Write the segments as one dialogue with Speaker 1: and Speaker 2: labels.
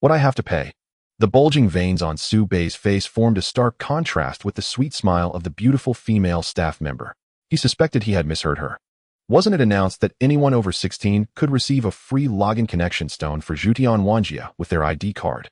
Speaker 1: What I have to pay? The bulging veins on Su Bei's face formed a stark contrast with the sweet smile of the beautiful female staff member. He suspected he had misheard her. Wasn't it announced that anyone over 16 could receive a free login connection stone for Jutian Wanjia with their ID card?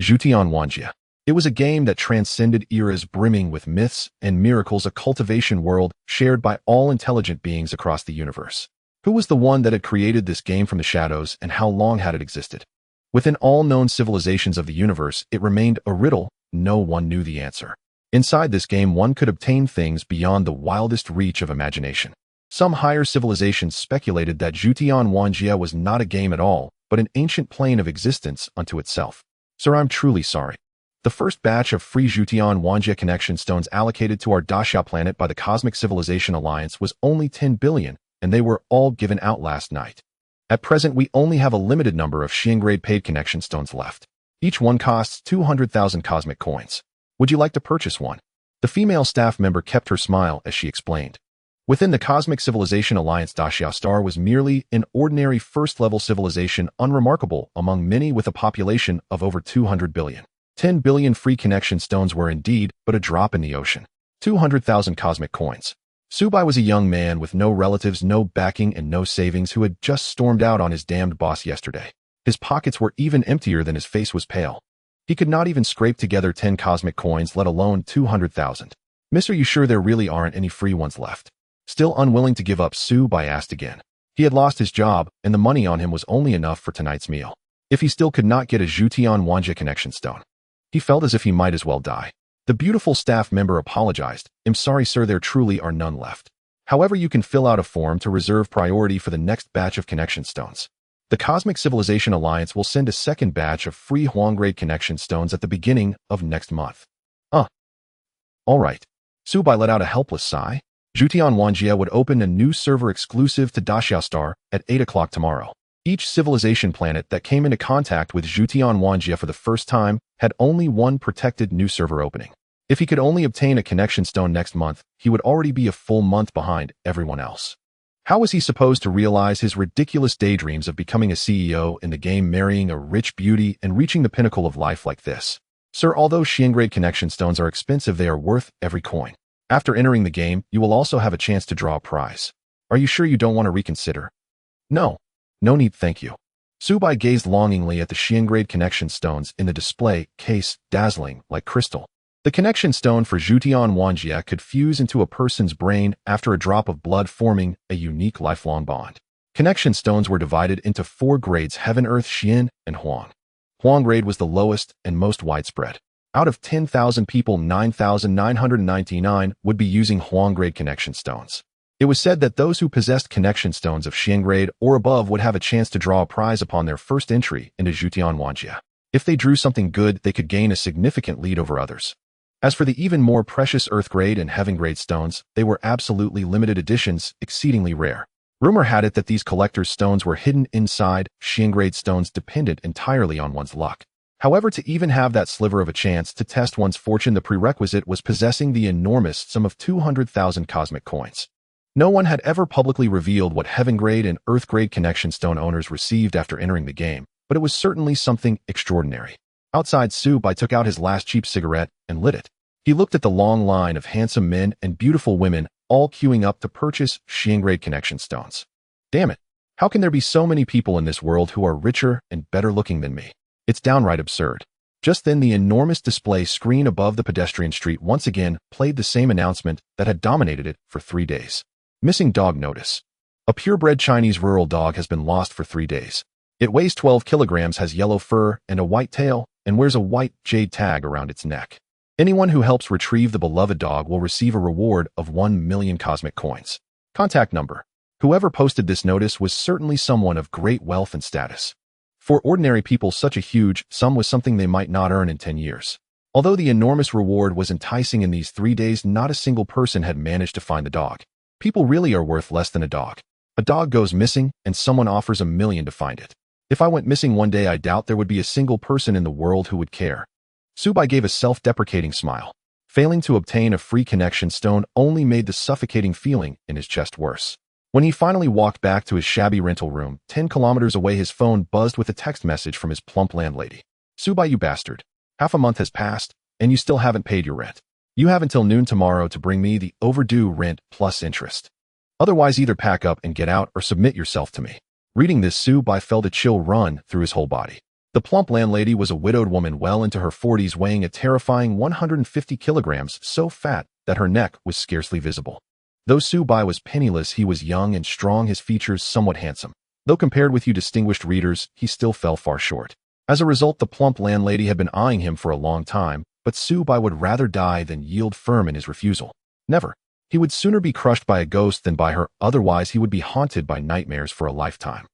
Speaker 1: Jutian Wanjia. It was a game that transcended eras, brimming with myths and miracles, a cultivation world shared by all intelligent beings across the universe. Who was the one that had created this game from the shadows, and how long had it existed? Within all known civilizations of the universe, it remained a riddle. No one knew the answer. Inside this game, one could obtain things beyond the wildest reach of imagination. Some higher civilizations speculated that Jutian Wanjia was not a game at all, but an ancient plane of existence unto itself. Sir, I'm truly sorry. The first batch of free Jutian Wanjia connection stones allocated to our Daxia planet by the Cosmic Civilization Alliance was only 10 billion, and they were all given out last night. At present, we only have a limited number of Xiangrade paid connection stones left. Each one costs 200,000 cosmic coins. Would you like to purchase one? The female staff member kept her smile as she explained. Within the Cosmic Civilization Alliance, Daxia Star was merely an ordinary first-level civilization, unremarkable among many, with a population of over 200 billion. 10 billion free connection stones were indeed but a drop in the ocean. 200,000 cosmic coins. Subai was a young man with no relatives, no backing, and no savings, who had just stormed out on his damned boss yesterday. His pockets were even emptier than his face was pale. He could not even scrape together 10 cosmic coins, let alone 200,000. Mister, you sure there really aren't any free ones left? Still unwilling to give up, Subai asked again. He had lost his job, and the money on him was only enough for tonight's meal. If he still could not get a Jutian Wanjia connection stone, he felt as if he might as well die. The beautiful staff member apologized. I'm sorry, sir, there truly are none left. However, you can fill out a form to reserve priority for the next batch of connection stones. The Cosmic Civilization Alliance will send a second batch of free Huanggrade connection stones at the beginning of next month. All right. Subai let out a helpless sigh. Jutian Wanjia would open a new server exclusive to Daxia Star at 8 o'clock tomorrow. Each civilization planet that came into contact with Jutian Wanjia for the first time had only one protected new server opening. If he could only obtain a connection stone next month, he would already be a full month behind everyone else. How was he supposed to realize his ridiculous daydreams of becoming a CEO in the game, marrying a rich beauty, and reaching the pinnacle of life like this? Sir, although Xiangrade connection stones are expensive, they are worth every coin. After entering the game, you will also have a chance to draw a prize. Are you sure you don't want to reconsider? No need, thank you. Subai gazed longingly at the Xiangrade connection stones in the display case, dazzling like crystal. The connection stone for Jutian Wanjia could fuse into a person's brain after a drop of blood, forming a unique lifelong bond. Connection stones were divided into 4 grades: Heaven, Earth, Xian, and Huang. Huang grade was the lowest and most widespread. Out of 10,000 people, 9,999 would be using Huang grade connection stones. It was said that those who possessed connection stones of Xiangrade or above would have a chance to draw a prize upon their first entry into Jutian Wanjia. If they drew something good, they could gain a significant lead over others. As for the even more precious Earth grade and Heaven grade stones, they were absolutely limited editions, exceedingly rare. Rumor had it that these collector's stones were hidden inside Xiangrade stones, dependent entirely on one's luck. However, to even have that sliver of a chance to test one's fortune, the prerequisite was possessing the enormous sum of 200,000 cosmic coins. No one had ever publicly revealed what Heaven grade and Earth grade connection stone owners received after entering the game, but it was certainly something extraordinary. Outside, Subai took out his last cheap cigarette and lit it. He looked at the long line of handsome men and beautiful women, all queuing up to purchase Xiangrade connection stones. Damn it. How can there be so many people in this world who are richer and better looking than me? It's downright absurd. Just then, the enormous display screen above the pedestrian street once again played the same announcement that had dominated it for 3 days. Missing dog notice. A purebred Chinese rural dog has been lost for 3 days. It weighs 12 kilograms, has yellow fur and a white tail, and wears a white jade tag around its neck. Anyone who helps retrieve the beloved dog will receive a reward of 1 million cosmic coins. Contact number. Whoever posted this notice was certainly someone of great wealth and status. For ordinary people, such a huge sum was something they might not earn in 10 years. Although the enormous reward was enticing, in these 3 days, not a single person had managed to find the dog. People really are worth less than a dog. A dog goes missing, and someone offers 1 million to find it. If I went missing one day, I doubt there would be a single person in the world who would care. Subai gave a self-deprecating smile. Failing to obtain a free connection stone only made the suffocating feeling in his chest worse. When he finally walked back to his shabby rental room, 10 kilometers away, his phone buzzed with a text message from his plump landlady. Subai, you bastard. Half a month has passed, and you still haven't paid your rent. You have until noon tomorrow to bring me the overdue rent plus interest. Otherwise, either pack up and get out or submit yourself to me. Reading this, Subai felt a chill run through his whole body. The plump landlady was a widowed woman well into her 40s, weighing a terrifying 150 kilograms, so fat that her neck was scarcely visible. Though Subai was penniless, he was young and strong, his features somewhat handsome. Though compared with you distinguished readers, he still fell far short. As a result, the plump landlady had been eyeing him for a long time, but Subai would rather die than yield firm in his refusal. Never. He would sooner be crushed by a ghost than by her, otherwise he would be haunted by nightmares for a lifetime.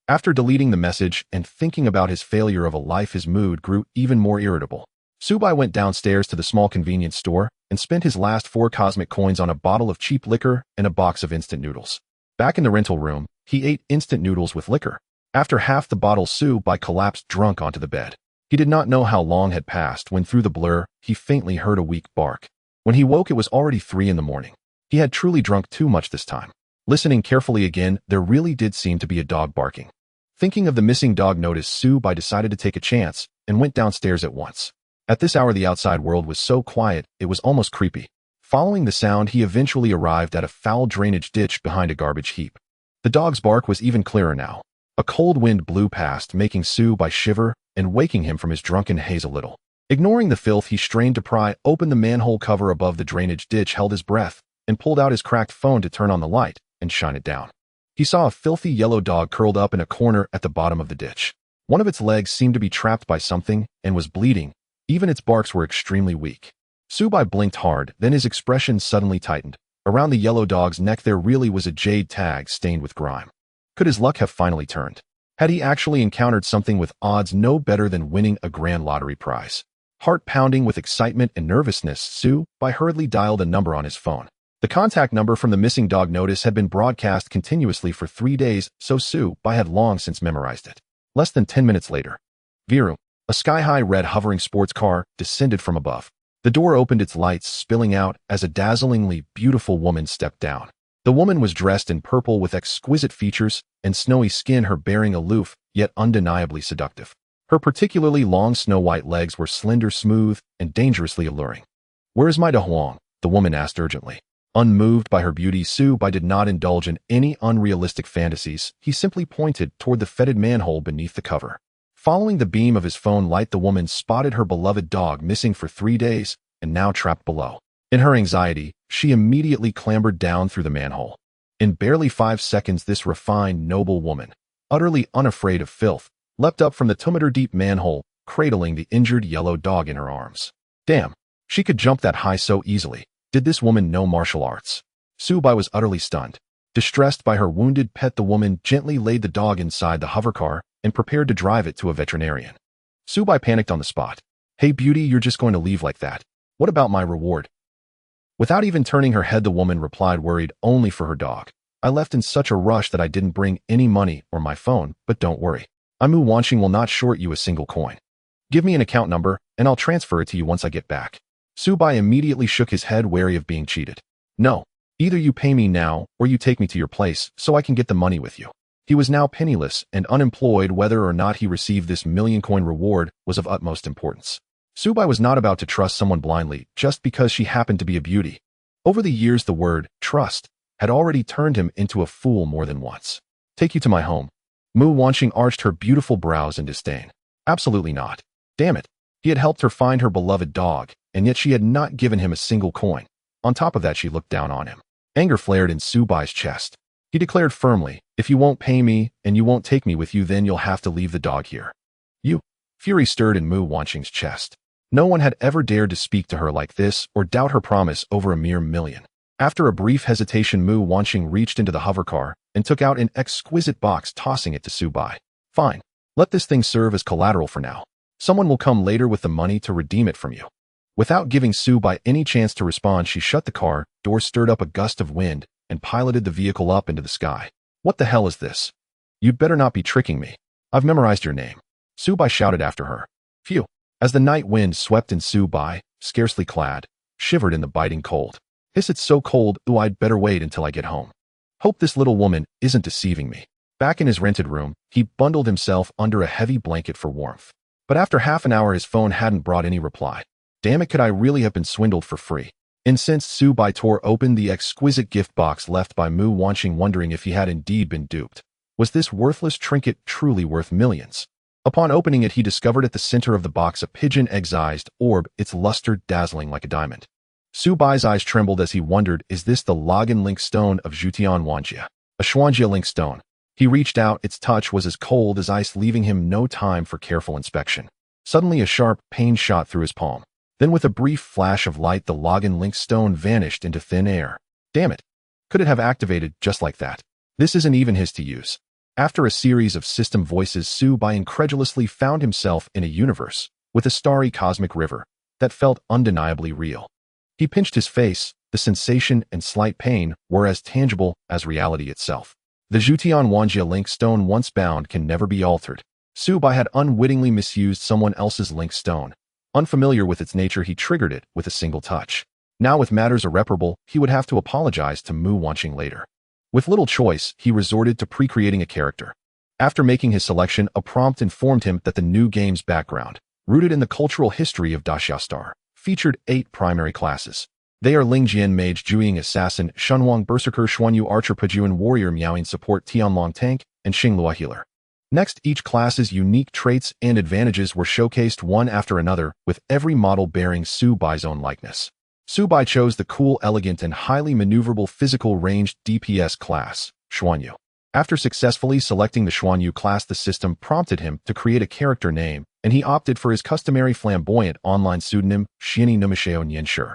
Speaker 1: After deleting the message and thinking about his failure of a life, his mood grew even more irritable. Subai went downstairs to the small convenience store and spent his last 4 cosmic coins on a bottle of cheap liquor and a box of instant noodles. Back in the rental room, he ate instant noodles with liquor. After half the bottle, Subai collapsed drunk onto the bed. He did not know how long had passed when through the blur, he faintly heard a weak bark. When he woke, it was already 3 in the morning. He had truly drunk too much this time. Listening carefully again, there really did seem to be a dog barking. Thinking of the missing dog notice, Subai decided to take a chance and went downstairs at once. At this hour, the outside world was so quiet, it was almost creepy. Following the sound, he eventually arrived at a foul drainage ditch behind a garbage heap. The dog's bark was even clearer now. A cold wind blew past, making Subai shiver and waking him from his drunken haze a little. Ignoring the filth, he strained to pry open the manhole cover above the drainage ditch, held his breath, and pulled out his cracked phone to turn on the light and shine it down. He saw a filthy yellow dog curled up in a corner at the bottom of the ditch. One of its legs seemed to be trapped by something and was bleeding. Even its barks were extremely weak. Subai blinked hard, then his expression suddenly tightened. Around the yellow dog's neck there really was a jade tag stained with grime. Could his luck have finally turned? Had he actually encountered something with odds no better than winning a grand lottery prize? Heart pounding with excitement and nervousness, Subai hurriedly dialed a number on his phone. The contact number from the missing dog notice had been broadcast continuously for 3 days, so Subai had long since memorized it. Less than 10 minutes later, Viru, a sky-high red hovering sports car, descended from above. The door opened, its lights spilling out as a dazzlingly beautiful woman stepped down. The woman was dressed in purple with exquisite features and snowy skin, her bearing aloof, yet undeniably seductive. Her particularly long snow-white legs were slender, smooth, and dangerously alluring. "Where is my De Huang?" the woman asked urgently. Unmoved by her beauty, Subai did not indulge in any unrealistic fantasies. He simply pointed toward the fetid manhole beneath the cover. Following the beam of his phone light, the woman spotted her beloved dog missing for 3 days and now trapped below. In her anxiety, she immediately clambered down through the manhole. In barely 5 seconds, this refined, noble woman, utterly unafraid of filth, leapt up from the 2-meter-deep manhole, cradling the injured yellow dog in her arms. Damn, she could jump that high so easily. Did this woman know martial arts? Subai was utterly stunned. Distressed by her wounded pet, the woman gently laid the dog inside the hovercar and prepared to drive it to a veterinarian. Subai panicked on the spot. "Hey beauty, you're just going to leave like that? What about my reward?" Without even turning her head, the woman replied, worried only for her dog. "I left in such a rush that I didn't bring any money or my phone, but don't worry. Imu Wanqing will not short you a single coin. Give me an account number, and I'll transfer it to you once I get back." Subai immediately shook his head, wary of being cheated. "No, either you pay me now or you take me to your place so I can get the money with you." He was now penniless and unemployed. Whether or not he received this 1,000,000-coin reward was of utmost importance. Subai was not about to trust someone blindly just because she happened to be a beauty. Over the years, the word trust had already turned him into a fool more than once. "Take you to my home?" Mu Wanqing arched her beautiful brows in disdain. "Absolutely not. Damn it. He had helped her find her beloved dog, and yet she had not given him a single coin. On top of that, she looked down on him. Anger flared in Subai's chest. He declared firmly, "If you won't pay me and you won't take me with you, then you'll have to leave the dog here." "You." Fury stirred in Mu Wanqing's chest. No one had ever dared to speak to her like this or doubt her promise over a mere million. After a brief hesitation, Mu Wanqing reached into the hovercar and took out an exquisite box, tossing it to Subai. "Fine. Let this thing serve as collateral for now. Someone will come later with the money to redeem it from you." Without giving Subai any chance to respond, she shut the car door, stirred up a gust of wind, and piloted the vehicle up into the sky. "What the hell is this? You'd better not be tricking me. I've memorized your name." Subai shouted after her. Phew. As the night wind swept in, Subai, scarcely clad, shivered in the biting cold. "Hiss, it's so cold, ooh, I'd better wait until I get home. Hope this little woman isn't deceiving me." Back in his rented room, he bundled himself under a heavy blanket for warmth. But after half an hour his phone hadn't brought any reply. Damn it, could I really have been swindled for free? Incensed, Su Bai tore open the exquisite gift box left by Mu Wanqing, wondering if he had indeed been duped. Was this worthless trinket truly worth millions? Upon opening it, he discovered at the center of the box a pigeon egg-sized orb, its luster dazzling like a diamond. Su Bai's eyes trembled as he wondered, is this the Login Link Stone of Jutian Wanjia? A Xuanjia Link Stone. He reached out, its touch was as cold as ice, leaving him no time for careful inspection. Suddenly a sharp pain shot through his palm. Then with a brief flash of light, the Login Link Stone vanished into thin air. Damn it! Could it have activated just like that? This isn't even his to use. After a series of system voices, Su Bai incredulously found himself in a universe with a starry cosmic river that felt undeniably real. He pinched his face. The sensation and slight pain were as tangible as reality itself. The Jutian Wanjia Link Stone, once bound, can never be altered. Su Bai had unwittingly misused someone else's Link Stone. Unfamiliar with its nature, he triggered it with a single touch. Now, with matters irreparable, he would have to apologize to Mu Wanqing later. With little choice, he resorted to pre-creating a character. After making his selection, a prompt informed him that the new game's background, rooted in the cultural history of Daxia Star, featured 8 primary classes. They are Lingjian Mage, Zhuiying Assassin, Shunwang Berserker, Xuanyu Archer, Pajuan Warrior, Miaoying Support, Tianlong Tank, and Xinglua Healer. Next, each class's unique traits and advantages were showcased one after another, with every model bearing Su Bai's own likeness. Su Bai chose the cool, elegant, and highly maneuverable physical ranged DPS class, Xuanyu. After successfully selecting the Xuanyu class, the system prompted him to create a character name, and he opted for his customary flamboyant online pseudonym, Xiani Numasheo Nianshi.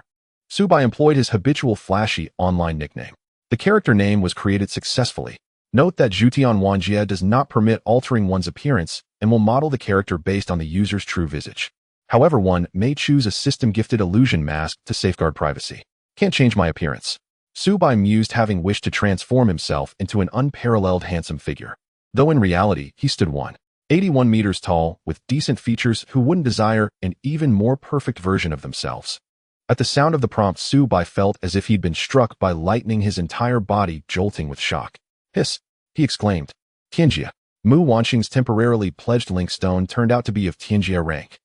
Speaker 1: Su Bai employed his habitual flashy online nickname. The character name was created successfully. Note that Jutian Wanjia does not permit altering one's appearance and will model the character based on the user's true visage. However, one may choose a system-gifted illusion mask to safeguard privacy. Can't change my appearance. Su Bai mused, having wished to transform himself into an unparalleled handsome figure. Though in reality, he stood 181 meters tall, with decent features, who wouldn't desire an even more perfect version of themselves. At the sound of the prompt, Su Bai felt as if he'd been struck by lightning, his entire body jolting with shock. Hiss! He exclaimed. Tianjia. Mu Wanqing's temporarily pledged Link Stone turned out to be of Tianjia rank.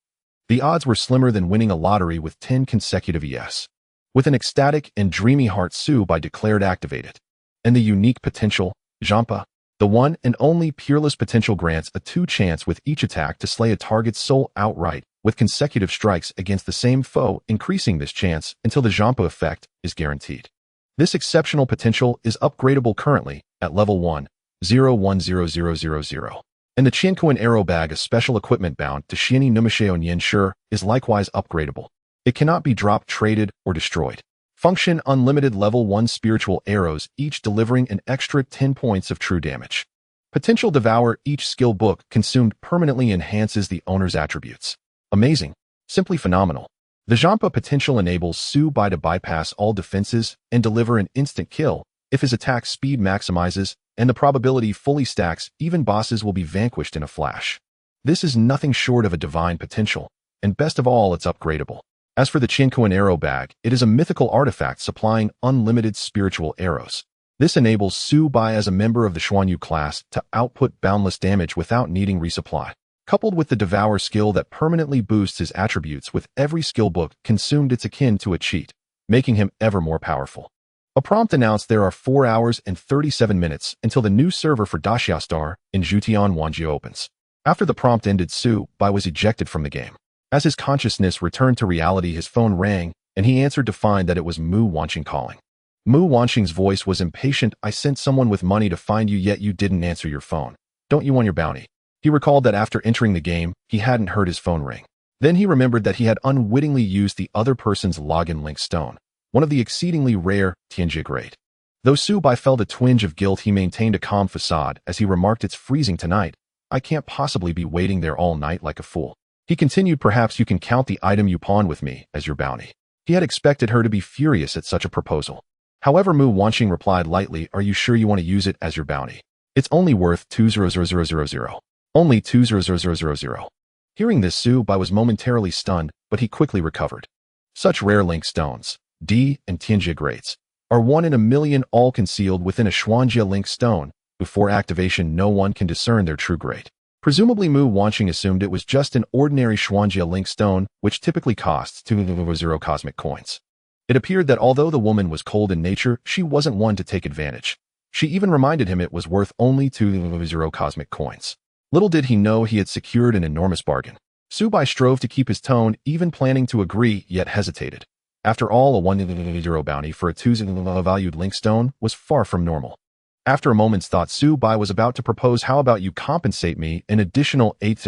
Speaker 1: The odds were slimmer than winning a lottery with 10 consecutive yes. With an ecstatic and dreamy heart, Su Bai declared activated. And the unique potential, Jampa, the one and only peerless potential, grants a 2 chance with each attack to slay a target's soul outright, with consecutive strikes against the same foe, increasing this chance until the Jampa effect is guaranteed. This exceptional potential is upgradable currently at level 1.0100000. And the Qiankuan Arrow Bag, a special equipment bound to Xiani Numasheo Nianshi, is likewise upgradable. It cannot be dropped, traded, or destroyed. Function: unlimited level 1 spiritual arrows, each delivering an extra 10 points of true damage. Potential: Devour. Each skill book consumed permanently enhances the owner's attributes. Amazing. Simply phenomenal. The Jampa potential enables Su Bai to bypass all defenses and deliver an instant kill. If his attack speed maximizes and the probability fully stacks, even bosses will be vanquished in a flash. This is nothing short of a divine potential, and best of all, it's upgradable. As for the Qiankuan Arrow Bag, it is a mythical artifact supplying unlimited spiritual arrows. This enables Su Bai, as a member of the Xuanyu class, to output boundless damage without needing resupply. Coupled with the Devour skill that permanently boosts his attributes with every skill book consumed, it's akin to a cheat, making him ever more powerful. A prompt announced there are 4 hours and 37 minutes until the new server for Daxia Star in Jutian Wanjia opens. After the prompt ended, Su Bai was ejected from the game. As his consciousness returned to reality, his phone rang, and he answered to find that it was Mu Wanqing calling. Mu Wanqing's voice was impatient. I sent someone with money to find you, yet you didn't answer your phone. Don't you want your bounty? He recalled that after entering the game, he hadn't heard his phone ring. Then he remembered that he had unwittingly used the other person's login link stone, one of the exceedingly rare Tianjia grade. Though Su Bai felt a twinge of guilt, he maintained a calm facade as he remarked, it's freezing tonight. I can't possibly be waiting there all night like a fool. He continued, perhaps you can count the item you pawned with me as your bounty. He had expected her to be furious at such a proposal. However, Mu Wanqing replied lightly, are you sure you want to use it as your bounty? It's only worth 200,000. Only 200,000. Hearing this, Su Bai was momentarily stunned, but he quickly recovered. Such rare link stones, D and Tianjia grades, are 1 in a million, all concealed within a Xuanjia link stone. Before activation, no one can discern their true grade. Presumably Mu Wanqing assumed it was just an ordinary Xuanjia link stone, which typically costs 2 cosmic coins. It appeared that although the woman was cold in nature, she wasn't one to take advantage. She even reminded him it was worth only 2 cosmic coins. Little did he know he had secured an enormous bargain. Su Bai strove to keep his tone, even planning to agree, yet hesitated. After all, a 1 bounty for a 2 valued link stone was far from normal. After a moment's thought, Su Bai was about to propose, how about you compensate me an additional 8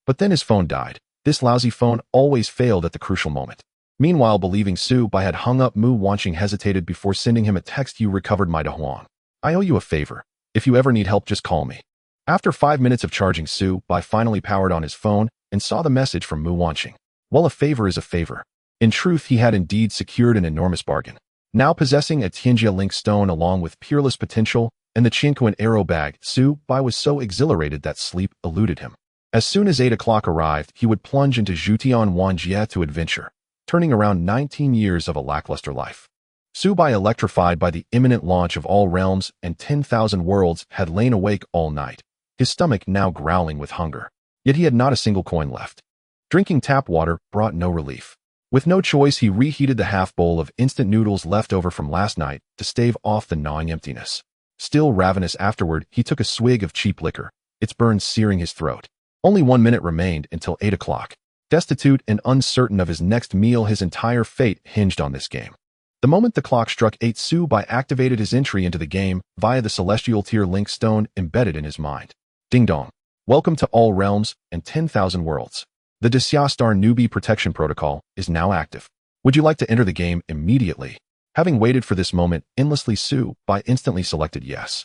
Speaker 1: But then his phone died. This lousy phone always failed at the crucial moment. Meanwhile, believing Su Bai had hung up, Mu Wanqing hesitated before sending him a text. You recovered my Dahuang. I owe you a favor. If you ever need help, just call me. After 5 minutes of charging, Su Bai finally powered on his phone and saw the message from Mu Wanqing. Well, a favor is a favor. In truth, he had indeed secured an enormous bargain. Now possessing a Tianjia link stone along with peerless potential and the Qianquan arrow bag, Su Bai was so exhilarated that sleep eluded him. As soon as 8 o'clock arrived, he would plunge into Zhutian Wanjie to adventure, turning around 19 years of a lackluster life. Su Bai, electrified by the imminent launch of all realms and 10,000 worlds, had lain awake all night, his stomach now growling with hunger. Yet he had not a single coin left. Drinking tap water brought no relief. With no choice, he reheated the half bowl of instant noodles left over from last night to stave off the gnawing emptiness. Still ravenous afterward, he took a swig of cheap liquor, its burns searing his throat. Only 1 minute remained until 8 o'clock. Destitute and uncertain of his next meal, his entire fate hinged on this game. The moment the clock struck 8, Su Bai activated his entry into the game via the celestial tier link stone embedded in his mind. Ding dong. Welcome to all realms and 10,000 worlds. The Xia Star Newbie Protection Protocol is now active. Would you like to enter the game immediately? Having waited for this moment endlessly, Su Bai instantly selected yes.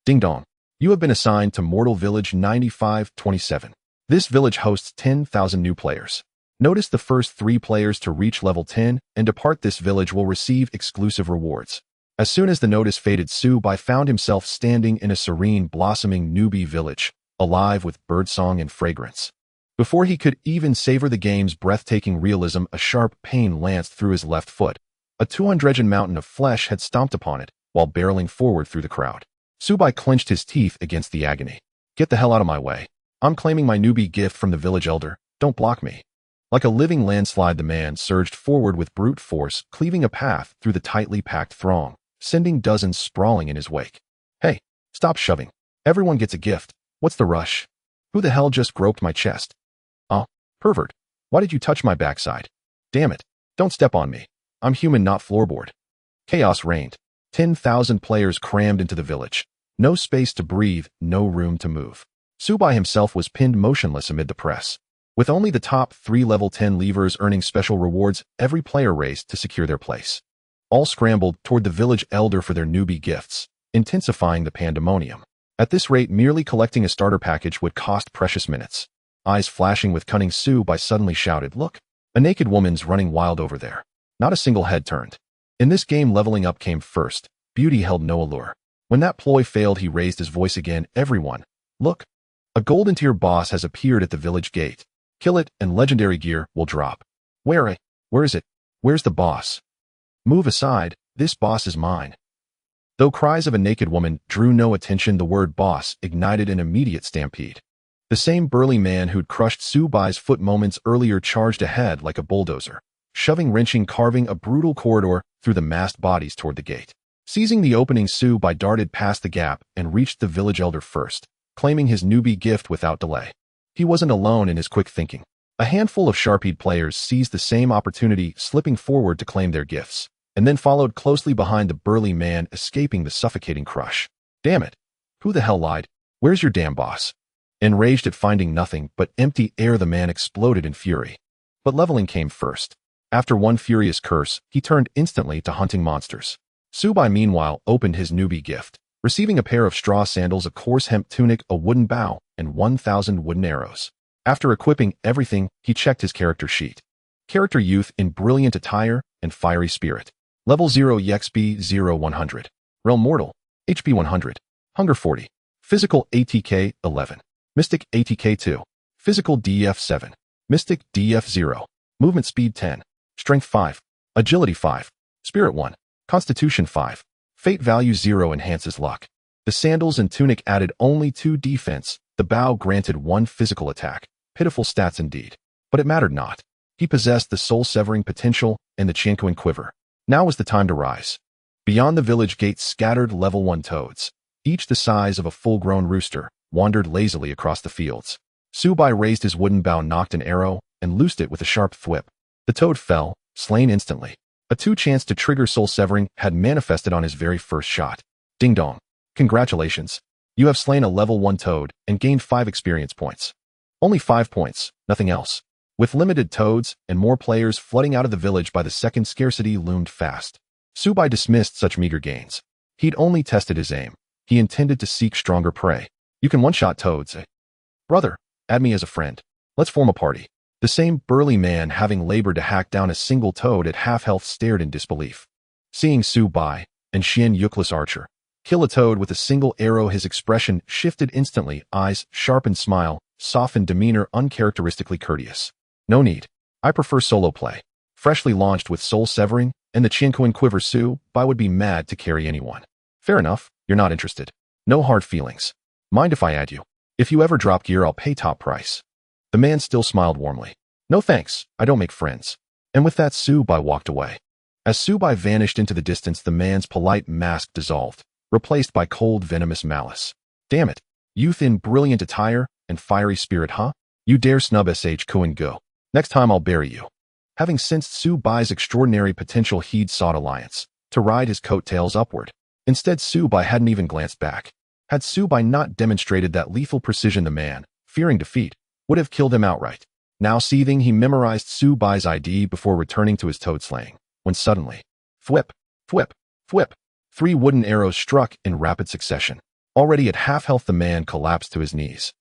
Speaker 1: Ding dong. You have been assigned to Mortal Village 9527. This village hosts 10,000 new players. Notice the first 3 players to reach level 10 and depart this village will receive exclusive rewards. As soon as the notice faded, Su Bai found himself standing in a serene, blossoming newbie village, alive with birdsong and fragrance. Before he could even savor the game's breathtaking realism, a sharp pain lanced through his left foot. A 200 mountain of flesh had stomped upon it while barreling forward through the crowd. Su Bai clenched his teeth against the agony. Get the hell out of my way. I'm claiming my newbie gift from the village elder. Don't block me. Like a living landslide, the man surged forward with brute force, cleaving a path through the tightly packed throng, sending dozens sprawling in his wake. Hey, stop shoving. Everyone gets a gift. What's the rush? Who the hell just groped my chest? Oh, pervert. Why did you touch my backside? Damn it. Don't step on me. I'm human, not floorboard. Chaos reigned. 10,000 players crammed into the village. No space to breathe, no room to move. Su Bai himself was pinned motionless amid the press. With only the top 3 level 10 levers earning special rewards, every player raced to secure their place. All scrambled toward the village elder for their newbie gifts, intensifying the pandemonium. At this rate, merely collecting a starter package would cost precious minutes. Eyes flashing with cunning, Su Bai suddenly shouted, "Look! A naked woman's running wild over there." Not a single head turned. In this game, leveling up came first. Beauty held no allure. When that ploy failed, he raised his voice again. Everyone, look! A golden tier boss has appeared at the village gate. Kill it and legendary gear will drop. Where is it? Where's the boss? Move aside, this boss is mine. Though cries of a naked woman drew no attention, the word boss ignited an immediate stampede. The same burly man who'd crushed Su Bai's foot moments earlier charged ahead like a bulldozer, shoving, wrenching, carving a brutal corridor through the massed bodies toward the gate. Seizing the opening, Su Bai darted past the gap and reached the village elder first, claiming his newbie gift without delay. He wasn't alone in his quick thinking. A handful of sharp-eyed players seized the same opportunity, slipping forward to claim their gifts, and then followed closely behind the burly man, escaping the suffocating crush. Damn it! Who the hell lied? Where's your damn boss? Enraged at finding nothing but empty air, the man exploded in fury. But leveling came first. After one furious curse, he turned instantly to hunting monsters. Su Bai, meanwhile, opened his newbie gift, receiving a pair of straw sandals, a coarse hemp tunic, a wooden bow, and 1,000 wooden arrows. After equipping everything, he checked his character sheet. Character: youth in brilliant attire and fiery spirit. Level 0 EXP 0 100. Realm mortal. HP 100. Hunger 40. Physical ATK 11. Mystic ATK 2. Physical DF 7. Mystic DF 0. Movement speed 10. Strength 5. Agility 5. Spirit 1. Constitution 5. Fate value 0 enhances luck. The sandals and tunic added only 2 defense, The bow granted 1 physical attack, pitiful stats indeed. But it mattered not. He possessed the soul-severing potential and the Chienkuin quiver. Now was the time to rise. Beyond the village gates scattered level 1 toads, each the size of a full-grown rooster, wandered lazily across the fields. Subai raised his wooden bow, nocked an arrow, and loosed it with a sharp thwip. The toad fell, slain instantly. A 2 chance to trigger soul-severing had manifested on his very first shot. Ding dong. Congratulations. You have slain a level 1 toad and gained 5 experience points. Only 5 points, nothing else. With limited toads and more players flooding out of the village by the second, scarcity loomed fast. Subai dismissed such meager gains. He'd only tested his aim. He intended to seek stronger prey. You can one-shot toads, eh? Brother, add me as a friend. Let's form a party. The same burly man, having labored to hack down a single toad at half health, stared in disbelief. Seeing Subai and Xian Yukless Archer kill a toad with a single arrow, his expression shifted instantly, eyes, sharpened smile, softened demeanor, uncharacteristically courteous. No need. I prefer solo play. Freshly launched with soul severing and the Chienkuin quiver, Subai would be mad to carry anyone. Fair enough, you're not interested. No hard feelings. Mind if I add you? If you ever drop gear, I'll pay top price. The man still smiled warmly. No thanks, I don't make friends. And with that, Subai walked away. As Subai vanished into the distance, the man's polite mask dissolved, replaced by cold, venomous malice. Damn it. Youth in brilliant attire and fiery spirit, huh? You dare snub SH Kuan Go. Next time I'll bury you. Having sensed Subai's extraordinary potential, he'd sought alliance, to ride his coattails upward. Instead, Subai hadn't even glanced back. Had Subai not demonstrated that lethal precision, the man, fearing defeat, would have killed him outright. Now seething, he memorized Subai's ID before returning to his toad slaying, when suddenly, thwip, thwip, thwip, 3 wooden arrows struck in rapid succession. Already at half health, the man collapsed to his knees.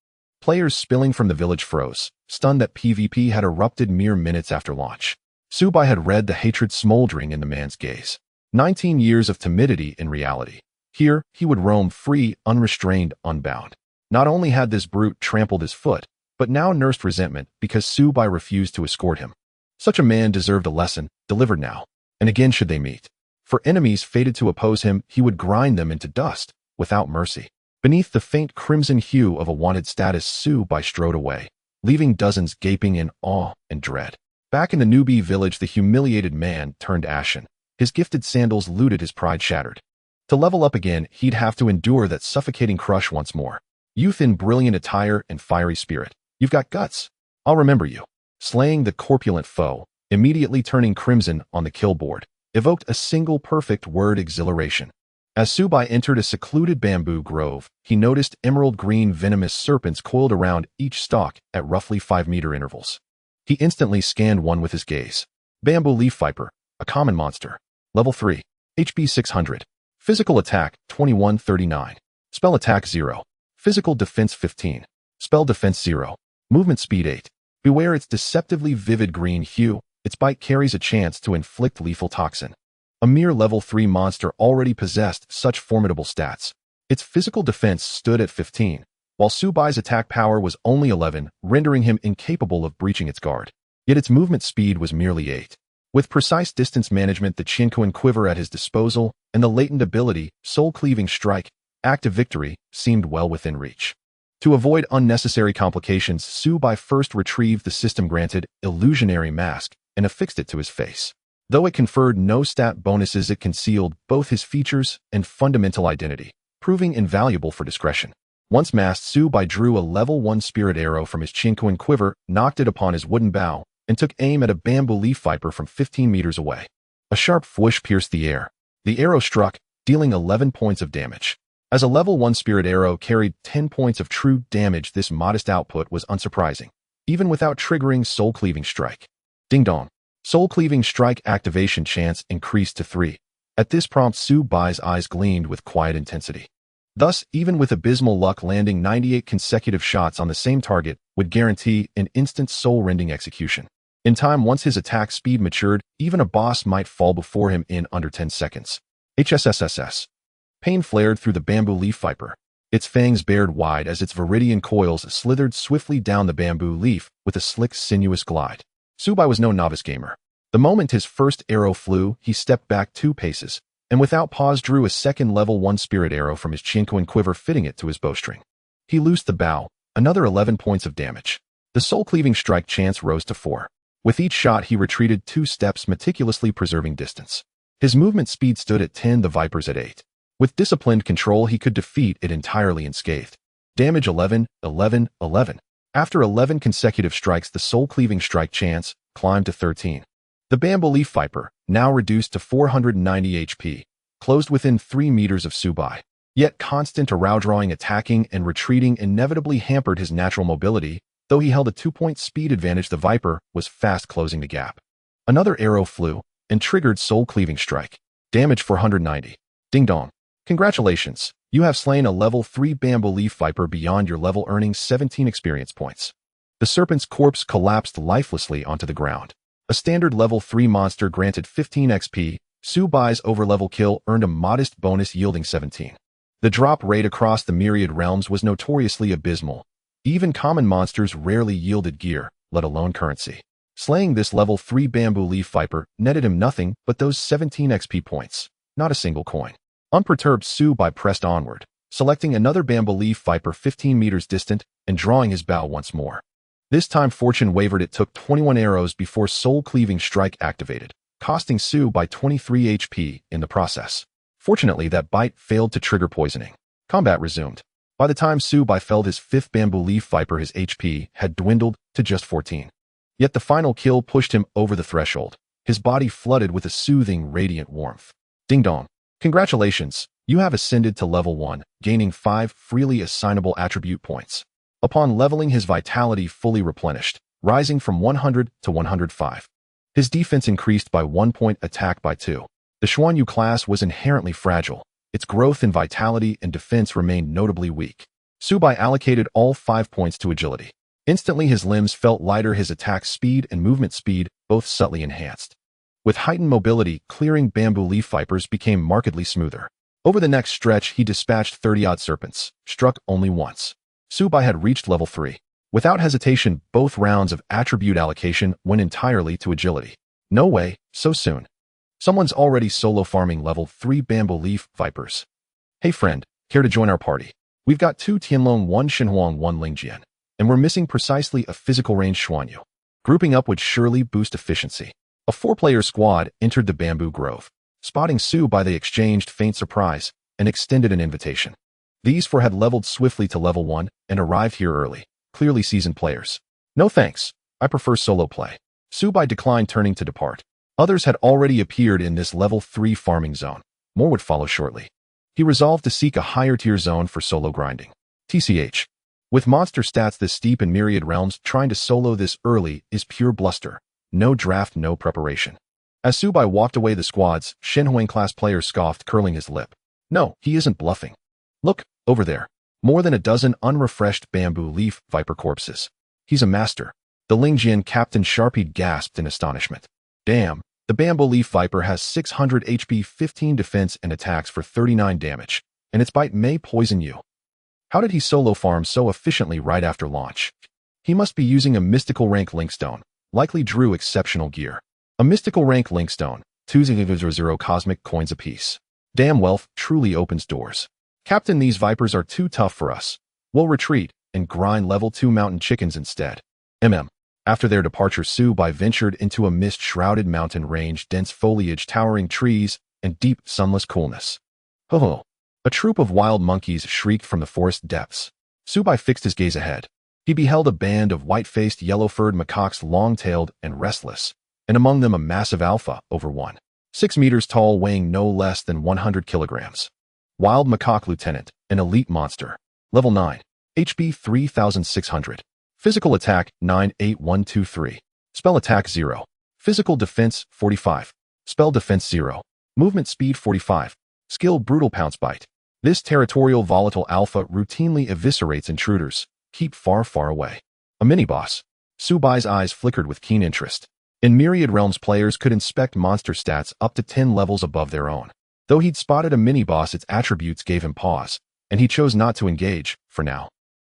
Speaker 1: Players spilling from the village froze, stunned that PvP had erupted mere minutes after launch. Subai had read the hatred smoldering in the man's gaze. 19 years of timidity in reality. Here, he would roam free, unrestrained, unbound. Not only had this brute trampled his foot, but now nursed resentment because Subai refused to escort him. Such a man deserved a lesson, delivered now. And again should they meet. For enemies fated to oppose him, he would grind them into dust, without mercy. Beneath the faint crimson hue of a wanted status, Subai strode away, leaving dozens gaping in awe and dread. Back in the newbie village, the humiliated man turned ashen. His gifted sandals looted, his pride shattered. To level up again, he'd have to endure that suffocating crush once more. Youth in brilliant attire and fiery spirit. You've got guts. I'll remember you. Slaying the corpulent foe, immediately turning crimson on the kill board, evoked a single perfect word: exhilaration. As Subai entered a secluded bamboo grove, he noticed emerald green venomous serpents coiled around each stalk at roughly 5-meter intervals. He instantly scanned one with his gaze. Bamboo leaf viper, a common monster. Level 3. HP 600. Physical attack 2139. Spell attack 0. Physical defense 15. Spell defense 0. Movement speed 8. Beware its deceptively vivid green hue. Its bite carries a chance to inflict lethal toxin. A mere level 3 monster already possessed such formidable stats. Its physical defense stood at 15, while Subai's attack power was only 11, rendering him incapable of breaching its guard. Yet its movement speed was merely 8. With precise distance management, the Chienkuin quiver at his disposal, and the latent ability, soul-cleaving strike, active victory, seemed well within reach. To avoid unnecessary complications, Subai first retrieved the system-granted illusionary mask and affixed it to his face. Though it conferred no stat bonuses, it concealed both his features and fundamental identity, proving invaluable for discretion. Once masked, Subai drew a level 1 spirit arrow from his Chienkuin quiver, knocked it upon his wooden bow, and took aim at a bamboo leaf viper from 15 meters away. A sharp whoosh pierced the air. The arrow struck, dealing 11 points of damage. As a level 1 spirit arrow carried 10 points of true damage, this modest output was unsurprising, even without triggering soul-cleaving strike. Ding dong. Soul-cleaving strike activation chance increased to 3. At this prompt, Subai's eyes gleamed with quiet intensity. Thus, even with abysmal luck, landing 98 consecutive shots on the same target would guarantee an instant soul-rending execution. In time, once his attack speed matured, even a boss might fall before him in under 10 seconds. HSSSS. Pain flared through the bamboo leaf viper. Its fangs bared wide as its viridian coils slithered swiftly down the bamboo leaf with a slick, sinuous glide. Subai was no novice gamer. The moment his first arrow flew, he stepped back 2 paces, and without pause drew a second level 1 spirit arrow from his Chienkuin quiver, fitting it to his bowstring. He loosed the bow, Another 11 points of damage. The soul-cleaving strike chance rose to 4. With each shot, he retreated 2 steps, meticulously preserving distance. His movement speed stood at 10, the Viper's at 8. With disciplined control, he could defeat it entirely unscathed. Damage 11, 11, 11. After 11 consecutive strikes, the soul-cleaving strike chance climbed to 13. The Bamboo Leaf Viper, now reduced to 490 HP, closed within 3 meters of Subai. Yet constant arousing, attacking, and retreating inevitably hampered his natural mobility. Though he held a 2-point speed advantage, the Viper was fast closing the gap. Another arrow flew and triggered soul-cleaving strike. Damage 490. Ding dong. Congratulations, you have slain a level 3 Bamboo Leaf Viper beyond your level, earning 17 experience points. The serpent's corpse collapsed lifelessly onto the ground. A standard level 3 monster granted 15 XP. Subai's overlevel kill earned a modest bonus yielding 17. The drop rate across the myriad realms was notoriously abysmal. Even common monsters rarely yielded gear, let alone currency. Slaying this level 3 Bamboo Leaf Viper netted him nothing but those 17 XP points, not a single coin. Unperturbed, Subai pressed onward, selecting another Bamboo Leaf Viper 15 meters distant and drawing his bow once more. This time fortune wavered. It took 21 arrows before soul-cleaving strike activated, costing Subai 23 HP in the process. Fortunately, that bite failed to trigger poisoning. Combat resumed. By the time Subai felled his 5th Bamboo Leaf Viper, his HP had dwindled to just 14. Yet the final kill pushed him over the threshold, his body flooded with a soothing, radiant warmth. Ding dong. Congratulations, you have ascended to level 1, gaining 5 freely assignable attribute points. Upon leveling, his vitality fully replenished, rising from 100 to 105. His defense increased by 1 point, attack by 2. The Xuanyu class was inherently fragile. Its growth in vitality and defense remained notably weak. Subai allocated all 5 points to agility. Instantly, his limbs felt lighter, his attack speed and movement speed both subtly enhanced. With heightened mobility, clearing Bamboo Leaf Vipers became markedly smoother. Over the next stretch, he dispatched 30-odd serpents, struck only once. Subai had reached level 3. Without hesitation, both rounds of attribute allocation went entirely to agility. No way, so soon. Someone's already solo farming level 3 Bamboo Leaf Vipers. Hey friend, care to join our party? We've got 2 Tianlong, 1 Xinhuang, 1 Lingjian, and we're missing precisely a physical range Xuanyu. Grouping up would surely boost efficiency. A 4-player squad entered the bamboo grove. Spotting Subai, they exchanged faint surprise and extended an invitation. These 4 had leveled swiftly to level 1 and arrived here early, clearly seasoned players. No thanks, I prefer solo play. Subai declined, turning to depart. Others had already appeared in this level 3 farming zone. More would follow shortly. He resolved to seek a higher tier zone for solo grinding. TCH. With monster stats this steep in myriad realms, trying to solo this early is pure bluster. No draft, no preparation. As Subai walked away, the squad's Shenhuang class player scoffed, curling his lip. No, he isn't bluffing. Look, over there. More than a dozen unrefreshed Bamboo Leaf Viper corpses. He's a master. The Lingjian Captain Sharpie gasped in astonishment. Damn, the Bamboo Leaf Viper has 600 HP, 15 defense and attacks for 39 damage, and its bite may poison you. How did he solo farm so efficiently right after launch? He must be using a mystical rank Linkstone, likely drew exceptional gear. A mystical rank Linkstone, 200 cosmic coins apiece. Damn, wealth truly opens doors. Captain, these Vipers are too tough for us. We'll retreat and grind level 2 mountain chickens instead. After their departure, Subai ventured into a mist-shrouded mountain range, dense foliage, towering trees, and deep, sunless coolness. Ho ho! A troop of wild monkeys shrieked from the forest depths. Subai fixed his gaze ahead. He beheld a band of white-faced, yellow-furred macaques, long-tailed and restless, and among them a massive alpha, over 1.6 meters tall, weighing no less than 100 kilograms. Wild Macaque Lieutenant, an elite monster. Level 9. HP 3600. Physical attack 98123. Spell attack 0. Physical defense 45. Spell defense 0. Movement speed 45. Skill brutal pounce bite. This territorial volatile alpha routinely eviscerates intruders. Keep far, far away. A mini-boss. Subai's eyes flickered with keen interest. In Myriad Realms, players could inspect monster stats up to 10 levels above their own. Though he'd spotted a mini-boss, its attributes gave him pause, and he chose not to engage, for now.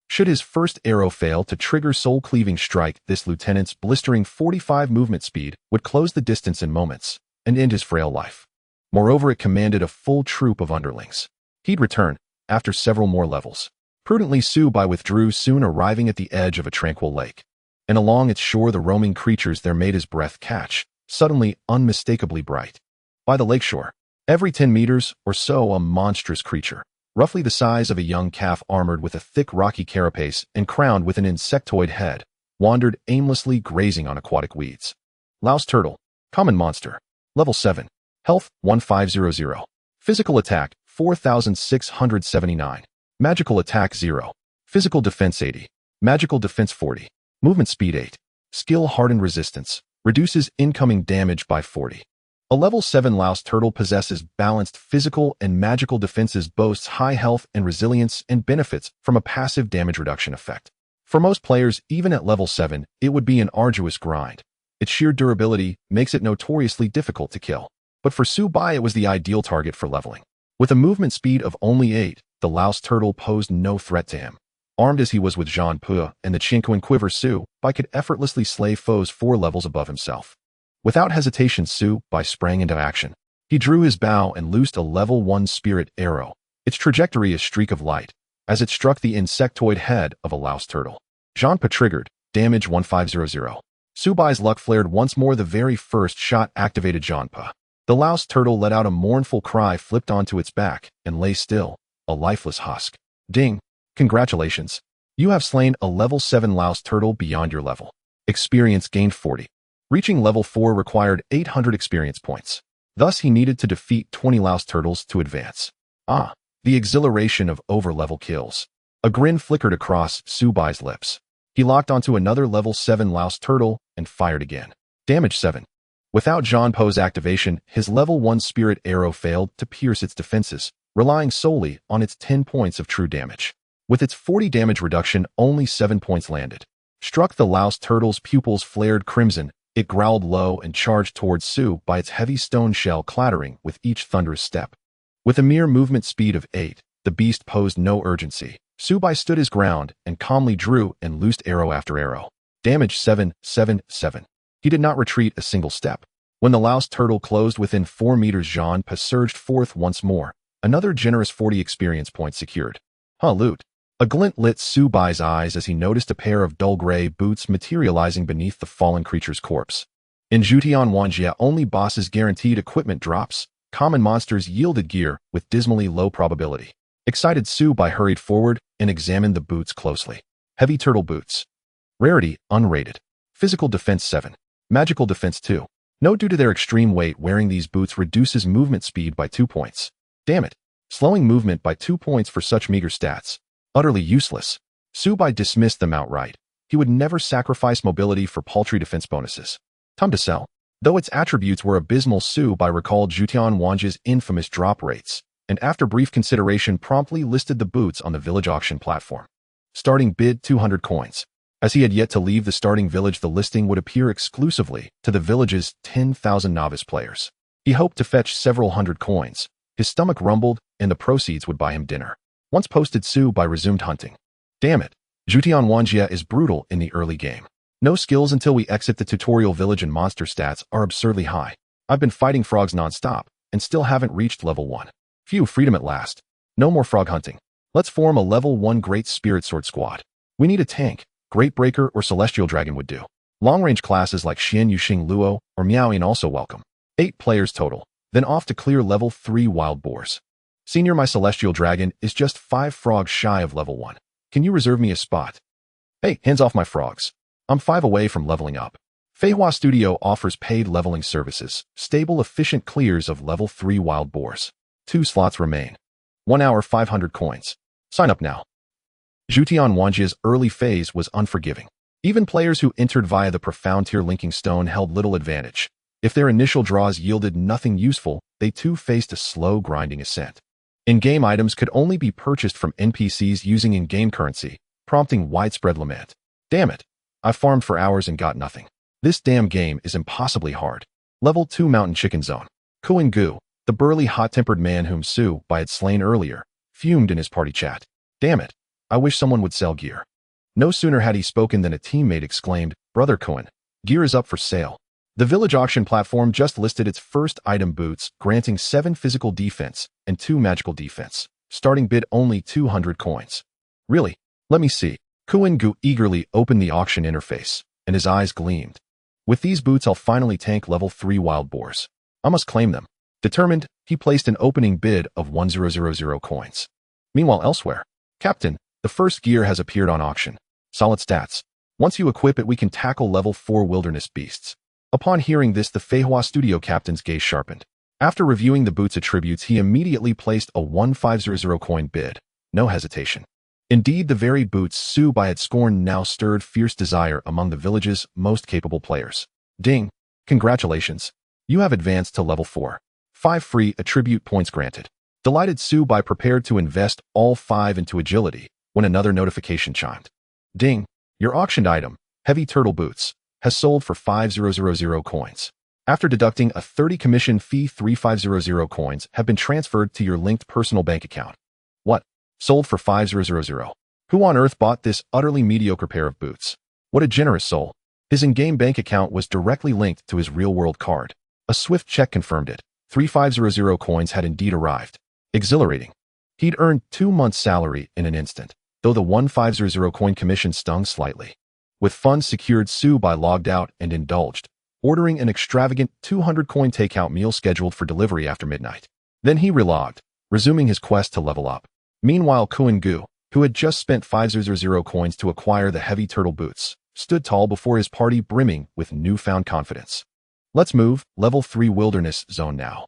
Speaker 1: Should his first arrow fail to trigger soul-cleaving strike, this lieutenant's blistering 45 movement speed would close the distance in moments and end his frail life. Moreover, it commanded a full troop of underlings. He'd return, after several more levels. Prudently Subai withdrew, soon arriving at the edge of a tranquil lake. And along its shore the roaming creatures there made his breath catch, suddenly unmistakably bright. By the lakeshore, every 10 meters or so a monstrous creature, roughly the size of a young calf armored with a thick rocky carapace and crowned with an insectoid head, wandered aimlessly grazing on aquatic weeds. Louse turtle, common monster, level 7, health 1500, physical attack 4679, magical attack 0, physical defense 80, magical defense 40, movement speed 8, skill hardened resistance, reduces incoming damage by 40. A level 7 louse turtle possesses balanced physical and magical defenses, boasts high health and resilience, and benefits from a passive damage reduction effect. For most players, even at level 7, it would be an arduous grind. Its sheer durability makes it notoriously difficult to kill. But for Subai, it was the ideal target for leveling. With a movement speed of only 8, the louse turtle posed no threat to him. Armed as he was with Jean Pua and the Chinquan quiver, Subai could effortlessly slay foes 4 levels above himself. Without hesitation, Subai sprang into action. He drew his bow and loosed a level 1 spirit arrow, its trajectory a streak of light, as it struck the insectoid head of a louse turtle. Jean Pua triggered, damage 1500. Subai's luck flared once more. The very first shot activated Jean Pua. The louse turtle let out a mournful cry, flipped onto its back, and lay still, a lifeless husk. Ding! Congratulations! You have slain a level 7 louse turtle beyond your level. Experience gained 40. Reaching level 4 required 800 experience points. Thus he needed to defeat 20 louse turtles to advance. Ah, the exhilaration of over-level kills. A grin flickered across Subai's lips. He locked onto another level 7 louse turtle and fired again. Damage 7. Without Jean Pua's activation, his level 1 spirit arrow failed to pierce its defenses, relying solely on its 10 points of true damage. With its 40 damage reduction, only 7 points landed. Struck the louse turtle's pupils flared crimson, it growled low and charged towards Subai, its heavy stone shell clattering with each thunderous step. With a mere movement speed of 8, the beast posed no urgency. Subai stood his ground and calmly drew and loosed arrow after arrow. Damage 7. He did not retreat a single step. When the louse turtle closed within 4 meters, Jean Pua surged forth once more, another generous 40 experience points secured. Loot. A glint lit Subai's eyes as he noticed a pair of dull gray boots materializing beneath the fallen creature's corpse. In Jutian Wanjia, only bosses guaranteed equipment drops. Common monsters yielded gear with dismally low probability. Excited, Subai hurried forward and examined the boots closely. Heavy turtle boots. Rarity, unrated. Physical defense 7. Magical defense 2. Note: due to their extreme weight, wearing these boots reduces movement speed by 2 points. Damn it. Slowing movement by 2 points for such meager stats. Utterly useless. Subai dismissed them outright. He would never sacrifice mobility for paltry defense bonuses. Time to sell. Though its attributes were abysmal, Subai recalled Jutian Wanjia's infamous drop rates, and after brief consideration promptly listed the boots on the village auction platform. Starting bid 200 coins. As he had yet to leave the starting village, the listing would appear exclusively to the village's 10,000 novice players. He hoped to fetch several hundred coins. His stomach rumbled, and the proceeds would buy him dinner. Once posted, Subai resumed hunting. Damn it, Jutian Wanjia is brutal in the early game. No skills until we exit the tutorial village, and monster stats are absurdly high. I've been fighting frogs non-stop, and still haven't reached level 1. Phew, freedom at last. No more frog hunting. Let's form a level 1 Great Spirit Sword squad. We need a tank. Great Breaker or Celestial Dragon would do. Long-range classes like Xian Yuxing Luo or Miaoyan also welcome. 8 players total. Then off to clear level 3 wild boars. Senior, my Celestial Dragon is just 5 frogs shy of level 1. Can you reserve me a spot? Hey, hands off my frogs. I'm 5 away from leveling up. Feihua Studio offers paid leveling services, stable, efficient clears of level 3 wild boars. 2 slots remain. 1 hour, 500 coins. Sign up now. Jutian Wanjia's early phase was unforgiving. Even players who entered via the profound tier linking stone held little advantage. If their initial draws yielded nothing useful, they too faced a slow grinding ascent. In-game items could only be purchased from NPCs using in-game currency, prompting widespread lament. Damn it. I farmed for hours and got nothing. This damn game is impossibly hard. Level 2 Mountain Chicken Zone. Kuan Gu, the burly, hot-tempered man whom Subai had slain earlier, fumed in his party chat. Damn it. I wish someone would sell gear. No sooner had he spoken than a teammate exclaimed, Brother Kuan, gear is up for sale. The village auction platform just listed its first item, boots, granting 7 physical defense and 2 magical defense. Starting bid only 200 coins. Really? Let me see. Kuin-gu eagerly opened the auction interface, and his eyes gleamed. With these boots I'll finally tank level 3 wild boars. I must claim them. Determined, he placed an opening bid of 1000 coins. Meanwhile elsewhere, Captain, the first gear has appeared on auction. Solid stats. Once you equip it we can tackle level 4 wilderness beasts. Upon hearing this the Feihua studio captain's gaze sharpened. After reviewing the boot's attributes he immediately placed a 1500 coin bid. No hesitation. Indeed, the very boots Su Bai had scorned now stirred fierce desire among the village's most capable players. Ding! Congratulations! You have advanced to level 4. 5 free attribute points granted. Delighted, Su Bai prepared to invest all 5 into agility when another notification chimed. Ding! Your auctioned item, Heavy Turtle Boots, has sold for 5000 coins. After deducting a 30 commission fee, 3500 coins have been transferred to your linked personal bank account. What? Sold for 5000. Who on earth bought this utterly mediocre pair of boots? What a generous soul. His in-game bank account was directly linked to his real-world card. A swift check confirmed it. 3500 coins had indeed arrived. Exhilarating. He'd earned 2 months' salary in an instant, though the 1500 coin commission stung slightly. With funds secured, Su Bai logged out and indulged, ordering an extravagant 200 coin takeout meal scheduled for delivery after midnight. Then he relogged, resuming his quest to level up. Meanwhile, Kuin-gu, who had just spent 500 coins to acquire the heavy turtle boots, stood tall before his party, brimming with newfound confidence. Let's move, level 3 wilderness zone now.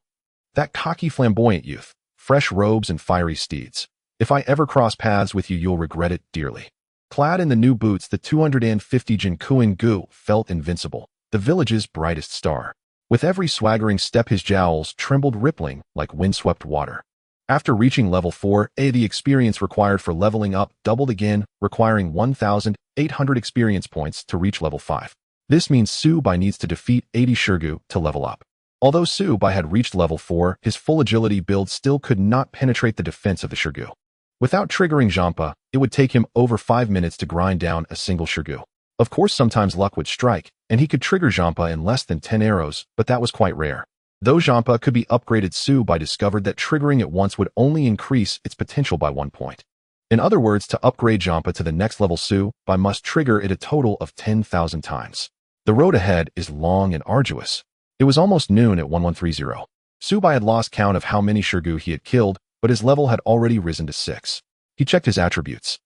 Speaker 1: That cocky flamboyant youth, fresh robes and fiery steeds. If I ever cross paths with you, you'll regret it dearly. Clad in the new boots, the 250 Kuin-gu felt invincible, the village's brightest star. With every swaggering step his jowls trembled, rippling like windswept water. After reaching level 4, the experience required for leveling up doubled again, requiring 1,800 experience points to reach level 5. This means Su Bai needs to defeat 80 Shirgu to level up. Although Su Bai had reached level 4, his full agility build still could not penetrate the defense of the Shirgu. Without triggering Jampa, it would take him over 5 minutes to grind down a single Shirgu. Of course, sometimes luck would strike, and he could trigger Jampa in less than 10 arrows, but that was quite rare. Though Jampa could be upgraded, Su Bai discovered that triggering it once would only increase its potential by 1 point. In other words, to upgrade Jampa to the next level, Su Bai must trigger it a total of 10,000 times. The road ahead is long and arduous. It was almost noon at 1130. Su Bai had lost count of how many Shirgu he had killed, but his level had already risen to 6. He checked his attributes.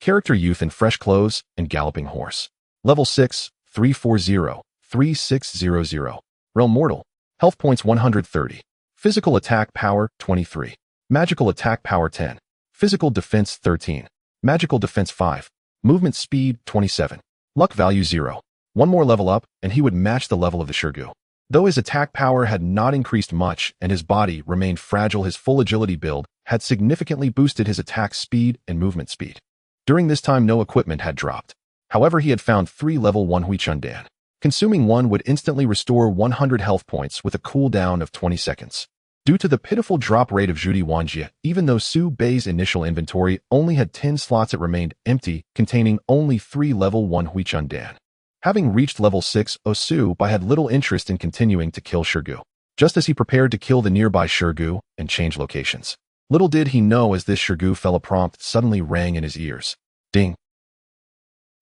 Speaker 1: Character: youth in fresh clothes and galloping horse. Level 6, 340, 3600. Realm mortal. Health points 130. Physical attack power 23. Magical attack power 10. Physical defense 13. Magical defense 5. Movement speed 27. Luck value 0. One more level up, and he would match the level of the Shirgu. Though his attack power had not increased much and his body remained fragile, his full agility build had significantly boosted his attack speed and movement speed. During this time, no equipment had dropped. However, he had found 3 level 1 Huichundan. Consuming one would instantly restore 100 health points with a cooldown of 20 seconds. Due to the pitiful drop rate of Judi Wanjie, even though Su Bai's initial inventory only had 10 slots, it remained empty, containing only 3 level 1 Huichundan. Having reached level 6, Su Bai had little interest in continuing to kill Shirgu, just as he prepared to kill the nearby Shirgu and change locations. Little did he know, as this Shirgu fell, a prompt suddenly rang in his ears. Ding!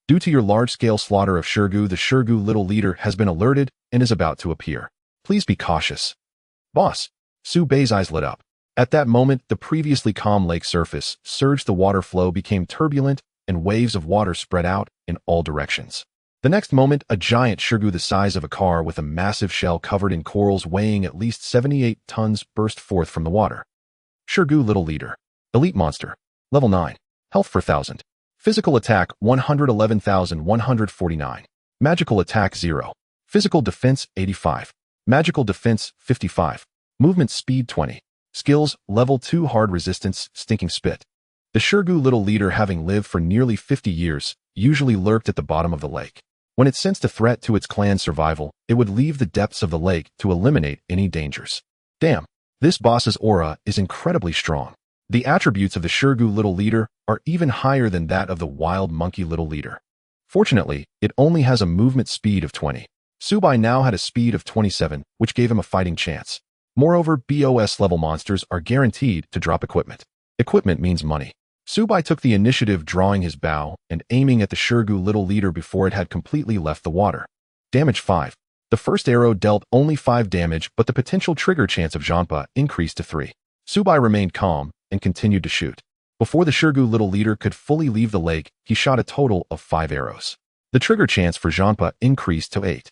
Speaker 1: Due to your large-scale slaughter of Shirgu, the Shirgu little leader has been alerted and is about to appear. Please be cautious. Boss! Su Bai's eyes lit up. At that moment, the previously calm lake surface surged, the water flow became turbulent, and waves of water spread out in all directions. The next moment, a giant Shirgu the size of a car with a massive shell covered in corals weighing at least 78 tons burst forth from the water. Shirgu little leader. Elite monster. Level 9. Health 4,000. Physical attack 111,149. Magical attack 0. Physical defense 85. Magical defense 55. Movement speed 20. Skills level 2 hard resistance stinking spit. The Shirgu little leader, having lived for nearly 50 years, usually lurked at the bottom of the lake. When it sensed a threat to its clan's survival, it would leave the depths of the lake to eliminate any dangers. Damn, this boss's aura is incredibly strong. The attributes of the Shirgu little leader are even higher than that of the wild monkey little leader. Fortunately, it only has a movement speed of 20. Su Bai now had a speed of 27, which gave him a fighting chance. Moreover, BOS level monsters are guaranteed to drop equipment. Equipment means money. Subai took the initiative, drawing his bow and aiming at the Shirgu little leader before it had completely left the water. Damage 5. The first arrow dealt only 5 damage, but the potential trigger chance of Janpa increased to 3. Subai remained calm and continued to shoot. Before the Shirgu little leader could fully leave the lake, he shot a total of 5 arrows. The trigger chance for Janpa increased to 8.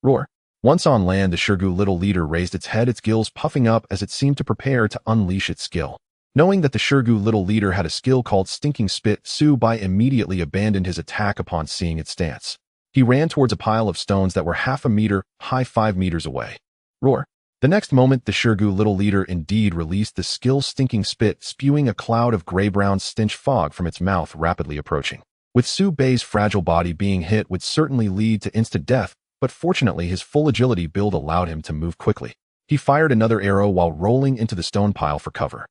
Speaker 1: Roar. Once on land, the Shirgu little leader raised its head, its gills puffing up as it seemed to prepare to unleash its skill. Knowing that the Shirgu little leader had a skill called Stinking Spit, Subai immediately abandoned his attack upon seeing its stance. He ran towards a pile of stones that were half a meter high, 5 meters away. Roar. The next moment, the Shirgu little leader indeed released the skill Stinking Spit, spewing a cloud of gray-brown stench fog from its mouth, rapidly approaching. With Subai's fragile body, being hit would certainly lead to instant death, but fortunately his full agility build allowed him to move quickly. He fired another arrow while rolling into the stone pile for cover.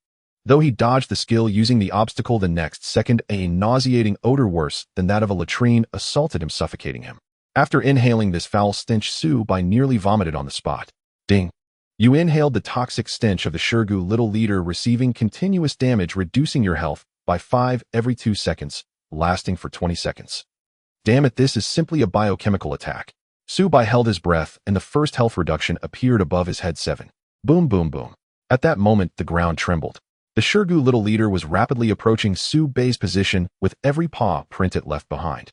Speaker 1: Though he dodged the skill using the obstacle, the next second a nauseating odor worse than that of a latrine assaulted him, suffocating him. After inhaling this foul stench, Subai nearly vomited on the spot. Ding. You inhaled the toxic stench of the Shirgu little leader, receiving continuous damage, reducing your health by 5 every 2 seconds, lasting for 20 seconds. Damn it, this is simply a biochemical attack. Subai held his breath, and the first health reduction appeared above his head. 7. Boom, boom, boom. At that moment, the ground trembled. The Shirgu little leader was rapidly approaching Subai's position with every paw print it left behind.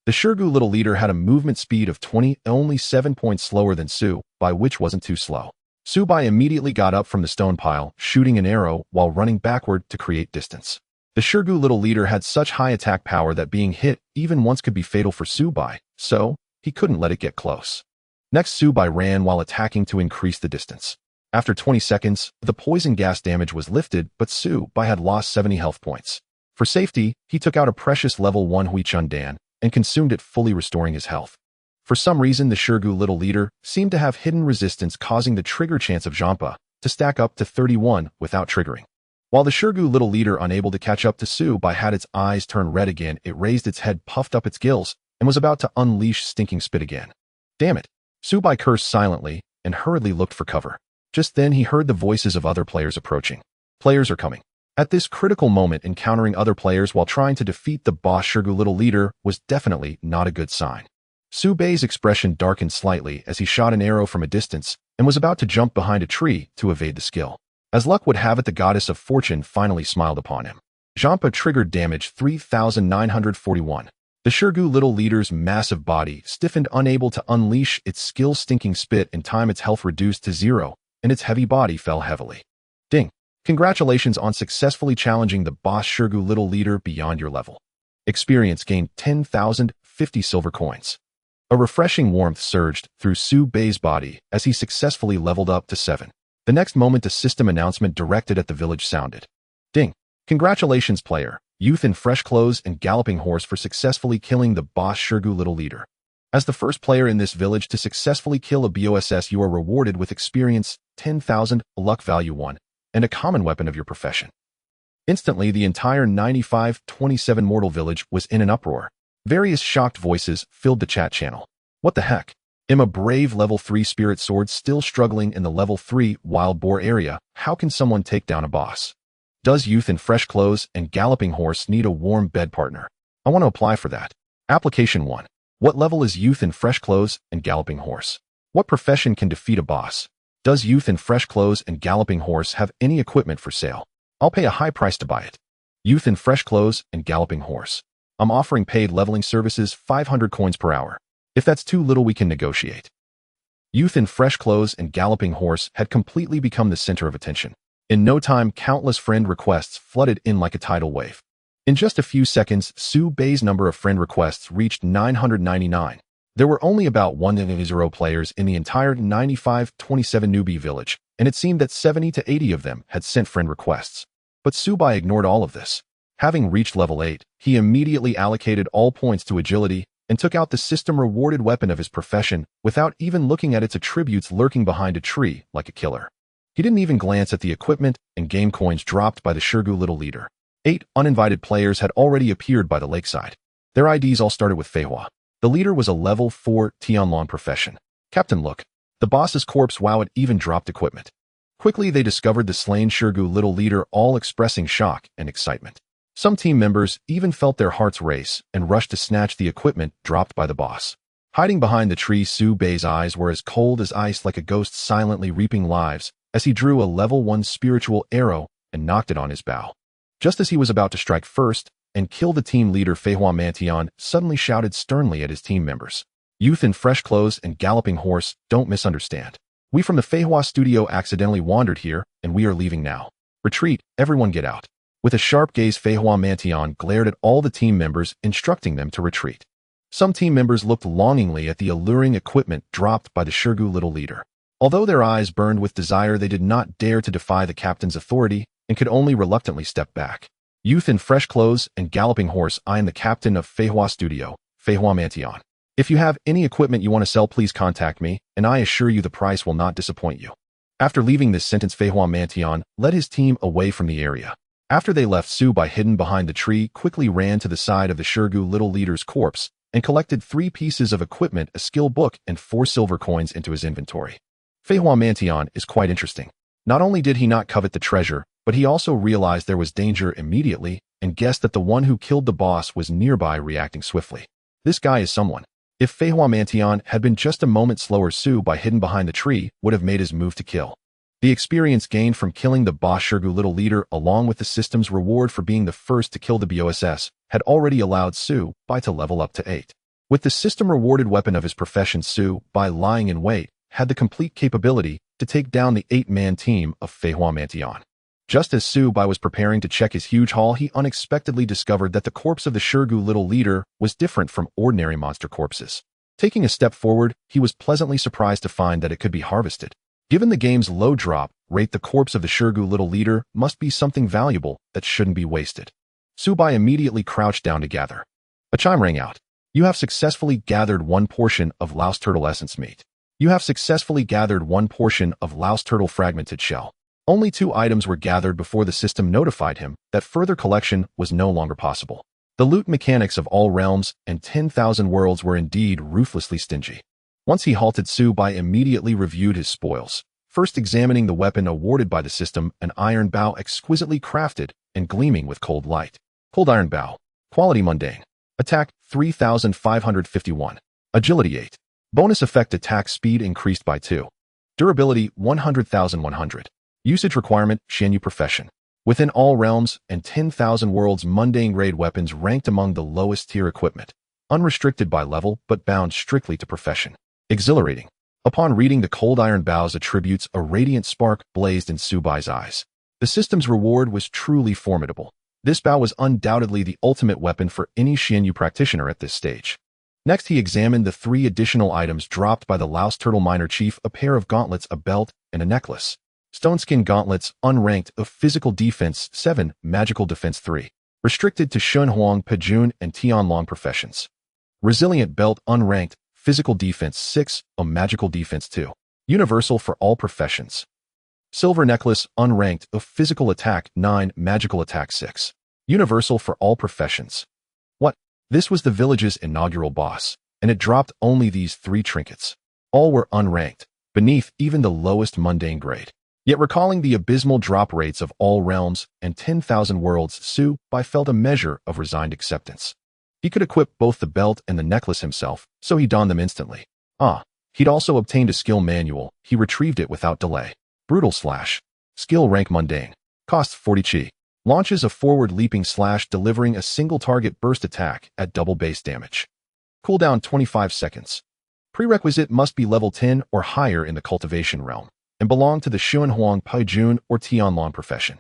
Speaker 1: The Shirgu little leader had a movement speed of 20, only 7 points slower than Subai, which wasn't too slow. Subai immediately got up from the stone pile, shooting an arrow while running backward to create distance. The Shirgu little leader had such high attack power that being hit even once could be fatal for Subai, so he couldn't let it get close. Next, Subai ran while attacking to increase the distance. After 20 seconds, the poison gas damage was lifted, but Subai had lost 70 health points. For safety, he took out a precious level 1 Huichun Dan and consumed it, fully restoring his health. For some reason, the Shirgu little leader seemed to have hidden resistance, causing the trigger chance of Janpa to stack up to 31 without triggering. While the Shirgu little leader, unable to catch up to Subai, had its eyes turn red again, it raised its head, puffed up its gills, and was about to unleash Stinking Spit again. Damn it! Subai cursed silently and hurriedly looked for cover. Just then he heard the voices of other players approaching. Players are coming. At this critical moment, encountering other players while trying to defeat the boss Shirgu little leader was definitely not a good sign. Subai's expression darkened slightly as he shot an arrow from a distance and was about to jump behind a tree to evade the skill. As luck would have it, the goddess of fortune finally smiled upon him. Janpa triggered damage 3,941. The Shirgu little leader's massive body stiffened, unable to unleash its skill Stinking Spit in time. Its health reduced to 0, and its heavy body fell heavily. Ding! Congratulations on successfully challenging the boss Shirgu little leader beyond your level. Experience gained 10,050 silver coins. A refreshing warmth surged through Subai's body as he successfully leveled up to 7. The next moment, a system announcement directed at the village sounded. Ding! Congratulations, player, youth in fresh clothes and galloping horse, for successfully killing the boss Shirgu little leader. As the first player in this village to successfully kill a boss, you are rewarded with experience 10,000, luck value 1, and a common weapon of your profession. Instantly, the entire 9527 mortal village was in an uproar. Various shocked voices filled the chat channel. What the heck? Am a brave level 3 spirit sword still struggling in the level 3 wild boar area? How can someone take down a boss? Does youth in fresh clothes and galloping horse need a warm bed partner? I want to apply for that. Application 1. What level is youth in fresh clothes and galloping horse? What profession can defeat a boss? Does youth in fresh clothes and galloping horse have any equipment for sale? I'll pay a high price to buy it. Youth in fresh clothes and galloping horse. I'm offering paid leveling services, 500 coins per hour. If that's too little, we can negotiate. Youth in fresh clothes and galloping horse had completely become the center of attention. In no time, countless friend requests flooded in like a tidal wave. In just a few seconds, Subai's number of friend requests reached 999. There were only about 100 players in the entire 9527 newbie village, and it seemed that 70 to 80 of them had sent friend requests. But Subai ignored all of this. Having reached level 8, he immediately allocated all points to agility and took out the system-rewarded weapon of his profession without even looking at its attributes, lurking behind a tree like a killer. He didn't even glance at the equipment and game coins dropped by the Shirgu little leader. 8 uninvited players had already appeared by the lakeside. Their IDs all started with Feihua. The leader was a level 4 Tianlong profession. Captain, look. The boss's corpse. Wow, it even dropped equipment. Quickly they discovered the slain Shirgu little leader, all expressing shock and excitement. Some team members even felt their hearts race and rushed to snatch the equipment dropped by the boss. Hiding behind the tree, Su Bei's eyes were as cold as ice, like a ghost silently reaping lives, as he drew a level 1 spiritual arrow and knocked it on his bow. Just as he was about to strike first and kill the team leader, Feihua Mantion suddenly shouted sternly at his team members. Youth in fresh clothes and galloping horse, don't misunderstand. We from the Feihua studio accidentally wandered here, and we are leaving now. Retreat, everyone get out. With a sharp gaze, Feihua Mantion glared at all the team members, instructing them to retreat. Some team members looked longingly at the alluring equipment dropped by the Shirgu little leader. Although their eyes burned with desire, they did not dare to defy the captain's authority and could only reluctantly step back. Youth in fresh clothes and galloping horse, I am the captain of Feihua Studio, Feihua Mantion. If you have any equipment you want to sell, please contact me, and I assure you the price will not disappoint you. After leaving this sentence, Feihua Mantion led his team away from the area. After they left, Su Bei, hidden behind the tree, quickly ran to the side of the Shirgu little leader's corpse and collected 3 pieces of equipment, a skill book, and 4 silver coins into his inventory. Feihua Mantion is quite interesting. Not only did he not covet the treasure, but he also realized there was danger immediately and guessed that the one who killed the boss was nearby, reacting swiftly. This guy is someone. If Feihua Mantion had been just a moment slower, Su Bei, hidden behind the tree, would have made his move to kill. The experience gained from killing the boss Shirgu little leader, along with the system's reward for being the first to kill the BOSS, had already allowed Su Bei to level up to 8. With the system-rewarded weapon of his profession, Su Bei, lying in wait, had the complete capability to take down the 8-man team of Feihua Mantion. Just as Su Bei was preparing to check his huge haul, he unexpectedly discovered that the corpse of the Shirgu little leader was different from ordinary monster corpses. Taking a step forward, he was pleasantly surprised to find that it could be harvested. Given the game's low drop rate, the corpse of the Shirgu little leader must be something valuable that shouldn't be wasted. Su Bei immediately crouched down to gather. A chime rang out. You have successfully gathered 1 portion of louse turtle essence meat. You have successfully gathered 1 portion of louse turtle fragmented shell. Only 2 items were gathered before the system notified him that further collection was no longer possible. The loot mechanics of all realms and 10,000 worlds were indeed ruthlessly stingy. Once he halted, Su Bei immediately reviewed his spoils, first examining the weapon awarded by the system, an iron bow exquisitely crafted and gleaming with cold light. Cold iron bow. Quality mundane. Attack 3,551. Agility 8. Bonus effect, attack speed increased by 2. Durability 100,100. Usage requirement, Shanyu profession. Within all realms and 10,000 worlds, mundane grade weapons ranked among the lowest tier equipment. Unrestricted by level, but bound strictly to profession. Exhilarating. Upon reading the cold iron bow's attributes, a radiant spark blazed in Su Bei's eyes. The system's reward was truly formidable. This bow was undoubtedly the ultimate weapon for any Shanyu practitioner at this stage. Next, he examined the 3 additional items dropped by the Louse Turtle Miner Chief, a pair of gauntlets, a belt, and a necklace. Stoneskin gauntlets, unranked, of physical defense 7, magical defense 3. Restricted to Shunhuang, Pejun, and Tianlong professions. Resilient belt, unranked, physical defense 6, a magical defense 2. Universal for all professions. Silver necklace, unranked, of physical attack 9, magical attack 6. Universal for all professions. What? This was the village's inaugural boss, and it dropped only these 3 trinkets. All were unranked, beneath even the lowest mundane grade. Yet recalling the abysmal drop rates of all realms and 10,000 worlds, Su Bei felt a measure of resigned acceptance. He could equip both the belt and the necklace himself, so he donned them instantly. He'd also obtained a skill manual. He retrieved it without delay. Brutal Slash. Skill rank mundane. Costs 40 chi. Launches a forward leaping slash, delivering a single target burst attack at double base damage. Cooldown 25 seconds. Prerequisite must be level 10 or higher in the cultivation realm and belong to the Shunhuang, Pejun, or Tianlong profession.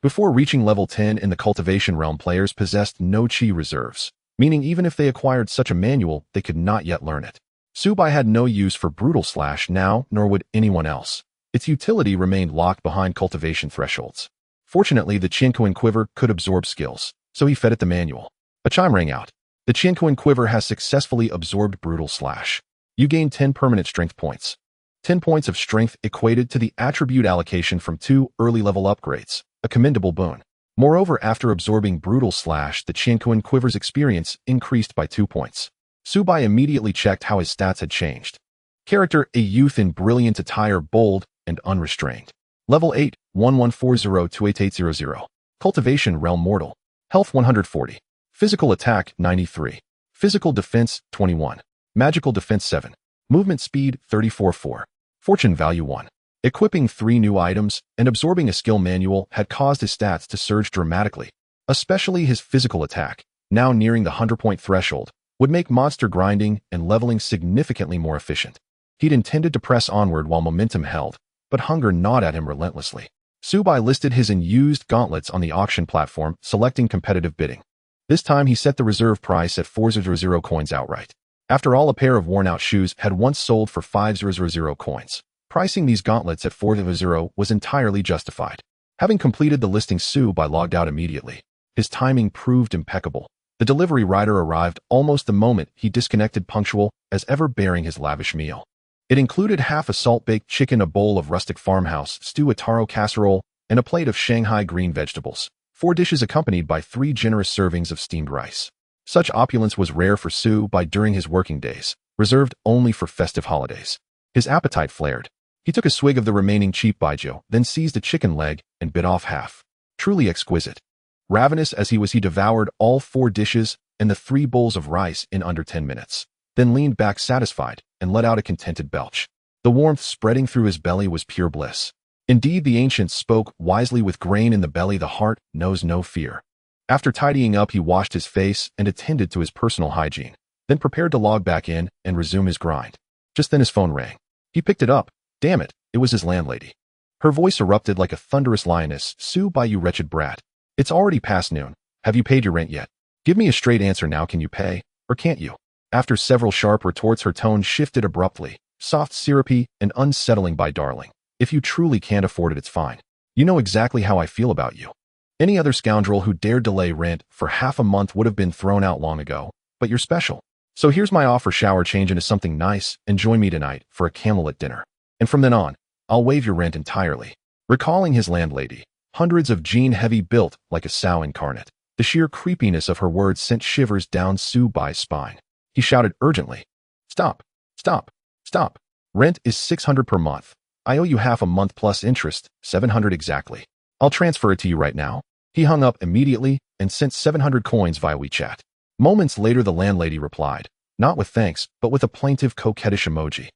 Speaker 1: Before reaching level 10 in the cultivation realm, players possessed no chi reserves, meaning even if they acquired such a manual, they could not yet learn it. Su Bei had no use for Brutal Slash now, nor would anyone else. Its utility remained locked behind cultivation thresholds. Fortunately, the Qiankuan Quiver could absorb skills, so he fed it the manual. A chime rang out. The Qiankuan Quiver has successfully absorbed Brutal Slash. You gain 10 permanent strength points. 10 points of strength equated to the attribute allocation from 2 early level upgrades, a commendable boon. Moreover, after absorbing Brutal Slash, the Qiankuan Quiver's experience increased by 2 points. Su Bei immediately checked how his stats had changed. Character: a youth in brilliant attire, bold and unrestrained. Level 8, 1140-2800. Cultivation realm mortal. Health 140. Physical attack 93. Physical defense 21. Magical defense 7. Movement speed 34.4. Fortune value 1. Equipping 3 new items and absorbing a skill manual had caused his stats to surge dramatically. Especially his physical attack, now nearing the 100-point threshold, would make monster grinding and leveling significantly more efficient. He'd intended to press onward while momentum held, but hunger gnawed at him relentlessly. Subai listed his unused gauntlets on the auction platform, selecting competitive bidding. This time he set the reserve price at 400 coins outright. After all, a pair of worn-out shoes had once sold for 500 coins. Pricing these gauntlets at 400 was entirely justified. Having completed the listing, Subai logged out immediately. His timing proved impeccable. The delivery rider arrived almost the moment he disconnected, punctual as ever, bearing his lavish meal. It included half a salt-baked chicken, a bowl of rustic farmhouse stew, a taro casserole, and a plate of Shanghai green vegetables. 4 dishes accompanied by 3 generous servings of steamed rice. Such opulence was rare for Subai during his working days, reserved only for festive holidays. His appetite flared. He took a swig of the remaining cheap baijiu, then seized a chicken leg and bit off half. Truly exquisite. Ravenous as he was, he devoured all 4 dishes and the 3 bowls of rice in under 10 minutes, then leaned back satisfied and let out a contented belch. The warmth spreading through his belly was pure bliss. Indeed, the ancients spoke wisely: with grain in the belly, the heart knows no fear. After tidying up, he washed his face and attended to his personal hygiene, then prepared to log back in and resume his grind. Just then his phone rang. He picked it up. Damn it, it was his landlady. Her voice erupted like a thunderous lioness. "Subai, you wretched brat. It's already past noon. Have you paid your rent yet? Give me a straight answer now. Can you pay, or can't you?" After several sharp retorts, her tone shifted abruptly, soft, syrupy, and unsettling. "By darling, if you truly can't afford it, it's fine. You know exactly how I feel about you. Any other scoundrel who dared delay rent for half a month would have been thrown out long ago, but you're special. So here's my offer: shower, change into something nice, and join me tonight for a candlelit dinner. And from then on, I'll waive your rent entirely." Recalling his landlady, hundreds of gene heavy, built like a sow incarnate, the sheer creepiness of her words sent shivers down Subai's spine. He shouted urgently, "Stop, stop, stop. Rent is 600 per month. I owe you half a month plus interest, 700 exactly. I'll transfer it to you right now." He hung up immediately and sent 700 coins via WeChat. Moments later, the landlady replied, not with thanks, but with a plaintive, coquettish emoji.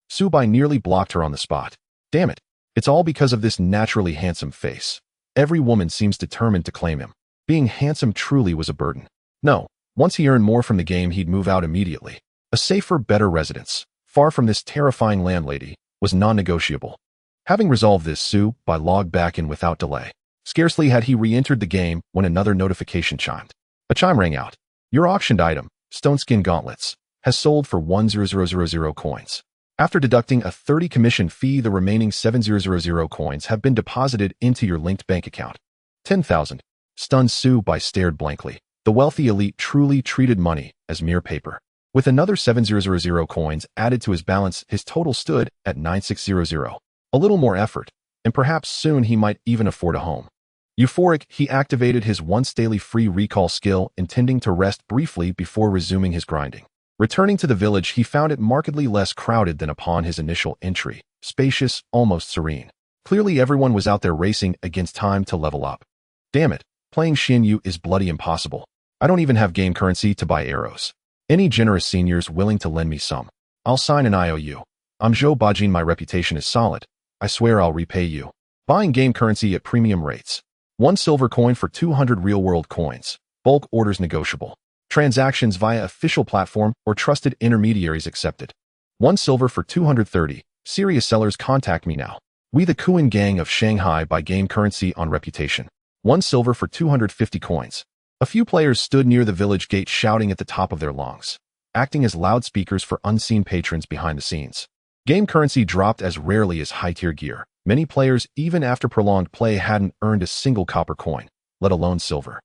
Speaker 1: Subai nearly blocked her on the spot. Damn it. It's all because of this naturally handsome face. Every woman seems determined to claim him. Being handsome truly was a burden. No, once he earned more from the game, he'd move out immediately. A safer, better residence, far from this terrifying landlady, was non-negotiable. Having resolved this, Subai logged back in without delay. Scarcely had he re-entered the game when another notification chimed. A chime rang out. Your auctioned item, Stoneskin Gauntlets, has sold for 1,000 coins. After deducting a 30 commission fee, the remaining 7,000 coins have been deposited into your linked bank account. 10,000. Stunned, Subai stared blankly. The wealthy elite truly treated money as mere paper. With another 7,000 coins added to his balance, his total stood at 9,600. A little more effort, and perhaps soon he might even afford a home. Euphoric, he activated his once daily free recall skill, intending to rest briefly before resuming his grinding. Returning to the village, he found it markedly less crowded than upon his initial entry, spacious, almost serene. Clearly everyone was out there racing against time to level up. Damn it, playing Xinyu is bloody impossible. I don't even have game currency to buy arrows. Any generous seniors willing to lend me some? I'll sign an IOU. I'm Zhou Bajin, my reputation is solid. I swear I'll repay you. Buying game currency at premium rates. 1 silver coin for 200 real-world coins. Bulk orders negotiable. Transactions via official platform or trusted intermediaries accepted. 1 silver for 230. Serious sellers, contact me now. We the Kuan gang of Shanghai buy game currency on reputation. 1 silver for 250 coins. A few players stood near the village gate shouting at the top of their lungs, acting as loudspeakers for unseen patrons behind the scenes. Game currency dropped as rarely as high-tier gear. Many players, even after prolonged play, hadn't earned a single copper coin, let alone silver.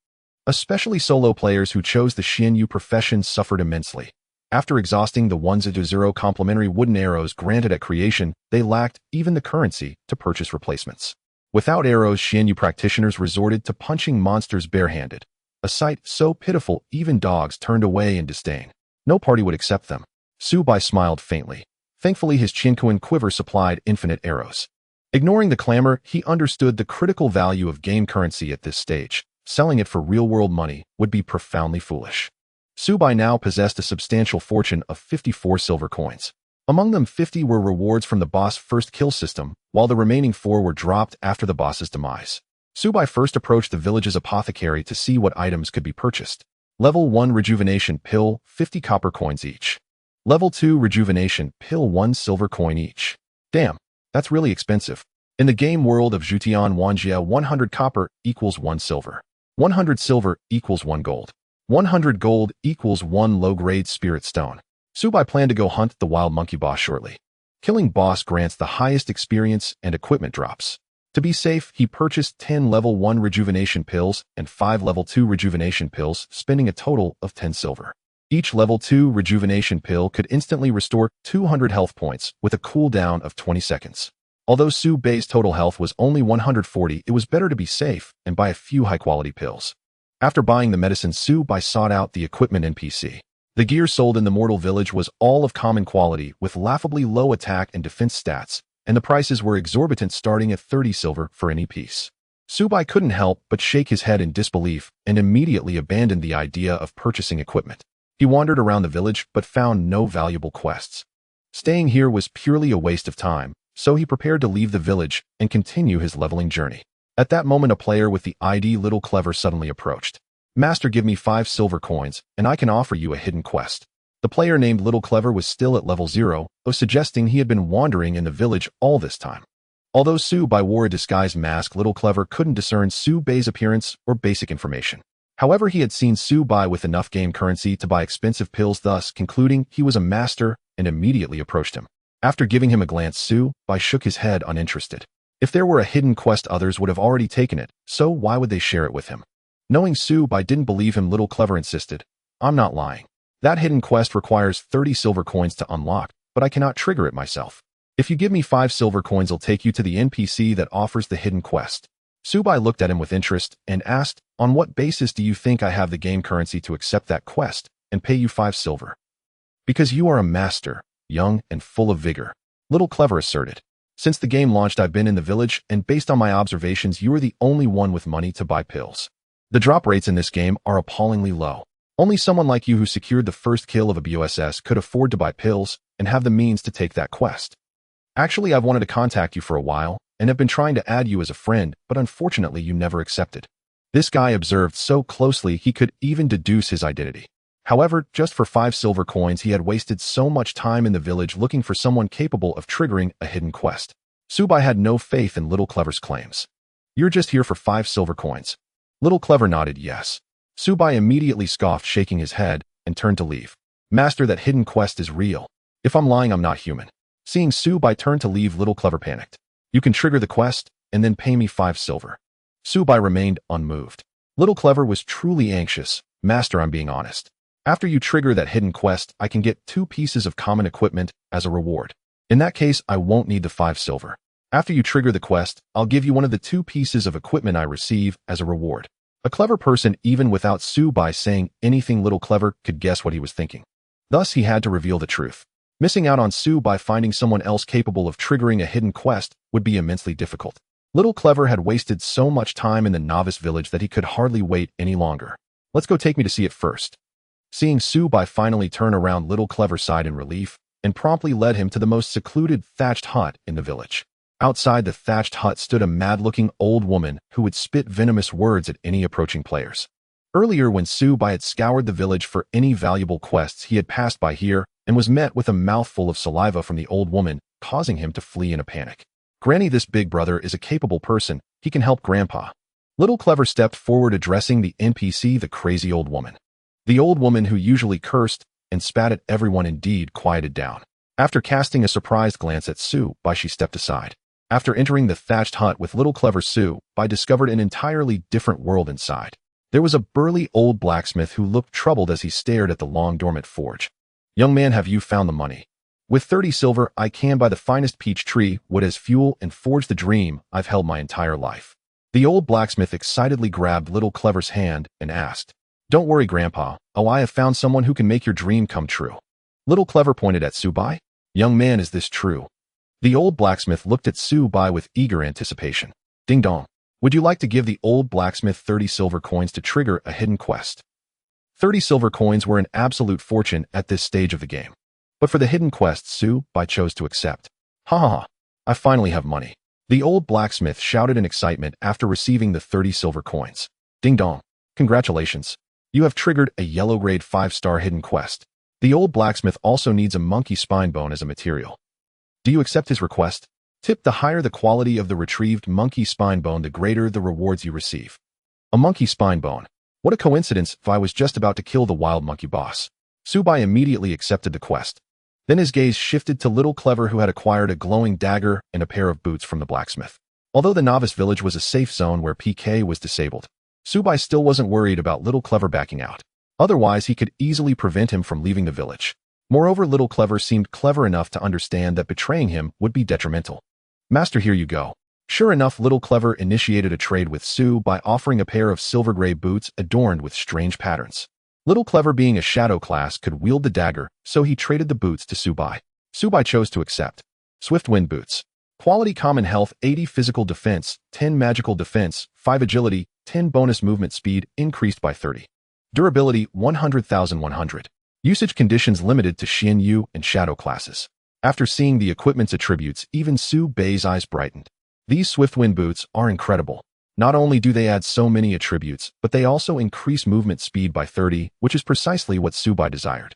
Speaker 1: Especially solo players who chose the Xinyu profession suffered immensely. After exhausting the 1,000 complimentary wooden arrows granted at creation, they lacked even the currency to purchase replacements. Without arrows, Xinyu practitioners resorted to punching monsters barehanded, a sight so pitiful even dogs turned away in disdain. No party would accept them. Subai smiled faintly. Thankfully, his Chinkuan quiver supplied infinite arrows. Ignoring the clamor, he understood the critical value of game currency at this stage. selling it for real-world money would be profoundly foolish. Subai now possessed a substantial fortune of 54 silver coins. Among them, 50 were rewards from the boss first kill system, while the remaining 4 were dropped after the boss's demise. Subai first approached the village's apothecary to see what items could be purchased. Level 1 Rejuvenation Pill, 50 copper coins each. Level 2 Rejuvenation Pill, 1 silver coin each. Damn, that's really expensive. In the game world of Jutian Wanjia, 100 copper equals 1 silver. 100 silver equals 1 gold. 100 gold equals 1 low-grade spirit stone. Subai planned to go hunt the wild monkey boss shortly. Killing boss grants the highest experience and equipment drops. To be safe, he purchased 10 level 1 rejuvenation pills and 5 level 2 rejuvenation pills, spending a total of 10 silver. Each level 2 rejuvenation pill could instantly restore 200 health points with a cooldown of 20 seconds. Although Subai's total health was only 140, it was better to be safe and buy a few high-quality pills. After buying the medicine, Subai sought out the equipment NPC. The gear sold in the mortal village was all of common quality with laughably low attack and defense stats, and the prices were exorbitant, starting at 30 silver for any piece. Subai couldn't help but shake his head in disbelief and immediately abandoned the idea of purchasing equipment. He wandered around the village but found no valuable quests. Staying here was purely a waste of time, so he prepared to leave the village and continue his leveling journey. At that moment, a player with the ID Little Clever suddenly approached. "Master, give me 5 silver coins, and I can offer you a hidden quest." The player named Little Clever was still at level 0, suggesting he had been wandering in the village all this time. Although Subai wore a disguised mask, Little Clever couldn't discern Subai's appearance or basic information. However, he had seen Subai with enough game currency to buy expensive pills, thus concluding he was a master, and immediately approached him. After giving him a glance, Subai shook his head, uninterested. If there were a hidden quest, others would have already taken it, so why would they share it with him? Knowing Subai didn't believe him, Little Clever insisted, "I'm not lying. That hidden quest requires 30 silver coins to unlock, but I cannot trigger it myself. If you give me 5 silver coins, I'll take you to the NPC that offers the hidden quest." Subai looked at him with interest and asked, "On what basis do you think I have the game currency to accept that quest and pay you 5 silver?" "Because you are a master, young and full of vigor," Little Clever asserted. "Since the game launched, I've been in the village, and based on my observations, you are the only one with money to buy pills. The drop rates in this game are appallingly low. Only someone like you who secured the first kill of a BOSS could afford to buy pills and have the means to take that quest. Actually, I've wanted to contact you for a while and have been trying to add you as a friend, but unfortunately you never accepted." This guy observed so closely he could even deduce his identity. However, just for 5 silver coins, he had wasted so much time in the village looking for someone capable of triggering a hidden quest. Subai had no faith in Little Clever's claims. "You're just here for 5 silver coins?" Little Clever nodded yes. Subai immediately scoffed, shaking his head, and turned to leave. "Master, that hidden quest is real. If I'm lying, I'm not human." Seeing Subai turn to leave, Little Clever panicked. "You can trigger the quest, and then pay me 5 silver." Subai remained unmoved. Little Clever was truly anxious. "Master, I'm being honest. After you trigger that hidden quest, I can get 2 pieces of common equipment as a reward. In that case, I won't need the 5 silver. After you trigger the quest, I'll give you one of the 2 pieces of equipment I receive as a reward." A clever person, even without Subai saying anything, Little Clever could guess what he was thinking. Thus, he had to reveal the truth. Missing out on Subai finding someone else capable of triggering a hidden quest would be immensely difficult. Little Clever had wasted so much time in the novice village that he could hardly wait any longer. "Let's go, take me to see it first." Seeing Subai finally turn around, Little Clever sighed in relief and promptly led him to the most secluded thatched hut in the village. Outside the thatched hut stood a mad-looking old woman who would spit venomous words at any approaching players. Earlier, when Subai had scoured the village for any valuable quests, he had passed by here and was met with a mouthful of saliva from the old woman, causing him to flee in a panic. "Granny, this big brother is a capable person. He can help Grandpa." Little Clever stepped forward, addressing the NPC, the crazy old woman. The old woman, who usually cursed and spat at everyone, indeed quieted down. After casting a surprised glance at Subai, she stepped aside. After entering the thatched hut with Little Clever, Subai discovered an entirely different world inside. There was a burly old blacksmith who looked troubled as he stared at the long-dormant forge. "Young man, have you found the money? With 30 silver, I can buy the finest peach tree wood as fuel and forge the dream I've held my entire life." The old blacksmith excitedly grabbed Little Clever's hand and asked, "Don't worry, Grandpa. Oh, I have found someone who can make your dream come true." Little Clever pointed at Subai. "Young man, is this true?" The old blacksmith looked at Subai with eager anticipation. "Ding dong. Would you like to give the old blacksmith 30 silver coins to trigger a hidden quest? 30 silver coins were an absolute fortune at this stage of the game. But for the hidden quest, Su-bai chose to accept. Ha ha ha, I finally have money. The old blacksmith shouted in excitement after receiving the 30 silver coins. Ding dong. Congratulations. You have triggered a yellow grade 5-star hidden quest. The old blacksmith also needs a monkey spine bone as a material. Do you accept his request? Tip: the higher the quality of the retrieved monkey spine bone, the greater the rewards you receive. A monkey spine bone. What a coincidence, if I was just about to kill the wild monkey boss. Su-bai immediately accepted the quest. Then his gaze shifted to Little Clever, who had acquired a glowing dagger and a pair of boots from the blacksmith. Although the novice village was a safe zone where PK was disabled, Su-bai still wasn't worried about Little Clever backing out. Otherwise, he could easily prevent him from leaving the village. Moreover, Little Clever seemed clever enough to understand that betraying him would be detrimental. Master, here you go. Sure enough, Little Clever initiated a trade with Su by offering a pair of silver gray boots adorned with strange patterns. Little Clever, being a shadow class, could wield the dagger, so he traded the boots to Su-bai. Su-bai chose to accept. Swift Wind Boots. Quality: common health 80, physical defense 10, magical defense 5, agility 10, bonus movement speed increased by 30. Durability 100,100. Usage conditions limited to Xian Yu and shadow classes. After seeing the equipment's attributes, even Su-bai's eyes brightened. These Swift Wind Boots are incredible. Not only do they add so many attributes, but they also increase movement speed by 30, which is precisely what Su-bai desired.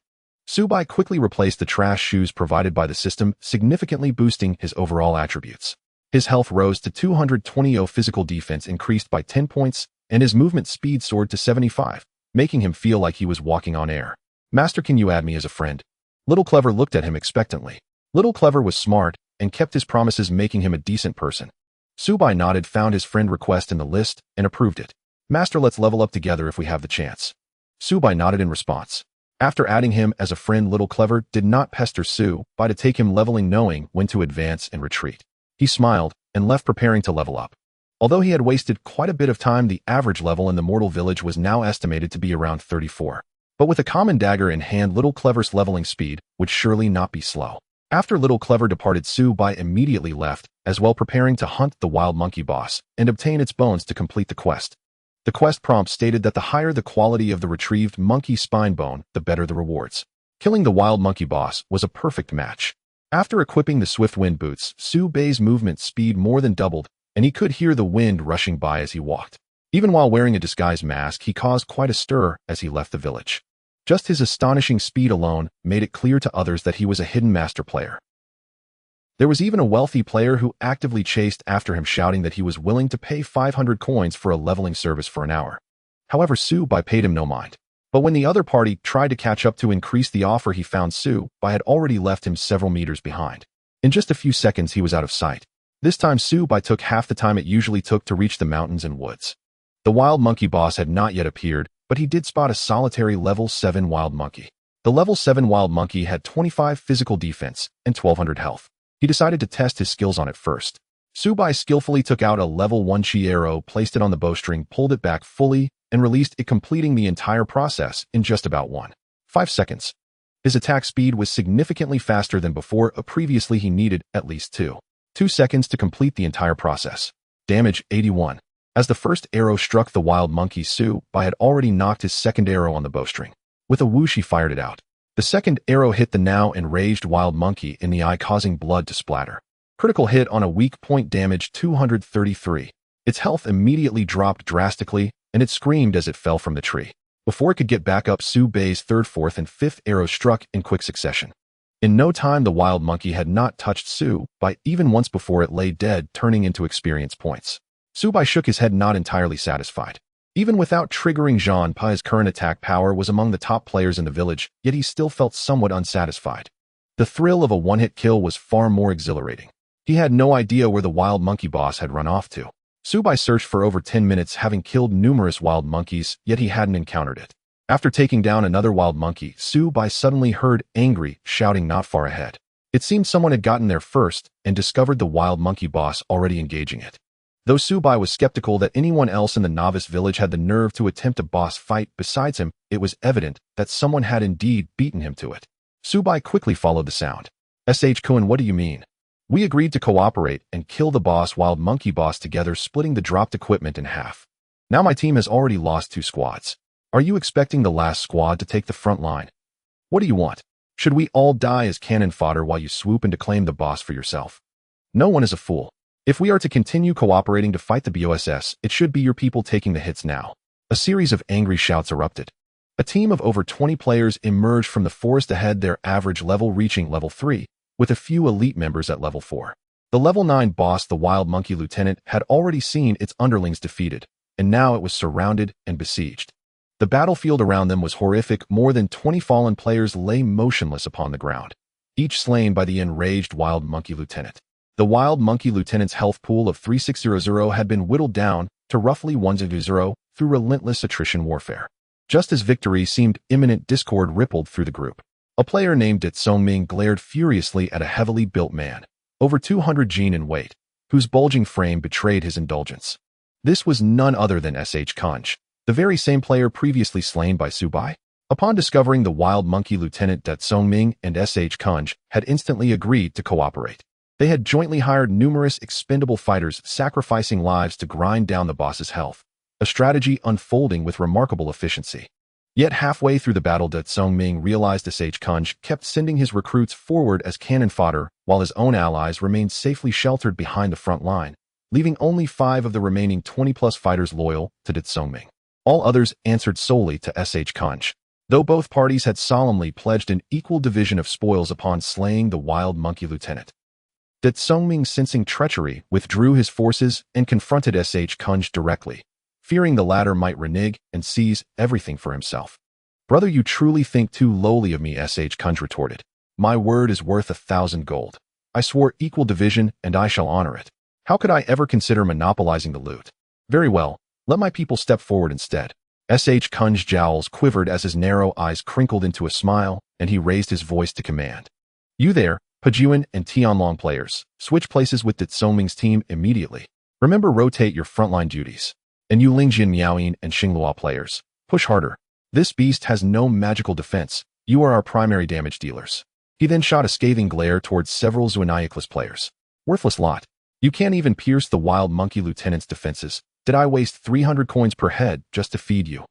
Speaker 1: Su-bai quickly replaced the trash shoes provided by the system, significantly boosting his overall attributes. His health rose to 220, physical defense increased by 10 points, and his movement speed soared to 75, making him feel like he was walking on air. Master, can you add me as a friend? Little Clever looked at him expectantly. Little Clever was smart and kept his promises, making him a decent person. Su-bai nodded, found his friend request in the list, and approved it. Master, let's level up together if we have the chance. Su-bai nodded in response. After adding him as a friend, Little Clever did not pester Su-bai to take him leveling, knowing when to advance and retreat. He smiled and left, preparing to level up. Although he had wasted quite a bit of time, the average level in the mortal village was now estimated to be around 34. But with a common dagger in hand, Little Clever's leveling speed would surely not be slow. After Little Clever departed, Su-bai immediately left, as well preparing to hunt the wild monkey boss and obtain its bones to complete the quest. The quest prompt stated that the higher the quality of the retrieved monkey spine bone, the better the rewards. Killing the wild monkey boss was a perfect match. After equipping the Swift Wind Boots, Su-bai's movement speed more than doubled, and he could hear the wind rushing by as he walked. Even while wearing a disguise mask, he caused quite a stir as he left the village. Just his astonishing speed alone made it clear to others that he was a hidden master player. There was even a wealthy player who actively chased after him, shouting that he was willing to pay 500 coins for a leveling service for an hour. However, Su-bai paid him no mind. But when the other party tried to catch up to increase the offer, he found Su-bai had already left him several meters behind. In just a few seconds, he was out of sight. This time, Su-bai took half the time it usually took to reach the mountains and woods. The wild monkey boss had not yet appeared, but he did spot a solitary level 7 wild monkey. The level 7 wild monkey had 25 physical defense and 1200 health. He decided to test his skills on it first. Su-bai skillfully took out a level 1 chi arrow, placed it on the bowstring, pulled it back fully, and released it, completing the entire process in just about 1.5 seconds. His attack speed was significantly faster than before. Previously, he needed at least 2 seconds to complete the entire process. Damage 81. As the first arrow struck the wild monkey, Su-bai had already knocked his second arrow on the bowstring. With a whoosh, he fired it out. The second arrow hit the now enraged wild monkey in the eye, causing blood to splatter. Critical hit on a weak point, damage 233. Its health immediately dropped drastically, and it screamed as it fell from the tree. Before it could get back up, Su-bai's third, fourth, and fifth arrows struck in quick succession. In no time, the wild monkey had not touched Su-bai even once before it lay dead, turning into experience points. Su-bai shook his head, not entirely satisfied. Even without triggering Jean-Pai's current attack power was among the top players in the village, yet he still felt somewhat unsatisfied. The thrill of a one-hit kill was far more exhilarating. He had no idea where the wild monkey boss had run off to. Su-bai searched for over 10 minutes, having killed numerous wild monkeys, yet he hadn't encountered it. After taking down another wild monkey, Su-bai suddenly heard angry shouting not far ahead. It seemed someone had gotten there first and discovered the wild monkey boss already engaging it. Though Su-bai was skeptical that anyone else in the novice village had the nerve to attempt a boss fight besides him, it was evident that someone had indeed beaten him to it. Su-bai quickly followed the sound. "Sh-kun, what do you mean? We agreed to cooperate and kill the boss wild monkey boss together, splitting the dropped equipment in half. Now my team has already lost 2 squads. Are you expecting the last squad to take the front line? What do you want? Should we all die as cannon fodder while you swoop in to claim the boss for yourself? No one is a fool. If we are to continue cooperating to fight the BOSS, it should be your people taking the hits now. A series of angry shouts erupted. A team of over 20 players emerged from the forest ahead, their average level reaching level 3, with a few elite members at level 4. The level 9 boss, the Wild Monkey Lieutenant, had already seen its underlings defeated, and now it was surrounded and besieged. The battlefield around them was horrific. More than 20 fallen players lay motionless upon the ground, each slain by the enraged Wild Monkey Lieutenant. The Wild Monkey Lieutenant's health pool of 3600 had been whittled down to roughly 100 through relentless attrition warfare. Just as victory seemed imminent, discord rippled through the group. A player named Songming glared furiously at a heavily built man, over 200 gene in weight, whose bulging frame betrayed his indulgence. This was none other than Kunj, the very same player previously slain by Subai. Upon discovering the Wild Monkey Lieutenant, Songming and Kunj had instantly agreed to cooperate. They had jointly hired numerous expendable fighters, sacrificing lives to grind down the boss's health, a strategy unfolding with remarkable efficiency. Yet halfway through the battle, Songming realized Kunj kept sending his recruits forward as cannon fodder, while his own allies remained safely sheltered behind the front line, leaving only 5 of the remaining 20-plus fighters loyal to Songming. All others answered solely to Kunj, though both parties had solemnly pledged an equal division of spoils upon slaying the Wild Monkey Lieutenant. Songming, sensing treachery, withdrew his forces and confronted Kunj directly, fearing the latter might renege and seize everything for himself. "Brother, you truly think too lowly of me," Kunj retorted. "My word is worth 1,000 gold. I swore equal division, and I shall honor it. How could I ever consider monopolizing the loot? Very well, let my people step forward instead." Kunj's jowls quivered as his narrow eyes crinkled into a smile, and he raised his voice to command. "You there, Pajuan and Tianlong players, switch places with Songming's team immediately. Remember, rotate your frontline duties. And you Lingjin, Miaoyin, and Xinglua players, push harder. This beast has no magical defense. You are our primary damage dealers." He then shot a scathing glare towards several Zuaniaclus players. "Worthless lot. You can't even pierce the Wild Monkey Lieutenant's defenses. Did I waste 300 coins per head just to feed you?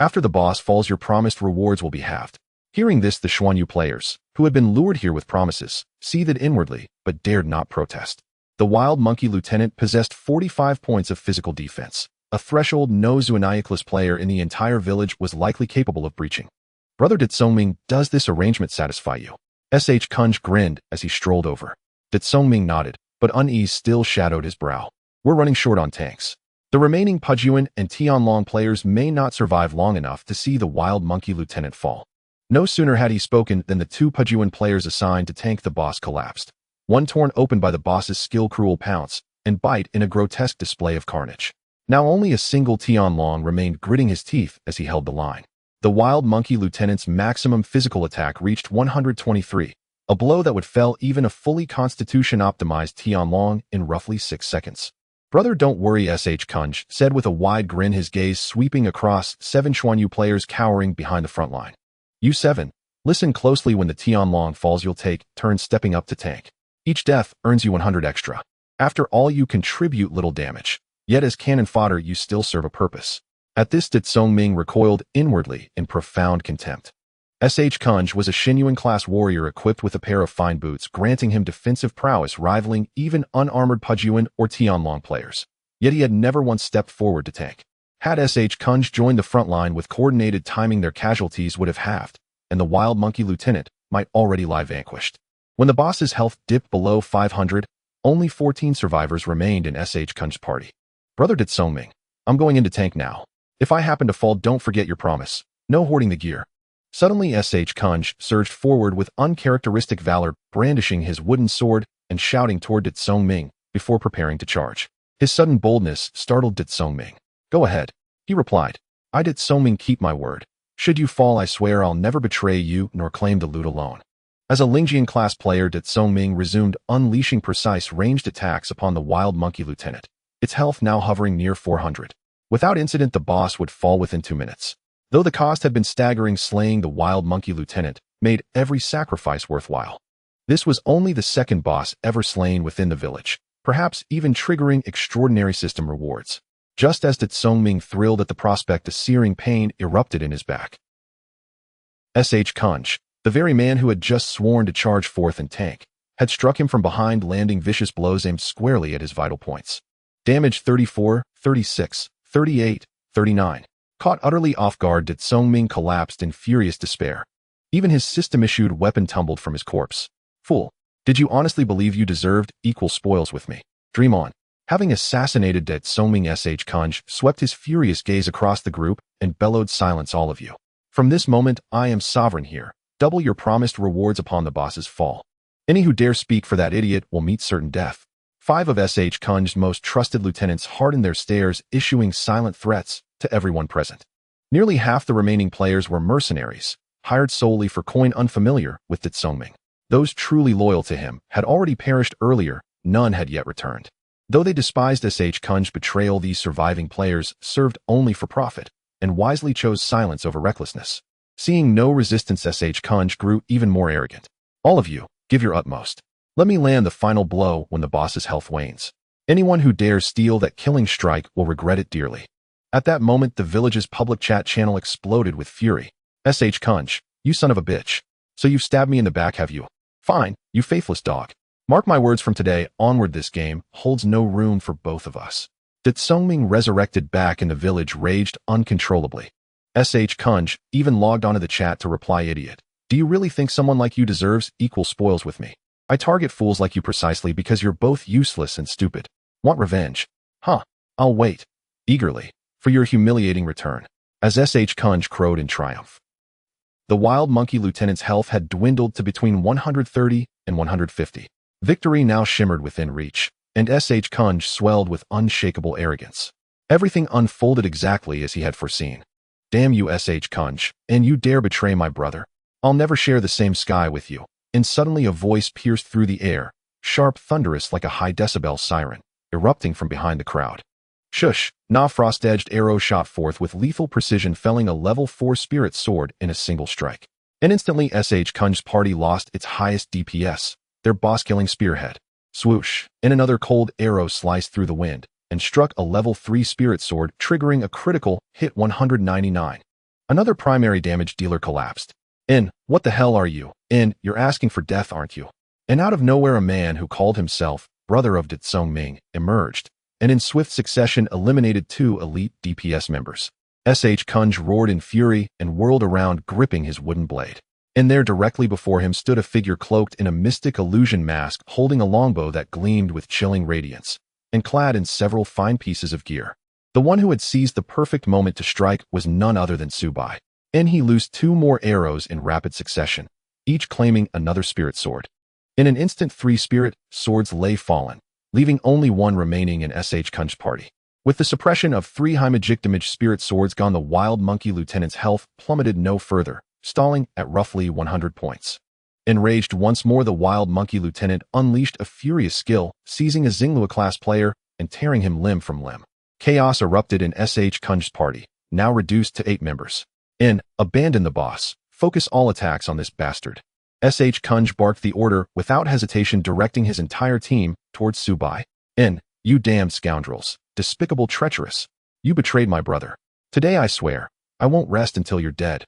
Speaker 1: After the boss falls, your promised rewards will be halved." Hearing this, the Xuanyu players, who had been lured here with promises, seethed inwardly, but dared not protest. The Wild Monkey Lieutenant possessed 45 points of physical defense, a threshold no Zuaniaclus player in the entire village was likely capable of breaching. "Brother Songming, does this arrangement satisfy you?" Kunj grinned as he strolled over. Songming nodded, but unease still shadowed his brow. "We're running short on tanks. The remaining Pajuan and Tianlong players may not survive long enough to see the Wild Monkey Lieutenant fall." No sooner had he spoken than the 2 Pajuan players assigned to tank the boss collapsed, one torn open by the boss's skill-cruel pounce and bite in a grotesque display of carnage. Now only a single Tianlong remained, gritting his teeth as he held the line. The Wild Monkey Lieutenant's maximum physical attack reached 123, a blow that would fell even a fully constitution-optimized Tianlong in roughly 6 seconds. "Brother, don't worry," Kunj said with a wide grin, his gaze sweeping across 7 Xuanyu players cowering behind the front line. "You 7, listen closely. When the Tianlong falls, you'll take turns stepping up to tank. Each death earns you 100 extra. After all, you contribute little damage, yet as cannon fodder you still serve a purpose." At this, Songming recoiled inwardly in profound contempt. Kunj was a Xinyuan-class warrior equipped with a pair of fine boots, granting him defensive prowess rivaling even unarmored Pajuan or Tianlong players. Yet he had never once stepped forward to tank. Had Kunj joined the front line with coordinated timing, their casualties would have halved, and the Wild Monkey Lieutenant might already lie vanquished. When the boss's health dipped below 500, only 14 survivors remained in Kunj's party. "Brother Songming, I'm going into tank now. If I happen to fall, don't forget your promise. No hoarding the gear." Suddenly Kunj surged forward with uncharacteristic valor, brandishing his wooden sword and shouting toward Songming before preparing to charge. His sudden boldness startled Songming. "Go ahead," he replied. "I Songming keep my word. Should you fall, I swear I'll never betray you nor claim the loot alone." As a Lingjian-class player, Songming resumed unleashing precise ranged attacks upon the Wild Monkey Lieutenant, its health now hovering near 400. Without incident, the boss would fall within 2 minutes. Though the cost had been staggering, slaying the Wild Monkey Lieutenant made every sacrifice worthwhile. This was only the second boss ever slain within the village, perhaps even triggering extraordinary system rewards. Just as did Songming, thrilled at the prospect, a searing pain erupted in his back. Kunj, the very man who had just sworn to charge forth and tank, had struck him from behind, landing vicious blows aimed squarely at his vital points. Damage 34, 36, 38, 39. Caught utterly off guard, did Songming collapsed in furious despair. Even his system-issued weapon tumbled from his corpse. Fool, did you honestly believe you deserved equal spoils with me? Dream on. Having assassinated Det Songming, Kunj swept his furious gaze across the group and bellowed, "Silence, all of you. From this moment, I am sovereign here. Double your promised rewards upon the boss's fall. Any who dare speak for that idiot will meet certain death." 5 of Kunj's most trusted lieutenants hardened their stares, issuing silent threats to everyone present. Nearly half the remaining players were mercenaries, hired solely for coin, unfamiliar with Det Songming. Those truly loyal to him had already perished earlier, none had yet returned. Though they despised Kunj's betrayal, these surviving players served only for profit, and wisely chose silence over recklessness. Seeing no resistance, Kunj grew even more arrogant. "All of you, give your utmost. Let me land the final blow when the boss's health wanes. Anyone who dares steal that killing strike will regret it dearly." At that moment, the village's public chat channel exploded with fury. Kunj, you son of a bitch. So you've stabbed me in the back, have you? Fine, you faithless dog. Mark my words, from today onward this game holds no room for both of us. Det Songming, resurrected back in the village, raged uncontrollably. Kunj even logged onto the chat to reply, "Idiot. Do you really think someone like you deserves equal spoils with me? I target fools like you precisely because you're both useless and stupid. Want revenge? Huh. I'll wait, eagerly, for your humiliating return." As Kunj crowed in triumph. The Wild Monkey Lieutenant's health had dwindled to between 130 and 150. Victory now shimmered within reach, and Kunj swelled with unshakable arrogance. Everything unfolded exactly as he had foreseen. "Damn you, Kunj, and you dare betray my brother? I'll never share the same sky with you." And suddenly a voice pierced through the air, sharp, thunderous, like a high-decibel siren, erupting from behind the crowd. Shush! Na frost-edged arrow shot forth with lethal precision, felling a level 4 spirit sword in a single strike. And instantly Kunj's party lost its highest DPS, their boss-killing spearhead. Swoosh! And another cold arrow sliced through the wind and struck a level 3 spirit sword, triggering a critical hit 199. Another primary damage dealer collapsed. What the hell are you? You're asking for death, aren't you? And out of nowhere, a man who called himself brother of Det Songming emerged, and in swift succession eliminated 2 elite DPS members. Kunj roared in fury and whirled around, gripping his wooden blade. And there, directly before him, stood a figure cloaked in a mystic illusion mask, holding a longbow that gleamed with chilling radiance, and clad in several fine pieces of gear. The one who had seized the perfect moment to strike was none other than Subai. And he loosed 2 more arrows in rapid succession, each claiming another spirit sword. In an instant, 3 spirit swords lay fallen, leaving only 1 remaining in Kunj's party. With the suppression of 3 high magic damage spirit swords gone, the Wild Monkey Lieutenant's health plummeted no further, stalling at roughly 100 points. Enraged once more, the Wild Monkey Lieutenant unleashed a furious skill, seizing a Xinglua-class player and tearing him limb from limb. Chaos erupted in Kunj's party, now reduced to 8 members. Abandon the boss. Focus all attacks on this bastard. Kunj barked the order without hesitation, directing his entire team towards Subai. You damned scoundrels. Despicable, treacherous. You betrayed my brother. Today I swear, I won't rest until you're dead."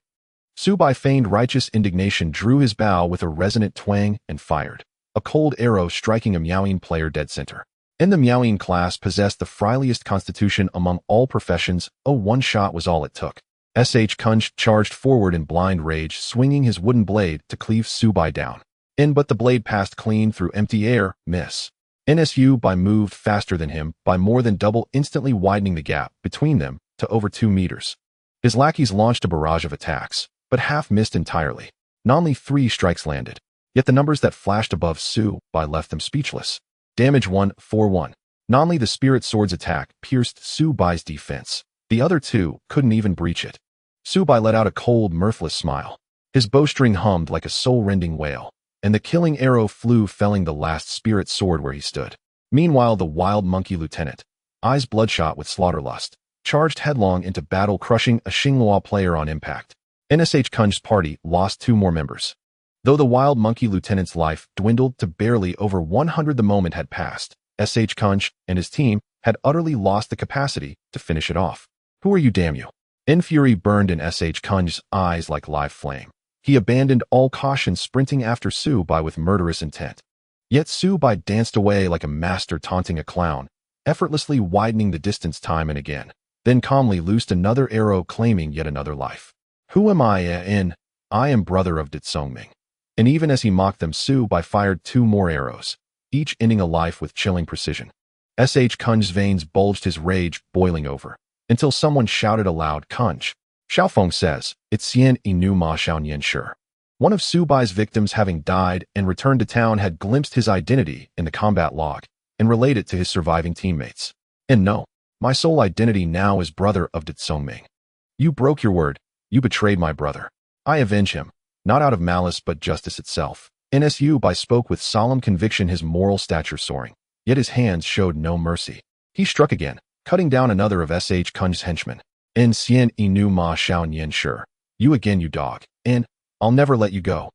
Speaker 1: Subai feigned righteous indignation, drew his bow with a resonant twang, and fired. A cold arrow striking a Miaoying player dead center. The Miaoying class possessed the friliest constitution among all professions. One shot was all it took. Kunj charged forward in blind rage, swinging his wooden blade to cleave Subai down. But the blade passed clean through empty air, miss. Subai moved faster than him by more than double, instantly widening the gap between them to over 2 meters. His lackeys launched a barrage of attacks, but half missed entirely. Only 3 strikes landed. Yet the numbers that flashed above Subai left them speechless. Damage 141. Only the spirit sword's attack pierced Subai's defense. The other 2 couldn't even breach it. Subai let out a cold, mirthless smile. His bowstring hummed like a soul-rending wail, and the killing arrow flew, felling the last spirit sword where he stood. Meanwhile, the Wild Monkey Lieutenant, eyes bloodshot with slaughterlust, charged headlong into battle, crushing a Xinglua player on impact. Kunj's party lost 2 more members. Though the wild monkey lieutenant's life dwindled to barely over 100 the moment had passed, S.H. Kunch and his team had utterly lost the capacity to finish it off. Who are you, damn you? In fury burned in S.H. Kunch's eyes like live flame. He abandoned all caution, sprinting after Su-bai with murderous intent. Yet Su-bai danced away like a master taunting a clown, effortlessly widening the distance time and again, then calmly loosed another arrow claiming yet another life. Who am I? I am brother of Ditsongming. And even as he mocked them, Su-bai fired 2 more arrows, each ending a life with chilling precision. S.H. Kunch's veins bulged, his rage boiling over, until someone shouted aloud, Kunch. Xiaofeng says, it's Xian Inu Ma Xiaonian sure. One of Su-bai's victims, having died and returned to town, had glimpsed his identity in the combat log and relayed it to his surviving teammates. And no, my sole identity now is brother of Ditsongming. You broke your word. You betrayed my brother. I avenge him, not out of malice but justice itself. Su-bai spoke with solemn conviction, his moral stature soaring, yet his hands showed no mercy. He struck again, cutting down another of S.H. Kunch's henchmen. In Xian Inu Ma Xiaonian sure. You again, you dog. And I'll never let you go.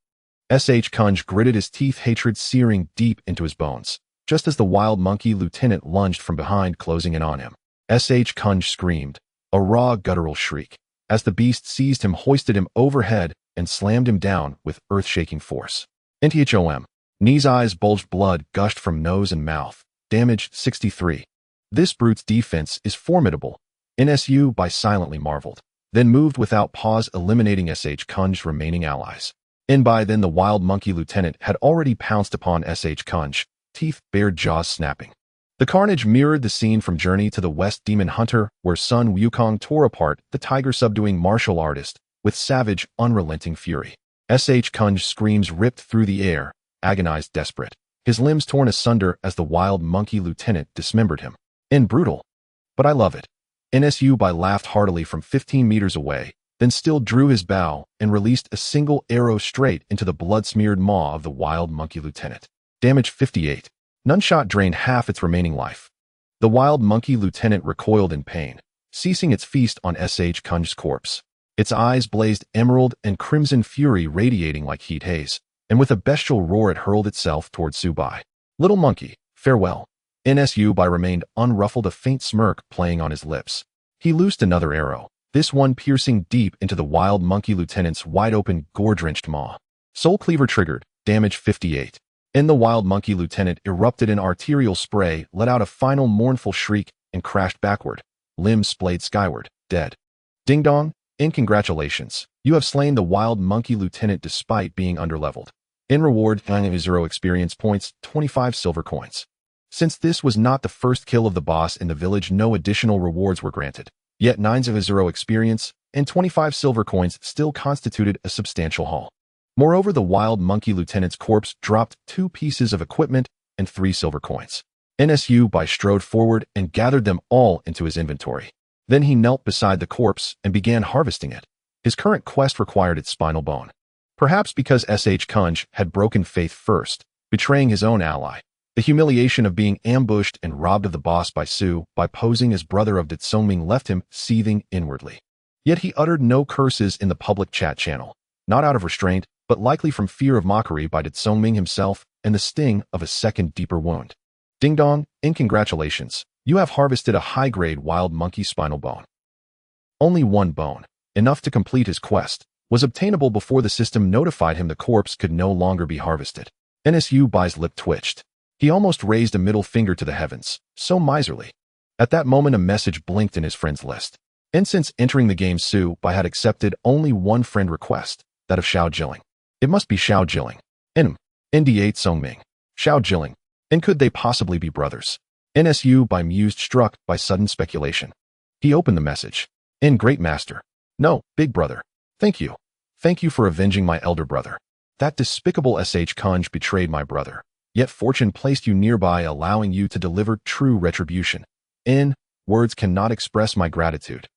Speaker 1: S.H. Kunch gritted his teeth, hatred searing deep into his bones, just as the wild monkey lieutenant lunged from behind, closing in on him. S.H. Kunch screamed, a raw guttural shriek, as the beast seized him, hoisted him overhead, and slammed him down with earth-shaking force. Nthom. Ni's eyes bulged, blood gushed from nose and mouth. Damage 63. This brute's defense is formidable. Su-bai silently marveled, then moved without pause, eliminating S.H. Kunch's remaining allies. By then the wild monkey lieutenant had already pounced upon S.H. Kunch, teeth bared, jaws snapping. The carnage mirrored the scene from Journey to the West Demon Hunter, where Sun Wukong tore apart the tiger-subduing martial artist with savage, unrelenting fury. S.H. Kunch's screams ripped through the air, agonized, desperate, his limbs torn asunder as the wild monkey lieutenant dismembered him. Brutal. But I love it. Su-bai laughed heartily from 15 meters away, then still drew his bow and released a single arrow straight into the blood-smeared maw of the wild monkey lieutenant. Damage 58. Nunshot drained half its remaining life. The wild monkey lieutenant recoiled in pain, ceasing its feast on S.H. Kunch's corpse. Its eyes blazed emerald and crimson fury radiating like heat haze, and with a bestial roar it hurled itself toward Su-bai. Little monkey, farewell. Su-bai remained unruffled, a faint smirk playing on his lips. He loosed another arrow, this one piercing deep into the wild monkey lieutenant's wide-open, gore-drenched maw. Soul Cleaver triggered, damage 58. The wild monkey lieutenant erupted in arterial spray, let out a final mournful shriek, and crashed backward, limbs splayed skyward, dead. Ding dong, congratulations. You have slain the wild monkey lieutenant despite being underleveled. In reward, 0 experience points, 25 silver coins. Since this was not the first kill of the boss in the village, no additional rewards were granted. Yet 0 experience and 25 silver coins still constituted a substantial haul. Moreover, the wild monkey lieutenant's corpse dropped 2 pieces of equipment and 3 silver coins. Su-bai strode forward and gathered them all into his inventory. Then he knelt beside the corpse and began harvesting it. His current quest required its spinal bone. Perhaps because S.H. Kunch had broken faith first, betraying his own ally. The humiliation of being ambushed and robbed of the boss by Su-bai posing as brother of Ditsongming left him seething inwardly. Yet he uttered no curses in the public chat channel, not out of restraint, but likely from fear of mockery by Ditsongming himself and the sting of a second deeper wound. Ding dong, congratulations. You have harvested a high-grade wild monkey spinal bone. Only 1 bone, enough to complete his quest, was obtainable before the system notified him the corpse could no longer be harvested. Su-bai's lip twitched. He almost raised a middle finger to the heavens, so miserly. At that moment a message blinked in his friends list. And since entering the game, Su-bai had accepted only 1 friend request, that of Xiao Jilling. It must be Xiao Jilling. Nd8 Songming. Xiao Jilling. And could they possibly be brothers? Su-bai mused, struck by sudden speculation. He opened the message. Great master. No, big brother. Thank you. Thank you for avenging my elder brother. That despicable S.H. Kunch betrayed my brother. Yet fortune placed you nearby, allowing you to deliver true retribution. Words cannot express my gratitude.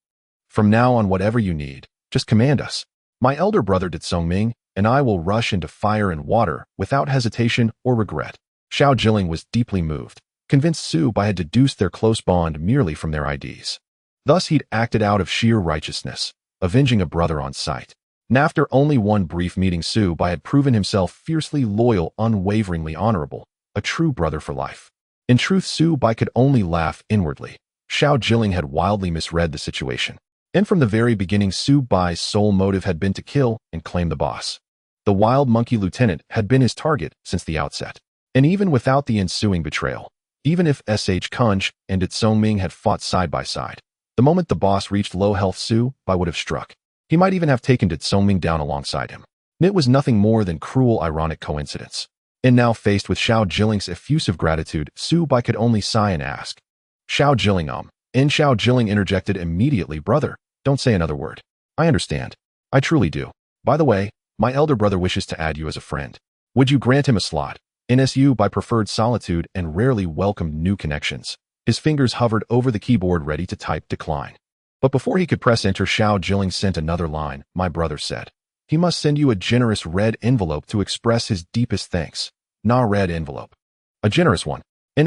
Speaker 1: From now on, whatever you need, just command us. My elder brother Ditsongming and I will rush into fire and water without hesitation or regret. Xiao Jilling was deeply moved, convinced Su-bai had deduced their close bond merely from their IDs. Thus he'd acted out of sheer righteousness, avenging a brother on sight. And after only one brief meeting, Su Bai had proven himself fiercely loyal, unwaveringly honorable, a true brother for life. In truth, Su Bai could only laugh inwardly. Xiao Jilin had wildly misread the situation. And from the very beginning, Su Bai's sole motive had been to kill and claim the boss. The wild monkey lieutenant had been his target since the outset. And even without the ensuing betrayal, even if S.H. Kunj and its Songming had fought side by side, the moment the boss reached low health, Su Bai would have struck. He might even have taken Tsongming down alongside him. And it was nothing more than cruel, ironic coincidence. And now, faced with Xiao Jiling's effusive gratitude, Su Bai could only sigh and ask, Xiao Jiling, And Xiao Jiling interjected immediately, brother, don't say another word. I understand. I truly do. By the way, my elder brother wishes to add you as a friend. Would you grant him a slot? Su Bai preferred solitude and rarely welcomed new connections. His fingers hovered over the keyboard ready to type decline. But before he could press enter, Xiao Jiling sent another line. My brother said he must send you a generous red envelope to express his deepest thanks. Na red envelope. A generous one.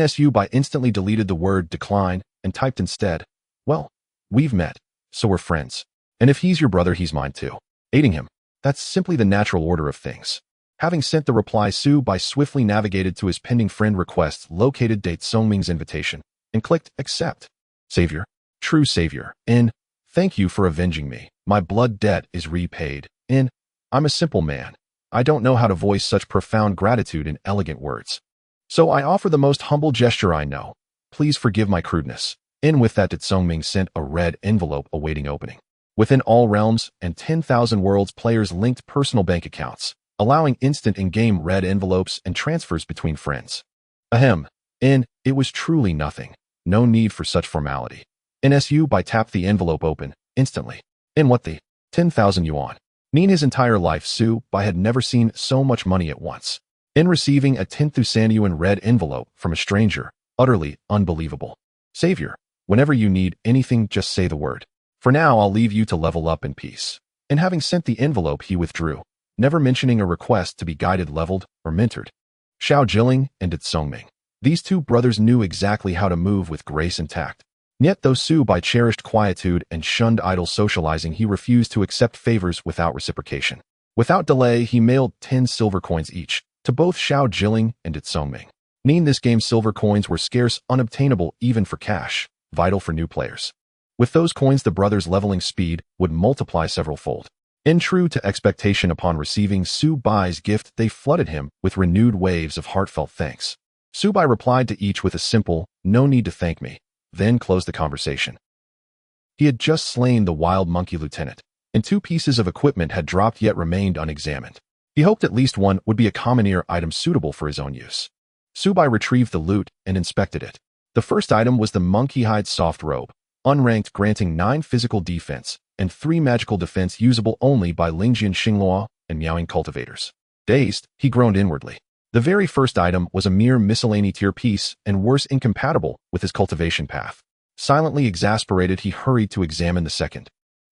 Speaker 1: Su Bai instantly deleted the word decline and typed instead, well, we've met, so we're friends. And if he's your brother, he's mine too. Aiding him. That's simply the natural order of things. Having sent the reply, Su Bai swiftly navigated to his pending friend requests, located Date Songming's invitation, and clicked accept. Savior. True savior. Thank you for avenging me. My blood debt is repaid. I'm a simple man. I don't know how to voice such profound gratitude in elegant words. So I offer the most humble gesture I know. Please forgive my crudeness. With that, Songming sent a red envelope awaiting opening. Within all realms and 10,000 worlds, players linked personal bank accounts, allowing instant in-game red envelopes and transfers between friends. Ahem. It was truly nothing. No need for such formality. Su Bai tapped the envelope open, instantly. What the? 10,000 yuan. In his entire life, Su Bai had never seen so much money at once. Receiving a 10,000 yuan red envelope from a stranger, utterly unbelievable. Savior, whenever you need anything, just say the word. For now, I'll leave you to level up in peace. And having sent the envelope, he withdrew, never mentioning a request to be guided, leveled, or mentored. Xiao Jiling and Songming. These two brothers knew exactly how to move with grace and tact. Yet though Su Bai cherished quietude and shunned idle socializing, he refused to accept favors without reciprocation. Without delay, he mailed 10 silver coins each to both Xiao Jiling and Songming. In this game, silver coins were scarce, unobtainable even for cash, vital for new players. With those coins, the brothers' leveling speed would multiply several-fold. True to expectation, upon receiving Su Bai's gift, they flooded him with renewed waves of heartfelt thanks. Su Bai replied to each with a simple, no need to thank me, then closed the conversation. He had just slain the wild monkey lieutenant, and 2 pieces of equipment had dropped yet remained unexamined. He hoped at least one would be a commoner item suitable for his own use. Su Bai retrieved the loot and inspected it. The first item was the monkey hide soft robe, unranked, granting 9 physical defense and 3 magical defense, usable only by Lingjian Xinglua and Miaoying cultivators. Dazed, he groaned inwardly. The very first item was a mere miscellany tier piece, and worse, incompatible with his cultivation path. Silently exasperated, he hurried to examine the second.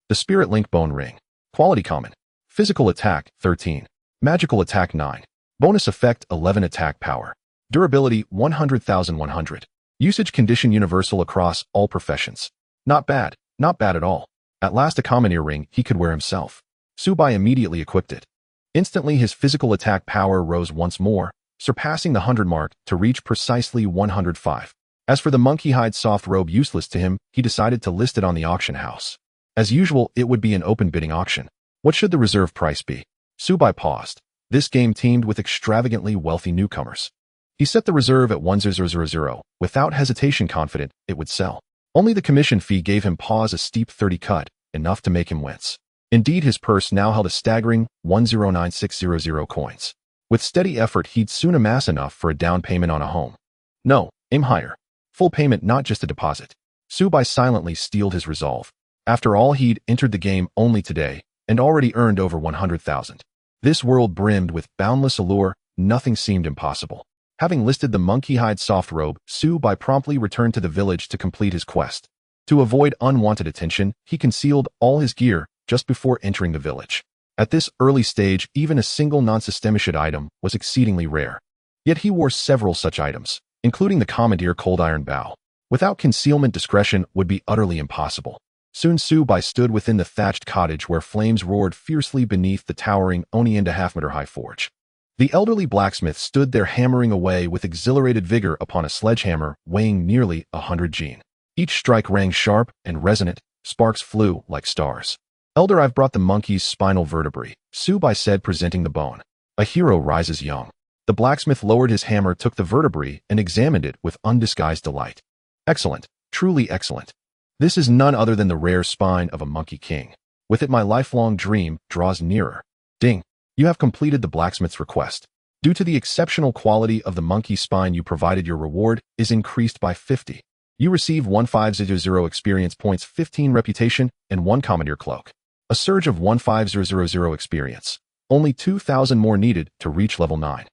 Speaker 1: The Spirit Link Bone Ring. Quality common. Physical attack, 13. Magical attack, 9. Bonus effect, 11 attack power. Durability, 100,100. Usage condition, universal across all professions. Not bad at all. At last, a commoner ring he could wear himself. Su Bai immediately equipped it. Instantly, his physical attack power rose once more, surpassing the 100 mark to reach precisely 105. As for the monkey hide soft robe, useless to him, he decided to list it on the auction house. As usual, it would be an open bidding auction. What should the reserve price be? Su Bai paused. This game teemed with extravagantly wealthy newcomers. He set the reserve at 1,000, without hesitation, confident it would sell. Only the commission fee gave him pause, a steep 30 cut, enough to make him wince. Indeed, his purse now held a staggering 109600 coins. With steady effort, he'd soon amass enough for a down payment on a home. No, aim higher. Full payment, not just a deposit. Su Bai silently steeled his resolve. After all, he'd entered the game only today, and already earned over 100,000. This world brimmed with boundless allure, nothing seemed impossible. Having listed the monkey hide soft robe, Su Bai promptly returned to the village to complete his quest. To avoid unwanted attention, he concealed all his gear just before entering the village. At this early stage, even a single non-systemicid item was exceedingly rare. Yet he wore several such items, including the commandeer cold iron bow. Without concealment, discretion would be utterly impossible. Soon Su-bai stood within the thatched cottage where flames roared fiercely beneath the towering only-and-a-half-meter-high forge. The elderly blacksmith stood there hammering away with exhilarated vigor upon a sledgehammer weighing nearly 100 gen. Each strike rang sharp and resonant, sparks flew like stars. "Elder, I've brought the monkey's spinal vertebrae," Su-bai said, presenting the bone. "A hero rises young." The blacksmith lowered his hammer, took the vertebrae, and examined it with undisguised delight. "Excellent, truly excellent. This is none other than the rare spine of a monkey king. With it my lifelong dream draws nearer." Ding! You have completed the blacksmith's request. Due to the exceptional quality of the monkey spine you provided, your reward is increased by 50. You receive 1500 experience points, 15 reputation, and 1 commandeer cloak. A surge of 15000 experience. Only 2000 more needed to reach level 9.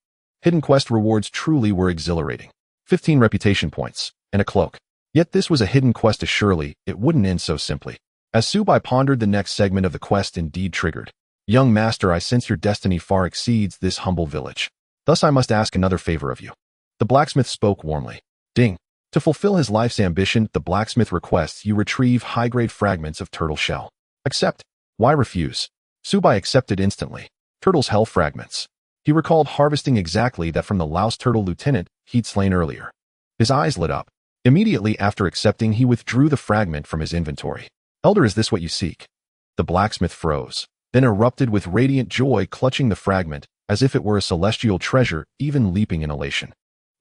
Speaker 1: Hidden quest rewards truly were exhilarating. 15 reputation points, and a cloak. Yet this was a hidden quest, surely it wouldn't end so simply. As Su-bai pondered, the next segment of the quest indeed triggered. "Young master, I sense your destiny far exceeds this humble village. Thus I must ask another favor of you." The blacksmith spoke warmly. Ding! To fulfill his life's ambition, the blacksmith requests you retrieve high-grade fragments of turtle shell. Accept. Why refuse? Su-bai accepted instantly. Turtle's hell fragments. He recalled harvesting exactly that from the louse turtle lieutenant he'd slain earlier. His eyes lit up. Immediately after accepting, he withdrew the fragment from his inventory. "Elder, is this what you seek?" The blacksmith froze, then erupted with radiant joy, clutching the fragment as if it were a celestial treasure, even leaping in elation.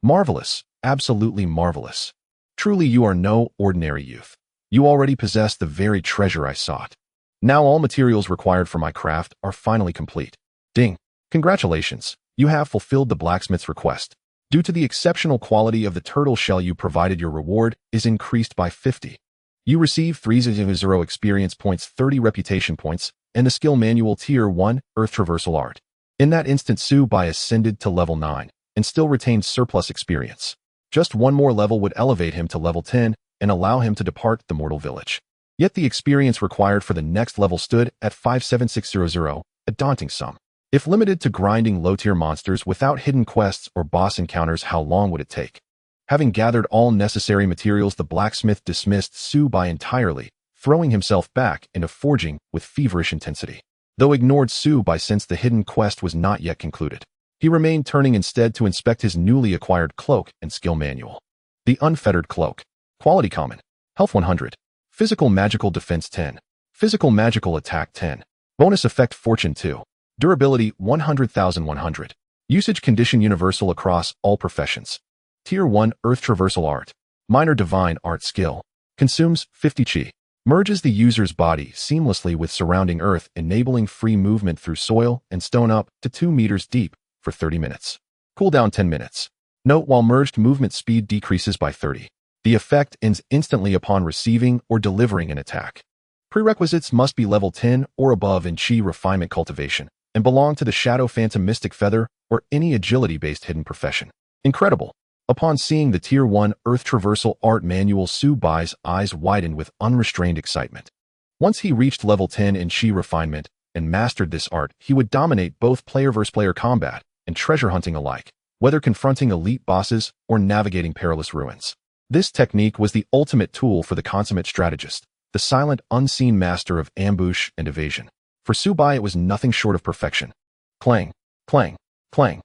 Speaker 1: "Marvelous, absolutely marvelous. Truly you are no ordinary youth. You already possess the very treasure I sought. Now all materials required for my craft are finally complete." Ding! Congratulations, you have fulfilled the blacksmith's request. Due to the exceptional quality of the turtle shell you provided, your reward is increased by 50. You receive 300 experience points, 30 reputation points, and the skill manual Tier 1, Earth Traversal Art. In that instant, Su-bai ascended to level 9, and still retained surplus experience. Just one more level would elevate him to level 10, and allow him to depart the mortal village. Yet the experience required for the next level stood at 57600, a daunting sum. If limited to grinding low-tier monsters without hidden quests or boss encounters, how long would it take? Having gathered all necessary materials, the blacksmith dismissed Su-bai entirely, throwing himself back into forging with feverish intensity. Though ignored Su-bai since the hidden quest was not yet concluded. He remained, turning instead to inspect his newly acquired cloak and skill manual. The Unfettered Cloak. Quality Common. Health 100. Physical Magical Defense 10. Physical Magical Attack 10. Bonus Effect Fortune 2. Durability 100,100. Usage Condition Universal across all professions. Tier 1 Earth Traversal Art. Minor Divine Art Skill. Consumes 50 chi. Merges the user's body seamlessly with surrounding earth, enabling free movement through soil and stone up to 2 meters deep for 30 minutes. Cooldown 10 minutes. Note: while merged, movement speed decreases by 30. The effect ends instantly upon receiving or delivering an attack. Prerequisites must be level 10 or above in chi refinement cultivation, and belong to the Shadow Phantom Mystic Feather or any agility-based hidden profession. Incredible! Upon seeing the Tier 1 Earth Traversal Art Manual, Su-bai's eyes widened with unrestrained excitement. Once he reached level 10 in chi refinement and mastered this art, he would dominate both player-versus-player combat and treasure hunting alike, whether confronting elite bosses or navigating perilous ruins. This technique was the ultimate tool for the consummate strategist, the silent, unseen master of ambush and evasion. For Su-bai, it was nothing short of perfection. Clang, clang, clang.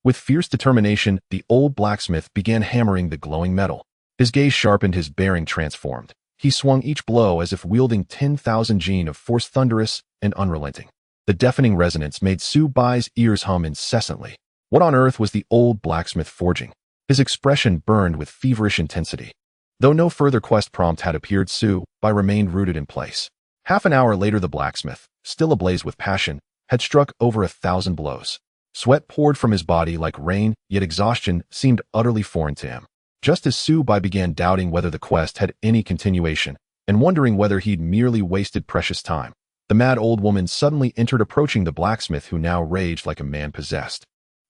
Speaker 1: With fierce determination, the old blacksmith began hammering the glowing metal. His gaze sharpened, his bearing transformed. He swung each blow as if wielding 10,000 gen of force, thunderous and unrelenting. The deafening resonance made Su-bai's ears hum incessantly. What on earth was the old blacksmith forging? His expression burned with feverish intensity. Though no further quest prompt had appeared, Su-bai remained rooted in place. Half an hour later, the blacksmith, still ablaze with passion, had struck over 1,000 blows. Sweat poured from his body like rain, yet exhaustion seemed utterly foreign to him. Just as Su-bai began doubting whether the quest had any continuation, and wondering whether he'd merely wasted precious time, the mad old woman suddenly entered, approaching the blacksmith, who now raged like a man possessed.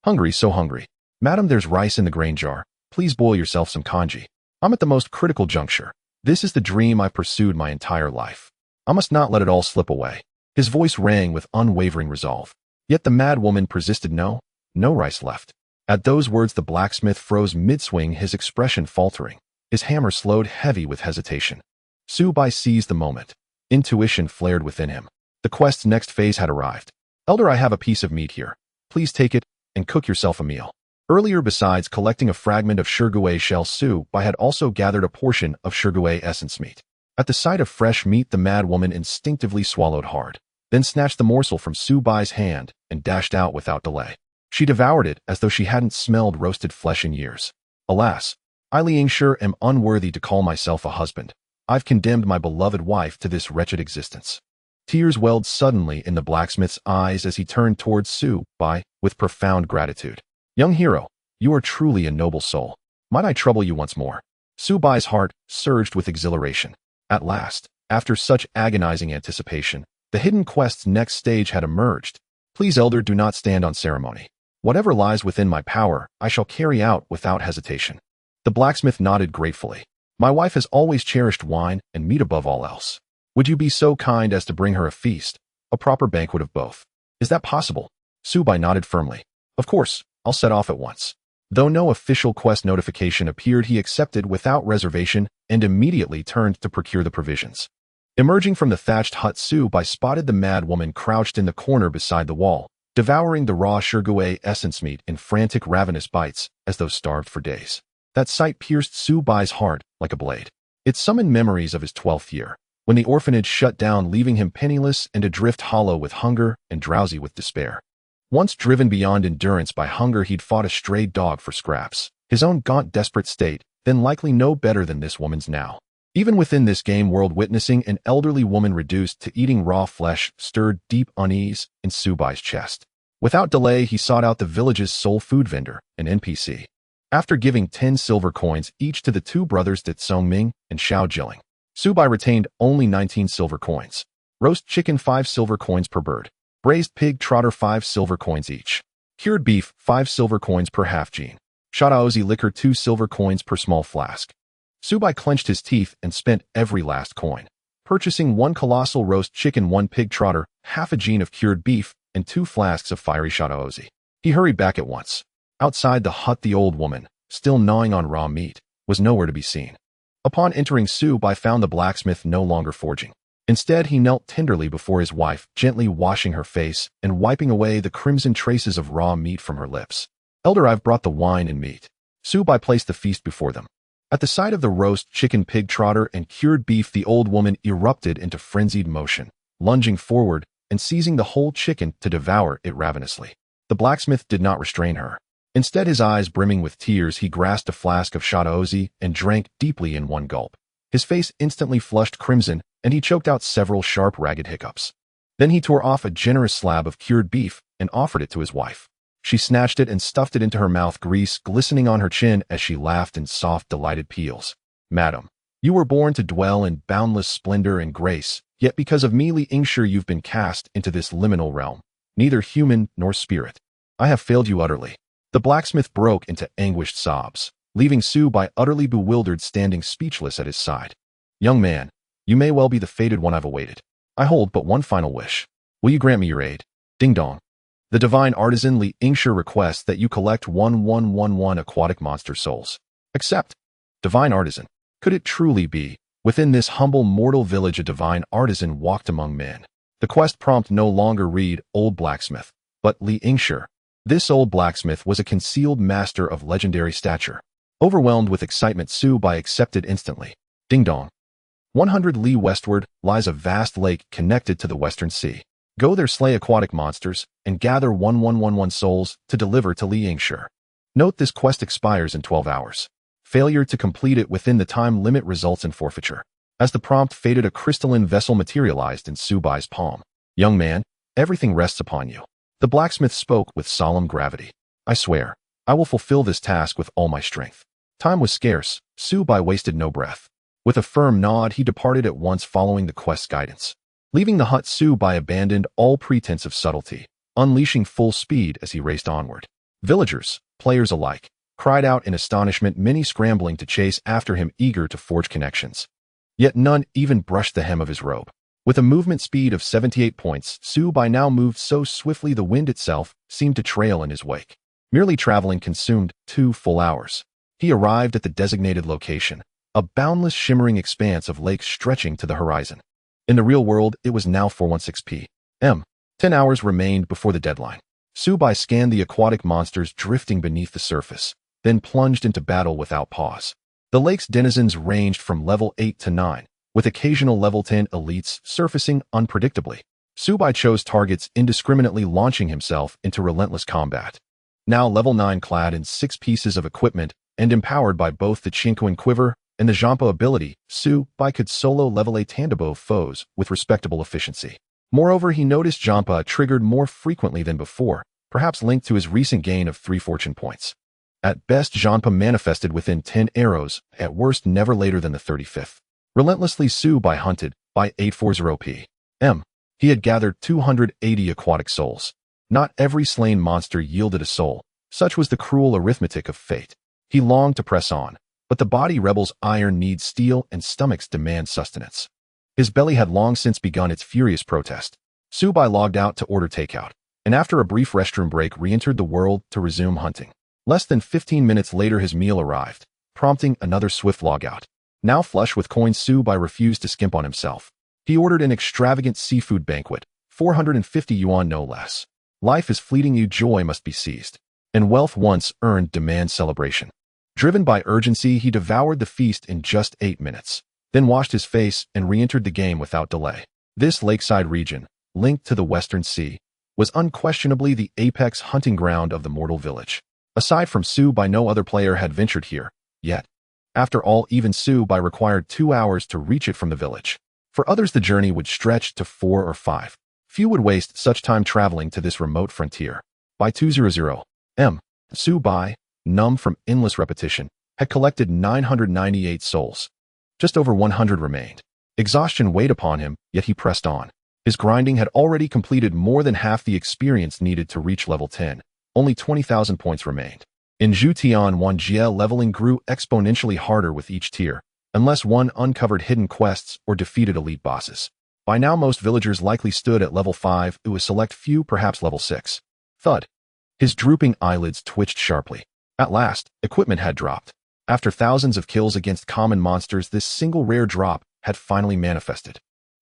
Speaker 1: "Hungry, so hungry. Madam, there's rice in the grain jar. Please boil yourself some congee. I'm at the most critical juncture. This is the dream I've pursued my entire life. I must not let it all slip away." His voice rang with unwavering resolve. Yet the mad woman persisted. No rice left. At those words, the blacksmith froze mid-swing, his expression faltering. His hammer slowed, heavy with hesitation. Su-bai seized the moment. Intuition flared within him. The quest's next phase had arrived. Elder, I have a piece of meat here. Please take it and cook yourself a meal. Earlier, besides collecting a fragment of Shirgue shell, Su-Bai had also gathered a portion of Shirgue essence meat. At the sight of fresh meat, the mad woman instinctively swallowed hard, then snatched the morsel from Su-Bai's hand and dashed out without delay. She devoured it as though she hadn't smelled roasted flesh in years. Alas, I Li Yingshi am unworthy to call myself a husband. I've condemned my beloved wife to this wretched existence. Tears welled suddenly in the blacksmith's eyes as he turned towards Su-Bai with profound gratitude. Young hero, you are truly a noble soul. Might I trouble you once more? Su-Bai's heart surged with exhilaration. At last, after such agonizing anticipation, the hidden quest's next stage had emerged. Please, Elder, do not stand on ceremony. Whatever lies within my power, I shall carry out without hesitation. The blacksmith nodded gratefully. My wife has always cherished wine and meat above all else. Would you be so kind as to bring her a feast, a proper banquet of both? Is that possible? Su-Bai nodded firmly. Of course, I'll set off at once. Though no official quest notification appeared, he accepted without reservation and immediately turned to procure the provisions. Emerging from the thatched hut, Su-Bai spotted the mad woman crouched in the corner beside the wall, devouring the raw Shirgue essence meat in frantic, ravenous bites, as though starved for days. That sight pierced Su-Bai's heart like a blade. It summoned memories of his 12th year, when the orphanage shut down, leaving him penniless and adrift, hollow with hunger and drowsy with despair. Once driven beyond endurance by hunger, he'd fought a stray dog for scraps. His own gaunt, desperate state, then likely no better than this woman's now. Even within this game world, witnessing an elderly woman reduced to eating raw flesh stirred deep unease in Su-Bai's chest. Without delay, he sought out the village's sole food vendor, an NPC. After giving 10 silver coins each to the two brothers Ming and Xiao Jilling, Su-Bai retained only 19 silver coins. Roast chicken 5 silver coins per bird. Braised pig trotter 5 silver coins each. Cured beef 5 silver coins per half gene. Shadaozi liquor 2 silver coins per small flask. Su-Bai clenched his teeth and spent every last coin, purchasing 1 colossal roast chicken, 1 pig trotter, half a gene of cured beef, and 2 flasks of fiery Shadaozi. He hurried back at once. Outside the hut, the old woman, still gnawing on raw meat, was nowhere to be seen. Upon entering, Su-Bai found the blacksmith no longer forging. Instead, he knelt tenderly before his wife, gently washing her face and wiping away the crimson traces of raw meat from her lips. Elder, I've brought the wine and meat. Su-Bai placed the feast before them. At the sight of the roast chicken, pig trotter, and cured beef, the old woman erupted into frenzied motion, lunging forward and seizing the whole chicken to devour it ravenously. The blacksmith did not restrain her. Instead, his eyes brimming with tears, he grasped a flask of Shadaozi and drank deeply in one gulp. His face instantly flushed crimson, and he choked out several sharp, ragged hiccups. Then he tore off a generous slab of cured beef and offered it to his wife. She snatched it and stuffed it into her mouth, grease glistening on her chin as she laughed in soft, delighted peals. Madam, you were born to dwell in boundless splendor and grace, yet because of me, Li Yingshi, you've been cast into this liminal realm, neither human nor spirit. I have failed you utterly. The blacksmith broke into anguished sobs, leaving Su-Bai utterly bewildered, standing speechless at his side. Young man, you may well be the fated one I've awaited. I hold but one final wish. Will you grant me your aid? Ding dong. The divine artisan Li Yingshi requests that you collect 1111 aquatic monster souls. Accept. Divine artisan. Could it truly be? Within this humble mortal village, a divine artisan walked among men. The quest prompt no longer read Old Blacksmith, but Li Yingshi. This old blacksmith was a concealed master of legendary stature. Overwhelmed with excitement, Su-Bai accepted instantly. Ding dong. 100 li westward lies a vast lake connected to the western sea. Go there, slay aquatic monsters, and gather 1111 souls to deliver to Li Yingshi. Note, this quest expires in 12 hours. Failure to complete it within the time limit results in forfeiture. As the prompt faded, a crystalline vessel materialized in Su-Bai's palm. Young man, everything rests upon you. The blacksmith spoke with solemn gravity. I swear, I will fulfill this task with all my strength. Time was scarce. Su-Bai wasted no breath. With a firm nod, he departed at once, following the quest's guidance. Leaving the hut, Su-Bai abandoned all pretense of subtlety, unleashing full speed as he raced onward. Villagers, players alike, cried out in astonishment, many scrambling to chase after him, eager to forge connections. Yet none even brushed the hem of his robe. With a movement speed of 78 points, Su-Bai now moved so swiftly the wind itself seemed to trail in his wake. Merely traveling consumed 2 full hours. He arrived at the designated location, a boundless shimmering expanse of lakes stretching to the horizon. In the real world, it was now 4:16 p.m. 10 hours remained before the deadline. Subai scanned the aquatic monsters drifting beneath the surface, then plunged into battle without pause. The lake's denizens ranged from level 8 to 9, with occasional level 10 elites surfacing unpredictably. Subai chose targets indiscriminately, launching himself into relentless combat. Now level 9, clad in 6 pieces of equipment and empowered by both the Chinkoan quiver and the Jampa ability, Subai could solo level a Tandabo foes with respectable efficiency. Moreover, he noticed Jampa triggered more frequently than before, perhaps linked to his recent gain of 3 fortune points. At best, Jampa manifested within 10 arrows, at worst never later than the 35th. Relentlessly, Subai hunted by 8:40 p.m. He had gathered 280 aquatic souls. Not every slain monster yielded a soul. Such was the cruel arithmetic of fate. He longed to press on, but the body rebel's iron needs steel and stomachs demand sustenance. His belly had long since begun its furious protest. Subai logged out to order takeout, and after a brief restroom break re-entered the world to resume hunting. Less than 15 minutes later his meal arrived, prompting another swift logout. Now flush with coins, Subai refused to skimp on himself. He ordered an extravagant seafood banquet, 450 yuan no less. Life is fleeting, joy must be seized, and wealth once earned demands celebration. Driven by urgency, he devoured the feast in just 8 minutes, then washed his face and re-entered the game without delay. This lakeside region, linked to the Western Sea, was unquestionably the apex hunting ground of the mortal village. Aside from Subai, no other player had ventured here, yet. After all, even Subai required 2 hours to reach it from the village. For others, the journey would stretch to 4 or 5. Few would waste such time traveling to this remote frontier. By 2:00 p.m., Subai, numb from endless repetition, had collected 998 souls. Just over 100 remained. Exhaustion weighed upon him, yet he pressed on. His grinding had already completed more than half the experience needed to reach level 10. Only 20,000 points remained. In Zhutian Wanjie, leveling grew exponentially harder with each tier, unless one uncovered hidden quests or defeated elite bosses. By now most villagers likely stood at level 5, with a select few perhaps level 6. Thud. His drooping eyelids twitched sharply. At last, equipment had dropped. After thousands of kills against common monsters, this single rare drop had finally manifested.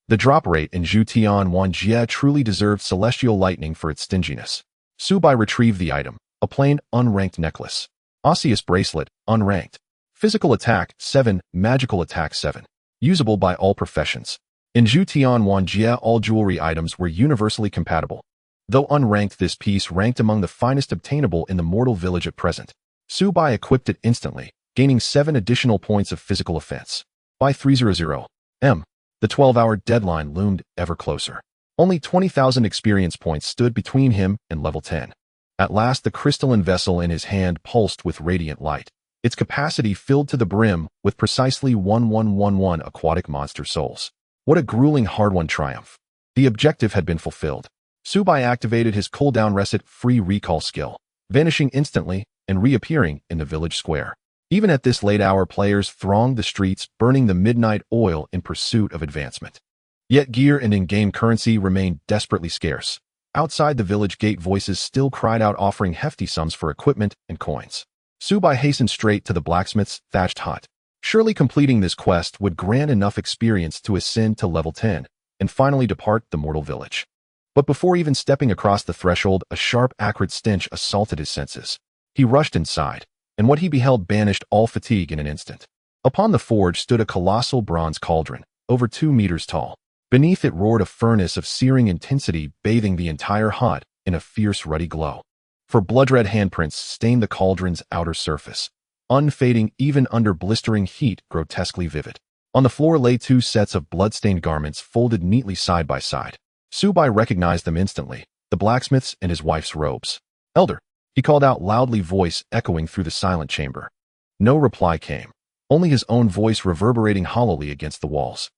Speaker 1: The drop rate in Zhutian Wanjie truly deserved celestial lightning for its stinginess. Subai retrieved the item, a plain, unranked necklace. Osseous bracelet, unranked. Physical attack, 7, magical attack, 7. Usable by all professions. In Zhutian Wanjie, all jewelry items were universally compatible. Though unranked, this piece ranked among the finest obtainable in the mortal village at present. Subai equipped it instantly, gaining 7 additional points of physical offense. By 3:00 p.m., the 12-hour deadline loomed ever closer. Only 20,000 experience points stood between him and level 10. At last, the crystalline vessel in his hand pulsed with radiant light. Its capacity filled to the brim with precisely 1111 aquatic monster souls. What a grueling hard-won triumph. The objective had been fulfilled. Subai activated his cooldown reset free recall skill, vanishing instantly and reappearing in the village square. Even at this late hour, players thronged the streets, burning the midnight oil in pursuit of advancement. Yet gear and in-game currency remained desperately scarce. Outside the village gate, voices still cried out, offering hefty sums for equipment and coins. Subai hastened straight to the blacksmith's thatched hut. Surely completing this quest would grant enough experience to ascend to level 10 and finally depart the mortal village. But before even stepping across the threshold, a sharp, acrid stench assaulted his senses. He rushed inside, and what he beheld banished all fatigue in an instant. Upon the forge stood a colossal bronze cauldron, over 2 meters tall. Beneath it roared a furnace of searing intensity, bathing the entire hut in a fierce, ruddy glow. For blood-red handprints stained the cauldron's outer surface, unfading even under blistering heat, grotesquely vivid. On the floor lay 2 sets of blood-stained garments folded neatly side by side. Subai recognized them instantly, the blacksmith's and his wife's robes. "Elder," he called out loudly, voice echoing through the silent chamber. No reply came, only his own voice reverberating hollowly against the walls.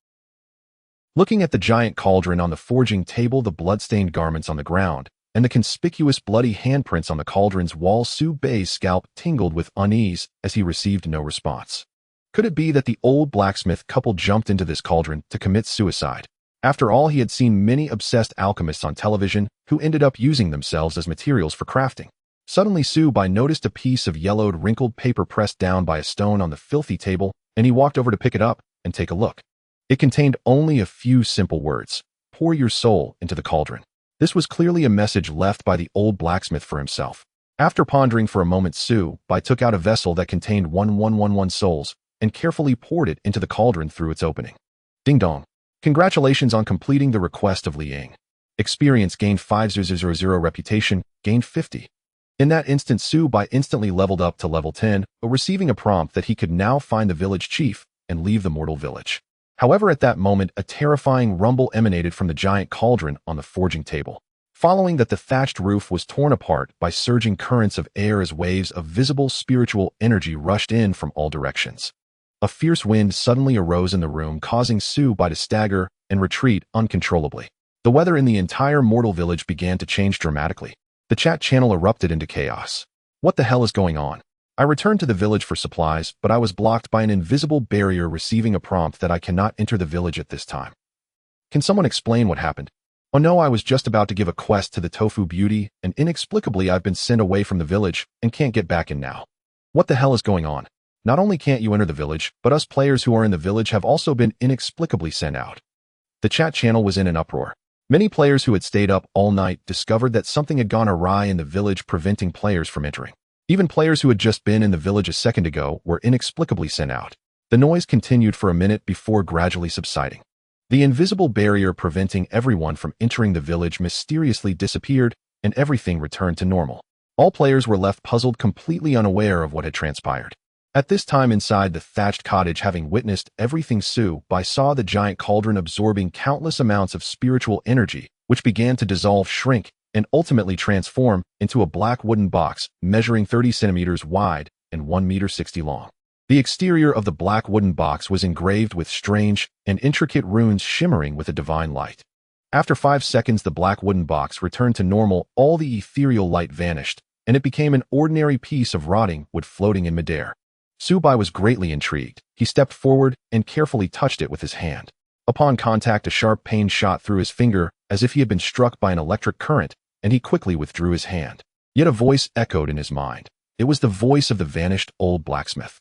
Speaker 1: Looking at the giant cauldron on the forging table, the blood-stained garments on the ground, and the conspicuous bloody handprints on the cauldron's wall, Subai's scalp tingled with unease as he received no response. Could it be that the old blacksmith couple jumped into this cauldron to commit suicide? After all, he had seen many obsessed alchemists on television who ended up using themselves as materials for crafting. Suddenly, Subai noticed a piece of yellowed, wrinkled paper pressed down by a stone on the filthy table, and he walked over to pick it up and take a look. It contained only a few simple words: pour your soul into the cauldron. This was clearly a message left by the old blacksmith for himself. After pondering for a moment, Bai took out a vessel that contained 1111 souls and carefully poured it into the cauldron through its opening. Ding dong. Congratulations on completing the request of Liang. Experience gained 5000, reputation gained 50. In that instant, Bai instantly leveled up to level 10, receiving a prompt that he could now find the village chief and leave the mortal village. However, at that moment, a terrifying rumble emanated from the giant cauldron on the forging table. Following that, the thatched roof was torn apart by surging currents of air as waves of visible spiritual energy rushed in from all directions. A fierce wind suddenly arose in the room, causing Bai to stagger and retreat uncontrollably. The weather in the entire mortal village began to change dramatically. The chat channel erupted into chaos. What the hell is going on? I returned to the village for supplies, but I was blocked by an invisible barrier, receiving a prompt that I cannot enter the village at this time. Can someone explain what happened? Oh no, I was just about to give a quest to the Tofu Beauty, and inexplicably I've been sent away from the village and can't get back in now. What the hell is going on? Not only can't you enter the village, but us players who are in the village have also been inexplicably sent out. The chat channel was in an uproar. Many players who had stayed up all night discovered that something had gone awry in the village, preventing players from entering. Even players who had just been in the village a second ago were inexplicably sent out. The noise continued for a minute before gradually subsiding. The invisible barrier preventing everyone from entering the village mysteriously disappeared, and everything returned to normal. All players were left puzzled, completely unaware of what had transpired. At this time, inside the thatched cottage, having witnessed everything, Bai saw the giant cauldron absorbing countless amounts of spiritual energy, which began to dissolve, shrink, and ultimately transform into a black wooden box measuring 30 centimeters wide and 1 meter 60 long. The exterior of the black wooden box was engraved with strange and intricate runes shimmering with a divine light. After 5 seconds, the black wooden box returned to normal, all the ethereal light vanished, and it became an ordinary piece of rotting wood floating in midair. Bai was greatly intrigued. He stepped forward and carefully touched it with his hand. Upon contact, a sharp pain shot through his finger as if he had been struck by an electric current, and he quickly withdrew his hand. Yet a voice echoed in his mind. It was the voice of the vanished old blacksmith.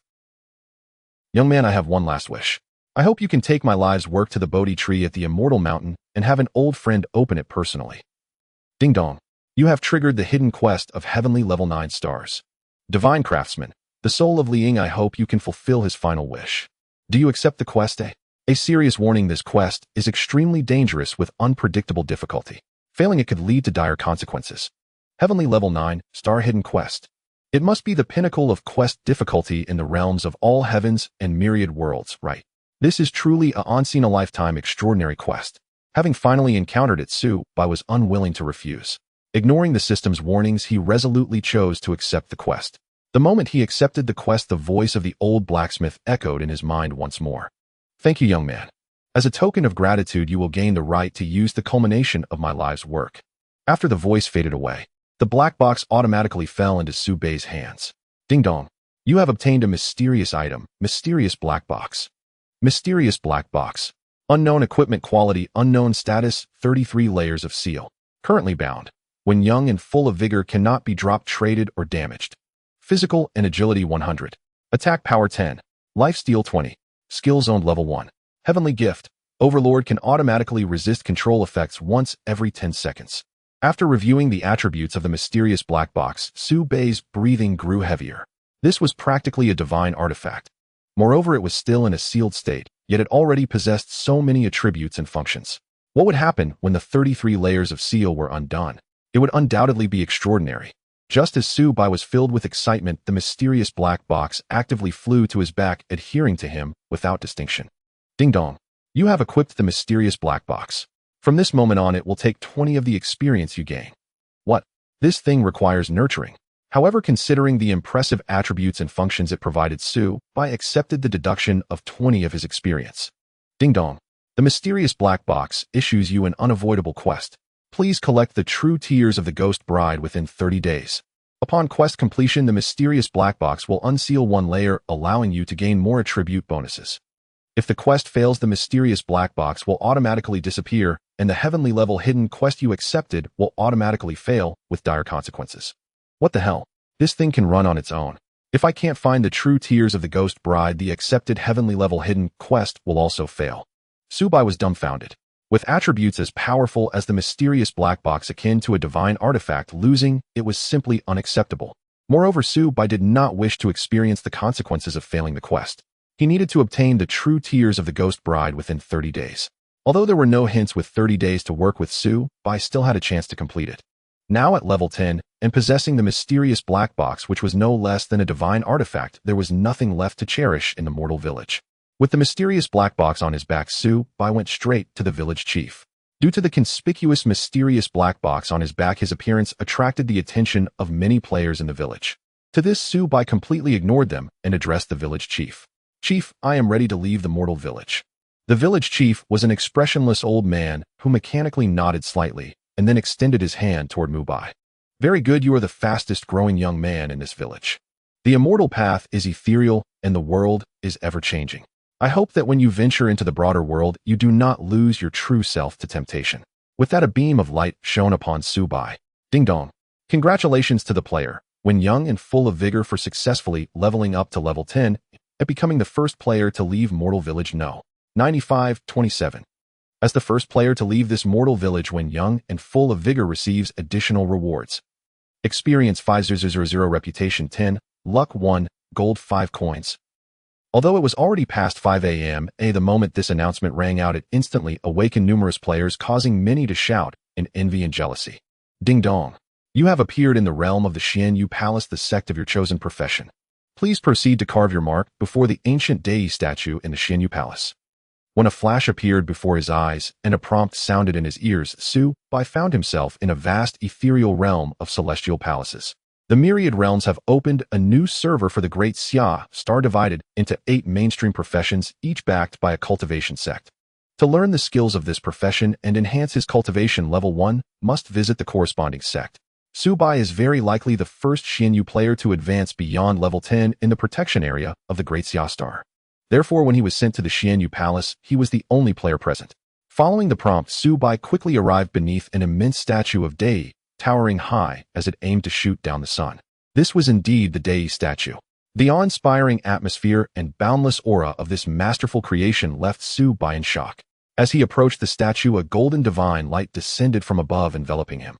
Speaker 1: Young man, I have one last wish. I hope you can take my life's work to the Bodhi tree at the Immortal Mountain and have an old friend open it personally. Ding dong. You have triggered the hidden quest of heavenly level 9 stars. Divine Craftsman, the soul of Liang, I hope you can fulfill his final wish. Do you accept the quest? A serious warning: this quest is extremely dangerous with unpredictable difficulty. Failing it could lead to dire consequences. Heavenly level 9 star hidden quest. It must be the pinnacle of quest difficulty in the realms of all heavens and myriad worlds, right? This is truly a once-in-a-lifetime extraordinary quest. Having finally encountered it, Bai was unwilling to refuse. Ignoring the system's warnings, he resolutely chose to accept the quest. The moment he accepted the quest, the voice of the old blacksmith echoed in his mind once more. Thank you, young man. As a token of gratitude, you will gain the right to use the culmination of my life's work. After the voice faded away, the black box automatically fell into Bai's hands. Ding dong. You have obtained a mysterious item, mysterious black box. Mysterious black box. Unknown equipment quality, unknown status, 33 layers of seal. Currently bound. When young and full of vigor, cannot be dropped, traded, or damaged. Physical and agility 100. Attack power 10. Lifesteal 20. Skill zoned level 1. Heavenly gift. Overlord can automatically resist control effects once every 10 seconds. After reviewing the attributes of the mysterious black box, Bai's breathing grew heavier. This was practically a divine artifact. Moreover, it was still in a sealed state, yet it already possessed so many attributes and functions. What would happen when the 33 layers of seal were undone? It would undoubtedly be extraordinary. Just as Bai was filled with excitement, the mysterious black box actively flew to his back, adhering to him without distinction. Ding dong. You have equipped the mysterious black box. From this moment on, it will take 20 of the experience you gain. What? This thing requires nurturing. However, considering the impressive attributes and functions it provided, Bai accepted the deduction of 20 of his experience. Ding dong. The mysterious black box issues you an unavoidable quest. Please collect the true tears of the ghost bride within 30 days. Upon quest completion, the mysterious black box will unseal one layer, allowing you to gain more attribute bonuses. If the quest fails, the mysterious black box will automatically disappear, and the heavenly level hidden quest you accepted will automatically fail, with dire consequences. What the hell? This thing can run on its own. If I can't find the true tears of the ghost bride, the accepted heavenly level hidden quest will also fail. Subai was dumbfounded. With attributes as powerful as the mysterious black box akin to a divine artifact, losing it was simply unacceptable. Moreover, Subai did not wish to experience the consequences of failing the quest. He needed to obtain the true tears of the Ghost Bride within 30 days. Although there were no hints with 30 days to work with, Subai still had a chance to complete it. Now at level 10, and possessing the mysterious black box, which was no less than a divine artifact, there was nothing left to cherish in the mortal village. With the mysterious black box on his back, Subai went straight to the village chief. Due to the conspicuous mysterious black box on his back, his appearance attracted the attention of many players in the village. To this, Subai completely ignored them and addressed the village chief. "Chief, I am ready to leave the mortal village." The village chief was an expressionless old man who mechanically nodded slightly and then extended his hand toward Mubai. "Very good, you are the fastest growing young man in this village. The immortal path is ethereal and the world is ever-changing. I hope that when you venture into the broader world, you do not lose your true self to temptation." With that, a beam of light shone upon Subai. Ding dong. Congratulations to the player, when young and full of vigor, for successfully leveling up to level 10 and becoming the first player to leave mortal village. No. 95-27. As the first player to leave this mortal village when young and full of vigor receives additional rewards. Experience 5000, reputation 10, luck 1, gold 5 coins. Although it was already past 5 a.m., the moment this announcement rang out, it instantly awakened numerous players, causing many to shout in envy and jealousy. Ding dong. You have appeared in the realm of the Xianyu Palace, the sect of your chosen profession. Please proceed to carve your mark before the ancient Dei statue in the Xianyu Palace. When a flash appeared before his eyes and a prompt sounded in his ears, Subai found himself in a vast ethereal realm of celestial palaces. The myriad realms have opened a new server for the Great Xia Star, divided into 8 mainstream professions, each backed by a cultivation sect. To learn the skills of this profession and enhance his cultivation, level 1 must visit the corresponding sect. Subai is very likely the first Xianyu player to advance beyond level 10 in the protection area of the Great Xia Star. Therefore, when he was sent to the Xianyu Palace, he was the only player present. Following the prompt, Subai quickly arrived beneath an immense statue of Dei, towering high as it aimed to shoot down the sun. This was indeed the Dei statue. The awe-inspiring atmosphere and boundless aura of this masterful creation left Subai in shock. As he approached the statue, a golden divine light descended from above, enveloping him.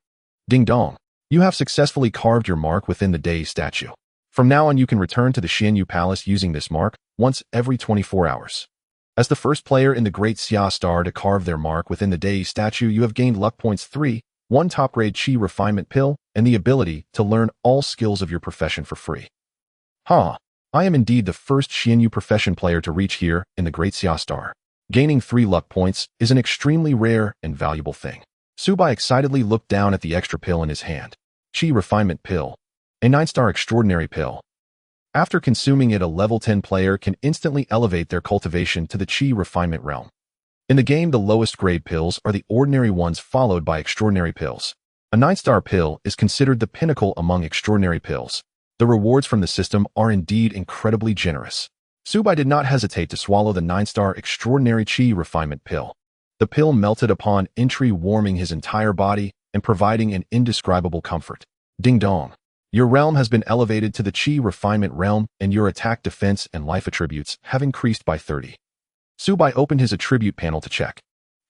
Speaker 1: Ding dong. You have successfully carved your mark within the Dei statue. From now on, you can return to the Xianyu Palace using this mark once every 24 hours. As the first player in the Great Xia Star to carve their mark within the Dei statue, you have gained luck points 3, 1 top-grade Qi refinement pill, and the ability to learn all skills of your profession for free. I am indeed the first Xianyu profession player to reach here in the Great Xia Star. Gaining 3 luck points is an extremely rare and valuable thing. Subai excitedly looked down at the extra pill in his hand. Qi refinement pill. A 9-star extraordinary pill. After consuming it, a level 10 player can instantly elevate their cultivation to the Qi refinement realm. In the game, the lowest grade pills are the ordinary ones, followed by extraordinary pills. A 9-star pill is considered the pinnacle among extraordinary pills. The rewards from the system are indeed incredibly generous. Subai did not hesitate to swallow the 9-star extraordinary Qi refinement pill. The pill melted upon entry, warming his entire body and providing an indescribable comfort. Ding dong. Your realm has been elevated to the Qi refinement realm, and your attack, defense, and life attributes have increased by 30. Subai opened his attribute panel to check.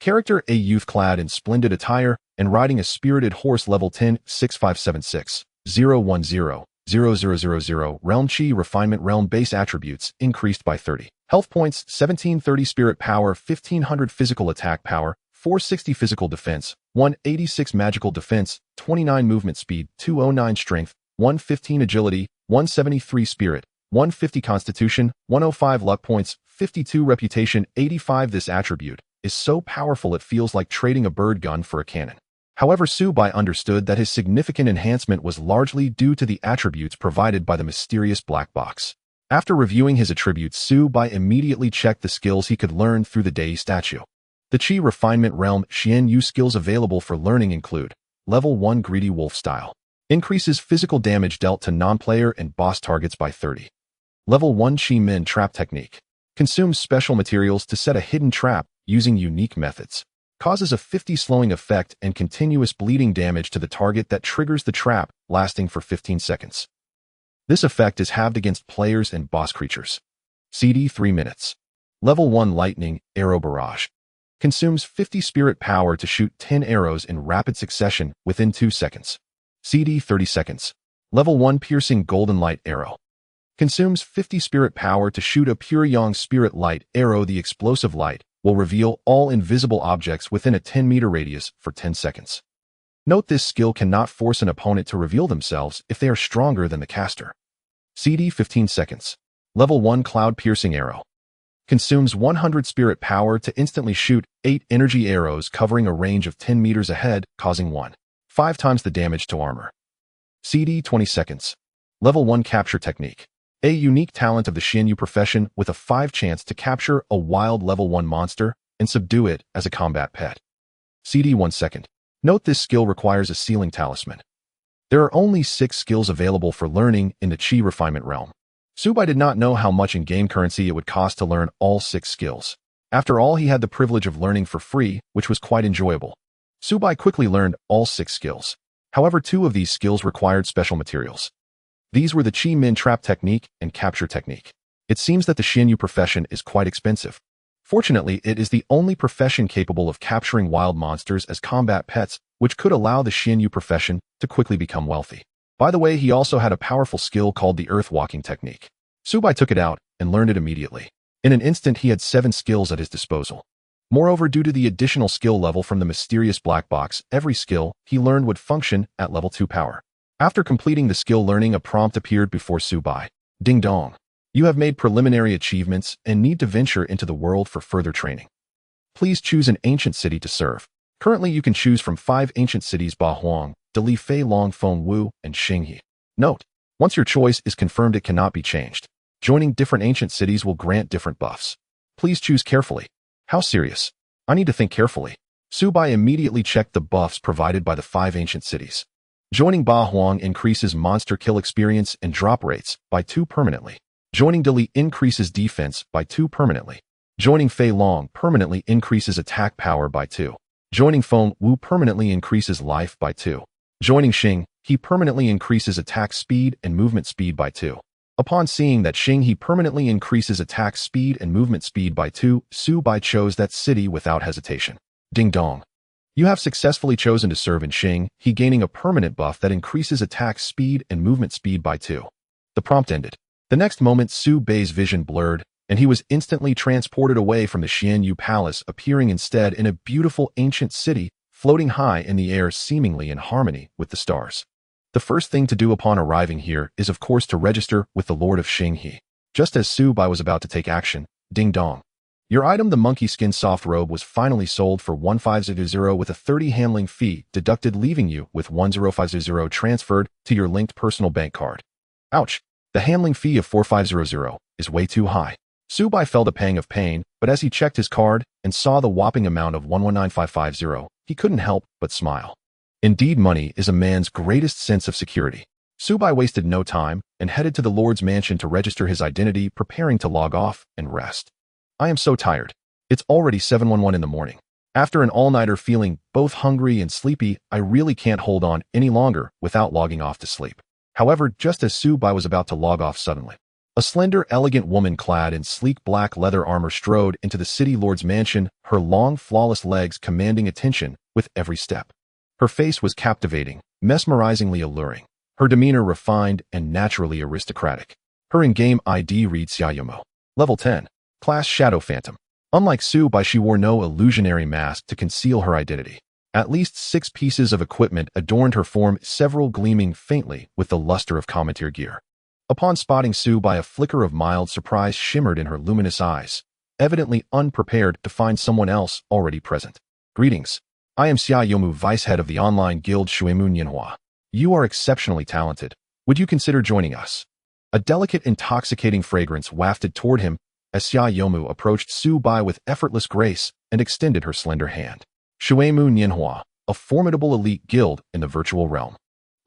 Speaker 1: Character: a youth clad in splendid attire and riding a spirited horse, level 10, 6576, 010, 0000, realm Qi refinement realm base attributes increased by 30. Health points: 1730 spirit power, 1500 physical attack power, 460 physical defense, 186 magical defense, 29 movement speed, 209 strength, 115 agility, 173 spirit, 150 constitution, 105 luck points, 52 reputation, 85. This attribute is so powerful it feels like trading a bird gun for a cannon. However, Subai understood that his significant enhancement was largely due to the attributes provided by the mysterious black box. After reviewing his attributes, Subai immediately checked the skills he could learn through the Dei statue. The Qi refinement realm Xianyu skills available for learning include: level 1 Greedy Wolf Style. Increases physical damage dealt to non-player and boss targets by 30. Level 1 Qi Min Trap Technique. Consumes special materials to set a hidden trap using unique methods. Causes a 50 slowing effect and continuous bleeding damage to the target that triggers the trap, lasting for 15 seconds. This effect is halved against players and boss creatures. CD 3 minutes. Level 1 Lightning Arrow Barrage. Consumes 50 spirit power to shoot 10 arrows in rapid succession within 2 seconds. CD 30 seconds. Level 1 piercing golden light arrow. Consumes 50 spirit power to shoot a pure yang spirit light arrow. The explosive light will reveal all invisible objects within a 10-meter radius for 10 seconds. Note this skill cannot force an opponent to reveal themselves if they are stronger than the caster. CD 15 seconds. Level 1 cloud piercing arrow. Consumes 100 spirit power to instantly shoot 8 energy arrows covering a range of 10 meters ahead, causing 5 times the damage to armor. CD 20 seconds. Level 1 capture technique. A unique talent of the Xianyu profession with a 5 chance to capture a wild level 1 monster and subdue it as a combat pet. CD 1 second. Note this skill requires a ceiling talisman. There are only 6 skills available for learning in the Qi refinement realm. Subai did not know how much in-game currency it would cost to learn all 6 skills. After all, he had the privilege of learning for free, which was quite enjoyable. Subai quickly learned all 6 skills. However, 2 of these skills required special materials. These were the Qi Min trap technique and capture technique. It seems that the Xianyu profession is quite expensive. Fortunately, it is the only profession capable of capturing wild monsters as combat pets, which could allow the Xianyu profession to quickly become wealthy. By the way, he also had a powerful skill called the earth walking technique. Subai took it out and learned it immediately. In an instant, he had 7 skills at his disposal. Moreover, due to the additional skill level from the mysterious black box, every skill he learned would function at level 2 power. After completing the skill learning, a prompt appeared before Subai. Ding dong. You have made preliminary achievements and need to venture into the world for further training. Please choose an ancient city to serve. Currently, you can choose from 5 ancient cities: Ba Huang, Dali Fei Long Feng Wu, and Xinghe. Note: once your choice is confirmed, it cannot be changed. Joining different ancient cities will grant different buffs. Please choose carefully. How serious? I need to think carefully. Subai immediately checked the buffs provided by the 5 ancient cities. Joining Ba Huang increases monster kill experience and drop rates by 2 permanently. Joining Dali increases defense by 2 permanently. Joining Fei Long permanently increases attack power by 2. Joining Feng Wu permanently increases life by 2. Joining Xinghe permanently increases attack speed and movement speed by 2. Upon seeing that Xinghe permanently increases attack speed and movement speed by 2, Subai chose that city without hesitation. Ding dong. You have successfully chosen to serve in Xinghe, gaining a permanent buff that increases attack speed and movement speed by 2. The prompt ended. The next moment, Subai's vision blurred, and he was instantly transported away from the Xianyu palace, appearing instead in a beautiful ancient city, floating high in the air, seemingly in harmony with the stars. The first thing to do upon arriving here is, of course, to register with the Lord of Xinghe. Just as Subai was about to take action, ding dong. Your item, the monkey skin soft robe, was finally sold for 1500 with a 30 handling fee deducted, leaving you with 10500 transferred to your linked personal bank card. Ouch! The handling fee of 4500 is way too high. Subai felt a pang of pain, but as he checked his card and saw the whopping amount of 119550, he couldn't help but smile. Indeed, money is a man's greatest sense of security. Subai wasted no time and headed to the Lord's mansion to register his identity, preparing to log off and rest. I am so tired. It's already 7:11 in the morning. After an all-nighter, feeling both hungry and sleepy, I really can't hold on any longer without logging off to sleep. However, just as Subai was about to log off, suddenly, a slender, elegant woman clad in sleek black leather armor strode into the city lord's mansion, her long, flawless legs commanding attention with every step. Her face was captivating, mesmerizingly alluring. Her demeanor refined and naturally aristocratic. Her in-game ID reads Xiaoyomo. Level 10. Class Shadow Phantom. Unlike Subai, she wore no illusionary mask to conceal her identity. At least 6 pieces of equipment adorned her form, several gleaming faintly with the luster of Cometeer gear. Upon spotting Subai, a flicker of mild surprise shimmered in her luminous eyes, evidently unprepared to find someone else already present. Greetings. I am Xiaoyomu, vice head of the online guild Shuimu Nianhua. You are exceptionally talented. Would you consider joining us? A delicate, intoxicating fragrance wafted toward him as Xiaoyomu approached Subai with effortless grace and extended her slender hand. Shuimu Nianhua, a formidable elite guild in the virtual realm.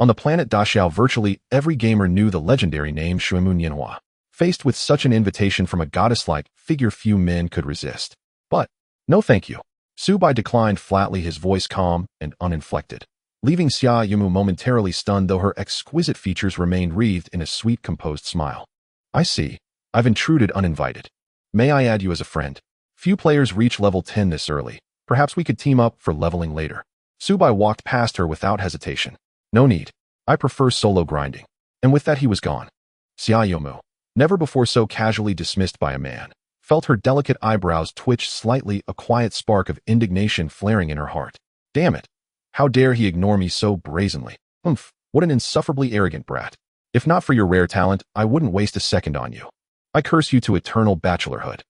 Speaker 1: On the planet Daxiao, virtually every gamer knew the legendary name Shuimu Nianhua. Faced with such an invitation from a goddess-like figure, few men could resist. But, no thank you. Subai declined flatly, his voice calm and uninflected, leaving Xiaoyomu momentarily stunned, though her exquisite features remained wreathed in a sweet, composed smile. I see. I've intruded uninvited. May I add you as a friend? Few players reach level 10 this early, Perhaps we could team up for leveling later. Subai walked past her without hesitation. No need. I prefer solo grinding. And with that he was gone. Xiaomu, never before so casually dismissed by a man, felt her delicate eyebrows twitch slightly, a quiet spark of indignation flaring in her heart. Damn it. How dare he ignore me so brazenly? Oomph, what an insufferably arrogant brat. If not for your rare talent, I wouldn't waste a second on you. I curse you to eternal bachelorhood.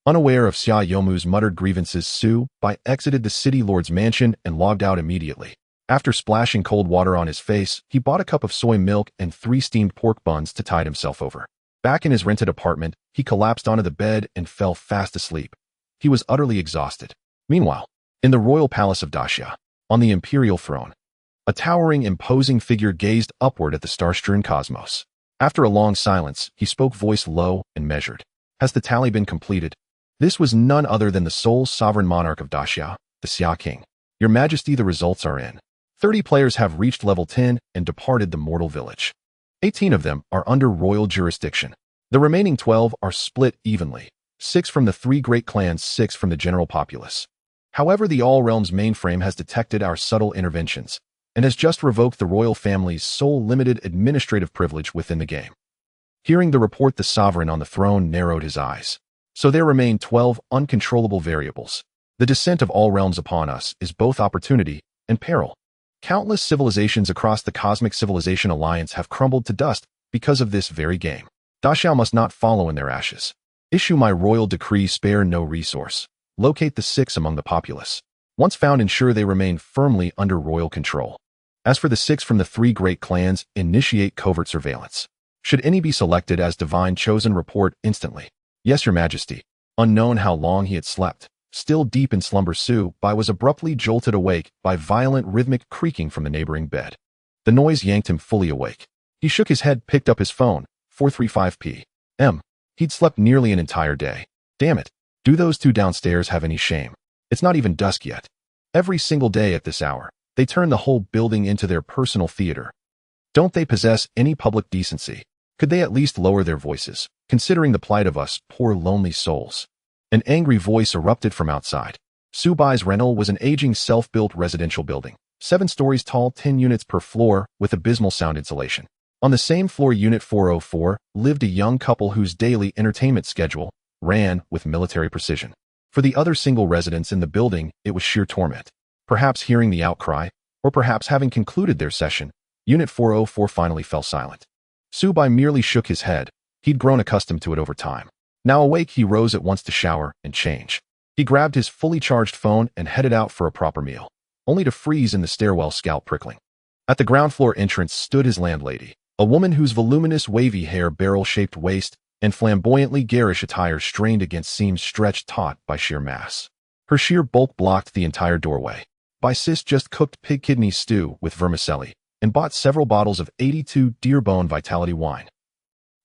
Speaker 1: Unaware of Xiaomu's muttered grievances, Subai exited the city lord's mansion and logged out immediately. After splashing cold water on his face, he bought a cup of soy milk and 3 steamed pork buns to tide himself over. Back in his rented apartment, he collapsed onto the bed and fell fast asleep. He was utterly exhausted. Meanwhile, in the royal palace of Daxia, on the imperial throne, a towering, imposing figure gazed upward at the star-strewn cosmos. After a long silence, he spoke, voice low and measured. Has the tally been completed? This was none other than the sole sovereign monarch of Daxia, the Xia King. Your Majesty, the results are in. 30 players have reached level 10 and departed the mortal village. 18 of them are under royal jurisdiction. The remaining 12 are split evenly, 6 from the 3 great clans, 6 from the general populace. However, the All Realms mainframe has detected our subtle interventions and has just revoked the royal family's sole limited administrative privilege within the game. Hearing the report, the sovereign on the throne narrowed his eyes. So there remain 12 uncontrollable variables. The descent of all realms upon us is both opportunity and peril. Countless civilizations across the Cosmic Civilization Alliance have crumbled to dust because of this very game. Daxia must not follow in their ashes. Issue my royal decree, spare no resource. Locate the 6 among the populace. Once found, ensure they remain firmly under royal control. As for the 6 from the 3 great clans, initiate covert surveillance. Should any be selected as divine chosen, report instantly. Yes, Your Majesty. Unknown how long he had slept, still deep in slumber, Subai was abruptly jolted awake by violent rhythmic creaking from the neighboring bed. The noise yanked him fully awake. He shook his head, picked up his phone. 4:35 p.m. He'd slept nearly an entire day. Damn it. Do those 2 downstairs have any shame? It's not even dusk yet. Every single day at this hour, they turn the whole building into their personal theater. Don't they possess any public decency? Could they at least lower their voices, considering the plight of us poor lonely souls? An angry voice erupted from outside. Subai's rental was an aging self-built residential building, 7 stories tall, 10 units per floor, with abysmal sound insulation. On the same floor, Unit 404, lived a young couple whose daily entertainment schedule ran with military precision. For the other single residents in the building, it was sheer torment. Perhaps hearing the outcry, or perhaps having concluded their session, Unit 404 finally fell silent. Subai merely shook his head. He'd grown accustomed to it over time. Now awake, he rose at once to shower and change. He grabbed his fully charged phone and headed out for a proper meal, only to freeze in the stairwell, scalp prickling. At the ground floor entrance stood his landlady, a woman whose voluminous wavy hair, barrel-shaped waist, and flamboyantly garish attire strained against seams stretched taut by sheer mass. Her sheer bulk blocked the entire doorway. By sis just cooked pig kidney stew with vermicelli and bought several bottles of 82 Dearbone Vitality wine.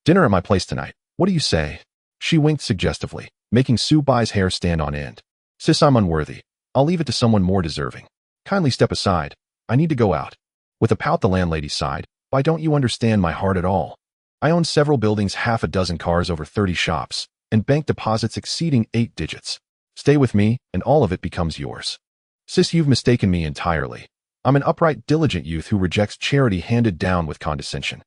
Speaker 1: Dinner at my place tonight. What do you say? She winked suggestively, making Subai's hair stand on end. Sis, I'm unworthy. I'll leave it to someone more deserving. Kindly step aside. I need to go out. With a pout, the landlady sighed. Why don't you understand my heart at all? I own several buildings, half a dozen cars, over 30 shops, and bank deposits exceeding 8 digits. Stay with me, and all of it becomes yours. Sis, you've mistaken me entirely. I'm an upright, diligent youth who rejects charity handed down with condescension.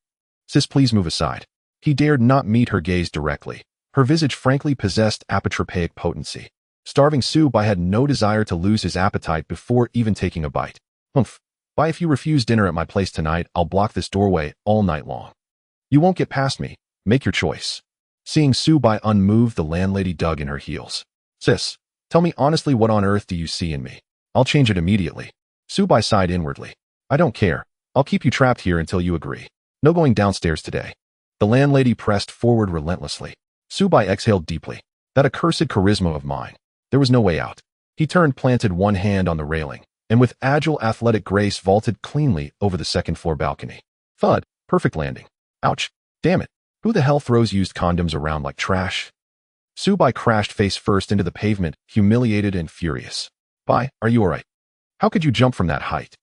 Speaker 1: Sis, please move aside. He dared not meet her gaze directly. Her visage frankly possessed apotropaic potency. Starving Subai had no desire to lose his appetite before even taking a bite. Humph. Why, if you refuse dinner at my place tonight, I'll block this doorway all night long. You won't get past me. Make your choice. Seeing Subai unmoved, the landlady dug in her heels. Sis, tell me honestly, what on earth do you see in me? I'll change it immediately. Subai sighed inwardly. I don't care. I'll keep you trapped here until you agree. No going downstairs today. The landlady pressed forward relentlessly. Subai exhaled deeply. That accursed charisma of mine. There was no way out. He turned, planted one hand on the railing, and with agile athletic grace vaulted cleanly over the second-floor balcony. Thud. Perfect landing. Ouch. Damn it. Who the hell throws used condoms around like trash? Subai crashed face first into the pavement, humiliated and furious. Bye, are you alright? How could you jump from that height?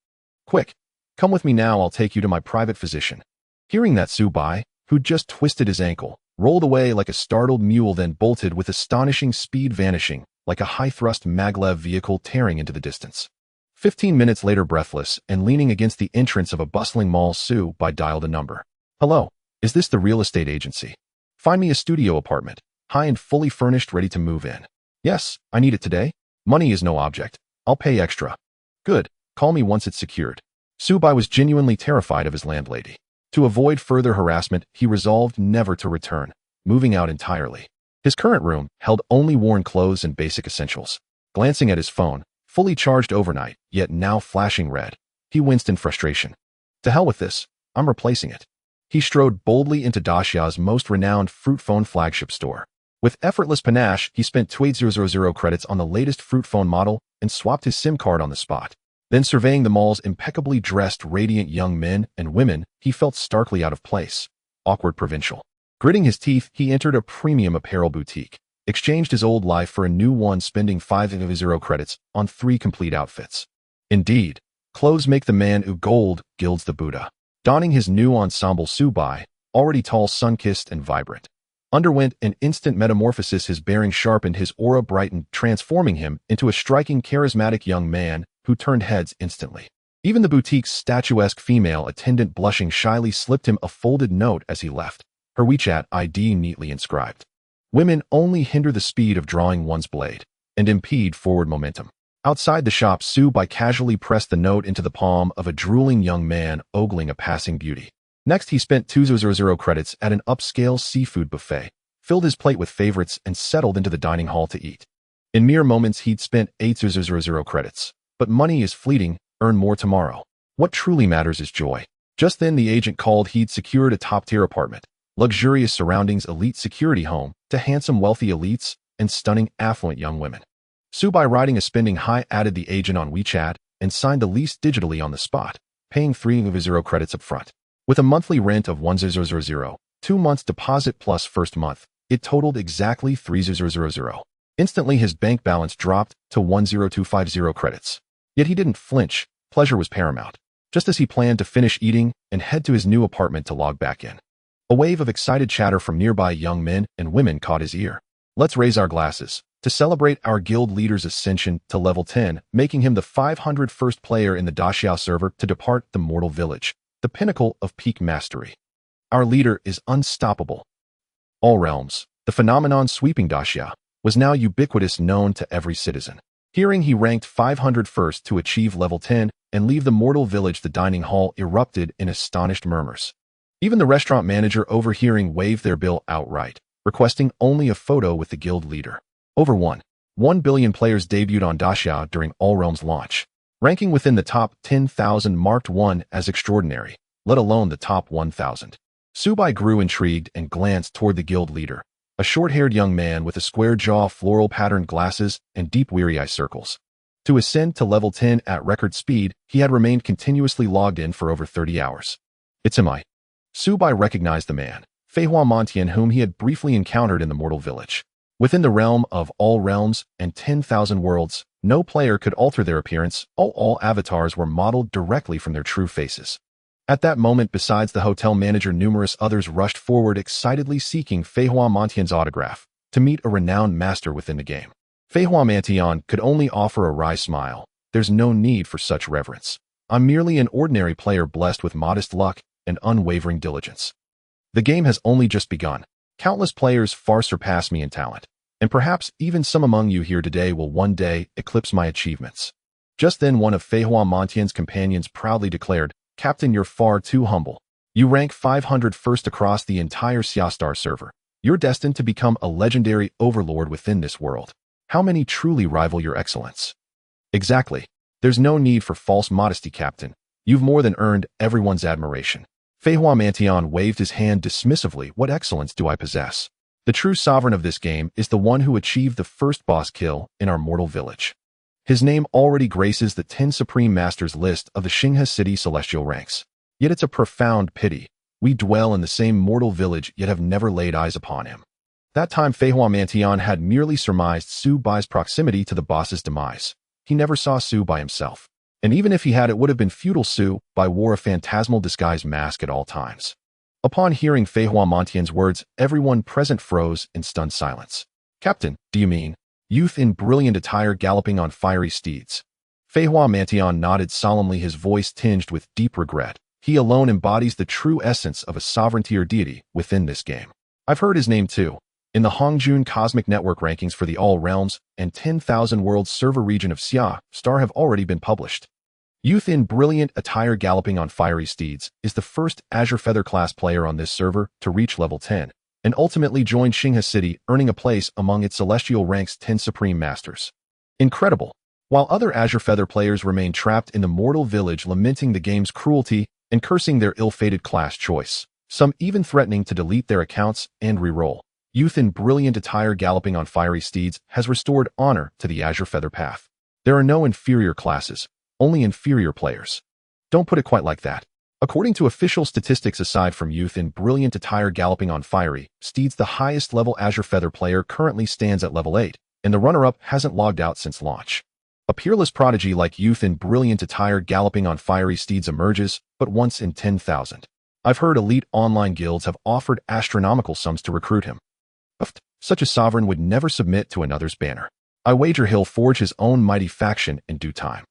Speaker 1: Quick. Come with me now, I'll take you to my private physician. Hearing that, Subai, who'd just twisted his ankle, rolled away like a startled mule, then bolted with astonishing speed, vanishing like a high-thrust maglev vehicle tearing into the distance. 15 minutes later, breathless and leaning against the entrance of a bustling mall, Su-bai dialed a number. "Hello, is this the real estate agency? Find me a studio apartment, high and fully furnished, ready to move in." "Yes, I need it today. Money is no object. I'll pay extra." "Good, call me once it's secured." Su-bai was genuinely terrified of his landlady. To avoid further harassment, he resolved never to return, moving out entirely. His current room held only worn clothes and basic essentials. Glancing at his phone, fully charged overnight, yet now flashing red, he winced in frustration. "To hell with this, I'm replacing it." He strode boldly into Dacia's most renowned fruit phone flagship store. With effortless panache, he spent 2,800 credits on the latest fruit phone model and swapped his SIM card on the spot. Then, surveying the mall's impeccably dressed, radiant young men and women, he felt starkly out of place. Awkward provincial. Gritting his teeth, he entered a premium apparel boutique, exchanged his old life for a new one, spending 5,000 credits on 3 complete outfits. Indeed, clothes make the man who gold gilds the Buddha. Donning his new ensemble, Su-bai, already tall, sun-kissed, and vibrant, underwent an instant metamorphosis. His bearing sharpened, his aura brightened, transforming him into a striking, charismatic young man who turned heads instantly. Even the boutique's statuesque female attendant, blushing shyly, slipped him a folded note as he left, her WeChat ID neatly inscribed. Women only hinder the speed of drawing one's blade and impede forward momentum. Outside the shop, Su-bai casually pressed the note into the palm of a drooling young man ogling a passing beauty. Next, he spent 2,000 credits at an upscale seafood buffet, filled his plate with favorites, and settled into the dining hall to eat. In mere moments, he'd spent 8,000 credits. But money is fleeting, earn more tomorrow. What truly matters is joy. Just then, the agent called. He'd secured a top-tier apartment, luxurious surroundings, elite security home to handsome wealthy elites and stunning affluent young women. Su-bai, riding a spending high, added the agent on WeChat and signed the lease digitally on the spot, paying 3,000 credits up front. With a monthly rent of 1,000, 2 months deposit plus first month, it totaled exactly 3,000. Instantly, his bank balance dropped to 1,250 credits. Yet he didn't flinch. Pleasure was paramount. Just as he planned to finish eating and head to his new apartment to log back in, a wave of excited chatter from nearby young men and women caught his ear. "Let's raise our glasses to celebrate our guild leader's ascension to level 10, making him the 501st player in the Dacia server to depart the mortal village, the pinnacle of peak mastery. Our leader is unstoppable." All realms, the phenomenon sweeping Dacia was now ubiquitous, known to every citizen. Hearing he ranked 501st to achieve level 10 and leave the mortal village, the dining hall erupted in astonished murmurs. Even the restaurant manager, overhearing, waived their bill outright, requesting only a photo with the guild leader. Over 1 billion players debuted on Dacia during All Realms launch. Ranking within the top 10,000 marked one as extraordinary, let alone the top 1,000. Su-bai grew intrigued and glanced toward the guild leader, a short-haired young man with a square jaw, floral-patterned glasses, and deep, weary eye circles. To ascend to level 10 at record speed, he had remained continuously logged in for over 30 hours. "It's him." Su-bai recognized the man, Feihua Montian, whom he had briefly encountered in the mortal village. Within the realm of all realms and 10,000 worlds, no player could alter their appearance. All avatars were modeled directly from their true faces. At that moment, besides the hotel manager, numerous others rushed forward, excitedly seeking Feihua Montian's autograph to meet a renowned master within the game. Feihua Montian could only offer a wry smile. "There's no need for such reverence. I'm merely an ordinary player blessed with modest luck and unwavering diligence. The game has only just begun. Countless players far surpass me in talent, and perhaps even some among you here today will one day eclipse my achievements." Just then, one of Feihua Montian's companions proudly declared, "Captain, you're far too humble. You rank 501st across the entire Siastar server. You're destined to become a legendary overlord within this world. How many truly rival your excellence?" "Exactly. There's no need for false modesty, Captain. You've more than earned everyone's admiration." Feihua Montian waved his hand dismissively. "What excellence do I possess? The true sovereign of this game is the one who achieved the first boss kill in our mortal village. His name already graces the 10 Supreme Masters list of the Xinghe City celestial ranks. Yet it's a profound pity. We dwell in the same mortal village, yet have never laid eyes upon him." That time, Feihua Montian had merely surmised Su-bai's proximity to the boss's demise. He never saw Su-bai himself. And even if he had, it would have been futile. Su-bai wore a phantasmal disguise mask at all times. Upon hearing Feihua Montian's words, everyone present froze in stunned silence. "Captain, do you mean?" Youth in brilliant attire galloping on fiery steeds. Feihua Mantion nodded solemnly, his voice tinged with deep regret. He alone embodies the true essence of a sovereignty or deity within this game. I've heard his name too. In the Hongjun Cosmic Network rankings for the All Realms and 10,000 Worlds server region of Xia Star have already been published. Youth in brilliant attire galloping on fiery steeds is the first Azure Feather class player on this server to reach level 10, and ultimately joined Xinghe City, earning a place among its celestial rank's 10 supreme masters. Incredible! While other Azure Feather players remain trapped in the mortal village lamenting the game's cruelty and cursing their ill-fated class choice, some even threatening to delete their accounts and re-roll, Youth in brilliant attire galloping on fiery steeds has restored honor to the Azure Feather path. There are no inferior classes, only inferior players. Don't put it quite like that. According to official statistics, aside from Youth in brilliant attire galloping on fiery steeds, the highest level Azure Feather player currently stands at level 8, and the runner-up hasn't logged out since launch. A peerless prodigy like Youth in brilliant attire galloping on fiery steeds emerges, but once in 10,000. I've heard elite online guilds have offered astronomical sums to recruit him. Such a sovereign would never submit to another's banner. I wager he'll forge his own mighty faction in due time.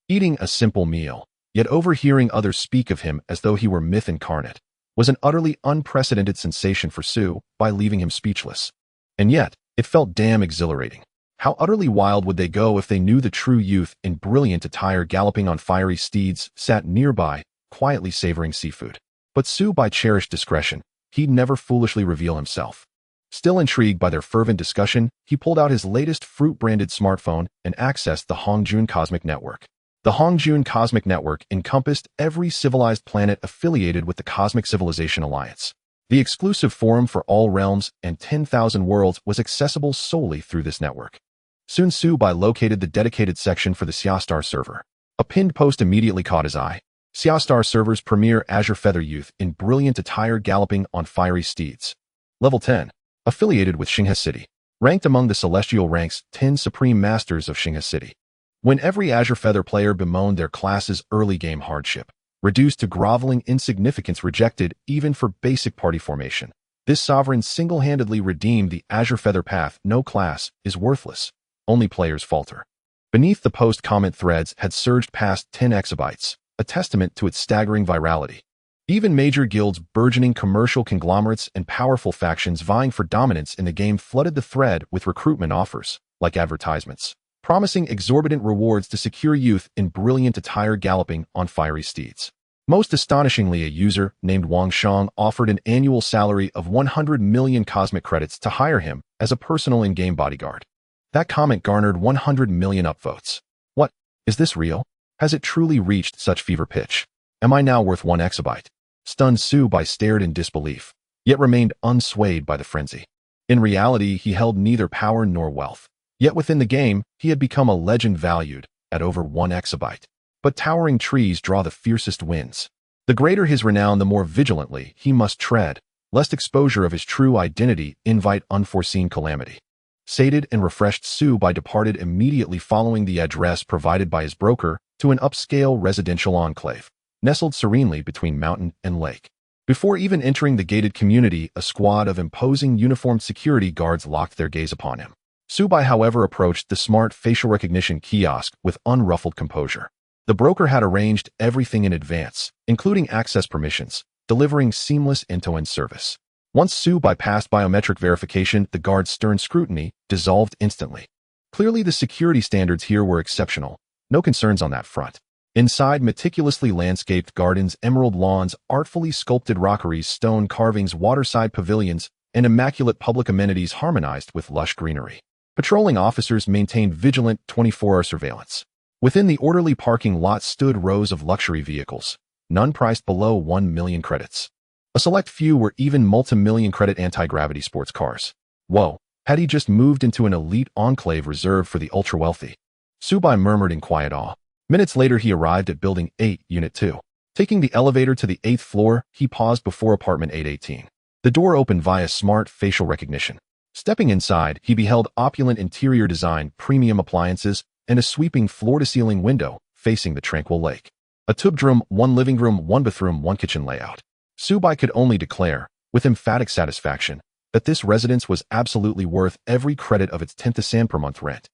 Speaker 1: Eating a simple meal, yet overhearing others speak of him as though he were myth incarnate, was an utterly unprecedented sensation for Su, by leaving him speechless. And yet, it felt damn exhilarating. How utterly wild would they go if they knew the true Youth in brilliant attire galloping on fiery steeds sat nearby, quietly savoring seafood. But Su, by cherished discretion, he'd never foolishly reveal himself. Still intrigued by their fervent discussion, he pulled out his latest fruit-branded smartphone and accessed the Hongjun Cosmic Network. The Hongjun Cosmic Network encompassed every civilized planet affiliated with the Cosmic Civilization Alliance. The exclusive forum for all realms and 10,000 worlds was accessible solely through this network. Soon Su Bai located the dedicated section for the Xia Star server. A pinned post immediately caught his eye. Xia Star server's premier Azure Feather Youth in brilliant attire galloping on fiery steeds. Level 10. Affiliated with Xinghe City. Ranked among the celestial rank's 10 supreme masters of Xinghe City. When every Azure Feather player bemoaned their class's early game hardship, reduced to groveling insignificance, rejected even for basic party formation, this sovereign single-handedly redeemed the Azure Feather path. No class is worthless. Only players falter. Beneath the post, comment threads had surged past 10 exabytes, a testament to its staggering virality. Even major guilds, burgeoning commercial conglomerates, and powerful factions vying for dominance in the game flooded the thread with recruitment offers, like advertisements, promising exorbitant rewards to secure Youth in brilliant attire galloping on fiery steeds. Most astonishingly, a user named Wang Shang offered an annual salary of 100 million cosmic credits to hire him as a personal in-game bodyguard. That comment garnered 100 million upvotes. What? Is this real? Has it truly reached such fever pitch? Am I now worth 1 exabyte? Stunned, Su Bai stared in disbelief, yet remained unswayed by the frenzy. In reality, he held neither power nor wealth. Yet within the game, he had become a legend valued at over 1 exabyte. But towering trees draw the fiercest winds. The greater his renown, the more vigilantly he must tread, lest exposure of his true identity invite unforeseen calamity. Sated and refreshed, Su Bai departed immediately, following the address provided by his broker to an upscale residential enclave, nestled serenely between mountain and lake. Before even entering the gated community, a squad of imposing uniformed security guards locked their gaze upon him. Su Bai, however, approached the smart facial recognition kiosk with unruffled composure. The broker had arranged everything in advance, including access permissions, delivering seamless end-to-end service. Once Su Bai passed biometric verification, the guard's stern scrutiny dissolved instantly. Clearly, the security standards here were exceptional. No concerns on that front. Inside, meticulously landscaped gardens, emerald lawns, artfully sculpted rockeries, stone carvings, waterside pavilions, and immaculate public amenities harmonized with lush greenery. Patrolling officers maintained vigilant 24-hour surveillance. Within the orderly parking lot stood rows of luxury vehicles, none priced below 1 million credits. A select few were even multi-million credit anti-gravity sports cars. Whoa, had he just moved into an elite enclave reserved for the ultra-wealthy? Su Bai murmured in quiet awe. Minutes later, he arrived at Building 8, Unit 2. Taking the elevator to the 8th floor, he paused before apartment 818. The door opened via smart facial recognition. Stepping inside, he beheld opulent interior design, premium appliances, and a sweeping floor-to-ceiling window facing the tranquil lake. A two-bedroom, 1 living room, 1 bathroom, 1 kitchen layout. Su Bai could only declare, with emphatic satisfaction, that this residence was absolutely worth every credit of its 10 Thasan per month rent.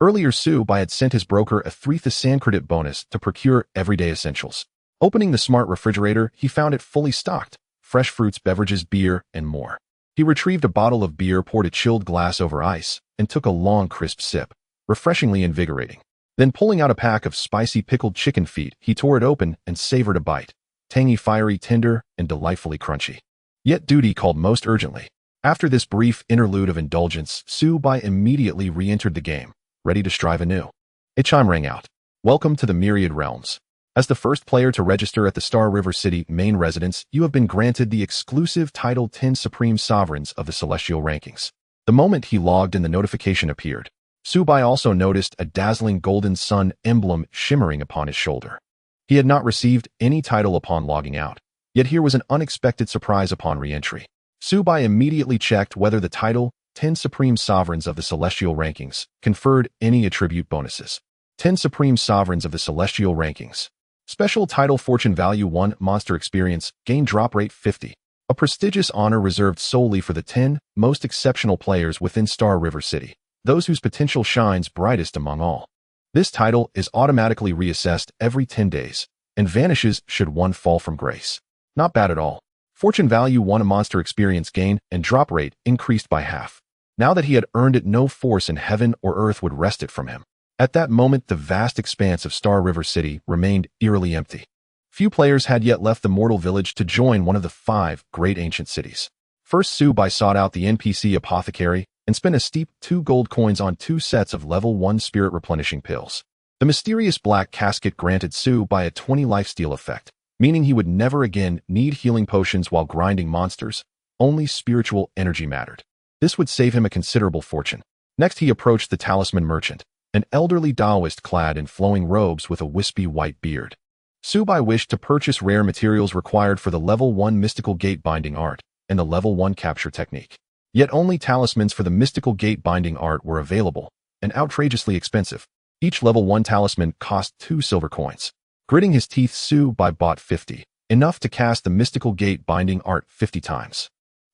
Speaker 1: Earlier, Su-Bai had sent his broker a 3 Thasan credit bonus to procure everyday essentials. Opening the smart refrigerator, he found it fully stocked, fresh fruits, beverages, beer, and more. He retrieved a bottle of beer, poured a chilled glass over ice, and took a long, crisp sip, refreshingly invigorating. Then pulling out a pack of spicy pickled chicken feet, he tore it open and savored a bite. Tangy, fiery, tender, and delightfully crunchy. Yet duty called most urgently. After this brief interlude of indulgence, Su-Bai immediately re-entered the game, ready to strive anew. A chime rang out. Welcome to the Myriad Realms. As the first player to register at the Star River City main residence, you have been granted the exclusive title 10 Supreme Sovereigns of the Celestial Rankings. The moment he logged in, the notification appeared. Su-Bai also noticed a dazzling golden sun emblem shimmering upon his shoulder. He had not received any title upon logging out, yet here was an unexpected surprise upon re-entry. Su-Bai immediately checked whether the title 10 Supreme Sovereigns of the Celestial Rankings conferred any attribute bonuses. 10 Supreme Sovereigns of the Celestial Rankings. Special title Fortune Value 1 Monster Experience Gain Drop Rate 50. A prestigious honor reserved solely for the 10 most exceptional players within Star River City, those whose potential shines brightest among all. This title is automatically reassessed every 10 days and vanishes should one fall from grace. Not bad at all. Fortune Value 1 Monster Experience Gain and Drop Rate increased by half. Now that he had earned it, no force in heaven or earth would wrest it from him. At that moment, the vast expanse of Star River City remained eerily empty. Few players had yet left the mortal village to join one of the 5 great ancient cities. First, Su-Bai sought out the NPC apothecary and spent a steep 2 gold coins on 2 sets of level 1 spirit replenishing pills. The mysterious black casket granted Su-Bai a 20 lifesteal effect, meaning he would never again need healing potions while grinding monsters. Only spiritual energy mattered. This would save him a considerable fortune. Next, he approached the talisman merchant, an elderly Taoist clad in flowing robes with a wispy white beard. Su-Bai wished to purchase rare materials required for the level 1 mystical gate binding art and the level 1 capture technique. Yet only talismans for the mystical gate binding art were available, and outrageously expensive. Each level 1 talisman cost 2 silver coins. Gritting his teeth, Su-Bai bought 50, enough to cast the mystical gate binding art 50 times.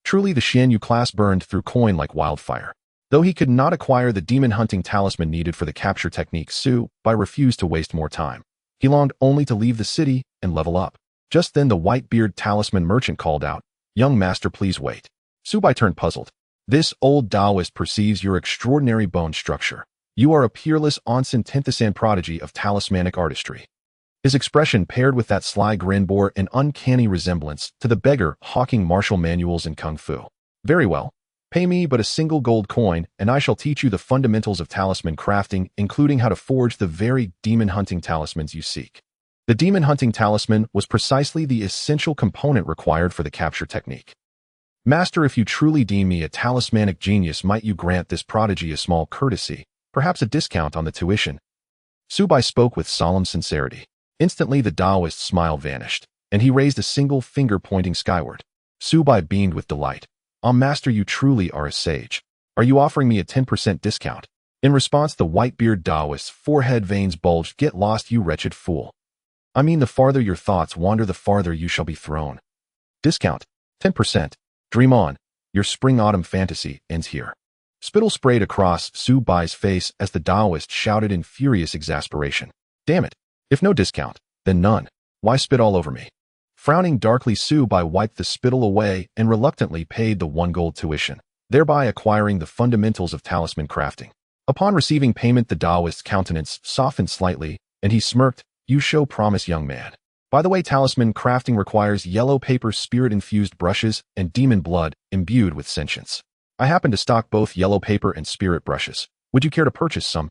Speaker 1: Truly, the Xianyu class burned through coin like wildfire. Though he could not acquire the demon hunting talisman needed for the capture technique, Su-Bai refused to waste more time. He longed only to leave the city and level up. Just then the white-beard talisman merchant called out, "Young master, please wait." Su-Bai turned puzzled. This old Taoist perceives your extraordinary bone structure. You are a peerless onsen Tinthasan prodigy of talismanic artistry. His expression, paired with that sly grin, bore an uncanny resemblance to the beggar hawking martial manuals in Kung Fu. Very well. Pay me but a single gold coin, and I shall teach you the fundamentals of talisman crafting, including how to forge the very demon-hunting talismans you seek. The demon-hunting talisman was precisely the essential component required for the capture technique. Master, if you truly deem me a talismanic genius, might you grant this prodigy a small courtesy, perhaps a discount on the tuition? Su-Bai spoke with solemn sincerity. Instantly the Taoist's smile vanished, and he raised a single finger pointing skyward. Su-Bai beamed with delight. Master, you truly are a sage. Are you offering me a 10% discount? In response, the white-beard Taoist's forehead veins bulged. Get lost, you wretched fool. I mean, the farther your thoughts wander, the farther you shall be thrown. Discount. 10%. Dream on. Your spring-autumn fantasy ends here. Spittle sprayed across Su-Bai's face as the Taoist shouted in furious exasperation. Damn it. If no discount, then none. Why spit all over me? Frowning darkly, Su-Bai wiped the spittle away and reluctantly paid the 1 gold tuition, thereby acquiring the fundamentals of talisman crafting. Upon receiving payment, the Taoist's countenance softened slightly, and he smirked. You show promise, young man. By the way, talisman crafting requires yellow paper, spirit-infused brushes, and demon blood imbued with sentience. I happen to stock both yellow paper and spirit brushes. Would you care to purchase some?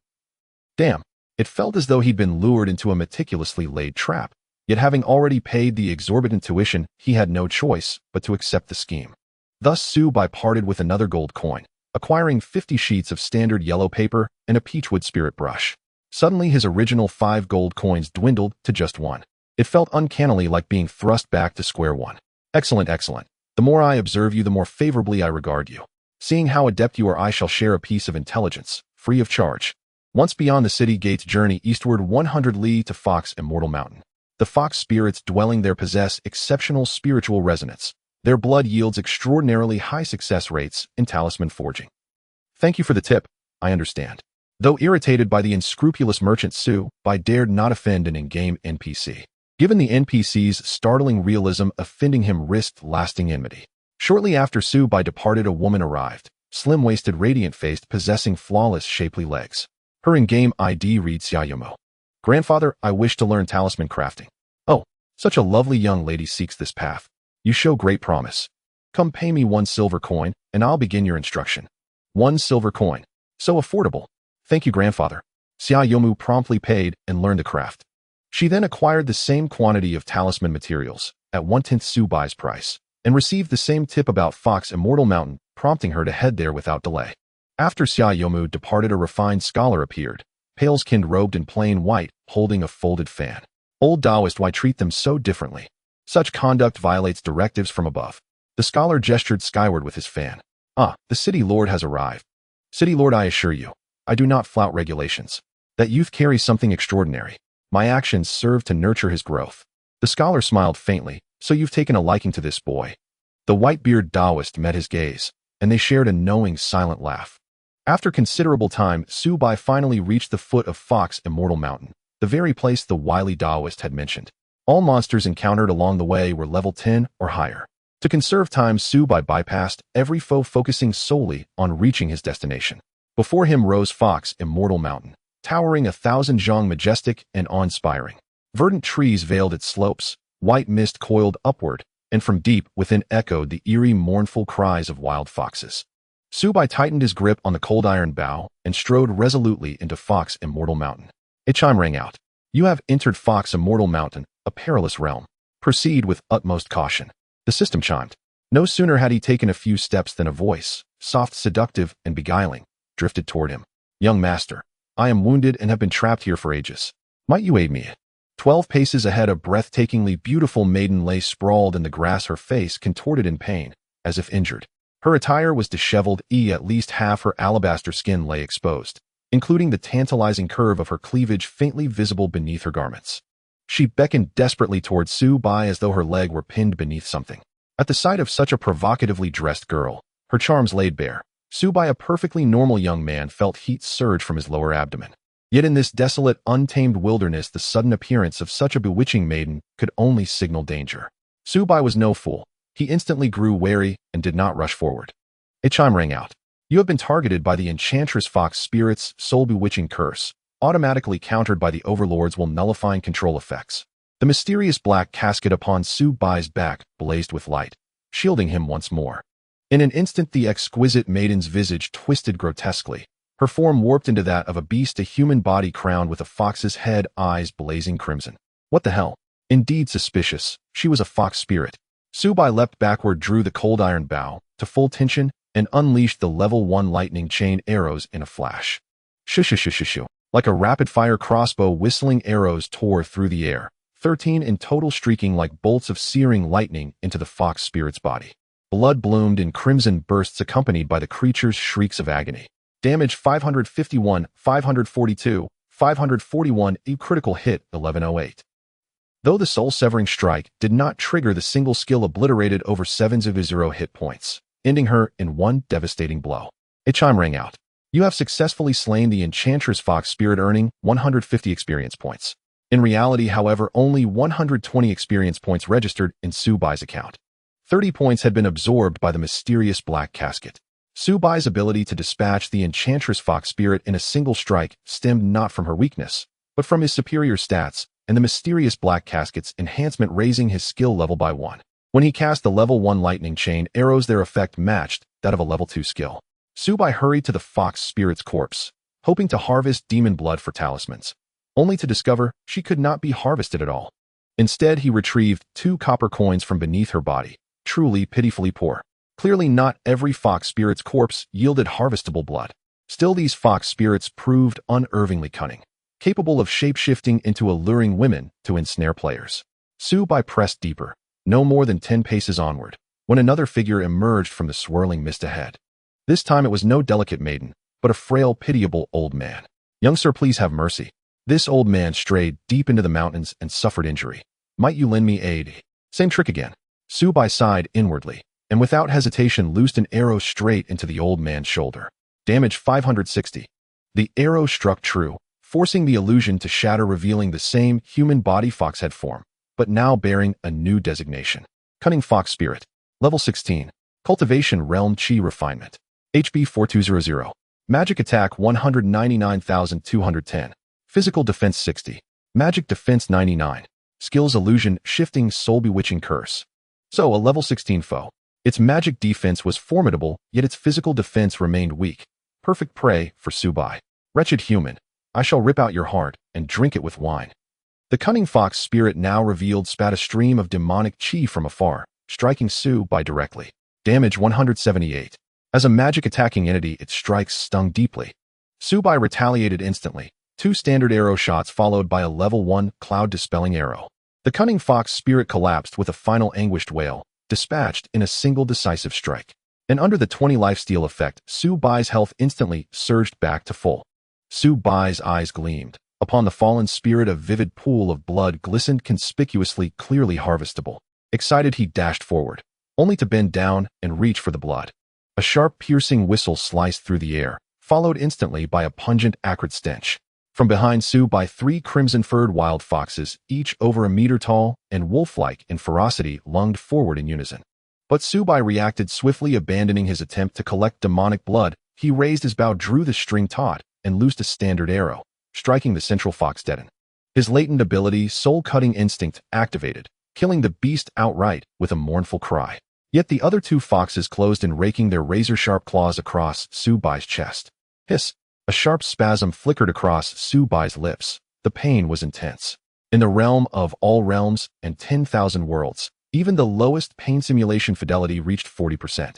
Speaker 1: Damn. It felt as though he'd been lured into a meticulously laid trap. Yet having already paid the exorbitant tuition, he had no choice but to accept the scheme. Thus Su-Bai parted with another gold coin, acquiring 50 sheets of standard yellow paper and a peachwood spirit brush. Suddenly his original 5 gold coins dwindled to just 1. It felt uncannily like being thrust back to square one. Excellent, excellent. The more I observe you, the more favorably I regard you. Seeing how adept you are, I shall share a piece of intelligence, free of charge. Once beyond the city gates, journey eastward 100 li to Fox Immortal Mountain. The fox spirits dwelling there possess exceptional spiritual resonance, Their blood yields extraordinarily high success rates in talisman forging. Thank you for the tip, I understand. Though irritated by the unscrupulous merchant Su, Bai dared not offend an in-game NPC. Given the NPC's startling realism, offending him risked lasting enmity. Shortly after Su Bai departed, a woman arrived, slim-waisted, radiant-faced, possessing flawless, shapely legs. Her in-game ID reads Xiaoyomo. Grandfather, I wish to learn talisman crafting. Oh, such a lovely young lady seeks this path. You show great promise. Come pay me 1 silver coin, and I'll begin your instruction. 1 silver coin. So affordable. Thank you, grandfather. Xiaoyomu promptly paid and learned the craft. She then acquired the same quantity of talisman materials, at 1/10 Su Bai's price, and received the same tip about Fox Immortal Mountain, prompting her to head there without delay. After Xiaoyomu departed, a refined scholar appeared, pale-skinned, robed in plain white, holding a folded fan. Old Taoist, why treat them so differently? Such conduct violates directives from above. The scholar gestured skyward with his fan. Ah, the city lord has arrived. City lord, I assure you, I do not flout regulations. That youth carries something extraordinary. My actions serve to nurture his growth. The scholar smiled faintly. So you've taken a liking to this boy. The white-bearded Taoist met his gaze, and they shared a knowing, silent laugh. After considerable time, Su Bai finally reached the foot of Fox Immortal Mountain, the very place the wily Taoist had mentioned. All monsters encountered along the way were level 10 or higher. To conserve time, Su Bai bypassed every foe, focusing solely on reaching his destination. Before him rose Fox Immortal Mountain, towering 1,000 zhang, majestic and awe-inspiring. Verdant trees veiled its slopes, white mist coiled upward, and from deep within echoed the eerie, mournful cries of wild foxes. Su Bai tightened his grip on the cold iron bow and strode resolutely into Fox Immortal Mountain. A chime rang out. You have entered Fox Immortal Mountain, a perilous realm. Proceed with utmost caution. The system chimed. No sooner had he taken a few steps than a voice, soft, seductive, and beguiling, drifted toward him. Young master, I am wounded and have been trapped here for ages. Might you aid me? 12 paces ahead, a breathtakingly beautiful maiden lay sprawled in the grass, her face contorted in pain, as if injured. Her attire was disheveled, at least half her alabaster skin lay exposed, including the tantalizing curve of her cleavage faintly visible beneath her garments. She beckoned desperately towards Su Bai as though her leg were pinned beneath something. At the sight of such a provocatively dressed girl, her charms laid bare, Su Bai, a perfectly normal young man, felt heat surge from his lower abdomen. Yet in this desolate, untamed wilderness, the sudden appearance of such a bewitching maiden could only signal danger. Su Bai was no fool. He instantly grew wary and did not rush forward. A chime rang out. You have been targeted by the Enchantress Fox Spirit's soul-bewitching curse, automatically countered by the Overlord's will nullifying control effects. The mysterious black casket upon Su Bai's back blazed with light, shielding him once more. In an instant, the exquisite maiden's visage twisted grotesquely, her form warped into that of a beast, a human body crowned with a fox's head, eyes blazing crimson. What the hell? Indeed suspicious. She was a fox spirit. Su Bai leapt backward, drew the cold iron bow to full tension, and unleashed the level 1 lightning chain arrows in a flash. Shoo. Like a rapid-fire crossbow, whistling arrows tore through the air, 13 in total, streaking like bolts of searing lightning into the fox spirit's body. Blood bloomed in crimson bursts, accompanied by the creature's shrieks of agony. Damage 551, 542, 541, a critical hit 1108. Though the soul-severing strike did not trigger, the single skill obliterated over 7 of his 0 hit points, ending her in one devastating blow. A chime rang out. You have successfully slain the Enchantress Fox Spirit, earning 150 experience points. In reality, however, only 120 experience points registered in Su Bai's account. 30 points had been absorbed by the mysterious black casket. Su Bai's ability to dispatch the Enchantress Fox Spirit in a single strike stemmed not from her weakness, but from his superior stats and the mysterious black casket's enhancement, raising his skill level by 1. When he cast the level 1 lightning chain arrows, their effect matched that of a level 2 skill. Su Bai hurried to the fox spirit's corpse, hoping to harvest demon blood for talismans, only to discover she could not be harvested at all. Instead, he retrieved 2 copper coins from beneath her body, truly pitifully poor. Clearly not every fox spirit's corpse yielded harvestable blood. Still, these fox spirits proved unervingly cunning, capable of shape-shifting into alluring women to ensnare players. Su Bai pressed deeper, no more than 10 paces onward, when another figure emerged from the swirling mist ahead. This time it was no delicate maiden, but a frail, pitiable old man. Young sir, please have mercy. This old man strayed deep into the mountains and suffered injury. Might you lend me aid? Same trick again. Subai sighed inwardly, and without hesitation loosed an arrow straight into the old man's shoulder. Damage 560. The arrow struck true, forcing the illusion to shatter, revealing the same human body foxhead form, but now bearing a new designation. Cunning Fox Spirit. Level 16. Cultivation Realm Chi Refinement. HP 4200. Magic Attack 199,210. Physical Defense 60. Magic Defense 99. Skills Illusion, Shifting, Soul Bewitching Curse. So, a level 16 foe. Its magic defense was formidable, yet its physical defense remained weak. Perfect prey for Subai. Wretched human, I shall rip out your heart and drink it with wine. The cunning fox spirit now revealed spat a stream of demonic chi from afar, striking Subai directly. Damage 178. As a magic attacking entity, its strikes stung deeply. Subai retaliated instantly. 2 standard arrow shots followed by a level 1 cloud-dispelling arrow. The cunning fox spirit collapsed with a final anguished wail, dispatched in a single decisive strike. And under the 20 lifesteal effect, Subai's health instantly surged back to full. Subai's eyes gleamed. Upon the fallen spirit, a vivid pool of blood glistened conspicuously, clearly harvestable. Excited, he dashed forward, only to bend down and reach for the blood. A sharp, piercing whistle sliced through the air, followed instantly by a pungent, acrid stench. From behind Subai, 3 crimson-furred wild foxes, each over a meter tall and wolf-like in ferocity, lunged forward in unison. But Subai reacted swiftly, abandoning his attempt to collect demonic blood. He raised his bow, drew the string taut, and loosed a standard arrow, striking the central fox dead. His latent ability, Soul-Cutting Instinct, activated, killing the beast outright with a mournful cry. Yet the other 2 foxes closed in, raking their razor-sharp claws across Subai's chest. Hiss! A sharp spasm flickered across Subai's lips. The pain was intense. In the realm of all realms and 10,000 worlds, even the lowest pain simulation fidelity reached 40%.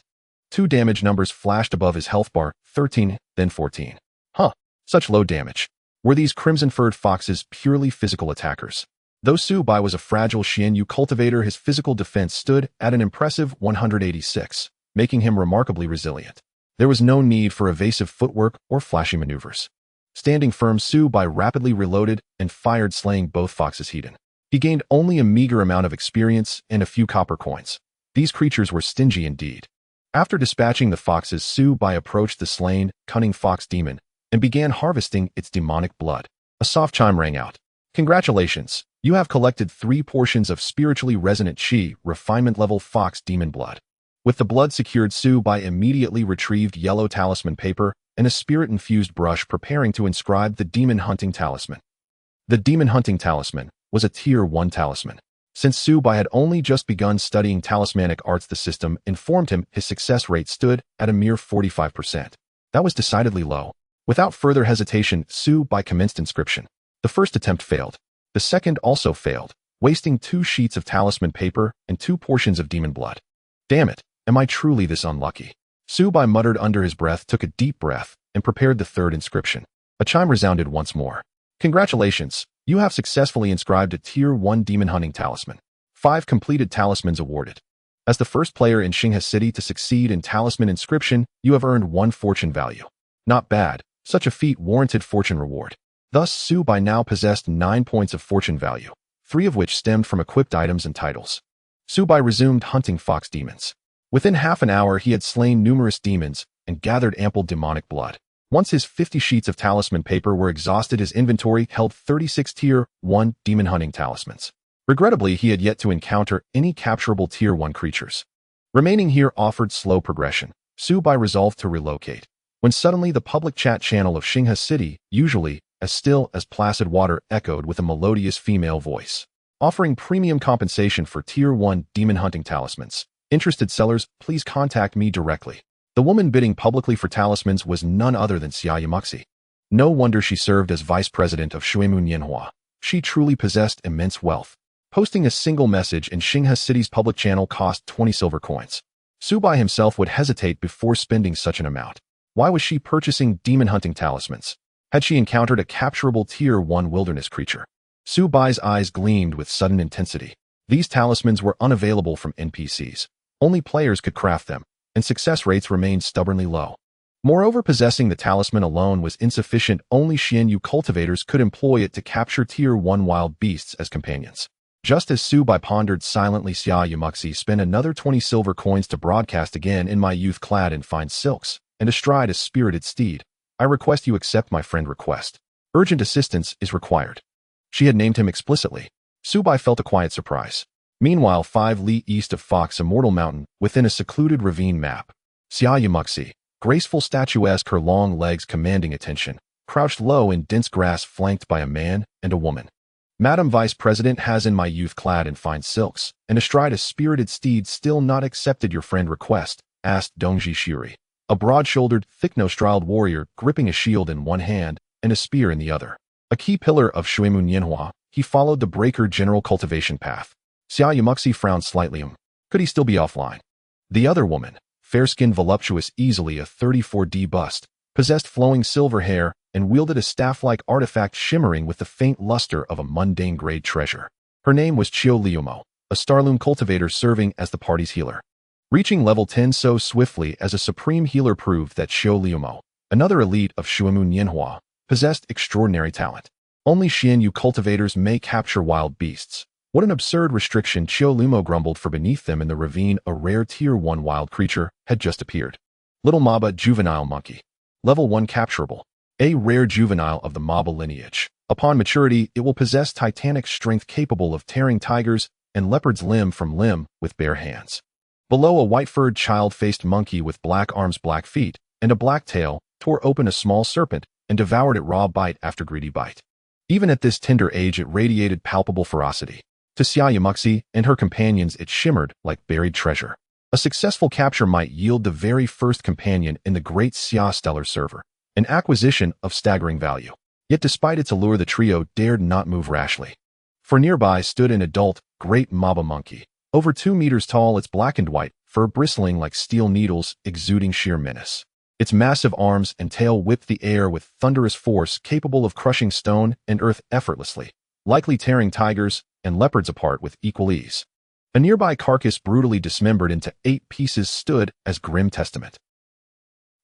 Speaker 1: 2 damage numbers flashed above his health bar, 13, then 14. Huh, such low damage. Were these crimson-furred foxes purely physical attackers? Though Subai was a fragile Xianyu cultivator, his physical defense stood at an impressive 186, making him remarkably resilient. There was no need for evasive footwork or flashy maneuvers. Standing firm, Subai rapidly reloaded and fired, slaying both foxes hidden. He gained only a meager amount of experience and a few copper coins. These creatures were stingy indeed. After dispatching the foxes, Subai approached the slain, cunning fox demon and began harvesting its demonic blood. A soft chime rang out. Congratulations, you have collected 3 portions of spiritually resonant chi, refinement level fox demon blood. With the blood secured, Subai immediately retrieved yellow talisman paper and a spirit-infused brush, preparing to inscribe the demon hunting talisman. The demon hunting talisman was a tier 1 talisman. Since Subai had only just begun studying talismanic arts, the system informed him his success rate stood at a mere 45%. That was decidedly low. Without further hesitation, Subai commenced inscription. The first attempt failed. The second also failed, wasting 2 sheets of talisman paper and 2 portions of demon blood. Damn it, am I truly this unlucky? Subai muttered under his breath, took a deep breath, and prepared the third inscription. A chime resounded once more. Congratulations, you have successfully inscribed a tier 1 demon hunting talisman. 5 completed talismans awarded. As the first player in Xinghe City to succeed in talisman inscription, you have earned 1 fortune value. Not bad, such a feat warranted fortune reward. Thus, Subai now possessed 9 points of fortune value, 3 of which stemmed from equipped items and titles. Subai resumed hunting fox demons. Within half an hour, he had slain numerous demons and gathered ample demonic blood. Once his 50 sheets of talisman paper were exhausted, his inventory held 36 tier 1 demon hunting talismans. Regrettably, he had yet to encounter any capturable tier 1 creatures. Remaining here offered slow progression. Subai resolved to relocate, when suddenly the public chat channel of Xinghe City, usually as still as placid water, echoed with a melodious female voice, offering premium compensation for tier 1 demon hunting talismans. Interested sellers, please contact me directly. The woman bidding publicly for talismans was none other than Xia Yamuxi. No wonder she served as vice president of Shuimu Nianhua. She truly possessed immense wealth. Posting a single message in Xinghe City's public channel cost 20 silver coins. Subai himself would hesitate before spending such an amount. Why was she purchasing demon hunting talismans? Had she encountered a capturable tier 1 wilderness creature? Subai's eyes gleamed with sudden intensity. These talismans were unavailable from NPCs. Only players could craft them, and success rates remained stubbornly low. Moreover, possessing the talisman alone was insufficient. Only Xianyu cultivators could employ it to capture tier 1 wild beasts as companions. Just as Su Bai pondered silently, Xia Yamuxi spent another 20 silver coins to broadcast again. In my youth clad in fine silks, and astride a spirited steed, I request you accept my friend request. Urgent assistance is required. She had named him explicitly. Su Bai felt a quiet surprise. Meanwhile, 5 li east of Fox Immortal Mountain, within a secluded ravine map, Xia Yamuxi, graceful statuesque, her long legs commanding attention, crouched low in dense grass flanked by a man and a woman. Madam Vice President has, in my youth clad in fine silks, and astride a spirited steed, still not accepted your friend request, asked Dongji Shiri, a broad-shouldered, thick-nostriled warrior gripping a shield in one hand and a spear in the other. A key pillar of Shuimu Nianhua, he followed the breaker general cultivation path. Xia Yamuxi frowned slightly. Could he still be offline? The other woman, fair-skinned, voluptuous, easily a 34D bust, possessed flowing silver hair, and wielded a staff-like artifact shimmering with the faint luster of a mundane-grade treasure. Her name was Chiu Liumo, a starloom cultivator serving as the party's healer. Reaching level 10 so swiftly as a supreme healer proved that Chiu Liumo, another elite of Shuimu Nianhua, possessed extraordinary talent. Only Xianyu cultivators may capture wild beasts. What an absurd restriction! Chiu Liumo grumbled, for beneath them in the ravine a rare tier 1 wild creature had just appeared. Little Maba juvenile monkey. Level 1 capturable. A rare juvenile of the Maba lineage. Upon maturity, it will possess titanic strength capable of tearing tigers and leopards limb from limb with bare hands. Below, a white-furred child-faced monkey with black arms, black feet, and a black tail tore open a small serpent and devoured it raw, bite after greedy bite. Even at this tender age, it radiated palpable ferocity. To Xia Yamuxi and her companions, it shimmered like buried treasure. A successful capture might yield the very first companion in the great Xia Stellar server, an acquisition of staggering value. Yet despite its allure, the trio dared not move rashly. For nearby stood an adult, great Maba monkey, over 2 meters tall, its black and white fur bristling like steel needles, exuding sheer menace. Its massive arms and tail whipped the air with thunderous force, capable of crushing stone and earth effortlessly, likely tearing tigers and leopards apart with equal ease. A nearby carcass, brutally dismembered into 8 pieces, stood as grim testament.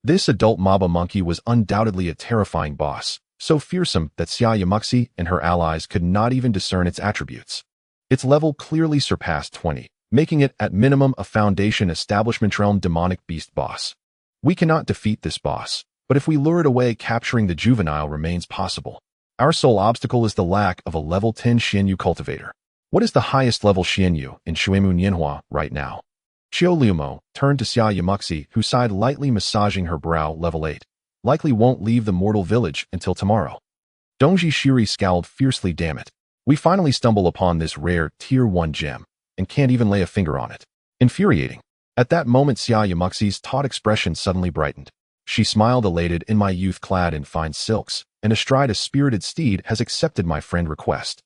Speaker 1: This adult Maba monkey was undoubtedly a terrifying boss, so fearsome that Xia Yamuxi and her allies could not even discern its attributes. Its level clearly surpassed 20, making it at minimum a Foundation Establishment Realm demonic beast boss. We cannot defeat this boss, but if we lure it away, capturing the juvenile remains possible. Our sole obstacle is the lack of a level 10 Xianyu cultivator. What is the highest level Xianyu in Shuimu Nianhua right now? Chiu Liumo turned to Xia Yamuxi, who sighed lightly, massaging her brow. Level 8. Likely won't leave the mortal village until tomorrow. Dongji Shiri scowled fiercely. Damn it. We finally stumble upon this rare tier 1 gem, and can't even lay a finger on it. Infuriating. At that moment, Xia Yamuxi's taut expression suddenly brightened. She smiled, elated. In my youth clad in fine silks, and astride a spirited steed, has accepted my friend request.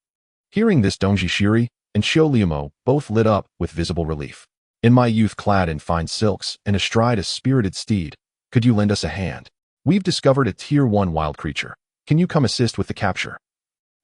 Speaker 1: Hearing this, Dongji Shiri and Chiu Liumo both lit up with visible relief. In my youth clad in fine silks, and astride a spirited steed, could you lend us a hand? We've discovered a tier 1 wild creature. Can you come assist with the capture?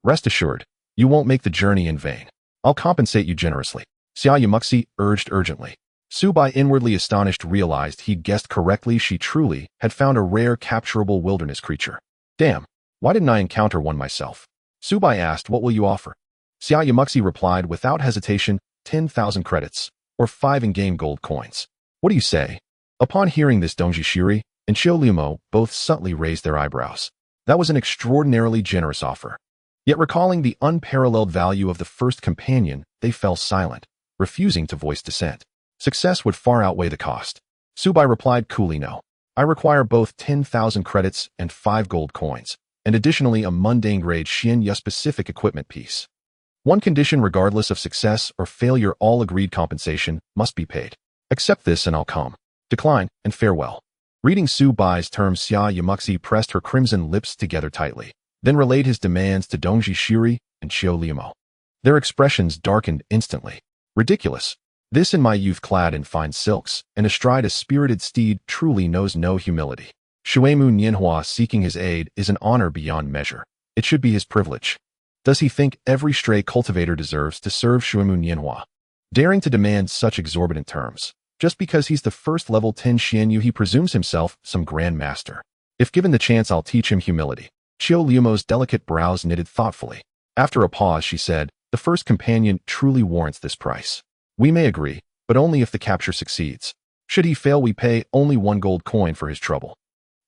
Speaker 1: Rest assured, you won't make the journey in vain. I'll compensate you generously. Xia Yamuxi urged urgently. Su Bai, inwardly astonished, realized he'd guessed correctly. She truly had found a rare capturable wilderness creature. Damn, why didn't I encounter one myself? Su Bai asked, what will you offer? Xia Yamuxi replied without hesitation, 10,000 credits, or 5 in-game gold coins. What do you say? Upon hearing this, Dongji Shiri and Chiu Liumo both subtly raised their eyebrows. That was an extraordinarily generous offer. Yet recalling the unparalleled value of the first companion, they fell silent, refusing to voice dissent. Success would far outweigh the cost. Su Bai replied coolly, no. I require both 10,000 credits and 5 gold coins, and additionally a mundane grade Xianyu specific equipment piece. One condition: regardless of success or failure, all agreed compensation must be paid. Accept this and I'll come. Decline and farewell. Reading Su Bai's terms, Xia Yamuxi pressed her crimson lips together tightly, then relayed his demands to Dongji Shiri and Chiu Liumo. Their expressions darkened instantly. Ridiculous. This, in my youth clad in fine silks, and astride a spirited steed, truly knows no humility. Shuimu Nianhua seeking his aid is an honor beyond measure. It should be his privilege. Does he think every stray cultivator deserves to serve Shuimu Nianhua? Daring to demand such exorbitant terms, just because he's the first level 10 Xianyu, he presumes himself some grand master. If given the chance, I'll teach him humility. Chiu Liumo's delicate brows knitted thoughtfully. After a pause, she said, The first companion truly warrants this price. We may agree, but only if the capture succeeds. Should he fail, we pay only 1 gold coin for his trouble.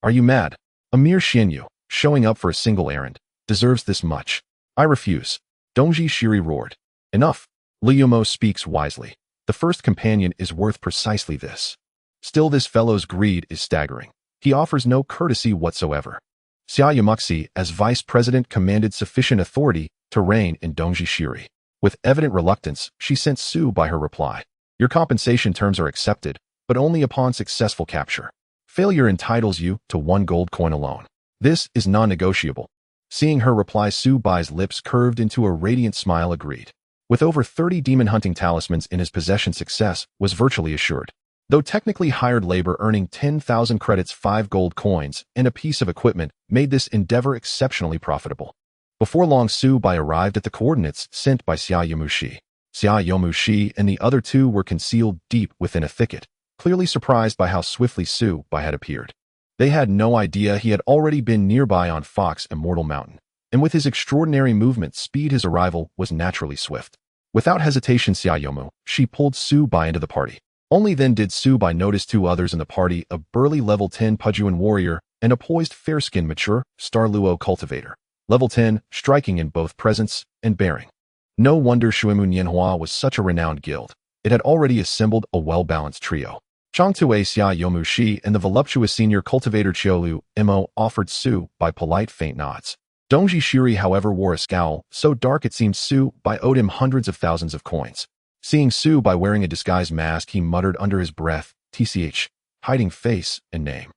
Speaker 1: Are you mad? A mere Xianyu, showing up for a single errand, deserves this much. I refuse. Dongji Shiri roared. Enough. Liumo speaks wisely. The first companion is worth precisely this. Still, this fellow's greed is staggering. He offers no courtesy whatsoever. Xia Yamuxi, as vice president, commanded sufficient authority to reign in Dongji Shiri. With evident reluctance, she sent Su by her reply. Your compensation terms are accepted, but only upon successful capture. Failure entitles you to 1 gold coin alone. This is non-negotiable. Seeing her reply, Su Bai's lips curved into a radiant smile, agreed. With over 30 demon hunting talismans in his possession, success was virtually assured. Though technically hired labor, earning 10,000 credits, 5 gold coins, and a piece of equipment made this endeavor exceptionally profitable. Before long, Su Bai arrived at the coordinates sent by Xia Yomushi. Xia Yomushi and the other two were concealed deep within a thicket, clearly surprised by how swiftly Su Bai had appeared. They had no idea he had already been nearby on Fox Immortal Mountain, and with his extraordinary movement speed, his arrival was naturally swift. Without hesitation, Xia Yomushi pulled Su Bai into the party. Only then did Su Bai notice 2 others in the party, a burly level 10 Pujuan warrior and a poised fair-skinned mature Star Luo cultivator. Level 10, striking in both presence and bearing. No wonder Shuimu Nianhua was such a renowned guild. It had already assembled a well-balanced trio. Changtue Xia Yomushi and the voluptuous senior cultivator Chiolu Mo offered Su Bai polite faint nods. Dongji Shiri, however, wore a scowl so dark it seemed Su Bai owed him hundreds of thousands of coins. Seeing Su Bai wearing a disguised mask, he muttered under his breath, "TCH, hiding face and name.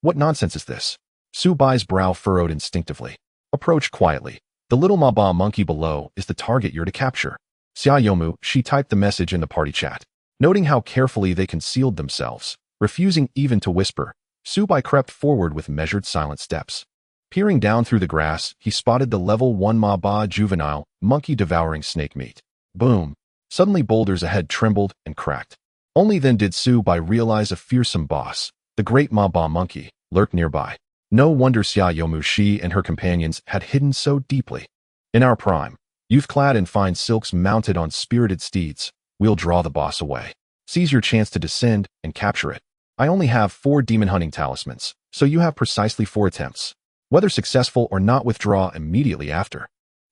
Speaker 1: What nonsense is this?" Su Bai's brow furrowed instinctively. Approach quietly. The little Maba monkey below is the target you're to capture. Xia Yomushi typed the message in the party chat. Noting how carefully they concealed themselves, refusing even to whisper, Su Bai crept forward with measured, silent steps. Peering down through the grass, he spotted the level 1 Maba juvenile monkey devouring snake meat. Boom! Suddenly, boulders ahead trembled and cracked. Only then did Su Bai realize a fearsome boss, the great Maba monkey, lurked nearby. No wonder Xia Yomushi and her companions had hidden so deeply. In our prime, youth-clad in fine silks mounted on spirited steeds, we'll draw the boss away. Seize your chance to descend and capture it. I only have 4 demon hunting talismans, so you have precisely 4 attempts. Whether successful or not, withdraw immediately after.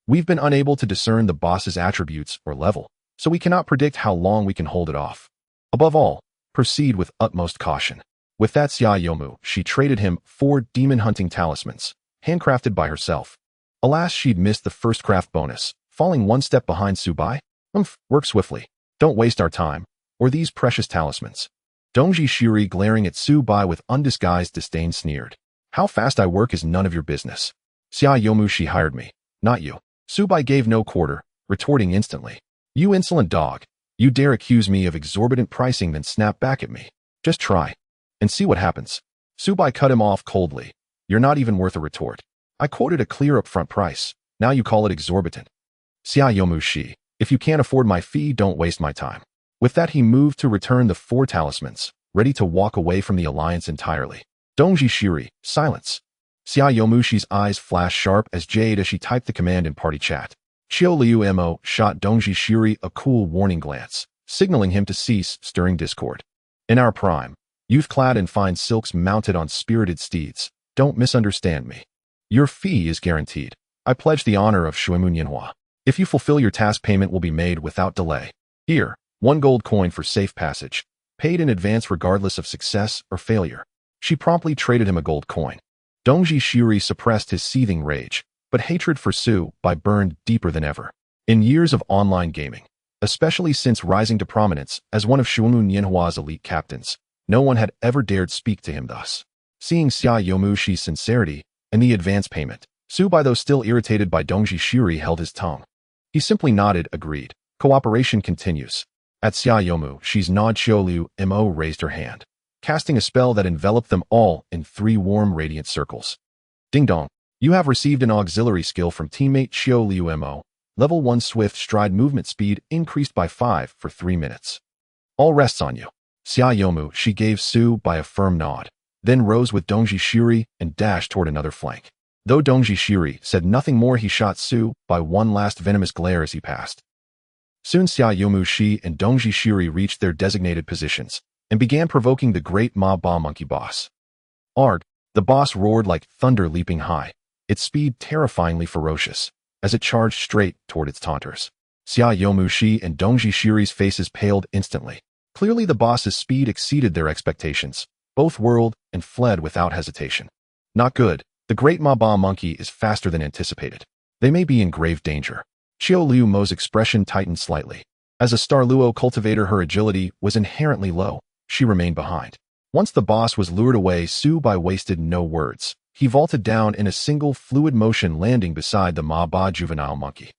Speaker 1: We've been unable to discern the boss's attributes or level, so we cannot predict how long we can hold it off. Above all, proceed with utmost caution. With that, Xia Yomushi traded him 4 demon hunting talismans, handcrafted by herself. Alas, she'd missed the first craft bonus, falling 1 step behind Su Bai. Work swiftly. Don't waste our time, or these precious talismans. Dongji Shiri, glaring at Su Bai with undisguised disdain, sneered. How fast I work is none of your business. Xia Yomushi hired me, not you. Su Bai gave no quarter, retorting instantly. You insolent dog. You dare accuse me of exorbitant pricing, then snap back at me. Just try, and see what happens. Su Bai cut him off coldly. You're not even worth a retort. I quoted a clear upfront price. Now you call it exorbitant. Xia Yomushi. If you can't afford my fee, don't waste my time. With that, he moved to return the 4 talismans, ready to walk away from the alliance entirely. Dongji Shiri, silence. Xia Yomushi's eyes flashed sharp as jade as she typed the command in party chat. Chiolu Mo shot Dongji Shiri a cool warning glance, signaling him to cease stirring discord. In our prime, youth-clad in fine silks mounted on spirited steeds, don't misunderstand me. Your fee is guaranteed. I pledge the honor of Shuimu Nianhua. If you fulfill your task, payment will be made without delay. Here, 1 gold coin for safe passage, paid in advance regardless of success or failure. She promptly traded him a gold coin. Dongji Shiri suppressed his seething rage, but hatred for Su Bai burned deeper than ever. In years of online gaming, especially since rising to prominence as one of Shuimu Nianhua's elite captains, no one had ever dared speak to him thus. Seeing Xia Yomushi's sincerity and the advance payment, Su Bai, though still irritated by Dongji Shiri, held his tongue. He simply nodded, agreed. Cooperation continues. At Xia Yomushi's nod, Chiolu Mo raised her hand, casting a spell that enveloped them all in 3 warm, radiant circles. Ding dong. You have received an auxiliary skill from teammate Chiolu Mo. Level 1 swift stride movement speed increased by 5 for 3 minutes. All rests on you. Xia Yomushi gave Su Bai a firm nod, then rose with Dongji Shiri and dashed toward another flank. Though Dongji Shiri said nothing more, he shot Su by one last venomous glare as he passed. Soon Xia Yomu Shi and Dongji Shiri reached their designated positions and began provoking the great Ma Ba monkey boss. Arg! The boss roared like thunder leaping high, its speed terrifyingly ferocious, as it charged straight toward its taunters. Xia Yomu Shi and Dongji Shiri's faces paled instantly. Clearly the boss's speed exceeded their expectations. Both whirled and fled without hesitation. Not good. The great Ma Ba monkey is faster than anticipated. They may be in grave danger. Xiao Liu Mo's expression tightened slightly. As a Star Luo cultivator, her agility was inherently low. She remained behind. Once the boss was lured away, Su Bai wasted no words. He vaulted down in a single fluid motion, landing beside the Ma Ba juvenile monkey.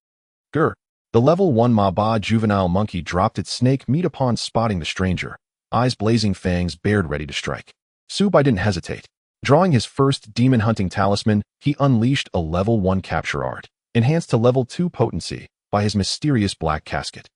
Speaker 1: Grr! The level 1 Ma Ba juvenile monkey dropped its snake meat upon spotting the stranger, eyes blazing, fangs bared, ready to strike. Su Bai didn't hesitate. Drawing his first demon-hunting talisman, he unleashed a level 1 capture art, enhanced to level 2 potency by his mysterious black casket.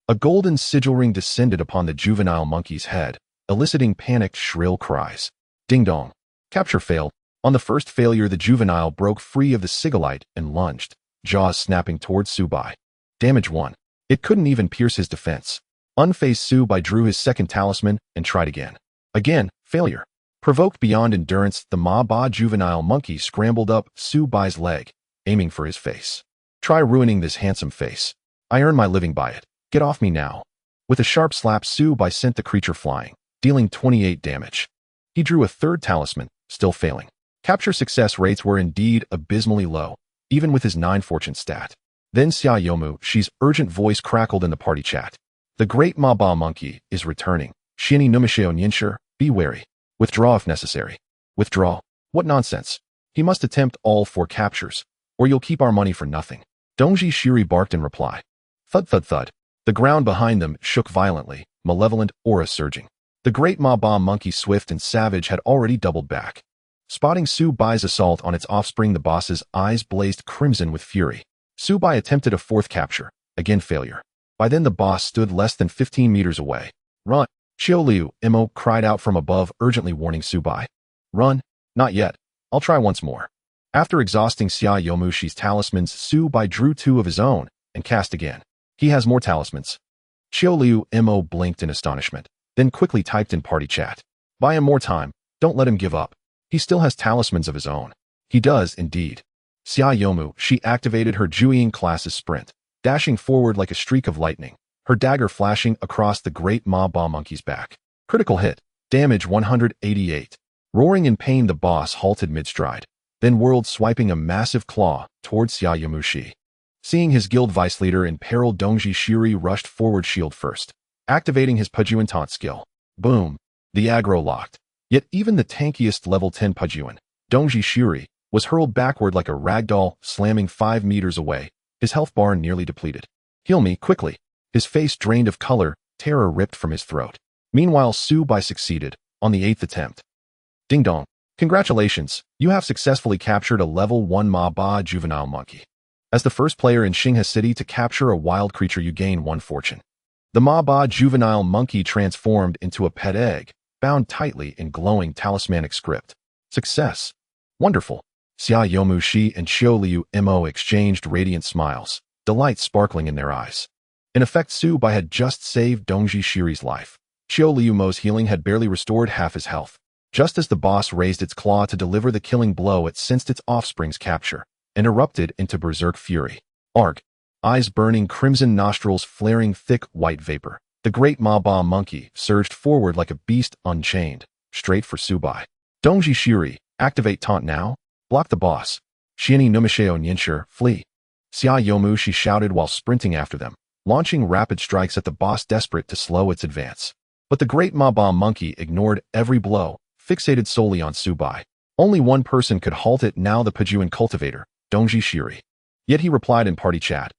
Speaker 1: A golden sigil ring descended upon the juvenile monkey's head, eliciting panicked, shrill cries. Ding-dong. Capture failed. On the first failure, the juvenile broke free of the sigilite and lunged, jaws snapping towards Su Bai. Damage 1. It couldn't even pierce his defense. Unfazed, Su Bai drew his second talisman and tried again. Again, failure. Provoked beyond endurance, the Ma Ba juvenile monkey scrambled up Su Bai's leg, aiming for his face. Try ruining this handsome face. I earn my living by it. Get off me now. With a sharp slap, Su Bai sent the creature flying, dealing 28 damage. He drew a third talisman, still failing. Capture success rates were indeed abysmally low, even with his 9 fortune stat. Then Xia Yomu Shi's urgent voice crackled in the party chat. The great Ma Ba monkey is returning. Shiani Numasheo Nianshir, be wary. Withdraw if necessary. Withdraw? What nonsense. He must attempt all 4 captures, or you'll keep our money for nothing. Dongji Shiri barked in reply. Thud thud thud. The ground behind them shook violently, malevolent aura surging. The great Ma Ba monkey, swift and savage, had already doubled back. Spotting Su Bai's assault on its offspring, the boss's eyes blazed crimson with fury. Su Bai attempted a 4th capture, again failure. By then the boss stood less than 15 meters away. Run! Xiao Liu Mo cried out from above, urgently warning Su Bai. Run? Not yet. I'll try once more. After exhausting Xia Yomu Shi's talismans, Su Bai drew 2 of his own and cast again. He has more talismans. Xiao Liu Mo blinked in astonishment, then quickly typed in party chat. Buy him more time. Don't let him give up. He still has talismans of his own. He does, indeed. Xia Yomu Shi activated her Jueying class's sprint, dashing forward like a streak of lightning, her dagger flashing across the great Ma Ba monkey's back. Critical hit. Damage 188. Roaring in pain, the boss halted mid-stride, then whirled, swiping a massive claw towards Xia Yomu Shi. Seeing his guild vice leader in peril, Dongji Shiri rushed forward, shield first, activating his Pujuan taunt skill. Boom. The aggro locked. Yet even the tankiest level 10 Pujuan, Dongji Shiri, was hurled backward like a ragdoll, slamming 5 meters away, his health bar nearly depleted. Heal me, quickly. His face drained of color, terror ripped from his throat. Meanwhile, Su Bai succeeded, on the 8th attempt. Ding dong. Congratulations, you have successfully captured a level 1 Ma Ba juvenile monkey. As the first player in Xinghe City to capture a wild creature, you gain 1 fortune. The Ma Ba juvenile monkey transformed into a pet egg, bound tightly in glowing talismanic script. Success. Wonderful. Xia Yomu Shi and Xiao Liu Mo exchanged radiant smiles, delight sparkling in their eyes. In effect, Su Bai had just saved Dongji Shiri's life. Xiao Liu Mo's healing had barely restored half his health. Just as the boss raised its claw to deliver the killing blow, it sensed its offspring's capture and erupted into berserk fury. Arg! Eyes burning crimson, nostrils flaring thick white vapor. The great Ma Ba monkey surged forward like a beast unchained, straight for Su Bai. Dongji Shiri, activate taunt now. Block the boss. Shiani Numasheo Nianshir, flee. Xia Yomu Shi shouted while sprinting after them, launching rapid strikes at the boss, desperate to slow its advance. But the great Ma Ba monkey ignored every blow, fixated solely on Su Bai. Only one person could halt it now, the Pujuan cultivator, Dongji Shiri. Yet he replied in party chat,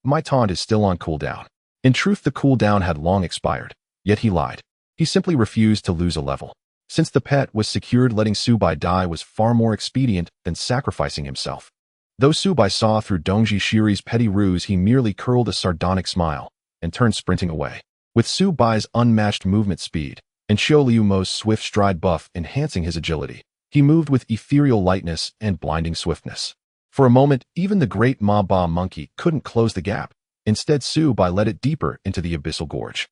Speaker 1: my taunt is still on cooldown. In truth, the cooldown had long expired, yet he lied. He simply refused to lose a level. Since the pet was secured, letting Su Bai die was far more expedient than sacrificing himself. Though Su Bai saw through Dongji Shiri's petty ruse, he merely curled a sardonic smile and turned sprinting away. With Su Bai's unmatched movement speed and Xiao Liu Mo's swift stride buff enhancing his agility, He moved with ethereal lightness and blinding swiftness. For a moment, even the great Ma Ba monkey couldn't close the gap. Instead, Su Bai led it deeper into the abyssal gorge.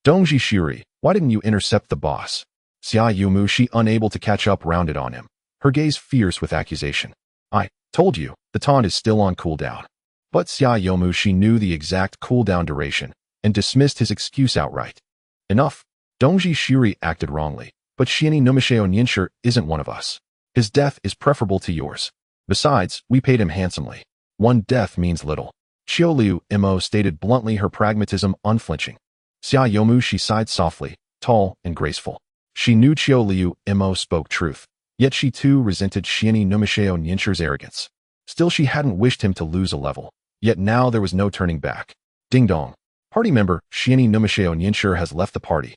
Speaker 1: Dongji Shiri, why didn't you intercept the boss? Xia Yumu, she unable to catch up, rounded on him, her gaze fierce with accusation. I told you, the taunt is still on cooldown. But Xia Yumu, she knew the exact cooldown duration and dismissed his excuse outright. Enough. Dongji Shiri acted wrongly, but Shieni Numasheo Nyinsher isn't one of us. His death is preferable to yours. Besides, we paid him handsomely. One death means little. Qiuliu Imo stated bluntly, her pragmatism unflinching. Xia Yomu, she sighed softly, tall and graceful. She knew Qiuliu Imo spoke truth, yet she too resented Shieni Numasheo Nyinsher's arrogance. Still, she hadn't wished him to lose a level, yet now there was no turning back. Ding dong. Party member Shieni Numasheo Nyinsher has left the party.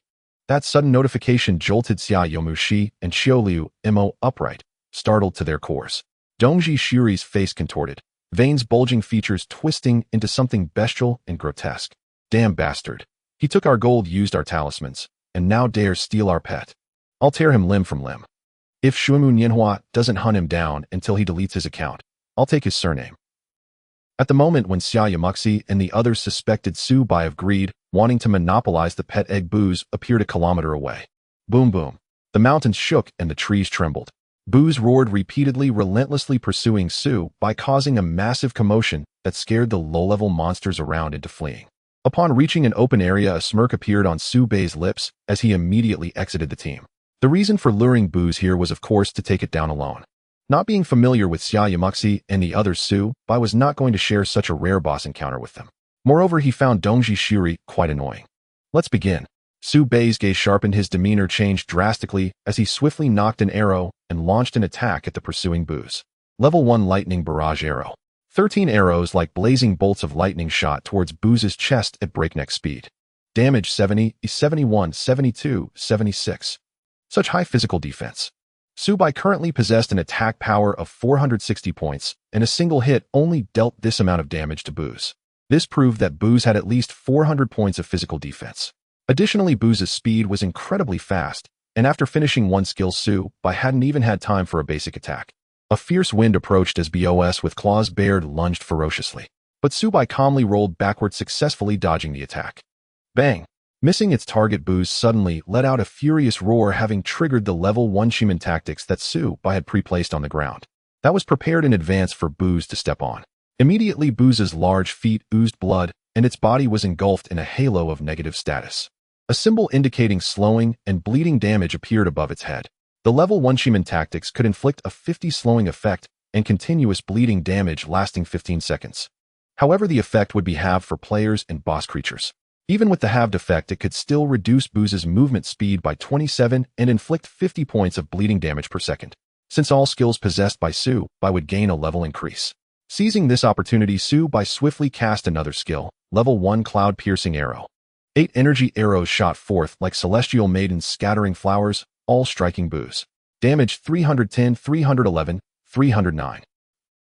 Speaker 1: That sudden notification jolted Xia Yomu-shi and Qiuliu Imo upright, startled to their cores. Dongji Shiri's face contorted, veins bulging, features twisting into something bestial and grotesque. Damn bastard. He took our gold, used our talismans, and now dares steal our pet. I'll tear him limb from limb. If Shuimu Nianhua doesn't hunt him down until he deletes his account, I'll take his surname. At the moment when Xia Yamuxi and the others suspected Su Bai of greed, wanting to monopolize the pet egg, Booz appeared a kilometer away. Boom boom. The mountains shook and the trees trembled. Booz roared repeatedly, relentlessly pursuing Su Bai, causing a massive commotion that scared the low-level monsters around into fleeing. Upon reaching an open area, a smirk appeared on Su Bai's lips as he immediately exited the team. The reason for luring Booz here was, of course, to take it down alone. Not being familiar with Xia Yamuxi and the others, Su Bai was not going to share such a rare boss encounter with them. Moreover, he found Dongji Shiri quite annoying. Let's begin. Su Bai's gaze sharpened, his demeanor changed drastically as he swiftly knocked an arrow and launched an attack at the pursuing Booz. Level 1 Lightning Barrage Arrow. 13 arrows like blazing bolts of lightning shot towards Booz's chest at breakneck speed. Damage 70, 71, 72, 76. Such high physical defense. Su Bai currently possessed an attack power of 460 points, and a single hit only dealt this amount of damage to Booz. This proved that Booz had at least 400 points of physical defense. Additionally, Booz's speed was incredibly fast, and after finishing one skill, Su Bai hadn't even had time for a basic attack. A fierce wind approached as Bos with claws bared lunged ferociously, but Su Bai calmly rolled backward, successfully dodging the attack. Bang! Missing its target, Booz suddenly let out a furious roar, having triggered the level 1 Shiman tactics that Su Bai had pre-placed on the ground. That was prepared in advance for Booz to step on. Immediately, Booz's large feet oozed blood, and its body was engulfed in a halo of negative status. A symbol indicating slowing and bleeding damage appeared above its head. The level 1 Shiman tactics could inflict a 50 slowing effect and continuous bleeding damage lasting 15 seconds. However, the effect would be halved for players and boss creatures. Even with the halved effect, it could still reduce Booz's movement speed by 27 and inflict 50 points of bleeding damage per second. Since all skills possessed by Su Bai would gain a level increase. Seizing this opportunity, Su Bai swiftly cast another skill, level 1 Cloud Piercing Arrow. 8 energy arrows shot forth like celestial maidens scattering flowers, all striking Booz. Damage 310, 311, 309.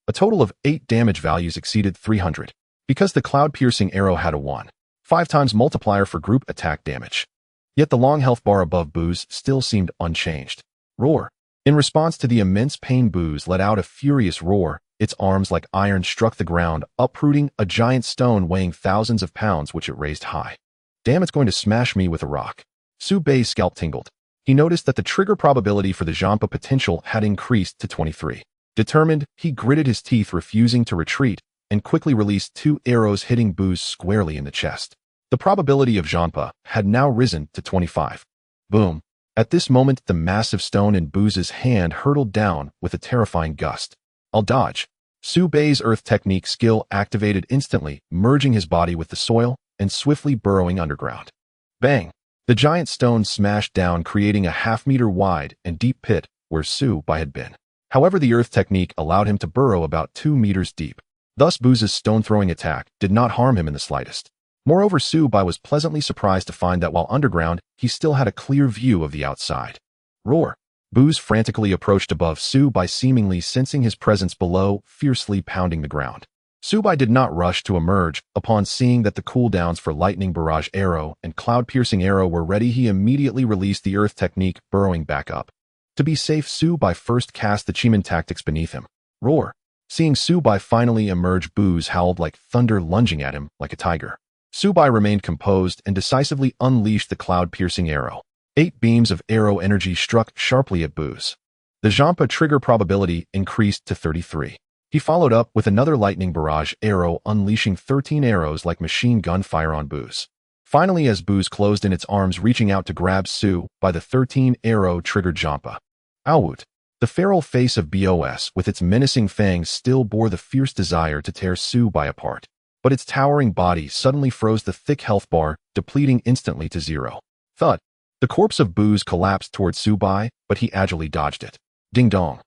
Speaker 1: A total of 8 damage values exceeded 300. Because the Cloud Piercing Arrow had a 1.5 times multiplier for group attack damage. Yet the long health bar above Booz still seemed unchanged. Roar. In response to the immense pain, Booz let out a furious roar. Its arms like iron struck the ground, uprooting a giant stone weighing thousands of pounds, which it raised high. Damn, it's going to smash me with a rock. Su Bai's scalp tingled. He noticed that the trigger probability for the Jampa potential had increased to 23. Determined, he gritted his teeth, refusing to retreat, and quickly released 2 arrows, hitting Booz squarely in the chest. The probability of Jampa had now risen to 25. Boom. At this moment, the massive stone in Booz's hand hurtled down with a terrifying gust. I'll dodge. Su Bai's earth technique skill activated instantly, merging his body with the soil and swiftly burrowing underground. Bang! The giant stone smashed down, creating a half-meter wide and deep pit where Su Bai had been. However, the earth technique allowed him to burrow about 2 meters deep. Thus, Booz's stone-throwing attack did not harm him in the slightest. Moreover, Su Bai was pleasantly surprised to find that while underground, he still had a clear view of the outside. Roar! Booz frantically approached above Su Bai, seemingly sensing his presence below, fiercely pounding the ground. Su Bai did not rush to emerge. Upon seeing that the cooldowns for Lightning Barrage Arrow and Cloud Piercing Arrow were ready, he immediately released the earth technique, burrowing back up. To be safe, Su Bai first cast the Chiman tactics beneath him. Roar. Seeing Su Bai finally emerge, Booz howled like thunder, lunging at him like a tiger. Su Bai remained composed and decisively unleashed the cloud-piercing arrow. 8 beams of arrow energy struck sharply at Booz. The Jampa trigger probability increased to 33. He followed up with another lightning barrage arrow, unleashing 13 arrows like machine gun fire on Booz. Finally, as Booz closed in its arms, reaching out to grab Su by the 13 arrow triggered Jampa. Owwoot. The feral face of BOS with its menacing fangs still bore the fierce desire to tear Su Bai apart. But its towering body suddenly froze the thick health bar, depleting instantly to 0. Thud. The corpse of Booz collapsed towards Su Bai, but he agilely dodged it. Ding dong.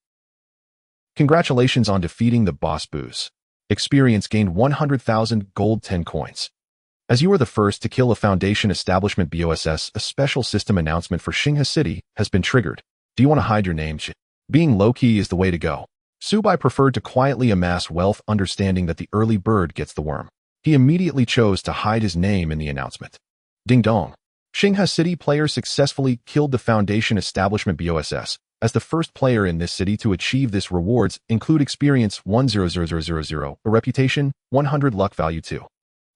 Speaker 1: Congratulations on defeating the boss Booz. Experience gained 100,000 gold 10 coins. As you are the first to kill a Foundation establishment BOSS, a special system announcement for Xinghe City has been triggered. Do you want to hide your name? Being low-key is the way to go. Su Bai preferred to quietly amass wealth, understanding that the early bird gets the worm. He immediately chose to hide his name in the announcement. Ding dong. Xinghe City player successfully killed the Foundation establishment BOSS. As the first player in this city to achieve this, rewards include experience 100,000, a reputation 100, luck value 2.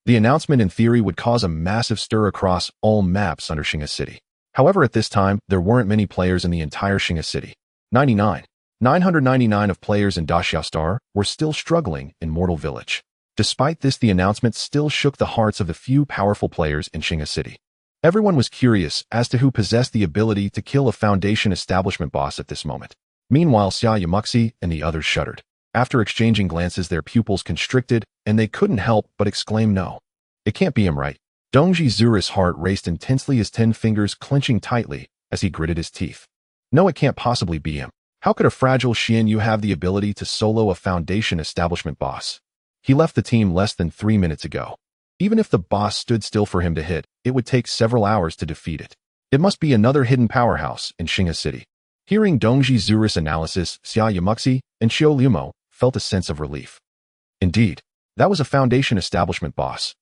Speaker 1: The announcement in theory would cause a massive stir across all maps under Xinghe City. However, at this time, there weren't many players in the entire Xinghe City. 999 of players in Daxiao Star were still struggling in Mortal Village. Despite this, the announcement still shook the hearts of the few powerful players in Xinghe City. Everyone was curious as to who possessed the ability to kill a Foundation establishment boss at this moment. Meanwhile, Xia Yamaxi and the others shuddered. After exchanging glances, their pupils constricted, and they couldn't help but exclaim, no. It can't be him, right? Dongji Zura's heart raced intensely, his 10 fingers clenching tightly as he gritted his teeth. No, it can't possibly be him. How could a fragile Xianyu have the ability to solo a Foundation establishment boss? He left the team less than 3 minutes ago. Even if the boss stood still for him to hit, it would take several hours to defeat it. It must be another hidden powerhouse in Xinghe City. Hearing Dongji Zura's analysis, Xia Yamaxi and Xiao Liumo felt a sense of relief. Indeed, that was a Foundation establishment boss.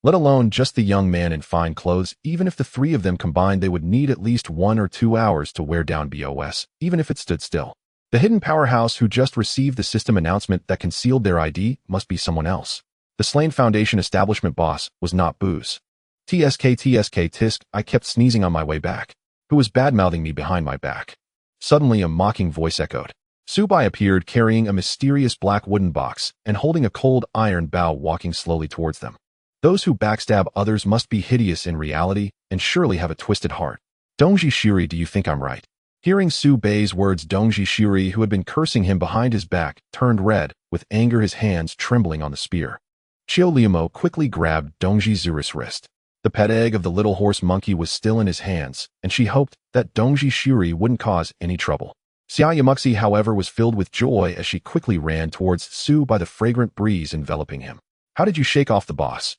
Speaker 1: Let alone just the young man in fine clothes. Even if the 3 of them combined, they would need at least 1 or 2 hours to wear down BOS, even if it stood still. The hidden powerhouse who just received the system announcement that concealed their ID must be someone else. The slain Foundation establishment boss was not Booz. Tisk, I kept sneezing on my way back. Who was bad-mouthing me behind my back? Suddenly a mocking voice echoed. Su Bai appeared carrying a mysterious black wooden box and holding a cold iron bow, walking slowly towards them. Those who backstab others must be hideous in reality and surely have a twisted heart. Dongji Shiri, do you think I'm right? Hearing Su Bai's words, Dongji Shiri, who had been cursing him behind his back, turned red, with anger, his hands trembling on the spear. Xiao Liumo quickly grabbed Dongji Zura's wrist. The pet egg of the little horse monkey was still in his hands, and she hoped that Dongji Shiri wouldn't cause any trouble. Xia Yamaxi, however, was filled with joy as she quickly ran towards Su by the fragrant breeze enveloping him. How did you shake off the boss?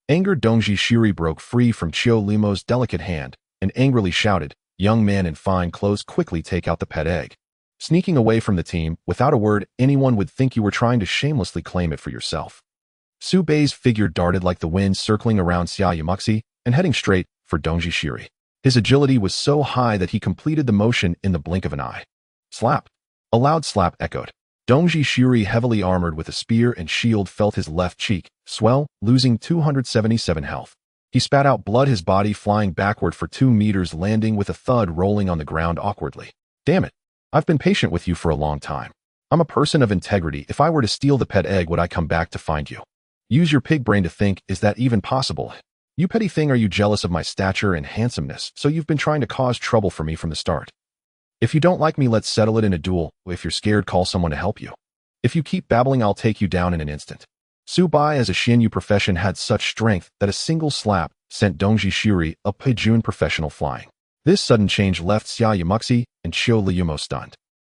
Speaker 1: Angered, Dongji Shiri broke free from Xiao Liumo's delicate hand and angrily shouted, young man in fine clothes, quickly take out the pet egg. Sneaking away from the team, without a word, anyone would think you were trying to shamelessly claim it for yourself. Su Bai's figure darted like the wind, circling around Xia Yamaxi and heading straight for Dongji Shiri. His agility was so high that he completed the motion in the blink of an eye. Slap! A loud slap echoed. Dongji Shiri, heavily armored with a spear and shield, felt his left cheek swell, losing 277 health. He spat out blood, his body flying backward for 2 meters, landing with a thud, rolling on the ground awkwardly. Damn it! I've been patient with you for a long time. I'm a person of integrity. If I were to steal the pet egg, would I come back to find you? Use your pig brain to think, is that even possible? You petty thing, are you jealous of my stature and handsomeness, so you've been trying to cause trouble for me from the start? If you don't like me, let's settle it in a duel. If you're scared, call someone to help you. If you keep babbling, I'll take you down in an instant. Su Bai, as a Xianyu profession, had such strength that a single slap sent Dongji Shiri, a Peijun professional, flying. This sudden change left Xia Yamaxi and Xiao Liumo stunned.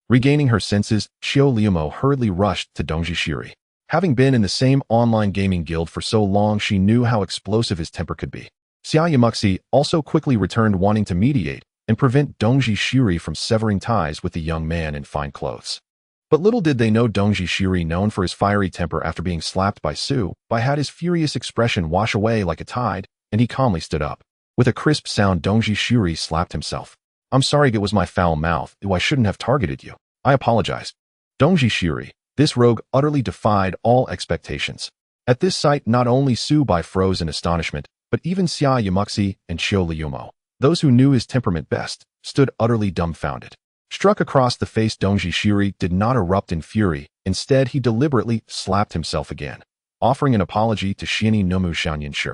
Speaker 1: Regaining her senses, Xiao Liumo hurriedly rushed to Dongji Shiri. Having been in the same online gaming guild for so long, she knew how explosive his temper could be. Xia Yamaxi also quickly returned, wanting to mediate and prevent Dongji Shiri from severing ties with the young man in fine clothes. But little did they know, Dongji Shiri, known for his fiery temper after being slapped by Su Bai, had his furious expression wash away like a tide, and he calmly stood up. With a crisp sound, Dongji Shiri slapped himself. I'm sorry it was my foul mouth. I shouldn't have targeted you. I apologize. Dongji Shiri, this rogue utterly defied all expectations. At this sight, not only Su Bai froze in astonishment, but even Xia Yamuxi and Xiao Liumo, those who knew his temperament best, stood utterly dumbfounded. Struck across the face, Dongji Shiri did not erupt in fury. Instead, he deliberately slapped himself again, offering an apology to Xiani Nomu Xianyan Shi.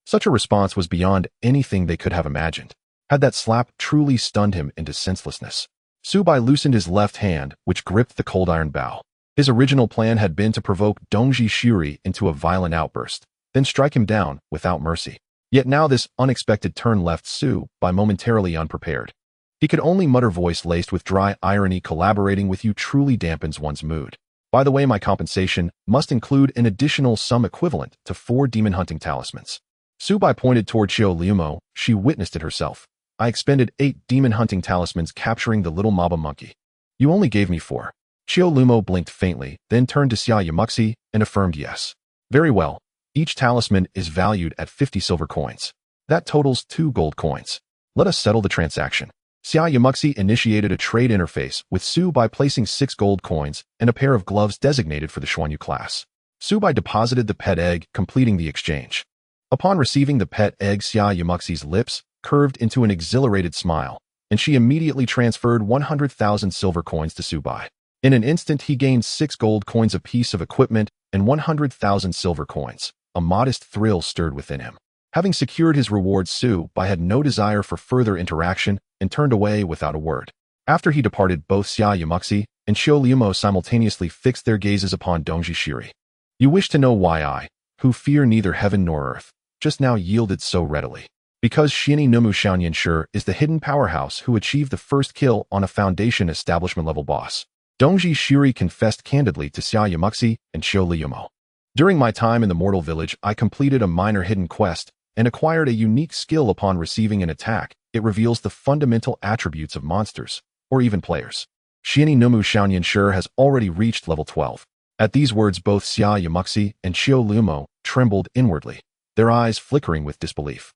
Speaker 1: Such a response was beyond anything they could have imagined. Had that slap truly stunned him into senselessness? Su Bai loosened his left hand, which gripped the cold iron bow. His original plan had been to provoke Dongji Shiri into a violent outburst, then strike him down without mercy. Yet now this unexpected turn left Su Bai momentarily unprepared. He could only mutter, voice laced with dry irony, collaborating with you truly dampens one's mood. By the way, my compensation must include an additional sum equivalent to 4 demon hunting talismans. Su Bai pointed toward Xiao Liumo. She witnessed it herself. I expended 8 demon hunting talismans capturing the little Maba monkey. You only gave me 4. Xiao Liumo blinked faintly, then turned to Xia Yamuxi and affirmed yes. Very well. Each talisman is valued at 50 silver coins. That totals 2 gold coins. Let us settle the transaction. Xia Yamuxi initiated a trade interface with Su Bai, placing 6 gold coins and a pair of gloves designated for the Xuanyu class. Su Bai deposited the pet egg, completing the exchange. Upon receiving the pet egg, Xia Yamuxi's lips curved into an exhilarated smile, and she immediately transferred 100,000 silver coins to Su Bai. In an instant, he gained 6 gold coins apiece of equipment and 100,000 silver coins. A modest thrill stirred within him. Having secured his reward, Su Bai had no desire for further interaction and turned away without a word. After he departed, both Xia Yamuxi and Xiao Liumo simultaneously fixed their gazes upon Dongji Shiri. You wish to know why I, who fear neither heaven nor earth, just now yielded so readily. Because Xiani Nomu Xianyan Shi is the hidden powerhouse who achieved the first kill on a Foundation establishment level boss. Dongji Shiri confessed candidly to Xia Yamuxi and Xiao Liumo. During my time in the Mortal Village, I completed a minor hidden quest and acquired a unique skill. Upon receiving an attack, it reveals the fundamental attributes of monsters, or even players. Xiani Nomu Xianyan Shi has already reached level 12. At these words, both Xia Yamuxi and Xiao Liumo trembled inwardly, their eyes flickering with disbelief.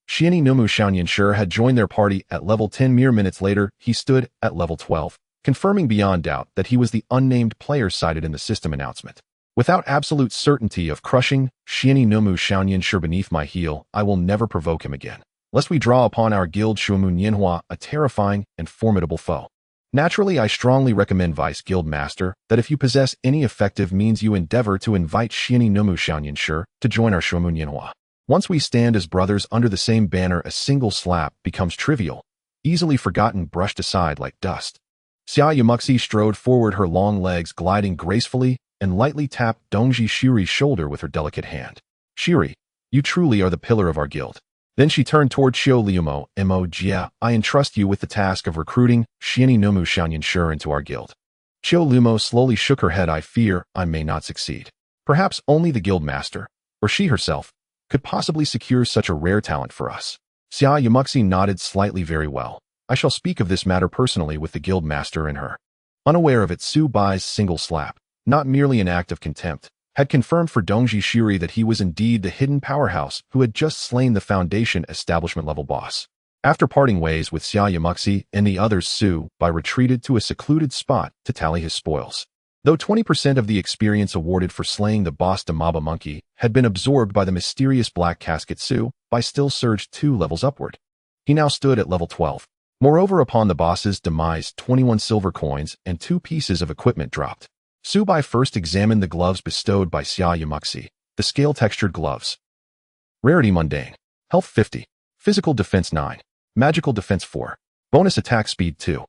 Speaker 1: Xiani Nomu Xianyan Shi had joined their party at level 10. Mere minutes later, he stood at level 12, confirming beyond doubt that he was the unnamed player cited in the system announcement. Without absolute certainty of crushing Xiani Nomu Xianyan Shi beneath my heel, I will never provoke him again, lest we draw upon our guild Shuomu Nianhua a terrifying and formidable foe. Naturally, I strongly recommend, Vice Guild Master, that if you possess any effective means, you endeavor to invite Xiani Nomu Xianyan Shi to join our Shuomu Nianhua. Once we stand as brothers under the same banner, a single slap becomes trivial, easily forgotten, brushed aside like dust. Xia Yamuxi strode forward, her long legs gliding gracefully, and lightly tapped Dongji Shiri's shoulder with her delicate hand. Shiri, you truly are the pillar of our guild. Then she turned toward Xiao Liumo. Jia, I entrust you with the task of recruiting Xiani Nomu Xianyan Shi into our guild. Xiao Liumo slowly shook her head. I fear I may not succeed. Perhaps only the guild master, or she herself, could possibly secure such a rare talent for us. Xia Yamuxi nodded slightly. Very well. I shall speak of this matter personally with the guild master and her. Unaware of it, Su Bai's single slap, not merely an act of contempt, had confirmed for Dongji Shiri that he was indeed the hidden powerhouse who had just slain the Foundation establishment level boss. After parting ways with Xia Yamuxi and the others, Su Bai retreated to a secluded spot to tally his spoils. Though 20% of the experience awarded for slaying the boss Maba monkey had been absorbed by the mysterious black casket, Su Bai still surged 2 levels upward. He now stood at level 12. Moreover, upon the boss's demise, 21 silver coins and 2 pieces of equipment dropped. Su Bai first examined the gloves bestowed by Xia Yamuxi, the scale-textured gloves. Rarity mundane. Health 50. Physical defense 9. Magical defense 4. Bonus attack speed 2.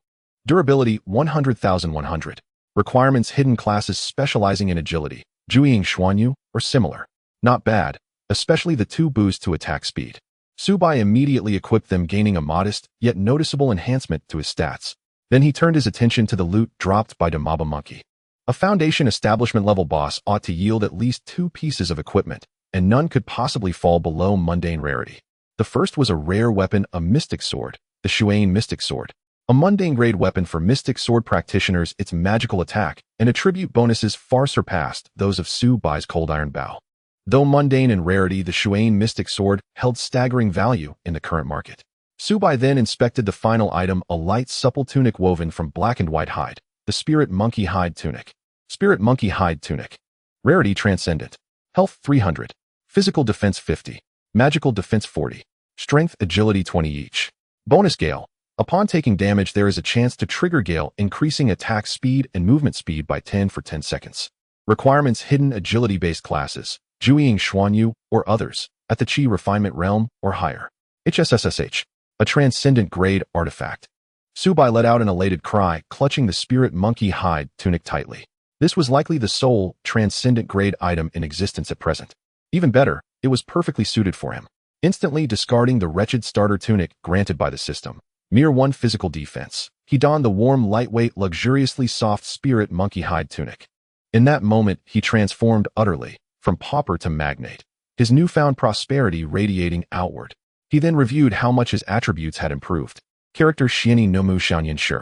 Speaker 1: Durability 100,100. Requirements: hidden classes specializing in agility, Zhuiying Xuanyu, or similar. Not bad, especially the 2 boosts to attack speed. Su Bai immediately equipped them, gaining a modest, yet noticeable enhancement to his stats. Then he turned his attention to the loot dropped by the Maba monkey. A Foundation establishment level boss ought to yield at least 2 pieces of equipment, and none could possibly fall below mundane rarity. The first was a rare weapon, a mystic sword, the Xuan Mystic Sword. A mundane-grade weapon for mystic sword practitioners, its magical attack and attribute bonuses far surpassed those of Su Bai's cold iron bow. Though mundane in rarity, the Xuan Mystic Sword held staggering value in the current market. Subai then inspected the final item, a light, supple tunic woven from black and white hide, the Spirit Monkey Hide Tunic. Spirit Monkey Hide Tunic. Rarity Transcendent. Health 300. Physical Defense 50. Magical Defense 40. Strength, Agility 20 each. Bonus Gale. Upon taking damage, there is a chance to trigger Gale, increasing attack speed and movement speed by 10 for 10 seconds. Requirements: hidden agility-based classes, Jueying Xuanyu, or others, at the Qi Refinement Realm or higher. HSSSH. A transcendent grade artifact. Subai let out an elated cry, clutching the Spirit Monkey Hide Tunic tightly. This was likely the sole transcendent grade item in existence at present. Even better, it was perfectly suited for him. Instantly discarding the wretched starter tunic granted by the system, mere 1 physical defense, he donned the warm, lightweight, luxuriously soft Spirit Monkey Hide Tunic. In that moment, he transformed utterly, from pauper to magnate, his newfound prosperity radiating outward. He then reviewed how much his attributes had improved. Character: Xianyi Nomu Xianyan Shi.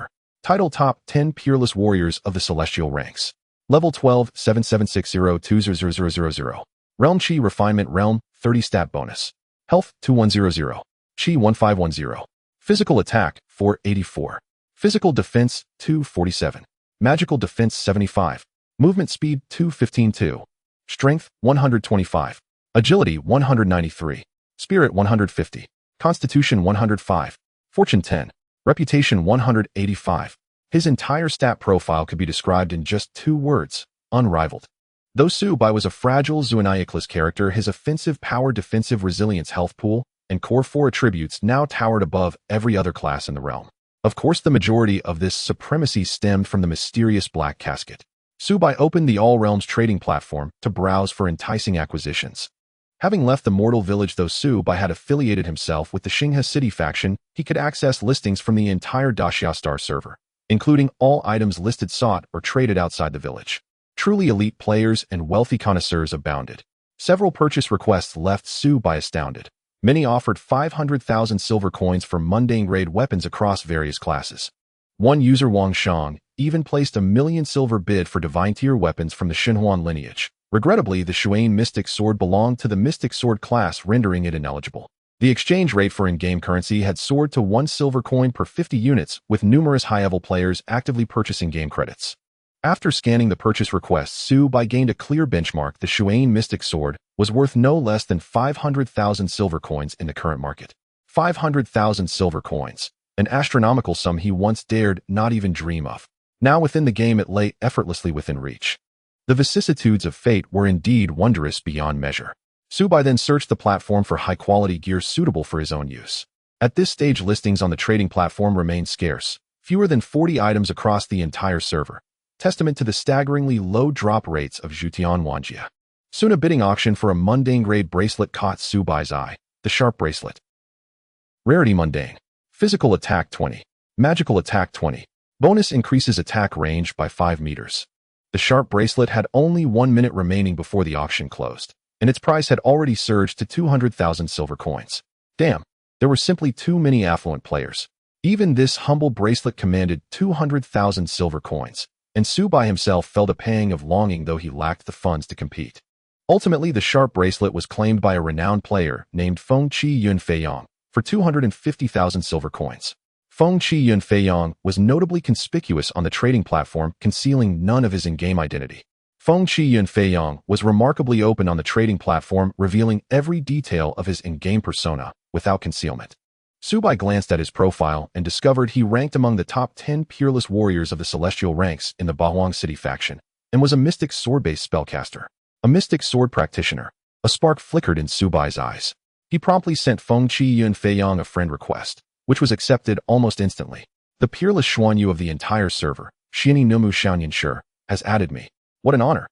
Speaker 1: Title: Top 10 Peerless Warriors of the Celestial Ranks. Level 12, 7760200000. Realm: Qi Refinement Realm, 30 stat bonus. Health: 2100. Qi 1510. Physical Attack, 484. Physical Defense, 247. Magical Defense, 75. Movement Speed, 215-2. Strength, 125. Agility, 193. Spirit, 150. Constitution, 105. Fortune, 10. Reputation, 185. His entire stat profile could be described in just 2 words: unrivaled. Though Subai was a fragile Xuanayiclus character, his offensive power, defensive resilience, health pool, and core 4 attributes now towered above every other class in the realm. Of course, the majority of this supremacy stemmed from the mysterious Black Casket. Subai opened the All Realms trading platform to browse for enticing acquisitions. Having left the mortal village, though Subai had affiliated himself with the Xinghe City faction, he could access listings from the entire Daxia Star server, including all items listed sought or traded outside the village. Truly elite players and wealthy connoisseurs abounded. Several purchase requests left Subai astounded. Many offered 500,000 silver coins for mundane-grade weapons across various classes. One user, Wang Shang, even placed a 1,000,000 silver bid for divine-tier weapons from the Xinhuan lineage. Regrettably, the Xuan Mystic Sword belonged to the Mystic Sword class, rendering it ineligible. The exchange rate for in-game currency had soared to 1 silver coin per 50 units, with numerous high-level players actively purchasing game credits. After scanning the purchase requests, Subai gained a clear benchmark. The Xuan Mystic Sword was worth no less than 500,000 silver coins in the current market. 500,000 silver coins, an astronomical sum he once dared not even dream of. Now within the game, it lay effortlessly within reach. The vicissitudes of fate were indeed wondrous beyond measure. Subai then searched the platform for high-quality gear suitable for his own use. At this stage, listings on the trading platform remained scarce, fewer than 40 items across the entire server, testament to the staggeringly low drop rates of Zhutian Wanjia. Soon a bidding auction for a mundane-grade bracelet caught Subai's eye, the Sharp Bracelet. Rarity: Mundane. Physical Attack 20. Magical Attack 20. Bonus: increases attack range by 5 meters. The Sharp Bracelet had only 1 minute remaining before the auction closed, and its price had already surged to 200,000 silver coins. Damn, there were simply too many affluent players. Even this humble bracelet commanded 200,000 silver coins, and Subai himself felt a pang of longing, though he lacked the funds to compete. Ultimately, the Sharp Bracelet was claimed by a renowned player named Feng Qi Yunfeiyang for 250,000 silver coins. Feng Qi Yunfeiyang was notably conspicuous on the trading platform, concealing none of his in-game identity. Feng Qi Yunfeiyang was remarkably open on the trading platform, revealing every detail of his in-game persona without concealment. Subai glanced at his profile and discovered he ranked among the top 10 peerless warriors of the celestial ranks in the Bahuang City faction, and was a mystic sword-based spellcaster, a mystic sword practitioner. A spark flickered in Subai's eyes. He promptly sent Feng Qi Yunfeiyang a friend request, which was accepted almost instantly. The peerless Xuanyu of the entire server, Xianyi Nomu Xianyan Shi, has added me. What an honor.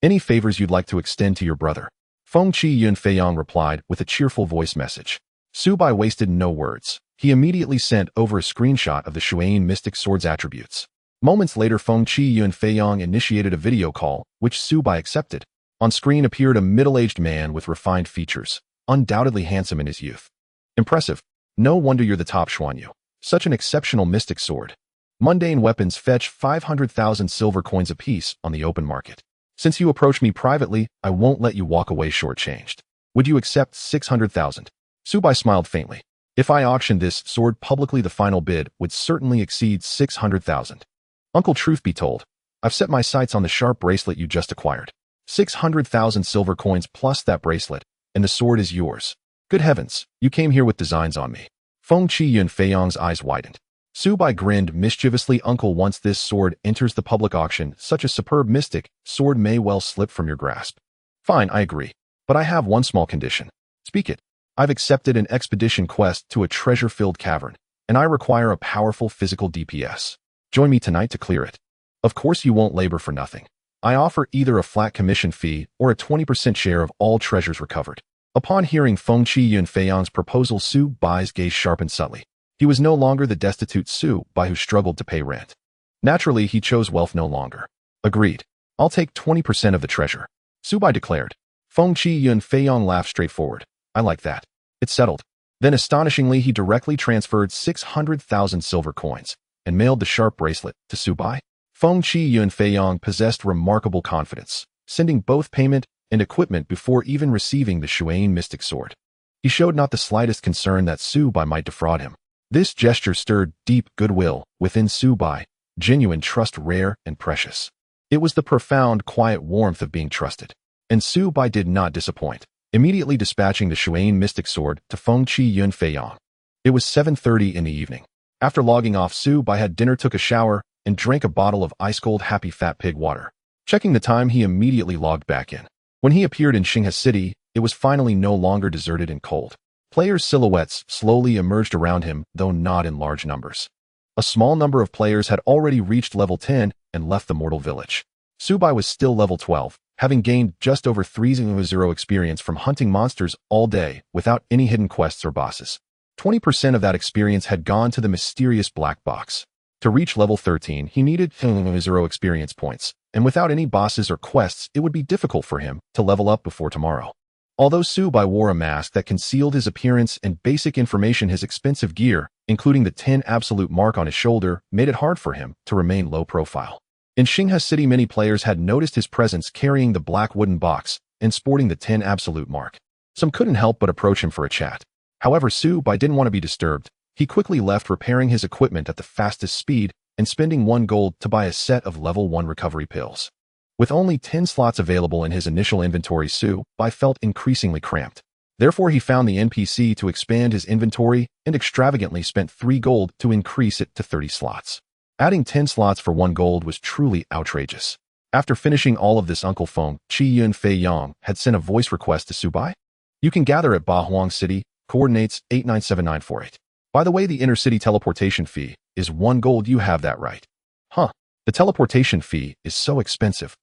Speaker 1: Any favors you'd like to extend to your brother? Feng Qi Yunfeiyang replied with a cheerful voice message. Subai wasted no words. He immediately sent over a screenshot of the Xuan Mystic Sword's attributes. Moments later, Feng Qi Yunfeiyang initiated a video call, which Subai accepted. On screen appeared a middle-aged man with refined features, undoubtedly handsome in his youth. Impressive. No wonder you're the top Xuanyu. Such an exceptional mystic sword. Mundane weapons fetch 500,000 silver coins apiece on the open market. Since you approached me privately, I won't let you walk away shortchanged. Would you accept 600,000? Subai smiled faintly. If I auctioned this sword publicly, the final bid would certainly exceed 600,000. Uncle, truth be told, I've set my sights on the sharp bracelet you just acquired. 600,000 silver coins plus that bracelet, and the sword is yours. Good heavens, you came here with designs on me. Feng Qiyun Feiyong's eyes widened. Su Bai grinned mischievously. Uncle, once this sword enters the public auction, such a superb mystic sword may well slip from your grasp. Fine, I agree. But I have one small condition. Speak it. I've accepted an expedition quest to a treasure-filled cavern, and I require a powerful physical DPS. Join me tonight to clear it. Of course you won't labor for nothing. I offer either a flat commission fee or a 20% share of all treasures recovered. Upon hearing Feng Qiyun Feiyong's proposal, Su Bai's gaze sharpened subtly. He was no longer the destitute Su Bai who struggled to pay rent. Naturally, he chose wealth no longer. Agreed. I'll take 20% of the treasure, Su Bai declared. Feng Qiyun Feiyong laughed straightforward. I like that. It's settled. Then astonishingly, he directly transferred 600,000 silver coins and mailed the sharp bracelet to Su Bai. Feng Qiyun Feiyong possessed remarkable confidence, sending both payment and equipment before even receiving the Shuayin mystic sword. He showed not the slightest concern that Su Bai might defraud him. This gesture stirred deep goodwill within Su Bai, genuine trust rare and precious. It was the profound, quiet warmth of being trusted. And Su Bai did not disappoint, immediately dispatching the Shuayin mystic sword to Feng Qiyun Feiyong. It was 7:30 in the evening. After logging off, Su Bai had dinner, took a shower, and drank a bottle of ice-cold Happy Fat Pig water. Checking the time, he immediately logged back in. When he appeared in Xinghe City, it was finally no longer deserted and cold. Players' silhouettes slowly emerged around him, though not in large numbers. A small number of players had already reached level 10 and left the mortal village. Su Bai was still level 12, having gained just over 300 experience from hunting monsters all day without any hidden quests or bosses. 20% of that experience had gone to the mysterious black box. To reach level 13, he needed 0 experience points, and without any bosses or quests, it would be difficult for him to level up before tomorrow. Although Su Bai wore a mask that concealed his appearance and basic information, his expensive gear, including the 10 absolute mark on his shoulder, made it hard for him to remain low profile. In Xinghe City, many players had noticed his presence carrying the black wooden box and sporting the 10 absolute mark. Some couldn't help but approach him for a chat. However, Su Bai didn't want to be disturbed. He quickly left, repairing his equipment at the fastest speed and spending 1 gold to buy a set of level 1 recovery pills. With only 10 slots available in his initial inventory, Su Bai felt increasingly cramped. Therefore, he found the NPC to expand his inventory and extravagantly spent 3 gold to increase it to 30 slots. Adding 10 slots for 1 gold was truly outrageous. After finishing all of this, Uncle Feng Qiyun Feiyong had sent a voice request to Su Bai. You can gather at Bahuang City, coordinates 897948. By the way, the inner-city teleportation fee is 1 gold. You have that right. Huh. The teleportation fee is so expensive.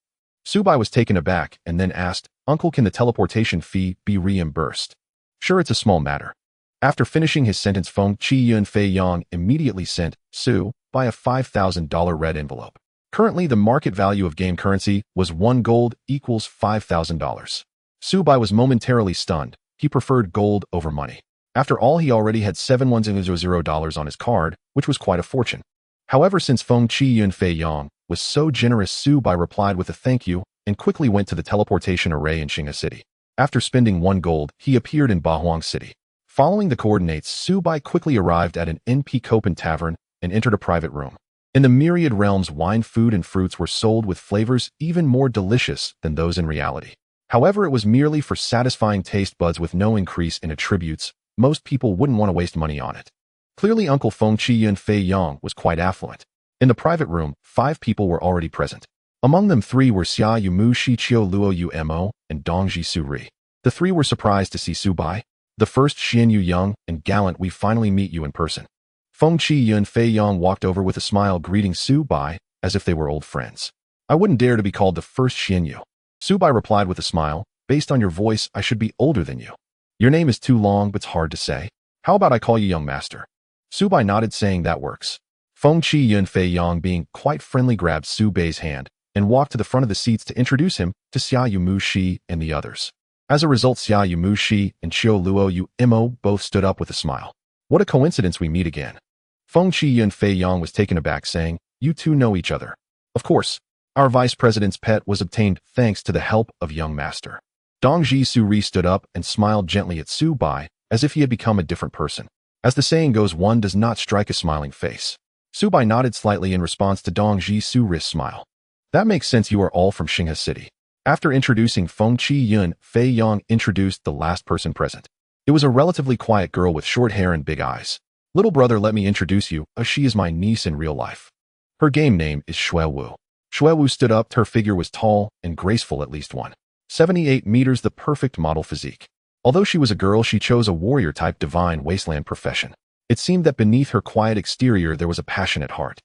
Speaker 1: Su Bai was taken aback and then asked, Uncle, can the teleportation fee be reimbursed? Sure, it's a small matter. After finishing his sentence, Feng Qiyun Feiyong immediately sent Su Bai a $5,000 red envelope. Currently, the market value of game currency was 1 gold equals $5,000. Su Bai was momentarily stunned. He preferred gold over money. After all, he already had $7,100 on his card, which was quite a fortune. However, since Feng Qiyun Feiyong was so generous, Su Bai replied with a thank you and quickly went to the teleportation array in Xinghe City. After spending 1 gold, he appeared in Bahuang City. Following the coordinates, Su Bai quickly arrived at an NP Copen tavern and entered a private room. In the myriad realms, wine, food, and fruits were sold with flavors even more delicious than those in reality. However, it was merely for satisfying taste buds with no increase in attributes. Most people wouldn't want to waste money on it. Clearly, Uncle Feng Qiyun Feiyong was quite affluent. In the private room, 5 people were already present. Among them, 3 were Xia Yumu Shi Qiu Luo Umo and Dongji Su Ri. The 3 were surprised to see Su Bai. The first, Xian Yu Young and gallant, we finally meet you in person. Feng Qiyun Feiyong walked over with a smile, greeting Su Bai as if they were old friends. I wouldn't dare to be called the first Xian Yu. Su Bai replied with a smile, based on your voice, I should be older than you. Your name is too long, but it's hard to say. How about I call you young master? Su Bai nodded, saying that works. Feng Qiyun Feiyong, being quite friendly, grabbed Su Bai's hand and walked to the front of the seats to introduce him to Xia Yumu Shi and the others. As a result, Xia Yumu Shi and Qiu Luo Umo both stood up with a smile. What a coincidence we meet again. Feng Qiyun Feiyong was taken aback, saying, you two know each other. Of course. Our vice president's pet was obtained thanks to the help of young master. Dongji Su Ri stood up and smiled gently at Su Bai as if he had become a different person. As the saying goes, one does not strike a smiling face. Subai nodded slightly in response to Dong Ji Su-ri's smile. That makes sense, you are all from Xinghe City. After introducing Feng Qi-yun, Fei Yang introduced the last person present. It was a relatively quiet girl with short hair and big eyes. Little brother, let me introduce you, she is my niece in real life. Her game name is Shui Wu. Shui Wu stood up. Her figure was tall and graceful, at least 1.78 meters, the perfect model physique. Although she was a girl, she chose a warrior-type divine wasteland profession. It seemed that beneath her quiet exterior there was a passionate heart.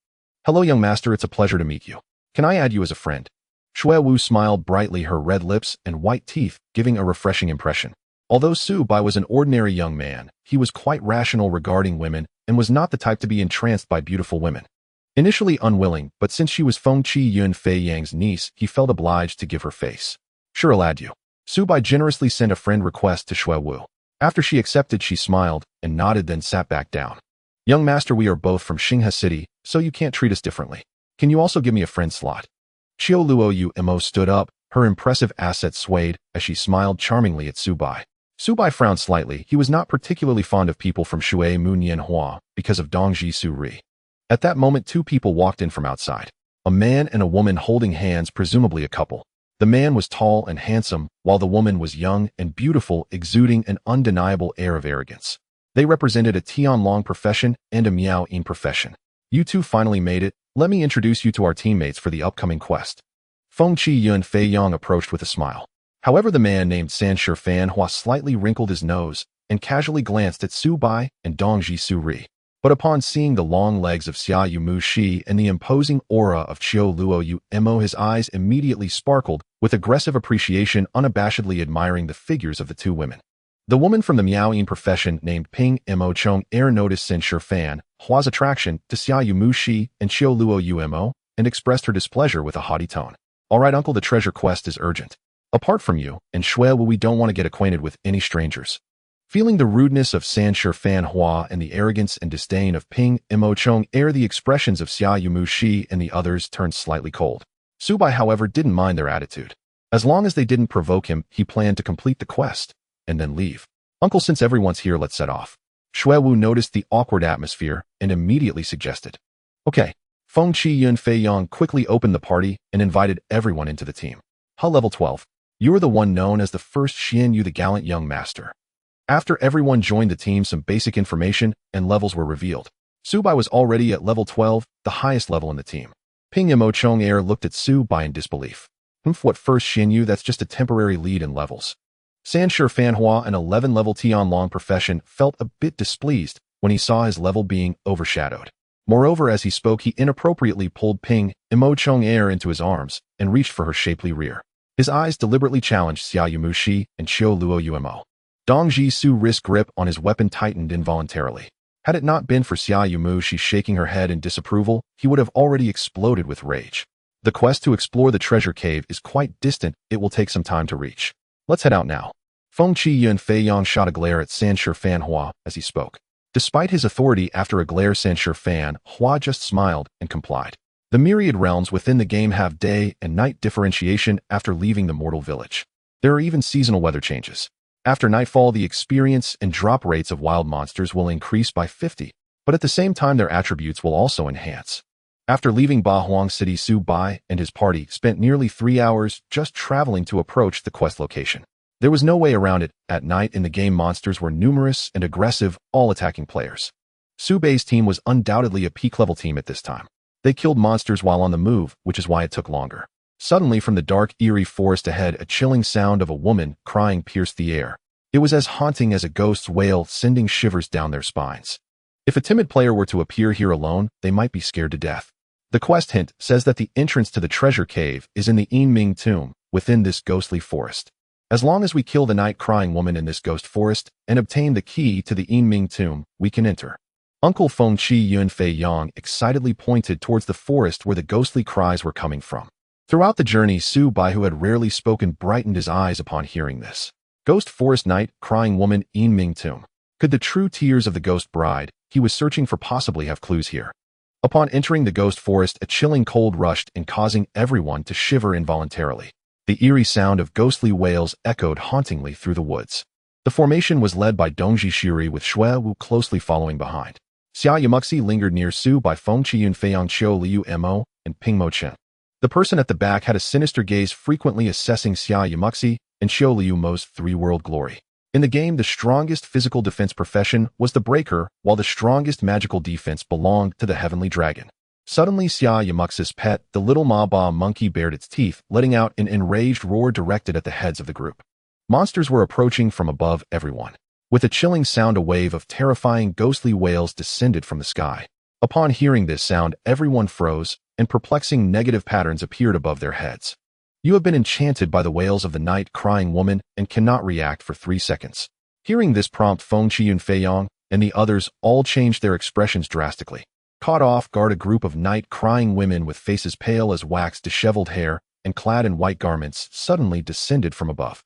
Speaker 1: Hello, young master, it's a pleasure to meet you. Can I add you as a friend? Shui Wu smiled brightly, her red lips and white teeth giving a refreshing impression. Although Su Bai was an ordinary young man, he was quite rational regarding women and was not the type to be entranced by beautiful women. Initially unwilling, but since she was Feng Qi-yun, Fei Yang's niece, he felt obliged to give her face. Sure, I'll add you. Su Bai generously sent a friend request to Shui Wu. After she accepted, she smiled and nodded, then sat back down. Young master, we are both from Xinghe City, so you can't treat us differently. Can you also give me a friend slot? Qiu Luo stood up. Her impressive assets swayed as she smiled charmingly at Su Bai. Su Bai frowned slightly. He was not particularly fond of people from Shui Munyan Hua because of Dongji Su-ri. At that moment, two people walked in from outside. A man and a woman holding hands, presumably a couple. The man was tall and handsome, while the woman was young and beautiful, exuding an undeniable air of arrogance. They represented a Tianlong profession and a Miao-yin profession. You two finally made it. Let me introduce you to our teammates for the upcoming quest. Feng Qi-yun Fei Yang approached with a smile. However, the man named Sanshi Fan Hua slightly wrinkled his nose and casually glanced at Su Bai and Dongji Su-ri. But upon seeing the long legs of Xia Yumu Shi and the imposing aura of Qiu Luo Mo, his eyes immediately sparkled with aggressive appreciation, unabashedly admiring the figures of the two women. The woman from the Miao-yin profession named Ping Mo Chong noticed Sanshi Fan Hua's attraction to Xia Yumu Shi and Qiu Luo Mo and expressed her displeasure with a haughty tone. All right, uncle, the treasure quest is urgent. Apart from you and Shui Wu, we don't want to get acquainted with any strangers. Feeling the rudeness of Sanshi Fan Hua and the arrogance and disdain of Ping Mo Chong, the expressions of Xia Yumu Shi and the others turned slightly cold. Su Bai, however, didn't mind their attitude. As long as they didn't provoke him, he planned to complete the quest and then leave. Uncle, since everyone's here, let's set off. Shui Wu noticed the awkward atmosphere and immediately suggested. Okay. Feng Qi-yun Fei Yang quickly opened the party and invited everyone into the team. Level 12. You are the one known as the first Xian Yu, the gallant young master. After everyone joined the team, some basic information and levels were revealed. Su Bai was already at level 12, the highest level in the team. Ping Mo Chong looked at Su Bai in disbelief. What first Xian Yu? That's just a temporary lead in levels. Sanshi Fan Hua, an 11-level Tianlong profession, felt a bit displeased when he saw his level being overshadowed. Moreover, as he spoke, he inappropriately pulled Ping Mo Chong into his arms and reached for her shapely rear. His eyes deliberately challenged Xia Yumu Shi and Qiu Luo Mo. Dongji Su-ri's grip on his weapon tightened involuntarily. Had it not been for Xia Yumu Shi shaking her head in disapproval, he would have already exploded with rage. The quest to explore the treasure cave is quite distant. It will take some time to reach. Let's head out now. Feng Qi-yun Fei Yang shot a glare at Sanshi Fan Hua as he spoke. Despite his authority, after a glare, Sanshi Fan Hua just smiled and complied. The myriad realms within the game have day and night differentiation after leaving the mortal village. There are even seasonal weather changes. After nightfall, the experience and drop rates of wild monsters will increase by 50, but at the same time their attributes will also enhance. After leaving Bahuang City, Su Bai and his party spent nearly 3 hours just traveling to approach the quest location. There was no way around it. At night in the game, monsters were numerous and aggressive, all attacking players. Su Bai's team was undoubtedly a peak-level team at this time. They killed monsters while on the move, which is why it took longer. Suddenly, from the dark, eerie forest ahead, a chilling sound of a woman crying pierced the air. It was as haunting as a ghost's wail, sending shivers down their spines. If a timid player were to appear here alone, they might be scared to death. The quest hint says that the entrance to the treasure cave is in the Yinming tomb, within this ghostly forest. As long as we kill the night-crying woman in this ghost forest and obtain the key to the Yinming tomb, we can enter. Uncle Feng Qi-yun Fei Yang excitedly pointed towards the forest where the ghostly cries were coming from. Throughout the journey, Su Bai, who had rarely spoken, brightened his eyes upon hearing this. Ghost forest, night, crying woman, Yinming tomb. Could the true tears of the ghost bride he was searching for possibly have clues here? Upon entering the ghost forest, a chilling cold rushed in, causing everyone to shiver involuntarily. The eerie sound of ghostly wails echoed hauntingly through the woods. The formation was led by Dongji Shiri with Shui Wu closely following behind. Xia Yamuxi lingered near Su by Feng Qiyun Feiyang Qiu Liu Mo and Ping Mo Chen. The person at the back had a sinister gaze frequently assessing Xia Yamuxi and Qiu Liu Mo's three-world glory. In the game, the strongest physical defense profession was the Breaker, while the strongest magical defense belonged to the Heavenly Dragon. Suddenly, Xia Yamuxi's pet, the little Ma-Ba monkey, bared its teeth, letting out an enraged roar directed at the heads of the group. Monsters were approaching from above everyone. With a chilling sound, a wave of terrifying ghostly wails descended from the sky. Upon hearing this sound, everyone froze, and perplexing negative patterns appeared above their heads. You have been enchanted by the wails of the night-crying woman and cannot react for 3 seconds. Hearing this prompt, Feng Qiyun Feiyang and the others all changed their expressions drastically. Caught off guard, a group of night-crying women with faces pale as wax, disheveled hair, and clad in white garments suddenly descended from above.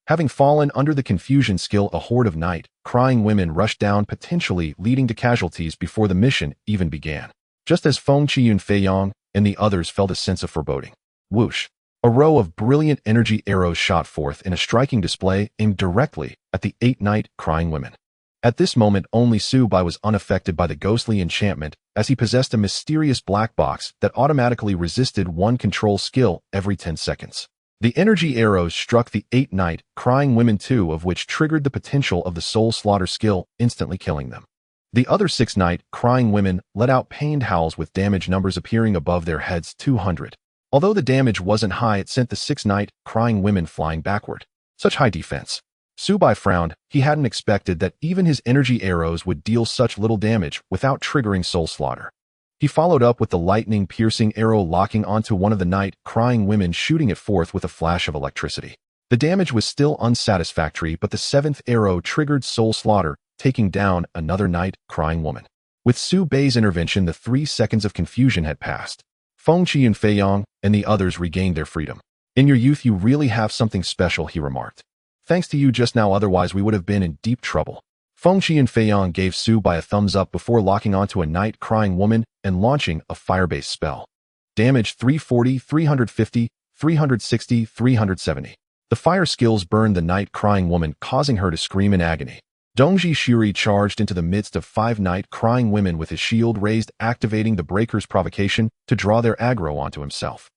Speaker 1: Having fallen under the confusion skill, a horde of night-crying women rushed down, potentially leading to casualties before the mission even began. Just as Feng Qiyun Feiyang and the others felt a sense of foreboding. Whoosh! A row of brilliant energy arrows shot forth in a striking display aimed directly at the 8 night-crying women. At this moment, only Su Bai was unaffected by the ghostly enchantment, as he possessed a mysterious black box that automatically resisted one control skill every 10 seconds. The energy arrows struck the 8 night-crying women, 2 of which triggered the potential of the soul slaughter skill, instantly killing them. The other 6 night-crying women let out pained howls, with damage numbers appearing above their heads, 200. Although the damage wasn't high, it sent the 6 night-crying women flying backward. Such high defense. Su Bai frowned. He hadn't expected that even his energy arrows would deal such little damage without triggering soul slaughter. He followed up with the lightning-piercing arrow, locking onto one of the night-crying women, shooting it forth with a flash of electricity. The damage was still unsatisfactory, but the 7th arrow triggered soul slaughter, taking down another night-crying woman. With Su Bai's intervention, the 3 seconds of confusion had passed. Feng Qiyun Feiyang and the others regained their freedom. "In your youth, you really have something special," he remarked. "Thanks to you just now, otherwise we would have been in deep trouble." Feng Qiyun Feiyang gave Su Bai a thumbs up before locking onto a night-crying woman and launching a fire-based spell. Damage 340, 350, 360, 370. The fire skills burned the night-crying woman, causing her to scream in agony. Dongji Shiri charged into the midst of 5 night-crying women with his shield raised, activating the Breaker's provocation to draw their aggro onto himself.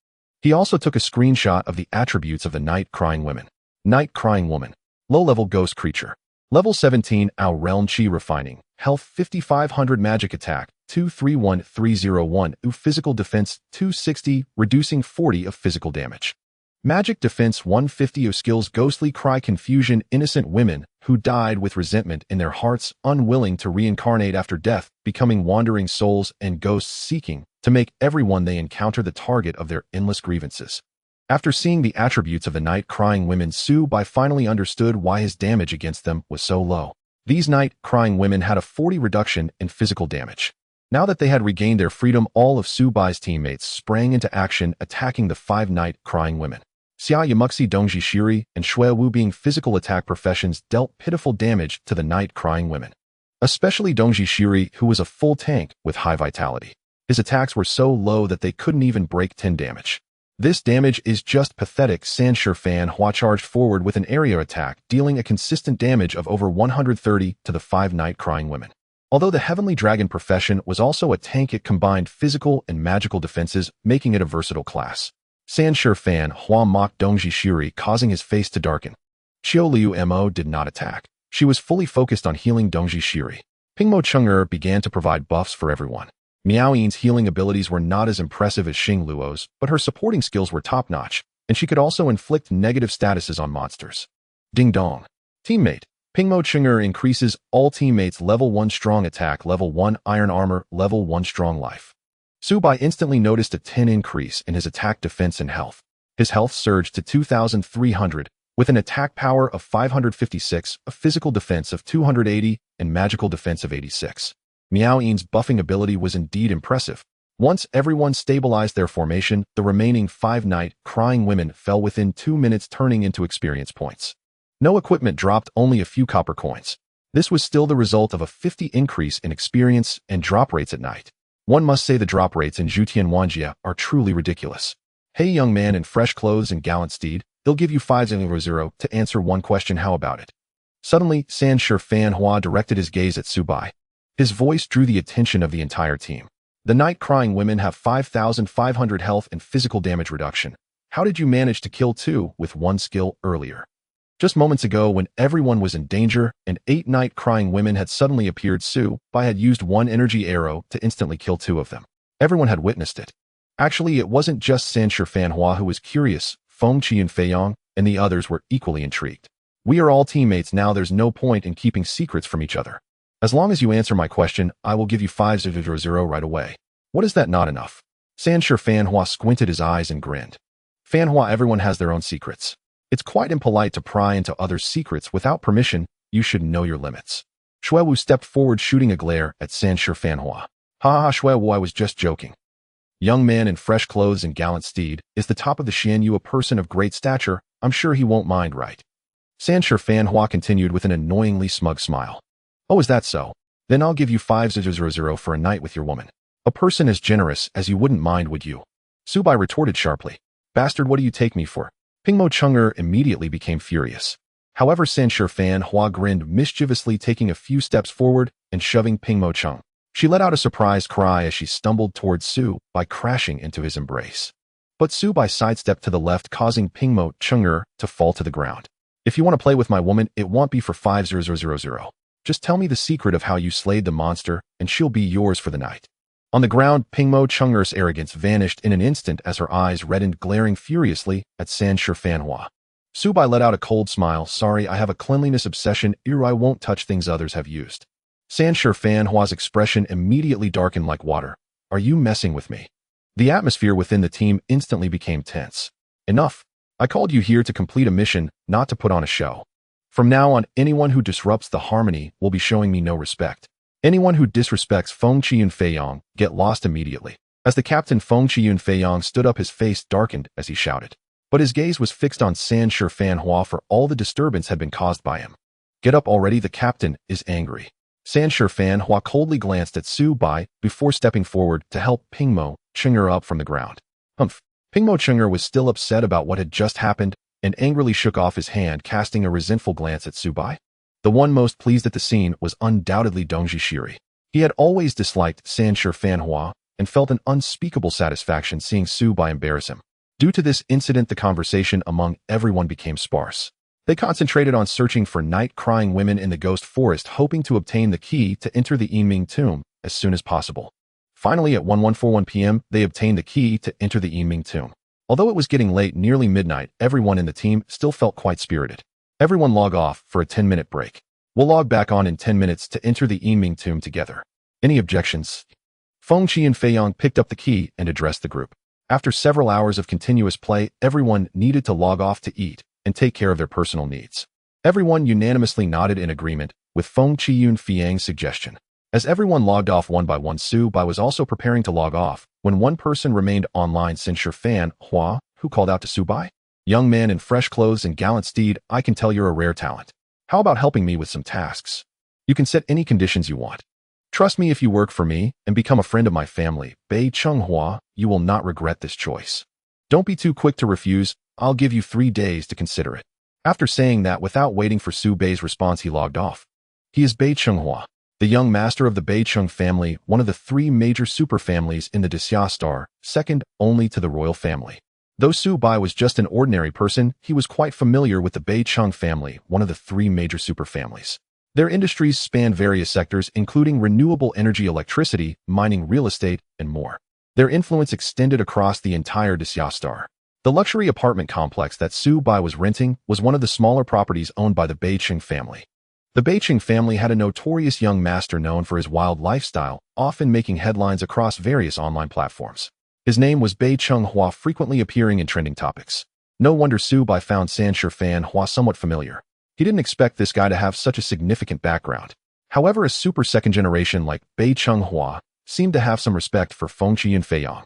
Speaker 1: He also took a screenshot of the attributes of the night-crying women. Night-crying woman. Low-level ghost creature. Level 17, Our Realm Chi Refining. Health 5500, Magic Attack 231301, Physical Defense 260, reducing 40 of physical damage. Magic Defense 150, Skills Ghostly Cry Confusion, innocent women who died with resentment in their hearts, unwilling to reincarnate after death, becoming wandering souls and ghosts seeking to make everyone they encounter the target of their endless grievances. After seeing the attributes of the night-crying women, Su Bai finally understood why his damage against them was so low. These night-crying women had a 40 reduction in physical damage. Now that they had regained their freedom, all of Su Bai's teammates sprang into action, attacking the 5 night-crying women. Xia Yamuxi, Dongji Shiri, and Shui Wu, being physical attack professions, dealt pitiful damage to the night-crying women. Especially Dongji Shiri, who was a full tank with high vitality. His attacks were so low that they couldn't even break 10 damage. "This damage is just pathetic." Sanshir Fan Hua charged forward with an area attack, dealing a consistent damage of over 130 to the 5 night-crying women. Although the Heavenly Dragon profession was also a tank, it combined physical and magical defenses, making it a versatile class. Sanshir Fan Hua mocked Dongji Shiri, causing his face to darken. Qiu Liu Mo did not attack. She was fully focused on healing Dongji Shiri. Pingmo Chang'er began to provide buffs for everyone. Miao Yin's healing abilities were not as impressive as Xing Luo's, but her supporting skills were top-notch, and she could also inflict negative statuses on monsters. Ding dong. Teammate. Pingmo Chang'er increases all teammates level 1 strong attack, level 1 iron armor, level 1 strong life. Su Bai instantly noticed a 10 increase in his attack, defense, and health. His health surged to 2,300, with an attack power of 556, a physical defense of 280, and magical defense of 86. Miao Yin's buffing ability was indeed impressive. Once everyone stabilized their formation, the remaining 5 night-crying women fell within 2 minutes, turning into experience points. No equipment dropped, only a few copper coins. This was still the result of a 50 increase in experience and drop rates at night. One must say the drop rates in Zhutian Wanjia are truly ridiculous. "Hey, young man in fresh clothes and gallant steed, they'll give you 500 to answer one question, how about it?" Suddenly, San Shi Fan Hua directed his gaze at Su Bai. His voice drew the attention of the entire team. The night-crying women have 5,500 health and physical damage reduction. How did you manage to kill 2 with 1 skill earlier? Just moments ago, when everyone was in danger and 8 night-crying women had suddenly appeared, Su Bai had used 1 energy arrow to instantly kill 2 of them. Everyone had witnessed it. Actually, it wasn't just San Shi Fan Hua who was curious. Feng Qiyun Feiyong and the others were equally intrigued. We are all teammates now. There's no point in keeping secrets from each other. As long as you answer my question, I will give you 500 right away. What is that not enough? San Shi Fan Hua squinted his eyes and grinned. Fan Hua, everyone has their own secrets. It's quite impolite to pry into others' secrets without permission. You should know your limits. Shuewu stepped forward, shooting a glare at San Shi Fan Hua. Ha ha, Shuewu, I was just joking. Young man in fresh clothes and gallant steed is the top of the Xianyu, a person of great stature. I'm sure he won't mind, right? San Shi Fan Hua continued with an annoyingly smug smile. Oh, is that so? Then I'll give you 500 for a night with your woman. A person as generous as you wouldn't mind, would you? Su Bai retorted sharply. Bastard, what do you take me for? Pingmo Chun'er immediately became furious. However, San Shi Fan Hua grinned mischievously, taking a few steps forward and shoving Pingmo Chung. She let out a surprised cry as she stumbled towards Su Bai, crashing into his embrace. But Su Bai sidestepped to the left, causing Pingmo Chun'er to fall to the ground. If you want to play with my woman, it won't be for 500. Just tell me the secret of how you slayed the monster, and she'll be yours for the night. On the ground, Pingmo Chun'er's arrogance vanished in an instant as her eyes reddened, glaring furiously at San Shi Fan Hua. Su Bai let out a cold smile. Sorry, I have a cleanliness obsession. I won't touch things others have used. San Shi Fan Hua's expression immediately darkened like water. Are you messing with me? The atmosphere within the team instantly became tense. Enough. I called you here to complete a mission, not to put on a show. From now on, anyone who disrupts the harmony will be showing me no respect. Anyone who disrespects Feng Qiyun Feiyong, get lost immediately. As the captain, Feng Qiyun Feiyong stood up, his face darkened as he shouted. But his gaze was fixed on San Shi Fan Hua, for all the disturbance had been caused by him. Get up already, the captain is angry. San Shi Fan Hua coldly glanced at Su Bai before stepping forward to help Pingmo Chun'er up from the ground. Humph. Pingmo Chun'er was still upset about what had just happened and angrily shook off his hand, casting a resentful glance at Su Bai. The one most pleased at the scene was undoubtedly Dongji Shiri. He had always disliked San Shi Fan Hua and felt an unspeakable satisfaction seeing Su Bai embarrass him. Due to this incident, the conversation among everyone became sparse. They concentrated on searching for night-crying women in the ghost forest, hoping to obtain the key to enter the Yinming tomb as soon as possible. Finally, at 1141 p.m., they obtained the key to enter the Yinming tomb. Although it was getting late, nearly midnight, everyone in the team still felt quite spirited. Everyone log off for a 10-minute break. We'll log back on in 10 minutes to enter the Yinming tomb together. Any objections? Feng Qiyun Feiyong picked up the key and addressed the group. After several hours of continuous play, everyone needed to log off to eat and take care of their personal needs. Everyone unanimously nodded in agreement with Feng Qiyun Feiyong's suggestion. As everyone logged off one by one, Su Bai was also preparing to log off when one person remained online, San Shi Fan Hua, who called out to Su Bai. Young man in fresh clothes and gallant steed, I can tell you're a rare talent. How about helping me with some tasks? You can set any conditions you want. Trust me, if you work for me and become a friend of my family, Bei Chunghua, you will not regret this choice. Don't be too quick to refuse. I'll give you 3 days to consider it. After saying that, without waiting for Su Bei's response, he logged off. He is Bei Chunghua, the young master of the Bei Chung family, one of the 3 major super families in the Xia Star, second only to the royal family. Though Su Bai was just an ordinary person, he was quite familiar with the Bei Chung family, one of the 3 major super families. Their industries span various sectors, including renewable energy, electricity, mining, real estate, and more. Their influence extended across the entire Xia Star. The luxury apartment complex that Su Bai was renting was one of the smaller properties owned by the Beiqing family. The Beiqing family had a notorious young master known for his wild lifestyle, often making headlines across various online platforms. His name was Bei Chunghua, frequently appearing in trending topics. No wonder Su Bai found San Shi Fan Hua somewhat familiar. He didn't expect this guy to have such a significant background. However, a super second generation like Bei Chunghua seemed to have some respect for Feng Qiyun Feiyong.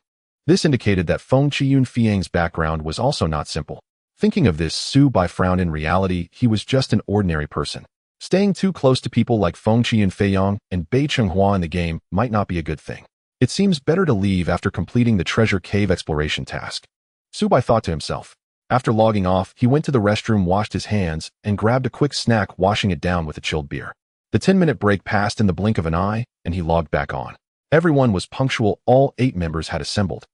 Speaker 1: This indicated that Feng Qiyun Feiyong's background was also not simple. Thinking of this, Su Bai frowned. In reality, he was just an ordinary person. Staying too close to people like Feng Qiyun Feiyong and Bei Chunghua in the game might not be a good thing. It seems better to leave after completing the treasure cave exploration task. Su Bai thought to himself. After logging off, he went to the restroom, washed his hands, and grabbed a quick snack, washing it down with a chilled beer. The 10-minute break passed in the blink of an eye, and he logged back on. Everyone was punctual. All 8 members had assembled.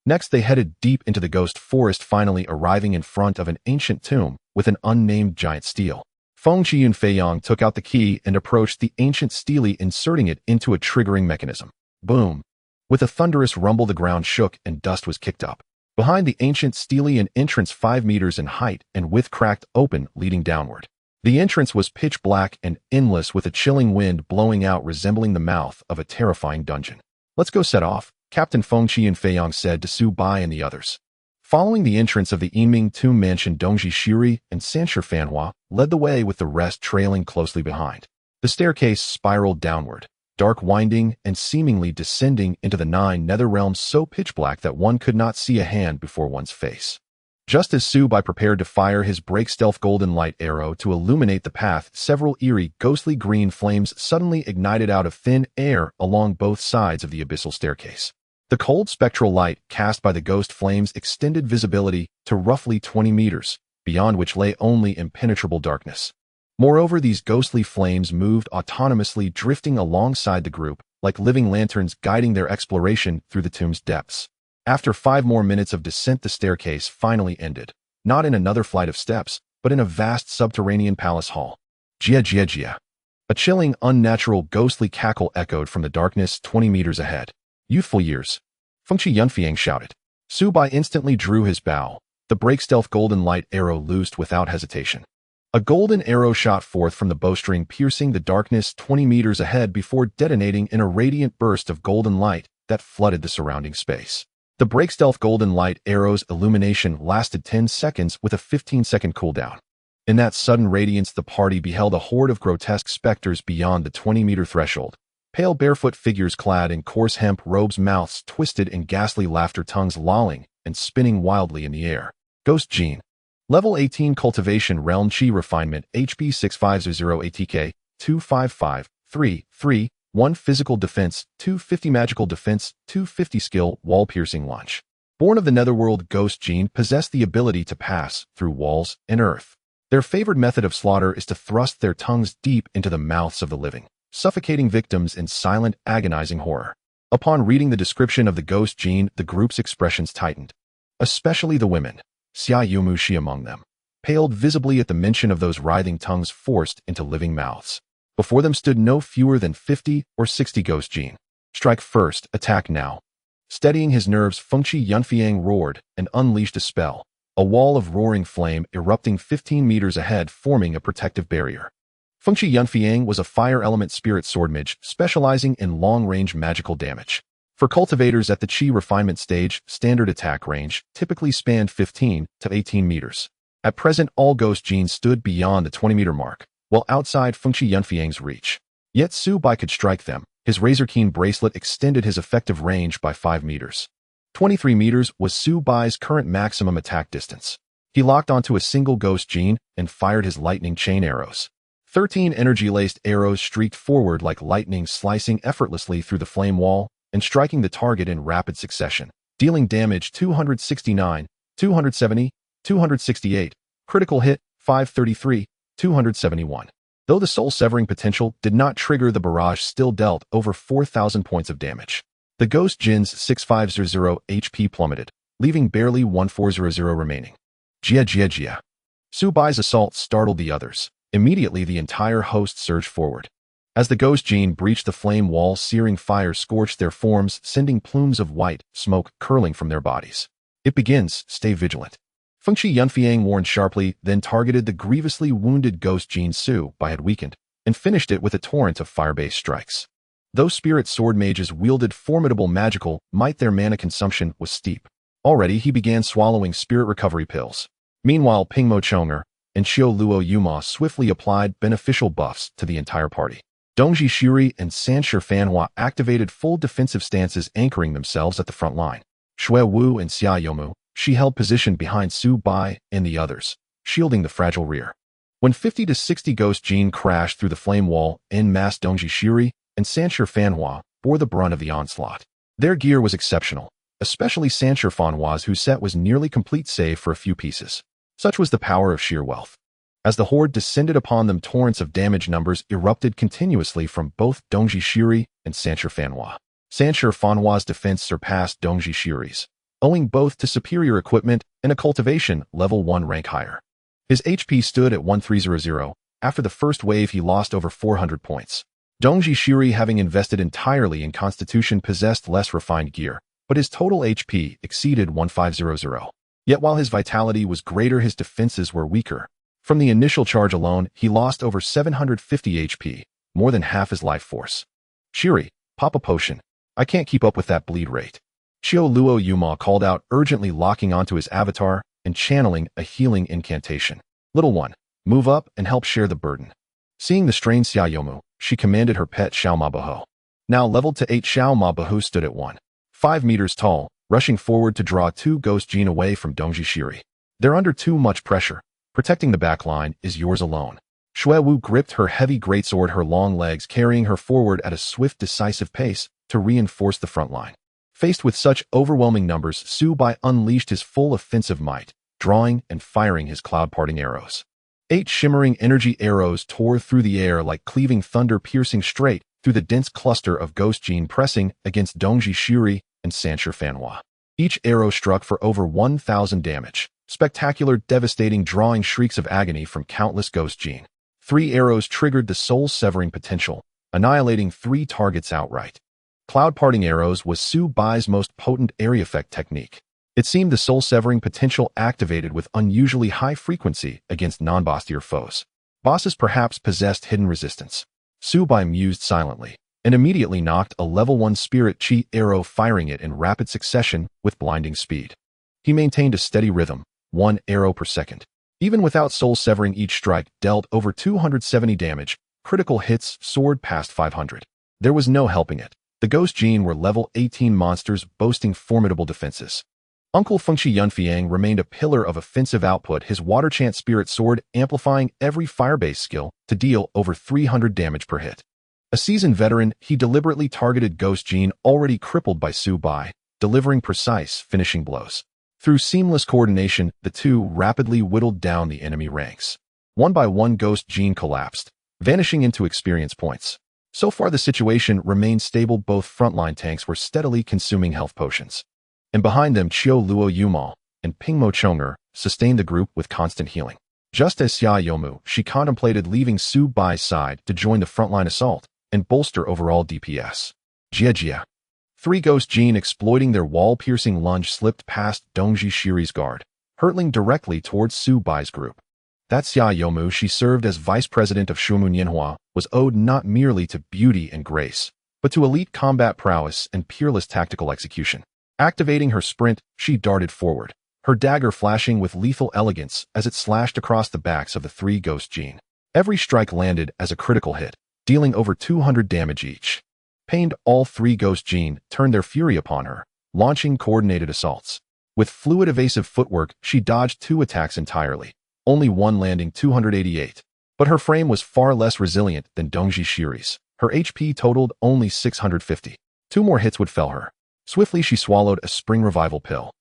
Speaker 1: Next, they headed deep into the ghost forest, finally arriving in front of an ancient tomb with an unnamed giant stele. Feng Yunfei took out the key and approached the ancient stele, inserting it into a triggering mechanism. Boom! With a thunderous rumble, the ground shook and dust was kicked up. Behind the ancient stele, an entrance 5 meters in height and width cracked open, leading downward. The entrance was pitch black and endless, with a chilling wind blowing out, resembling the mouth of a terrifying dungeon. "Let's go set off," Captain Feng Yunfei said to Su Bai and the others. Following the entrance of the Yinming tomb mansion, Dongji Shiri and Sanshi Fanhua led the way, with the rest trailing closely behind. The staircase spiraled downward, dark, winding, and seemingly descending into the 9 nether realms, so pitch black that one could not see a hand before one's face. Just as Su Bai prepared to fire his break stealth golden light arrow to illuminate the path, several eerie, ghostly green flames suddenly ignited out of thin air along both sides of the abyssal staircase. The cold spectral light cast by the ghost flames extended visibility to roughly 20 meters, beyond which lay only impenetrable darkness. Moreover, these ghostly flames moved autonomously, drifting alongside the group, like living lanterns guiding their exploration through the tomb's depths. After 5 more minutes of descent, the staircase finally ended, not in another flight of steps, but in a vast subterranean palace hall. Jia jia jia. A chilling, unnatural, ghostly cackle echoed from the darkness 20 meters ahead. "Youthful years," Feng Yunfei shouted. Su Bai instantly drew his bow. The break stealth golden light arrow loosed without hesitation. A golden arrow shot forth from the bowstring, piercing the darkness 20 meters ahead before detonating in a radiant burst of golden light that flooded the surrounding space. The break stealth golden light arrow's illumination lasted 10 seconds with a 15-second cooldown. In that sudden radiance, the party beheld a horde of grotesque specters beyond the 20-meter threshold. Pale barefoot figures clad in coarse hemp robes, mouths twisted in ghastly laughter, tongues lolling and spinning wildly in the air. Ghost Gene. Level 18 Cultivation Realm Chi Refinement HP 6500 ATK 255 1 Physical Defense 250 Magical Defense 250 Skill Wall Piercing Launch. Born of the Netherworld, Ghost Gene possessed the ability to pass through walls and earth. Their favored method of slaughter is to thrust their tongues deep into the mouths of the living, suffocating victims in silent, agonizing horror. Upon reading the description of the Ghost Gene, the group's expressions tightened. Especially the women, Xia Yumushi among them, paled visibly at the mention of those writhing tongues forced into living mouths. Before them stood no fewer than 50 or 60 Ghost Gene. "Strike first, attack now." Steadying his nerves, Feng Yunfei roared and unleashed a spell, a wall of roaring flame erupting 15 meters ahead, forming a protective barrier. Feng Yunfei was a fire element spirit sword mage, specializing in long-range magical damage. For cultivators at the Chi refinement stage, standard attack range typically spanned 15 to 18 meters. At present, all Ghost Genes stood beyond the 20-meter mark, while outside Feng Yunfei's reach. Yet Su Bai could strike them. His razor-keen bracelet extended his effective range by 5 meters. 23 meters was Su Bai's current maximum attack distance. He locked onto a single Ghost Gene and fired his lightning chain arrows. 13 energy-laced arrows streaked forward like lightning, slicing effortlessly through the flame wall and striking the target in rapid succession, dealing damage 269, 270, 268, critical hit 533, 271. Though the soul-severing potential did not trigger, the barrage still dealt over 4,000 points of damage. The Ghost Gene's 6500 HP plummeted, leaving barely 1400 remaining. Jia jia jia. Su Bai's assault startled the others. Immediately, the entire host surged forward. As the Ghost Gene breached the flame wall, searing fire scorched their forms, sending plumes of white smoke curling from their bodies. "It begins, stay vigilant." Feng Yunfei warned sharply, then targeted the grievously wounded Ghost Gene Su Bai had weakened, and finished it with a torrent of fire-based strikes. Though spirit sword mages wielded formidable magical might, their mana consumption was steep. Already he began swallowing spirit recovery pills. Meanwhile, Pingmo Chonger and Xiao Luo Yuma swiftly applied beneficial buffs to the entire party. Dongji Shiri and Sanshi Fanhua activated full defensive stances, anchoring themselves at the front line. Shui Wu and Xia Yomu, she held position behind Su Bai and the others, shielding the fragile rear. When 50 to 60 Ghost Gene crashed through the flame wall, en masse, Dongji Shiri and Sanshi Fanhua bore the brunt of the onslaught. Their gear was exceptional, especially Sanshi Fanhua's, whose set was nearly complete save for a few pieces. Such was the power of sheer wealth. As the horde descended upon them, torrents of damage numbers erupted continuously from both Dongji Shiri and Sancher Fanhua. Sancher Fanhua's defense surpassed Dongji Shiri's, owing both to superior equipment and a cultivation level 1 rank higher. His HP stood at 1300. After the first wave, he lost over 400 points. Dongji Shiri, having invested entirely in constitution, possessed less refined gear, but his total HP exceeded 1500. Yet while his vitality was greater, his defenses were weaker. From the initial charge alone, he lost over 750 HP, more than half his life force. Shiri, pop a potion. I can't keep up with that bleed rate. Xiao Luo Yuma called out, urgently locking onto his avatar and channeling a healing incantation. Little one, move up and help share the burden. Seeing the strained Xiaomu, she commanded her pet Xiao Mabaho. Now leveled to 8, Xiao Mabaho stood at 1.5 meters tall, rushing forward to draw 2 Ghost Gene away from Dongji Shiri. They're under too much pressure. Protecting the backline is yours alone. Shui Wu gripped her heavy greatsword, her long legs carrying her forward at a swift, decisive pace to reinforce the front line. Faced with such overwhelming numbers, Su Bai unleashed his full offensive might, drawing and firing his cloud-parting arrows. 8 shimmering energy arrows tore through the air like cleaving thunder, piercing straight through the dense cluster of Ghost Gene pressing against Dongji Shiri and Sancher Fanhua. Each arrow struck for over 1,000 damage. Spectacular, devastating, drawing shrieks of agony from countless Ghost Gene. 3 arrows triggered the soul-severing potential, annihilating 3 targets outright. Cloud-parting arrows was Su Bai's most potent area effect technique. It seemed the soul-severing potential activated with unusually high frequency against non-boss tier foes. Bosses perhaps possessed hidden resistance. Su Bai mused silently, and immediately knocked a level 1 spirit chi arrow, firing it in rapid succession with blinding speed. He maintained a steady rhythm, 1 arrow per second. Even without soul-severing, each strike dealt over 270 damage. Critical hits soared past 500. There was no helping it. The Ghost Gene were level 18 monsters boasting formidable defenses. Uncle Fengshi Yunfiang remained a pillar of offensive output, his water chant spirit sword amplifying every fire-based skill to deal over 300 damage per hit. A seasoned veteran, he deliberately targeted Ghost Gene already crippled by Su Bai, delivering precise finishing blows. Through seamless coordination, the two rapidly whittled down the enemy ranks. One by one, Ghost Gene collapsed, vanishing into experience points. So far the situation remained stable. Both frontline tanks were steadily consuming health potions. And behind them, Xiao Luo Yumal and Pingmo Chonger sustained the group with constant healing. Just as Xia Yomu, she contemplated leaving Su Bai's side to join the frontline assault and bolster overall DPS. Jia. 3 Ghost Gene, exploiting their wall-piercing lunge, slipped past Dongji Shiri's guard, hurtling directly towards Su Bai's group. That Xia Yomu, she served as vice president of Shumu Nianhua, was owed not merely to beauty and grace, but to elite combat prowess and peerless tactical execution. Activating her sprint, she darted forward, her dagger flashing with lethal elegance as it slashed across the backs of the 3 Ghost Gene. Every strike landed as a critical hit, dealing over 200 damage each. Pained, all 3 Ghost Gene turned their fury upon her, launching coordinated assaults. With fluid, evasive footwork, she dodged 2 attacks entirely, only one landing 288. But her frame was far less resilient than Dongji Shiri's. Her HP totaled only 650. 2 more hits would fell her. Swiftly she swallowed a spring revival pill.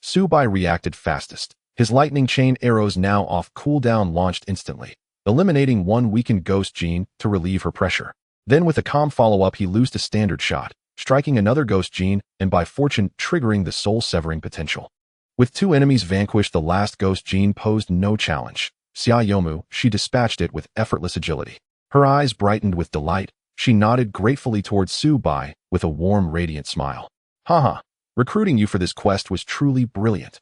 Speaker 1: Su Bai reacted fastest. His lightning chain arrows, now off cooldown, launched instantly, eliminating 1 weakened Ghost Gene to relieve her pressure. Then with a calm follow-up, he loosed a standard shot, striking another Ghost Gene and by fortune triggering the soul-severing potential. With 2 enemies vanquished, the last Ghost Gene posed no challenge. Xia Yomu, she dispatched it with effortless agility. Her eyes brightened with delight. She nodded gratefully towards Su Bai with a warm, radiant smile. Haha, recruiting you for this quest was truly brilliant.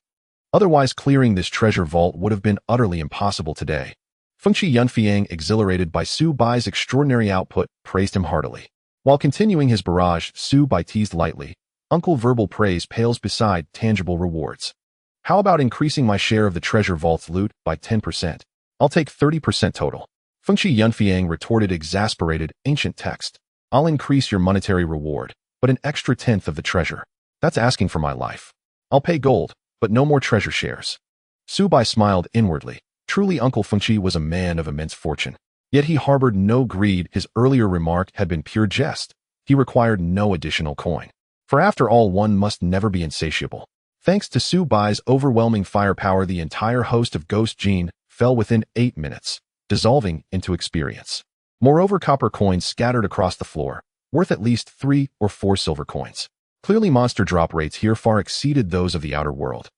Speaker 1: Otherwise, clearing this treasure vault would have been utterly impossible today. Fengshi Yunfiang, exhilarated by Su Bai's extraordinary output, praised him heartily. While continuing his barrage, Su Bai teased lightly, "Uncle, verbal praise pales beside tangible rewards. How about increasing my share of the treasure vault's loot by 10%? I'll take 30% total." Fengshi Yunfiang retorted, exasperated, "Ancient text. I'll increase your monetary reward, but an extra 10th of the treasure. That's asking for my life. I'll pay gold, but no more treasure shares." Su Bai smiled inwardly. Truly, Uncle Fengshi was a man of immense fortune. Yet he harbored no greed. His earlier remark had been pure jest. He required no additional coin. For after all, one must never be insatiable. Thanks to Su Bai's overwhelming firepower, the entire host of Ghost Gene fell within 8 minutes, dissolving into experience. Moreover, copper coins scattered across the floor, worth at least 3 or 4 silver coins. Clearly, monster drop rates here far exceeded those of the outer world.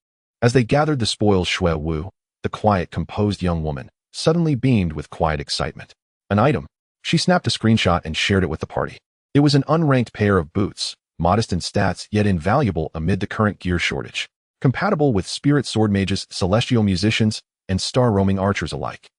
Speaker 1: As they gathered the spoils, Shui Wu, the quiet, composed young woman, suddenly beamed with quiet excitement. An item. She snapped a screenshot and shared it with the party. It was an unranked pair of boots, modest in stats yet invaluable amid the current gear shortage, compatible with spirit sword mages, celestial musicians, and star-roaming archers alike.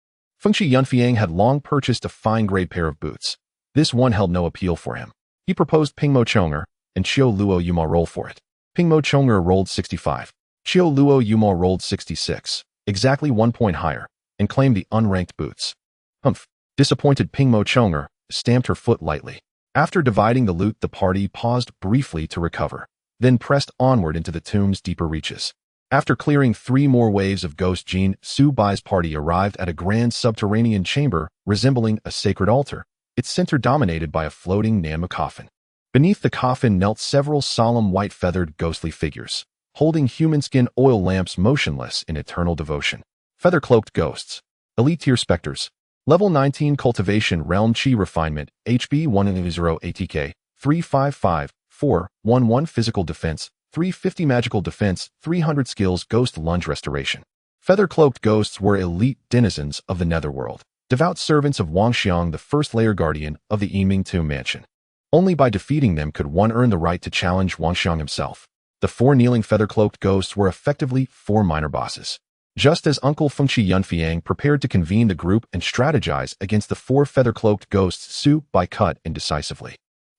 Speaker 1: Fengqi Yunfiang had long purchased a fine-grade pair of boots. This one held no appeal for him. He proposed Pingmo Chong'er, and Qiu Luo Yuma roll for it. Pingmo Chong'er rolled 65. Qiu Luo Yuma rolled 66, exactly 1 point higher, and claimed the unranked boots. Humph. Disappointed Pingmo Chong'er stamped her foot lightly. After dividing the loot, the party paused briefly to recover, then pressed onward into the tomb's deeper reaches. After clearing 3 more waves of Ghost Gene, Su Bai's party arrived at a grand subterranean chamber resembling a sacred altar, its center dominated by a floating Nanma coffin. Beneath the coffin knelt several solemn white-feathered ghostly figures, holding human skin oil lamps motionless in eternal devotion. Feather-cloaked ghosts. Elite-tier specters. Level 19 Cultivation Realm Chi Refinement, HB 100 ATK, 355, 411 Physical Defense, 350 Magical Defense, 300 Skills Ghost Lunge Restoration. Feather-cloaked ghosts were elite denizens of the netherworld, devout servants of Wangxiang, the first-layer guardian of the Yiming Tomb Mansion. Only by defeating them could one earn the right to challenge Wangxiang himself. The 4 kneeling feather-cloaked ghosts were effectively 4 minor bosses. Just as Uncle Fengqi Yunfiang prepared to convene the group and strategize against the 4 feather-cloaked ghosts, Su Bai cut in decisively.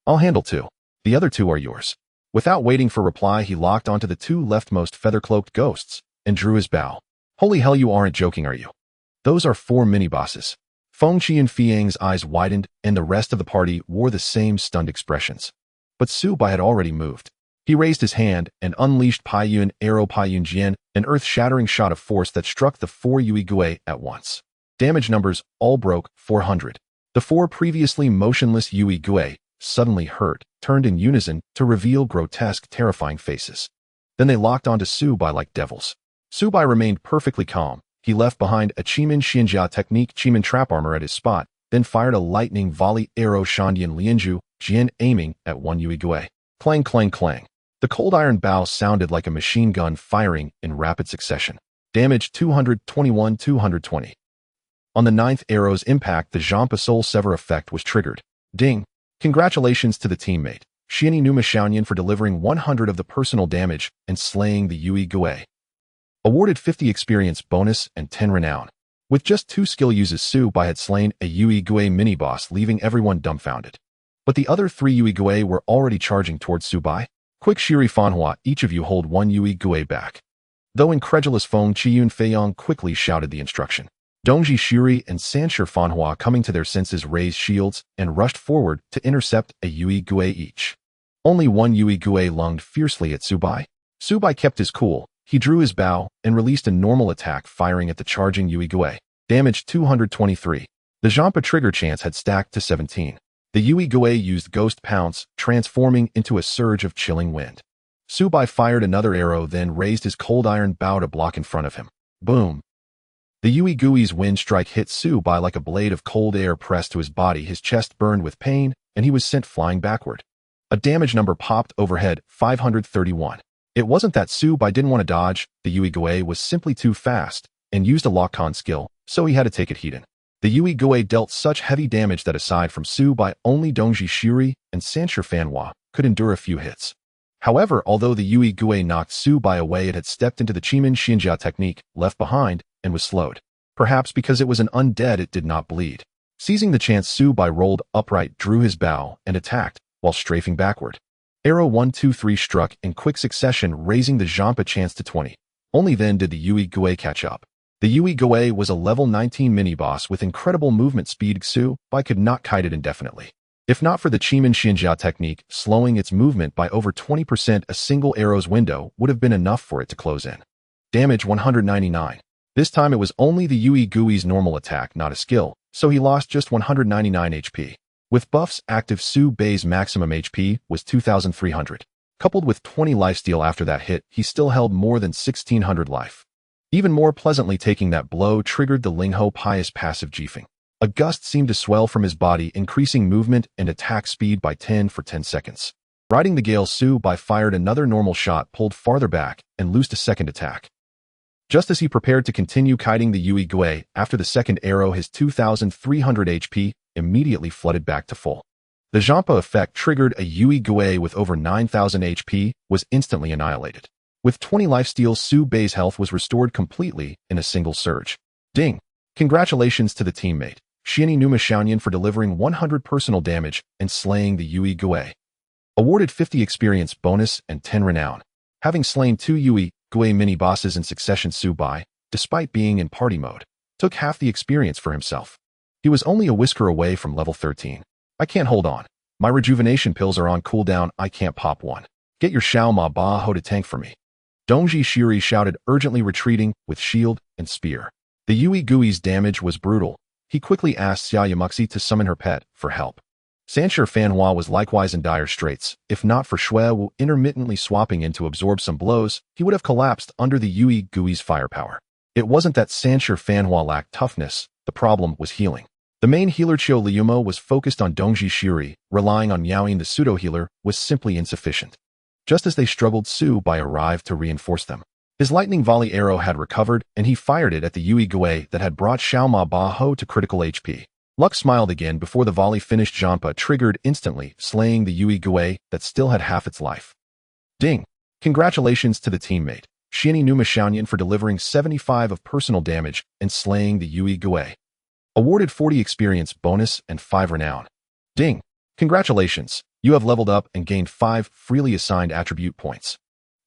Speaker 1: I'll handle 2. The other 2 are yours. Without waiting for reply, he locked onto the 2 leftmost feather-cloaked ghosts and drew his bow. Holy hell, you aren't joking, are you? Those are 4 mini-bosses. Fengqi Yunfiang's eyes widened, and the rest of the party wore the same stunned expressions. But Su Bai had already moved. He raised his hand and unleashed Paiyun Arrow Paiyun Jian, an earth-shattering shot of force that struck the 4 Yui Gui at once. Damage numbers all broke 400. The 4 previously motionless Yui Gui suddenly hurt, turned in unison to reveal grotesque, terrifying faces. Then they locked onto Su Bai like devils. Su Bai remained perfectly calm. He left behind a Chimin Xianjia technique Chimin trap armor at his spot, then fired a lightning volley arrow Shandian Lianju, Jian aiming at 1 Yui Gui. Clang, clang, clang. The cold iron bow sounded like a machine gun firing in rapid succession. Damage 221, 220. On the 9th arrow's impact, the Jampa Soul Sever effect was triggered. Ding! Congratulations to the teammate, Xiani Numa Xiaonian, for delivering 100 of the personal damage and slaying the Yui Gui. Awarded 50 experience bonus and 10 renown. With just 2 skill uses, Su Bai had slain a Yui Gui mini-boss, leaving everyone dumbfounded. But the other 3 Yui Gui were already charging towards Su Bai. Quick, Shiri Fanhua, each of you hold 1 Yui Gui back. Though incredulous, Feng Qiyun Feiyong quickly shouted the instruction. Dongji Shiri and Sanshir Fanhua, coming to their senses, raised shields and rushed forward to intercept a Yui Gui each. Only 1 Yui Gui lunged fiercely at Su Bai. Su Bai kept his cool. He drew his bow and released a normal attack, firing at the charging Yui Gui. Damage 223. The Jampa trigger chance had stacked to 17. The Yui Gui used Ghost Pounce, transforming into a surge of chilling wind. Su Bai fired another arrow, then raised his cold iron bow to block in front of him. Boom! The Yui Gui's wind strike hit Su Bai like a blade of cold air pressed to his body. His chest burned with pain, and he was sent flying backward. A damage number popped overhead, 531. It wasn't that Su Bai didn't want to dodge, the Yui Gui was simply too fast, and used a lock-on skill, so he had to take it heat in. The Yui Gui dealt such heavy damage that aside from Su Bai, only Dongji Shiri and Sanshir Fanhua could endure a few hits. However, although the Yui Gui knocked Su Bai away, it had stepped into the Chimin Xianjia technique, left behind, and was slowed. Perhaps because it was an undead, it did not bleed. Seizing the chance, Su Bai rolled upright, drew his bow, and attacked, while strafing backward. Arrow 1, 2, 3 struck in quick succession, raising the Jampa chance to 20. Only then did the Yui Gui catch up. The Yui Gui was a level 19 mini-boss with incredible movement speed. Su Bai could not kite it indefinitely. If not for the Chimin Xianjia technique, slowing its movement by over 20%, a single arrow's window would have been enough for it to close in. Damage 199. This time it was only the Yui Gui's normal attack, not a skill, so he lost just 199 HP. With buffs active, Su Bai's maximum HP was 2,300. Coupled with 20 lifesteal after that hit, he still held more than 1600 life. Even more pleasantly, taking that blow triggered the Lingho pious passive Jifeng. A gust seemed to swell from his body, increasing movement and attack speed by 10 for 10 seconds. Riding the gale, Su Bai fired another normal shot, pulled farther back, and loosed a second attack. Just as he prepared to continue kiting the Yui Gui, after the second arrow, his 2,300 HP immediately flooded back to full. The Jampa effect triggered a Yui Gui with over 9,000 HP, was instantly annihilated. With 20 lifesteal, Su Bai's health was restored completely in a single surge. Ding! Congratulations to the teammate, Xiani Numa Xiaoyan, for delivering 100 personal damage and slaying the Yui Gui. Awarded 50 experience bonus and 10 renown. Having slain 2 Yui Gui mini-bosses in succession, Su Bai, despite being in party mode, took half the experience for himself. He was only a whisker away from level 13. I can't hold on. My rejuvenation pills are on cooldown, I can't pop one. Get your Xiao Ma Ba Ho to tank for me. Dongji Shiri shouted, urgently retreating with shield and spear. The Yui Gui's damage was brutal. He quickly asked Xia Yamuxi to summon her pet for help. Sanshir Fanhua was likewise in dire straits. If not for Shui Wu intermittently swapping in to absorb some blows, he would have collapsed under the Yui Gui's firepower. It wasn't that Sanshir Fanhua lacked toughness, the problem was healing. The main healer Chiu Liumo was focused on Dongji Shiri, relying on Yaoyin the pseudo-healer was simply insufficient. Just as they struggled, Su Bai arrived to reinforce them. His lightning volley arrow had recovered, and he fired it at the Yui Gui that had brought Xiao Ma Ba Ho to critical HP. Luck smiled again before the volley finished. Jampa triggered instantly, slaying the Yui Gui that still had half its life. Ding! Congratulations to the teammate, Xiani Numa Xiaoyan, for delivering 75 of personal damage and slaying the Yui Gui. Awarded 40 experience bonus and 5 renown. Ding! Congratulations, you have leveled up and gained 5 freely assigned attribute points.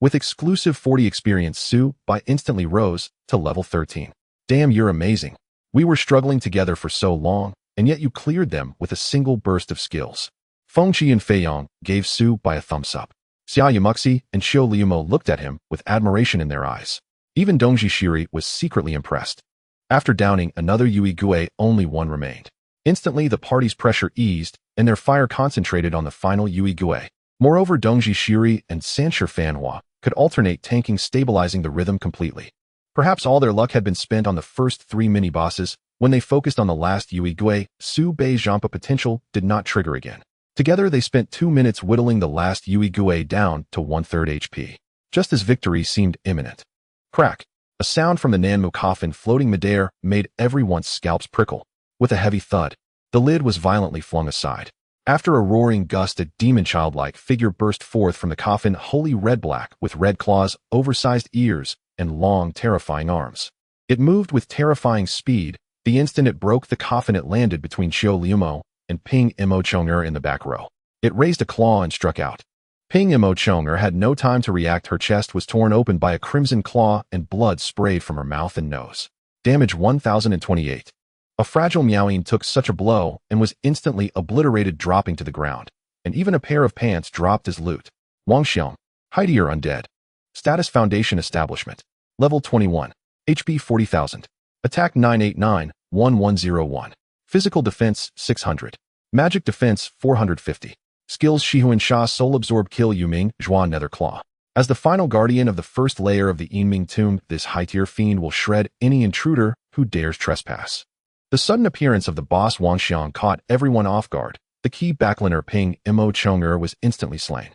Speaker 1: With exclusive 40 experience, Su Bai instantly rose to level 13. Damn, you're amazing. We were struggling together for so long, and yet you cleared them with a single burst of skills. Fengqi and Feiyong gave Su Bai a thumbs up. Xia Yamuxi and Xiu Liumo looked at him with admiration in their eyes. Even Dongji Shiri was secretly impressed. After downing another Yui Gui, only one remained. Instantly, the party's pressure eased, and their fire concentrated on the final Yui Gui. Moreover, Dongji Shiri and Sanshir Fanhua could alternate tanking, stabilizing the rhythm completely. Perhaps all their luck had been spent on the first 3 mini-bosses. When they focused on the last Yui Gui, Su Bai's Jampa potential did not trigger again. Together, they spent 2 minutes whittling the last Yui Gui down to 1/3 HP. Just as victory seemed imminent. Crack! A sound from the Nanmu coffin floating midair made everyone's scalps prickle. With a heavy thud, the lid was violently flung aside. After a roaring gust, a demon-childlike figure burst forth from the coffin, wholly red-black, with red claws, oversized ears, and long, terrifying arms. It moved with terrifying speed. The instant it broke the coffin, it landed between Xiu Liumo and Ping Mo Chong'er in the back row. It raised a claw and struck out. Ping Mo Chong'er had no time to react. Her chest was torn open by a crimson claw, and blood sprayed from her mouth and nose. Damage 1028. A fragile Miaoyin took such a blow and was instantly obliterated, dropping to the ground, and even a pair of pants dropped as loot. Wang Xiong, Heidier undead. Status Foundation Establishment. Level 21. HP 40,000. Attack 989-1101. Physical Defense 600. Magic Defense 450. Skills Shihuan Sha Soul Absorb Kill Yuming Zhuan Nether Claw. As the final guardian of the first layer of the Yinming tomb, this high-tier fiend will shred any intruder who dares trespass. The sudden appearance of the boss Wang Xiang caught everyone off guard. The key backliner Ping Mo Chong'er was instantly slain.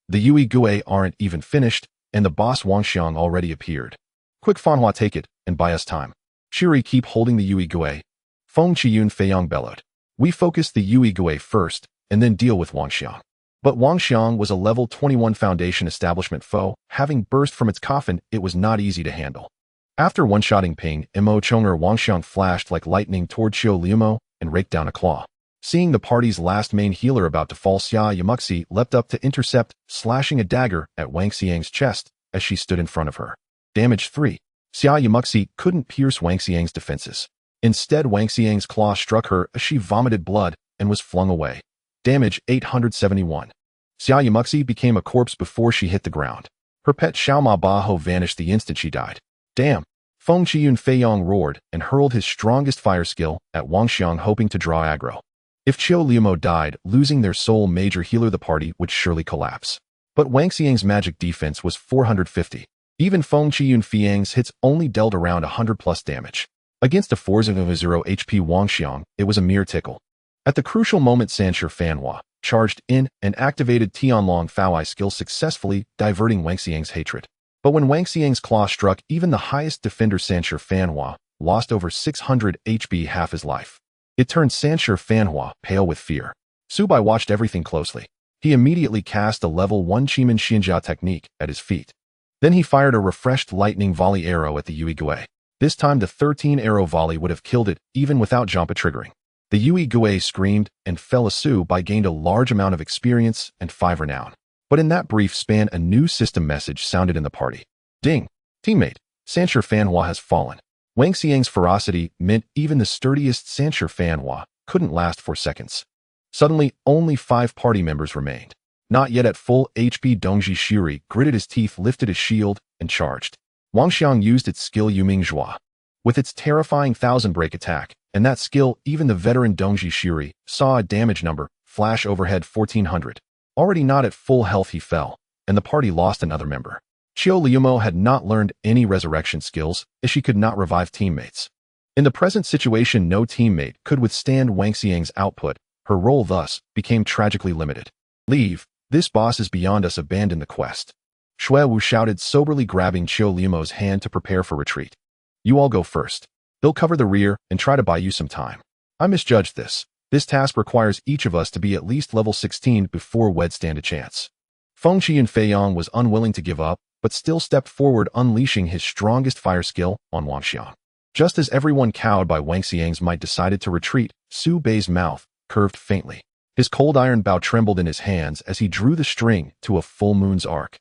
Speaker 1: The Yui Gui aren't even finished, and the boss Wang Xiang already appeared. Quick, Fanhua, take it and buy us time. Shiri, keep holding the Yui Gui. Feng Qiyun Feiyong bellowed. We focus the Yui Gui first, and then deal with Wang Xiang. But Wang Xiang was a level 21 Foundation Establishment foe. Having burst from its coffin, it was not easy to handle. After one-shotting Ping Mo Chong'er, Wang Xiang flashed like lightning toward Xiu Liumo and raked down a claw. Seeing the party's last main healer about to fall, Xia Yamuxi leapt up to intercept, slashing a dagger at Wang Xiang's chest as she stood in front of her. Damage 3. Xia Yamuxi couldn't pierce Wang Xiang's defenses. Instead, Wang Xiang's claw struck her as she vomited blood and was flung away. Damage 871. Xia Yamuxi became a corpse before she hit the ground. Her pet Xiao Ma Ba Ho vanished the instant she died. Damn! Feng Qiyun Feiyong roared and hurled his strongest fire skill at Wang Xiang, hoping to draw aggro. If Qiu Liumo died, losing their sole major healer, the party would surely collapse. But Wang Xiang's magic defense was 450. Even Feng Qiyunfei's hits only dealt around 100 plus damage. Against a 400 HP Wang Xiang, it was a mere tickle. At the crucial moment, Sanshi Fanhua charged in and activated Tianlong Faoai skill successfully, diverting Wang Xiang's hatred. But when Wang Xiang's claw struck, even the highest defender Sanshi Fanhua lost over 600 HP, half his life. It turned Sanshi Fanhua pale with fear. Su Bai watched everything closely. He immediately cast a level 1 Chiman Xinjia technique at his feet. Then he fired a refreshed lightning volley arrow at the Yui Gui. This time the 13-arrow volley would have killed it even without Jampa triggering. The Yui Gui screamed and fell. Su Bai gained a large amount of experience and 5 renown. But in that brief span, a new system message sounded in the party. Ding! Teammate, Sanshi Fanhua has fallen. Wang Xiang's ferocity meant even the sturdiest Sanshi Fanhua couldn't last 4 seconds. Suddenly, only 5 party members remained. Not yet at full HP, Dongji Shiri gritted his teeth, lifted his shield, and charged. Wang Xiang used its skill Yuming Zhua. With its terrifying 1000-break attack, and that skill, even the veteran Dongji Shiri saw a damage number flash overhead 1400. Already not at full health, he fell, and the party lost another member. Qiu Liumo had not learned any resurrection skills, as she could not revive teammates. In the present situation, no teammate could withstand Wang Xiang's output. Her role thus became tragically limited. Leave. This boss is beyond us. Abandon the quest. Shui Wu shouted, soberly grabbing Qiu Liumo's hand to prepare for retreat. You all go first. They'll cover the rear and try to buy you some time. I misjudged this. This task requires each of us to be at least level 16 before we'd stand a chance. Feng Qiyunfei was unwilling to give up, but still stepped forward, unleashing his strongest fire skill on Wang Xiang. Just as everyone cowed by Wang Xiang's might decided to retreat, Su Bei's mouth curved faintly. His cold iron bow trembled in his hands as he drew the string to a full moon's arc.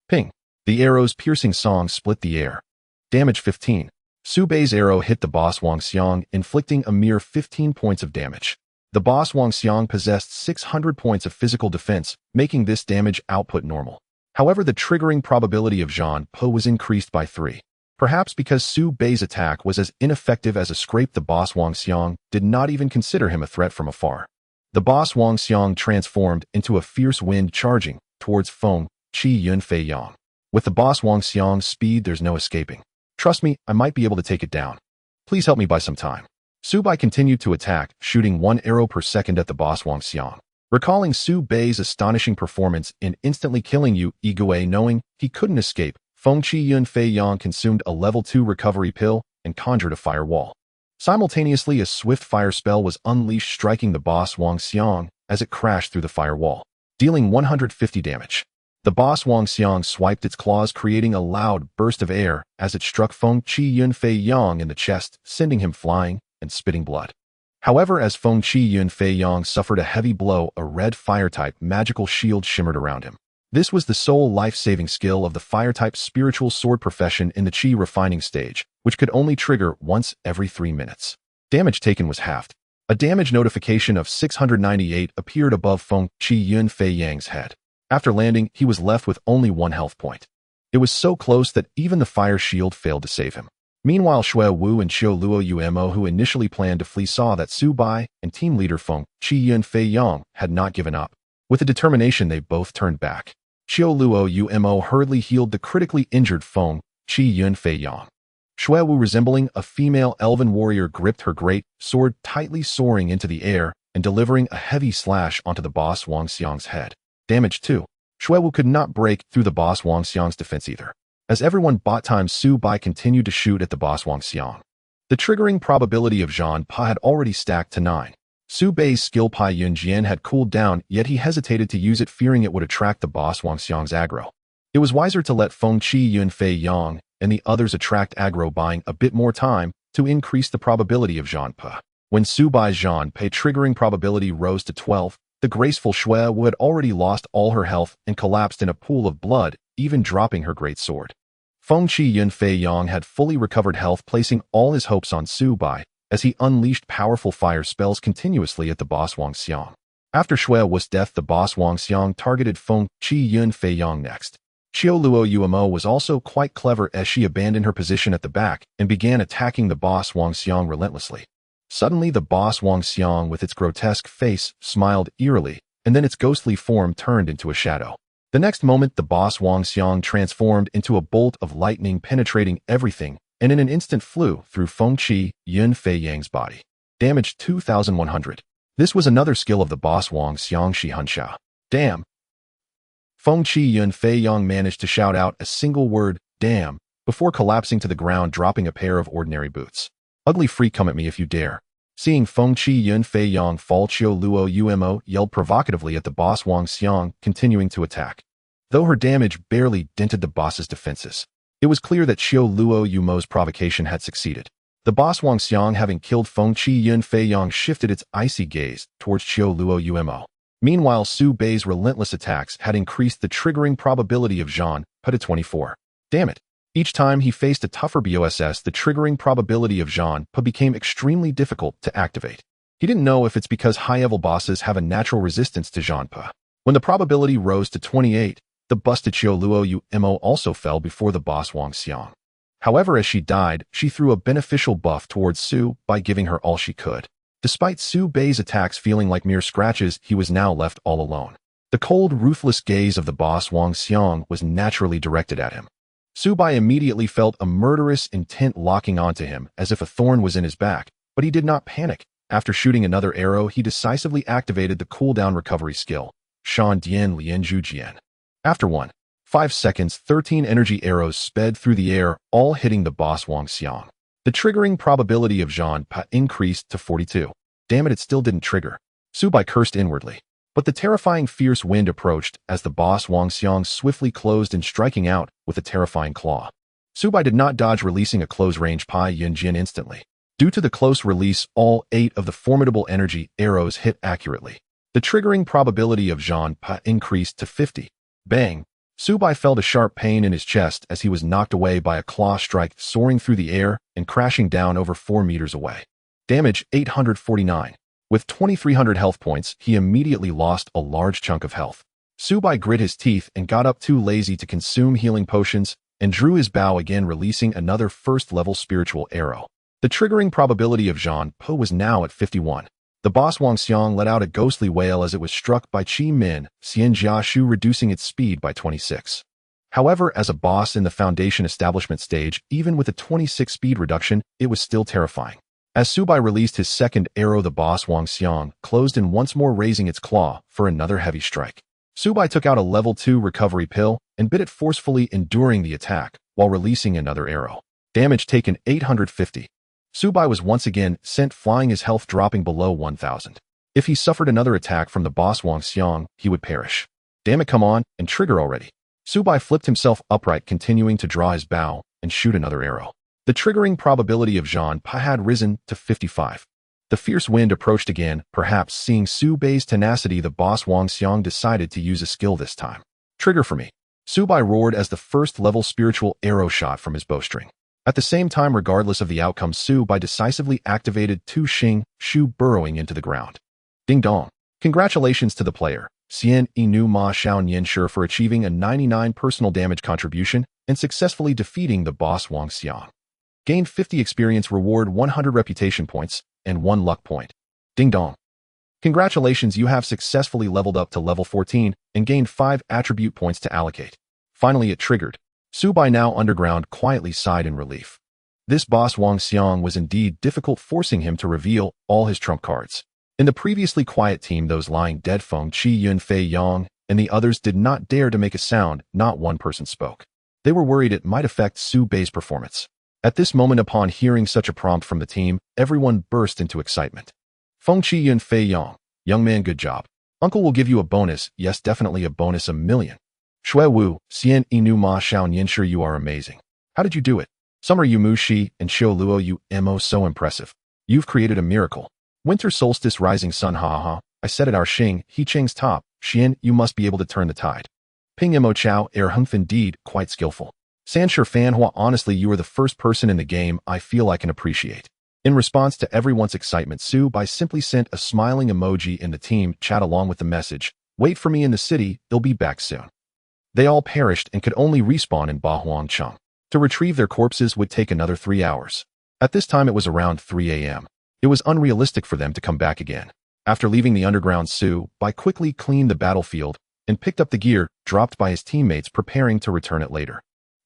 Speaker 1: Ping! The arrow's piercing song split the air. Damage 15. Su Bei's arrow hit the boss Wang Xiang, inflicting a mere 15 points of damage. The boss Wang Xiang possessed 600 points of physical defense, making this damage output normal. However, the triggering probability of Zhan Po was increased by 3. Perhaps because Su Bei's attack was as ineffective as a scrape, the boss Wang Xiang did not even consider him a threat from afar. The boss Wang Xiang transformed into a fierce wind, charging towards Feng Qiyunfei. With the boss Wang Xiang's speed, there's no escaping. Trust me, I might be able to take it down. Please help me buy some time. Su Bai continued to attack, shooting 1 arrow per second at the boss Wang Xiang. Recalling Su Bei's astonishing performance in instantly killing Yu Igui, knowing he couldn't escape, Feng Qiyunfei consumed a level 2 recovery pill and conjured a fire wall. Simultaneously, a swift fire spell was unleashed, striking the boss Wang Xiang as it crashed through the fire wall, dealing 150 damage. The boss Wang Xiang swiped its claws, creating a loud burst of air as it struck Feng Qiyunfei in the chest, sending him flying and spitting blood. However, as Feng Qiyunfei suffered a heavy blow, a red fire-type magical shield shimmered around him. This was the sole life-saving skill of the fire-type spiritual sword profession in the Qi refining stage, which could only trigger once every 3 minutes. Damage taken was halved. A damage notification of 698 appeared above Feng Qiyunfei's head. After landing, he was left with only 1 health point. It was so close that even the fire shield failed to save him. Meanwhile, Shui Wu and Qiu Luo, who initially planned to flee, saw that Su Bai and team leader Feng Qiyunfei had not given up. With a determination, they both turned back. Qiu Luo hurriedly healed the critically injured Feng Qiyunfei. Shui Wu, resembling a female elven warrior, gripped her great sword tightly, soaring into the air and delivering a heavy slash onto the boss Wang Xiang's head. Damage 2. Shui Wu could not break through the boss Wang Xiang's defense either. As everyone bought time, Su Bai continued to shoot at the boss Wang Xiang. The triggering probability of Zhan Pa had already stacked to 9. Su Bei's skill Pai Yun Jian had cooled down, yet he hesitated to use it, fearing it would attract the boss Wang Xiang's aggro. It was wiser to let Feng Qiyunfei and the others attract aggro, buying a bit more time to increase the probability of Zhan Pa. When Su Bai's Zhan Pa triggering probability rose to 12, the graceful Shui Wu had already lost all her health and collapsed in a pool of blood, even dropping her great sword. Feng Qiyunfei had fully recovered health, placing all his hopes on Su Bai as he unleashed powerful fire spells continuously at the boss Wang Xiang. After Shui Wu's death, the boss Wang Xiang targeted Feng Qiyunfei next. Qiu Luo was also quite clever, as she abandoned her position at the back and began attacking the boss Wang Xiang relentlessly. Suddenly, the boss Wang Xiang, with its grotesque face, smiled eerily, and then its ghostly form turned into a shadow. The next moment, the boss Wang Xiang transformed into a bolt of lightning penetrating everything and in an instant flew through Fengqi Yun Fei Yang's body. Damage 2,100. This was another skill of the boss Wang Xiang Shihansha. Damn. Fengqi Yun Fei Yang managed to shout out a single word, damn, before collapsing to the ground, dropping a pair of ordinary boots. Ugly freak, come at me if you dare. Seeing Fengqi Yun Fei Yang fall, Qiu Luo Umo yelled provocatively at the boss Wang Xiang, continuing to attack. Though her damage barely dented the boss's defenses, it was clear that Qiu Luo Umo's provocation had succeeded. The boss Wang Xiang, having killed Fengqi Yun Fei Yang, shifted its icy gaze towards Qiu Luo Umo. Meanwhile, Su Bei's relentless attacks had increased the triggering probability of Zhan Pa to 24. Damn it. Each time he faced a tougher BOSS, the triggering probability of Zhan Pa became extremely difficult to activate. He didn't know if it's because high-level bosses have a natural resistance to Zhan Pa. When the probability rose to 28, the busted Qiu Luo Umo also fell before the boss Wang Xiang. However, as she died, she threw a beneficial buff towards Su by giving her all she could. Despite Su Bei's attacks feeling like mere scratches, he was now left all alone. The cold, ruthless gaze of the boss Wang Xiang was naturally directed at him. Su Bei immediately felt a murderous intent locking onto him, as if a thorn was in his back, but he did not panic. After shooting another arrow, he decisively activated the cooldown recovery skill, Shan Dian Lian Zhu Jian. After 5 seconds, 13 energy arrows sped through the air, all hitting the boss Wang Xiang. The triggering probability of Zhan Pa increased to 42. Damn it still didn't trigger. Su Bei cursed inwardly. But the terrifying fierce wind approached as the boss Wang Xiang swiftly closed in, striking out with a terrifying claw. Su Bei did not dodge, releasing a close-range Pai Yun Jin instantly. Due to the close release, all 8 of the formidable energy arrows hit accurately. The triggering probability of Zhan Pa increased to 50. Bang! Su Bei felt a sharp pain in his chest as he was knocked away by a claw strike, soaring through the air and crashing down over 4 meters away. Damage 849. With 2,300 health points, he immediately lost a large chunk of health. Su Bei grit his teeth and got up, too lazy to consume healing potions, and drew his bow again, releasing another first-level spiritual arrow. The triggering probability of Zhan Pa was now at 51. The boss Wang Xiang let out a ghostly wail as it was struck by Qi Min, Xian Jiashu, reducing its speed by 26. However, as a boss in the Foundation establishment stage, even with a 26 speed reduction, it was still terrifying. As Su Bei released his second arrow, the boss Wang Xiang closed in, once more raising its claw for another heavy strike. Su Bei took out a level 2 recovery pill and bit it forcefully, enduring the attack while releasing another arrow. Damage taken 850. Su Bei was once again sent flying, his health dropping below 1,000. If he suffered another attack from the boss Wang Xiang, he would perish. Damn it, come on, and trigger already. Su Bei flipped himself upright, continuing to draw his bow and shoot another arrow. The triggering probability of Zhan Pa had risen to 55. The fierce wind approached again. Perhaps seeing Su Bei's tenacity, the boss Wang Xiang decided to use a skill this time. Trigger for me. Su Bei roared as the first-level spiritual arrow shot from his bowstring. At the same time, regardless of the outcome, Su Bei decisively activated Tu Xing Shu, burrowing into the ground. Ding dong. Congratulations to the player, Xian Inu Ma Shao Nianshi, for achieving a 99 personal damage contribution and successfully defeating the boss Wang Xiang. Gained 50 experience reward, 100 reputation points, and 1 luck point. Ding dong. Congratulations, you have successfully leveled up to level 14 and gained 5 attribute points to allocate. Finally it triggered. Su Bei, now underground, quietly sighed in relief. This boss Wang Xiang was indeed difficult, forcing him to reveal all his trump cards. In the previously quiet team, those lying dead, Fengqi Yun Fei Yang and the others, did not dare to make a sound. Not one person spoke. They were worried it might affect Su Bei's performance. At this moment, upon hearing such a prompt from the team, everyone burst into excitement. Fengqi Yun Fei Yang, young man, good job. Uncle will give you a bonus. Yes, definitely a bonus, 1,000,000. Shui Wu, Xian Inu Ma Shao Nianshi, you are amazing. How did you do it? Summer Yu Mu Shi and Xiu Luo Umo, so impressive. You've created a miracle. Winter solstice, rising sun, ha ha. I said at our Xing, He Cheng's top. Xian, you must be able to turn the tide. Ping Mo Chao, Hengf, indeed, quite skillful. Sanshi Fanhua, honestly, you are the first person in the game I feel I can appreciate. In response to everyone's excitement, Su Bei simply sent a smiling emoji in the team chat along with the message, wait for me in the city, they'll be back soon. They all perished and could only respawn in Bahuangcheng. To retrieve their corpses would take another 3 hours. At this time it was around 3 a.m. It was unrealistic for them to come back again. After leaving the underground, Su Bei quickly cleaned the battlefield and picked up the gear dropped by his teammates preparing to return it later.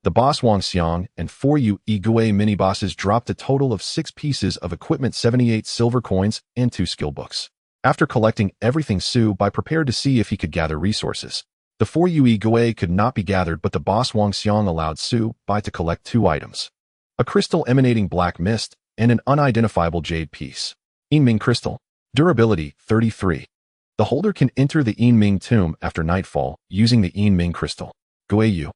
Speaker 1: The boss Wang Xiang and 4 Gue mini-bosses dropped a total of 6 pieces of equipment, 78 silver coins, and 2 skill books. After collecting everything, Su Bai prepared to see if he could gather resources. The 4 Gue could not be gathered, but the boss Wang Xiang allowed Su Bai to collect 2 items: a crystal emanating black mist and an unidentifiable jade piece. Yinming Crystal. Durability 33. The holder can enter the Yinming tomb after nightfall using the Yinming Crystal. Guiyu.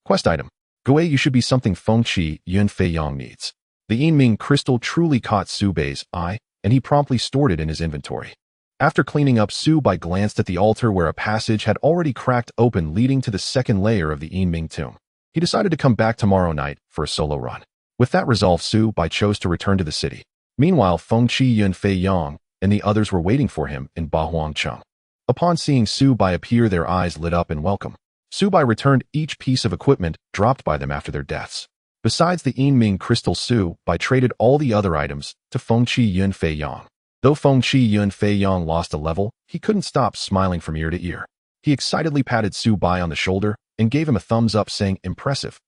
Speaker 1: Quest item. Guiyu should be something Feng Qi Yun Fei Yang needs. The Yinming Crystal truly caught Su Bai's eye, and he promptly stored it in his inventory. After cleaning up, Su Bai glanced at the altar where a passage had already cracked open leading to the second layer of the Yinming tomb. He decided to come back tomorrow night for a solo run. With that resolve, Su Bai chose to return to the city. Meanwhile, Feng Qi Yun Fei Yang and the others were waiting for him in Bahuangcheng. Upon seeing Su Bai appear, their eyes lit up in welcome. Su Bai returned each piece of equipment dropped by them after their deaths. Besides the Yinming Crystal, Su Bai traded all the other items to Feng Qi Yun Fei Yang. Though Feng Qi Yun Fei Yang lost a level, he couldn't stop smiling from ear to ear. He excitedly patted Su Bai on the shoulder and gave him a thumbs up, saying, "Impressive."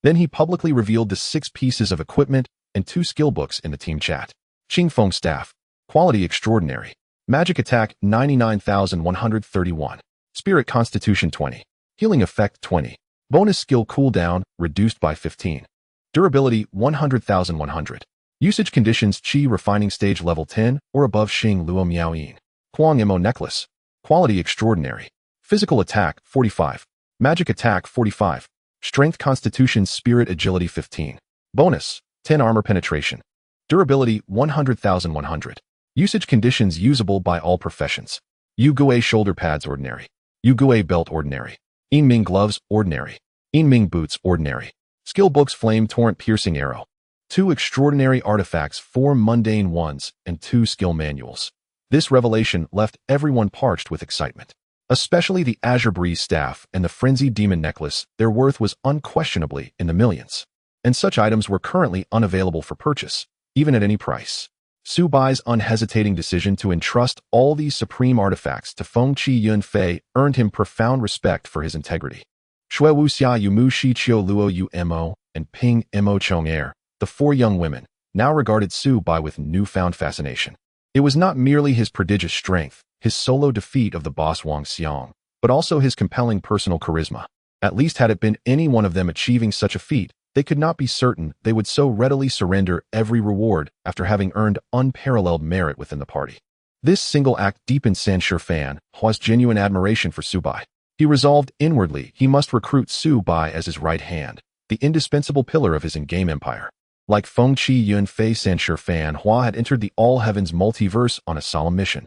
Speaker 1: Then he publicly revealed the 6 pieces of equipment and 2 skill books in the team chat. Qingfeng Staff. Quality extraordinary. Magic attack 99,131. Spirit Constitution 20. Healing effect 20. Bonus skill cooldown reduced by 15. Durability 100,100. Usage conditions: Qi refining stage level 10 or above. Xing Luo Miao Yin. Kuang Imo necklace. Quality extraordinary. Physical attack 45. Magic attack 45. Strength Constitution Spirit Agility 15. Bonus 10 armor penetration. Durability 100,100. Usage conditions usable by all professions. Yu-Gui shoulder pads ordinary. Yu-Gui belt ordinary. Yinming gloves ordinary. Yinming boots ordinary. Skill books: Flame Torrent Piercing Arrow. 2 extraordinary artifacts, 4 mundane ones, and 2 skill manuals. This revelation left everyone parched with excitement. Especially the Azure Breeze staff and the Frenzied Demon necklace. Their worth was unquestionably in the millions. And such items were currently unavailable for purchase, even at any price. Su Bai's unhesitating decision to entrust all these supreme artifacts to Feng Qi Yun Fei earned him profound respect for his integrity. Shui Wu Xia Yumu Shi Qiu Luo Yu Mo and Ping Mo Chong Er, the 4 young women, now regarded Su Bai with newfound fascination. It was not merely his prodigious strength, his solo defeat of the boss Wang Xiang, but also his compelling personal charisma. At least had it been any one of them achieving such a feat, they could not be certain they would so readily surrender every reward after having earned unparalleled merit within the party. This single act deepened San Shifan Hua's genuine admiration for Su Bai. He resolved inwardly he must recruit Su Bai as his right hand, the indispensable pillar of his in-game empire. Like Feng Qi Yun Fei, San Shifan Hua had entered the All-Heavens multiverse on a solemn mission.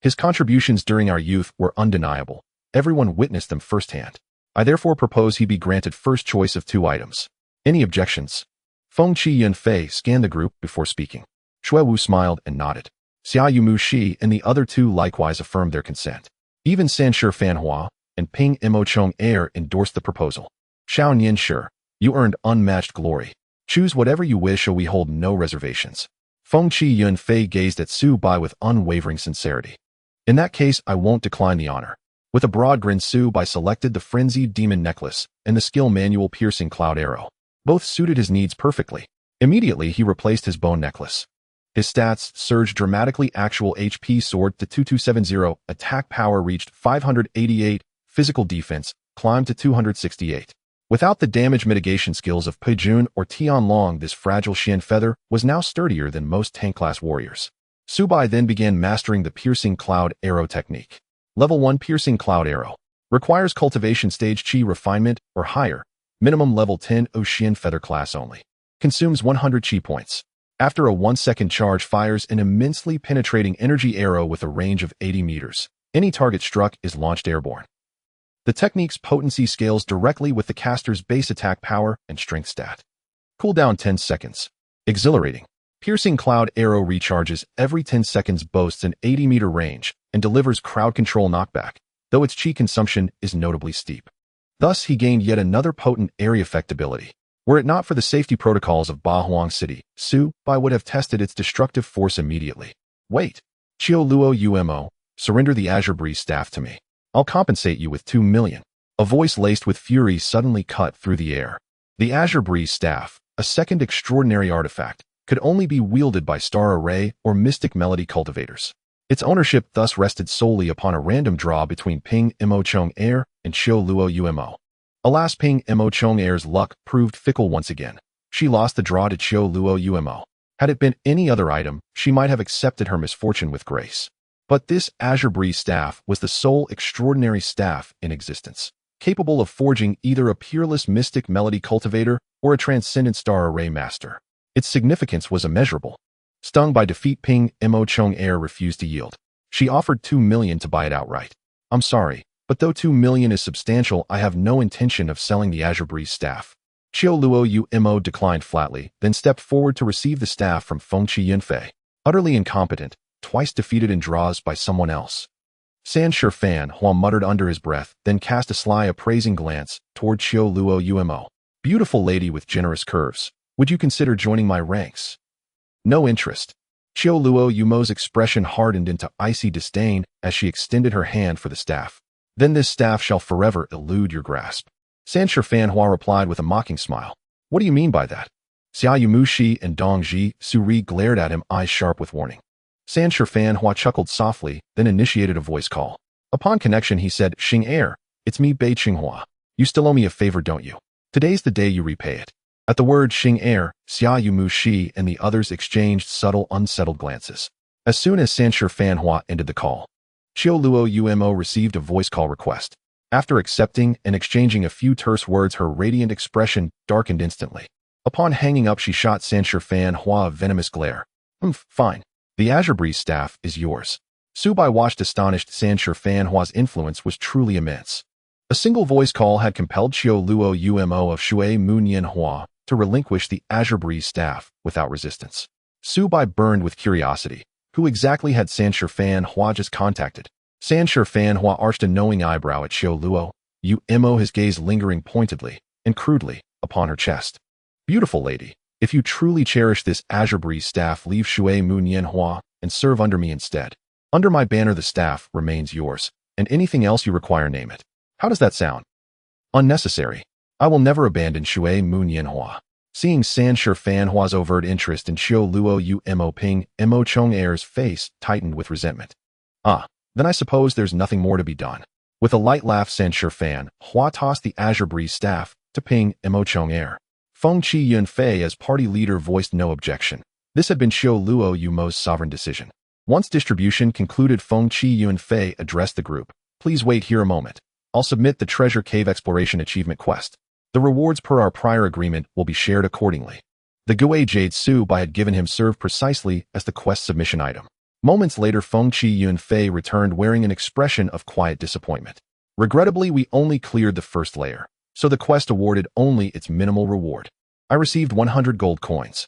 Speaker 1: His contributions during our youth were undeniable. Everyone witnessed them firsthand. I therefore propose he be granted first choice of 2 items. Any objections? Feng Qi Yun Fei scanned the group before speaking. Shui Wu smiled and nodded. Xia Yumu Shi and the other 2 likewise affirmed their consent. Even San Shifan Hua and Ping Mo Chong Er endorsed the proposal. Xiao Nian Shi, you earned unmatched glory. Choose whatever you wish, or we hold no reservations. Feng Qi Yun Fei gazed at Su Bai with unwavering sincerity. In that case, I won't decline the honor. With a broad grin, Su Bai selected the Frenzied Demon necklace and the skill manual Piercing Cloud Arrow. Both suited his needs perfectly. Immediately, he replaced his bone necklace. His stats surged dramatically. Actual HP soared to 2270, attack power reached 588, physical defense climbed to 268. Without the damage mitigation skills of Pei Jun or Tian Long, this fragile Xian feather was now sturdier than most tank-class warriors. Su Bai then began mastering the Piercing Cloud Arrow technique. Level 1 Piercing Cloud Arrow. Requires cultivation stage Qi refinement or higher. Minimum level 10 Xian feather class only. Consumes 100 Qi points. After a 1-second charge, fires an immensely penetrating energy arrow with a range of 80 meters. Any target struck is launched airborne. The technique's potency scales directly with the caster's base attack power and strength stat. Cooldown 10 seconds. Exhilarating. Piercing Cloud Arrow recharges every 10 seconds, boasts an 80-meter range, and delivers crowd control knockback, though its Qi consumption is notably steep. Thus, he gained yet another potent area effect ability. Were it not for the safety protocols of Bahuang City, Su Bai would have tested its destructive force immediately. Wait. Qiu Luo Umo, surrender the Azure Breeze staff to me. I'll compensate you with 2 million. A voice laced with fury suddenly cut through the air. The Azure Breeze Staff, a second extraordinary artifact, could only be wielded by Star Array or Mystic Melody cultivators. Its ownership thus rested solely upon a random draw between Ping Mo Chong Air and Xiao Luo Umo. Alas, Ping Mo Chong Air's luck proved fickle once again. She lost the draw to Xiao Luo Umo. Had it been any other item, she might have accepted her misfortune with grace. But this Azure Breeze Staff was the sole extraordinary staff in existence, capable of forging either a peerless Mystic Melody cultivator or a transcendent Star Array master. Its significance was immeasurable. Stung by defeat, Ping Mo Chong Air refused to yield. She offered 2 million to buy it outright. I'm sorry, but though 2 million is substantial, I have no intention of selling the Azure Breeze Staff. Xiao Luo Umo declined flatly, then stepped forward to receive the staff from Fengqi Yunfei. Utterly incompetent, twice defeated in draws by someone else. San Shifan Hua muttered under his breath, then cast a sly appraising glance toward Xiao Luo Umo. Beautiful lady with generous curves, would you consider joining my ranks? No interest. Xiao Luo Umo's expression hardened into icy disdain as she extended her hand for the staff. Then this staff shall forever elude your grasp. San Shifan Hua replied with a mocking smile. What do you mean by that? Xiaoyu Mushi and Dongji Suri glared at him, eyes sharp with warning. San Shifan Hua chuckled softly, then initiated a voice call. Upon connection, he said, Xing Air, it's me, Bei Qinghua. You still owe me a favor, don't you? Today's the day you repay it. At the word Xing Air, Xiaoyu Mushi and the others exchanged subtle, unsettled glances. As soon as San Shifan Hua ended the call, Xiao Luo Umo received a voice call request. After accepting and exchanging a few terse words, her radiant expression darkened instantly. Upon hanging up, she shot San Shifan Hua a venomous glare. Fine. The Azure Breeze Staff is yours. Subai watched astonished. San Shifan Hua's influence was truly immense. A single voice call had compelled Xiao Luo Umo of Shui Munyan Hua to relinquish the Azure Breeze Staff without resistance. Subai burned with curiosity. Who exactly had San Shifan Hua just contacted? San Shifan Hua arched a knowing eyebrow at Xiao Luo Umo, his gaze lingering pointedly and crudely upon her chest. Beautiful lady, if you truly cherish this Azure Breeze Staff, leave Shui Munyan Hua and serve under me instead. Under my banner, the staff remains yours, and anything else you require, name it. How does that sound? Unnecessary. I will never abandon Shui Munyan Hua. Seeing San Shifan Hua's overt interest in Xiao Luo Umo, Ping Mo Chong Air's face tightened with resentment. Then I suppose there's nothing more to be done. With a light laugh, San Shifan Hua tossed the Azure Breeze Staff to Ping Mo Chong Air. Fengqi Yunfei as party leader voiced no objection. This had been Xiao Luo Umo's sovereign decision. Once distribution concluded, Fengqi Yunfei addressed the group. Please wait here a moment. I'll submit the Treasure Cave Exploration Achievement quest. The rewards per our prior agreement will be shared accordingly. The Gui Jade Subai had given him served precisely as the quest submission item. Moments later, Fengqi Yunfei returned wearing an expression of quiet disappointment. Regrettably, we only cleared the first layer, so the quest awarded only its minimal reward. I received 100 gold coins.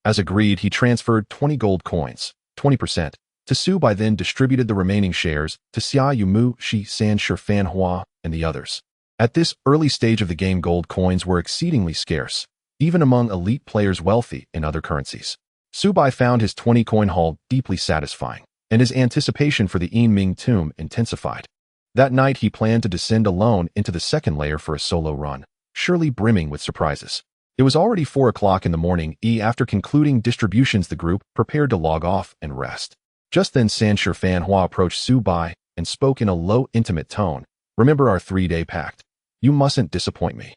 Speaker 1: As agreed, he transferred 20 gold coins, 20%, to Subai, then distributed the remaining shares to Xiaoyu Mushi, San Shifan Hua, and the others. At this early stage of the game, gold coins were exceedingly scarce, even among elite players wealthy in other currencies. Subai found his 20-coin haul deeply satisfying, and his anticipation for the Yinming tomb intensified. That night, he planned to descend alone into the second layer for a solo run, surely brimming with surprises. It was already 4 o'clock in the morning. After concluding distributions, the group prepared to log off and rest. Just then, San Shifan Hua approached Subai and spoke in a low, intimate tone. Remember our 3-day pact. You mustn't disappoint me.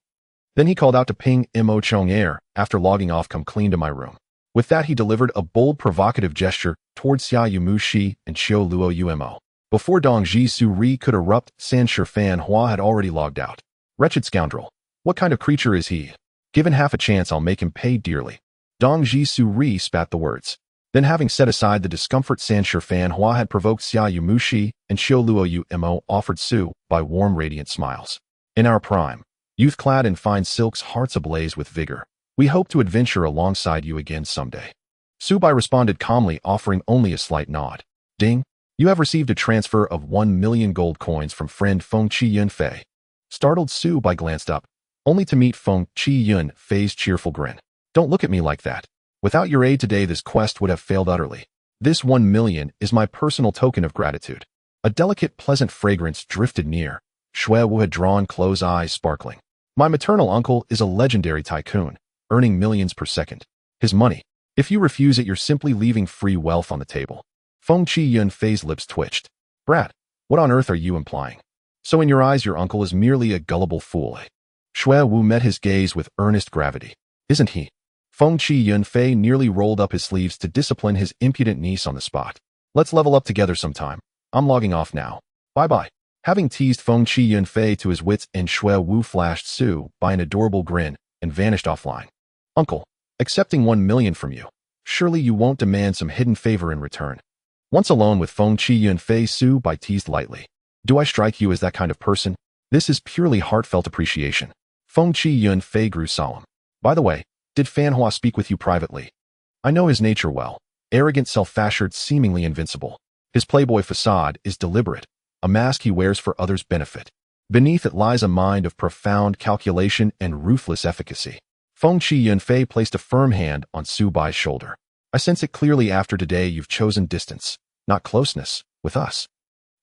Speaker 1: Then he called out to Ping Mo Chong Air, after logging off, come clean to my room. With that, he delivered a bold, provocative gesture towards Xiaoyu Mushi and Xiao Luo Umo. Before Dongji Suri could erupt, San Shifan Hua had already logged out. Wretched scoundrel. What kind of creature is he? Given half a chance, I'll make him pay dearly. Dongji Suri spat the words. Then, having set aside the discomfort San Shifan Hua had provoked, Xiaoyu Mushi and Xiao Luo Umo offered Su by warm, radiant smiles. In our prime, youth-clad in fine silks, hearts ablaze with vigor, we hope to adventure alongside you again someday. Subai responded calmly, offering only a slight nod. Ding. You have received a transfer of 1 million gold coins from friend Fengqi Yunfei. Startled, Subai glanced up, only to meet Fengqi Yunfei's cheerful grin. Don't look at me like that. Without your aid today, this quest would have failed utterly. This 1 million is my personal token of gratitude. A delicate, pleasant fragrance drifted near. Shui Wu had drawn closed eyes sparkling. My maternal uncle is a legendary tycoon, earning millions per second. His money. If you refuse it, you're simply leaving free wealth on the table. Feng Qi Yunfei's lips twitched. Brat, what on earth are you implying? So in your eyes, your uncle is merely a gullible fool, eh? Shui Wu met his gaze with earnest gravity. Isn't he? Feng Qi Yunfei nearly rolled up his sleeves to discipline his impudent niece on the spot. Let's level up together sometime. I'm logging off now. Bye-bye. Having teased Feng Qi Yunfei to his wits' end, Shui Wu flashed Su by an adorable grin and vanished offline. Uncle, accepting 1 million from you. Surely you won't demand some hidden favor in return. Once alone with Feng Qi Yunfei, Su Bai teased lightly. Do I strike you as that kind of person? This is purely heartfelt appreciation. Feng Qi Yunfei grew solemn. By the way, did Fanhua speak with you privately? I know his nature well. Arrogant, self-assured, seemingly invincible. His playboy facade is deliberate, a mask he wears for others' benefit. Beneath it lies a mind of profound calculation and ruthless efficacy. Feng Qi Yunfei placed a firm hand on Su Bai's shoulder. I sense it clearly. After today you've chosen distance, not closeness, with us.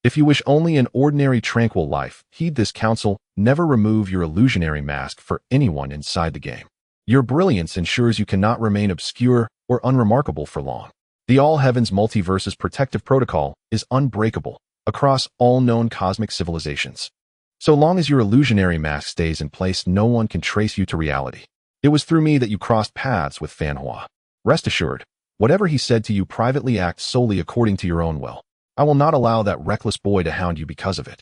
Speaker 1: If you wish only an ordinary tranquil life, heed this counsel, never remove your illusionary mask for anyone inside the game. Your brilliance ensures you cannot remain obscure or unremarkable for long. The All Heavens Multiverse's protective protocol is unbreakable across all known cosmic civilizations. So long as your illusionary mask stays in place, no one can trace you to reality. It was through me that you crossed paths with Fanhua. Rest assured, whatever he said to you privately, act solely according to your own will. I will not allow that reckless boy to hound you because of it.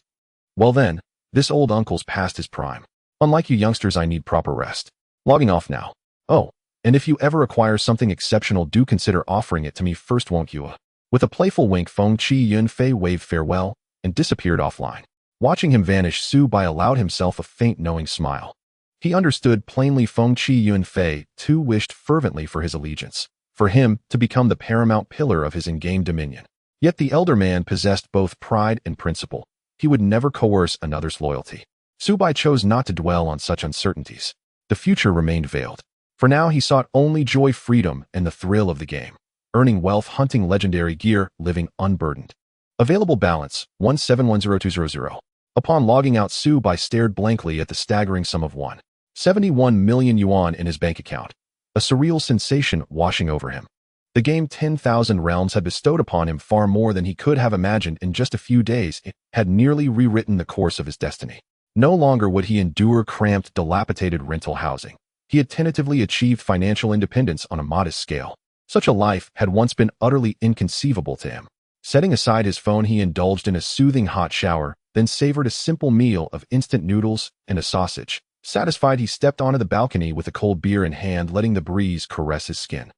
Speaker 1: Well then, this old uncle's past his prime. Unlike you youngsters, I need proper rest. Logging off now. Oh, and if you ever acquire something exceptional, do consider offering it to me first, won't you? With a playful wink, Feng Qi Yunfei waved farewell and disappeared offline. Watching him vanish, Su Bai allowed himself a faint knowing smile. He understood plainly Feng Qi Yunfei too wished fervently for his allegiance, for him to become the paramount pillar of his in-game dominion. Yet the elder man possessed both pride and principle. He would never coerce another's loyalty. Su Bai chose not to dwell on such uncertainties. The future remained veiled. For now he sought only joy, freedom, and the thrill of the game. Earning wealth, hunting legendary gear, living unburdened. Available balance, 1710200. Upon logging out, Su Bai stared blankly at the staggering sum of 171 million yuan in his bank account. A surreal sensation washing over him. The game 10,000 Realms had bestowed upon him far more than he could have imagined. In just a few days, it had nearly rewritten the course of his destiny. No longer would he endure cramped, dilapidated rental housing. He had tentatively achieved financial independence on a modest scale. Such a life had once been utterly inconceivable to him. Setting aside his phone, he indulged in a soothing hot shower, then savored a simple meal of instant noodles and a sausage. Satisfied, he stepped onto the balcony with a cold beer in hand, letting the breeze caress his skin.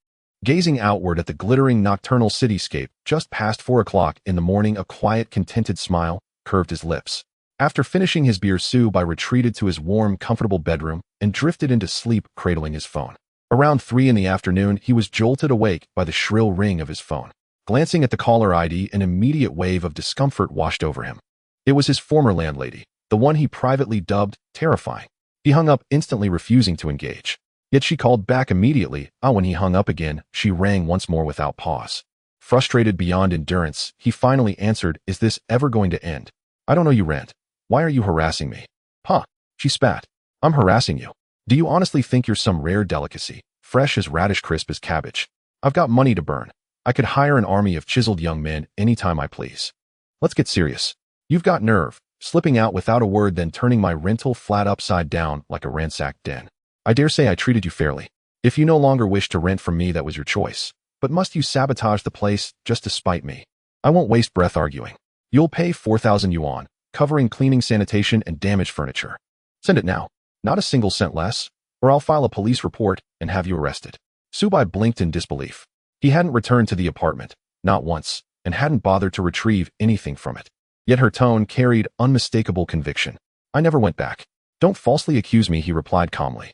Speaker 1: Gazing outward at the glittering nocturnal cityscape, just past 4 o'clock in the morning, a quiet, contented smile curved his lips. After finishing his beer, Su Bai retreated to his warm, comfortable bedroom and drifted into sleep, cradling his phone. Around 3 in the afternoon, he was jolted awake by the shrill ring of his phone. Glancing at the caller ID, an immediate wave of discomfort washed over him. It was his former landlady, the one he privately dubbed terrifying. He hung up instantly, refusing to engage. Yet she called back immediately. When he hung up again, she rang once more without pause. Frustrated beyond endurance, he finally answered, "Is this ever going to end? I don't know you, rent. Why are you harassing me?" "Huh," she spat. "I'm harassing you. Do you honestly think you're some rare delicacy, fresh as radish, crisp as cabbage? I've got money to burn. I could hire an army of chiseled young men anytime I please. Let's get serious. You've got nerve, slipping out without a word, then turning my rental flat upside down like a ransacked den. I dare say I treated you fairly. If you no longer wish to rent from me, that was your choice. But must you sabotage the place just to spite me? I won't waste breath arguing. You'll pay 4,000 yuan, covering cleaning, sanitation, and damaged furniture. Send it now. Not a single cent less, or I'll file a police report and have you arrested." Su Bai blinked in disbelief. He hadn't returned to the apartment, not once, and hadn't bothered to retrieve anything from it. Yet her tone carried unmistakable conviction. "I never went back. Don't falsely accuse me," he replied calmly.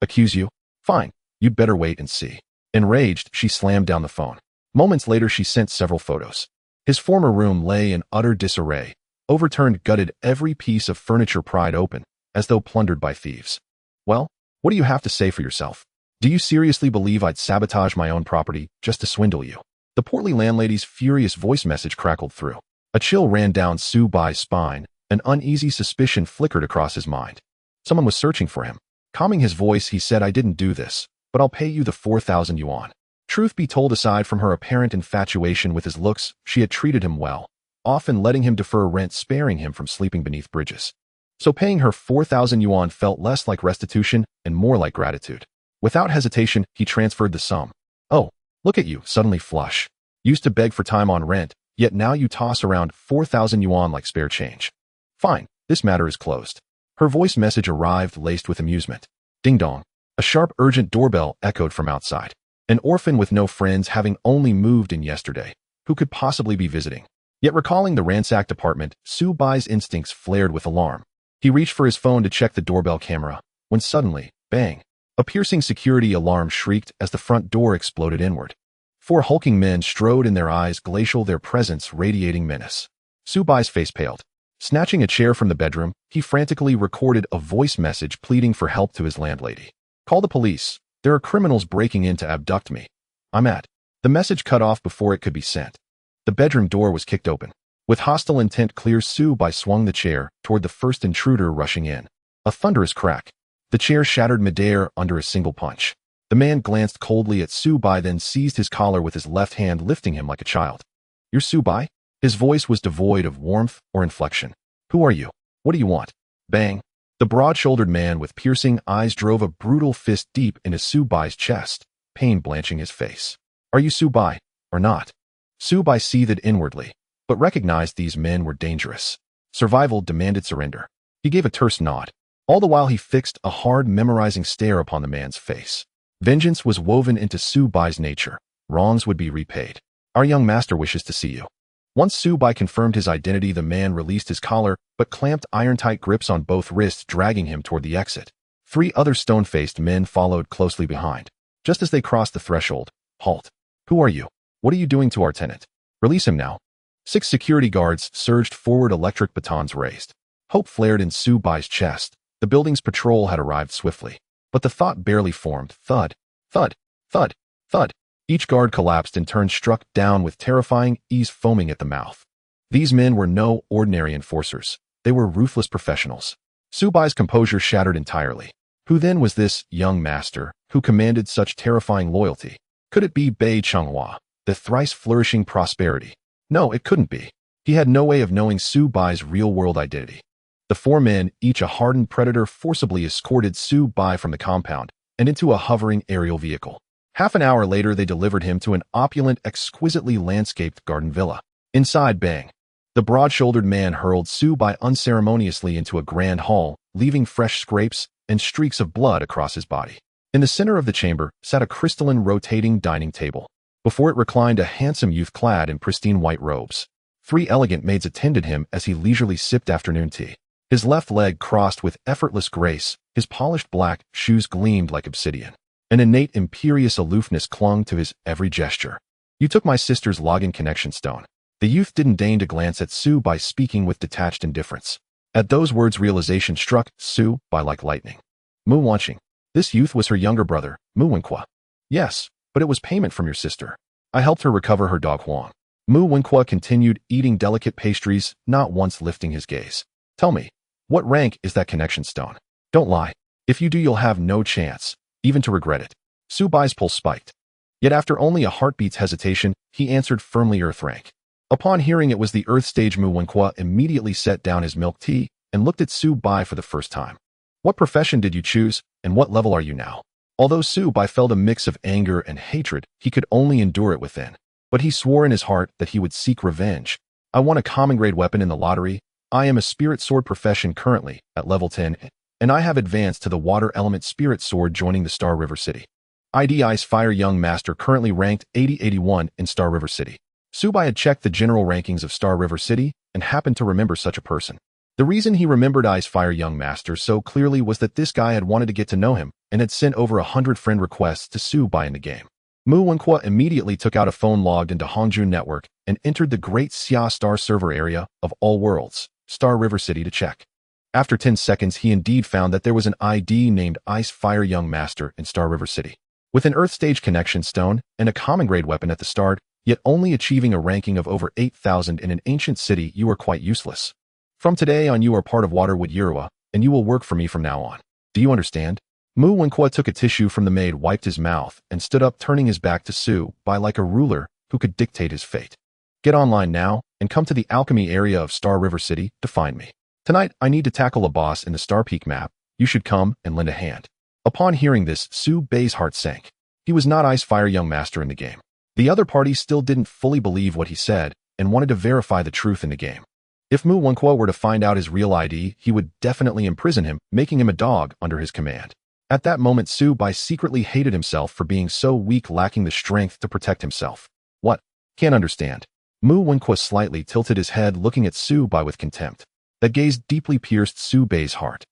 Speaker 1: "Accuse you? Fine. You'd better wait and see." Enraged, she slammed down the phone. Moments later, she sent several photos. His former room lay in utter disarray, overturned, gutted, every piece of furniture pried open, as though plundered by thieves. "Well, what do you have to say for yourself? Do you seriously believe I'd sabotage my own property just to swindle you?" The portly landlady's furious voice message crackled through. A chill ran down Su Bai's spine. An uneasy suspicion flickered across his mind. Someone was searching for him. Calming his voice, he said, "I didn't do this, but I'll pay you the 4,000 yuan. Truth be told, aside from her apparent infatuation with his looks, she had treated him well, often letting him defer rent, sparing him from sleeping beneath bridges. So paying her 4,000 yuan felt less like restitution and more like gratitude. Without hesitation, he transferred the sum. "Oh, look at you, suddenly flush. Used to beg for time on rent, yet now you toss around 4,000 yuan like spare change. Fine, this matter is closed." Her voice message arrived, laced with amusement. Ding dong. A sharp, urgent doorbell echoed from outside. An orphan with no friends, having only moved in yesterday. Who could possibly be visiting? Yet recalling the ransacked apartment, Su Bai's instincts flared with alarm. He reached for his phone to check the doorbell camera, when suddenly, bang! A piercing security alarm shrieked as the front door exploded inward. 4 hulking men strode in, their eyes glacial, their presence radiating menace. Su Bai's face paled. Snatching a chair from the bedroom, he frantically recorded a voice message pleading for help to his landlady. "Call the police. There are criminals breaking in to abduct me. I'm at." The message cut off before it could be sent. The bedroom door was kicked open. With hostile intent clear, Su Bai swung the chair toward the first intruder rushing in. A thunderous crack. The chair shattered midair under a single punch. The man glanced coldly at Su Bai, then seized his collar with his left hand, lifting him like a child. "You're Su Bai?" His voice was devoid of warmth or inflection. "Who are you? What do you want?" Bang! The broad-shouldered man with piercing eyes drove a brutal fist deep into Su Bai's chest, pain blanching his face. "Are you Su Bai, or not?" Su Bai seethed inwardly, but recognized these men were dangerous. Survival demanded surrender. He gave a terse nod. All the while he fixed a hard, memorizing stare upon the man's face. Vengeance was woven into Su Bai's nature. Wrongs would be repaid. "Our young master wishes to see you." Once Su Bai confirmed his identity, the man released his collar, but clamped iron-tight grips on both wrists, dragging him toward the exit. 3 other stone-faced men followed closely behind. Just as they crossed the threshold, "Halt. Who are you? What are you doing to our tenant? Release him now." 6 security guards surged forward, electric batons raised. Hope flared in Su Bai's chest. The building's patrol had arrived swiftly. But the thought barely formed. Thud, thud, thud, thud. Each guard collapsed and turned, struck down with terrifying ease, foaming at the mouth. These men were no ordinary enforcers. They were ruthless professionals. Su Bai's composure shattered entirely. Who then was this young master who commanded such terrifying loyalty? Could it be Bei Chonghua, the thrice-flourishing prosperity? No, it couldn't be. He had no way of knowing Su Bai's real-world identity. The 4 men, each a hardened predator, forcibly escorted Su Bai from the compound and into a hovering aerial vehicle. Half an hour later, they delivered him to an opulent, exquisitely landscaped garden villa. Inside, bang! The broad-shouldered man hurled Su Bai unceremoniously into a grand hall, leaving fresh scrapes and streaks of blood across his body. In the center of the chamber sat a crystalline, rotating dining table. Before it reclined a handsome youth clad in pristine white robes. 3 elegant maids attended him as he leisurely sipped afternoon tea. His left leg crossed with effortless grace, his polished black shoes gleamed like obsidian. An innate imperious aloofness clung to his every gesture. "You took my sister's login connection stone." The youth didn't deign to glance at Su Bai, speaking with detached indifference. At those words, realization struck Su Bai like lightning. Mu Wanqing. This youth was her younger brother, Mu Wenqua. "Yes, but it was payment from your sister. I helped her recover her dog Huang." Mu Wenqua continued eating delicate pastries, not once lifting his gaze. "Tell me, what rank is that connection stone? Don't lie. If you do, you'll have no chance, even to regret it." Su Bai's pulse spiked. Yet after only a heartbeat's hesitation, he answered firmly, "Earth rank." Upon hearing it was the Earth stage, Mu Wenqua immediately set down his milk tea and looked at Su Bai for the first time. "What profession did you choose, and what level are you now?" Although Su Bai felt a mix of anger and hatred, he could only endure it within. But he swore in his heart that he would seek revenge. "I won a common grade weapon in the lottery. I am a spirit sword profession currently at level 10, and I have advanced to the water element spirit sword, joining the Star River City. ID Ice Fire Young Master currently ranked 8081 in Star River City." Su Bai had checked the general rankings of Star River City and happened to remember such a person. The reason he remembered Ice Fire Young Master so clearly was that this guy had wanted to get to know him and had sent over 100 friend requests to Su Bai in the game. Mu Wenqua immediately took out a phone, logged into Hongju Network, and entered the Great Xia Star Server area of all worlds, Star River City, to check. After 10 seconds, he indeed found that there was an ID named Ice Fire Young Master in Star River City. With an Earth Stage connection stone and a common grade weapon at the start, yet only achieving a ranking of over 8,000 in an ancient city. You are quite useless. From today on you are part of Waterwood Yirua, and you will work for me from now on. Do you understand? Mu Wenqua took a tissue from the maid, wiped his mouth, and stood up, turning his back to Su Bai like a ruler who could dictate his fate. Get online now, and come to the alchemy area of Star River City to find me. Tonight, I need to tackle a boss in the Star Peak map. You should come and lend a hand. Upon hearing this, Su Bai's heart sank. He was not Ice Fire Young Master in the game. The other party still didn't fully believe what he said and wanted to verify the truth in the game. If Mu Wenqua were to find out his real ID, he would definitely imprison him, making him a dog under his command. At that moment, Su Bai secretly hated himself for being so weak, lacking the strength to protect himself. What? Can't understand. Mu Wenqua slightly tilted his head, looking at Su Bai with contempt. That gaze deeply pierced Su Bai's heart.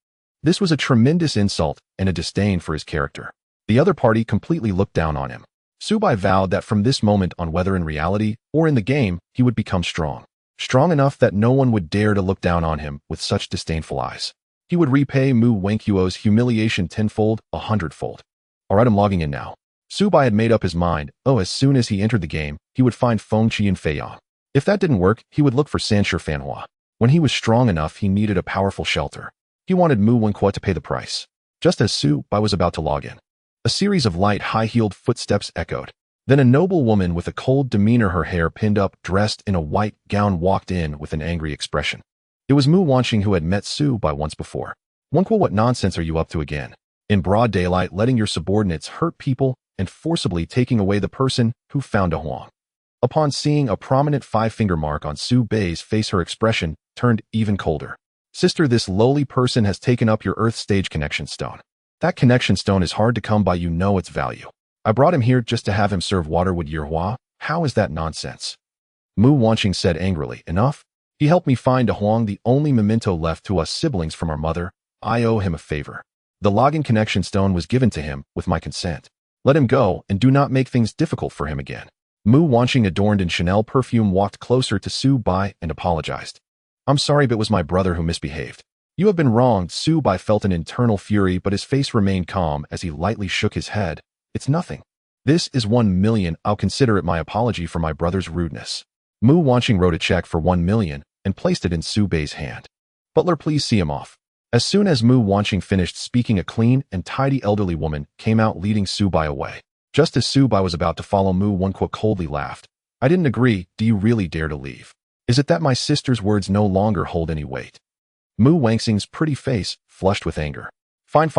Speaker 1: This was a tremendous insult and a disdain for his character. The other party completely looked down on him. Su Bai vowed that from this moment on, whether in reality or in the game, he would become strong. Strong enough that no one would dare to look down on him with such disdainful eyes. He would repay Mu Wenqua's humiliation tenfold, 100-fold. Alright, I'm logging in now. Su Bai had made up his mind. As soon as he entered the game, he would find Fengqi and Feiyang. If that didn't work, he would look for Sanshur Fanhua. When he was strong enough, he needed a powerful shelter. He wanted Mu Wenqua to pay the price. Just as Su Bai was about to log in, a series of light, high-heeled footsteps echoed. Then a noble woman with a cold demeanor, her hair pinned up, dressed in a white gown, walked in with an angry expression. It was Mu Wanqing, who had met Su Bai once before. Wenqua, what nonsense are you up to again? In broad daylight, letting your subordinates hurt people and forcibly taking away the person who found a Huang. Upon seeing a prominent five-finger mark on Su Bai's face, her expression turned even colder. Sister, this lowly person has taken up your Earth stage connection stone. That connection stone is hard to come by, you know its value. I brought him here just to have him serve Waterwood Yirua. How is that nonsense? Mu Wanqing said angrily. Enough? He helped me find a Huang, the only memento left to us siblings from our mother. I owe him a favor. The login connection stone was given to him with my consent. Let him go and do not make things difficult for him again. Mu Wanqing, adorned in Chanel perfume, walked closer to Su Bai and apologized. I'm sorry, but it was my brother who misbehaved. You have been wronged. Su Bai felt an internal fury, but his face remained calm as he lightly shook his head. It's nothing. This is 1 million. I'll consider it my apology for my brother's rudeness. Mu Wanqing wrote a check for 1 million and placed it in Su Bai's hand. Butler, please see him off. As soon as Mu Wanqing finished speaking, a clean and tidy elderly woman came out, leading Su Bai away. Just as Su Bai was about to follow, Mu Wenqua coldly laughed. I didn't agree. Do you really dare to leave? Is it that my sister's words no longer hold any weight? Mu Wanqing's pretty face flushed with anger. Fine.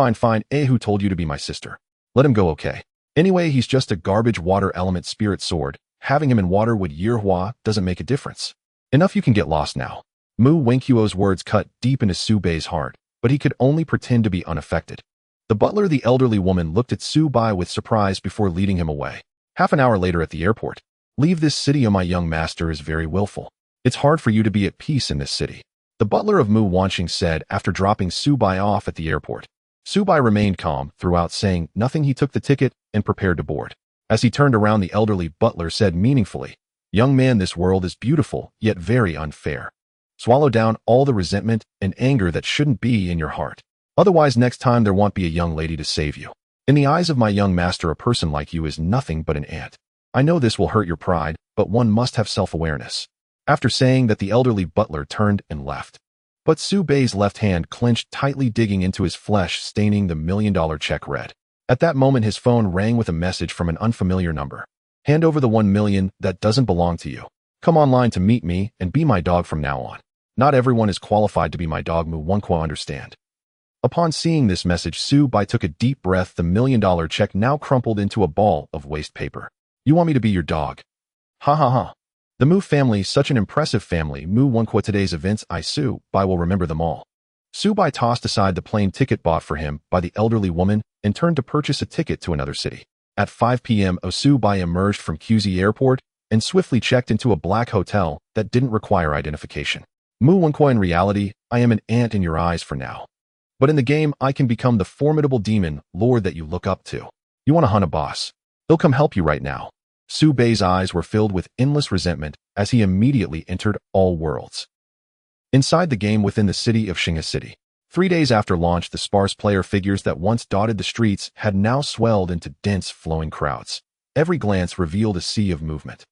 Speaker 1: Who told you to be my sister? Let him go, okay? Anyway, he's just a garbage water element spirit sword. Having him in Waterwood Yirua doesn't make a difference. Enough, you can get lost now. Mu Wenqua's words cut deep into Su Bai's heart, but he could only pretend to be unaffected. The butler, the elderly woman, looked at Su Bai with surprise before leading him away. Half an hour later at the airport. Leave this city, my young master is very willful. It's hard for you to be at peace in this city. The butler of Mu Wanqing said after dropping Su Bai off at the airport. Su Bai remained calm throughout, saying nothing. He took the ticket and prepared to board. As he turned around, the elderly butler said meaningfully, Young man, this world is beautiful, yet very unfair. Swallow down all the resentment and anger that shouldn't be in your heart. Otherwise, next time there won't be a young lady to save you. In the eyes of my young master, a person like you is nothing but an ant. I know this will hurt your pride, but one must have self-awareness. After saying that, the elderly butler turned and left. But Su Bai's left hand clenched tightly, digging into his flesh, staining the $1 million check red. At that moment, his phone rang with a message from an unfamiliar number. Hand over the 1 million that doesn't belong to you. Come online to meet me and be my dog from now on. Not everyone is qualified to be my dog, Mu Wenqua, understand? Upon seeing this message, Su Bai took a deep breath. The $1 million check now crumpled into a ball of waste paper. You want me to be your dog? Ha ha ha. The Mu family, such an impressive family. Mu Wenqua, today's events, Su Bai will remember them all. Su Bai tossed aside the plane ticket bought for him by the elderly woman and turned to purchase a ticket to another city. At 5 p.m., Su Bai emerged from QZ Airport and swiftly checked into a black hotel that didn't require identification. Mu Wenqua, in reality, I am an ant in your eyes for now. But in the game, I can become the formidable demon lord that you look up to. You want to hunt a boss? He'll come help you right now. Su Bai's eyes were filled with endless resentment as he immediately entered All Worlds. Inside the game within the city of Xinghe City. 3 days after launch, the sparse player figures that once dotted the streets had now swelled into dense, flowing crowds. Every glance revealed a sea of movement.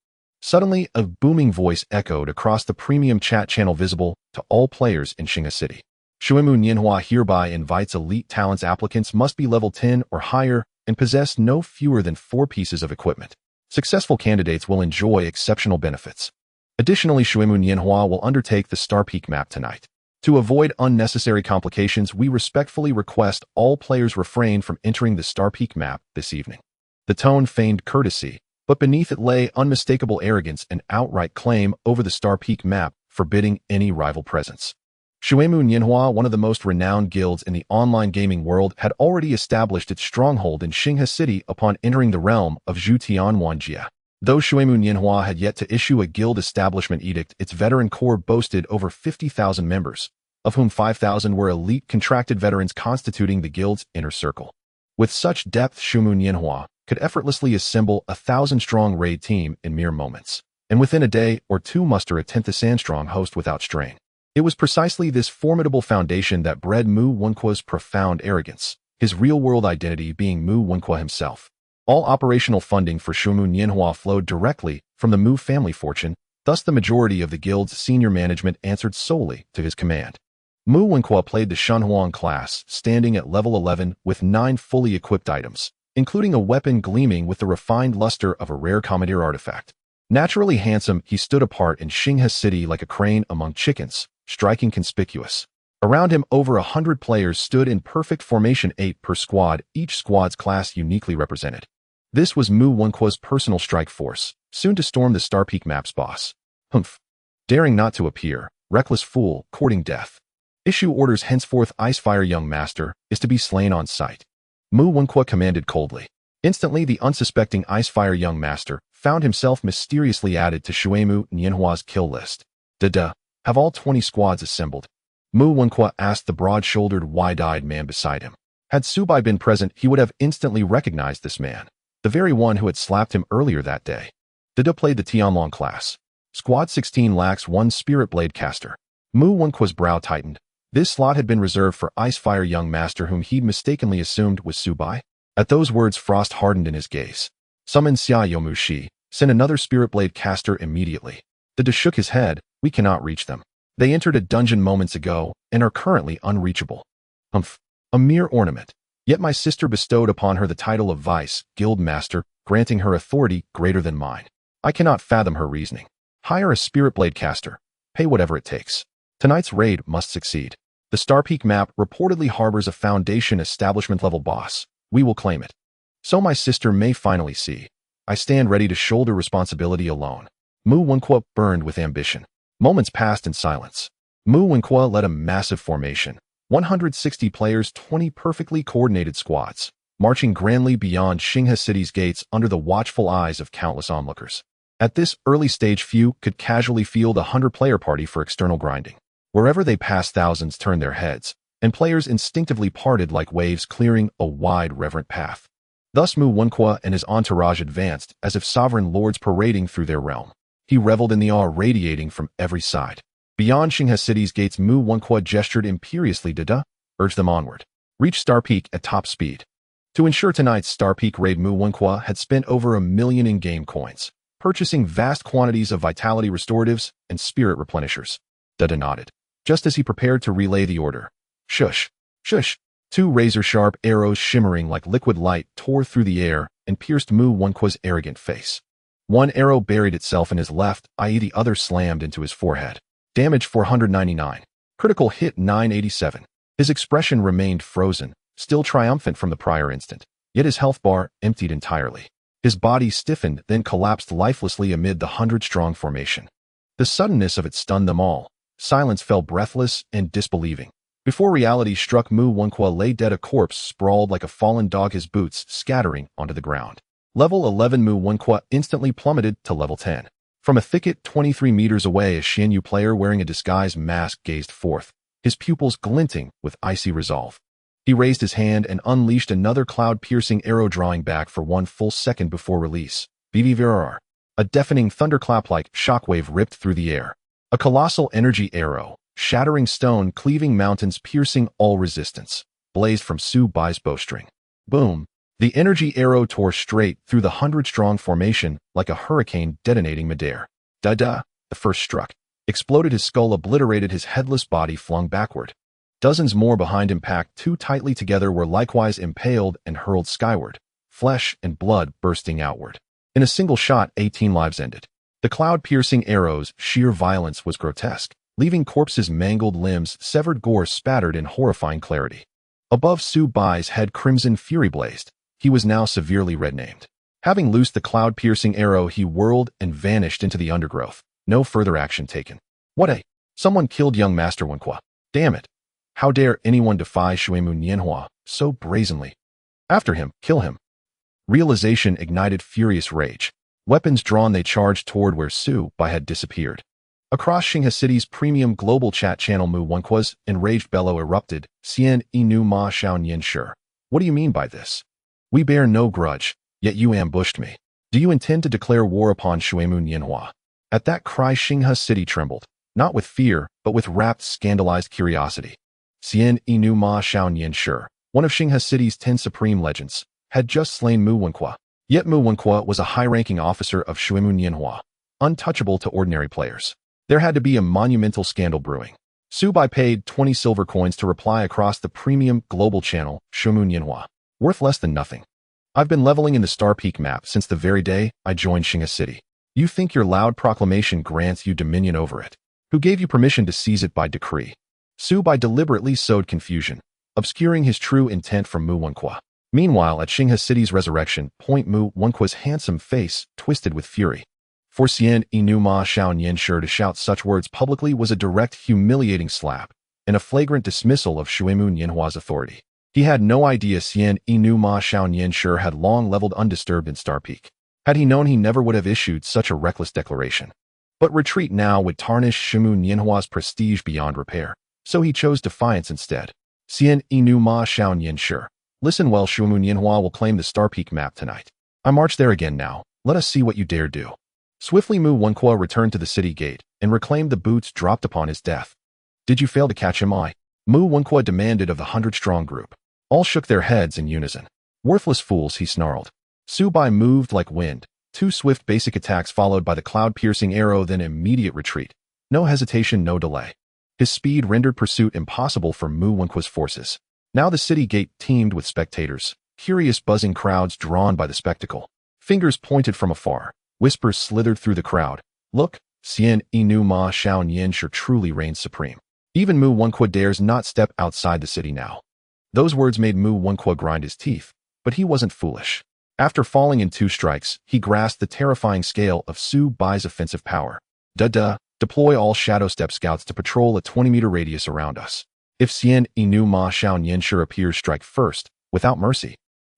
Speaker 1: Suddenly, a booming voice echoed across the premium chat channel visible to all players in Xinghe City. Shuimu Nianhua hereby invites elite talents applicants must be level 10 or higher and possess no fewer than 4 pieces of equipment. Successful candidates will enjoy exceptional benefits. Additionally, Shuimu Nianhua will undertake the Star Peak map tonight. To avoid unnecessary complications, we respectfully request all players refrain from entering the Star Peak map this evening. The tone feigned courtesy, but beneath it lay unmistakable arrogance and outright claim over the Star Peak map, forbidding any rival presence. Shuimu Nianhua, one of the most renowned guilds in the online gaming world, had already established its stronghold in Xinghe City upon entering the realm of Zhu Tianwanjia. Though Shuimu Nianhua had yet to issue a guild establishment edict, its veteran corps boasted over 50,000 members, of whom 5,000 were elite contracted veterans constituting the guild's inner circle. With such depth, Shuimu Nianhua could effortlessly assemble a 1,000-strong raid team in mere moments, and within a day or two muster a 10,000-strong host without strain. It was precisely this formidable foundation that bred Mu Wenqua's profound arrogance, his real-world identity being Mu Wenqua himself. All operational funding for Shuimu Nianhua flowed directly from the Mu family fortune, thus the majority of the guild's senior management answered solely to his command. Mu Wenqua played the Shenhuang class, standing at level 11 with 9 fully equipped items, including a weapon gleaming with the refined luster of a rare commandeer artifact. Naturally handsome, he stood apart in Xinghe City like a crane among chickens, striking conspicuous. Around him, over 100 players stood in perfect formation, 8 per squad, each squad's class uniquely represented. This was Mu Wenqua's personal strike force, soon to storm the Star Peak map's boss. Humph. Daring not to appear, reckless fool, courting death. Issue orders henceforth, Icefire young master is to be slain on sight. Mu Wenqua commanded coldly. Instantly, the unsuspecting Icefire young master found himself mysteriously added to Shuimu Nianhua's kill list. Da-da. Have all 20 squads assembled? Mu Wenqua asked the broad-shouldered, wide-eyed man beside him. Had Subai been present, he would have instantly recognized this man, the very one who had slapped him earlier that day. Dida played the Tianlong class. Squad 16 lacks 1 Spirit Blade caster. Mu Wenqua's brow tightened. This slot had been reserved for Icefire young master, whom he'd mistakenly assumed was Subai. At those words, frost hardened in his gaze. Summon Xia Yomushi. Send another Spirit Blade caster immediately. Dida shook his head. We cannot reach them. They entered a dungeon moments ago and are currently unreachable. Humph. A mere ornament. Yet my sister bestowed upon her the title of Vice Guild Master, granting her authority greater than mine. I cannot fathom her reasoning. Hire a Spirit Blade caster. Pay whatever it takes. Tonight's raid must succeed. The Star Peak map reportedly harbors a Foundation establishment-level boss. We will claim it. So my sister may finally see. I stand ready to shoulder responsibility alone. Mu Wenqua burned with ambition. Moments passed in silence. Mu Wenqua led a massive formation. 160 players, 20 perfectly coordinated squads, marching grandly beyond Xinghe City's gates under the watchful eyes of countless onlookers. At this early stage, few could casually field a 100-player party for external grinding. Wherever they passed, thousands turned their heads, and players instinctively parted like waves, clearing a wide, reverent path. Thus Mu Wenqua and his entourage advanced as if sovereign lords parading through their realm. He reveled in the awe radiating from every side. Beyond Xinghe City's gates, Mu Wenqua gestured imperiously. Dida, urged them onward. Reach Star Peak at top speed. To ensure tonight's Star Peak raid, Mu Wenqua had spent over 1 million in-game coins, purchasing vast quantities of vitality restoratives and spirit replenishers. Dida nodded, just as he prepared to relay the order. Shush! Shush! 2 razor-sharp arrows shimmering like liquid light tore through the air and pierced Mu Wenqua's arrogant face. One arrow buried itself in his left eye, the other slammed into his forehead. Damage 499. Critical hit 987. His expression remained frozen, still triumphant from the prior instant, yet his health bar emptied entirely. His body stiffened, then collapsed lifelessly amid the 100-strong formation. The suddenness of it stunned them all. Silence fell, breathless and disbelieving. Before reality struck, Mu Wenqua lay dead, a corpse sprawled like a fallen dog, his boots scattering onto the ground. Level 11 Mu Wenqua instantly plummeted to level 10. From a thicket 23 meters away, a Xianyu player wearing a disguised mask gazed forth, his pupils glinting with icy resolve. He raised his hand and unleashed another cloud-piercing arrow, drawing back for 1 full second before release. BVVRR. A deafening thunderclap-like shockwave ripped through the air. A colossal energy arrow, shattering stone, cleaving mountains, piercing all resistance, blazed from Su Bai's bowstring. Boom! The energy arrow tore straight through the 100-strong formation like a hurricane detonating midair. Da-da, the first struck. Exploded, his skull obliterated, his headless body flung backward. Dozens more behind him, packed too tightly together, were likewise impaled and hurled skyward, flesh and blood bursting outward. In a single shot, 18 lives ended. The cloud-piercing arrow's sheer violence was grotesque, leaving corpses, mangled limbs, severed gore spattered in horrifying clarity. Above Su Bai's head, crimson fury blazed. He was now severely red-named. Having loosed the cloud-piercing arrow, he whirled and vanished into the undergrowth. No further action taken. What a... Someone killed young Master Wenqua. Damn it. How dare anyone defy Shuemu Nianhua so brazenly? After him, kill him. Realization ignited furious rage. Weapons drawn, they charged toward where Su Bai had disappeared. Across Xinghe City's premium global chat channel, Mu Wenqua's enraged bellow erupted. Xian Inu Ma Xiao Nian Shi. What do you mean by this? We bear no grudge, yet you ambushed me. Do you intend to declare war upon Shuemu Nianhua? At that cry, Xinghe City trembled, not with fear, but with rapt, scandalized curiosity. Xian Inu Ma Xiao Nian Shi, one of Xinghe City's 10 supreme legends, had just slain Mu Wenqua. Yet Mu Wenqua was a high-ranking officer of Shuemu Nianhua, untouchable to ordinary players. There had to be a monumental scandal brewing. Su Bai paid 20 silver coins to reply across the premium global channel, Shuemu Nianhua. Worth less than nothing. I've been leveling in the Star Peak map since the very day I joined Xinghe City. You think your loud proclamation grants you dominion over it? Who gave you permission to seize it by decree? Su Bai deliberately sowed confusion, obscuring his true intent from Mu Wenqua. Meanwhile, at Xinghe City's resurrection point, Mu Wenqua's handsome face twisted with fury. For Xian Inu Ma Xiao Nian Shi to shout such words publicly was a direct, humiliating slap, and a flagrant dismissal of Shuemu Nianhua's authority. He had no idea Xian Inu Ma Xiao Nian Shi had long leveled undisturbed in Star Peak. Had he known, he never would have issued such a reckless declaration. But retreat now would tarnish Shuemu Nianhua's prestige beyond repair, so he chose defiance instead. Xian Inu Ma Xiao Nian Shi. Listen well, Shuemu Nianhua will claim the Star Peak map tonight. I march there again now. Let us see what you dare do. Swiftly Mu Wenqua returned to the city gate and reclaimed the boots dropped upon his death. Did you fail to catch him? Mu Wenqua demanded of the 100-strong group. All shook their heads in unison. Worthless fools, he snarled. Su Bai moved like wind. 2 swift basic attacks followed by the cloud-piercing arrow, then immediate retreat. No hesitation, no delay. His speed rendered pursuit impossible for Mu Wenqua's forces. Now the city gate teemed with spectators, curious buzzing crowds drawn by the spectacle. Fingers pointed from afar. Whispers slithered through the crowd. Look, Xian Inu Ma Xiao Nian Shi truly reigns supreme. Even Mu Wenqua dares not step outside the city now. Those words made Mu Wenqua grind his teeth, but he wasn't foolish. After falling in 2 strikes, he grasped the terrifying scale of Su Bai's offensive power. Deploy all Shadow Step scouts to patrol a 20-meter radius around us. If Xian Inu Ma Xiao Nian Shi appears, strike first, without mercy.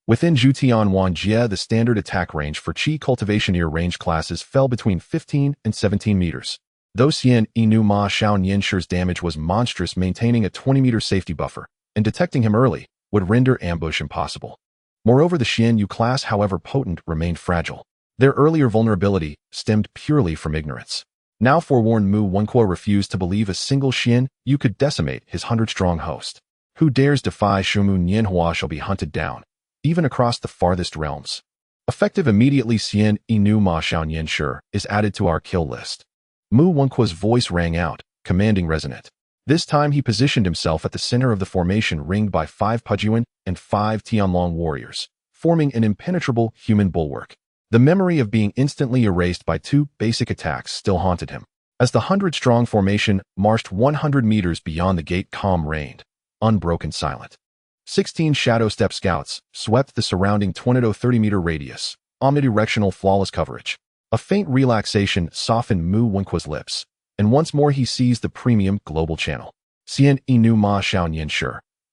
Speaker 1: Within Jutian Wanjie, the standard attack range for Qi Cultivation range classes fell between 15 and 17 meters. Though Xian Inu Ma Xiao Nian Shi's damage was monstrous, maintaining a 20-meter safety buffer and detecting him early would render ambush impossible. Moreover, the Xian Yu class, however potent, remained fragile. Their earlier vulnerability stemmed purely from ignorance. Now forewarned, Mu Wenqua refused to believe a single Xian Yu could decimate his 100-strong host. Who dares defy Shuemu Nianhua shall be hunted down, even across the farthest realms. Effective immediately, Xian Inu Ma Xiao Nian Shi is added to our kill list. Mu Wenqua's voice rang out, commanding, resonant. This time he positioned himself at the center of the formation, ringed by 5 Pujuan and 5 Tianlong warriors, forming an impenetrable human bulwark. The memory of being instantly erased by 2 basic attacks still haunted him. As the 100-strong formation marched 100 meters beyond the gate, calm reigned, unbroken, silent. 16 Shadow Step scouts swept the surrounding 20-30-meter radius, omnidirectional, flawless coverage. A faint relaxation softened Mu Wenqua's lips, and once more he seized the premium global channel. Xian Inu Ma Xiao Nian Shi,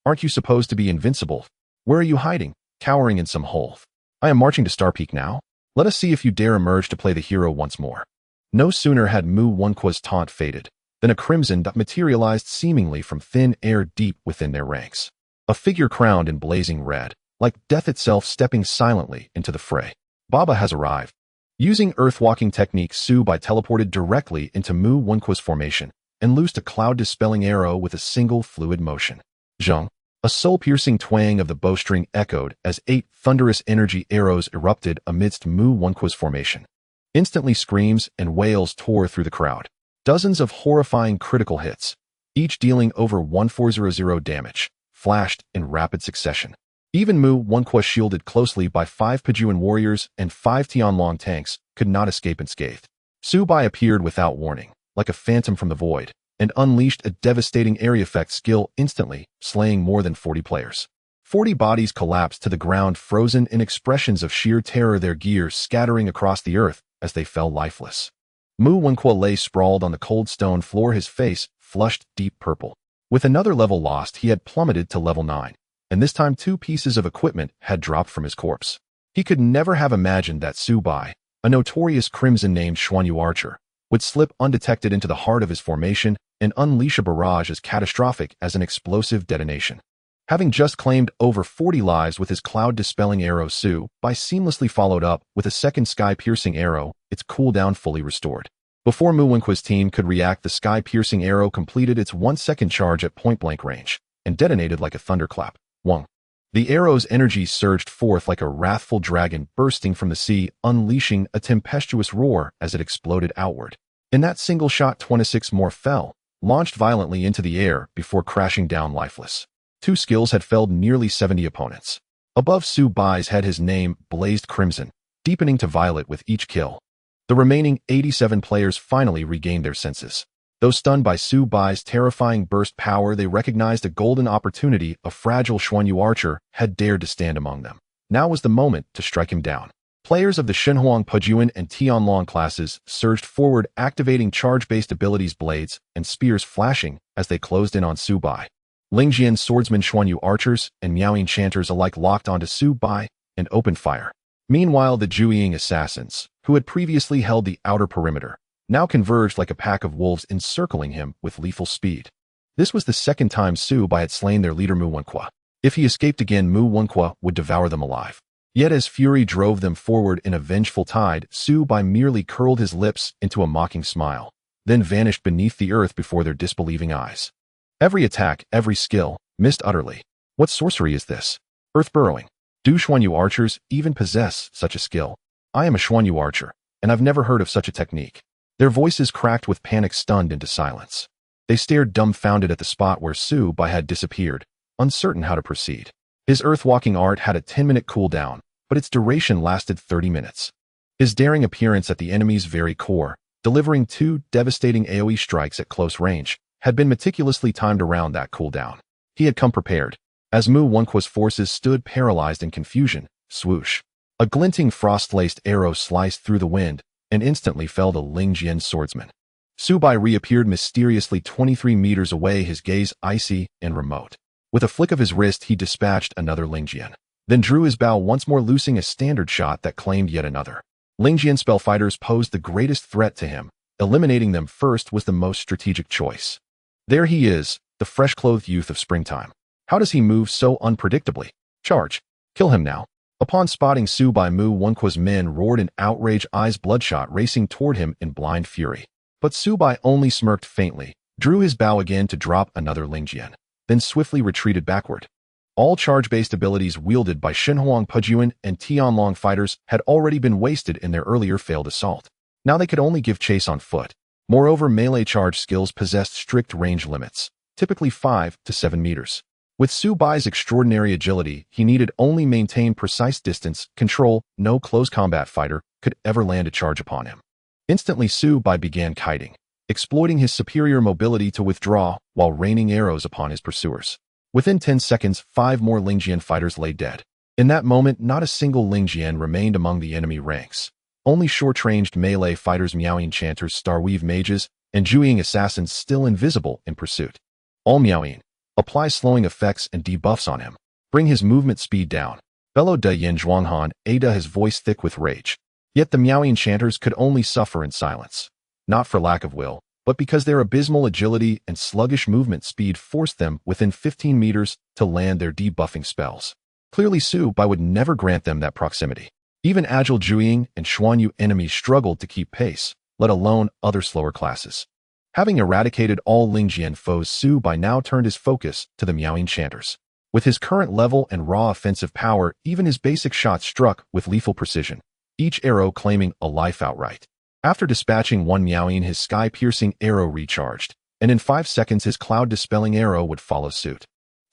Speaker 1: aren't you supposed to be invincible? Where are you hiding, cowering in some hole? I am marching to Star Peak now. Let us see if you dare emerge to play the hero once more. No sooner had Mu Wenqua's taunt faded than a crimson dot materialized seemingly from thin air deep within their ranks. A figure crowned in blazing red, like death itself, stepping silently into the fray. Baba has arrived. Using earth-walking technique, Su Bai teleported directly into Mu Wenqua's formation and loosed a cloud-dispelling arrow with a single fluid motion. Zheng. A soul-piercing twang of the bowstring echoed as 8 thunderous energy arrows erupted amidst Mu Wenqua's formation. Instantly screams and wails tore through the crowd. Dozens of horrifying critical hits, each dealing over 1400 damage, flashed in rapid succession. Even Mu Wenqua, shielded closely by 5 Pajuan warriors and 5 Tianlong tanks, could not escape unscathed. Su Bai appeared without warning, like a phantom from the void, and unleashed a devastating area effect skill instantly, slaying more than 40 players. 40 bodies collapsed to the ground, frozen in expressions of sheer terror, their gears scattering across the earth as they fell lifeless. Mu Wenqua lay sprawled on the cold stone floor, his face flushed deep purple. With another level lost, he had plummeted to level 9, and this time 2 pieces of equipment had dropped from his corpse. He could never have imagined that Su Bai, a notorious crimson-named Xuanyu archer, would slip undetected into the heart of his formation and unleash a barrage as catastrophic as an explosive detonation. Having just claimed over 40 lives with his cloud-dispelling arrow, Su Bai seamlessly followed up with a second sky-piercing arrow, its cooldown fully restored. Before Mu Wenqua's team could react, the sky-piercing arrow completed its 1-second charge at point-blank range and detonated like a thunderclap. Wong. The arrow's energy surged forth like a wrathful dragon bursting from the sea, unleashing a tempestuous roar as it exploded outward. In that single shot, 26 more fell, launched violently into the air before crashing down lifeless. 2 skills had felled nearly 70 opponents. Above Su Bai's head, his name blazed crimson, deepening to violet with each kill. The remaining 87 players finally regained their senses. Though stunned by Su Bai's terrifying burst power, they recognized a golden opportunity. A fragile Xuanyu archer had dared to stand among them. Now was the moment to strike him down. Players of the Shenhuang Pujuan and Tianlong classes surged forward, activating charge-based abilities, blades and spears flashing as they closed in on Su Bai. Lingjian swordsmen, Xuanyu archers, and Miao enchanters alike locked onto Su Bai and opened fire. Meanwhile, the Zhuiying assassins, who had previously held the outer perimeter, now converged like a pack of wolves, encircling him with lethal speed. This was the second time Su Bai had slain their leader Mu Wenqua. If he escaped again, Mu Wenqua would devour them alive. Yet as fury drove them forward in a vengeful tide, Su Bai merely curled his lips into a mocking smile, then vanished beneath the earth before their disbelieving eyes. Every attack, every skill, missed utterly. What sorcery is this? Earth-burrowing. Do Xuanyu archers even possess such a skill? I am a Xuanyu archer, and I've never heard of such a technique. Their voices cracked with panic, stunned into silence. They stared dumbfounded at the spot where Su Bai had disappeared, uncertain how to proceed. His earth-walking art had a 10-minute cooldown, but its duration lasted 30 minutes. His daring appearance at the enemy's very core, delivering 2 devastating AoE strikes at close range, had been meticulously timed around that cooldown. He had come prepared. As Mu Wenqua's forces stood paralyzed in confusion, swoosh. A glinting frost-laced arrow sliced through the wind and instantly felled a Lingjian swordsman. Su Bai reappeared mysteriously 23 meters away, his gaze icy and remote. With a flick of his wrist, he dispatched another Lingjian, then drew his bow once more, loosing a standard shot that claimed yet another. Lingjian spellfighters posed the greatest threat to him. Eliminating them first was the most strategic choice. There he is, the fresh-clothed youth of springtime. How does he move so unpredictably? Charge! Kill him now! Upon spotting Su Bai, Mu Wenqua's men roared in outrage, eyes bloodshot, racing toward him in blind fury. But Su Bai only smirked faintly, drew his bow again to drop another Lingjian, then swiftly retreated backward. All charge-based abilities wielded by Shenhuang Pujuan and Tianlong fighters had already been wasted in their earlier failed assault. Now they could only give chase on foot. Moreover, melee charge skills possessed strict range limits, typically 5 to 7 meters. With Su Bai's extraordinary agility, he needed only maintain precise distance control. No close combat fighter could ever land a charge upon him. Instantly, Su Bai began kiting, exploiting his superior mobility to withdraw while raining arrows upon his pursuers. Within 10 seconds, 5 more Lingjian fighters lay dead. In that moment, not a single Lingjian remained among the enemy ranks. Only short-ranged melee fighters, Miao enchanters, Starweave mages, and Zhuiying assassins still invisible in pursuit. All Miao apply slowing effects and debuffs on him. Bring his movement speed down. Bellowed De Yin Zhuanghan, Ada, his voice thick with rage. Yet the Miao enchanters could only suffer in silence. Not for lack of will, but because their abysmal agility and sluggish movement speed forced them within 15 meters to land their debuffing spells. Clearly, Su Bai would never grant them that proximity. Even agile Zhuiying and Xuanyu enemies struggled to keep pace, let alone other slower classes. Having eradicated all Lingjian foes, Su Bai now turned his focus to the Miao enchanters. With his current level and raw offensive power, even his basic shots struck with lethal precision, each arrow claiming a life outright. After dispatching one Miaoyin, his sky-piercing arrow recharged, and in 5 seconds his cloud-dispelling arrow would follow suit.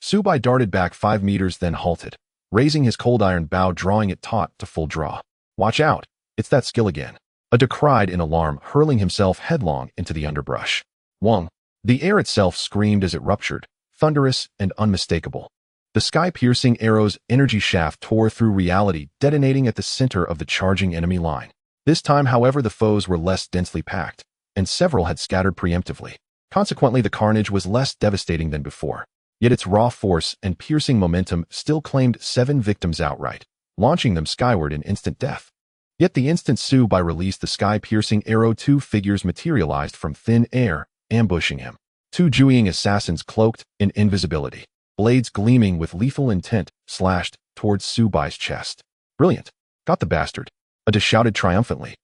Speaker 1: Subai darted back 5 meters, then halted, raising his cold iron bow, drawing it taut to full draw. "Watch out! It's that skill again," Ada cried in alarm, hurling himself headlong into the underbrush. Wong. The air itself screamed as it ruptured, thunderous and unmistakable. The sky-piercing arrow's energy shaft tore through reality, detonating at the center of the charging enemy line. This time, however, the foes were less densely packed, and several had scattered preemptively. Consequently, the carnage was less devastating than before. Yet its raw force and piercing momentum still claimed 7 victims outright, launching them skyward in instant death. Yet the instant Subai released the sky-piercing arrow, 2 figures materialized from thin air, ambushing him. 2 Jueying assassins cloaked in invisibility, blades gleaming with lethal intent, slashed towards Subai's chest. "Brilliant! Got the bastard!" Ada shouted triumphantly.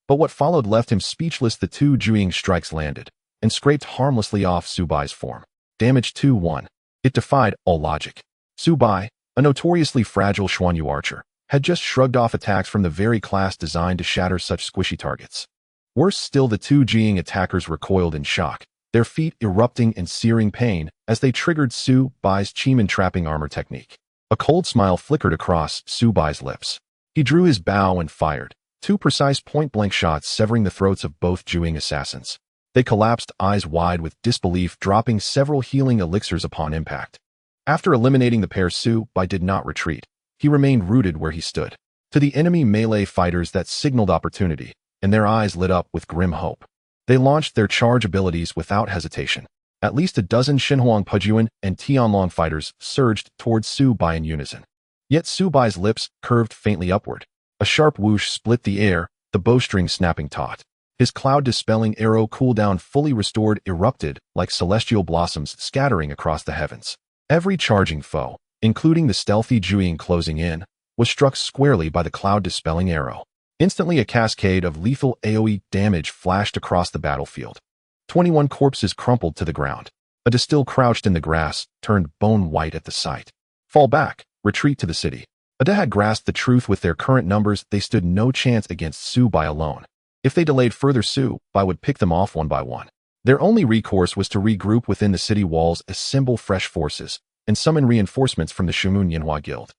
Speaker 1: But what followed left him speechless. The 2 Jueying strikes landed and scraped harmlessly off Subai's form. Damage 2-1. It defied all logic. Subai, a notoriously fragile Xuanyu archer, had just shrugged off attacks from the very class designed to shatter such squishy targets. Worse still, the 2 Jing attackers recoiled in shock, their feet erupting in searing pain as they triggered Subai's Chi-Man-trapping armor technique. A cold smile flickered across Subai's lips. He drew his bow and fired, 2 precise point-blank shots severing the throats of both Jueying assassins. They collapsed, eyes wide with disbelief, dropping several healing elixirs upon impact. After eliminating the pair, Subai did not retreat. He remained rooted where he stood. To the enemy melee fighters, that signaled opportunity, and their eyes lit up with grim hope. They launched their charge abilities without hesitation. At least a dozen Xinhuang Pujuan and Tianlong fighters surged towards Subai in unison. Yet Subai's lips curved faintly upward. A sharp whoosh split the air, the bowstring snapping taut. His cloud-dispelling arrow, cooldown fully restored, erupted like celestial blossoms scattering across the heavens. Every charging foe, including the stealthy Jueying closing in, was struck squarely by the cloud-dispelling arrow. Instantly, a cascade of lethal AoE damage flashed across the battlefield. 21 corpses crumpled to the ground. Ada, still crouched in the grass, turned bone-white at the sight. "Fall back, retreat to the city." Ada had grasped the truth. With their current numbers, they stood no chance against Subai alone. If they delayed further, Subai would pick them off one by one. Their only recourse was to regroup within the city walls, assemble fresh forces, and summon reinforcements from the Shuemun Yinhua Guild.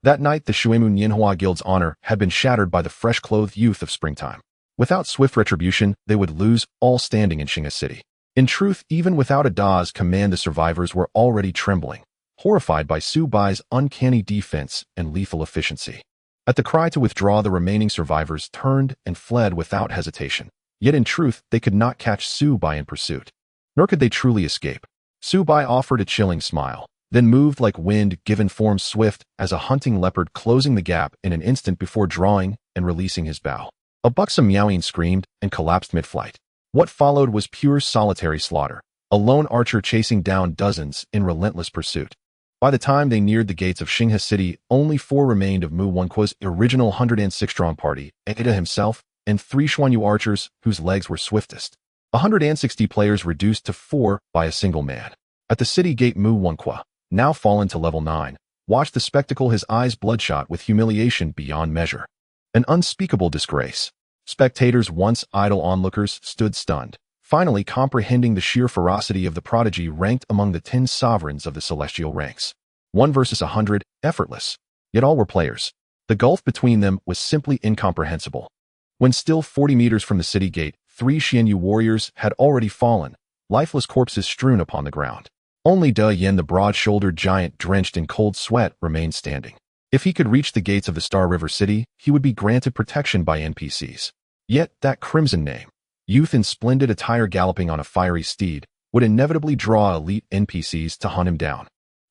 Speaker 1: That night, the Shuemun Yinhua Guild's honor had been shattered by the fresh-clothed youth of springtime. Without swift retribution, they would lose all standing in Xinghe City. In truth, even without Ada's command, the survivors were already trembling, horrified by Subai's uncanny defense and lethal efficiency. At the cry to withdraw, the remaining survivors turned and fled without hesitation. Yet in truth, they could not catch Subai in pursuit. Nor could they truly escape. Subai offered a chilling smile, then moved like wind, given form swift as a hunting leopard, closing the gap in an instant before drawing and releasing his bow. A buxom Miaoyin screamed and collapsed mid-flight. What followed was pure solitary slaughter, a lone archer chasing down dozens in relentless pursuit. By the time they neared the gates of Xinghe City, only 4 remained of Mu Wenqua's original 106-strong party, Ada himself, and 3 Xuanyu archers whose legs were swiftest. 160 players reduced to 4 by a single man. At the city gate, Mu Wenqua, now fallen to level 9, watched the spectacle, his eyes bloodshot with humiliation beyond measure. An unspeakable disgrace. Spectators, once idle onlookers, stood stunned, finally comprehending the sheer ferocity of the prodigy ranked among the 10 sovereigns of the celestial ranks. 1 versus 100, effortless. Yet all were players. The gulf between them was simply incomprehensible. When still 40 meters from the city gate, 3 Xianyu warriors had already fallen, lifeless corpses strewn upon the ground. Only De Yin, the broad-shouldered giant drenched in cold sweat, remained standing. If he could reach the gates of the Star River City, he would be granted protection by NPCs. Yet that crimson name, youth in splendid attire galloping on a fiery steed, would inevitably draw elite NPCs to hunt him down.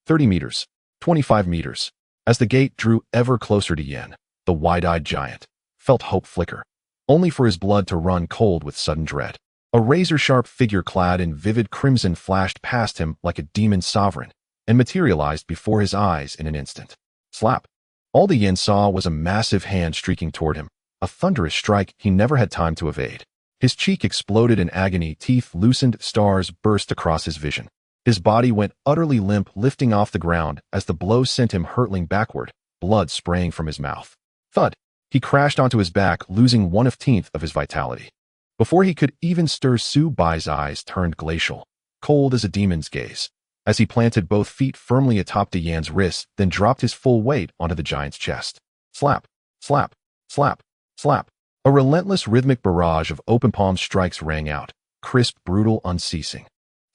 Speaker 1: 30 meters, 25 meters. As the gate drew ever closer to Yin, the wide-eyed giant felt hope flicker, only for his blood to run cold with sudden dread. A razor-sharp figure clad in vivid crimson flashed past him like a demon sovereign and materialized before his eyes in an instant. Slap. All the Yin saw was a massive hand streaking toward him, a thunderous strike he never had time to evade. His cheek exploded in agony, teeth loosened, stars burst across his vision. His body went utterly limp, lifting off the ground as the blow sent him hurtling backward, blood spraying from his mouth. Thud! He crashed onto his back, losing 1/10 of his vitality. Before he could even stir, Su Bai's eyes turned glacial, cold as a demon's gaze, as he planted both feet firmly atop De Yan's wrists, then dropped his full weight onto the giant's chest. Slap! Slap! Slap! Slap! A relentless rhythmic barrage of open palm strikes rang out, crisp, brutal, unceasing.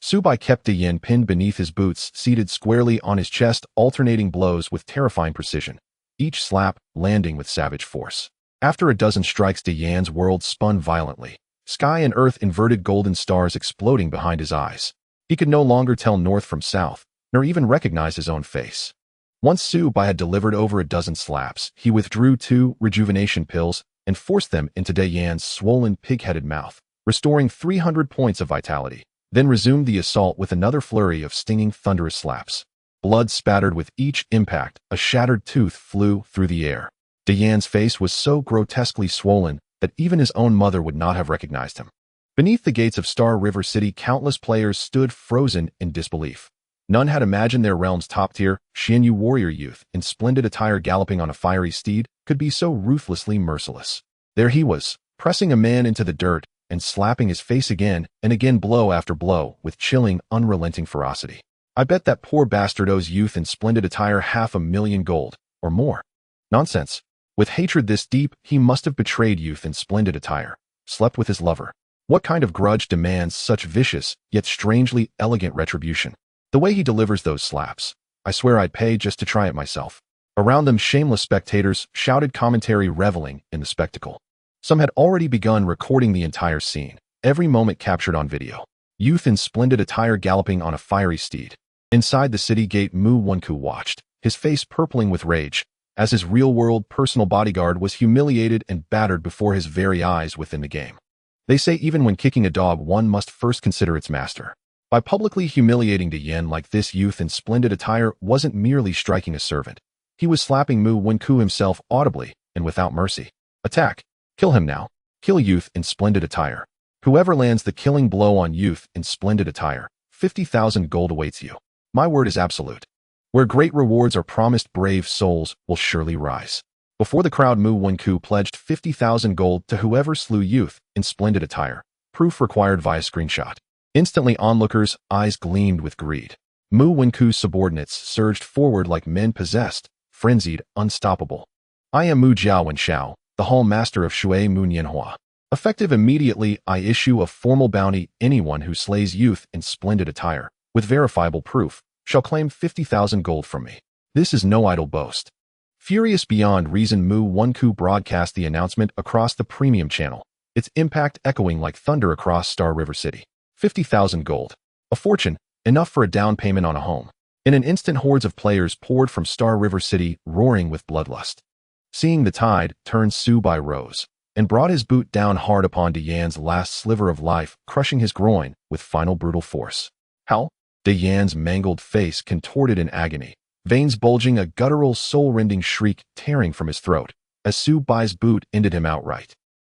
Speaker 1: Su Bai kept De Yan pinned beneath his boots, seated squarely on his chest, alternating blows with terrifying precision, each slap landing with savage force. After a dozen strikes, De Yan's world spun violently, sky and earth inverted, golden stars exploding behind his eyes. He could no longer tell north from south, nor even recognize his own face. Once Su Bai had delivered over a dozen slaps, he withdrew 2 rejuvenation pills and forced them into De Yan's swollen, pig-headed mouth, restoring 300 points of vitality, then resumed the assault with another flurry of stinging, thunderous slaps. Blood spattered with each impact, a shattered tooth flew through the air. De Yan's face was so grotesquely swollen that even his own mother would not have recognized him. Beneath the gates of Star River City, countless players stood frozen in disbelief. None had imagined their realm's top-tier, Xianyu warrior youth, in splendid attire galloping on a fiery steed, could be so ruthlessly merciless. There he was, pressing a man into the dirt and slapping his face again and again, blow after blow, with chilling, unrelenting ferocity. I bet that poor bastard owes youth in splendid attire 500,000 gold, or more. Nonsense. With hatred this deep, he must have betrayed youth in splendid attire, slept with his lover. What kind of grudge demands such vicious, yet strangely elegant retribution? The way he delivers those slaps, I swear I'd pay just to try it myself. Around them, shameless spectators shouted commentary, reveling in the spectacle. Some had already begun recording the entire scene, every moment captured on video. Youth in splendid attire galloping on a fiery steed. Inside the city gate, Mu Wenku watched, his face purpling with rage, as his real-world personal bodyguard was humiliated and battered before his very eyes within the game. They say even when kicking a dog, one must first consider its master. By publicly humiliating De Yan like this, youth in splendid attire wasn't merely striking a servant. He was slapping Mu Wenku himself audibly and without mercy. Attack! Kill him now. Kill youth in splendid attire. Whoever lands the killing blow on youth in splendid attire, 50,000 gold awaits you. My word is absolute. Where great rewards are promised, brave souls will surely rise. Before the crowd, Mu Wenku pledged 50,000 gold to whoever slew youth in splendid attire. Proof required via screenshot. Instantly, onlookers' eyes gleamed with greed. Mu Wenku's subordinates surged forward like men possessed, frenzied, unstoppable. I am Mu Jiawen Shao, the Hall Master of Shui Mu Nianhua. Effective immediately, I issue a formal bounty. Anyone who slays youth in splendid attire, with verifiable proof, shall claim 50,000 gold from me. This is no idle boast. Furious beyond reason, Mu Wenku broadcast the announcement across the premium channel, its impact echoing like thunder across Star River City. 50,000 gold. A fortune, enough for a down payment on a home. In an instant, hordes of players poured from Star River City, roaring with bloodlust. Seeing the tide turn, Su Bai rose and brought his boot down hard upon De Yan's last sliver of life, crushing his groin with final brutal force. How? De Yan's mangled face contorted in agony, veins bulging, a guttural, soul-rending shriek tearing from his throat, as Su Bai's boot ended him outright.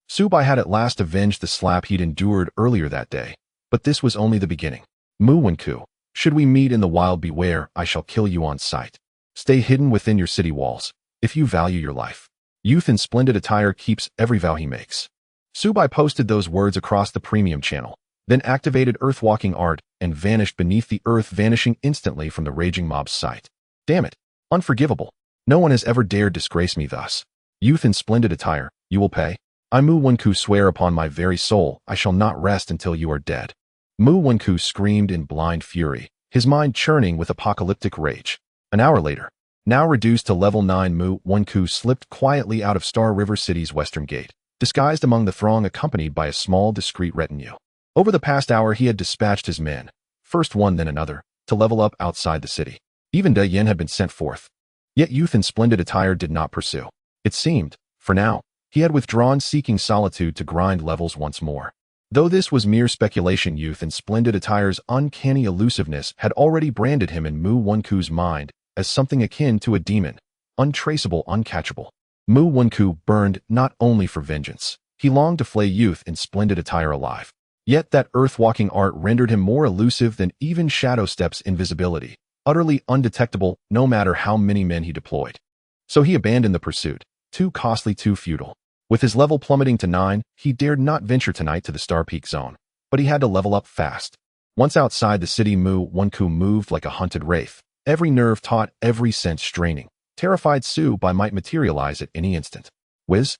Speaker 1: Su Bai had at last avenged the slap he'd endured earlier that day, but this was only the beginning. Mu Wenku, should we meet in the wild, beware, I shall kill you on sight. Stay hidden within your city walls, if you value your life. Youth in splendid attire keeps every vow he makes. Su Bai posted those words across the premium channel, then activated earthwalking art and vanished beneath the earth, vanishing instantly from the raging mob's sight. Damn it. Unforgivable. No one has ever dared disgrace me thus. Youth in splendid attire, you will pay. I, Mu Wenku, swear upon my very soul, I shall not rest until you are dead. Mu Wenku screamed in blind fury, his mind churning with apocalyptic rage. An hour later, now reduced to level 9, Mu Wenku slipped quietly out of Star River City's western gate, disguised among the throng, accompanied by a small, discreet retinue. Over the past hour, he had dispatched his men, first one then another, to level up outside the city. Even De Yan had been sent forth. Yet youth in splendid attire did not pursue. It seemed, for now, he had withdrawn, seeking solitude to grind levels once more. Though this was mere speculation, youth in splendid attire's uncanny elusiveness had already branded him in Mu Wenku's mind as something akin to a demon, untraceable, uncatchable. Mu Wenku burned not only for vengeance. He longed to flay youth in splendid attire alive. Yet that earth-walking art rendered him more elusive than even Shadow Step's invisibility, utterly undetectable no matter how many men he deployed. So he abandoned the pursuit, too costly, too futile. With his level plummeting to 9, he dared not venture tonight to the Star Peak zone, but he had to level up fast. Once outside the city, Mu Wenku moved like a hunted wraith, every nerve taut, every sense straining. Terrified Su Bai might materialize at any instant. Whiz!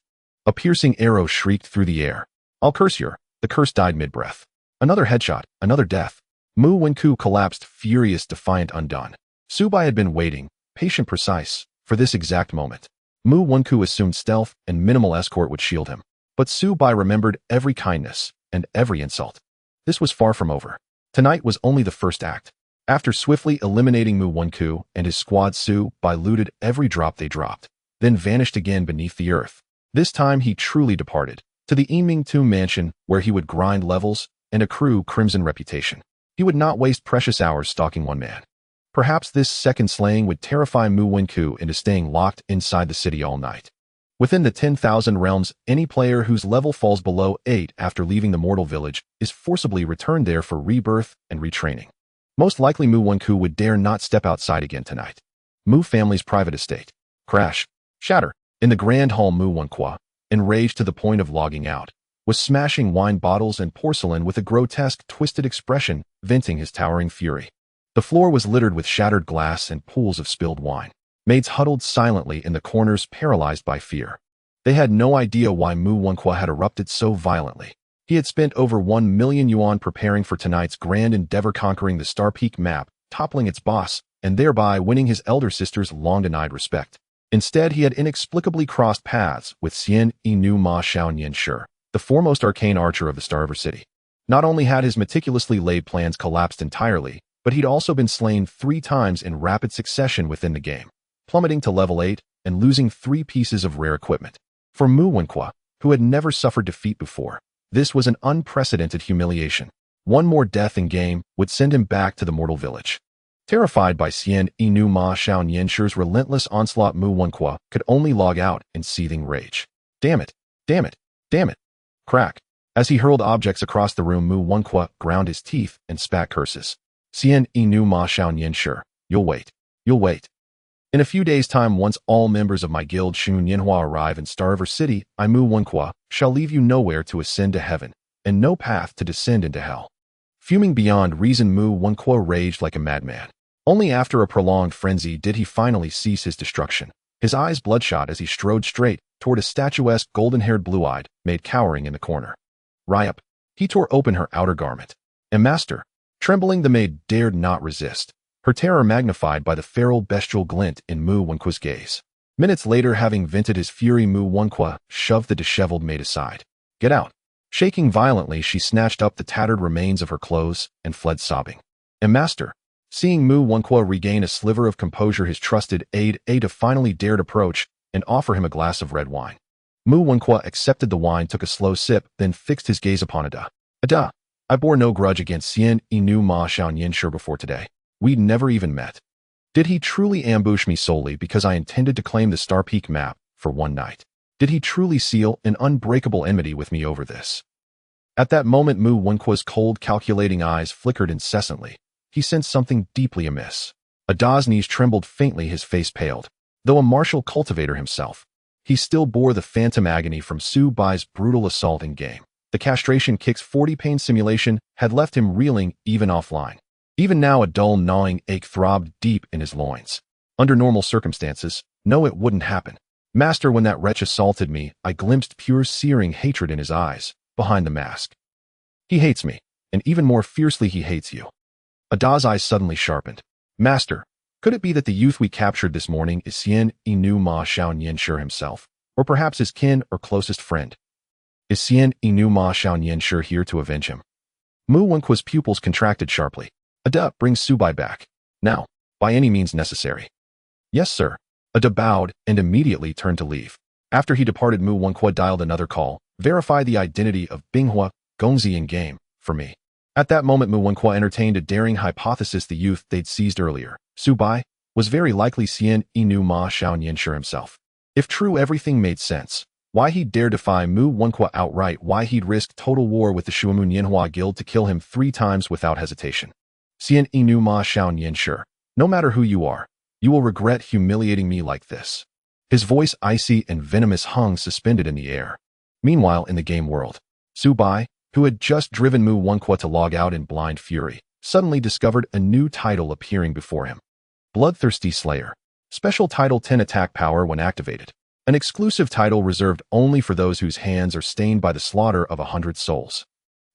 Speaker 1: A piercing arrow shrieked through the air. I'll curse you. The curse died mid-breath. Another headshot, another death. Mu Wenku collapsed, furious, defiant, undone. Su Bai had been waiting, patient, precise, for this exact moment. Mu Wenku assumed stealth and minimal escort would shield him. But Su Bai remembered every kindness and every insult. This was far from over. Tonight was only the first act. After swiftly eliminating Mu Wenku and his squad, Su Bai looted every drop they dropped, then vanished again beneath the earth. This time he truly departed, to the Yiming Tomb mansion where he would grind levels and accrue crimson reputation. He would not waste precious hours stalking one man. Perhaps this second slaying would terrify Mu Wenku into staying locked inside the city all night. Within the 10,000 realms, any player whose level falls below 8 after leaving the mortal village is forcibly returned there for rebirth and retraining. Most likely Mu Wenku would dare not step outside again tonight. Mu family's private estate. Crash. Shatter. In the grand hall, Mu Wenku, enraged to the point of logging out, was smashing wine bottles and porcelain with a grotesque, twisted expression, venting his towering fury. The floor was littered with shattered glass and pools of spilled wine. Maids huddled silently in the corners, paralyzed by fear. They had no idea why Mu Wenku had erupted so violently. He had spent over 1 million yuan preparing for tonight's grand endeavor, conquering the Star Peak map, toppling its boss, and thereby winning his elder sister's long-denied respect. Instead, he had inexplicably crossed paths with Xian Inu Ma Xiaonian Shi, the foremost arcane archer of the Starver City. Not only had his meticulously laid plans collapsed entirely, but he'd also been slain 3 times in rapid succession within the game, plummeting to level 8 and losing 3 pieces of rare equipment. For Mu Wenku, who had never suffered defeat before, this was an unprecedented humiliation. One more death in game would send him back to the mortal village. Terrified by Xian Inu Ma Xiaonian Shi's relentless onslaught, Mu Wenku could only log out in seething rage. Damn it! Damn it! Damn it! Crack! As he hurled objects across the room, Mu Wenku ground his teeth and spat curses. Xian Inu Ma Xiaonian Shi, you'll wait. You'll wait. In a few days' time, once all members of my guild Shun Yanhua arrive in Starver City, I, Mu Wenku, shall leave you nowhere to ascend to heaven, and no path to descend into hell. Fuming beyond reason, Mu Wenku raged like a madman. Only after a prolonged frenzy did he finally cease his destruction, his eyes bloodshot as he strode straight toward a statuesque golden-haired blue-eyed maid cowering in the corner. Ryup. He tore open her outer garment. And master. Trembling, the maid dared not resist, her terror magnified by the feral bestial glint in Mu Wenku's gaze. Minutes later, having vented his fury, Mu Wenku shoved the disheveled maid aside. Get out. Shaking violently, she snatched up the tattered remains of her clothes and fled sobbing. And master. Seeing Mu Wenku regain a sliver of composure, his trusted aide Ada finally dared approach and offer him a glass of red wine. Mu Wenku accepted the wine, took a slow sip, then fixed his gaze upon Ada. Ada, I bore no grudge against Xian Inu Ma Xiaonian Shi before today. We'd never even met. Did he truly ambush me solely because I intended to claim the Star Peak map for one night? Did he truly seal an unbreakable enmity with me over this? At that moment, Mu Wenku's cold, calculating eyes flickered incessantly. He sensed something deeply amiss. Ada's knees trembled faintly, his face paled. Though a martial cultivator himself, he still bore the phantom agony from Su Bai's brutal assault in game. The castration kick's 40 pain simulation had left him reeling even offline. Even now, a dull gnawing ache throbbed deep in his loins. Under normal circumstances, no, it wouldn't happen. Master, when that wretch assaulted me, I glimpsed pure searing hatred in his eyes, behind the mask. He hates me, and even more fiercely he hates you. Ada's eyes suddenly sharpened. Master, could it be that the youth we captured this morning is Xian Inu Ma Xiaonian Shi himself, or perhaps his kin or closest friend? Is Xian Inu Ma Xiaonian Shi here to avenge him? Mu Wenku's pupils contracted sharply. Ada, bring Su Bai back. Now, by any means necessary. Yes, sir. Ada bowed and immediately turned to leave. After he departed, Mu Wenku dialed another call. Verify the identity of Binghua Gongzi in game, for me. At that moment, Mu Wenku entertained a daring hypothesis. The youth they'd seized earlier, Su Bai, was very likely Xian Inu Ma Xiaonian Shi himself. If true, everything made sense. Why he'd dare defy Mu Wenqua outright, why he'd risk total war with the Shuamu Nianhua Guild to kill him 3 times without hesitation. Xian Inu Ma Xiao Nian Shi, no matter who you are, you will regret humiliating me like this. His voice icy and venomous hung suspended in the air. Meanwhile, in the game world, Su Bai, who had just driven Mu Wenqua to log out in blind fury, suddenly discovered a new title appearing before him. Bloodthirsty Slayer. Special title 10 attack power when activated. An exclusive title reserved only for those whose hands are stained by the slaughter of 100 souls.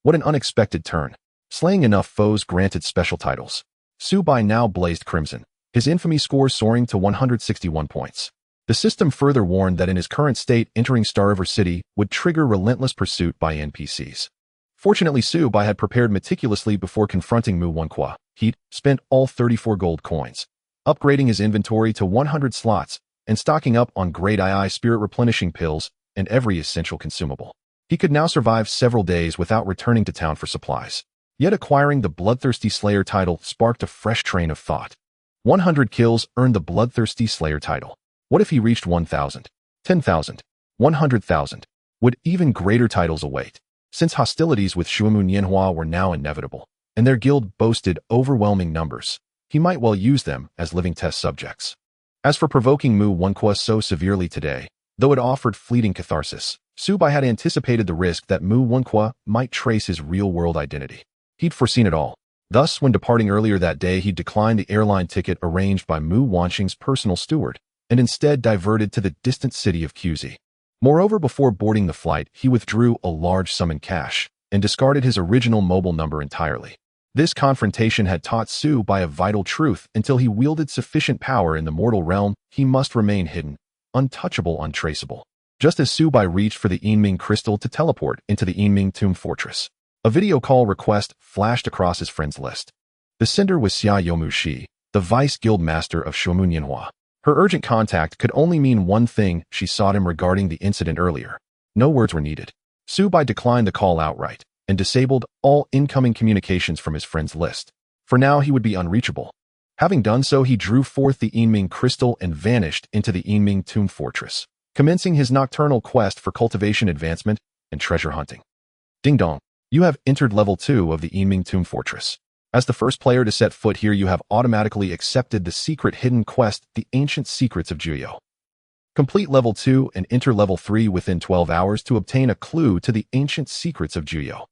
Speaker 1: What an unexpected turn. Slaying enough foes granted special titles. Su Bai now blazed crimson, his infamy score soaring to 161 points. The system further warned that in his current state, entering Starriver City would trigger relentless pursuit by NPCs. Fortunately, Su Bai had prepared meticulously before confronting Mu Wenqua. He'd spent all 34 gold coins, upgrading his inventory to 100 slots, and stocking up on Great II spirit replenishing pills and every essential consumable. He could now survive several days without returning to town for supplies. Yet acquiring the Bloodthirsty Slayer title sparked a fresh train of thought. 100 kills earned the Bloodthirsty Slayer title. What if he reached 1,000, 10,000, 100,000? Would even greater titles await? Since hostilities with Shuamu Nianhua were now inevitable, and their guild boasted overwhelming numbers, he might well use them as living test subjects. As for provoking Mu Wenqua so severely today, though it offered fleeting catharsis, Su Bai had anticipated the risk that Mu Wenqua might trace his real-world identity. He'd foreseen it all. Thus, when departing earlier that day, he declined the airline ticket arranged by Mu Wanxing's personal steward, and instead diverted to the distant city of QZ. Moreover, before boarding the flight, he withdrew a large sum in cash, and discarded his original mobile number entirely. This confrontation had taught Su Bai a vital truth: until he wielded sufficient power in the mortal realm, he must remain hidden, untouchable, untraceable. Just as Su Bai reached for the Yinming crystal to teleport into the Yinming tomb fortress, a video call request flashed across his friends list. The sender was Xia Yomu Shi, the vice guild master of Shuamu Nianhua. Her urgent contact could only mean one thing: she sought him regarding the incident earlier. No words were needed. Su Bai declined the call outright, and disabled all incoming communications from his friends list. For now, he would be unreachable. Having done so, he drew forth the Yinming crystal and vanished into the Yinming tomb fortress, commencing his nocturnal quest for cultivation advancement and treasure hunting. Ding dong. You have entered level 2 of the Yinming tomb fortress. As the first player to set foot here, you have automatically accepted the secret hidden quest, The Ancient Secrets of Juyo. Complete level 2 and enter level 3 within 12 hours to obtain a clue to the ancient secrets of Juyo.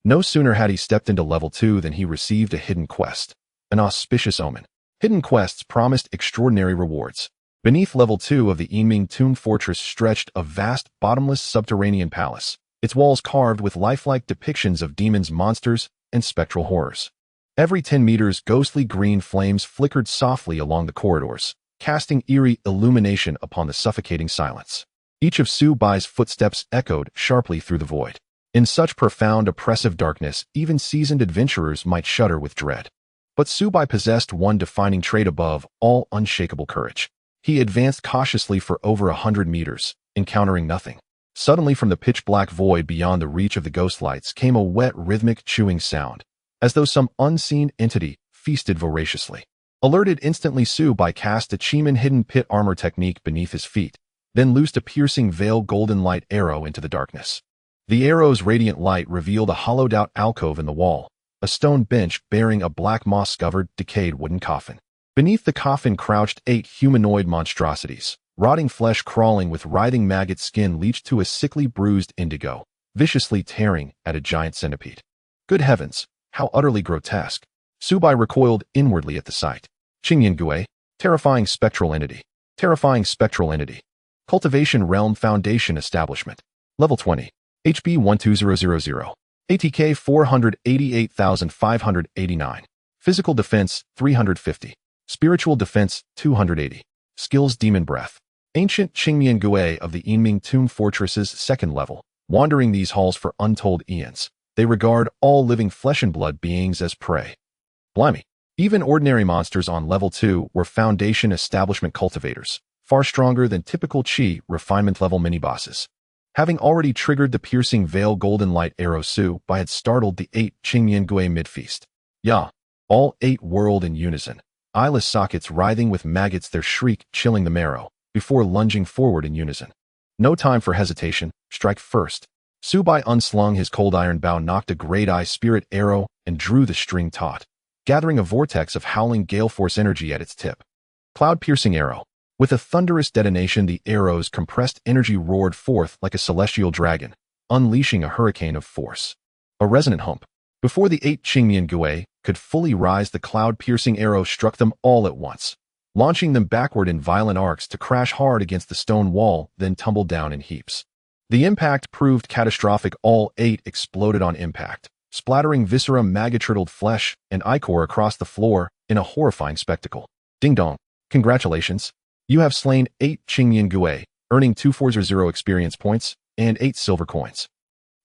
Speaker 1: No sooner had he stepped into level 2 than he received a hidden quest. An auspicious omen. Hidden quests promised extraordinary rewards. Beneath level 2 of the Yinming tomb fortress stretched a vast, bottomless subterranean palace, its walls carved with lifelike depictions of demons, monsters, and spectral horrors. Every 10 meters, ghostly green flames flickered softly along the corridors, casting eerie illumination upon the suffocating silence. Each of Su Bai's footsteps echoed sharply through the void. In such profound, oppressive darkness, even seasoned adventurers might shudder with dread. But Su Bai possessed one defining trait above all: unshakable courage. He advanced cautiously for over 100 meters, encountering nothing. Suddenly, from the pitch-black void beyond the reach of the ghost lights came a wet, rhythmic chewing sound, as though some unseen entity feasted voraciously. Alerted instantly, Su Bai cast a Chiman hidden pit armor technique beneath his feet, then loosed a piercing veil golden light arrow into the darkness. The arrow's radiant light revealed a hollowed-out alcove in the wall, a stone bench bearing a black moss-covered, decayed wooden coffin. Beneath the coffin crouched 8 humanoid monstrosities, rotting flesh crawling with writhing maggot skin leached to a sickly bruised indigo, viciously tearing at a giant centipede. Good heavens, how utterly grotesque! Su Bai recoiled inwardly at the sight. Qingyan Gui, terrifying spectral entity. Terrifying spectral entity. Cultivation Realm Foundation Establishment. Level 20. HP 12000. ATK 488,589. Physical Defense 350. Spiritual Defense 280. Skills Demon Breath. Ancient Qingyan Gui of the Yinming Tomb Fortress's 2nd level. Wandering these halls for untold eons, they regard all living flesh and blood beings as prey. Blimey. Even ordinary monsters on level 2 were Foundation Establishment cultivators, far stronger than typical Qi refinement level mini-bosses. Having already triggered the piercing veil golden light arrow, Su Bai had startled the 8 Qingyan Gui mid-feast. Ya! All 8 whirled in unison, eyeless sockets writhing with maggots, their shriek chilling the marrow, before lunging forward in unison. No time for hesitation, strike first. Subai unslung his cold iron bow, knocked a great eye spirit arrow, and drew the string taut, gathering a vortex of howling gale force energy at its tip. Cloud-piercing arrow. With a thunderous detonation, the arrow's compressed energy roared forth like a celestial dragon, unleashing a hurricane of force. A resonant hump. Before the 8 Qingmian Gui could fully rise, the cloud-piercing arrow struck them all at once, launching them backward in violent arcs to crash hard against the stone wall, then tumble down in heaps. The impact proved catastrophic. All 8 exploded on impact, splattering viscera, magatrittled flesh, and ichor across the floor in a horrifying spectacle. Ding dong. Congratulations. You have slain 8 Qingmian Gui, earning 240 experience points and 8 silver coins.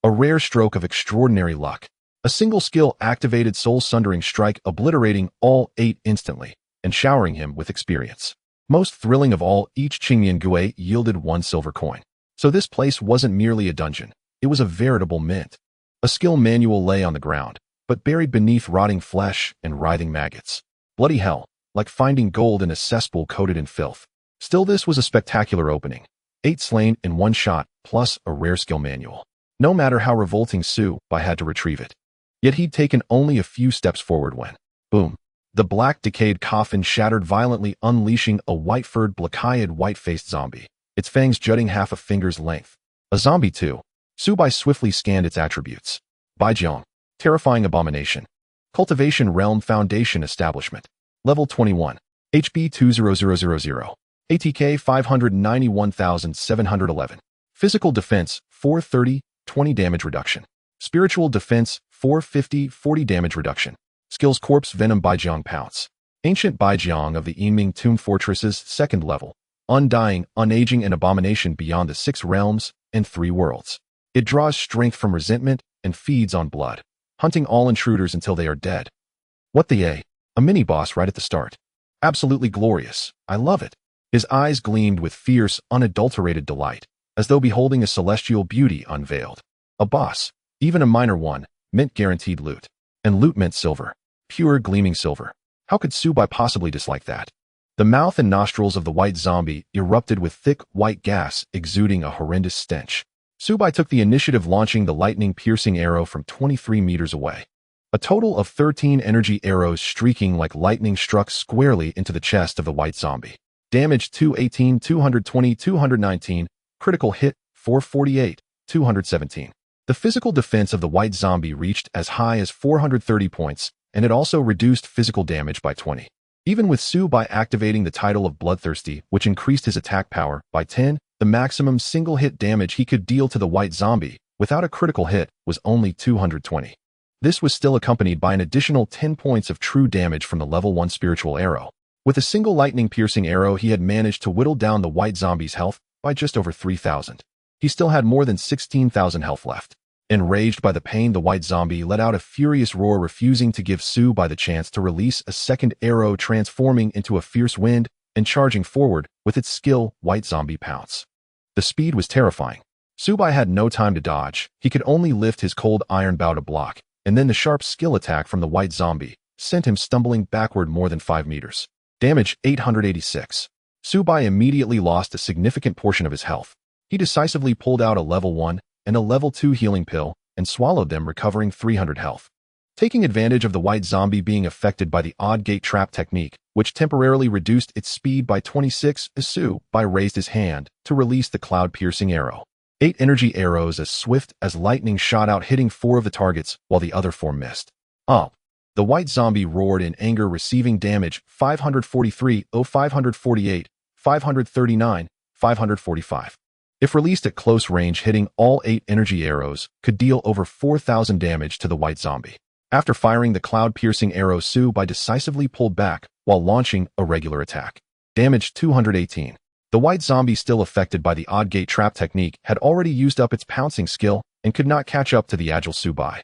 Speaker 1: A rare stroke of extraordinary luck. A single skill-activated soul-sundering strike, obliterating all 8 instantly and showering him with experience. Most thrilling of all, each Qingmian Gui yielded 1 silver coin. So this place wasn't merely a dungeon. It was a veritable mint. A skill manual lay on the ground, but buried beneath rotting flesh and writhing maggots. Bloody hell, like finding gold in a cesspool coated in filth. Still, this was a spectacular opening. 8 slain in 1 shot, plus a rare skill manual. No matter how revolting, Subai had to retrieve it. Yet he'd taken only a few steps forward when, boom, the black decayed coffin shattered violently, unleashing a white-furred, black-eyed, white-faced zombie, its fangs jutting half a finger's length. A zombie too. Subai swiftly scanned its attributes. Baijiang, terrifying abomination. Cultivation Realm Foundation Establishment. Level 21. HB 20000. ATK 591,711. Physical Defense 430, 20 damage reduction. Spiritual Defense 450, 40 damage reduction. Skills Corpse Venom Baijiang Pounce. Ancient Baijiang of the Yinming Tomb Fortress's 2nd level. Undying, unaging, and abomination beyond the 6 realms and 3 worlds. It draws strength from resentment and feeds on blood, hunting all intruders until they are dead. What the A? A mini-boss right at the start. Absolutely glorious. I love it. His eyes gleamed with fierce, unadulterated delight, as though beholding a celestial beauty unveiled. A boss, even a minor one, meant guaranteed loot. And loot meant silver. Pure, gleaming silver. How could Subai possibly dislike that? The mouth and nostrils of the white zombie erupted with thick, white gas, exuding a horrendous stench. Subai took the initiative, launching the lightning-piercing arrow from 23 meters away. A total of 13 energy arrows streaking like lightning struck squarely into the chest of the white zombie. Damage 218, 220, 219. Critical hit 448, 217. The physical defense of the white zombie reached as high as 430 points, and it also reduced physical damage by 20. Even with Subai activating the title of Bloodthirsty, which increased his attack power by 10, the maximum single-hit damage he could deal to the white zombie, without a critical hit, was only 220. This was still accompanied by an additional 10 points of true damage from the level 1 spiritual arrow. With a single lightning-piercing arrow, he had managed to whittle down the white zombie's health by just over 3,000. He still had more than 16,000 health left. Enraged by the pain, the white zombie let out a furious roar, refusing to give Subai the chance to release a second arrow, transforming into a fierce wind and charging forward with its skill, White Zombie Pounce. The speed was terrifying. Subai had no time to dodge. He could only lift his cold iron bow to block, and then the sharp skill attack from the white zombie sent him stumbling backward more than 5 meters. Damage 886. Subai immediately lost a significant portion of his health. He decisively pulled out a level 1 and a level 2 healing pill and swallowed them, recovering 300 health. Taking advantage of the white zombie being affected by the odd gate trap technique, which temporarily reduced its speed by 26, Subai raised his hand to release the cloud-piercing arrow. 8 energy arrows as swift as lightning shot out, hitting 4 of the targets while the other 4 missed. The white zombie roared in anger, receiving damage 543, 548, 539, 545. If released at close range, hitting all 8 energy arrows could deal over 4,000 damage to the white zombie. After firing the cloud-piercing arrow, Subai decisively pulled back while launching a regular attack. Damage 218. The white zombie, still affected by the odd gate trap technique, had already used up its pouncing skill and could not catch up to the agile Subai.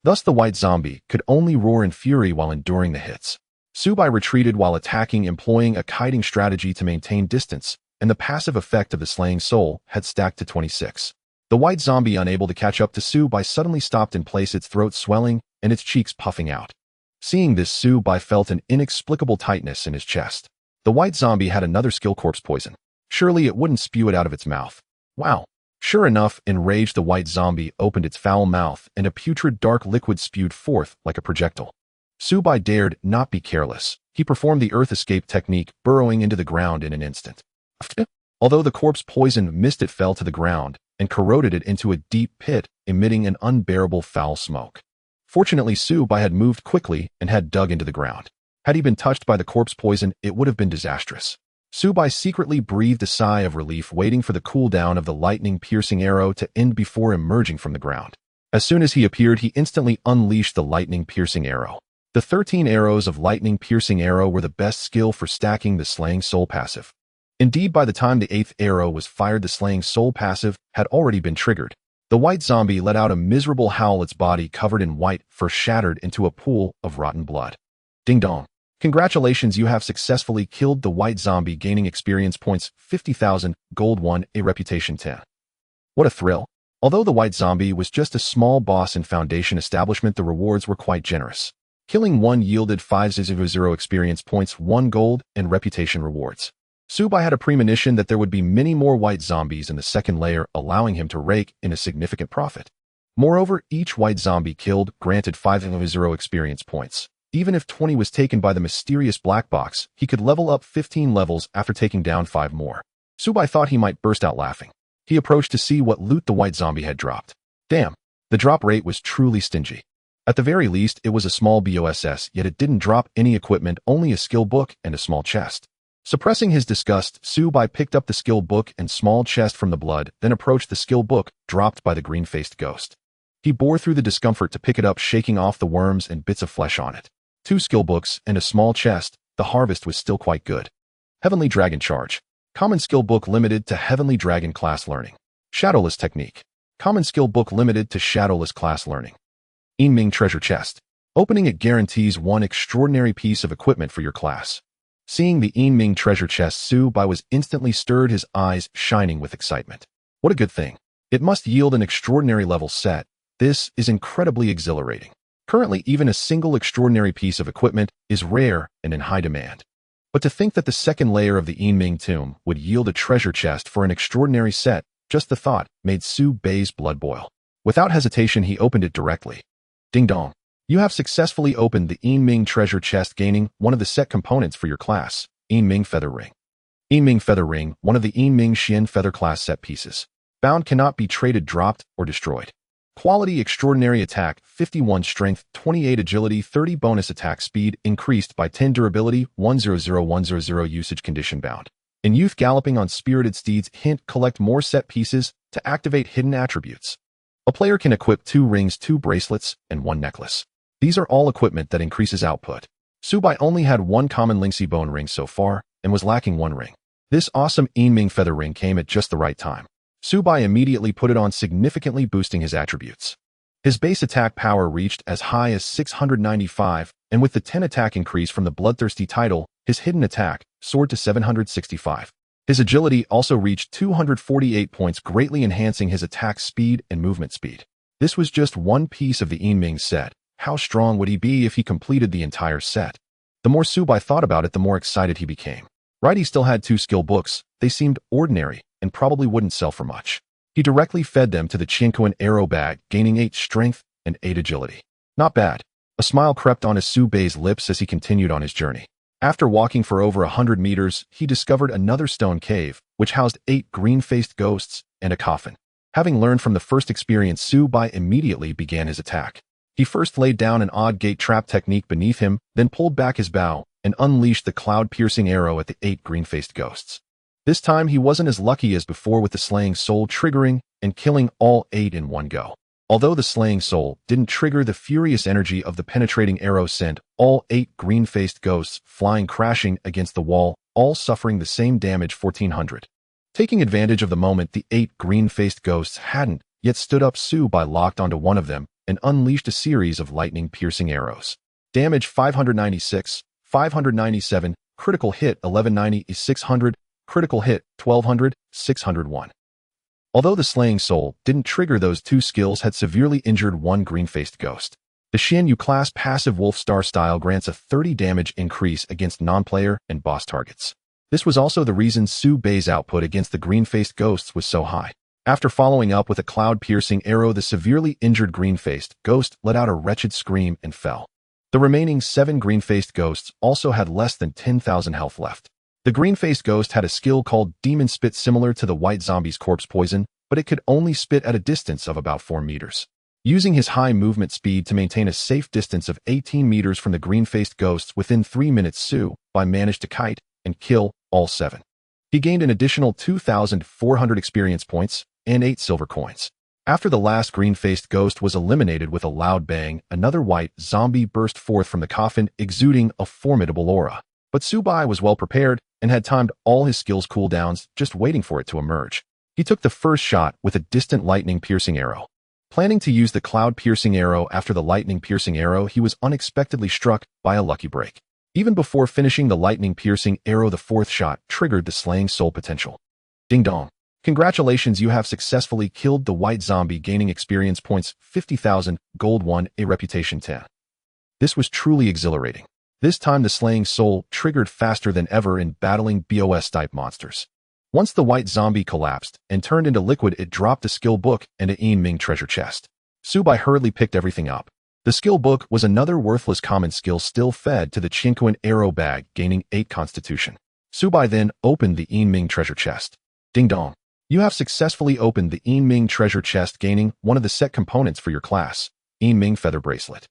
Speaker 1: Thus the white zombie could only roar in fury while enduring the hits. Subai retreated while attacking, employing a kiting strategy to maintain distance, and the passive effect of the slaying soul had stacked to 26. The white zombie, unable to catch up to Subai, suddenly stopped in place, its throat swelling and its cheeks puffing out. Seeing this, Subai felt an inexplicable tightness in his chest. The white zombie had another skill, Corpse Poison. Surely it wouldn't spew it out of its mouth. Wow. Sure enough, enraged, the white zombie opened its foul mouth and a putrid dark liquid spewed forth like a projectile. Subai dared not be careless. He performed the earth escape technique, burrowing into the ground in an instant. Although the corpse poisoned mist, it fell to the ground and corroded it into a deep pit, emitting an unbearable foul smoke. Fortunately, Subai had moved quickly and had dug into the ground. Had he been touched by the corpse poison, it would have been disastrous. Subai secretly breathed a sigh of relief, waiting for the cooldown of the lightning-piercing arrow to end before emerging from the ground. As soon as he appeared, he instantly unleashed the lightning-piercing arrow. The 13 arrows of lightning-piercing arrow were the best skill for stacking the Slaying Soul passive. Indeed, by the time the 8th arrow was fired, the Slaying Soul passive had already been triggered. The white zombie let out a miserable howl, its body covered in white fur shattered into a pool of rotten blood. Ding dong. Congratulations, you have successfully killed the white zombie, gaining experience points 50,000, gold 1, a reputation 10. What a thrill. Although the white zombie was just a small boss in Foundation establishment, the rewards were quite generous. Killing one yielded 500 experience points, 1 gold, and reputation rewards. Subai had a premonition that there would be many more white zombies in the second layer, allowing him to rake in a significant profit. Moreover, each white zombie killed granted 500 experience points. Even if 20 was taken by the mysterious black box, he could level up 15 levels after taking down 5 more. Subai thought he might burst out laughing. He approached to see what loot the white zombie had dropped. Damn, the drop rate was truly stingy. At the very least, it was a small BOSS, yet it didn't drop any equipment, only a skill book and a small chest. Suppressing his disgust, Subai picked up the skill book and small chest from the blood, then approached the skill book dropped by the green-faced ghost. He bore through the discomfort to pick it up, shaking off the worms and bits of flesh on it. 2 skill books and a small chest, the harvest was still quite good. Heavenly Dragon Charge. Common skill book limited to Heavenly Dragon class learning. Shadowless Technique. Common skill book limited to Shadowless class learning. Yinming Treasure Chest. Opening it guarantees 1 extraordinary piece of equipment for your class. Seeing the Yinming treasure chest, Subai was instantly stirred, his eyes shining with excitement. What a good thing. It must yield an extraordinary level set. This is incredibly exhilarating. Currently, even a single extraordinary piece of equipment is rare and in high demand. But to think that the second layer of the Yinming tomb would yield a treasure chest for an extraordinary set, just the thought made Subai's blood boil. Without hesitation, he opened it directly. Ding dong. You have successfully opened the Yinming treasure chest, gaining one of the set components for your class, Yinming Feather Ring. Yinming Feather Ring, one of the Yinming Xian Feather class set pieces. Bound, cannot be traded, dropped, or destroyed. Quality: extraordinary attack, 51 strength, 28 agility, 30 bonus attack speed, increased by 10 durability, 100100 usage condition bound. In youth, galloping on spirited steeds. Hint: collect more set pieces to activate hidden attributes. A player can equip 2 rings, 2 bracelets, and 1 necklace. These are all equipment that increases output. Subai only had 1 common Lingxi bone ring so far, and was lacking 1 ring. This awesome Yinming feather ring came at just the right time. Subai immediately put it on, significantly boosting his attributes. His base attack power reached as high as 695, and with the 10 attack increase from the Bloodthirsty title, his hidden attack soared to 765. His agility also reached 248 points, greatly enhancing his attack speed and movement speed. This was just one piece of the Yinming set. How strong would he be if he completed the entire set? The more Subai thought about it, the more excited he became. Right, he still had 2 skill books. They seemed ordinary and probably wouldn't sell for much. He directly fed them to the Qianquan arrow bag, gaining 8 strength and 8 agility. Not bad. A smile crept on his Subai's lips as he continued on his journey. After walking for over 100 meters, he discovered another stone cave, which housed 8 green-faced ghosts and a coffin. Having learned from the first experience, Subai immediately began his attack. He first laid down an odd gate trap technique beneath him, then pulled back his bow and unleashed the cloud-piercing arrow at the 8 green-faced ghosts. This time, he wasn't as lucky as before, with the Slaying Soul triggering and killing all 8 in one go. Although the Slaying Soul didn't trigger, the furious energy of the penetrating arrow sent all 8 green-faced ghosts flying crashing against the wall, all suffering the same damage, 1400. Taking advantage of the moment the 8 green-faced ghosts hadn't yet stood up, Subai locked onto one of them and unleashed a series of lightning-piercing arrows. Damage: 596, 597, critical hit 1190 is 600, critical hit 1200, 601. Although the Slaying Soul didn't trigger, those 2 skills had severely injured one green-faced ghost. The Xian Yu class passive Wolf Star style grants a 30 damage increase against non-player and boss targets. This was also the reason Subai's output against the green-faced ghosts was so high. After following up with a cloud-piercing arrow, the severely injured green-faced ghost let out a wretched scream and fell. The remaining 7 green-faced ghosts also had less than 10,000 health left. The green-faced ghost had a skill called Demon Spit similar to the white zombie's corpse poison, but it could only spit at a distance of about 4 meters. Using his high movement speed to maintain a safe distance of 18 meters from the green-faced ghosts within 3 minutes, Su-Bai managed to kite and kill all 7. He gained an additional 2,400 experience points and 8 silver coins. After the last green-faced ghost was eliminated with a loud bang, another white zombie burst forth from the coffin, exuding a formidable aura. But Su-Bai was well prepared and had timed all his skills cooldowns, just waiting for it to emerge. He took the first shot with a distant lightning-piercing arrow. Planning to use the cloud-piercing arrow after the lightning-piercing arrow, he was unexpectedly struck by a lucky break. Even before finishing the lightning-piercing arrow, the 4th shot triggered the slaying soul potential. Ding dong. Congratulations, you have successfully killed the white zombie, gaining experience points 50,000, gold 1, a reputation 10. This was truly exhilarating. This time the slaying soul triggered faster than ever in battling boss-type monsters. Once the white zombie collapsed and turned into liquid, it dropped a skill book and a Yin-Ming treasure chest. Su-Bai hurriedly picked everything up. The skill book was another worthless common skill still fed to the Chinquan arrow bag, gaining 8 constitution. Su-Bai then opened the Yin-Ming treasure chest. Ding dong. You have successfully opened the Yin-Ming treasure chest, gaining one of the set components for your class, Yin-Ming feather bracelet.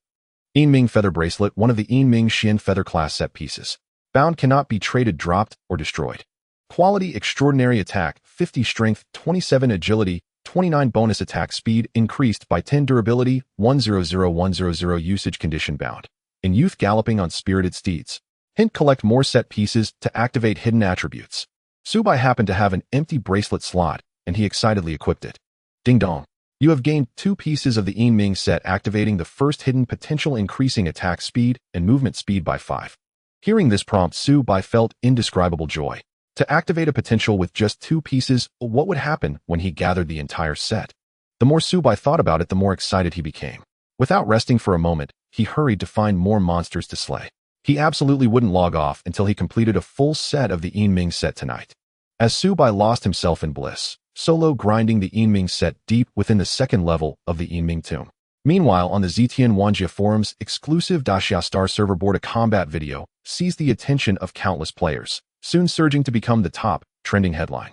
Speaker 1: Yin-Ming feather bracelet, one of the Yin-Ming Xian feather class set pieces. Bound, cannot be traded, dropped, or destroyed. Quality: extraordinary attack, 50 strength, 27 agility, 29 bonus attack speed, increased by 10 durability, 100100 usage condition bound. In youth, galloping on spirited steeds. Hint: collect more set pieces to activate hidden attributes. Su-Bai happened to have an empty bracelet slot, and he excitedly equipped it. Ding dong. You have gained 2 pieces of the Yin-Ming set, activating the first hidden potential, increasing attack speed and movement speed by 5. Hearing this prompt, Su-Bai felt indescribable joy. To activate a potential with just 2 pieces, what would happen when he gathered the entire set? The more Su-Bai thought about it, the more excited he became. Without resting for a moment, he hurried to find more monsters to slay. He absolutely wouldn't log off until he completed a full set of the Yin-Ming set tonight. As Su-Bai lost himself in bliss, solo grinding the Yin-Ming set deep within the 2nd level of the Yin-Ming tomb. Meanwhile, on the Zetian Wanjia forums exclusive Daxia Star server board, a combat video seized the attention of countless players, soon surging to become the top trending headline.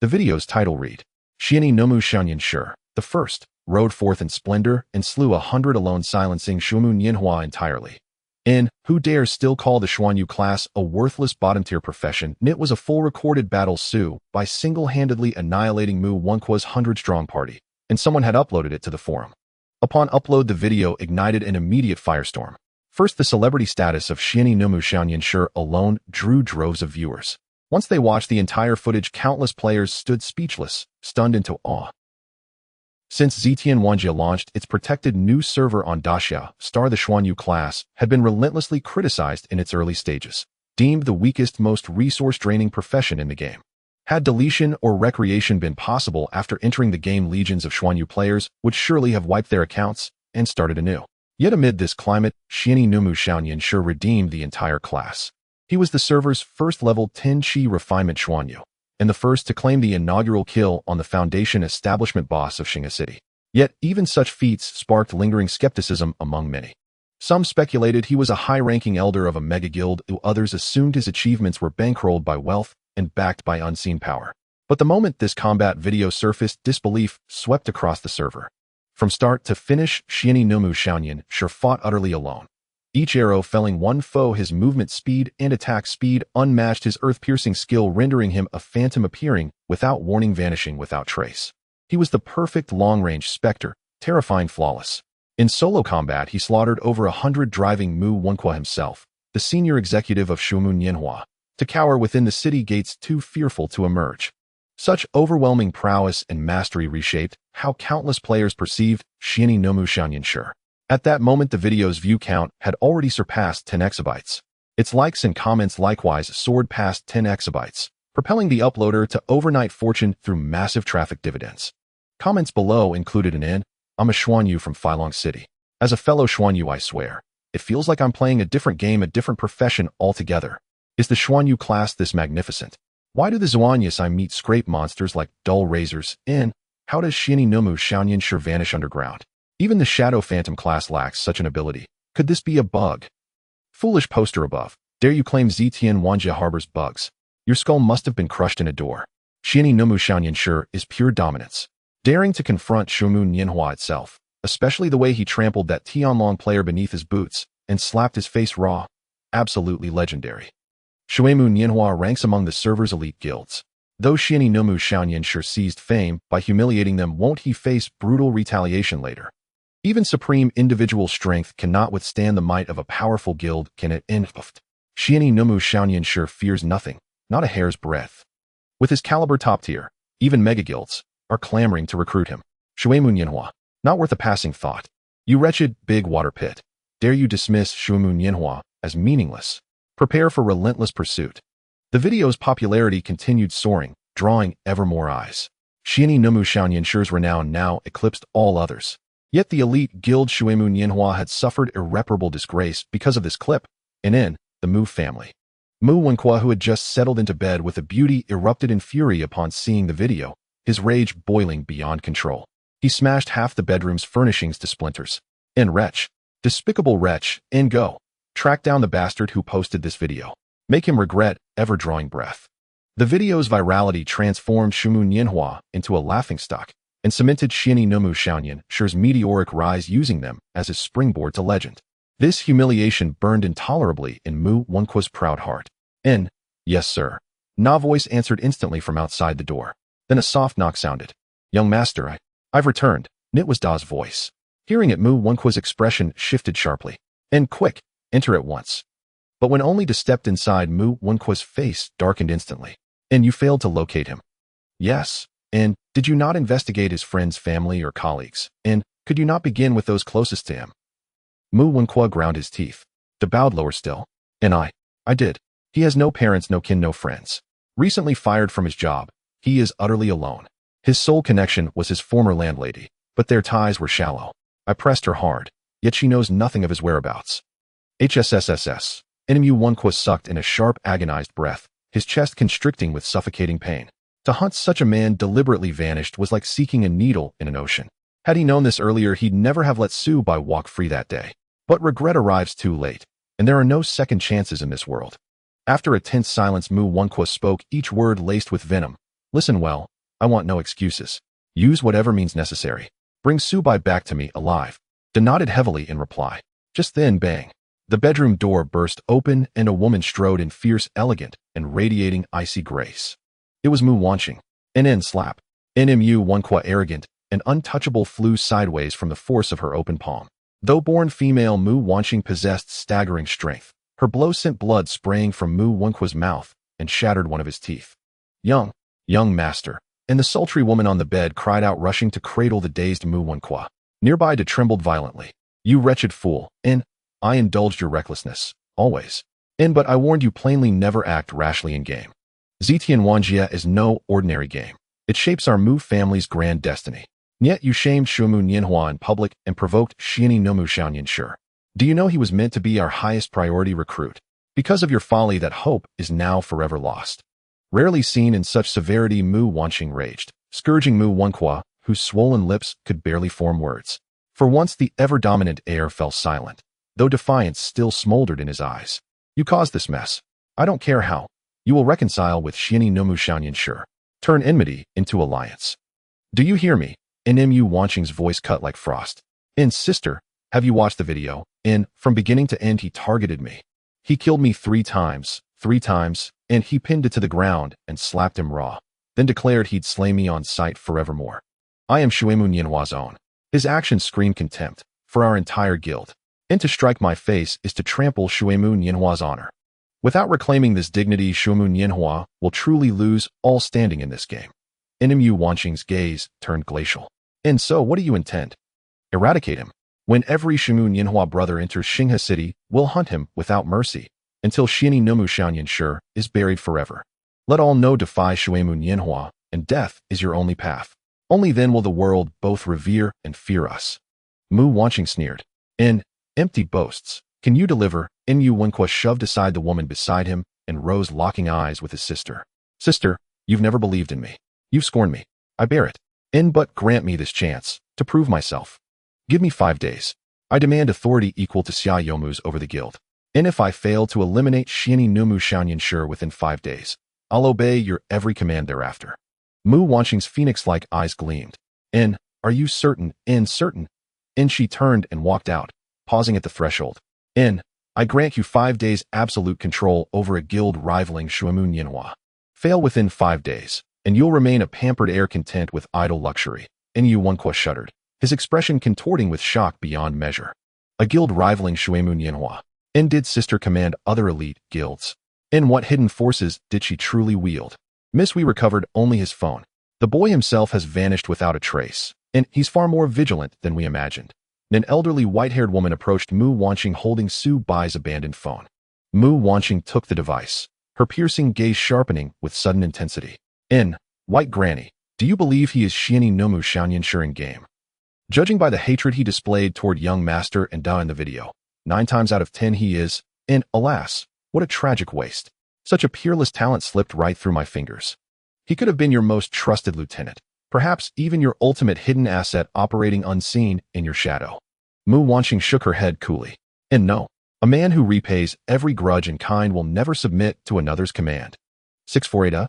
Speaker 1: The video's title read, Xiani Nomu Xianyan Shi, the first, rode forth in splendor and slew 100 alone, silencing Shumu Nianhua entirely. In Who Dares Still Call the Xuanyu class a worthless bottom-tier profession? It was a full recorded battle Su-Bai single-handedly annihilating Mu Wenqua's 100-strong party, and someone had uploaded it to the forum. Upon upload, the video ignited an immediate firestorm. First, the celebrity status of Xiani Nomu Xianyan Shi alone drew droves of viewers. Once they watched the entire footage, countless players stood speechless, stunned into awe. Since Zetian Wanjia launched its protected new server on Daxia Star, the Xuanyu class had been relentlessly criticized in its early stages, deemed the weakest, most resource-draining profession in the game. Had deletion or recreation been possible after entering the game, legions of Xuanyu players would surely have wiped their accounts and started anew. Yet amid this climate, Xiani Nomu Xianyan Shi redeemed the entire class. He was the server's first level 10 Qi refinement Xuanyu, and the first to claim the inaugural kill on the Foundation establishment boss of Xinga City. Yet even such feats sparked lingering skepticism among many. Some speculated he was a high-ranking elder of a mega guild, while others assumed his achievements were bankrolled by wealth and backed by unseen power. But the moment this combat video surfaced, disbelief swept across the server. From start to finish, Xiani Nomu Xianyan Shi fought utterly alone. Each arrow felling one foe, his movement speed and attack speed unmatched, his earth-piercing skill rendering him a phantom, appearing without warning, vanishing without trace. He was the perfect long-range specter, terrifying, flawless. In solo combat, he slaughtered over 100, driving Mu Wenqua himself, the senior executive of Shumu Nianhua, to cower within the city gates, too fearful to emerge. Such overwhelming prowess and mastery reshaped how countless players perceived Xiani Nomu Xianyan Shi. At that moment, the video's view count had already surpassed 10 exabytes. Its likes and comments likewise soared past 10 exabytes, propelling the uploader to overnight fortune through massive traffic dividends. Comments below included an I'm a Xuanyu from Filong City. As a fellow Xuanyu, I swear, it feels like I'm playing a different game, a different profession altogether. Is the Xuanyu class this magnificent? Why do the Xuanyas I meet scrape monsters like dull razors? How does Xiani Nomu Xiaoyan Shi vanish underground? Even the Shadow Phantom class lacks such an ability. Could this be a bug? Foolish poster above. Dare you claim Zetian Wanjia harbors bugs? Your skull must have been crushed in a door. Xiani Nomu Xiaoyan Shi is pure dominance. Daring to confront Shumu Nianhua itself, especially the way he trampled that Tianlong player beneath his boots and slapped his face raw. Absolutely legendary. Shuemu Nianhua ranks among the server's elite guilds. Though Xiani Nomu Xiaoyan Shi seized fame by humiliating them, won't he face brutal retaliation later? Even supreme individual strength cannot withstand the might of a powerful guild, can it? Xiani Nomu Xiaoyan Shi fears nothing, not a hair's breadth. With his caliber top tier, even mega guilds are clamoring to recruit him. Shuemu Nianhua, not worth a passing thought. You wretched big water pit. Dare you dismiss Shuemu Nianhua as meaningless? Prepare for relentless pursuit. The video's popularity continued soaring, drawing ever more eyes. Xiani Nomu Xiaoyan Shi's renown now eclipsed all others. Yet the elite guild Shuemu Nianhua had suffered irreparable disgrace because of this clip, and in the Mu family. Mu Wenqua, who had just settled into bed with a beauty, erupted in fury upon seeing the video, his rage boiling beyond control. He smashed half the bedroom's furnishings to splinters. And wretch, despicable wretch, and go. Track down the bastard who posted this video. Make him regret ever drawing breath. The video's virality transformed Shuemu Nianhua into a laughingstock and cemented Xiani Nomu Xiaoyan Shi's meteoric rise, using them as his springboard to legend. This humiliation burned intolerably in Mu Wenqua's proud heart. And, yes sir, Na voice answered instantly from outside the door. Then a soft knock sounded. Young master, I've returned. It was Da's voice. Hearing it, Mu Wenqua's expression shifted sharply. And quick, enter at once. But when only to step inside, Mu Wenqua's face darkened instantly. And you failed to locate him? Yes. And did you not investigate his friends, family, or colleagues? And could you not begin with those closest to him? Mu Wenqua ground his teeth. The bowed lower still. And I did. He has no parents, no kin, no friends. Recently fired from his job, he is utterly alone. His sole connection was his former landlady, but their ties were shallow. I pressed her hard, yet she knows nothing of his whereabouts. HSSSS. Mu Wenqua sucked in a sharp, agonized breath, his chest constricting with suffocating pain. To hunt such a man deliberately vanished was like seeking a needle in an ocean. Had he known this earlier, he'd never have let Su Bai walk free that day. But regret arrives too late, and there are no second chances in this world. After a tense silence, Mu Wenqua spoke, each word laced with venom. Listen well, I want no excuses. Use whatever means necessary. Bring Su Bai back to me alive. Da nodded heavily in reply. Just then, bang. The bedroom door burst open and a woman strode in, fierce, elegant, and radiating icy grace. It was Mu Wanqing. N slap. Mu Wenqua, arrogant and untouchable, flew sideways from the force of her open palm. Though born female, Mu Wanqing possessed staggering strength. Her blow sent blood spraying from Mu Wenqua's mouth and shattered one of his teeth. Young master. And the sultry woman on the bed cried out, rushing to cradle the dazed Mu Wenqua. Nearby, Da trembled violently. You wretched fool. I indulged your recklessness, always. But I warned you plainly, never act rashly in game. Zetian Wanjia is no ordinary game. It shapes our Mu family's grand destiny. Yet you shamed Shuemu Nianhua in public and provoked Xiani Nomu Xiaoyan Shi. Do you know he was meant to be our highest priority recruit? Because of your folly, that hope is now forever lost. Rarely seen in such severity, Mu Wanqing raged, scourging Mu Wenqua, whose swollen lips could barely form words. For once the ever-dominant heir fell silent, though defiance still smoldered in his eyes. You caused this mess. I don't care how. You will reconcile with Xiani Nomu Xiaoyan Shi. Turn enmity into alliance. Do you hear me? Mu Wanqing's voice cut like frost. Sister, have you watched the video? From beginning to end he targeted me. He killed me 3 times, and he pinned it to the ground and slapped him raw, then declared he'd slay me on sight forevermore. I am Shuemu Nianhua's own. His actions scream contempt for our entire guild. And to strike my face is to trample Shuemu Nianhua's honor. Without reclaiming this dignity, Shuemu Nianhua will truly lose all standing in this game. Mu Wanqing's gaze turned glacial. And so, what do you intend? Eradicate him. When every Shuemu Nianhua brother enters Xinghe City, we'll hunt him without mercy, until Xiani Nomu Xiaoyan Shi is buried forever. Let all know defy Shuemu Nianhua, and death is your only path. Only then will the world both revere and fear us. Mu Wanqing sneered. Empty boasts. Can you deliver? Mu Wenqua shoved aside the woman beside him and rose, locking eyes with his sister. Sister, you've never believed in me. You've scorned me. I bear it. But grant me this chance to prove myself. Give me 5 days. I demand authority equal to Xia Yomu's over the guild. If I fail to eliminate Xiani Numu Xianyan within 5 days, I'll obey your every command thereafter. Mu Wanqing's phoenix-like eyes gleamed. Are you certain? Certain. She turned and walked out, pausing at the threshold. I grant you 5 days absolute control over a guild rivaling Shuimu Nianhua. Fail within 5 days, and you'll remain a pampered heir content with idle luxury. Yu Wenqua shuddered, his expression contorting with shock beyond measure. A guild rivaling Shuimu Nianhua. Did sister command other elite guilds? What hidden forces did she truly wield? We recovered only his phone. The boy himself has vanished without a trace, and he's far more vigilant than we imagined. An elderly white-haired woman approached Mu Wanqing holding Su Bai's abandoned phone. Mu Wanqing took the device, her piercing gaze sharpening with sudden intensity. White Granny, do you believe he is Xiani Nomu Xianyan in game? Judging by the hatred he displayed toward young Master and Da in the video, 9 times out of 10 he is, and alas, what a tragic waste. Such a peerless talent slipped right through my fingers. He could have been your most trusted lieutenant, perhaps even your ultimate hidden asset operating unseen in your shadow. Mu Wanqing shook her head coolly. No, a man who repays every grudge in kind will never submit to another's command. 648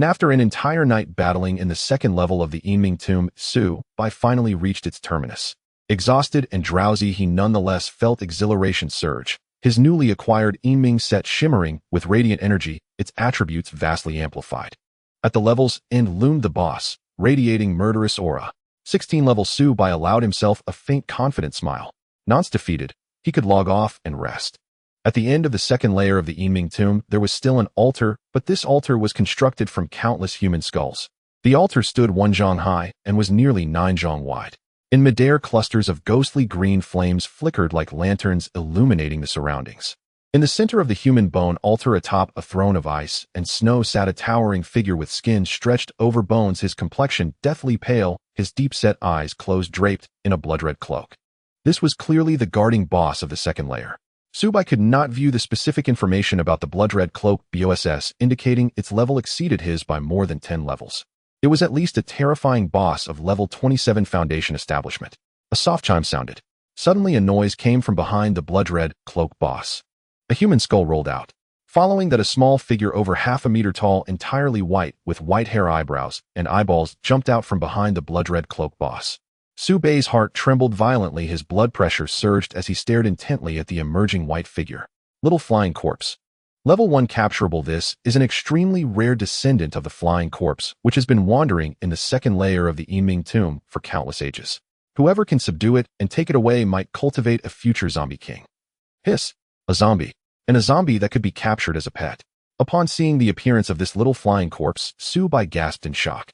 Speaker 1: After an entire night battling in the second level of the Yinming tomb, Su Bai finally reached its terminus. Exhausted and drowsy, he nonetheless felt exhilaration surge, his newly acquired Yinming set shimmering with radiant energy, its attributes vastly amplified. At the level's end loomed the boss, radiating murderous aura. 16-level Su Bai allowed himself a faint confident smile. Nonce defeated, he could log off and rest. At the end of the second layer of the Yinming tomb, there was still an altar, but this altar was constructed from countless human skulls. The altar stood 1 zhang high and was nearly 9 zhang wide. In midair, clusters of ghostly green flames flickered like lanterns illuminating the surroundings. In the center of the human bone altar atop a throne of ice and snow sat a towering figure with skin stretched over bones, his complexion deathly pale, his deep-set eyes closed draped in a blood-red cloak. This was clearly the guarding boss of the second layer. Su Bai could not view the specific information about the blood-red cloak BOSS, indicating its level exceeded his by more than 10 levels. It was at least a terrifying boss of level 27 Foundation establishment. A soft chime sounded. Suddenly a noise came from behind the blood-red cloak boss. A human skull rolled out. Following that, a small figure over half a meter tall, entirely white, with white hair, eyebrows, and eyeballs jumped out from behind the blood-red cloak boss. Su Bai's heart trembled violently, his blood pressure surged as he stared intently at the emerging white figure. Little Flying Corpse. Level 1 capturable. This is an extremely rare descendant of the Flying Corpse, which has been wandering in the second layer of the Yinming tomb for countless ages. Whoever can subdue it and take it away might cultivate a future zombie king. Hiss. A zombie. And a zombie that could be captured as a pet. Upon seeing the appearance of this little flying corpse, Su Bai gasped in shock.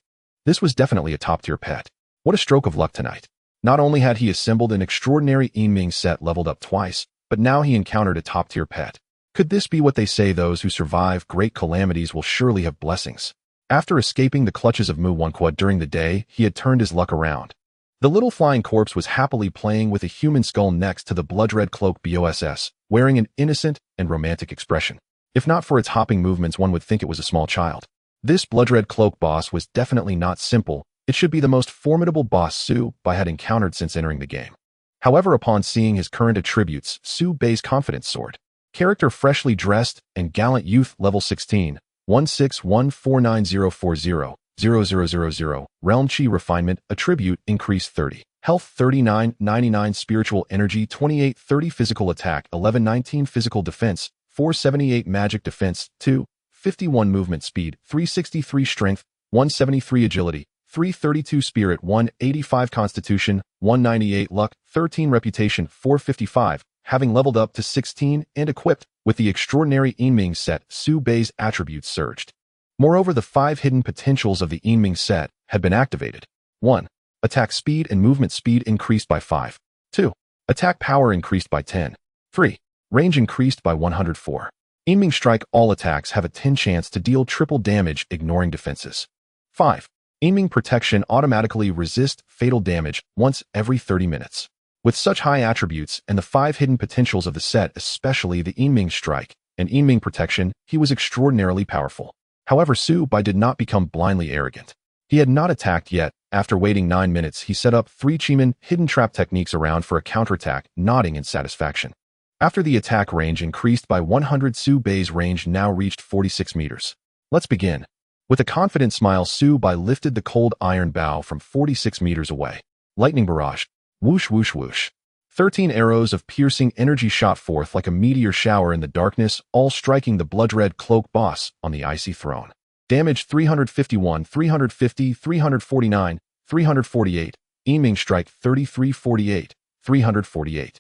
Speaker 1: This was definitely a top-tier pet. What a stroke of luck tonight. Not only had he assembled an extraordinary Yinming set leveled up twice, but now he encountered a top-tier pet. Could this be what they say those who survive great calamities will surely have blessings? After escaping the clutches of Mu Wenqua during the day, he had turned his luck around. The little flying corpse was happily playing with a human skull next to the blood-red cloak BOSS, wearing an innocent and romantic expression. If not for its hopping movements, one would think it was a small child. This blood-red cloak boss was definitely not simple. It should be the most formidable boss Su Bai had encountered since entering the game. However, upon seeing his current attributes, Su Bai's confidence soared. Character freshly dressed and gallant youth level 16, 16149040000. Realm Chi refinement, attribute increase 30. Health 39.99, spiritual energy 28.30, physical attack 11.19, physical defense 478, magic defense 2.51, movement speed 363, strength 173, agility 332, spirit 185, constitution 198, luck 13, reputation 455. Having leveled up to 16 and equipped with the extraordinary Yinming set, Su Bai's attributes surged. Moreover, the 5 hidden potentials of the Yinming set had been activated. 1. Attack speed and movement speed increased by 5. 2. Attack power increased by 10. 3. Range increased by 104. Yinming strike, all attacks have a 10 chance to deal triple damage, ignoring defenses. 5. Yinming protection automatically resist fatal damage once every 30 minutes. With such high attributes and the 5 hidden potentials of the set, especially the Yinming strike and Yinming protection, he was extraordinarily powerful. However, Su Bai did not become blindly arrogant. He had not attacked yet, After waiting 9 minutes, he set up 3 Chiman hidden trap techniques around for a counterattack, nodding in satisfaction. After the attack range increased by 100, Su Bai's range now reached 46 meters. Let's begin. With a confident smile, Su Bai lifted the cold iron bow from 46 meters away. Lightning barrage. Whoosh, whoosh, whoosh. 13 arrows of piercing energy shot forth like a meteor shower in the darkness, all striking the blood-red cloak boss on the icy throne. Damage 351, 350, 349, 348. Aiming strike 3348, 348.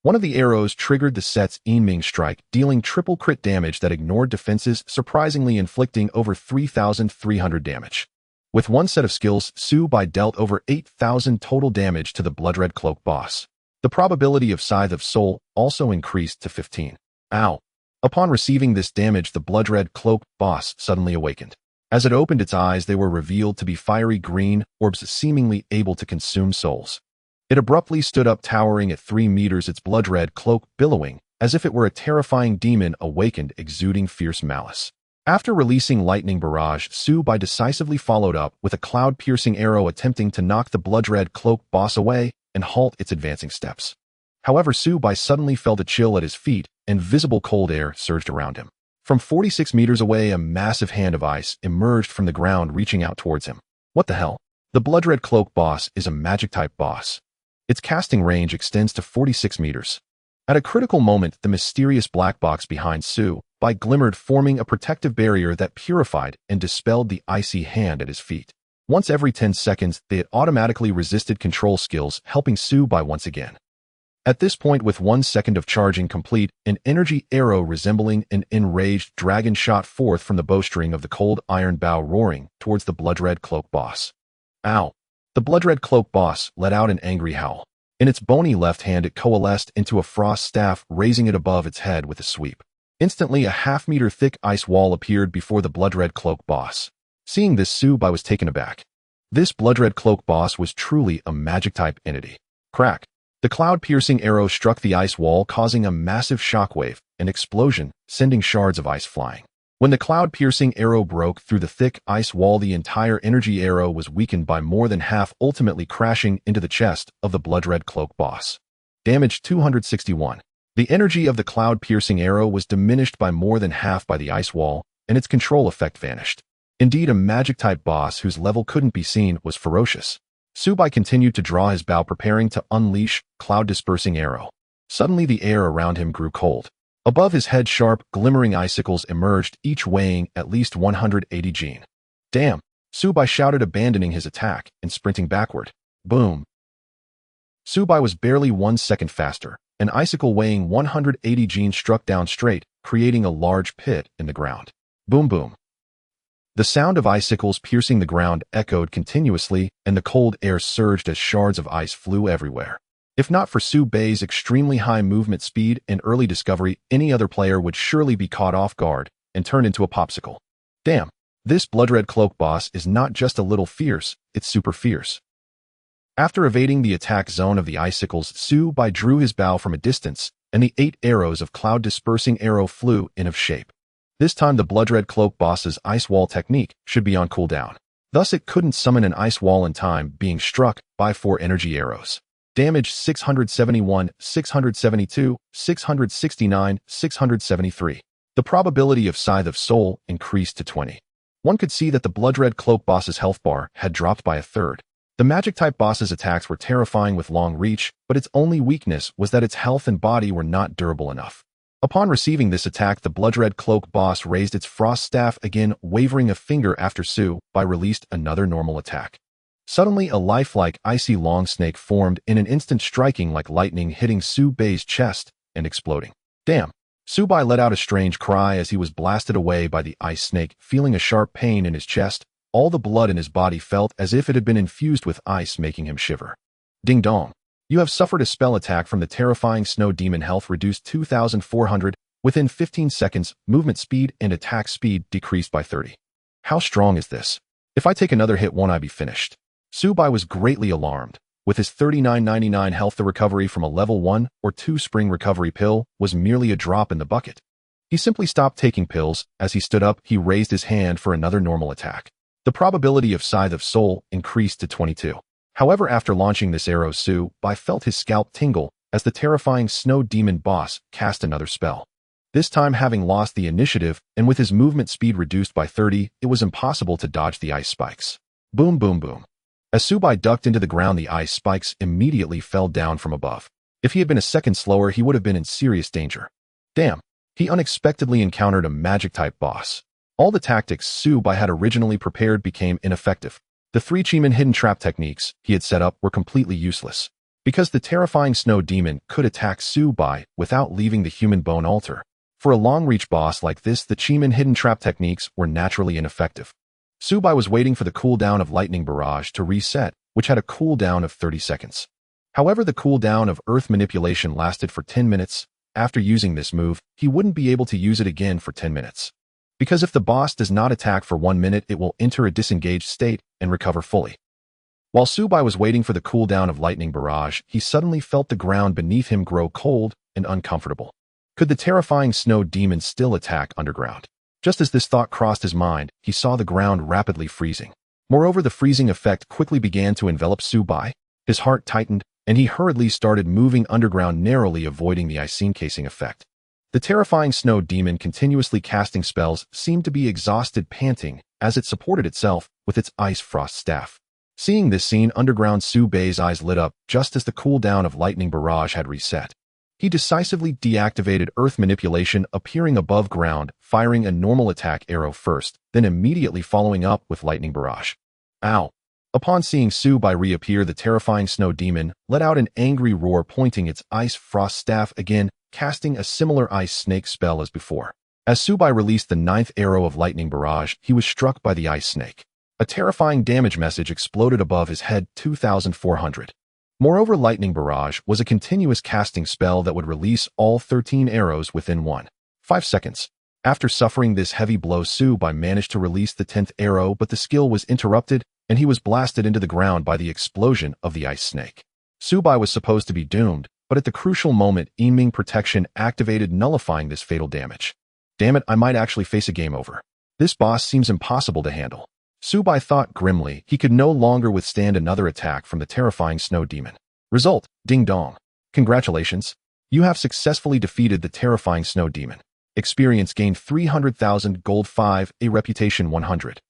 Speaker 1: One of the arrows triggered the set's aiming strike, dealing triple crit damage that ignored defenses, surprisingly inflicting over 3,300 damage. With one set of skills, Su Bai dealt over 8,000 total damage to the blood-red cloak boss. The probability of Scythe of Soul also increased to 15. Ow! Upon receiving this damage, the blood-red cloak boss suddenly awakened. As it opened its eyes, they were revealed to be fiery green orbs seemingly able to consume souls. It abruptly stood up, towering at 3 meters, its blood-red cloak billowing, as if it were a terrifying demon awakened, exuding fierce malice. After releasing lightning barrage, Su Bai decisively followed up with a cloud-piercing arrow, attempting to knock the blood-red cloak boss away and halt its advancing steps. However, Su Bai suddenly felt a chill at his feet, and visible cold air surged around him. From 46 meters away, a massive hand of ice emerged from the ground, reaching out towards him. What the hell? The blood-red cloak boss is a magic-type boss. Its casting range extends to 46 meters. At a critical moment, the mysterious black box behind Su Bai glimmered, forming a protective barrier that purified and dispelled the icy hand at his feet. Once every 10 seconds, they automatically resisted control skills, helping Su Bai once again. At this point, with 1 second of charging complete, an energy arrow resembling an enraged dragon shot forth from the bowstring of the cold iron bow, roaring towards the blood-red cloak boss. Ow! The blood-red cloak boss let out an angry howl. In its bony left hand, it coalesced into a frost staff, raising it above its head with a sweep. Instantly, a half-meter thick ice wall appeared before the blood-red cloak boss. Seeing this, Su Bai was taken aback. This blood-red cloak boss was truly a magic-type entity. Crack! The cloud-piercing arrow struck the ice wall, causing a massive shockwave, an explosion, sending shards of ice flying. When the cloud-piercing arrow broke through the thick ice wall, the entire energy arrow was weakened by more than half, ultimately crashing into the chest of the blood-red cloak boss. Damage 261. The energy of the cloud-piercing arrow was diminished by more than half by the ice wall, and its control effect vanished. Indeed, a magic-type boss whose level couldn't be seen was ferocious. Su Bai continued to draw his bow, preparing to unleash cloud-dispersing arrow. Suddenly, the air around him grew cold. Above his head, sharp, glimmering icicles emerged, each weighing at least 180 Jin. Damn! Su Bai shouted, abandoning his attack and sprinting backward. Boom! Su Bai was barely 1 second faster. An icicle weighing 180 Jin struck down straight, creating a large pit in the ground. Boom, boom. The sound of icicles piercing the ground echoed continuously, and the cold air surged as shards of ice flew everywhere. If not for Su Bai's extremely high movement speed and early discovery, any other player would surely be caught off guard and turned into a popsicle. Damn, this blood-red cloak boss is not just a little fierce, it's super fierce. After evading the attack zone of the icicles, Su Bai drew his bow from a distance, and the 8 arrows of cloud-dispersing arrow flew in of shape. This time, the blood-red cloak boss's ice wall technique should be on cooldown. Thus, it couldn't summon an ice wall in time, being struck by 4 energy arrows. Damage 671, 672, 669, 673. The probability of Scythe of Soul increased to 20. One could see that the blood-red cloak boss's health bar had dropped by a third. The magic-type boss's attacks were terrifying with long reach, but its only weakness was that its health and body were not durable enough. Upon receiving this attack, the blood-red cloak boss raised its frost staff again, wavering a finger after Su Bai released another normal attack. Suddenly, a lifelike icy long snake formed in an instant, striking like lightning, hitting Su Bai's chest and exploding. Damn! Su Bai let out a strange cry as he was blasted away by the ice snake, feeling a sharp pain in his chest. All the blood in his body felt as if it had been infused with ice, making him shiver. Ding dong! You have suffered a spell attack from the terrifying snow demon. Health reduced 2,400. Within 15 seconds, movement speed and attack speed decreased by 30. How strong is this? If I take another hit, won't I be finished? Su Bai was greatly alarmed. With his 39.99 health, the recovery from a level 1 or 2 spring recovery pill was merely a drop in the bucket. He simply stopped taking pills. As he stood up, he raised his hand for another normal attack. The probability of Scythe of Soul increased to 22. However, after launching this arrow, Su Bai felt his scalp tingle as the terrifying snow demon boss cast another spell. This time, having lost the initiative and with his movement speed reduced by 30, it was impossible to dodge the ice spikes. Boom, boom, boom. As Su Bai ducked into the ground, the ice spikes immediately fell down from above. If he had been a second slower, he would have been in serious danger. Damn, he unexpectedly encountered a magic-type boss. All the tactics Su Bai had originally prepared became ineffective. The 3 Chiman hidden trap techniques he had set up were completely useless, because the terrifying snow demon could attack Su Bai without leaving the human bone altar. For a long-reach boss like this, the Chiman hidden trap techniques were naturally ineffective. Su Bai was waiting for the cooldown of Lightning Barrage to reset, which had a cooldown of 30 seconds. However, the cooldown of Earth Manipulation lasted for 10 minutes. After using this move, he wouldn't be able to use it again for 10 minutes. Because if the boss does not attack for 1 minute, it will enter a disengaged state and recover fully. While Su Bai was waiting for the cooldown of Lightning Barrage, he suddenly felt the ground beneath him grow cold and uncomfortable. Could the terrifying snow demon still attack underground? Just as this thought crossed his mind, he saw the ground rapidly freezing. Moreover, the freezing effect quickly began to envelop Su Bai. His heart tightened, and he hurriedly started moving underground, narrowly avoiding the ice encasing effect. The terrifying snow demon, continuously casting spells, seemed to be exhausted, panting, as it supported itself with its ice frost staff. Seeing this scene, underground Su Bai's eyes lit up just as the cooldown of Lightning Barrage had reset. He decisively deactivated Earth Manipulation, appearing above ground, firing a normal attack arrow first, then immediately following up with Lightning Barrage. Ow! Upon seeing Su Bai reappear, the terrifying snow demon let out an angry roar, pointing its ice frost staff again, casting a similar ice snake spell as before. As Su Bai released the 9th arrow of Lightning Barrage, he was struck by the ice snake. A terrifying damage message exploded above his head, 2,400. Moreover, Lightning Barrage was a continuous casting spell that would release all 13 arrows within 1.5 seconds. After suffering this heavy blow, Su Bai managed to release the 10th arrow, but the skill was interrupted, and he was blasted into the ground by the explosion of the ice snake. Su Bai was supposed to be doomed, but at the crucial moment, Yiming Protection activated, nullifying this fatal damage. Damn it, I might actually face a game over. This boss seems impossible to handle. Su Bai thought grimly. He could no longer withstand another attack from the terrifying snow demon. Result: ding dong. Congratulations. You have successfully defeated the terrifying snow demon. Experience gained 300,000, gold 5, a reputation 100.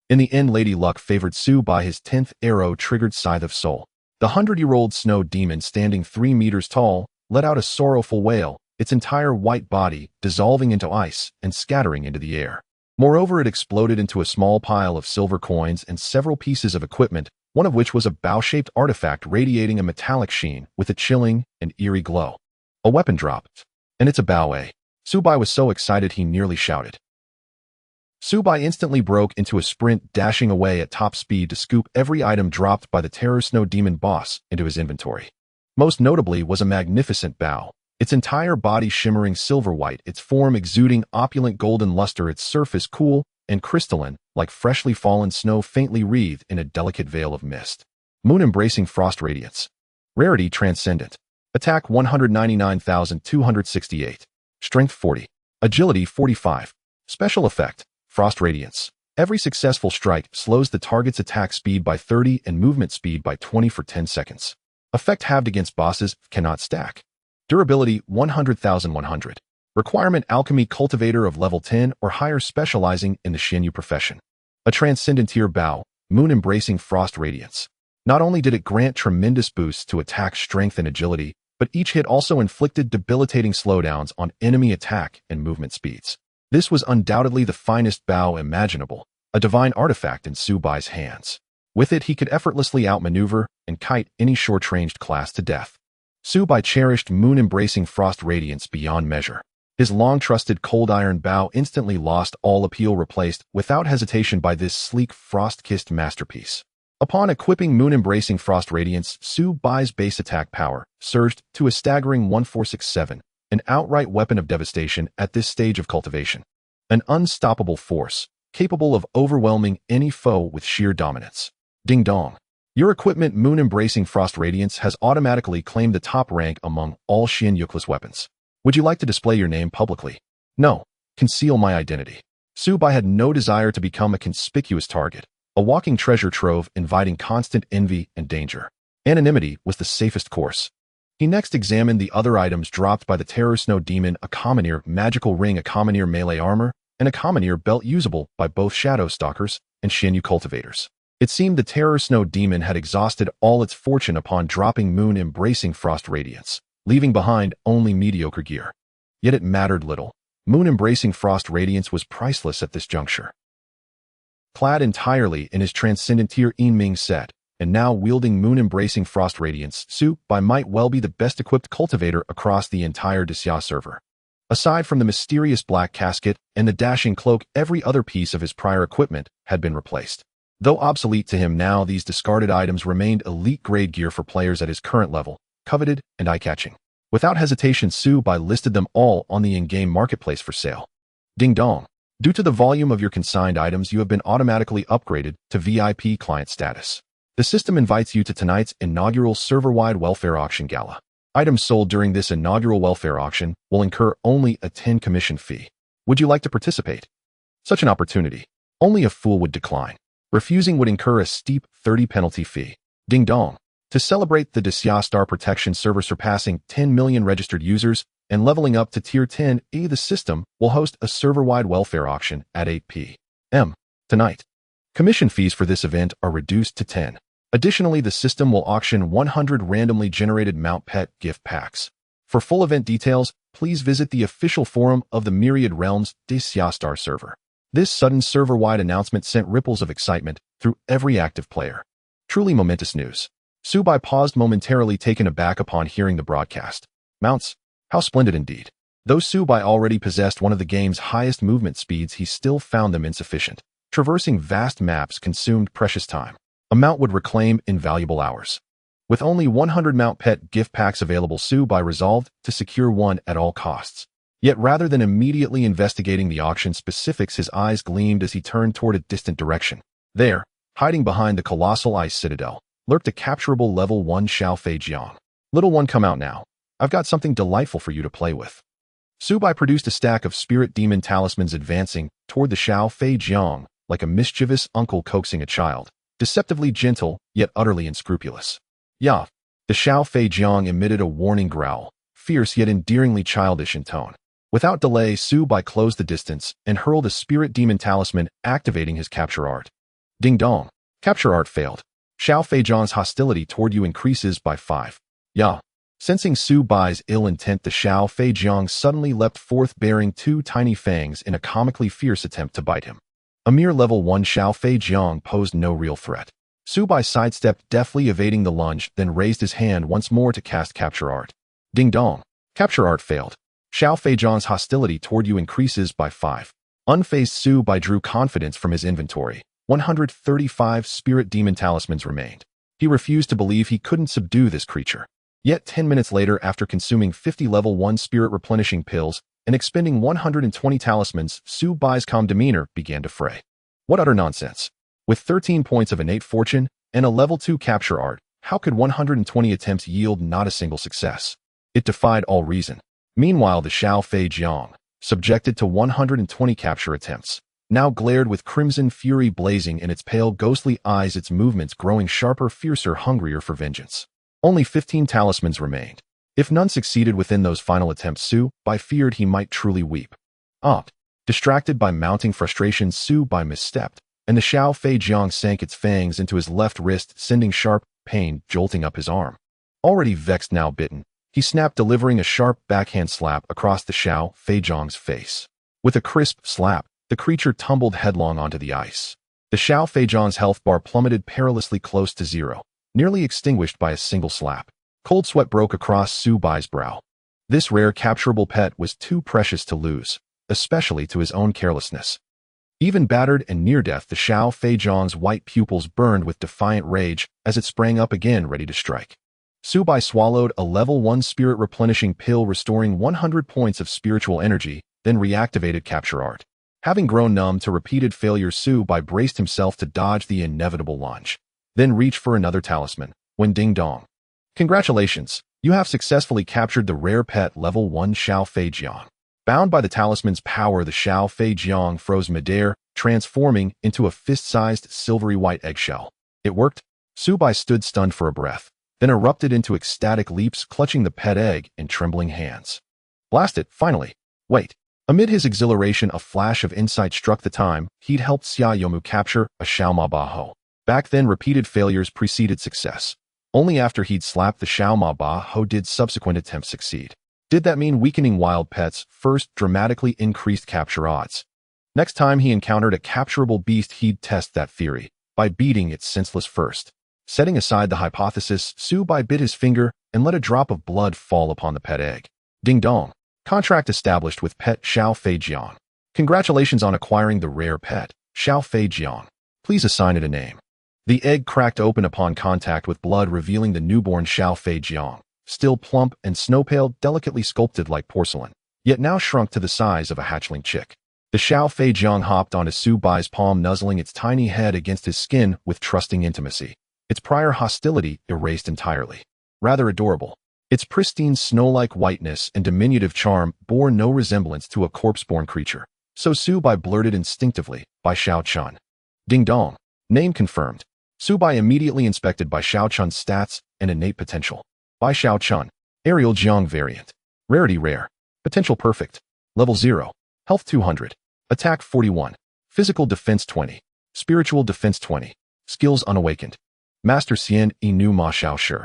Speaker 1: In the end, Lady Luck favored Su Bai. His 10th arrow triggered Scythe of Soul. The 100-year-old snow demon, standing 3 meters tall, let out a sorrowful wail, its entire white body dissolving into ice and scattering into the air. Moreover, it exploded into a small pile of silver coins and several pieces of equipment, one of which was a bow-shaped artifact radiating a metallic sheen with a chilling and eerie glow. A weapon dropped, and it's a bow. Su Bai was so excited he nearly shouted. Su Bai instantly broke into a sprint, dashing away at top speed to scoop every item dropped by the Terror Snow Demon boss into his inventory. Most notably was a magnificent bow, its entire body shimmering silver white, its form exuding opulent golden luster, its surface cool and crystalline, like freshly fallen snow faintly wreathed in a delicate veil of mist. Moon-embracing frost radiance. Rarity transcendent. Attack 199,268. Strength 40. Agility 45. Special effect: Frost Radiance. Every successful strike slows the target's attack speed by 30 and movement speed by 20 for 10 seconds. Effect halved against bosses, cannot stack. Durability 100,100. Requirement: Alchemy Cultivator of level 10 or higher, specializing in the Xinyu profession. A transcendent tier bow, moon-embracing frost radiance. Not only did it grant tremendous boosts to attack strength and agility, but each hit also inflicted debilitating slowdowns on enemy attack and movement speeds. This was undoubtedly the finest bow imaginable, a divine artifact in Su Bai's hands. With it, he could effortlessly outmaneuver and kite any short-ranged class to death. Su Bai cherished moon-embracing frost radiance beyond measure. His long-trusted cold iron bow instantly lost all appeal, replaced without hesitation by this sleek, frost-kissed masterpiece. Upon equipping moon-embracing frost radiance, Su Bai's base attack power surged to a staggering 1467, an outright weapon of devastation at this stage of cultivation. An unstoppable force, capable of overwhelming any foe with sheer dominance. Ding dong. Your equipment, moon-embracing frost radiance, has automatically claimed the top rank among all Xianyukla's weapons. Would you like to display your name publicly? No. Conceal my identity. Su Bai had no desire to become a conspicuous target, a walking treasure trove inviting constant envy and danger. Anonymity was the safest course. He next examined the other items dropped by the Terror Snow Demon, a Commoneer magical ring, a Commoneer melee armor, and a Commoneer belt usable by both Shadow Stalkers and Shinyu cultivators. It seemed the Terror Snow Demon had exhausted all its fortune upon dropping Moon Embracing Frost Radiance, leaving behind only mediocre gear. Yet it mattered little. Moon Embracing Frost Radiance was priceless at this juncture. Clad entirely in his Transcendent Tier Ming set, and now wielding Moon Embracing Frost Radiance, Su Bai might well be the best-equipped cultivator across the entire Disya server. Aside from the mysterious black casket and the dashing cloak, every other piece of his prior equipment had been replaced. Though obsolete to him now, these discarded items remained elite-grade gear for players at his current level, coveted and eye-catching. Without hesitation, Su Bai listed them all on the in-game marketplace for sale. Ding dong. Due to the volume of your consigned items, you have been automatically upgraded to VIP client status. The system invites you to tonight's inaugural server-wide welfare auction gala. Items sold during this inaugural welfare auction will incur only a 10 commission fee. Would you like to participate? Such an opportunity, only a fool would decline. Refusing would incur a steep 30 penalty fee. Ding dong. To celebrate the Disya Star Protection server surpassing 10 million registered users and leveling up to Tier 10, the system will host a server-wide welfare auction at 8 p.m. tonight. Commission fees for this event are reduced to 10. Additionally, the system will auction 100 randomly generated Mount Pet gift packs. For full event details, please visit the official forum of the Myriad Realms Disya Star server. This sudden server-wide announcement sent ripples of excitement through every active player. Truly momentous news. Su Bai paused momentarily, taken aback upon hearing the broadcast. Mounts, how splendid indeed. Though Su Bai already possessed one of the game's highest movement speeds, he still found them insufficient. Traversing vast maps consumed precious time. A mount would reclaim invaluable hours. With only 100 Mount Pet gift packs available, Su Bai resolved to secure one at all costs. Yet rather than immediately investigating the auction specifics, his eyes gleamed as he turned toward a distant direction. There, hiding behind the colossal ice citadel, lurked a capturable level 1 Xiao Fei Jiang. Little one, come out now. I've got something delightful for you to play with. Su Bai produced a stack of spirit demon talismans, advancing toward the Xiao Fei Jiang like a mischievous uncle coaxing a child, deceptively gentle yet utterly unscrupulous. Yeah, the Xiao Fei Jiang emitted a warning growl, fierce yet endearingly childish in tone. Without delay, Su Bai closed the distance and hurled a spirit demon talisman, activating his capture art. Ding dong. Capture art failed. Xiao Fei Jiang's hostility toward you increases by 5. Yeah. Sensing Su Bai's ill intent, the Xiao Fei Jiang suddenly leapt forth, bearing 2 tiny fangs in a comically fierce attempt to bite him. A mere level 1 Xiao Fei Jiang posed no real threat. Su Bai sidestepped, deftly evading the lunge, then raised his hand once more to cast capture art. Ding dong. Capture art failed. Xiao Fei Jiang's hostility toward you increases by 5. Unfazed, Su Bai drew confidence from his inventory. 135 spirit demon talismans remained. He refused to believe he couldn't subdue this creature. Yet 10 minutes later, after consuming 50 level 1 spirit replenishing pills and expending 120 talismans, Su Bai's calm demeanor began to fray. What utter nonsense. With 13 points of innate fortune and a level 2 capture art, how could 120 attempts yield not a single success? It defied all reason. Meanwhile, the Xiao Fei Jiang, subjected to 120 capture attempts, now glared with crimson fury blazing in its pale ghostly eyes, its movements growing sharper, fiercer, hungrier for vengeance. Only 15 talismans remained. If none succeeded within those final attempts, Su Bai feared he might truly weep. Distracted by mounting frustration, Su Bai misstepped, and the Xiao Fei Jiang sank its fangs into his left wrist, sending sharp pain jolting up his arm. Already vexed, now bitten, he snapped, delivering a sharp backhand slap across the Xiao Fei Jiang's face. With a crisp slap, the creature tumbled headlong onto the ice. The Xiao Fei Jiang's health bar plummeted perilously close to 0, nearly extinguished by a single slap. Cold sweat broke across Su Bai's brow. This rare capturable pet was too precious to lose, especially to his own carelessness. Even battered and near death, the Xiao Fei Jiang's white pupils burned with defiant rage as it sprang up again, ready to strike. Su Bai swallowed a level 1 spirit replenishing pill, restoring 100 points of spiritual energy, then reactivated capture art. Having grown numb to repeated failures, Su Bai braced himself to dodge the inevitable lunge, then reach for another talisman, when ding dong. Congratulations, you have successfully captured the rare pet level 1 Xiao Fei Jiang. Bound by the talisman's power, the Xiao Fei Jiang froze midair, transforming into a fist-sized silvery white eggshell. It worked. Su Bai stood stunned for a breath, then erupted into ecstatic leaps, clutching the pet egg in trembling hands. Blast it, finally. Wait. Amid his exhilaration, a flash of insight struck the time. He'd helped Xia Yomu capture a Xiao Ma Ba Ho. Back then, repeated failures preceded success. Only after he'd slapped the Xiao Ma Ba Ho did subsequent attempts succeed. Did that mean weakening wild pets first dramatically increased capture odds? Next time he encountered a capturable beast, he'd test that theory by beating it senseless first. Setting aside the hypothesis, Su Bai bit his finger and let a drop of blood fall upon the pet egg. Ding dong. Contract established with pet Xiao Fei Jiang. Congratulations on acquiring the rare pet, Xiao Fei Jiang. Please assign it a name. The egg cracked open upon contact with blood, revealing the newborn Xiao Fei Jiang, still plump and snow-pale, delicately sculpted like porcelain, yet now shrunk to the size of a hatchling chick. The Xiao Fei Jiang hopped onto Su Bai's palm, nuzzling its tiny head against his skin with trusting intimacy. Its prior hostility erased entirely. Rather adorable. Its pristine snow-like whiteness and diminutive charm bore no resemblance to a corpse-born creature. So Su Bai blurted instinctively, "By Xiao Chun." Ding dong. Name confirmed. Su Bai immediately inspected Bai Xiao Chun's stats and innate potential. Bai Xiao Chun. Aerial Jiang variant. Rarity rare. Potential perfect. Level 0. Health 200. Attack 41. Physical defense 20. Spiritual defense 20. Skills unawakened. Master Xian Inu Ma Xiao Shi.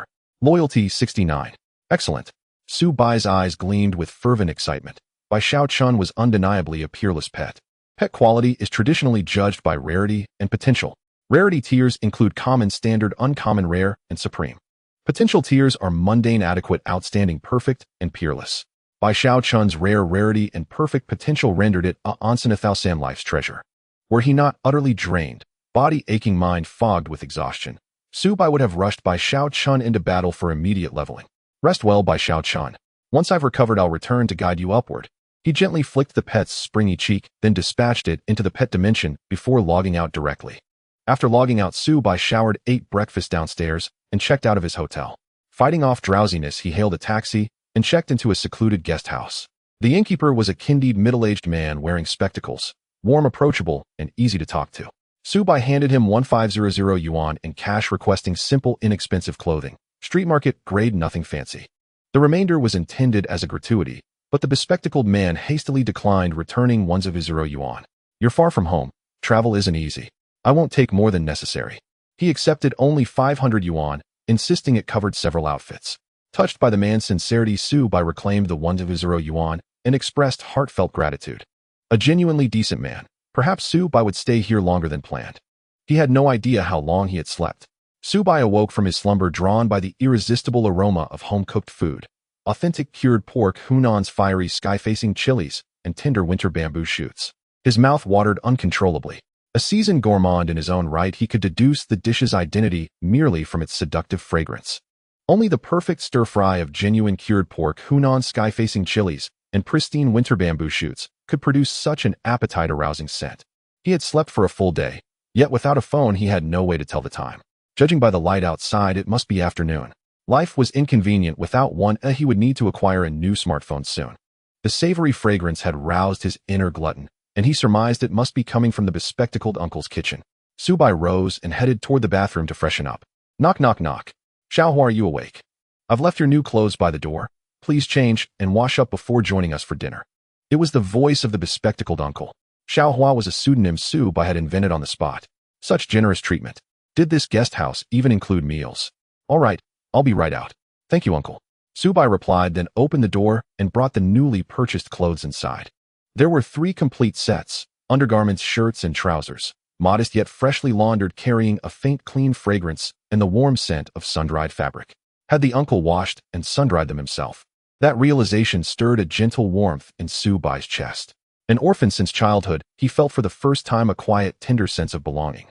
Speaker 1: Loyalty 69. Excellent. Su Bai's eyes gleamed with fervent excitement. Bai Xiao Chun was undeniably a peerless pet. Pet quality is traditionally judged by rarity and potential. Rarity tiers include common, standard, uncommon, rare, and supreme. Potential tiers are mundane, adequate, outstanding, perfect, and peerless. Bai Xiao Chun's rare rarity and perfect potential rendered it a Onsen life's treasure. Were he not utterly drained, body aching, mind fogged with exhaustion, Su Bai would have rushed Bai Xiao Chun into battle for immediate leveling. Rest well, Bai Xiao Chun. Once I've recovered, I'll return to guide you upward. He gently flicked the pet's springy cheek, then dispatched it into the pet dimension before logging out directly. After logging out, Su Bai showered, ate breakfast downstairs, and checked out of his hotel. Fighting off drowsiness, he hailed a taxi and checked into a secluded guest house. The innkeeper was a kindied middle-aged man wearing spectacles, warm, approachable, and easy to talk to. Su Bai handed him 1500 yuan in cash, requesting simple, inexpensive clothing. Street market grade, nothing fancy. The remainder was intended as a gratuity, but the bespectacled man hastily declined, returning 1000 yuan. You're far from home. Travel isn't easy. I won't take more than necessary. He accepted only 500 yuan, insisting it covered several outfits. Touched by the man's sincerity, Su Bai reclaimed the 1000 yuan and expressed heartfelt gratitude. A genuinely decent man. Perhaps Su Bai would stay here longer than planned. He had no idea how long he had slept. Su Bai awoke from his slumber, drawn by the irresistible aroma of home-cooked food. Authentic cured pork, Hunan's fiery sky-facing chilies, and tender winter bamboo shoots. His mouth watered uncontrollably. A seasoned gourmand in his own right, he could deduce the dish's identity merely from its seductive fragrance. Only the perfect stir-fry of genuine cured pork, Hunan's sky-facing chilies, and pristine winter bamboo shoots could produce such an appetite-arousing scent. He had slept for a full day, yet without a phone he had no way to tell the time. Judging by the light outside, it must be afternoon. Life was inconvenient without one, he would need to acquire a new smartphone soon. The savory fragrance had roused his inner glutton, and he surmised it must be coming from the bespectacled uncle's kitchen. Su Bai rose and headed toward the bathroom to freshen up. Knock, knock, knock. Xiaohua, are you awake? I've left your new clothes by the door. Please change and wash up before joining us for dinner. It was the voice of the bespectacled uncle. Xiaohua was a pseudonym Su Bai had invented on the spot. Such generous treatment. Did this guest house even include meals? All right, I'll be right out. Thank you, uncle. Su Bai replied, then opened the door and brought the newly purchased clothes inside. There were 3 complete sets, undergarments, shirts, and trousers, modest yet freshly laundered, carrying a faint, clean fragrance and the warm scent of sun-dried fabric. Had the uncle washed and sun-dried them himself? That realization stirred a gentle warmth in Su Bai's chest. An orphan since childhood, he felt for the first time a quiet, tender sense of belonging.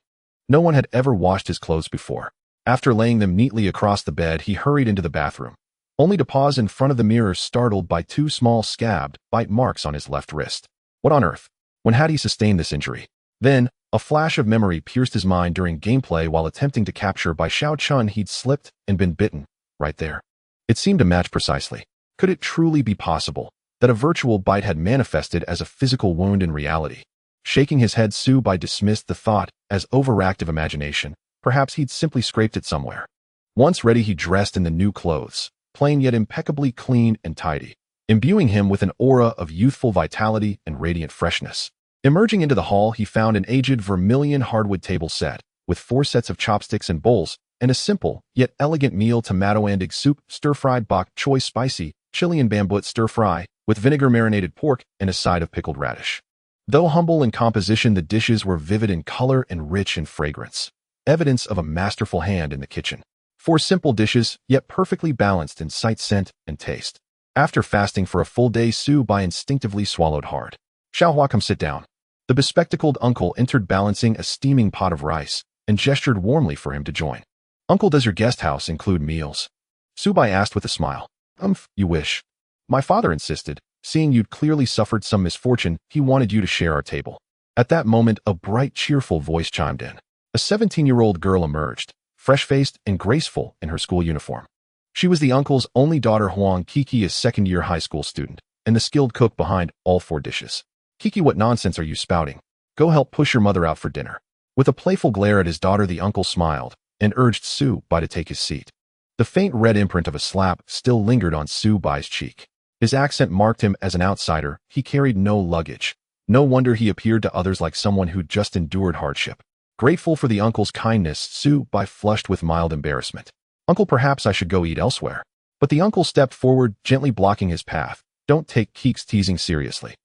Speaker 1: No one had ever washed his clothes before. After laying them neatly across the bed, he hurried into the bathroom, only to pause in front of the mirror, startled by 2 small scabbed bite marks on his left wrist. What on earth? When had he sustained this injury? Then, a flash of memory pierced his mind during gameplay while attempting to capture Bai Xiao Chun. He'd slipped and been bitten, right there. It seemed to match precisely. Could it truly be possible that a virtual bite had manifested as a physical wound in reality? Shaking his head, Su Bai dismissed the thought as overactive imagination. Perhaps he'd simply scraped it somewhere. Once ready, he dressed in the new clothes, plain yet impeccably clean and tidy, imbuing him with an aura of youthful vitality and radiant freshness. Emerging into the hall, he found an aged vermilion hardwood table set, with 4 sets of chopsticks and bowls, and a simple yet elegant meal: tomato and egg soup, stir-fried bok choy spicy, chili and bamboo stir-fry, with vinegar-marinated pork and a side of pickled radish. Though humble in composition, the dishes were vivid in color and rich in fragrance, evidence of a masterful hand in the kitchen. 4 simple dishes, yet perfectly balanced in sight, scent, and taste. After fasting for a full day, Su Bai instinctively swallowed hard. "Xiaohua, come sit down." The bespectacled uncle entered, balancing a steaming pot of rice, and gestured warmly for him to join. "Uncle, does your guest house include meals?" Su Bai asked with a smile. You wish. My father insisted. Seeing you'd clearly suffered some misfortune, he wanted you to share our table." At that moment, a bright, cheerful voice chimed in. A 17-year-old girl emerged, fresh-faced and graceful in her school uniform. She was the uncle's only daughter. Huang Kiki, a second-year high school student, and the skilled cook behind all 4 dishes. "Kiki, what nonsense are you spouting? Go help push your mother out for dinner." With a playful glare at his daughter, the uncle smiled and urged Su Bai to take his seat. The faint red imprint of a slap still lingered on Su Bai's cheek. His accent marked him as an outsider. He carried no luggage. No wonder he appeared to others like someone who'd just endured hardship. Grateful for the uncle's kindness, Su Bai flushed with mild embarrassment. "Uncle, perhaps I should go eat elsewhere." But the uncle stepped forward, gently blocking his path. "Don't take Keek's teasing seriously.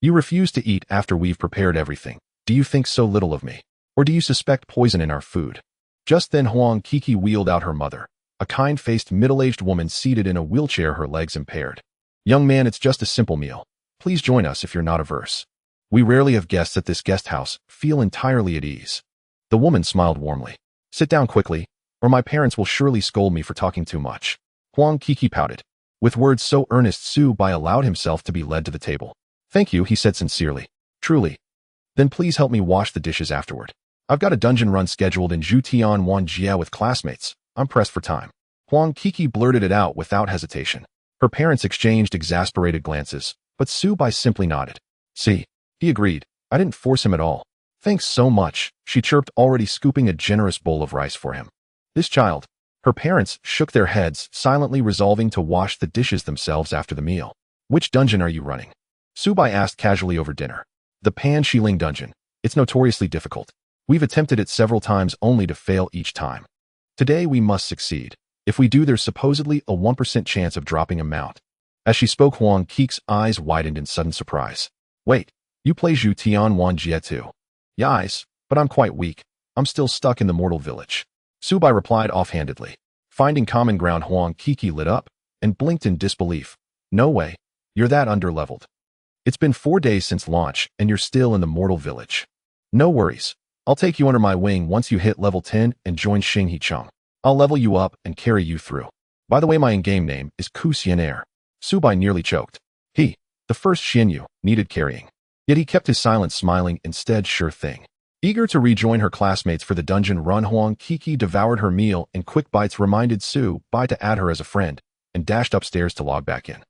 Speaker 1: You refuse to eat after we've prepared everything. Do you think so little of me? Or do you suspect poison in our food?" Just then Huang Kiki wheeled out her mother, a kind-faced middle-aged woman seated in a wheelchair, her legs impaired. "Young man, it's just a simple meal. Please join us if you're not averse. We rarely have guests at this guest house. Feel entirely at ease." The woman smiled warmly. "Sit down quickly, or my parents will surely scold me for talking too much." Huang Kiki pouted. With words so earnest, Su Bai allowed himself to be led to the table. "Thank you," he said sincerely. "Truly. Then please help me wash the dishes afterward. I've got a dungeon run scheduled in Zhutianwanjia with classmates. I'm pressed for time." Huang Kiki blurted it out without hesitation. Her parents exchanged exasperated glances, but Su Bai simply nodded. "See," he agreed. "I didn't force him at all." "Thanks so much," she chirped, already scooping a generous bowl of rice for him. "This child." Her parents shook their heads, silently resolving to wash the dishes themselves after the meal. "Which dungeon are you running?" Su Bai asked casually over dinner. "The Pan Shiling dungeon. It's notoriously difficult. We've attempted it several times only to fail each time. Today we must succeed. If we do, there's supposedly a 1% chance of dropping a mount." As she spoke, Huang Kiki's eyes widened in sudden surprise. "Wait, you play Zhutianwanjia too?" "Yes, but I'm quite weak. I'm still stuck in the mortal village." Su Bai replied offhandedly. Finding common ground, Huang Kiki lit up and blinked in disbelief. "No way. You're that underleveled. It's been 4 days since launch, and you're still in the mortal village." "No worries. I'll take you under my wing once you hit level 10 and join Xinghe Cheng. I'll level you up and carry you through. By the way, my in-game name is Ku Xianair." Su Bai nearly choked. He, the first Xianyu, needed carrying. Yet he kept his silence, smiling instead. "Sure thing." Eager to rejoin her classmates for the dungeon run, Huang Kiki devoured her meal in quick bites, reminded Su Bai to add her as a friend, and dashed upstairs to log back in.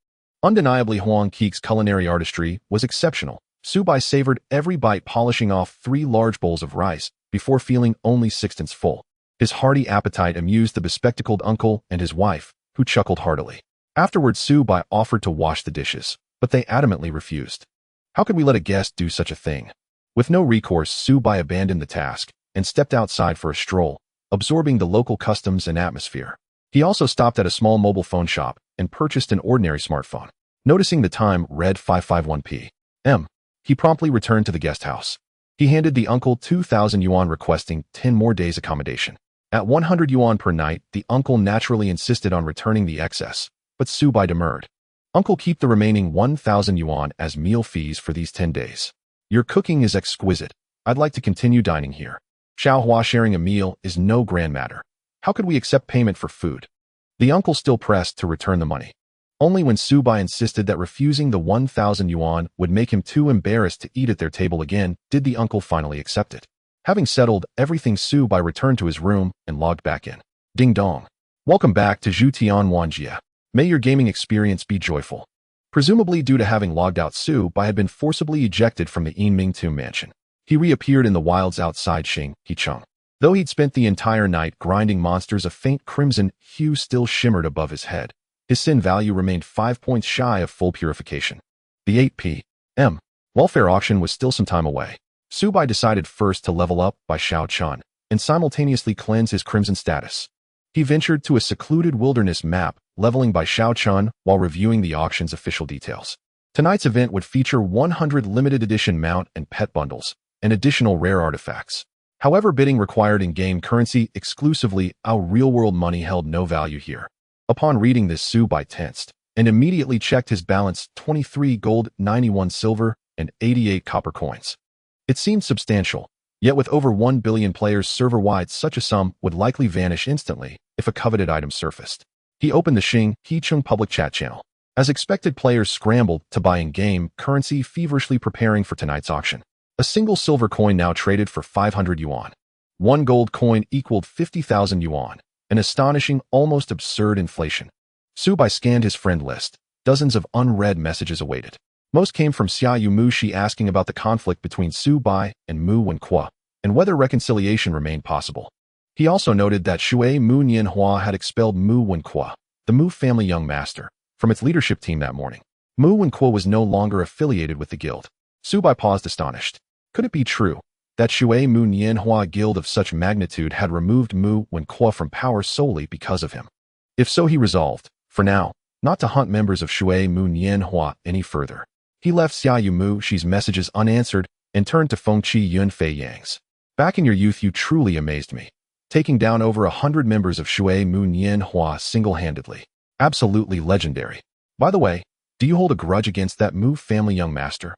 Speaker 1: Undeniably, Huang Kiki's culinary artistry was exceptional. Su Bai savored every bite, polishing off 3 large bowls of rice before feeling only 6/10 full. His hearty appetite amused the bespectacled uncle and his wife, who chuckled heartily. Afterwards, Su Bai offered to wash the dishes, but they adamantly refused. How could we let a guest do such a thing? With no recourse, Su Bai abandoned the task and stepped outside for a stroll, absorbing the local customs and atmosphere. He also stopped at a small mobile phone shop and purchased an ordinary smartphone. Noticing the time read 5:51 p.m., he promptly returned to the guest house. He handed the uncle 2,000 yuan, requesting 10 more days' accommodation. At 100 yuan per night, the uncle naturally insisted on returning the excess, but Su Bai demurred. "Uncle, keep the remaining 1,000 yuan as meal fees for these 10 days. Your cooking is exquisite. I'd like to continue dining here. Xiaohua, sharing a meal is no grand matter. How could we accept payment for food?" The uncle still pressed to return the money. Only when Su Bai insisted that refusing the 1,000 yuan would make him too embarrassed to eat at their table again did the uncle finally accept it. Having settled everything, Su Bai returned to his room and logged back in. Ding dong. "Welcome back to Zhutianwanjia. May your gaming experience be joyful." Presumably due to having logged out, Su Bai had been forcibly ejected from the Yinming Tomb mansion. He reappeared in the wilds outside Xing, Hicheng. Though he'd spent the entire night grinding monsters, a faint crimson hue still shimmered above his head. His sin value remained 5 points shy of full purification. The 8 p.m. welfare auction was still some time away. Subai decided first to level up by Xiao Chun and simultaneously cleanse his crimson status. He ventured to a secluded wilderness map, leveling by Xiao Chun while reviewing the auction's official details. Tonight's event would feature 100 limited edition mount and pet bundles and additional rare artifacts. However, bidding required in-game currency exclusively. Our real-world money held no value here. Upon reading this, Subai tensed and immediately checked his balance: 23 gold, 91 silver, and 88 copper coins. It seemed substantial, yet with over 1 billion players server-wide, such a sum would likely vanish instantly if a coveted item surfaced. He opened the Xing Hicheng public chat channel. As expected, players scrambled to buy in-game currency, feverishly preparing for tonight's auction. A single silver coin now traded for 500 yuan. One gold coin equaled 50,000 yuan, an astonishing, almost absurd inflation. Subai scanned his friend list. Dozens of unread messages awaited. Most came from Xiaoyu Mushi asking about the conflict between Subai and Mu Wenqua and whether reconciliation remained possible. He also noted that Shui Mu Nianhua had expelled Mu Wenqua, the Mu family young master, from its leadership team that morning. Mu Wenqua was no longer affiliated with the guild. Subai paused, astonished. Could it be true that Shui Mu Nianhua guild of such magnitude had removed Mu Wenqua from power solely because of him? If so, he resolved, for now, not to hunt members of Shui Mu Nianhua any further. He left Xiaoyu Mushi's messages unanswered and turned to Fengqi Yunfei Yang's. Back in your youth, you truly amazed me, taking down over 100 members of Shui Mu Nianhua single-handedly. Absolutely legendary. By the way, do you hold a grudge against that Mu family young master?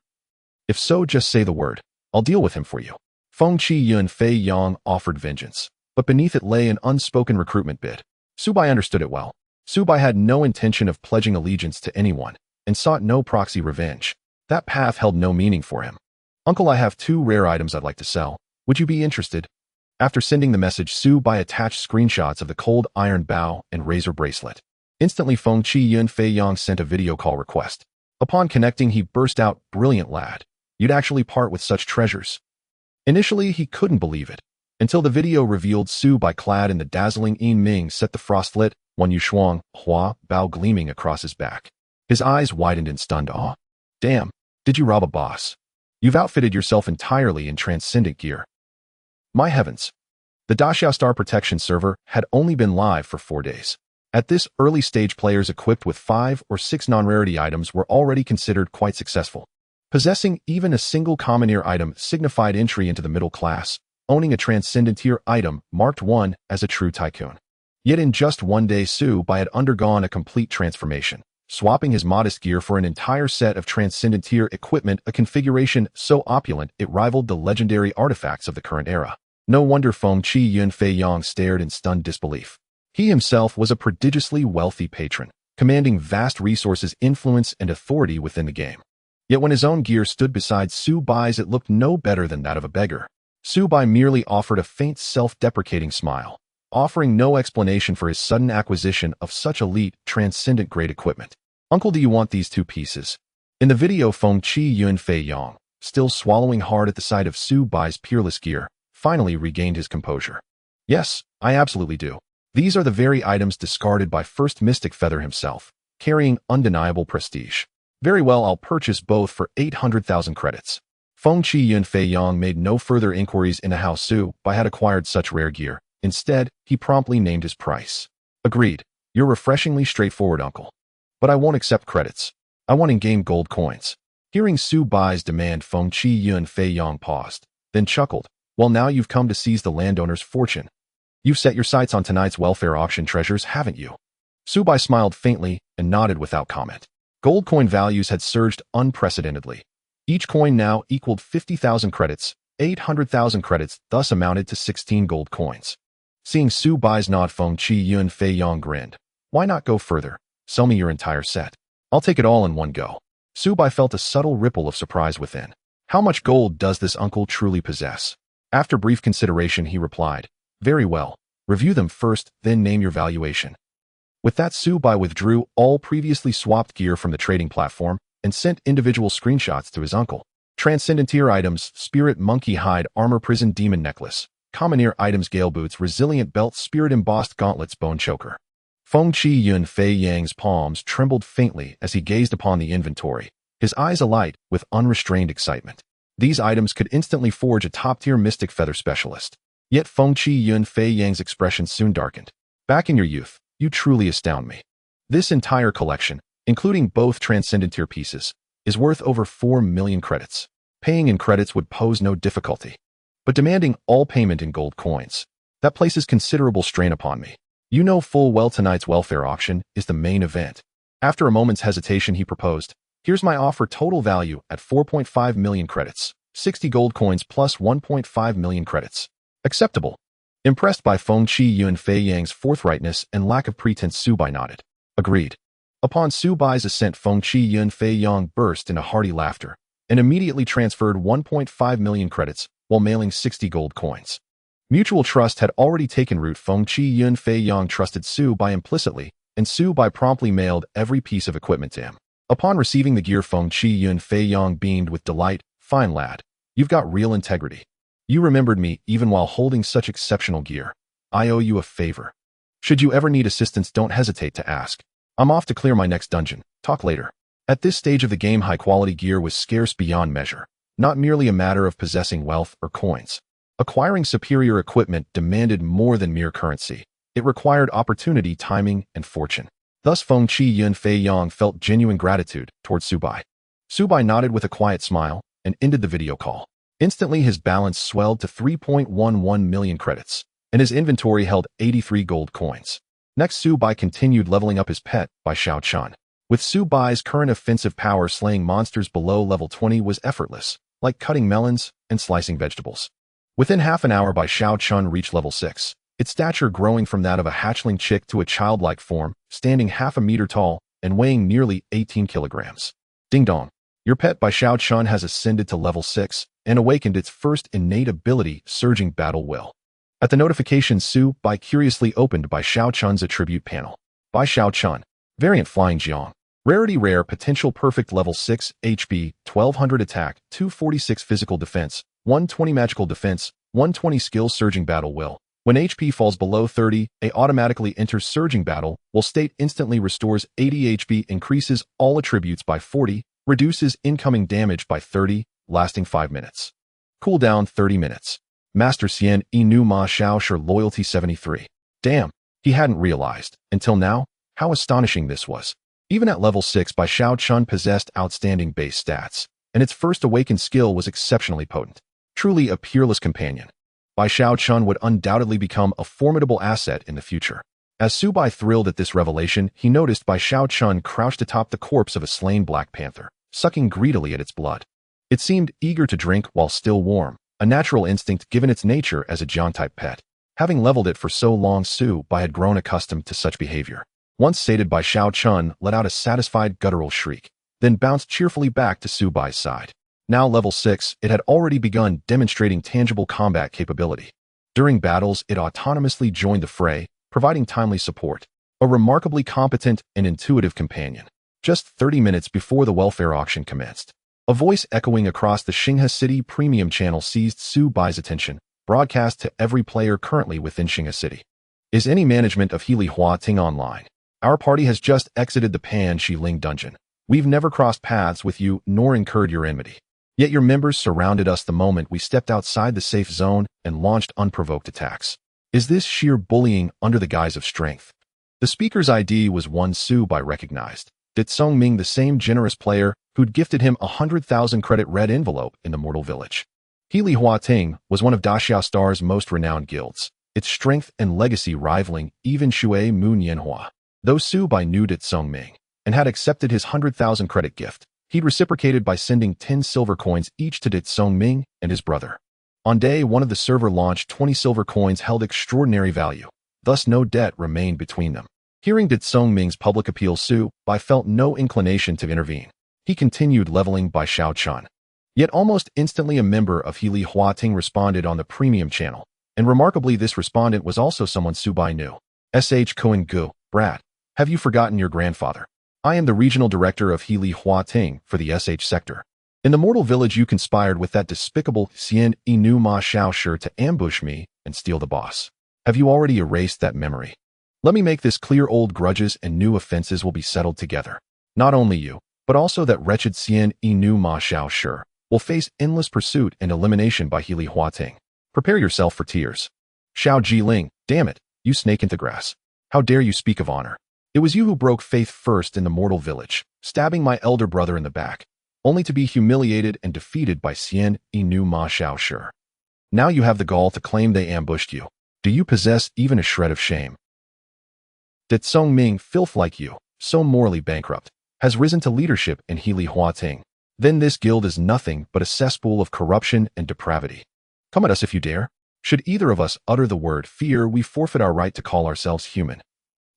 Speaker 1: If so, just say the word. I'll deal with him for you. Fengqi Yunfei Yang offered vengeance, but beneath it lay an unspoken recruitment bid. Subai understood it well. Subai had no intention of pledging allegiance to anyone and sought no proxy revenge. That path held no meaning for him. Uncle, I have 2 rare items I'd like to sell. Would you be interested? After sending the message, Subai attached screenshots of the cold iron bow and razor bracelet. Instantly, Fengqi Yunfei Yang sent a video call request. Upon connecting, he burst out, "Brilliant lad. You'd actually part with such treasures." Initially, he couldn't believe it, until the video revealed Subai clad in the dazzling Yin Ming set, the frostlit, Wan Yushuang Hua bow gleaming across his back. His eyes widened in stunned awe. Damn, did you rob a boss? You've outfitted yourself entirely in transcendent gear. My heavens. The Daxiao Star Protection server had only been live for 4 days. At this early stage, players equipped with 5 or 6 non-rarity items were already considered quite successful. Possessing even a single commoneer item signified entry into the middle class. Owning a transcendent tier item marked one as a true tycoon. Yet in just 1 day, Subai had undergone a complete transformation, swapping his modest gear for an entire set of transcendent tier equipment, a configuration so opulent it rivaled the legendary artifacts of the current era. No wonder Fengqi Yunfei Yang stared in stunned disbelief. He himself was a prodigiously wealthy patron, commanding vast resources, influence, and authority within the game. Yet when his own gear stood beside Subai's, it looked no better than that of a beggar. Subai merely offered a faint self-deprecating smile, offering no explanation for his sudden acquisition of such elite, transcendent-grade equipment. Uncle, do you want these 2 pieces? In the video, Fengqi Yunfei Yang, still swallowing hard at the sight of Subai's peerless gear, finally regained his composure. Yes, I absolutely do. These are the very items discarded by First Mystic Feather himself, carrying undeniable prestige. Very well, I'll purchase both for 800,000 credits. Fengqi Yunfei Yang made no further inquiries into how Subai had acquired such rare gear. Instead, he promptly named his price. Agreed. You're refreshingly straightforward, uncle. But I won't accept credits. I want in-game gold coins. Hearing Subai's demand, Fengqi Yunfei Yang paused, then chuckled. Well, now you've come to seize the landowner's fortune. You've set your sights on tonight's welfare auction treasures, haven't you? Subai smiled faintly and nodded without comment. Gold coin values had surged unprecedentedly. Each coin now equaled 50,000 credits. 800,000 credits thus amounted to 16 gold coins. Seeing Subai's nod, Fengqi Yunfei Yang grinned. Why not go further? Sell me your entire set. I'll take it all in one go. Subai felt a subtle ripple of surprise within. How much gold does this uncle truly possess? After brief consideration, he replied, Very well. Review them first, then name your valuation. With that, Subai withdrew all previously swapped gear from the trading platform and sent individual screenshots to his uncle. Transcendentier items, Spirit Monkey Hide Armor Prison Demon Necklace. Commoneer items, Gale Boots, Resilient Belt, Spirit Embossed Gauntlets, Bone Choker. Feng Qi Yun Fei Yang's palms trembled faintly as he gazed upon the inventory, his eyes alight with unrestrained excitement. These items could instantly forge a top-tier Mystic Feather Specialist. Yet Feng Qi Yun Fei Yang's expression soon darkened. Back in your youth, you truly astound me. This entire collection, including both Transcendentier pieces, is worth over 4 million credits. Paying in credits would pose no difficulty. But demanding all payment in gold coins, that places considerable strain upon me. You know full well tonight's welfare auction is the main event. After a moment's hesitation, he proposed, here's my offer, total value at 4.5 million credits, 60 gold coins plus 1.5 million credits. Acceptable. Impressed by Feng Qi Yun Fei Yang's forthrightness and lack of pretense, Su Bai nodded. Agreed. Upon Su Bai's assent, Feng Qi Yun Fei Yang burst into hearty laughter and immediately transferred 1.5 million credits while mailing 60 gold coins. Mutual trust had already taken root. Feng Qi Yun Fei Yang trusted Su Bai implicitly, and Su Bai promptly mailed every piece of equipment to him. Upon receiving the gear, Feng Qi Yun Fei Yang beamed with delight. Fine lad, you've got real integrity. You remembered me even while holding such exceptional gear. I owe you a favor. Should you ever need assistance, don't hesitate to ask. I'm off to clear my next dungeon. Talk later. At this stage of the game, high-quality gear was scarce beyond measure, not merely a matter of possessing wealth or coins. Acquiring superior equipment demanded more than mere currency. It required opportunity, timing, and fortune. Thus, Feng Qi Yun Fei Yang felt genuine gratitude towards Su Bai. Su Bai nodded with a quiet smile and ended the video call. Instantly, his balance swelled to 3.11 million credits, and his inventory held 83 gold coins. Next, Su Bai continued leveling up his pet by Xiao Chun. With Su Bai's current offensive power, slaying monsters below level 20 was effortless, like cutting melons and slicing vegetables. Within half an hour, Bai Xiao Chun reached level 6, its stature growing from that of a hatchling chick to a childlike form, standing half a meter tall and weighing nearly 18 kilograms. Ding dong. Your pet Bai Xiao Chun has ascended to level 6 and awakened its first innate ability, Surging Battle Will. At the notification, Su Bai curiously opened Bai Xiao Chun's attribute panel. Bai Xiao Chun. Variant Flying Jiang. Rarity Rare, Potential Perfect, Level 6, HP, 1200 Attack, 246 Physical Defense, 120 Magical Defense, 120 Skill, Surging Battle Will. When HP falls below 30, A automatically enters Surging Battle Will state, instantly restores 80 HP, increases all attributes by 40, reduces incoming damage by 30, lasting 5 minutes. Cooldown 30 minutes. Master Xian Inu Ma Xiao Shi Loyalty 73. Damn, he hadn't realized, until now, how astonishing this was. Even at level 6, Bai Xiao Chun possessed outstanding base stats, and its first awakened skill was exceptionally potent. Truly a peerless companion. Bai Xiao Chun would undoubtedly become a formidable asset in the future. As Su Bai thrilled at this revelation, he noticed Bai Xiao Chun crouched atop the corpse of a slain black panther, sucking greedily at its blood. It seemed eager to drink while still warm, a natural instinct given its nature as a Jiang-type pet. Having leveled it for so long, Su Bai had grown accustomed to such behavior. Once sated, Bai Xiao Chun let out a satisfied guttural shriek, then bounced cheerfully back to Su Bai's side. Now level 6, it had already begun demonstrating tangible combat capability. During battles, it autonomously joined the fray, providing timely support. A remarkably competent and intuitive companion. Just 30 minutes before the welfare auction commenced, a voice echoing across the Xinghe City Premium channel seized Su Bai's attention, broadcast to every player currently within Xinghe City. Is any management of Healy Hua Ting online? Our party has just exited the Pan Shi Ling dungeon. We've never crossed paths with you nor incurred your enmity. Yet your members surrounded us the moment we stepped outside the safe zone and launched unprovoked attacks. Is this sheer bullying under the guise of strength? The speaker's ID was one Su Bai recognized. Did Song Ming, the same generous player who'd gifted him a 100,000 credit red envelope in the Mortal Village. Healy Hua Ting was one of Daxiao Star's most renowned guilds, its strength and legacy rivaling even Shui Mu Nianhua. Though Su Bai knew Dit Song Ming and had accepted his 100,000 credit gift, he'd reciprocated by sending 10 silver coins each to Dit Song Ming and his brother. On day one of the server launch, 20 silver coins held extraordinary value, thus no debt remained between them. Hearing Dit Song Ming's public appeal, Su Bai felt no inclination to intervene. He continued leveling Bai Xiao Chun. Yet almost instantly a member of Healy Hua Ting responded on the premium channel, and remarkably this respondent was also someone Su Bai knew. S.H. Cohen Gu, Brad. Have you forgotten your grandfather? I am the regional director of Healy Hua Ting for the SH sector. In the mortal village you conspired with that despicable Xian Inu Ma Shao Shi to ambush me and steal the boss. Have you already erased that memory? Let me make this clear: old grudges and new offenses will be settled together. Not only you, but also that wretched Xian Inu Ma Shao Shi will face endless pursuit and elimination by Healy Huating. Prepare yourself for tears. Xiao Jiling, damn it, you snake in the grass. How dare you speak of honor? It was you who broke faith first in the mortal village, stabbing my elder brother in the back, only to be humiliated and defeated by Xian Inu Ma Shao Shi. Now you have the gall to claim they ambushed you. Do you possess even a shred of shame? That Song Ming, filth like you, so morally bankrupt, has risen to leadership in Healy Huating. Then this guild is nothing but a cesspool of corruption and depravity. Come at us if you dare. Should either of us utter the word fear, we forfeit our right to call ourselves human.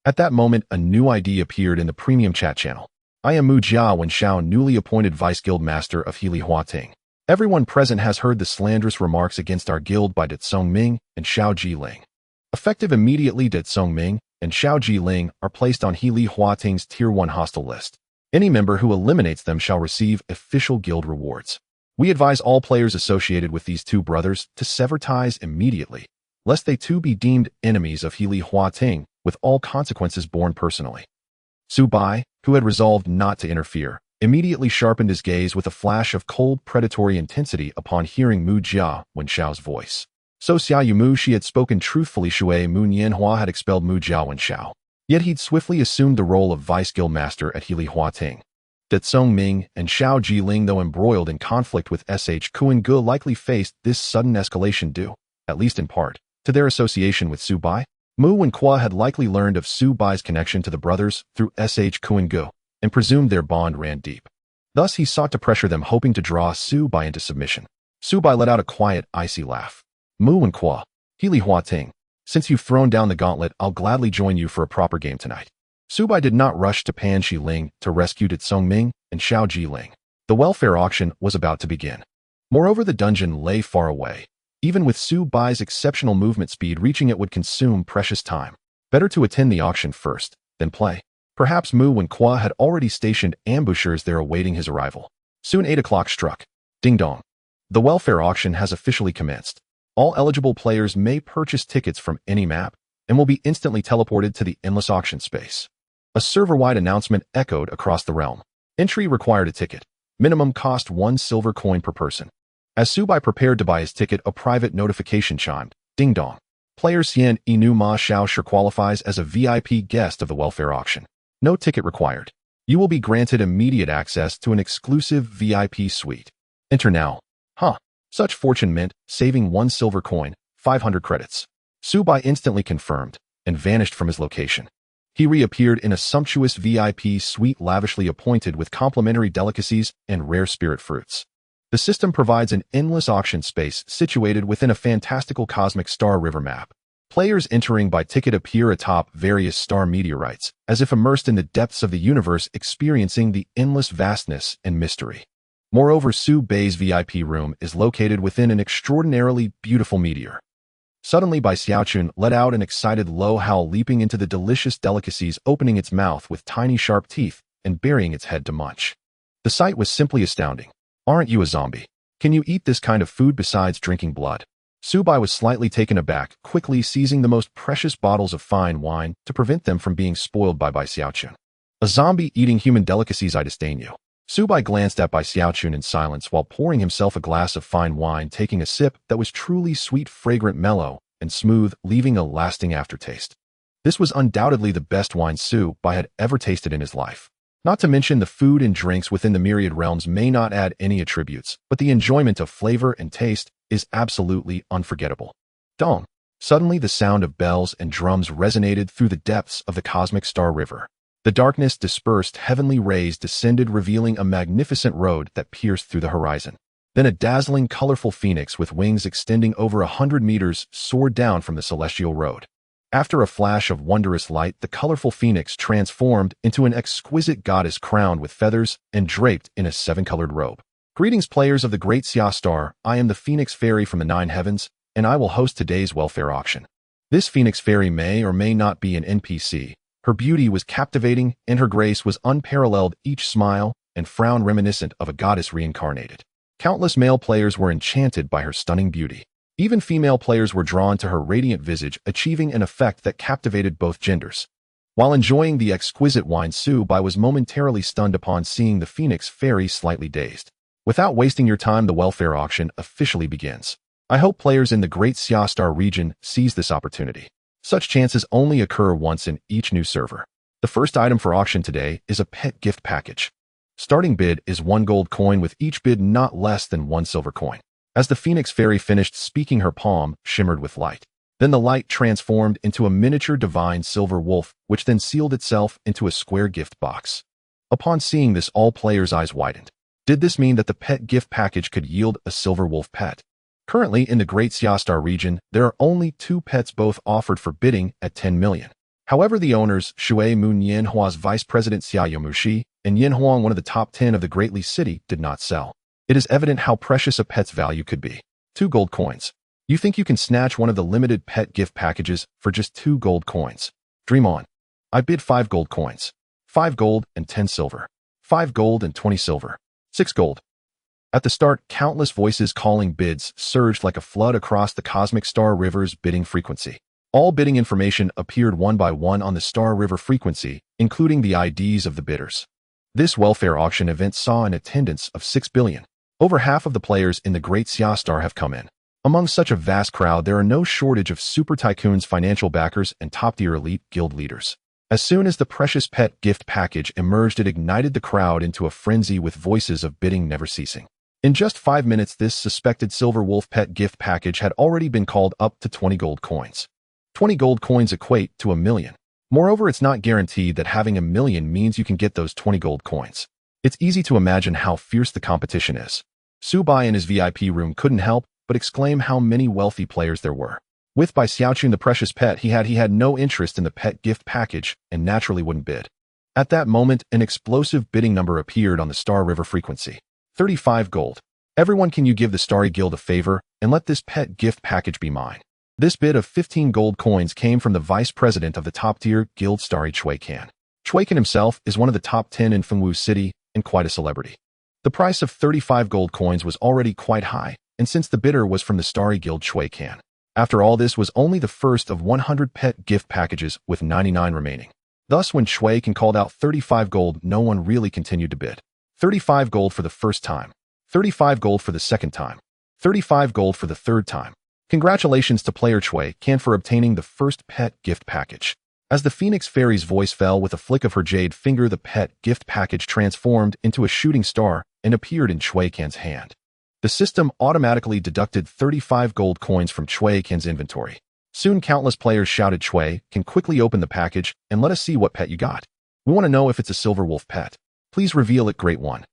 Speaker 1: At that moment, a new ID appeared in the premium chat channel. I am Mu Jia Wenshao, newly appointed Vice Guild Master of Healy Huating. Everyone present has heard the slanderous remarks against our guild by Dat Song Ming and Xiao Jiling. Effective immediately, Dat Song Ming and Xiao Jiling are placed on Healy Huating's Tier 1 hostile list. Any member who eliminates them shall receive official guild rewards. We advise all players associated with these two brothers to sever ties immediately, lest they too be deemed enemies of Healy Huating, with all consequences borne personally. Su Bai, who had resolved not to interfere, immediately sharpened his gaze with a flash of cold, predatory intensity upon hearing Mu Jia Wenshao's voice. So Xia Yumu, she had spoken truthfully. Shui Mu Nianhua had expelled Mu Jia Wenshao. Yet he'd swiftly assumed the role of Vice Guild Master at Healy Huating. Dat Song Ming and Xiao Jiling, though embroiled in conflict with SH Kuan Ge, likely faced this sudden escalation due, at least in part, to their association with Su Bai. Mu Wenqua had likely learned of Su Bai's connection to the brothers through SH Kuan Ge, and presumed their bond ran deep. Thus he sought to pressure them, hoping to draw Su Bai into submission. Su Bai let out a quiet, icy laugh. Mu Wenqua, Healy Huating, since you've thrown down the gauntlet, I'll gladly join you for a proper game tonight. Su Bai did not rush to Pan Xiling to rescue Dat Song Ming and Xiao Jiling. The welfare auction was about to begin. Moreover, the dungeon lay far away. Even with Su Bai's exceptional movement speed, reaching it would consume precious time. Better to attend the auction first, then play. Perhaps Mu Wenqua had already stationed ambushers there awaiting his arrival. Soon 8 o'clock struck. Ding dong. The welfare auction has officially commenced. All eligible players may purchase tickets from any map and will be instantly teleported to the endless auction space. A server-wide announcement echoed across the realm. Entry required a ticket. Minimum cost 1 silver coin per person. As Su Bai prepared to buy his ticket, a private notification chimed. Ding dong. Player Xian Inu Ma Shao Shi qualifies as a VIP guest of the welfare auction. No ticket required. You will be granted immediate access to an exclusive VIP suite. Enter now. Huh. Such fortune meant saving 1 silver coin, 500 credits. Su Bai instantly confirmed and vanished from his location. He reappeared in a sumptuous VIP suite lavishly appointed with complimentary delicacies and rare spirit fruits. The system provides an endless auction space situated within a fantastical cosmic star river map. Players entering by ticket appear atop various star meteorites, as if immersed in the depths of the universe, experiencing the endless vastness and mystery. Moreover, Su Bai's VIP room is located within an extraordinarily beautiful meteor. Suddenly, Bai Xiaochun let out an excited low howl, leaping into the delicious delicacies, opening its mouth with tiny sharp teeth and burying its head to munch. The sight was simply astounding. Aren't you a zombie? Can you eat this kind of food besides drinking blood? Su Bai was slightly taken aback, quickly seizing the most precious bottles of fine wine to prevent them from being spoiled by Bai Xiaochun. A zombie eating human delicacies? I disdain you. Su Bai glanced at Bai Xiaochun in silence while pouring himself a glass of fine wine, taking a sip that was truly sweet, fragrant, mellow, and smooth, leaving a lasting aftertaste. This was undoubtedly the best wine Su Bai had ever tasted in his life. Not to mention the food and drinks within the myriad realms may not add any attributes, but the enjoyment of flavor and taste is absolutely unforgettable. Dong! Suddenly the sound of bells and drums resonated through the depths of the cosmic star river. The darkness dispersed, heavenly rays descended, revealing a magnificent road that pierced through the horizon. Then a dazzling, colorful phoenix with wings extending over 100 meters soared down from the celestial road. After a flash of wondrous light, the colorful phoenix transformed into an exquisite goddess crowned with feathers and draped in a 7-colored robe. Greetings, players of the Great Xia Star. I am the Phoenix Fairy from the 9 heavens, and I will host today's welfare auction. This Phoenix Fairy may or may not be an NPC. Her beauty was captivating, and her grace was unparalleled. Each smile, and frown reminiscent of a goddess reincarnated. Countless male players were enchanted by her stunning beauty. Even female players were drawn to her radiant visage, achieving an effect that captivated both genders. While enjoying the exquisite wine, Su-bai was momentarily stunned upon seeing the Phoenix Fairy slightly dazed. Without wasting your time, the welfare auction officially begins. I hope players in the Great Siastar region seize this opportunity. Such chances only occur once in each new server. The first item for auction today is a pet gift package. Starting bid is 1 gold coin, with each bid not less than 1 silver coin. As the Phoenix Fairy finished speaking, her palm shimmered with light. Then the light transformed into a miniature divine silver wolf, which then sealed itself into a square gift box. Upon seeing this, all players' eyes widened. Did this mean that the pet gift package could yield a silver wolf pet? Currently, in the Great Siastar region, there are only 2 pets, both offered for bidding at 10 million. However, the owners, Shui Moon Yanhua's vice president Xia Yomushi and Yin Huang, one of the top 10 of the Greatly City, did not sell. It is evident how precious a pet's value could be. 2 gold coins. You think you can snatch one of the limited pet gift packages for just 2 gold coins? Dream on. I bid 5 gold coins. 5 gold and 10 silver. 5 gold and 20 silver. 6 gold. At the start, countless voices calling bids surged like a flood across the Cosmic Star River's bidding frequency. All bidding information appeared one by one on the Star River frequency, including the IDs of the bidders. This welfare auction event saw an attendance of 6 billion. Over half of the players in the Great Siastar have come in. Among such a vast crowd, there are no shortage of super tycoons, financial backers, and top-tier elite guild leaders. As soon as the precious pet gift package emerged, it ignited the crowd into a frenzy, with voices of bidding never ceasing. In just 5 minutes, this suspected silver wolf pet gift package had already been called up to 20 gold coins. 20 gold coins equate to 1 million. Moreover, it's not guaranteed that having 1 million means you can get those 20 gold coins. It's easy to imagine how fierce the competition is. Su-bai in his VIP room couldn't help but exclaim how many wealthy players there were. With Bai Xiaochun, the precious pet he had no interest in the pet gift package and naturally wouldn't bid. At that moment, an explosive bidding number appeared on the Star River frequency. 35 gold. Everyone, can you give the Starry Guild a favor and let this pet gift package be mine? This bid of 15 gold coins came from the vice president of the top-tier guild, Starry Chuikan. Chuikan himself is one of the top 10 in Fengwu City and quite a celebrity. The price of 35 gold coins was already quite high, and since the bidder was from the Starry Guild, Chuikan. After all, this was only the first of 100 pet gift packages, with 99 remaining. Thus, when Chuikan called out 35 gold, no one really continued to bid. 35 gold for the first time. 35 gold for the second time. 35 gold for the third time. Congratulations to player Chuikan for obtaining the first pet gift package. As the Phoenix Fairy's voice fell, with a flick of her jade finger, the pet gift package transformed into a shooting star and appeared in Chuikan's hand. The system automatically deducted 35 gold coins from Chuikan's inventory. Soon, countless players shouted, "Chuikan, quickly open the package and let us see what pet you got. We want to know if it's a silver wolf pet. Please reveal it, Great One."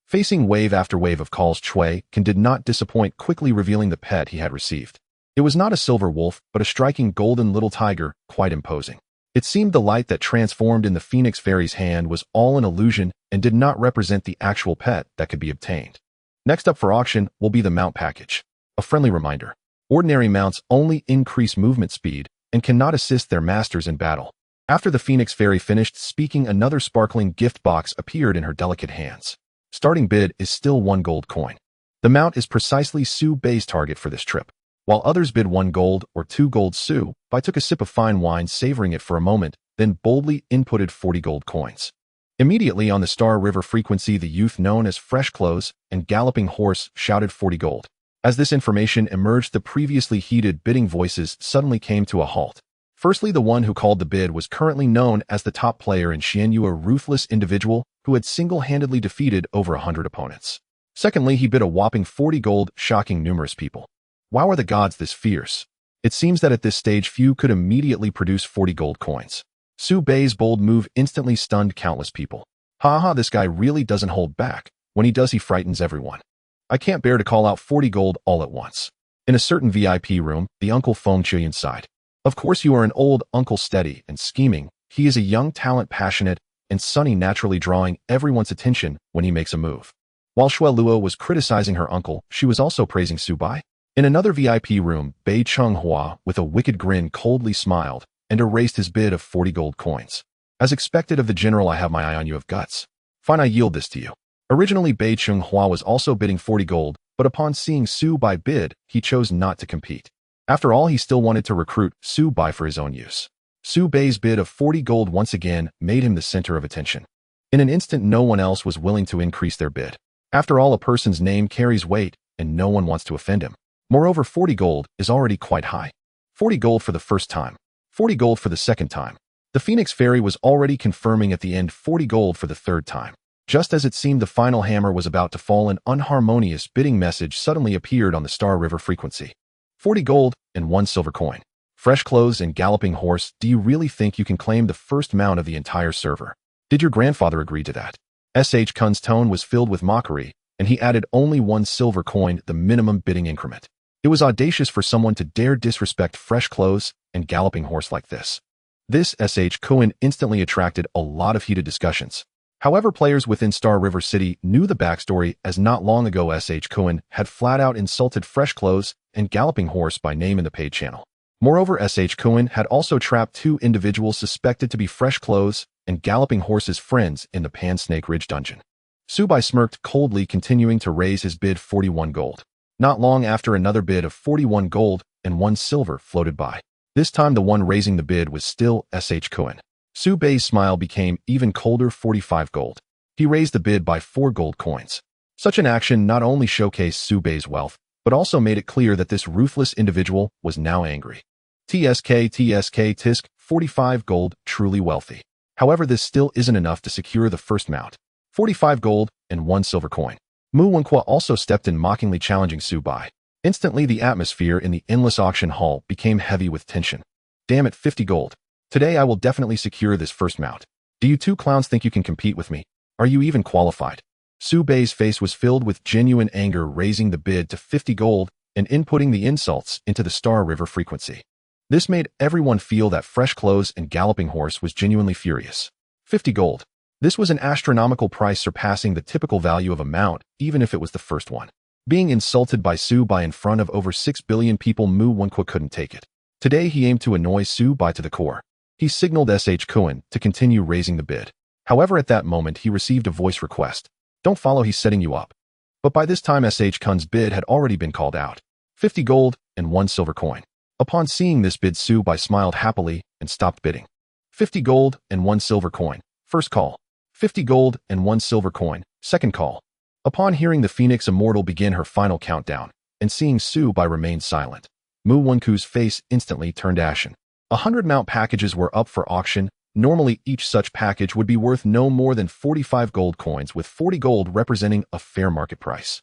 Speaker 1: Facing wave after wave of calls, Chuikan did not disappoint, quickly revealing the pet he had received. It was not a silver wolf, but a striking golden little tiger, quite imposing. It seemed the light that transformed in the Phoenix Fairy's hand was all an illusion and did not represent the actual pet that could be obtained. Next up for auction will be the mount package. A friendly reminder: ordinary mounts only increase movement speed and cannot assist their masters in battle. After the Phoenix Fairy finished speaking, another sparkling gift box appeared in her delicate hands. Starting bid is still 1 gold coin. The mount is precisely Su-bai's target for this trip. While others bid 1 gold or 2 gold, Su-bai took a sip of fine wine, savoring it for a moment, then boldly inputted 40 gold coins. Immediately on the Star River frequency, the youth known as Fresh Clothes and Galloping Horse shouted 40 gold. As this information emerged, the previously heated bidding voices suddenly came to a halt. Firstly, the one who called the bid was currently known as the top player in Xianyu, a ruthless individual who had single-handedly defeated over 100 opponents. Secondly, he bid a whopping 40 gold, shocking numerous people. Wow, are the gods this fierce? It seems that at this stage few could immediately produce 40 gold coins. Su-bai's bold move instantly stunned countless people. Haha, this guy really doesn't hold back. When he does, he frightens everyone. I can't bear to call out 40 gold all at once. In a certain VIP room, the Uncle Feng Chuyan sighed. Of course you are an old uncle, steady and scheming. He is a young talent, passionate and sunny, naturally drawing everyone's attention when he makes a move. While Shui Luo was criticizing her uncle, she was also praising Su-bai. In another VIP room, Bei Chunghua, with a wicked grin, coldly smiled and erased his bid of 40 gold coins. As expected of the general, I have my eye on you, of guts. Fine, I yield this to you. Originally, Bei Chung-hua was also bidding 40 gold, but upon seeing Su Bai bid, he chose not to compete. After all, he still wanted to recruit Su Bai for his own use. Su Bai's bid of 40 gold once again made him the center of attention. In an instant, no one else was willing to increase their bid. After all, a person's name carries weight, and no one wants to offend him. Moreover, 40 gold is already quite high. 40 gold for the first time. 40 gold for the second time. The Phoenix Fairy was already confirming at the end 40 gold for the third time. Just as it seemed the final hammer was about to fall, an unharmonious bidding message suddenly appeared on the Star River frequency. 40 gold and 1 silver coin. Fresh clothes and galloping horse. Do you really think you can claim the first mount of the entire server? Did your grandfather agree to that? S.H. Kun's tone was filled with mockery, and he added only 1 silver coin, the minimum bidding increment. It was audacious for someone to dare disrespect fresh clothes and galloping horse like this. This S.H. Kun instantly attracted a lot of heated discussions. However, players within Star River City knew the backstory, as not long ago S.H. Kun had flat out insulted fresh clothes and galloping horse by name in the paid channel. Moreover, S.H. Kun had also trapped 2 individuals suspected to be fresh clothes and galloping horse's friends in the Pan Snake Ridge dungeon. Su Bai smirked coldly, continuing to raise his bid 41 gold. Not long after, another bid of 41 gold and 1 silver floated by. This time the one raising the bid was still S.H. Kun. Su Bai's smile became even colder. 45 gold. He raised the bid by 4 gold coins. Such an action not only showcased Su Bai's wealth, but also made it clear that this ruthless individual was now angry. Tisk, 45 gold, truly wealthy. However, this still isn't enough to secure the first mount. 45 gold and 1 silver coin. Mu Wenqua also stepped in, mockingly challenging Su Bai. Instantly, the atmosphere in the endless auction hall became heavy with tension. Damn it, 50 gold. Today I will definitely secure this first mount. Do you 2 clowns think you can compete with me? Are you even qualified? Su Bai's face was filled with genuine anger, raising the bid to 50 gold and inputting the insults into the Star River frequency. This made everyone feel that fresh clothes and galloping horse was genuinely furious. 50 gold. This was an astronomical price, surpassing the typical value of a mount, even if it was the first one. Being insulted by Su Bai in front of over 6 billion people, Mu Wenqua couldn't take it. Today he aimed to annoy Su Bai to the core. He signaled S.H. Kun to continue raising the bid. However, at that moment he received a voice request. Don't follow, he's setting you up. But by this time S.H. Kun's bid had already been called out. 50 gold and 1 silver coin. Upon seeing this bid, Su Bai smiled happily and stopped bidding. 50 gold and 1 silver coin. First call. 50 gold and 1 silver coin. Second call. Upon hearing the Phoenix Immortal begin her final countdown, and seeing Su Bai remain silent, Mu Wenqua's face instantly turned ashen. 100 mount packages were up for auction. Normally, each such package would be worth no more than 45 gold coins, with 40 gold representing a fair market price.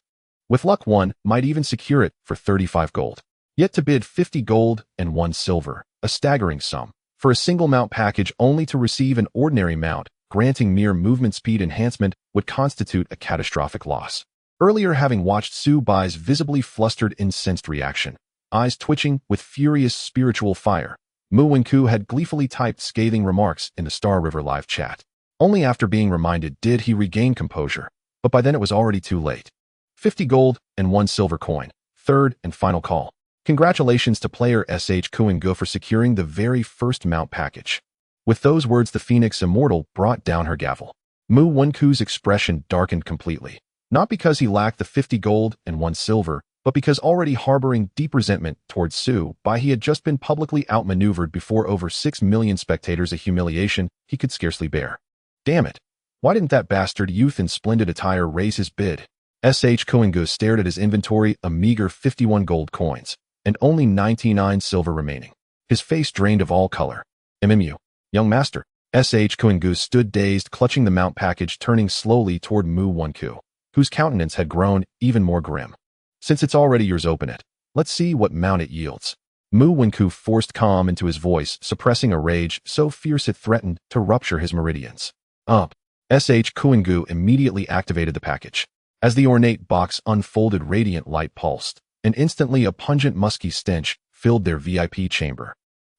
Speaker 1: With luck, one might even secure it for 35 gold. Yet to bid 50 gold and 1 silver, a staggering sum, for a single mount package only to receive an ordinary mount, granting mere movement speed enhancement, would constitute a catastrophic loss. Earlier, having watched Su Bai's visibly flustered, incensed reaction, eyes twitching with furious spiritual fire, Mu Wenqua had gleefully typed scathing remarks in the Star River live chat. Only after being reminded did he regain composure, but by then it was already too late. 50 gold and 1 silver coin, third and final call. Congratulations to player S.H. Kun for securing the very first mount package. With those words, the Phoenix Immortal brought down her gavel. Mu Wenqua's expression darkened completely, not because he lacked the 50 gold and 1 silver, but because, already harboring deep resentment towards Su Bai, he had just been publicly outmaneuvered before over 6 million spectators, a humiliation he could scarcely bear. Damn it. Why didn't that bastard youth in splendid attire raise his bid? S.H. Kun stared at his inventory, a meager 51 gold coins, and only 99 silver remaining. His face drained of all color. MMU. Young master. S.H. Kun stood dazed, clutching the mount package, turning slowly toward Mu Wenqua, whose countenance had grown even more grim. Since it's already yours, open it. Let's see what mount it yields. Mu Wenqua forced calm into his voice, suppressing a rage so fierce it threatened to rupture his meridians. Up. S.H. Kun immediately activated the package. As the ornate box unfolded, radiant light pulsed, and instantly a pungent musky stench filled their VIP chamber.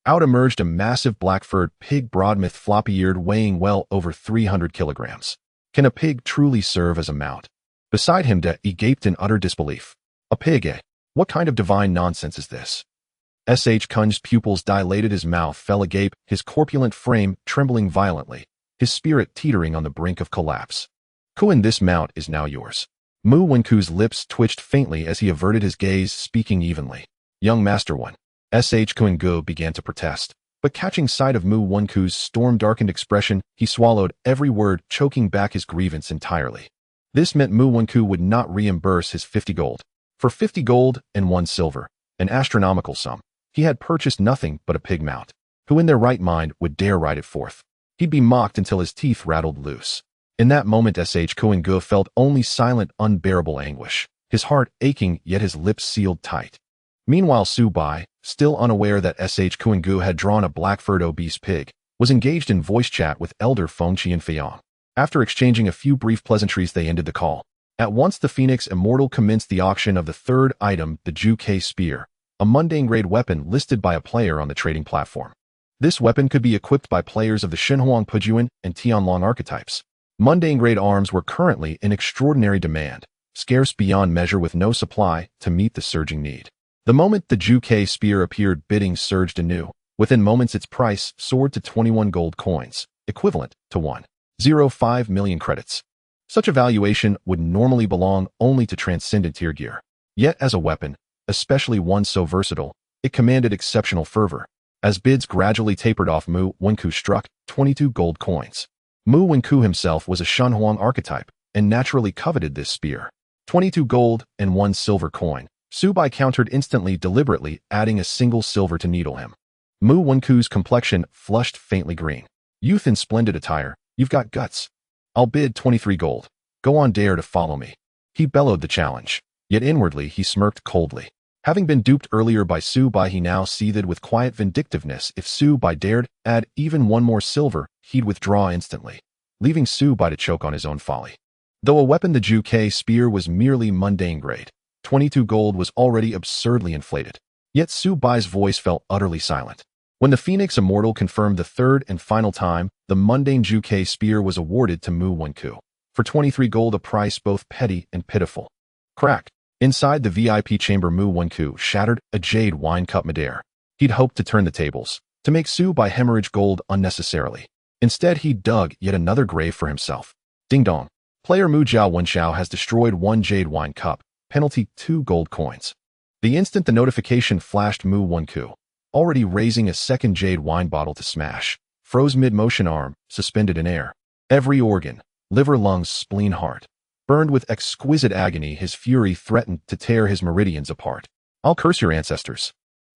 Speaker 1: Out emerged a massive black-furred pig, broadmouth, floppy-eared, weighing well over 300 kilograms. Can a pig truly serve as a mount? Beside him, he gaped in utter disbelief. A pig, eh? What kind of divine nonsense is this? S.H. Kun's pupils dilated, his mouth fell agape, his corpulent frame trembling violently, his spirit teetering on the brink of collapse. Kuin, this mount is now yours. Mu Wenku's lips twitched faintly as he averted his gaze, speaking evenly. Young Master One. Kuin Gu began to protest, but catching sight of Mu Wenku's storm-darkened expression, he swallowed every word, choking back his grievance entirely. This meant Mu Wenku would not reimburse his 50 gold. For 50 gold and 1 silver, an astronomical sum, he had purchased nothing but a pig mount. Who in their right mind would dare ride it forth? He'd be mocked until his teeth rattled loose. In that moment, Kuin Gu felt only silent, unbearable anguish, his heart aching yet his lips sealed tight. Meanwhile, Su Bai, still unaware that Kuin Gu had drawn a black-furred obese pig, was engaged in voice chat with Elder Fengqi and Feyang. After exchanging a few brief pleasantries, they ended the call. At once, the Phoenix Immortal commenced the auction of the third item, the Ju-Kei Spear, a mundane-grade weapon listed by a player on the trading platform. This weapon could be equipped by players of the Xinhuang Pujuan and Tianlong archetypes. Mundane-grade arms were currently in extraordinary demand, scarce beyond measure with no supply to meet the surging need. The moment the Ju-Kei Spear appeared, bidding surged anew. Within moments, its price soared to 21 gold coins, equivalent to 1.05 million credits. Such a valuation would normally belong only to transcendent tier gear. Yet as a weapon, especially one so versatile, it commanded exceptional fervor. As bids gradually tapered off, Mu Wenku struck 22 gold coins. Mu Wenku himself was a Xinhuang archetype and naturally coveted this spear. 22 gold and 1 silver coin. Su Bai countered instantly, deliberately adding a single silver to needle him. Mu Wenku's complexion flushed faintly green. Youth in splendid attire, you've got guts. I'll bid 23 gold. Go on, dare to follow me. He bellowed the challenge, yet inwardly he smirked coldly. Having been duped earlier by Su Bai, he now seethed with quiet vindictiveness. If Su Bai dared add even 1 more silver, he'd withdraw instantly, leaving Su Bai to choke on his own folly. Though a weapon, the Ju-Kei Spear was merely mundane grade. 22 gold was already absurdly inflated. Yet Su Bai's voice fell utterly silent. When the Phoenix Immortal confirmed the third and final time, the mundane Ju-Kei Spear was awarded to Mu Wenku. For 23 gold, a price both petty and pitiful. Crack. Inside the VIP chamber, Mu Wenku shattered a jade wine cup midair. He'd hoped to turn the tables, to make Su Bai hemorrhage gold unnecessarily. Instead, he dug yet another grave for himself. Ding dong. Player Mu Jiao Wenxiao has destroyed 1 jade wine cup. Penalty 2 gold coins. The instant the notification flashed, Mu Wenku, already raising a second jade wine bottle to smash, froze mid-motion, arm suspended in air. Every organ, liver, lungs, spleen, heart, burned with exquisite agony. His fury threatened to tear his meridians apart. I'll curse your ancestors.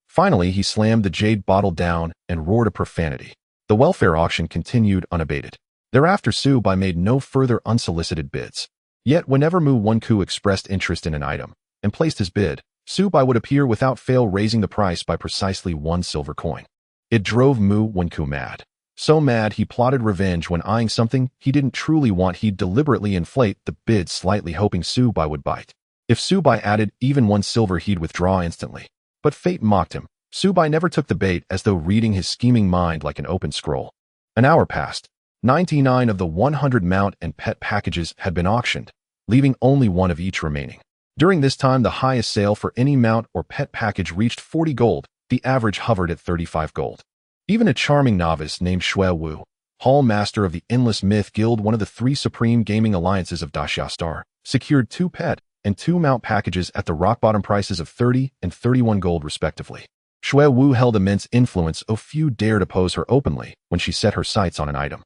Speaker 1: Finally, he slammed the jade bottle down and roared a profanity. The welfare auction continued unabated. Thereafter, Su Bai made no further unsolicited bids. Yet whenever Mu Wenku expressed interest in an item and placed his bid, Su Bai would appear without fail, raising the price by precisely 1 silver coin. It drove Mu Wenku mad. So mad he plotted revenge. When eyeing something he didn't truly want, he'd deliberately inflate the bid slightly, hoping Su Bai would bite. If Su Bai added even 1 silver, he'd withdraw instantly. But fate mocked him. Su Bai never took the bait, as though reading his scheming mind like an open scroll. An hour passed. 99 of the 100 mount and pet packages had been auctioned, leaving only 1 of each remaining. During this time, the highest sale for any mount or pet package reached 40 gold. The average hovered at 35 gold. Even a charming novice named Xue Wu, Hall Master of the Endless Myth Guild, one of the 3 supreme gaming alliances of Daxia Star, secured 2 pet and 2 mount packages at the rock-bottom prices of 30 and 31 gold respectively. Xue Wu held immense influence, though few dared oppose her openly when she set her sights on an item.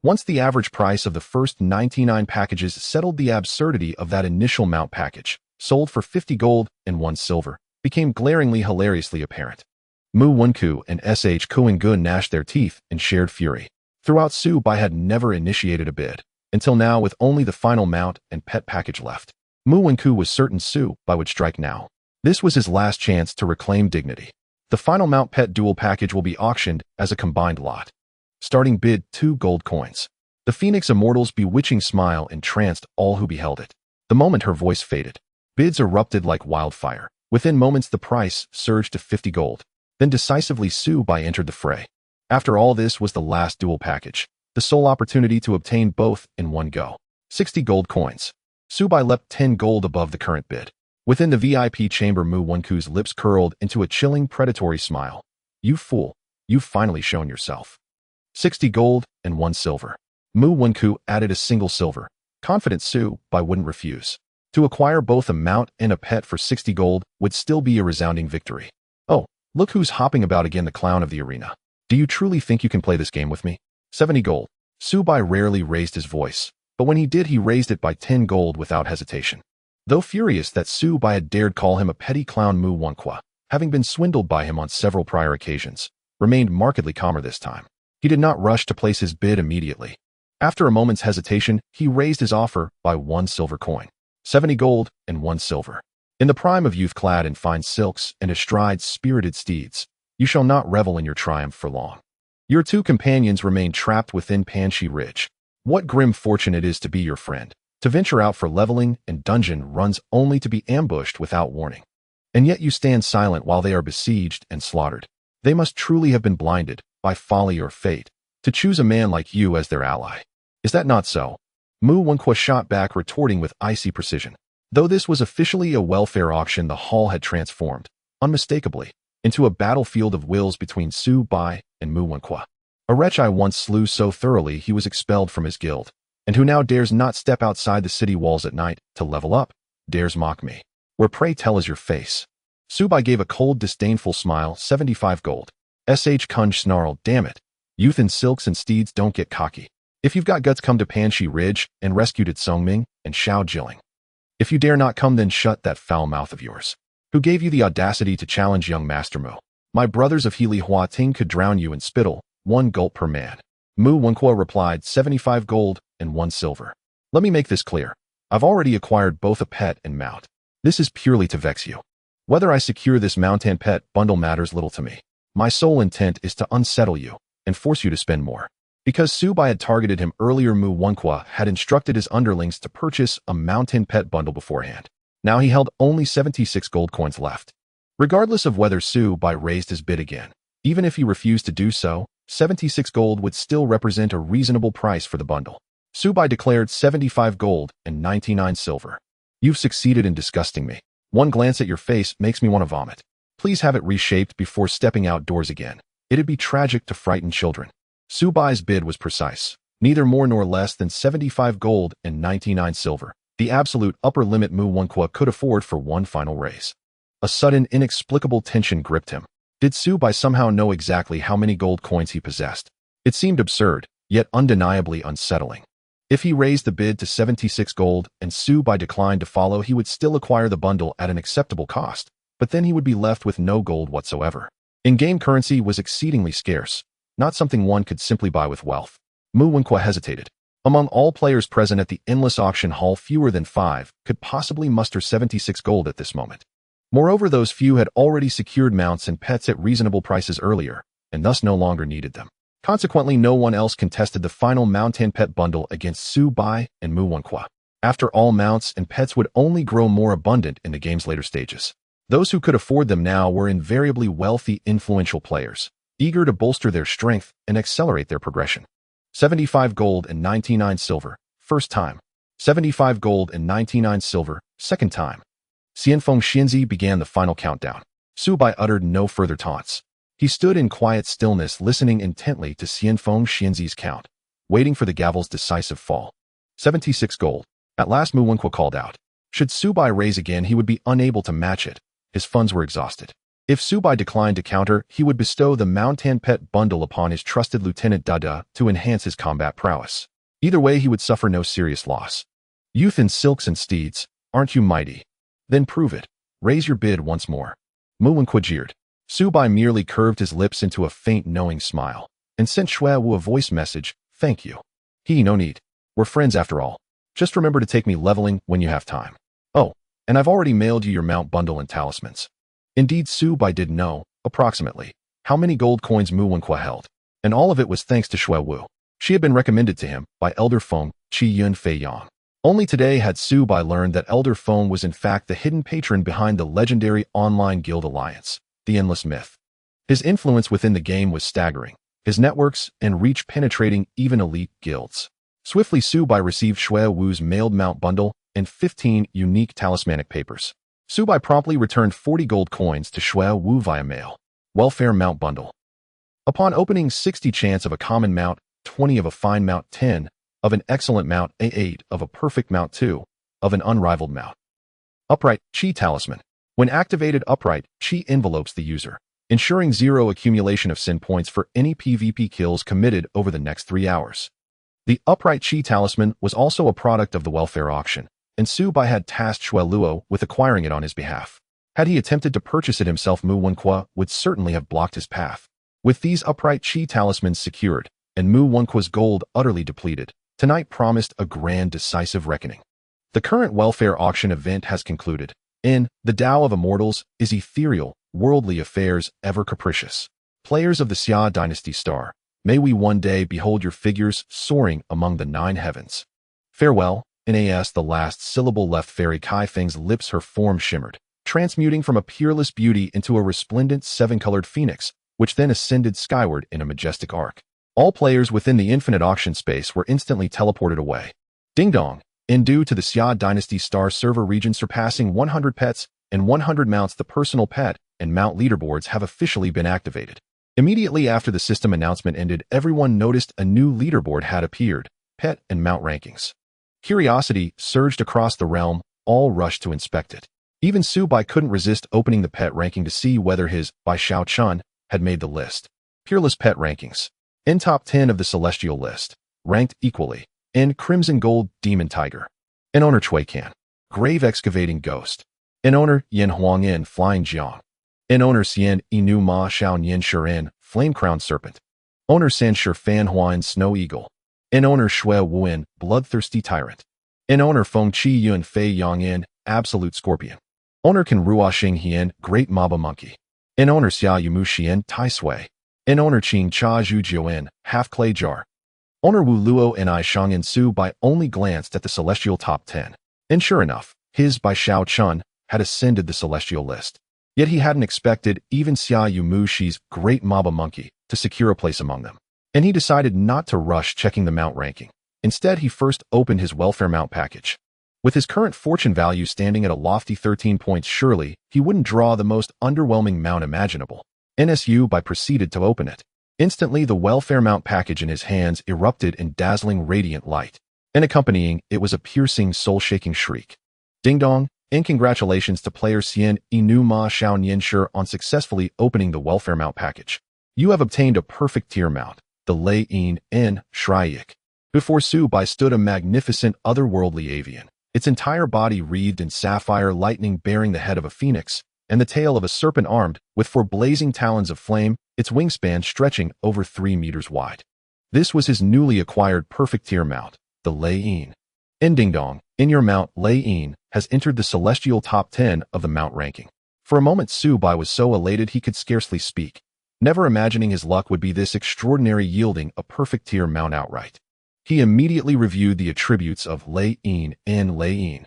Speaker 1: Once the average price of the first 99 packages settled, the absurdity of that initial mount package, sold for 50 gold and 1 silver, became glaringly, hilariously apparent. Mu Wenku and Kuin Gu gnashed their teeth in shared fury. Throughout, Su Bai had never initiated a bid, until now, with only the final mount and pet package left. Mu Wenku was certain Su Bai would strike now. This was his last chance to reclaim dignity. The final mount pet dual package will be auctioned as a combined lot. Starting bid 2 gold coins. The Phoenix Immortal's bewitching smile entranced all who beheld it. The moment her voice faded, bids erupted like wildfire. Within moments, the price surged to 50 gold. Then decisively, Su Bai entered the fray. After all, this was the last dual package, the sole opportunity to obtain both in one go. 60 gold coins. Su Bai leapt 10 gold above the current bid. Within the VIP chamber, Mu Wenku's lips curled into a chilling, predatory smile. You fool, you've finally shown yourself. 60 gold and 1 silver. Mu Wenku added a single silver. Confident Su Bai wouldn't refuse. To acquire both a mount and a pet for 60 gold would still be a resounding victory. Oh, look who's hopping about again, the clown of the arena. Do you truly think you can play this game with me? 70 gold. Su Bai rarely raised his voice, but when he did, he raised it by 10 gold without hesitation. Though furious that Su Bai had dared call him a petty clown, Mu Wenqua, having been swindled by him on several prior occasions, remained markedly calmer this time. He did not rush to place his bid immediately. After a moment's hesitation, he raised his offer by 1 silver coin. 70 gold and 1 silver. In the prime of youth, clad in fine silks and astride spirited steeds, you shall not revel in your triumph for long. Your 2 companions remain trapped within Panshi Ridge. What grim fortune it is to be your friend, to venture out for leveling and dungeon runs only to be ambushed without warning. And yet you stand silent while they are besieged and slaughtered. They must truly have been blinded, by folly or fate, to choose a man like you as their ally. Is that not so? Mu Wenqua shot back, retorting with icy precision. Though this was officially a welfare auction, the hall had transformed, unmistakably, into a battlefield of wills between Su Bai and Mu Wenqua. A wretch I once slew so thoroughly he was expelled from his guild, and who now dares not step outside the city walls at night to level up, dares mock me. Where, pray tell, is your face? Su Bai gave a cold, disdainful smile. 75 gold. Kunj snarled, damn it. Youth in silks and steeds don't get cocky. If you've got guts, come to Panshi Ridge and rescue Songming and Xiao Jilling. If you dare not come, then shut that foul mouth of yours. Who gave you the audacity to challenge young Master Mu? My brothers of Healy Hua Ting could drown you in spittle, 1 gulp per man. Mu Wenqua replied, 75 gold and 1 silver. Let me make this clear. I've already acquired both a pet and mount. This is purely to vex you. Whether I secure this mount and pet bundle matters little to me. My sole intent is to unsettle you and force you to spend more. Because Su Bai had targeted him earlier, Mu Wenqua had instructed his underlings to purchase a mount and pet bundle beforehand. Now he held only 76 gold coins left. Regardless of whether Su Bai raised his bid again, even if he refused to do so, 76 gold would still represent a reasonable price for the bundle. Su Bai declared 75 gold and 99 silver. You've succeeded in disgusting me. One glance at your face makes me want to vomit. Please have it reshaped before stepping outdoors again. It'd be tragic to frighten children. Su Bai's bid was precise, neither more nor less than 75 gold and 99 silver, the absolute upper limit Mu Wenqua could afford for one final raise. A sudden, inexplicable tension gripped him. Did Su Bai somehow know exactly how many gold coins he possessed? It seemed absurd, yet undeniably unsettling. If he raised the bid to 76 gold and Su Bai declined to follow, he would still acquire the bundle at an acceptable cost, but then he would be left with no gold whatsoever. In-game currency was exceedingly scarce, not something one could simply buy with wealth. Mu Wenqua hesitated. Among all players present at the endless auction hall, fewer than 5 could possibly muster 76 gold at this moment. Moreover, those few had already secured mounts and pets at reasonable prices earlier, and thus no longer needed them. Consequently, no one else contested the final mount and pet bundle against Su Bai and Mu Wenqua. After all, mounts and pets would only grow more abundant in the game's later stages. Those who could afford them now were invariably wealthy, influential players, eager to bolster their strength and accelerate their progression. 75 gold and 99 silver, first time. 75 gold and 99 silver, second time. Xianfeng Xianzi began the final countdown. Su Bai uttered no further taunts. He stood in quiet stillness, listening intently to Xianfeng Xianzi's count, waiting for the gavel's decisive fall. 76 gold. At last, Mu Wenqua called out. Should Su Bai raise again, he would be unable to match it. His funds were exhausted. If Su Bai declined to counter, he would bestow the mount and pet bundle upon his trusted Lieutenant Dada to enhance his combat prowess. Either way, he would suffer no serious loss. Youth in silks and steeds, aren't you mighty? Then prove it. Raise your bid once more. Mu Wenqua jeered. Su Bai merely curved his lips into a faint, knowing smile, and sent Shui Wu a voice message, thank you. No need. We're friends after all. Just remember to take me leveling when you have time. Oh, and I've already mailed you your mount bundle and talismans. Indeed, Su Bai did know, approximately, how many gold coins Mu Wenqua held, and all of it was thanks to Shui Wu. She had been recommended to him by Elder Feng Qi Yun Fei Yang. Only today had Su Bai learned that Elder Feng was in fact the hidden patron behind the legendary online guild alliance, the Endless Myth. His influence within the game was staggering, his networks and reach penetrating even elite guilds. Swiftly, Su Bai received Shui Wu's mailed mount bundle and 15 unique talismanic papers. Su Bai promptly returned 40 gold coins to Shui Wu via mail. Welfare mount bundle. Upon opening, 60 chance of a common mount, 20 of a fine mount, 10 of an excellent mount, A8 of a perfect mount, 2 of an unrivaled mount. Upright Chi Talisman. When activated, Upright Chi envelopes the user, ensuring zero accumulation of sin points for any PvP kills committed over the next 3 hours. The Upright Chi Talisman was also a product of the welfare auction, and Su Bai had tasked Shui Luo with acquiring it on his behalf. Had he attempted to purchase it himself, Mu Wenqua would certainly have blocked his path. With these Upright Chi Talismans secured, and Mu Wenqua's gold utterly depleted, tonight promised a grand decisive reckoning. The current welfare auction event has concluded. In the Tao of Immortals is ethereal, worldly affairs ever capricious. Players of the Xia Dynasty Star, may we one day behold your figures soaring among the 9 heavens. Farewell. Nas the last syllable left Fairy Kai Feng's lips, her form shimmered, transmuting from a peerless beauty into a resplendent 7-colored phoenix, which then ascended skyward in a majestic arc. All players within the infinite auction space were instantly teleported away. Ding dong. In due to the Xia Dynasty Star server region surpassing 100 pets and 100 mounts, the personal pet and mount leaderboards have officially been activated. Immediately after the system announcement ended, everyone noticed a new leaderboard had appeared, pet and mount rankings. Curiosity surged across the realm, all rushed to inspect it. Even Su Bai couldn't resist opening the pet ranking to see whether his, by Xiao Chun, had made the list. Peerless pet rankings. In top 10 of the celestial list. Ranked equally. In Crimson Gold, Demon Tiger. In owner Chui Can. Grave Excavating Ghost. In owner Yin Huang In, Flying Jiang. In owner Xian Inu Ma Shao Nian Shirin, Flame Crowned Serpent. Owner San Shi Fan Huan, Snow Eagle. In owner Shui Wuan, Bloodthirsty Tyrant. In owner Feng Qi Yuan Fei Yang In, Absolute Scorpion. Owner Kan Rua Xing Hian, Great Maba Monkey. In owner Xia Yumu Xian, Tai Sui. In owner Qing Cha Zhu Jiuan, Half Clay Jar. Owner Wu Luo and I Shang and Su Bai only glanced at the celestial top 10. And sure enough, his by Xiao Chun had ascended the celestial list. Yet he hadn't expected even Xia Yumu Shi's Great Maba Monkey to secure a place among them. And he decided not to rush checking the mount ranking. Instead, he first opened his welfare mount package. With his current fortune value standing at a lofty 13 points, surely he wouldn't draw the most underwhelming mount imaginable. NSU Bai proceeded to open it. Instantly, the welfare mount package in his hands erupted in dazzling radiant light, and accompanying it was a piercing, soul-shaking shriek. Ding dong, and congratulations to player Xian Inu Ma Shao Nian Shi on successfully opening the welfare mount package. You have obtained a perfect tier mount, the Lei Yin N Shriyik. Before Su Bai stood a magnificent otherworldly avian, its entire body wreathed in sapphire lightning, bearing the head of a phoenix and the tail of a serpent armed with 4 blazing talons of flame, its wingspan stretching over 3 meters wide. This was his newly acquired perfect tier mount, the Lei Yin. And ding dong, in your mount, Lei Yin has entered the celestial top 10 of the mount ranking. For a moment, Su Bai was so elated he could scarcely speak, never imagining his luck would be this extraordinary, yielding a perfect tier mount outright. He immediately reviewed the attributes of Lei Yin and Lei Yin.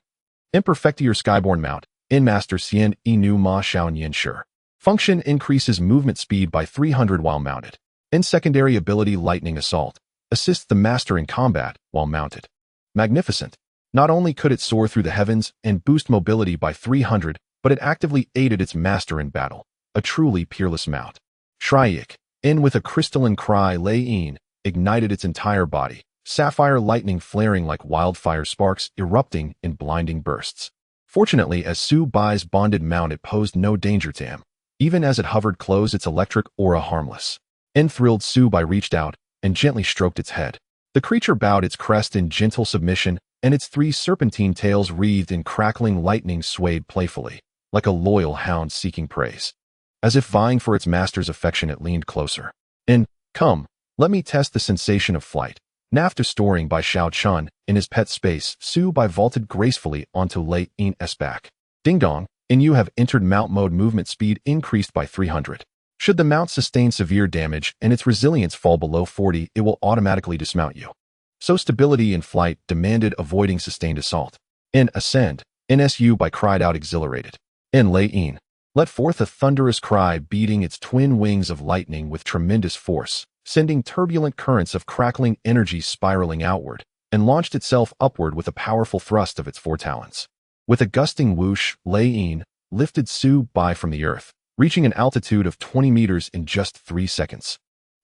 Speaker 1: Imperfectior Skyborn Mount, in Master Xian Inu Ma Shao Nian Shi. Function increases movement speed by 300 while mounted. In secondary ability Lightning Assault, assists the master in combat while mounted. Magnificent. Not only could it soar through the heavens and boost mobility by 300, but it actively aided its master in battle. A truly peerless mount. Shriyik, in with a crystalline cry, Lei Yin ignited its entire body, sapphire lightning flaring like wildfire sparks erupting in blinding bursts. Fortunately, as Su Bai's bonded mount, it posed no danger to him. Even as it hovered close, its electric aura harmless. Enthralled, Su Bai reached out and gently stroked its head. The creature bowed its crest in gentle submission, and its 3 serpentine tails wreathed in crackling lightning swayed playfully, like a loyal hound seeking praise. As if vying for its master's affection, it leaned closer. And, come, let me test the sensation of flight. After storing by Xiao Chun in his pet space, Su Bai vaulted gracefully onto Lei Yin's back. Ding dong, and you have entered mount mode. Movement speed increased by 300. Should the mount sustain severe damage and its resilience fall below 40, it will automatically dismount you. So stability in flight demanded avoiding sustained assault. In ascend, NSU Bai cried out exhilarated. In Lei Yin let forth a thunderous cry, beating its twin wings of lightning with tremendous force, sending turbulent currents of crackling energy spiraling outward, and launched itself upward with a powerful thrust of its 4 talons. With a gusting whoosh, Lei Yin lifted Su Bai from the earth, reaching an altitude of 20 meters in just 3 seconds.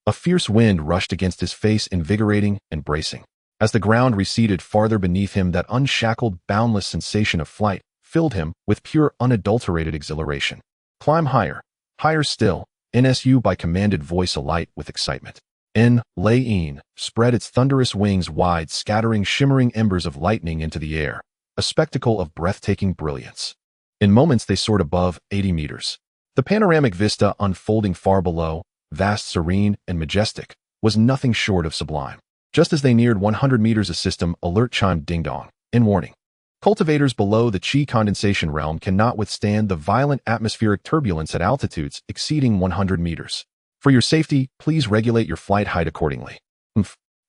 Speaker 1: A fierce wind rushed against his face, invigorating and bracing. As the ground receded farther beneath him, that unshackled, boundless sensation of flight filled him with pure, unadulterated exhilaration. Climb higher, higher still, NSU by commanded voice alight with excitement. Lay spread its thunderous wings wide, scattering shimmering embers of lightning into the air, a spectacle of breathtaking brilliance. In moments they soared above 80 meters. The panoramic vista unfolding far below, vast, serene, and majestic, was nothing short of sublime. Just as they neared 100 meters, a system alert chimed ding-dong, in warning. Cultivators below the Chi condensation realm cannot withstand the violent atmospheric turbulence at altitudes exceeding 100 meters. For your safety, please regulate your flight height accordingly.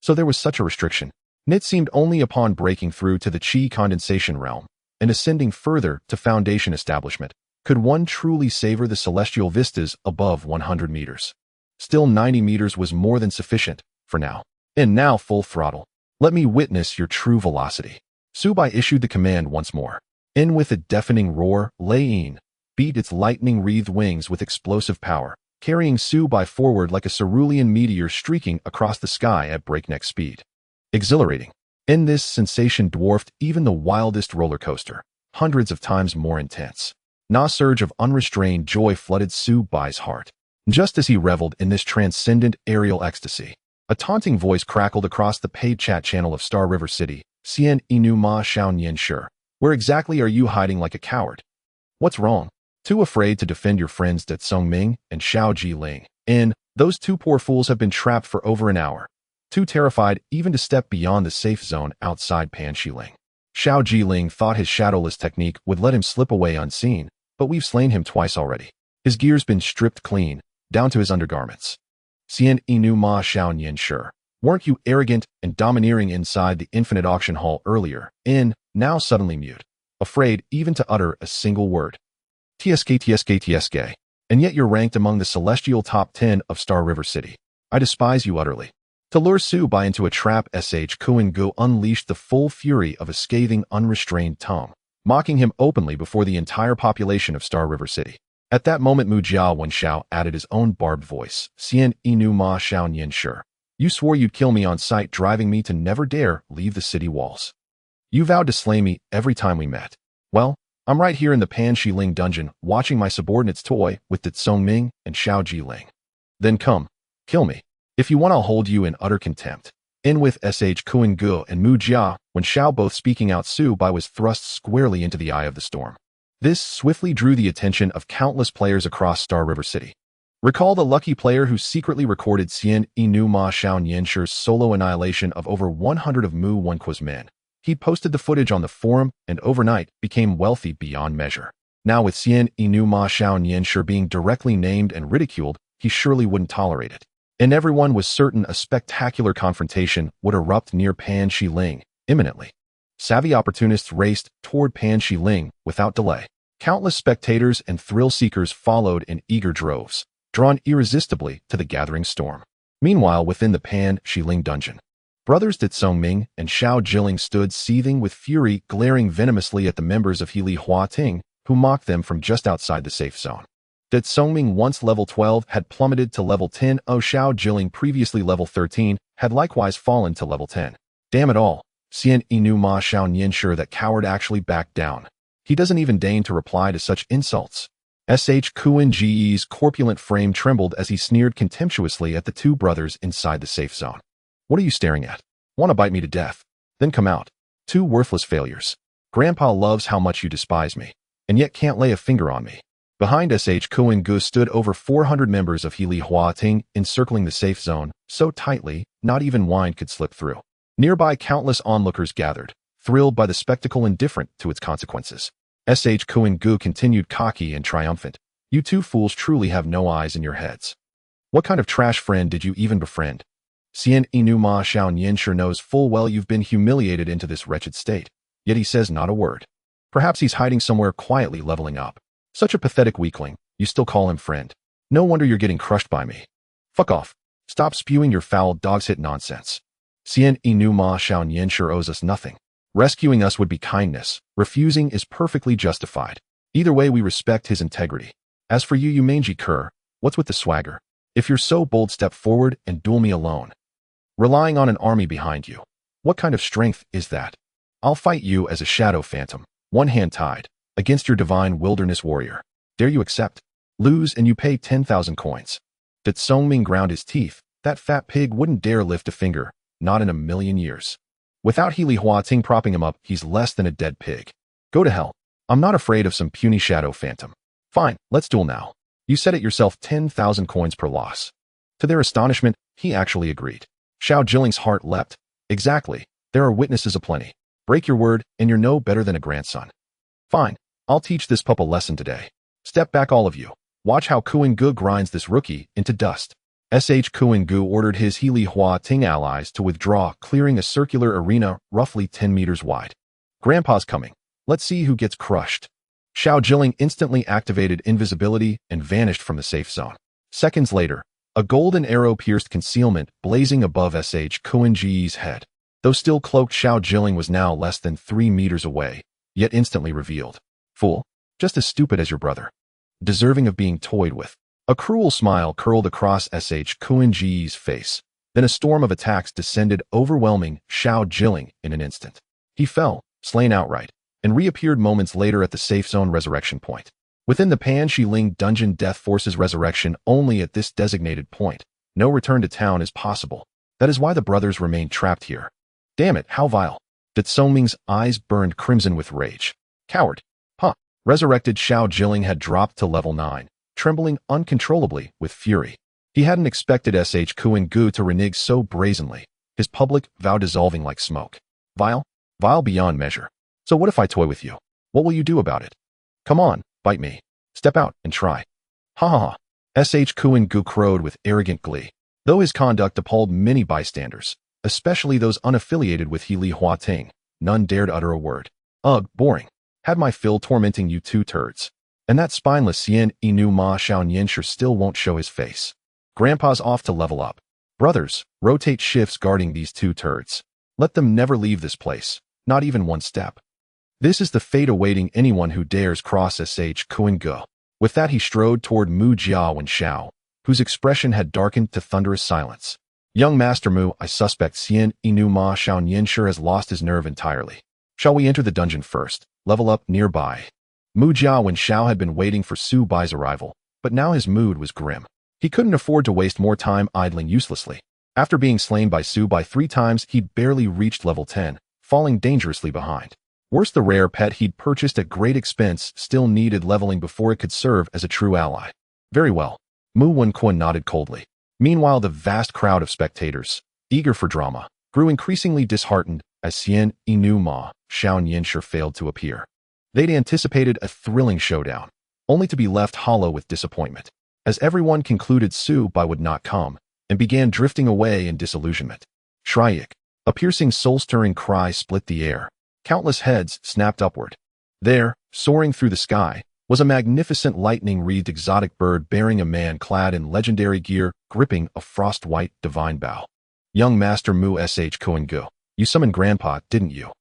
Speaker 1: So there was such a restriction. It seemed only upon breaking through to the Chi condensation realm and ascending further to Foundation establishment could one truly savor the celestial vistas above 100 meters. Still, 90 meters was more than sufficient for now. And now full throttle. Let me witness your true velocity. Subai issued the command once more. With a deafening roar, Lay beat its lightning-wreathed wings with explosive power, carrying Subai forward like a cerulean meteor streaking across the sky at breakneck speed. Exhilarating. This sensation dwarfed even the wildest roller coaster, hundreds of times more intense. A surge of unrestrained joy flooded Subai's heart. Just as he reveled in this transcendent aerial ecstasy, a taunting voice crackled across the paid chat channel of Star River City. Xian Inu Ma Xiao Nian Shi. Where exactly are you hiding like a coward? What's wrong? Too afraid to defend your friends Dat Song Ming and Xiao Jiling. Those two poor fools have been trapped for over an hour. Too terrified even to step beyond the safe zone outside Pan Shiling. Xiao Jiling thought his shadowless technique would let him slip away unseen, but we've slain him twice already. His gear's been stripped clean, down to his undergarments. Xian Inu Ma Xiao Nian Shi. Weren't you arrogant and domineering inside the infinite auction hall earlier? Now suddenly mute, afraid even to utter a single word. TSK. And yet you're ranked among the celestial top 10 of Star River City. I despise you utterly. To lure Subai into a trap, Kuan Gu unleashed the full fury of a scathing, unrestrained tongue, mocking him openly before the entire population of Star River City. At that moment, Mu Jiao Wenshao added his own barbed voice. Xian Inu Ma Xiao Nian Shi. You swore you'd kill me on sight, driving me to never dare leave the city walls. You vowed to slay me every time we met. Well, I'm right here in the Pan Shiling dungeon, watching my subordinates toy with Dat Song Ming and Xiao Jiling. Then come, kill me. If you want, I'll hold you in utter contempt. With Kuan Gu and Mu Jia Wenshao both speaking out, Subai was thrust squarely into the eye of the storm. This swiftly drew the attention of countless players across Star River City. Recall the lucky player who secretly recorded Xian Inu Ma Xiao Nian Shi's solo annihilation of over 100 of Mu Wenqua's men. He posted the footage on the forum and overnight became wealthy beyond measure. Now with Xian Inu Ma Xiao Nian Shi being directly named and ridiculed, he surely wouldn't tolerate it. And everyone was certain a spectacular confrontation would erupt near Pan Shiling imminently. Savvy opportunists raced toward Pan Shiling without delay. Countless spectators and thrill-seekers followed in eager droves, drawn irresistibly to the gathering storm. Meanwhile, within the Pan Shiling dungeon, brothers Dat Song Ming and Xiao Jiling stood seething with fury, glaring venomously at the members of Healy Hua Ting, who mocked them from just outside the safe zone. Dat Song Ming, once level 12, had plummeted to level 10. Xiao Jiling, previously level 13, had likewise fallen to level 10. Damn it all. Xian Inu Ma Xiao Nian Shi, that coward actually backed down. He doesn't even deign to reply to such insults. Kuan Ge's corpulent frame trembled as he sneered contemptuously at the two brothers inside the safe zone. What are you staring at? Want to bite me to death? Then come out. Two worthless failures. Grandpa loves how much you despise me, and yet can't lay a finger on me. Behind Kuan Gu stood over 400 members of Healy Hua Ting, encircling the safe zone, so tightly, not even wine could slip through. Nearby, countless onlookers gathered, thrilled by the spectacle, indifferent to its consequences. Kuan Gu continued, cocky and triumphant. You two fools truly have no eyes in your heads. What kind of trash friend did you even befriend? Xian Inu Ma Xiao Nian Shi knows full well you've been humiliated into this wretched state, yet he says not a word. Perhaps he's hiding somewhere quietly leveling up. Such a pathetic weakling, you still call him friend. No wonder you're getting crushed by me. Fuck off. Stop spewing your foul dog's hit nonsense. Xian Inu Ma Xiao Nian Shi owes us nothing. Rescuing us would be kindness. Refusing is perfectly justified. Either way, we respect his integrity. As for you, you mangy cur, what's with the swagger? If you're so bold, step forward and duel me alone. Relying on an army behind you. What kind of strength is that? I'll fight you as a shadow phantom, one hand tied, against your divine wilderness warrior. Dare you accept? Lose and you pay 10,000 coins. Did Songming ground his teeth? That fat pig wouldn't dare lift a finger, not in a million years. Without Healy Huating propping him up, he's less than a dead pig. Go to hell. I'm not afraid of some puny shadow phantom. Fine, let's duel now. You said it yourself, 10,000 coins per loss. To their astonishment, he actually agreed. Xiao Jiling's heart leapt. Exactly. There are witnesses aplenty. Break your word, and you're no better than a grandson. Fine. I'll teach this pup a lesson today. Step back, all of you. Watch how Kuing-gu grinds this rookie into dust. Kuing-gu ordered his Healy Huating allies to withdraw, clearing a circular arena roughly 10 meters wide. Grandpa's coming. Let's see who gets crushed. Xiao Jiling instantly activated invisibility and vanished from the safe zone. Seconds later, a golden arrow pierced concealment, blazing above Kuing-gu's head. Though still cloaked, Xiao Jiling was now less than 3 meters away, yet instantly revealed. Fool, just as stupid as your brother. Deserving of being toyed with. A cruel smile curled across Kuing-gu's face. Then a storm of attacks descended, overwhelming Xiao Jiling in an instant. He fell, slain outright, and reappeared moments later at the safe zone resurrection point. Within the Pan Shi Ling dungeon, death forces resurrection only at this designated point. No return to town is possible. That is why the brothers remain trapped here. Damn it, how vile. Did Songming's eyes burned crimson with rage. Coward. Huh. Resurrected Xiao Jiling had dropped to level 9, trembling uncontrollably with fury. He hadn't expected Kuing-gu to renege so brazenly, his public vow dissolving like smoke. Vile? Vile beyond measure. So what if I toy with you? What will you do about it? Come on, bite me. Step out and try. Ha ha ha. Kuing-gu crowed with arrogant glee. Though his conduct appalled many bystanders, especially those unaffiliated with Healy Huating, none dared utter a word. Ugh, boring. Had my fill tormenting you two turds. And that spineless Xian Inu Ma Xiaonian sure still won't show his face. Grandpa's off to level up. Brothers, rotate shifts guarding these two turds. Let them never leave this place, not even one step. This is the fate awaiting anyone who dares cross Kuing-gu. With that he strode toward Mu Jiao and Xiao, whose expression had darkened to thunderous silence. Young Master Mu, I suspect Xian Inu Ma Xiaonian sure has lost his nerve entirely. Shall we enter the dungeon first? Level up nearby. Mu Jiao and Xiao had been waiting for Su Bai's arrival, but now his mood was grim. He couldn't afford to waste more time idling uselessly. After being slain by Su Bai 3 times, he'd barely reached level 10, falling dangerously behind. Worse, the rare pet he'd purchased at great expense still needed leveling before it could serve as a true ally. Very well. Mu Wenquan nodded coldly. Meanwhile, the vast crowd of spectators, eager for drama, grew increasingly disheartened as Xian Inu Ma Xiaonian sure failed to appear. They'd anticipated a thrilling showdown, only to be left hollow with disappointment, as everyone concluded Su Bai would not come, and began drifting away in disillusionment. Shryak, a piercing soul-stirring cry split the air. Countless heads snapped upward. There, soaring through the sky, was a magnificent lightning-wreathed exotic bird bearing a man clad in legendary gear, gripping a frost-white divine bow. Young Master Mu Kuing-gu, you summoned Grandpa, didn't you?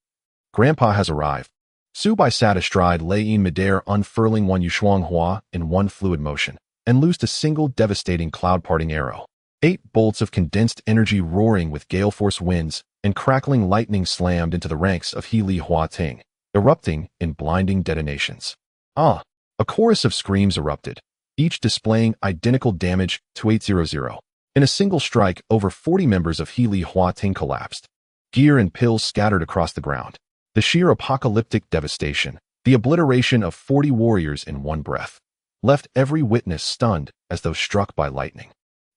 Speaker 1: Grandpa has arrived. Su Bai sat astride Lei in midair, unfurling one Yushuang Hua in one fluid motion, and loosed a single devastating cloud-parting arrow. 8 bolts of condensed energy roaring with gale-force winds and crackling lightning slammed into the ranks of Healy Huating, erupting in blinding detonations. Ah! A chorus of screams erupted, each displaying identical damage to 800. In a single strike, over 40 members of Healy Huating collapsed. Gear and pills scattered across the ground. The sheer apocalyptic devastation, the obliteration of 40 warriors in one breath, left every witness stunned as though struck by lightning.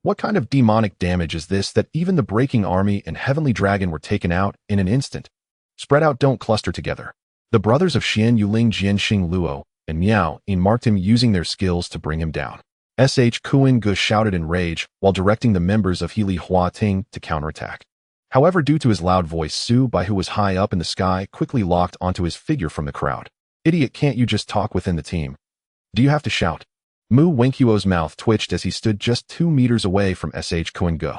Speaker 1: What kind of demonic damage is this that even the Breaking Army and Heavenly Dragon were taken out in an instant? Spread out, don't cluster together. The brothers of Xian Yuling, Jianxing Luo, and Miao Yin marked him, using their skills to bring him down. Kuing-gu shouted in rage while directing the members of Healy Huating to counterattack. However, due to his loud voice, Su Bai, who was high up in the sky, quickly locked onto his figure from the crowd. Idiot, can't you just talk within the team? Do you have to shout? Mu Wenquo's mouth twitched as he stood just 2 meters away from Kuing-gu.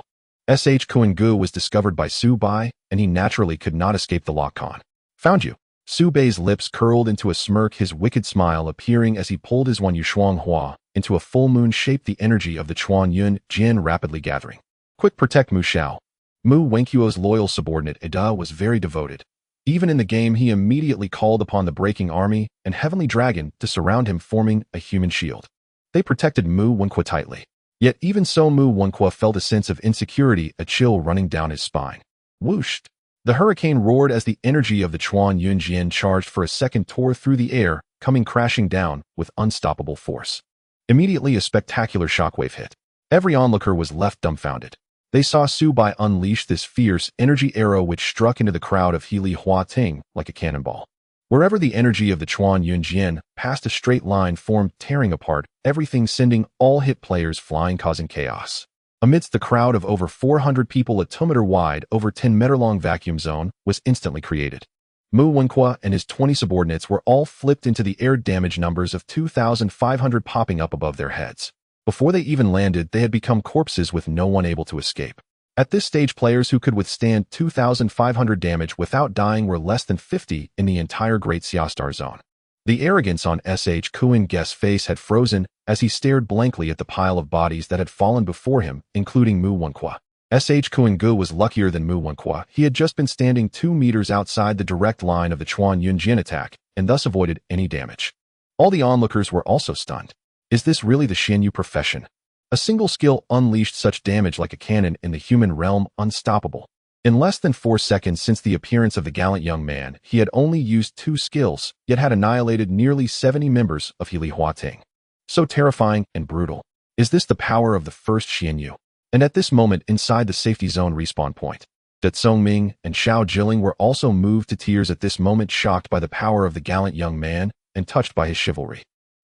Speaker 1: Kuing-gu was discovered by Su Bai, and he naturally could not escape the lock-on. Found you. Su Bai's lips curled into a smirk, his wicked smile appearing as he pulled his one Yushuang Hua into a full moon shaped, the energy of the Chuan Yun Jin rapidly gathering. Quick, protect Mu Xiao. Mu Wenquo's loyal subordinate Ada was very devoted. Even in the game, he immediately called upon the Breaking Army and Heavenly Dragon to surround him, forming a human shield. They protected Mu Wenquo tightly. Yet even so, Mu Wenquo felt a sense of insecurity, a chill running down his spine. Whoosh! The hurricane roared as the energy of the Chuan Yunjian charged for a second, tore through the air, coming crashing down with unstoppable force. Immediately, a spectacular shockwave hit. Every onlooker was left dumbfounded. They saw Su Bai unleash this fierce energy arrow which struck into the crowd of Healy Hua Ting like a cannonball. Wherever the energy of the Chuan Yunjian passed, a straight line formed, tearing apart everything, sending all hit players flying, causing chaos. Amidst the crowd of over 400 people, a 2-meter-wide, over 10-meter-long vacuum zone was instantly created. Mu Wenquo and his 20 subordinates were all flipped into the air, damage numbers of 2,500 popping up above their heads. Before they even landed, they had become corpses with no one able to escape. At this stage, players who could withstand 2,500 damage without dying were less than 50 in the entire Great Siastar Zone. The arrogance on S.H. Kuing-Ge's face had frozen as he stared blankly at the pile of bodies that had fallen before him, including Mu Wenquo. S.H. Kuing-Ge was luckier than Mu Wenquo. He had just been standing 2 meters outside the direct line of the Chuan Yunjian attack and thus avoided any damage. All the onlookers were also stunned. Is this really the Xianyu profession? A single skill unleashed such damage like a cannon in the human realm, unstoppable. In less than 4 seconds since the appearance of the gallant young man, he had only used 2 skills, yet had annihilated nearly 70 members of Healy Hua Ting. So terrifying and brutal. Is this the power of the first Xianyu? And at this moment, inside the safety zone respawn point, Dat Songming and Xiao Jilling were also moved to tears at this moment, shocked by the power of the gallant young man and touched by his chivalry.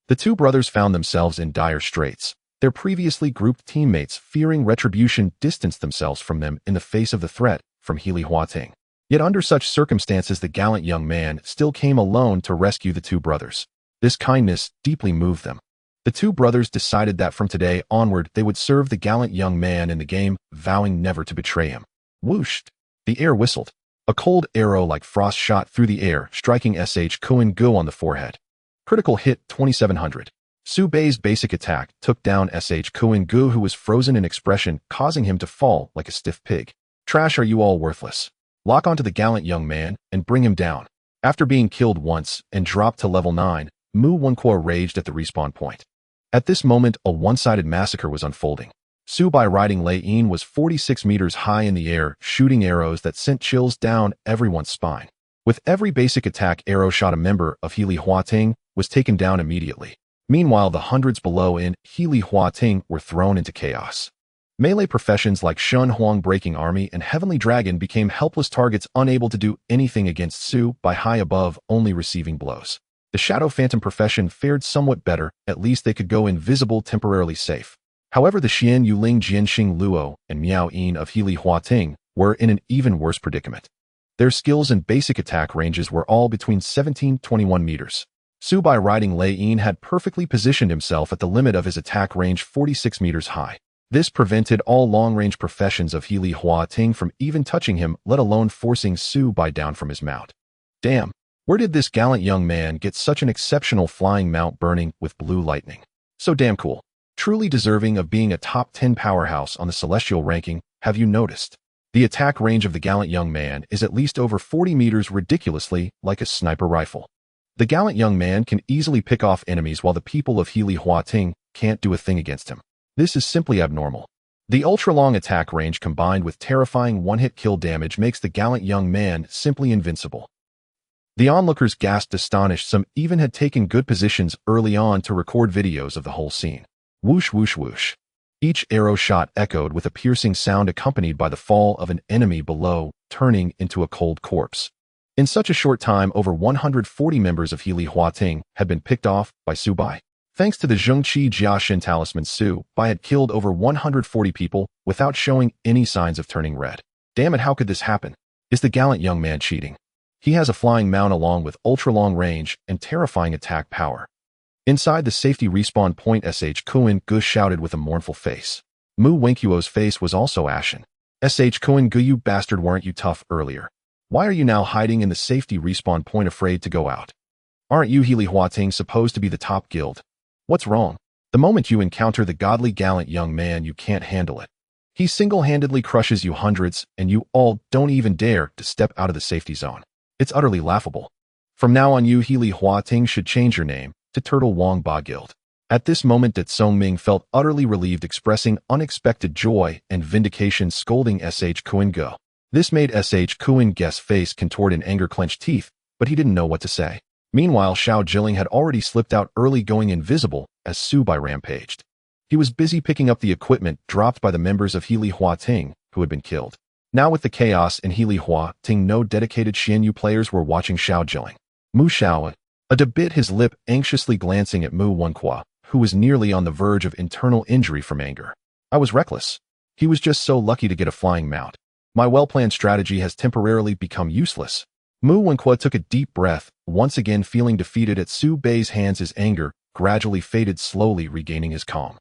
Speaker 1: The 2 brothers found themselves in dire straits. Their previously grouped teammates, fearing retribution, distanced themselves from them in the face of the threat from Healy Hua Ting. Yet under such circumstances, the gallant young man still came alone to rescue the 2 brothers. This kindness deeply moved them. The 2 brothers decided that from today onward they would serve the gallant young man in the game, vowing never to betray him. Whoosh! The air whistled. A cold arrow like frost shot through the air, striking S.H. Kuing-Ge on the forehead. Critical hit, 2700. Su Bai's basic attack took down S.H. Kuing-Ge, who was frozen in expression, causing him to fall like a stiff pig. Trash, are you all worthless? Lock onto the gallant young man and bring him down. After being killed once and dropped to level 9, Mu Wenquo raged at the respawn point. At this moment, a one-sided massacre was unfolding. Su Bai riding Lei Yin was 46 meters high in the air, shooting arrows that sent chills down everyone's spine. With every basic attack arrow shot, a member of Healy Hua Ting was taken down immediately. Meanwhile, the hundreds below in Healy Hua Ting were thrown into chaos. Melee professions like Shun Huang Breaking Army and Heavenly Dragon became helpless targets, unable to do anything against Su Bai high above, only receiving blows. The Shadow Phantom profession fared somewhat better, at least they could go invisible, temporarily safe. However, the Xian Yuling Jianxing Luo and Miao Yin of Healy Hua Ting were in an even worse predicament. Their skills and basic attack ranges were all between 17-21 meters. Su Bai riding Lei Yin had perfectly positioned himself at the limit of his attack range, 46 meters high. This prevented all long-range professions of Healy Hua Ting from even touching him, let alone forcing Su Bai down from his mount. Damn, where did this gallant young man get such an exceptional flying mount burning with blue lightning? So damn cool. Truly deserving of being a top 10 powerhouse on the celestial ranking, have you noticed? The attack range of the gallant young man is at least over 40 meters, ridiculously like a sniper rifle. The gallant young man can easily pick off enemies while the people of Healy Hua Ting can't do a thing against him. This is simply abnormal. The ultra-long attack range combined with terrifying one-hit kill damage makes the gallant young man simply invincible. The onlookers gasped, astonished. Some even had taken good positions early on to record videos of the whole scene. Whoosh, whoosh, whoosh. Each arrow shot echoed with a piercing sound accompanied by the fall of an enemy below, turning into a cold corpse. In such a short time, over 140 members of Healy Hua Ting had been picked off by Su Bai. Thanks to the Zhengqi Jiaxin talisman, Su Bai had killed over 140 people without showing any signs of turning red. Damn it, how could this happen? Is the gallant young man cheating? He has a flying mount along with ultra-long range and terrifying attack power. Inside the safety respawn point, S.H. Kuing-Ge shouted with a mournful face. Mu Wenquo's face was also ashen. S.H. Kuing-Ge, you bastard, weren't you tough earlier? Why are you now hiding in the safety respawn point, afraid to go out? Aren't you Healy Hua Ting supposed to be the top guild? What's wrong? The moment you encounter the godly gallant young man, you can't handle it. He single-handedly crushes you hundreds, and you all don't even dare to step out of the safety zone. It's utterly laughable. From now on, you Healy Hua Ting should change your name to Turtle Wong Ba Guild. At this moment, Dat Songming felt utterly relieved, expressing unexpected joy and vindication, scolding Sh Kuin Go. This made Sh Kuin Ge's face contort in anger, clenched teeth, but he didn't know what to say. Meanwhile, Xiao Jilling had already slipped out early, going invisible as Su Bai rampaged. He was busy picking up the equipment dropped by the members of Healy Hua Ting, who had been killed. Now with the chaos in Healy Hua Ting, no dedicated Xianyu players were watching Xiao Jilling. Mu Xiao bit his lip, anxiously glancing at Mu Wenqua, who was nearly on the verge of internal injury from anger. I was reckless. He was just so lucky to get a flying mount. My well-planned strategy has temporarily become useless. Mu Wenqua took a deep breath, once again feeling defeated at Su Bei's hands. His anger gradually faded, slowly regaining his calm.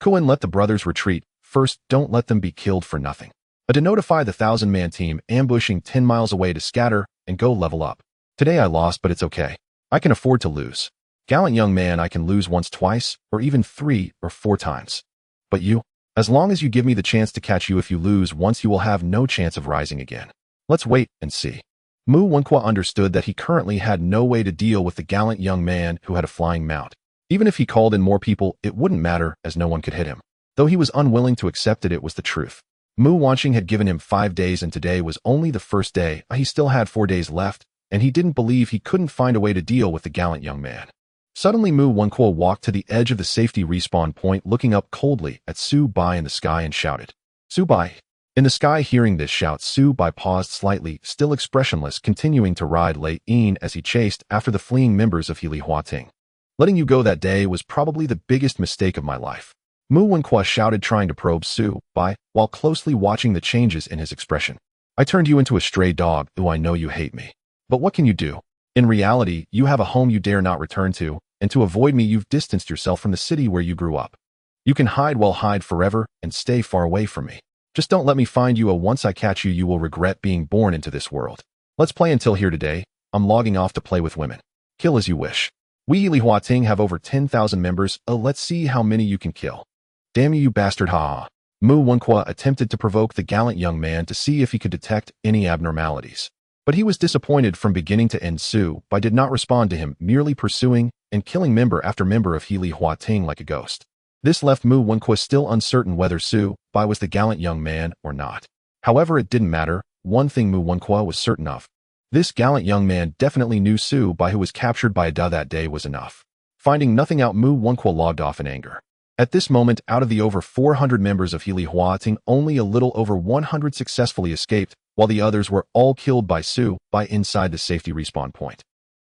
Speaker 1: Kuan, let the brothers retreat. First, don't let them be killed for nothing. To notify the 1,000-man team ambushing 10 miles away to scatter and go level up. Today I lost, but it's okay. I can afford to lose. Gallant young man, I can lose once, twice, or even 3 or 4 times. But you? As long as you give me the chance to catch you, if you lose once, you will have no chance of rising again. Let's wait and see. Mu Wenqua understood that he currently had no way to deal with the gallant young man who had a flying mount. Even if he called in more people, it wouldn't matter, as no one could hit him. Though he was unwilling to accept it, it was the truth. Mu Wanqing had given him 5 days, and today was only the first day. He still had 4 days left, and he didn't believe he couldn't find a way to deal with the gallant young man. Suddenly, Mu Wenqua walked to the edge of the safety respawn point, looking up coldly at Su Bai in the sky, and shouted, "Su Bai!" In the sky, hearing this shout, Su Bai paused slightly, still expressionless, continuing to ride Lei Yin as he chased after the fleeing members of Healy Hua Ting. Letting you go that day was probably the biggest mistake of my life. Mu Wenqua shouted, trying to probe Su Bai, while closely watching the changes in his expression. I turned you into a stray dog, though I know you hate me. But what can you do? In reality, you have a home you dare not return to, and to avoid me, you've distanced yourself from the city where you grew up. You can hide, well, hide forever, and stay far away from me. Just don't let me find you, or once I catch you, you will regret being born into this world. Let's play until here today. I'm logging off to play with women. Kill as you wish. We Healy Hua Ting have over 10,000 members. Let's see how many you can kill. Damn you, you bastard, ha! Mu Wenqua attempted to provoke the gallant young man to see if he could detect any abnormalities. But he was disappointed from beginning to end. Su Bai did not respond to him, merely pursuing and killing member after member of Healy Hua Ting like a ghost. This left Mu Wenqua still uncertain whether Su Bai was the gallant young man or not. However, it didn't matter. One thing Mu Wenqua was certain of. This gallant young man definitely knew Su Bai, who was captured by Ada that day, was enough. Finding nothing out, Mu Wenqua logged off in anger. At this moment, out of the over 400 members of Healy Hua Ting, only a little over 100 successfully escaped, while the others were all killed by Su Bai inside the safety respawn point.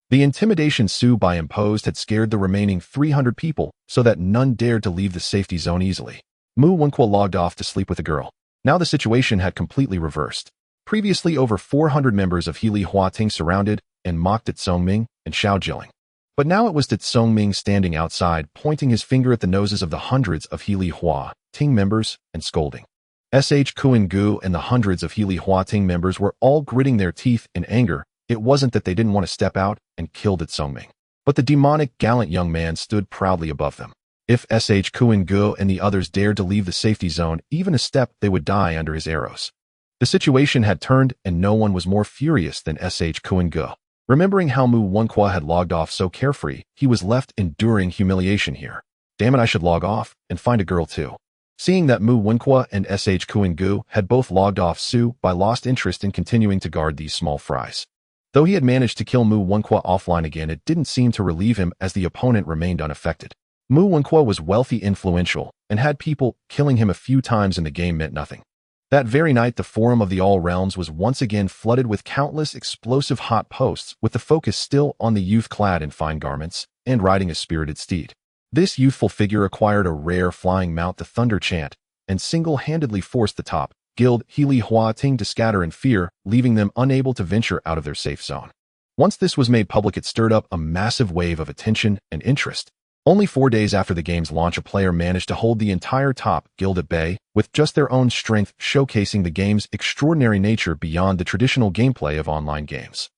Speaker 1: The intimidation Su Bai imposed had scared the remaining 300 people, so that none dared to leave the safety zone easily. Mu Wenqua logged off to sleep with a girl. Now the situation had completely reversed. Previously, over 400 members of Healy Hua Ting surrounded and mocked at Songming and Xiao Jilling. But now it was that Songming standing outside, pointing his finger at the noses of the hundreds of Healy Hua Ting members and scolding. Sh Kuin Gu and the hundreds of Healy Hua Ting members were all gritting their teeth in anger. It wasn't that they didn't want to step out and kill Dat Songming, but the demonic gallant young man stood proudly above them. If Sh Kuin Gu and the others dared to leave the safety zone even a step, they would die under his arrows. The situation had turned, and no one was more furious than Sh Kuin Gu. Remembering how Mu Wenqua had logged off so carefree, he was left enduring humiliation here. Damn it, I should log off and find a girl too. Seeing that Mu Wenqua and Sh Kuin Gu had both logged off, Su Bai lost interest in continuing to guard these small fries. Though he had managed to kill Mu Wenqua offline again, it didn't seem to relieve him, as the opponent remained unaffected. Mu Wenqua was wealthy, influential, and had people. Killing him a few times in the game meant nothing. That very night, the Forum of the All Realms was once again flooded with countless explosive hot posts, with the focus still on the youth clad in fine garments and riding a spirited steed. This youthful figure acquired a rare flying mount, the Thunder Chant, and single-handedly forced the top guild Healy Hua Ting to scatter in fear, leaving them unable to venture out of their safe zone. Once this was made public, it stirred up a massive wave of attention and interest. Only 4 days after the game's launch, a player managed to hold the entire top guild at bay, with just their own strength, showcasing the game's extraordinary nature beyond the traditional gameplay of online games.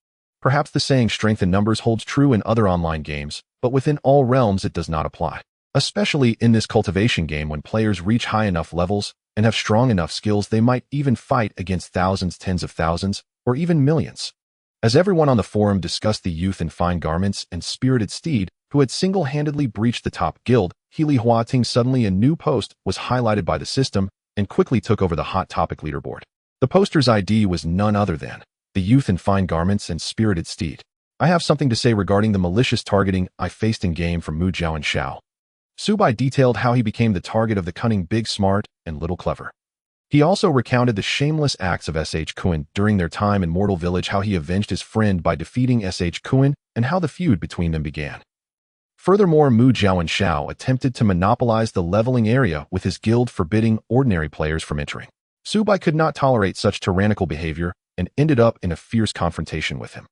Speaker 1: Perhaps the saying "strength in numbers" holds true in other online games, but within All Realms it does not apply. Especially in this cultivation game, when players reach high enough levels, and have strong enough skills they might even fight against thousands, tens of thousands, or even millions. As everyone on the forum discussed the youth in fine garments and spirited steed who had single-handedly breached the top guild, Healy Huating, suddenly a new post was highlighted by the system and quickly took over the hot topic leaderboard. The poster's ID was none other than the youth in fine garments and spirited steed. I have something to say regarding the malicious targeting I faced in-game from Mu Jiao and Xiao. Subai detailed how he became the target of the cunning Big Smart and Little Clever. He also recounted the shameless acts of S.H. Kuan during their time in Mortal Village, how he avenged his friend by defeating S.H. Kuan, and how the feud between them began. Furthermore, Mu Jiao and Xiao attempted to monopolize the leveling area with his guild, forbidding ordinary players from entering. Subai could not tolerate such tyrannical behavior and ended up in a fierce confrontation with him.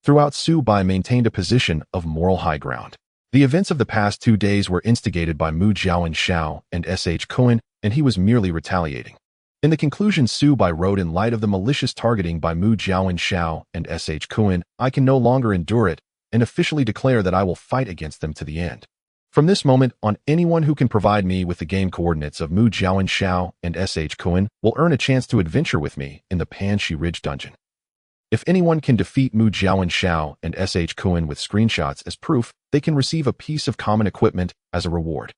Speaker 1: Throughout, Subai maintained a position of moral high ground. The events of the past 2 days were instigated by Mu Jiao and Xiao and S.H. Kuan, and he was merely retaliating. In the conclusion, Subai wrote, in light of the malicious targeting by Mu Jiao and Xiao and S.H. Kuan, I can no longer endure it and officially declare that I will fight against them to the end. From this moment on, anyone who can provide me with the game coordinates of Mu Jiao and Xiao and S.H. Kuan will earn a chance to adventure with me in the Panshi Ridge dungeon. If anyone can defeat Mu Jiao and Xiao and S.H. Kuan with screenshots as proof, they can receive a piece of common equipment as a reward.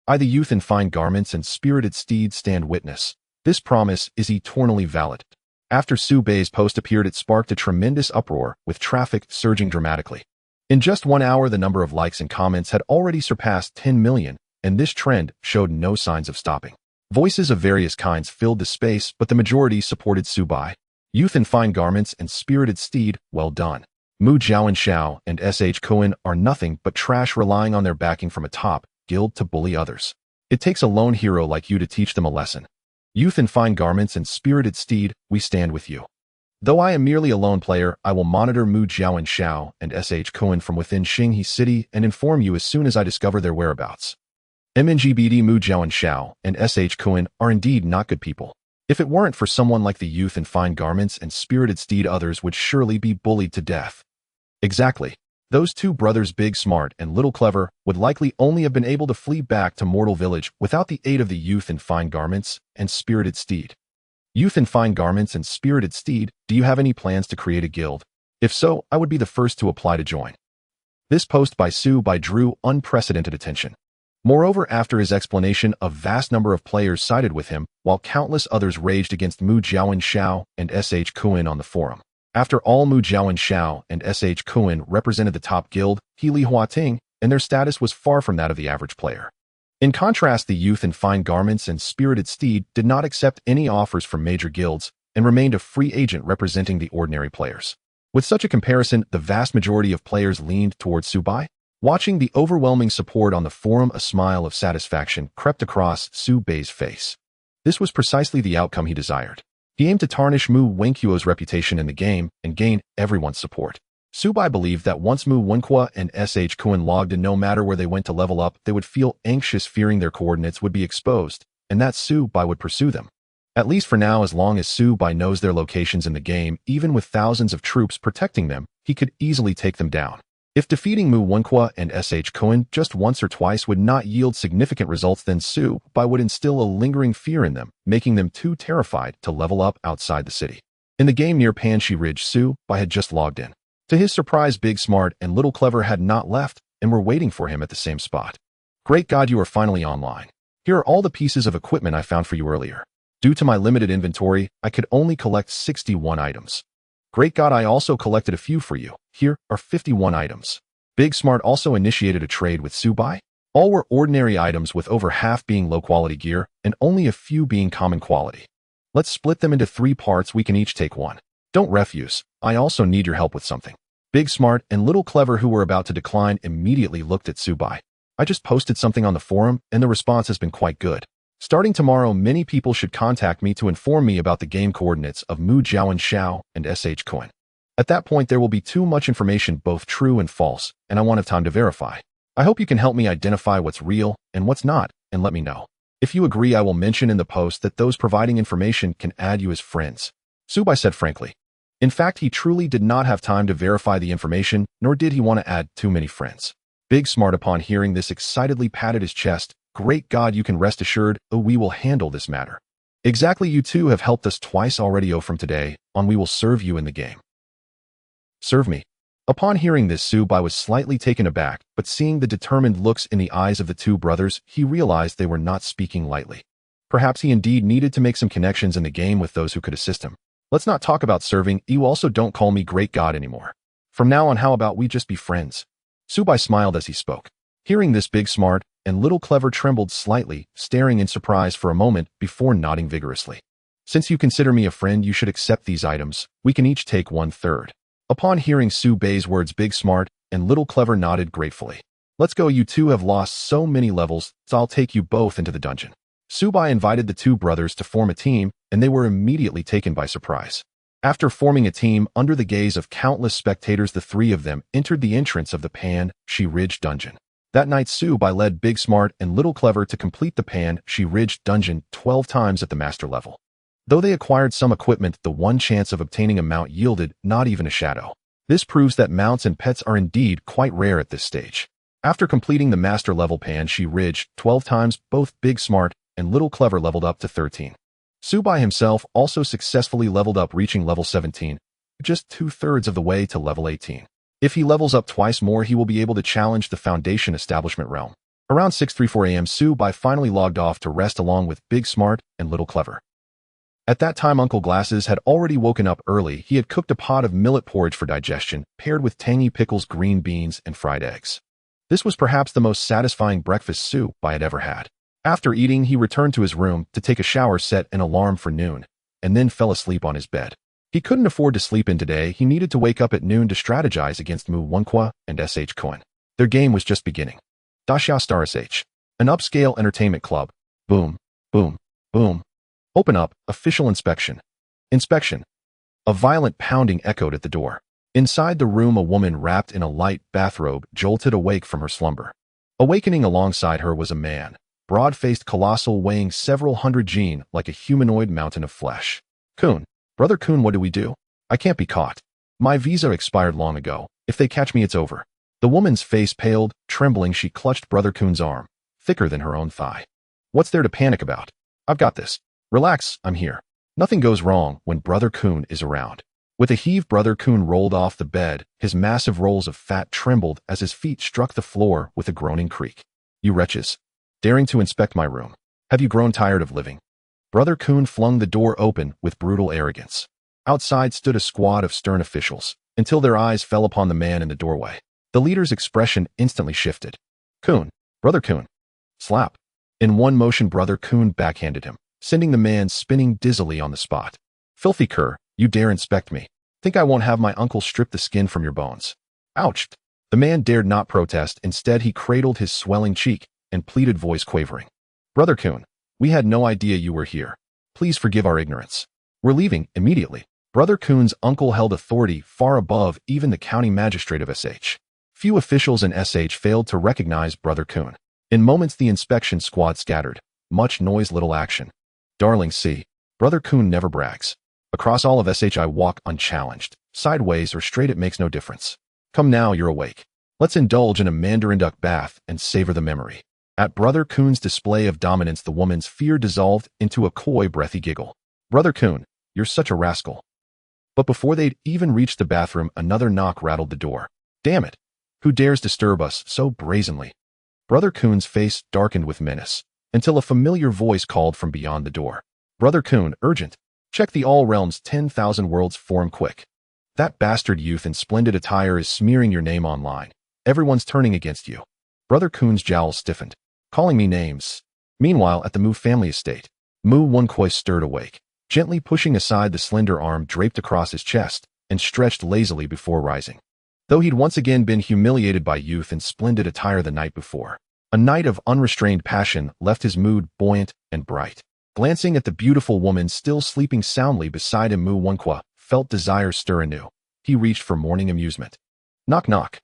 Speaker 1: I, the youth in fine garments and spirited steed, stand witness. This promise is eternally valid. After Subai's post appeared, it sparked a tremendous uproar, with traffic surging dramatically. In just 1 hour, the number of likes and comments had already surpassed 10 million, and this trend showed no signs of stopping. Voices of various kinds filled the space, but the majority supported Subai. Youth in fine garments and spirited steed, well done. Mu Jiao and Xiao and S.H. Kuan are nothing but trash, relying on their backing from a top guild to bully others. It takes a lone hero like you to teach them a lesson. Youth in fine garments and spirited steed, we stand with you. Though I am merely a lone player, I will monitor Mu Jiao and Xiao and S.H. Kuan from within Xinghe City and inform you as soon as I discover their whereabouts. MNGBD Mu Jiao and Xiao and S.H. Kuan are indeed not good people. If it weren't for someone like the youth in fine garments and spirited steed, others would surely be bullied to death. Exactly. Those two brothers, Big Smart and Little Clever, would likely only have been able to flee back to Mortal Village without the aid of the youth in fine garments and spirited steed. Youth in fine garments and spirited steed, do you have any plans to create a guild? If so, I would be the first to apply to join. This post by Subai drew unprecedented attention. Moreover, after his explanation, a vast number of players sided with him, while countless others raged against Mu Jiao and Xiao and S.H. Kuan on the forum. After all, Mu Jiao and Xiao and S.H. Kuan represented the top guild, Healy Huating, and their status was far from that of the average player. In contrast, the youth in fine garments and spirited steed did not accept any offers from major guilds and remained a free agent representing the ordinary players. With such a comparison, the vast majority of players leaned towards Subai. Watching the overwhelming support on the forum, a smile of satisfaction crept across Subai's face. This was precisely the outcome he desired. He aimed to tarnish Mu Wenquo's reputation in the game and gain everyone's support. Subai believed that once Mu Wenquo and S.H. Kuan logged in, no matter where they went to level up, they would feel anxious, fearing their coordinates would be exposed, and that Subai would pursue them. At least for now, as long as Subai knows their locations in the game, even with thousands of troops protecting them, he could easily take them down. If defeating Mu Wenquo and S.H. Kuan just once or twice would not yield significant results, then Subai would instill a lingering fear in them, making them too terrified to level up outside the city. In the game near Panshi Ridge, Subai had just logged in. To his surprise, Big Smart and Little Clever had not left and were waiting for him at the same spot. Great God, you are finally online. Here are all the pieces of equipment I found for you earlier. Due to my limited inventory, I could only collect 61 items. Great God, I also collected a few for you. Here are 51 items. Big Smart also initiated a trade with Subai. All were ordinary items, with over half being low-quality gear and only a few being common quality. Let's split them into 3 parts. We can each take one. Don't refuse. I also need your help with something. Big Smart and Little Clever, who were about to decline, immediately looked at Subai. I just posted something on the forum, and the response has been quite good. Starting tomorrow, many people should contact me to inform me about the game coordinates of Mu Jiao and Xiao and S.H. Kuan. At that point, there will be too much information, both true and false, and I won't have time to verify. I hope you can help me identify what's real and what's not, and let me know. If you agree, I will mention in the post that those providing information can add you as friends. Subai said frankly. In fact, he truly did not have time to verify the information, nor did he want to add too many friends. Big Smart, upon hearing this, excitedly patted his chest. Great God, you can rest assured, we will handle this matter. Exactly, you two have helped us twice already. From today on, we will serve you in the game. Serve me. Upon hearing this, Subai was slightly taken aback, but seeing the determined looks in the eyes of the two brothers, he realized they were not speaking lightly. Perhaps he indeed needed to make some connections in the game with those who could assist him. Let's not talk about serving. You also don't call me Great God anymore. From now on, how about we just be friends? Subai smiled as he spoke. Hearing this, Big Smart and Little Clever trembled slightly, staring in surprise for a moment before nodding vigorously. Since you consider me a friend, you should accept these items. We can each take 1/3. Upon hearing Subai's words, Big Smart and Little Clever nodded gratefully. Let's go, you two have lost so many levels, so I'll take you both into the dungeon. Subai invited the two brothers to form a team, and they were immediately taken by surprise. After forming a team under the gaze of countless spectators, the three of them entered the entrance of the Pan-Shi Ridge dungeon. That night, Subai led Big Smart and Little Clever to complete the Pan-Shi Ridge dungeon 12 times at the master level. Though they acquired some equipment, the one chance of obtaining a mount yielded not even a shadow. This proves that mounts and pets are indeed quite rare at this stage. After completing the master level Pan-Shi Ridge 12 times, both Big Smart and Little Clever leveled up to 13. Subai himself also successfully leveled up, reaching level 17, just 2/3 of the way to level 18. If he levels up twice more, he will be able to challenge the Foundation Establishment realm. Around 6:34 a.m., Subai finally logged off to rest along with Big Smart and Little Clever. At that time, Uncle Glasses had already woken up early. He had cooked a pot of millet porridge for digestion, paired with tangy pickles, green beans, and fried eggs. This was perhaps the most satisfying breakfast Subai had ever had. After eating, he returned to his room to take a shower, set an alarm for noon, and then fell asleep on his bed. He couldn't afford to sleep in today. He needed to wake up at noon to strategize against Mu Wonqua and SH Cohen. Their game was just beginning. Dasha Star SH, an upscale entertainment club. Boom, boom, boom. Open up, official inspection. Inspection. A violent pounding echoed at the door. Inside the room, a woman wrapped in a light bathrobe jolted awake from her slumber. Awakening alongside her was a man, broad-faced, colossal, weighing several hundred gene, like a humanoid mountain of flesh. Kun, Brother Kun, what do we do? I can't be caught. My visa expired long ago. If they catch me, it's over. The woman's face paled, trembling, she clutched Brother Kun's arm, thicker than her own thigh. What's there to panic about? I've got this. Relax, I'm here. Nothing goes wrong when Brother Kun is around. With a heave, Brother Kun rolled off the bed. His massive rolls of fat trembled as his feet struck the floor with a groaning creak. You wretches, daring to inspect my room. Have you grown tired of living? Brother Kun flung the door open with brutal arrogance. Outside stood a squad of stern officials, until their eyes fell upon the man in the doorway. The leader's expression instantly shifted. Kun, Brother Kun. Slap. In one motion, Brother Kun backhanded him, sending the man spinning dizzily on the spot. Filthy cur, you dare inspect me. Think I won't have my uncle strip the skin from your bones? Ouch! The man dared not protest. Instead, he cradled his swelling cheek and pleaded, voice quavering. Brother Kun, we had no idea you were here. Please forgive our ignorance. We're leaving immediately. Brother Kun's uncle held authority far above even the county magistrate of SH. Few officials in SH failed to recognize Brother Kun. In moments, the inspection squad scattered. Much noise, little action. Darling, see, Brother Kun never brags. Across all of SH, I walk unchallenged. Sideways or straight, it makes no difference. Come now, you're awake. Let's indulge in a mandarin duck bath and savor the memory. At Brother Kun's display of dominance, the woman's fear dissolved into a coy, breathy giggle. Brother Kun, you're such a rascal. But before they'd even reached the bathroom, another knock rattled the door. Damn it! Who dares disturb us so brazenly? Brother Kun's face darkened with menace, until a familiar voice called from beyond the door. Brother Kun, urgent. Check the All Realms 10,000 Worlds forum quick. That bastard youth in splendid attire is smearing your name online. Everyone's turning against you. Brother Kun's jowls stiffened, calling me names. Meanwhile, at the Mu family estate, Mu Wonqua stirred awake, gently pushing aside the slender arm draped across his chest, and stretched lazily before rising. Though he'd once again been humiliated by youth in splendid attire the night before, a night of unrestrained passion left his mood buoyant and bright. Glancing at the beautiful woman still sleeping soundly beside him, Mu Wonqua felt desire stir anew. He reached for morning amusement. Knock knock.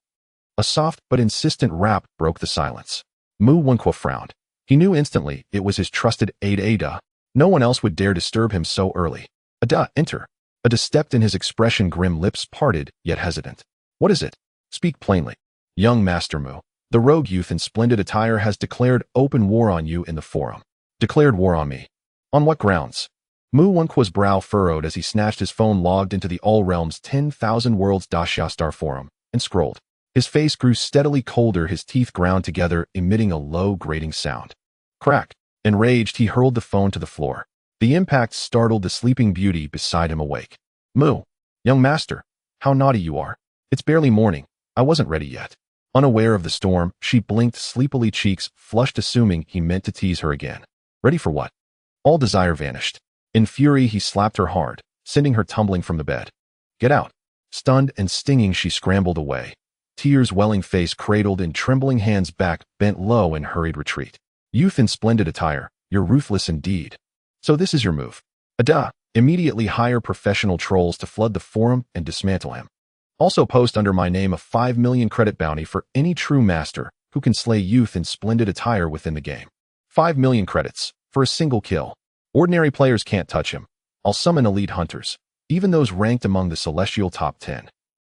Speaker 1: A soft but insistent rap broke the silence. Mu Wonqua frowned. He knew instantly it was his trusted aide Ada. No one else would dare disturb him so early. Ada, enter. Ada stepped in, his expression grim, lips parted yet hesitant. What is it? Speak plainly. Young Master Mu, the rogue youth in splendid attire has declared open war on you in the forum. Declared war on me. On what grounds? Mu Wenqua's brow furrowed as he snatched his phone, logged into the All Realms 10,000 Worlds Dashiastar forum, and scrolled. His face grew steadily colder, his teeth ground together, emitting a low, grating sound. Crack. Enraged, he hurled the phone to the floor. The impact startled the sleeping beauty beside him awake. Mu. Young master. How naughty you are. It's barely morning. I wasn't ready yet. Unaware of the storm, she blinked sleepily, cheeks flushed, assuming he meant to tease her again. Ready for what? All desire vanished. In fury, he slapped her hard, sending her tumbling from the bed. Get out. Stunned and stinging, she scrambled away. Tears welling, face cradled in trembling hands, back bent low in hurried retreat. Youth in splendid attire, you're ruthless indeed. So this is your move. Ada. Immediately hire professional trolls to flood the forum and dismantle him. Also post under my name a 5 million credit bounty for any true master who can slay youth in splendid attire within the game. 5 million credits for a single kill. Ordinary players can't touch him. I'll summon elite hunters, even those ranked among the celestial top 10.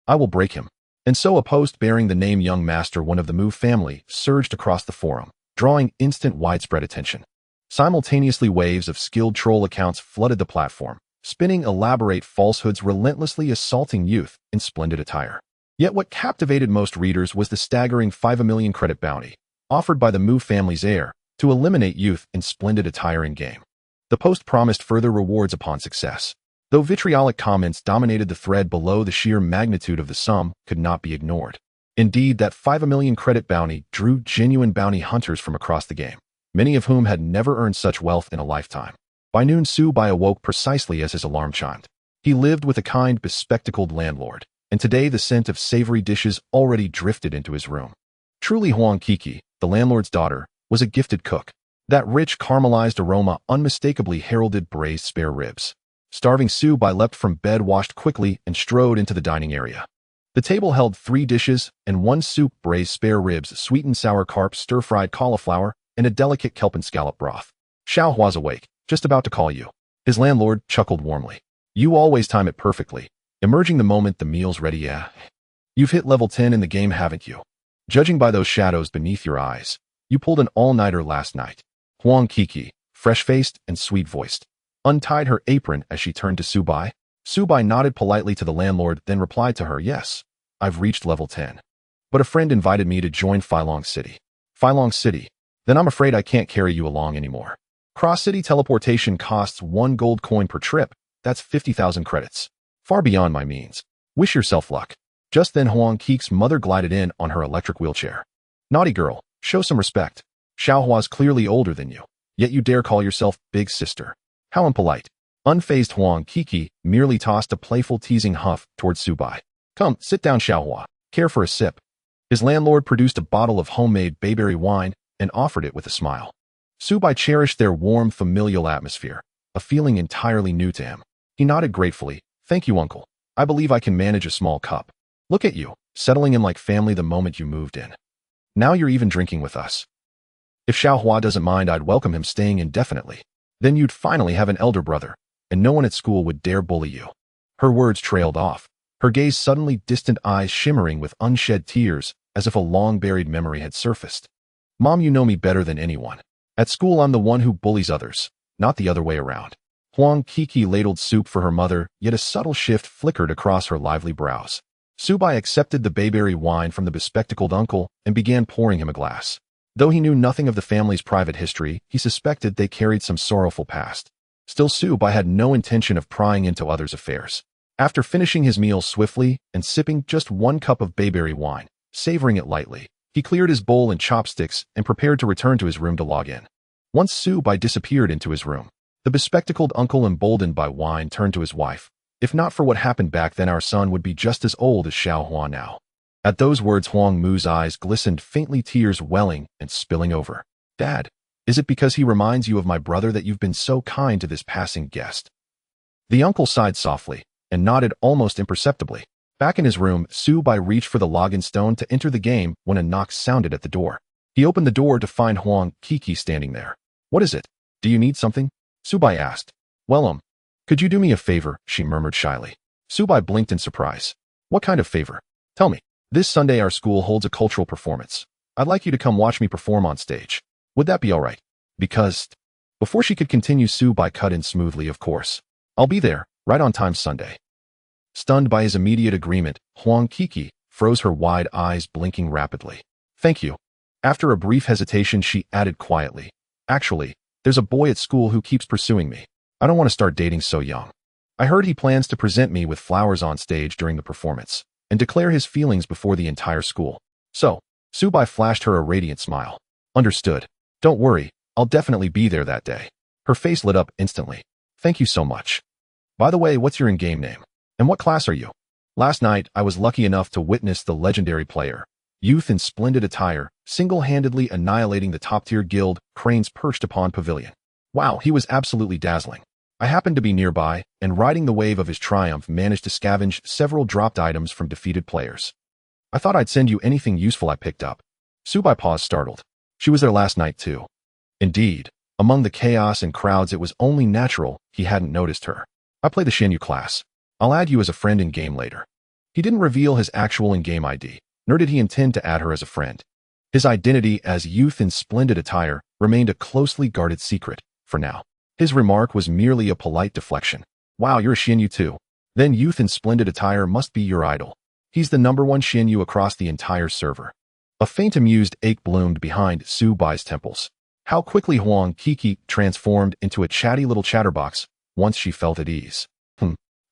Speaker 1: I will break him. And so a post bearing the name Young Master, one of the Mu family, surged across the forum, drawing instant widespread attention. Simultaneously, waves of skilled troll accounts flooded the platform, spinning elaborate falsehoods, relentlessly assaulting youth in splendid attire. Yet what captivated most readers was the staggering 5 million credit bounty offered by the Mu family's heir to eliminate youth in splendid attire in-game. The post promised further rewards upon success. Though vitriolic comments dominated the thread below, the sheer magnitude of the sum could not be ignored. Indeed, that 5 million credit bounty drew genuine bounty hunters from across the game, many of whom had never earned such wealth in a lifetime. By noon, Subai awoke precisely as his alarm chimed. He lived with a kind, bespectacled landlord, and today the scent of savory dishes already drifted into his room. Truly, Huang Kiki, the landlord's daughter, was a gifted cook. That rich, caramelized aroma unmistakably heralded braised spare ribs. Starving Subai leapt from bed, washed quickly, and strode into the dining area. The table held 3 dishes and 1 soup: braised spare ribs, sweet and sour carp, stir-fried cauliflower, and a delicate kelp and scallop broth. Xiao Hua's awake, just about to call you. His landlord chuckled warmly. You always time it perfectly, emerging the moment the meal's ready. Yeah. You've hit level 10 in the game, haven't you? Judging by those shadows beneath your eyes, you pulled an all-nighter last night. Huang Kiki, fresh-faced and sweet-voiced, untied her apron as she turned to Subai. Subai nodded politely to the landlord, then replied to her, yes, I've reached level 10. But a friend invited me to join Filong City. Filong City? Then I'm afraid I can't carry you along anymore. Cross-city teleportation costs 1 gold coin per trip. That's 50,000 credits. Far beyond my means. Wish yourself luck. Just then Huang Kiki's mother glided in on her electric wheelchair. Naughty girl, show some respect. Xiao Hua's clearly older than you, yet you dare call yourself big sister. How impolite. Unfazed, Huang Kiki merely tossed a playful, teasing huff towards Subai. Come, sit down, Xiao Hua. Care for a sip? His landlord produced a bottle of homemade bayberry wine and offered it with a smile. Subai cherished their warm, familial atmosphere, a feeling entirely new to him. He nodded gratefully. Thank you, uncle. I believe I can manage a small cup. Look at you, settling in like family the moment you moved in. Now you're even drinking with us. If Xiao Hua doesn't mind, I'd welcome him staying indefinitely. Then you'd finally have an elder brother, and no one at school would dare bully you. Her words trailed off, her gaze suddenly distant, eyes shimmering with unshed tears, as if a long-buried memory had surfaced. Mom, you know me better than anyone. At school, I'm the one who bullies others, not the other way around. Huang Kiki ladled soup for her mother, yet a subtle shift flickered across her lively brows. Subai accepted the bayberry wine from the bespectacled uncle and began pouring him a glass. Though he knew nothing of the family's private history, he suspected they carried some sorrowful past. Still, Subai had no intention of prying into others' affairs. After finishing his meal swiftly and sipping just 1 cup of bayberry wine, savoring it lightly, he cleared his bowl and chopsticks and prepared to return to his room to log in. Once Subai disappeared into his room, the bespectacled uncle, emboldened by wine, turned to his wife. If not for what happened back then, our son would be just as old as Xiao Hua now. At those words, Huang Mu's eyes glistened faintly, tears welling and spilling over. Dad, is it because he reminds you of my brother that you've been so kind to this passing guest? The uncle sighed softly and nodded almost imperceptibly. Back in his room, Subai reached for the login stone to enter the game when a knock sounded at the door. He opened the door to find Huang Kiki standing there. What is it? Do you need something? Subai asked. Well, could you do me a favor? She murmured shyly. Subai blinked in surprise. What kind of favor? Tell me. This Sunday our school holds a cultural performance. I'd like you to come watch me perform on stage. Would that be all right? Because Before she could continue, Su Bai cut in smoothly, of course. I'll be there, right on time Sunday. Stunned by his immediate agreement, Huang Kiki froze her wide eyes, blinking rapidly. Thank you. After a brief hesitation, she added quietly, actually, there's a boy at school who keeps pursuing me. I don't want to start dating so young. I heard he plans to present me with flowers on stage during the performance and declare his feelings before the entire school. So, Su Bai flashed her a radiant smile. Understood. Don't worry, I'll definitely be there that day. Her face lit up instantly. Thank you so much. By the way, what's your in-game name? And what class are you? Last night, I was lucky enough to witness the legendary player, youth in splendid attire, single-handedly annihilating the top-tier guild, Cranes perched upon pavilion. Wow, he was absolutely dazzling. I happened to be nearby, and riding the wave of his triumph, managed to scavenge several dropped items from defeated players. I thought I'd send you anything useful I picked up. Su Bai paused, startled. She was there last night too. Indeed, among the chaos and crowds it was only natural he hadn't noticed her. I play the Shinyu class. I'll add you as a friend in-game later. He didn't reveal his actual in-game ID, nor did he intend to add her as a friend. His identity as youth in splendid attire remained a closely guarded secret, for now. His remark was merely a polite deflection. Wow, you're a Shinyu too. Then youth in splendid attire must be your idol. He's the #1 Shinyu across the entire server. A faint amused ache bloomed behind Su Bai's temples. How quickly Huang Kiki transformed into a chatty little chatterbox once she felt at ease.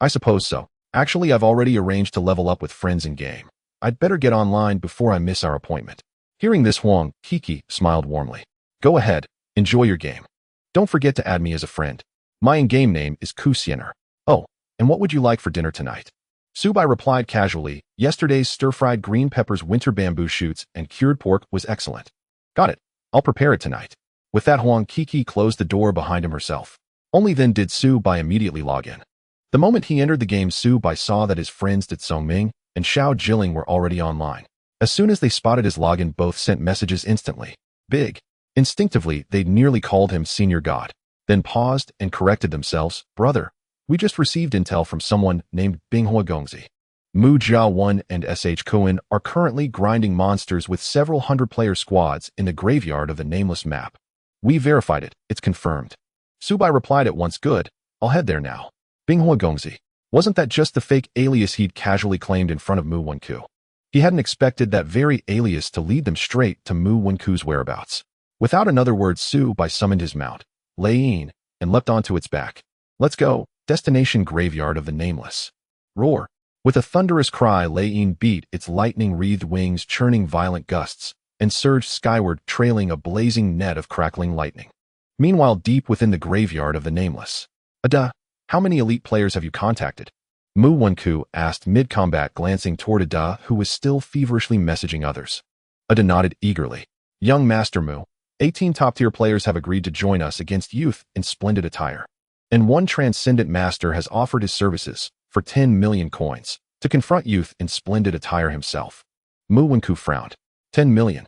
Speaker 1: I suppose so. Actually, I've already arranged to level up with friends in-game. I'd better get online before I miss our appointment. Hearing this, Huang Kiki smiled warmly. Go ahead, enjoy your game. Don't forget to add me as a friend. My in-game name is Kusiener. Oh, and what would you like for dinner tonight? Su Bai replied casually, yesterday's stir-fried green peppers, winter bamboo shoots, and cured pork was excellent. Got it. I'll prepare it tonight. With that, Huang Kiki closed the door behind him herself. Only then did Su Bai immediately log in. The moment he entered the game, Su Bai saw that his friends Did Songming and Xiao Jilling were already online. As soon as they spotted his login, both sent messages instantly. Big. Instinctively, they'd nearly called him Senior God, then paused and corrected themselves. Brother, we just received intel from someone named Binghua Gongzi. Mu Jiao1 and SH Cohen are currently grinding monsters with several hundred-player squads in the graveyard of the nameless map. We verified it. It's confirmed. Su Bai replied at once. Good. I'll head there now. Binghua Gongzi. Wasn't that just the fake alias he'd casually claimed in front of Mu Wenku? He hadn't expected that very alias to lead them straight to Mu Wenku's whereabouts. Without another word, Su Bai summoned his mount, Lei Yin, and leapt onto its back. Let's go. Destination Graveyard of the Nameless. Roar. With a thunderous cry, Lei Yin beat its lightning-wreathed wings, churning violent gusts, and surged skyward, trailing a blazing net of crackling lightning. Meanwhile, deep within the Graveyard of the Nameless. Ada, how many elite players have you contacted? Mu Wenku asked mid-combat, glancing toward Ada, who was still feverishly messaging others. Ada nodded eagerly. Young Master Mu, 18 top-tier players have agreed to join us against youth in splendid attire. And one transcendent master has offered his services, for 10 million coins, to confront youth in splendid attire himself. Mu Wenku frowned. 10 million?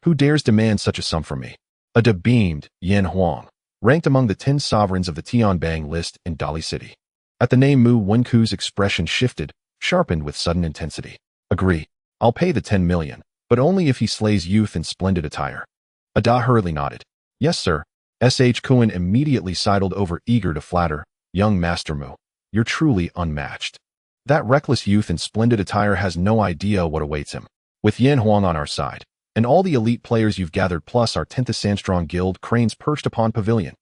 Speaker 1: Who dares demand such a sum from me? Ada beamed. Yan Huang, ranked among the 10 sovereigns of the Tianbang list in Dali City. At the name, Mu Wenku's expression shifted, sharpened with sudden intensity. Agree. I'll pay the 10 million, but only if he slays youth in splendid attire. Ada hurriedly nodded. Yes, sir. SH Cohen immediately sidled over, eager to flatter. Young Master Mu, you're truly unmatched. That reckless youth in splendid attire has no idea what awaits him. With Yan Huang on our side, and all the elite players you've gathered plus our 10th Sandstrong Guild, Cranes perched upon pavilion.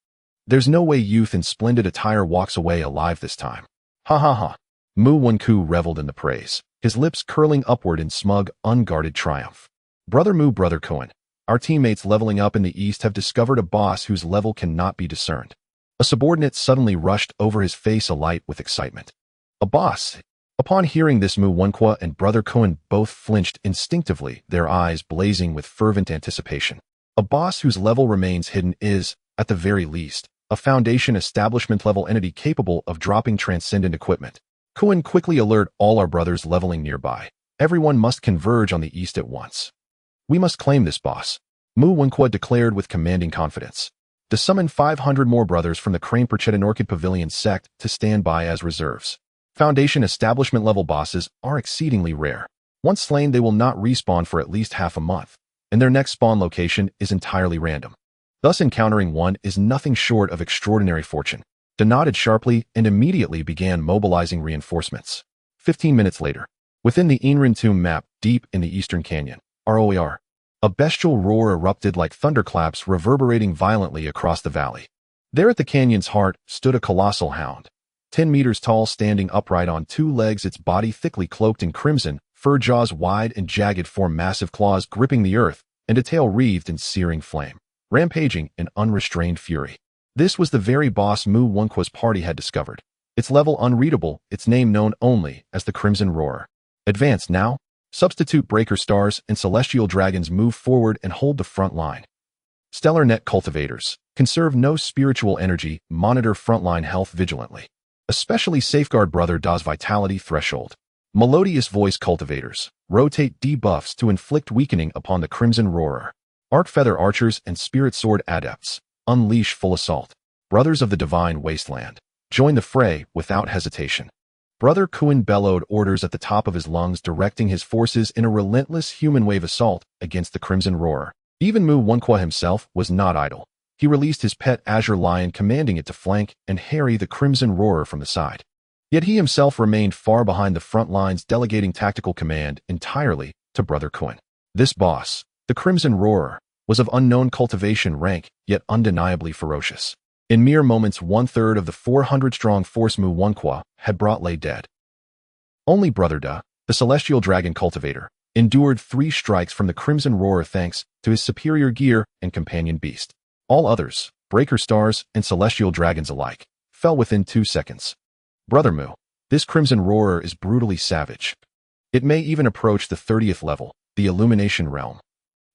Speaker 1: There's no way youth in splendid attire walks away alive this time. Ha ha ha. Mu Wenku reveled in the praise, his lips curling upward in smug, unguarded triumph. Brother Mu, Brother Cohen, our teammates leveling up in the east have discovered a boss whose level cannot be discerned. A subordinate suddenly rushed over, his face alight with excitement. A boss? Upon hearing this, Mu Wenku and Brother Cohen both flinched instinctively, their eyes blazing with fervent anticipation. A boss whose level remains hidden is, at the very least, a Foundation establishment-level entity capable of dropping transcendent equipment. Cohen, quickly alert all our brothers leveling nearby. Everyone must converge on the east at once. We must claim this boss, Mu Wenku declared with commanding confidence. To summon 500 more brothers from the Crane Perchetan Orchid Pavilion sect to stand by as reserves. Foundation establishment-level bosses are exceedingly rare. Once slain, they will not respawn for at least half a month, and their next spawn location is entirely random. Thus encountering one is nothing short of extraordinary fortune. Da nodded sharply and immediately began mobilizing reinforcements. 15 minutes later, within the Inrin Tomb map, deep in the eastern canyon, ROAR, a bestial roar erupted like thunderclaps reverberating violently across the valley. There at the canyon's heart stood a colossal hound, 10 meters tall, standing upright on two legs, its body thickly cloaked in crimson, fur jaws wide and jagged form massive claws gripping the earth, and a tail wreathed in searing flame, rampaging in unrestrained fury. This was the very boss Mu Wonqua's party had discovered. Its level unreadable, its name known only as the Crimson Roarer. Advance now. Substitute Breaker Stars and Celestial Dragons move forward and hold the front line. Stellar Net Cultivators, conserve no spiritual energy, monitor frontline health vigilantly. Especially safeguard Brother Da's vitality threshold. Melodious Voice Cultivators, rotate debuffs to inflict weakening upon the Crimson Roarer. Arc Feather Archers and Spirit Sword Adepts, unleash full assault. Brothers of the Divine Wasteland, join the fray without hesitation. Brother Kuin bellowed orders at the top of his lungs, directing his forces in a relentless human wave assault against the Crimson Roarer. Even Mu Wonqua himself was not idle. He released his pet Azure Lion, commanding it to flank and harry the Crimson Roarer from the side. Yet he himself remained far behind the front lines, delegating tactical command entirely to Brother Kuin. This boss, the Crimson Roarer, was of unknown cultivation rank, yet undeniably ferocious. In mere moments, 1/3 of the 400-strong force Mu Wonqua had brought lay dead. Only Brother Da, the Celestial Dragon Cultivator, endured 3 strikes from the Crimson Roarer thanks to his superior gear and companion beast. All others, Breaker Stars and Celestial Dragons alike, fell within 2 seconds. Brother Mu, this Crimson Roarer is brutally savage. It may even approach the 30th level, the Illumination Realm.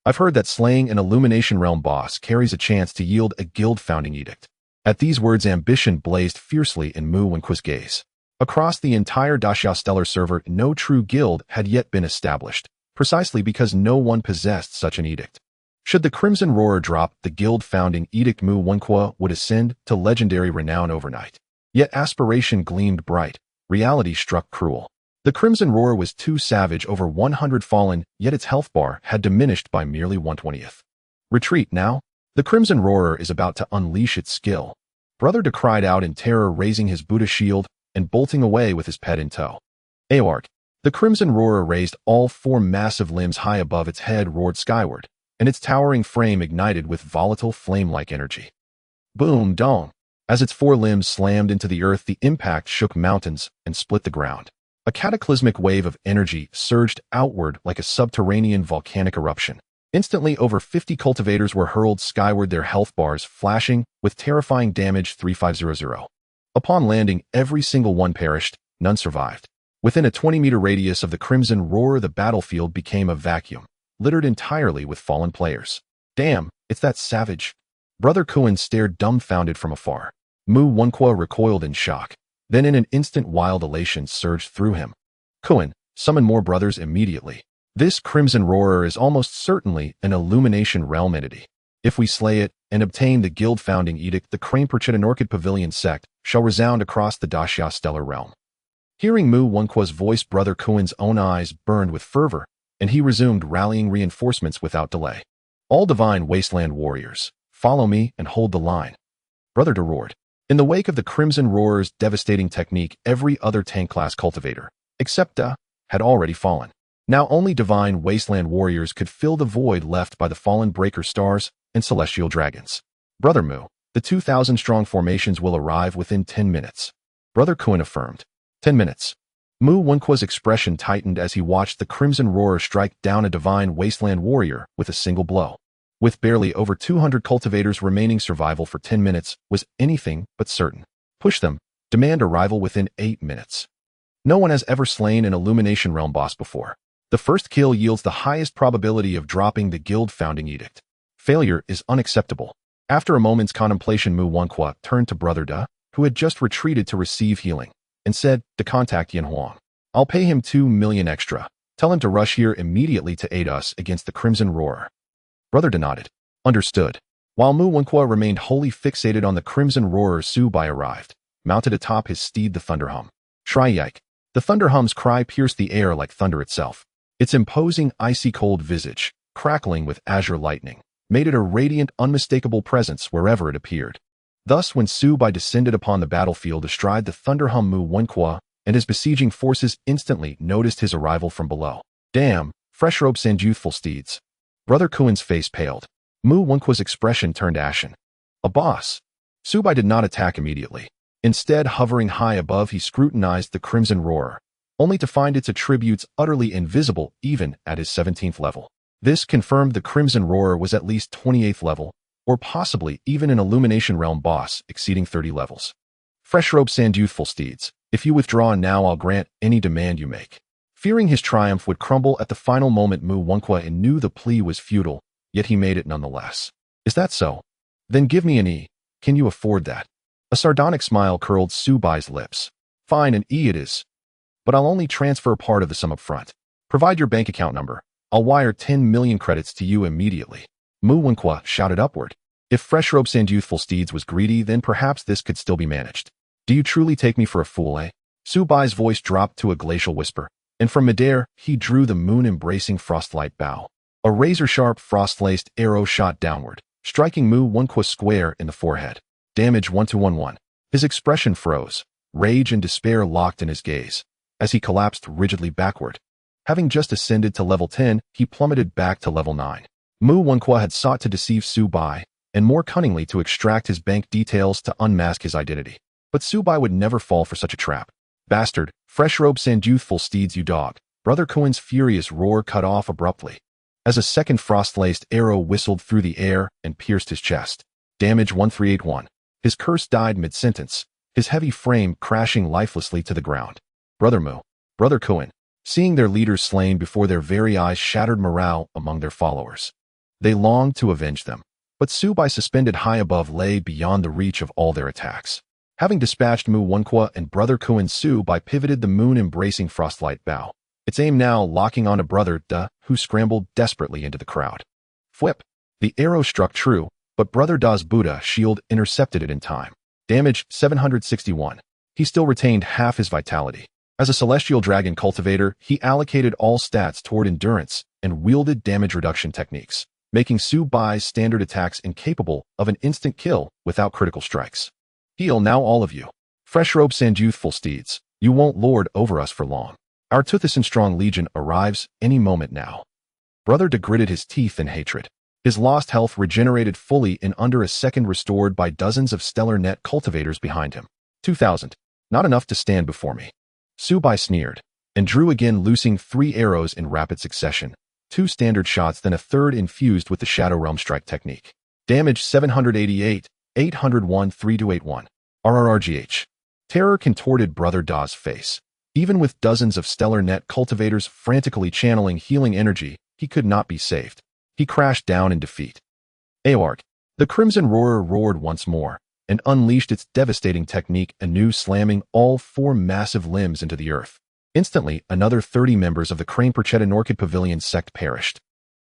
Speaker 1: I've heard that slaying an Illumination Realm boss carries a chance to yield a guild founding edict. At these words, ambition blazed fiercely in Mu Wonqua's gaze. Across the entire Daxia Stellar server, no true guild had yet been established, precisely because no one possessed such an edict. Should the Crimson Roarer drop the guild founding edict, Mu Wonqua would ascend to legendary renown overnight. Yet aspiration gleamed bright, reality struck cruel. The Crimson Roarer was too savage, over 100 fallen, yet its health bar had diminished by merely 1/20th. Retreat now. The Crimson Roarer is about to unleash its skill. Brother Da cried out in terror, raising his Buddha shield and bolting away with his pet in tow. Aorc. The Crimson Roarer raised all 4 massive limbs high above its head, roared skyward, and its towering frame ignited with volatile flame-like energy. Boom, dong. As its 4 limbs slammed into the earth, the impact shook mountains and split the ground. A cataclysmic wave of energy surged outward like a subterranean volcanic eruption. Instantly, over 50 cultivators were hurled skyward, their health bars flashing with terrifying damage 3500. Upon landing, every single one perished, none survived. Within a 20-meter radius of the Crimson Roarer, the battlefield became a vacuum, littered entirely with fallen players. Damn, it's that savage. Brother Kuin stared dumbfounded from afar. Mu Wonqua recoiled in shock. Then in an instant, wild elation surged through him. Kuin, summon more brothers immediately. This Crimson Roarer is almost certainly an Illumination Realm entity. If we slay it and obtain the guild founding edict, the Crane-Perchita Orchid Pavilion sect shall resound across the Daxia Stellar realm. Hearing Mu Wonqua's voice, Brother Kuin's own eyes burned with fervor, and he resumed rallying reinforcements without delay. All Divine Wasteland warriors, follow me and hold the line. Brother Da roared. In the wake of the Crimson Roarer's devastating technique, every other tank-class cultivator, except Da, had already fallen. Now only Divine Wasteland warriors could fill the void left by the fallen Breaker Stars and Celestial Dragons. Brother Mu, the 2,000-strong formations will arrive within 10 minutes. Brother Kuin affirmed. 10 minutes. Mu Wonqua's expression tightened as he watched the Crimson Roarer strike down a Divine Wasteland warrior with a single blow. With barely over 200 cultivators remaining, survival for 10 minutes was anything but certain. Push them. Demand arrival within 8 minutes. No one has ever slain an Illumination Realm boss before. The first kill yields the highest probability of dropping the guild founding edict. Failure is unacceptable. After a moment's contemplation, Mu Wonqua turned to Brother Da, who had just retreated to receive healing, and said to contact Yin Huang. I'll pay him 2 million extra. Tell him to rush here immediately to aid us against the Crimson Roarer. Brother Da nodded. Understood. While Mu Wonqua remained wholly fixated on the Crimson Roarer, Su Bai arrived, mounted atop his steed, the Thunderhum. Shriyike. The Thunderhum's cry pierced the air like thunder itself. Its imposing, icy-cold visage, crackling with azure lightning, made it a radiant, unmistakable presence wherever it appeared. Thus, when Su Bai descended upon the battlefield astride the thunderhum Mu Wenqua, and his besieging forces instantly noticed his arrival from below. Damn, fresh robes and youthful steeds. Brother Kuen's face paled. Mu Wenqua's expression turned ashen. A boss. Su Bai did not attack immediately. Instead, hovering high above, he scrutinized the Crimson Roarer, only to find its attributes utterly invisible even at his 17th level. This confirmed the Crimson Roarer was at least 28th level, or possibly even an Illumination Realm boss exceeding 30 levels. Fresh robes and youthful steeds. If you withdraw now, I'll grant any demand you make. Fearing his triumph would crumble at the final moment, Mu Wenqua knew the plea was futile, yet he made it nonetheless. Is that so? Then give me an E. Can you afford that? A sardonic smile curled Su Bai's lips. Fine, an E it is. But I'll only transfer part of the sum up front. Provide your bank account number. I'll wire 10 million credits to you immediately. Mu Wenqua shouted upward. If Fresh Robes and Youthful Steeds was greedy, then perhaps this could still be managed. Do you truly take me for a fool, eh? Su Bai's voice dropped to a glacial whisper, and from midair, he drew the moon-embracing frostlight bow. A razor-sharp, frost-laced arrow shot downward, striking Mu Wenqua square in the forehead. Damage 1211. His expression froze. Rage and despair locked in his gaze, as he collapsed rigidly backward. Having just ascended to level 10, he plummeted back to level 9. Mu Wenqua had sought to deceive Su Bai, and more cunningly to extract his bank details to unmask his identity. But Su Bai would never fall for such a trap. Bastard, fresh robes and youthful steeds, you dog. Brother Kuen's furious roar cut off abruptly, as a second frost-laced arrow whistled through the air and pierced his chest. Damage 1381. His curse died mid-sentence, his heavy frame crashing lifelessly to the ground. Brother Kuen, seeing their leaders slain before their very eyes, shattered morale among their followers. They longed to avenge them, but Su Bai, suspended high above, lay beyond the reach of all their attacks. Having dispatched Mu Wenqua and Brother Kuen, Su Bai pivoted the moon-embracing frostlight bow, its aim now locking on a Brother Da, who scrambled desperately into the crowd. Whip! The arrow struck true, but Brother Da's Buddha shield intercepted it in time. Damage 761. He still retained half his vitality. As a celestial dragon cultivator, he allocated all stats toward endurance and wielded damage reduction techniques, making Su Bai's standard attacks incapable of an instant kill without critical strikes. Heal now, all of you. Fresh robes and youthful steeds, you won't lord over us for long. Our Tuthisan strong legion arrives any moment now. Brother Da gritted his teeth in hatred. His lost health regenerated fully in under a second, restored by dozens of stellar net cultivators behind him. 2,000. Not enough to stand before me. Su Bai sneered, and drew again, loosing 3 arrows in rapid succession, 2 standard shots, then a third infused with the Shadow Realm Strike technique. Damage 788, 801, 3281. RRRGH. Terror contorted Brother Da's face. Even with dozens of stellar net cultivators frantically channeling healing energy, he could not be saved. He crashed down in defeat. Aorg. The Crimson Roarer roared once more, and unleashed its devastating technique anew, slamming all 4 massive limbs into the earth. Instantly, another 30 members of the Crane Perchetta Norkid Pavilion sect perished.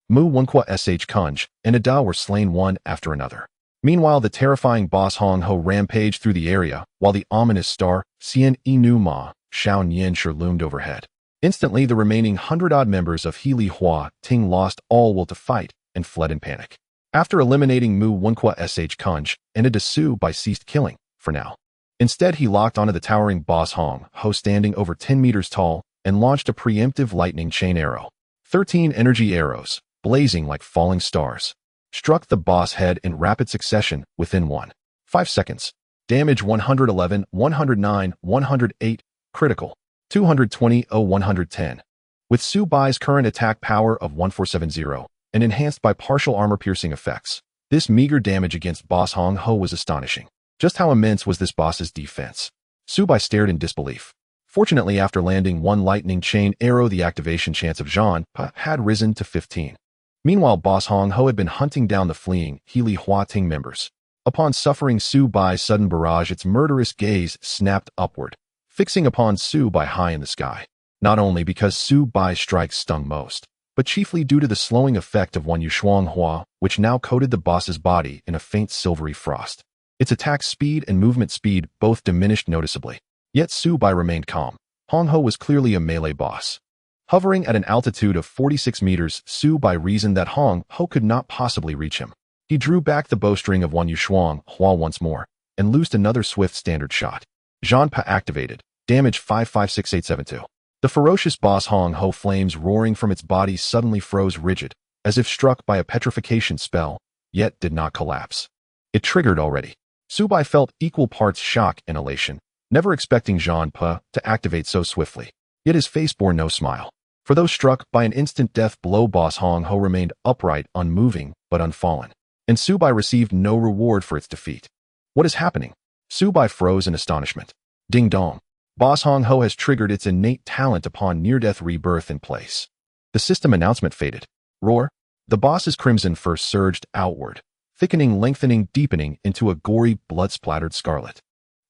Speaker 1: Mu Wenqua Sh Kunj and Ada were slain one after another. Meanwhile, the terrifying boss Hong Ho rampaged through the area, while the ominous star, Xian Inu Ma, Shao Nianshi, loomed overhead. Instantly, the remaining 100-odd members of Healy Hua Ting lost all will to fight and fled in panic. After eliminating Mu Wenqua Sh Kunj, Ada Su Bai ceased killing, for now. Instead, he locked onto the towering boss Hong Ho, standing over 10 meters tall, and launched a preemptive lightning chain arrow. 13 energy arrows, blazing like falling stars, struck the boss head in rapid succession within 5 seconds. Damage 111, 109, 108, critical. 220, 110. With Su Bai's current attack power of 1470, and enhanced by partial armor-piercing effects, this meager damage against boss Hong Ho was astonishing. Just how immense was this boss's defense? Su Bai stared in disbelief. Fortunately, after landing 1 lightning chain arrow, the activation chance of Zhan Pa had risen to 15. Meanwhile, boss Hong Ho had been hunting down the fleeing Healy Hua Ting members. Upon suffering Su Bai's sudden barrage, its murderous gaze snapped upward, fixing upon Su Bai high in the sky. Not only because Su Bai's strikes stung most, but chiefly due to the slowing effect of one Yushuang Hua, which now coated the boss's body in a faint silvery frost. Its attack speed and movement speed both diminished noticeably. Yet Su Bai remained calm. Hong Ho was clearly a melee boss. Hovering at an altitude of 46 meters, Su Bai reasoned that Hong Ho could not possibly reach him. He drew back the bowstring of Wan Yushuang Hua once more, and loosed another swift standard shot. Zhanpa activated. Damage 556872. The ferocious boss Hong Ho flames roaring from its body suddenly froze rigid, as if struck by a petrification spell, yet did not collapse. It triggered already. Su Bai felt equal parts shock and elation, never expecting Zhanpa to activate so swiftly. Yet his face bore no smile. For those struck by an instant death blow, boss Hong Ho remained upright, unmoving, but unfallen. And Su Bai received no reward for its defeat. What is happening? Su Bai froze in astonishment. Ding dong. Boss Hong Ho has triggered its innate talent upon near-death rebirth in place. The system announcement faded. Roar. The boss's crimson first surged outward, thickening, lengthening, deepening into a gory, blood-splattered scarlet.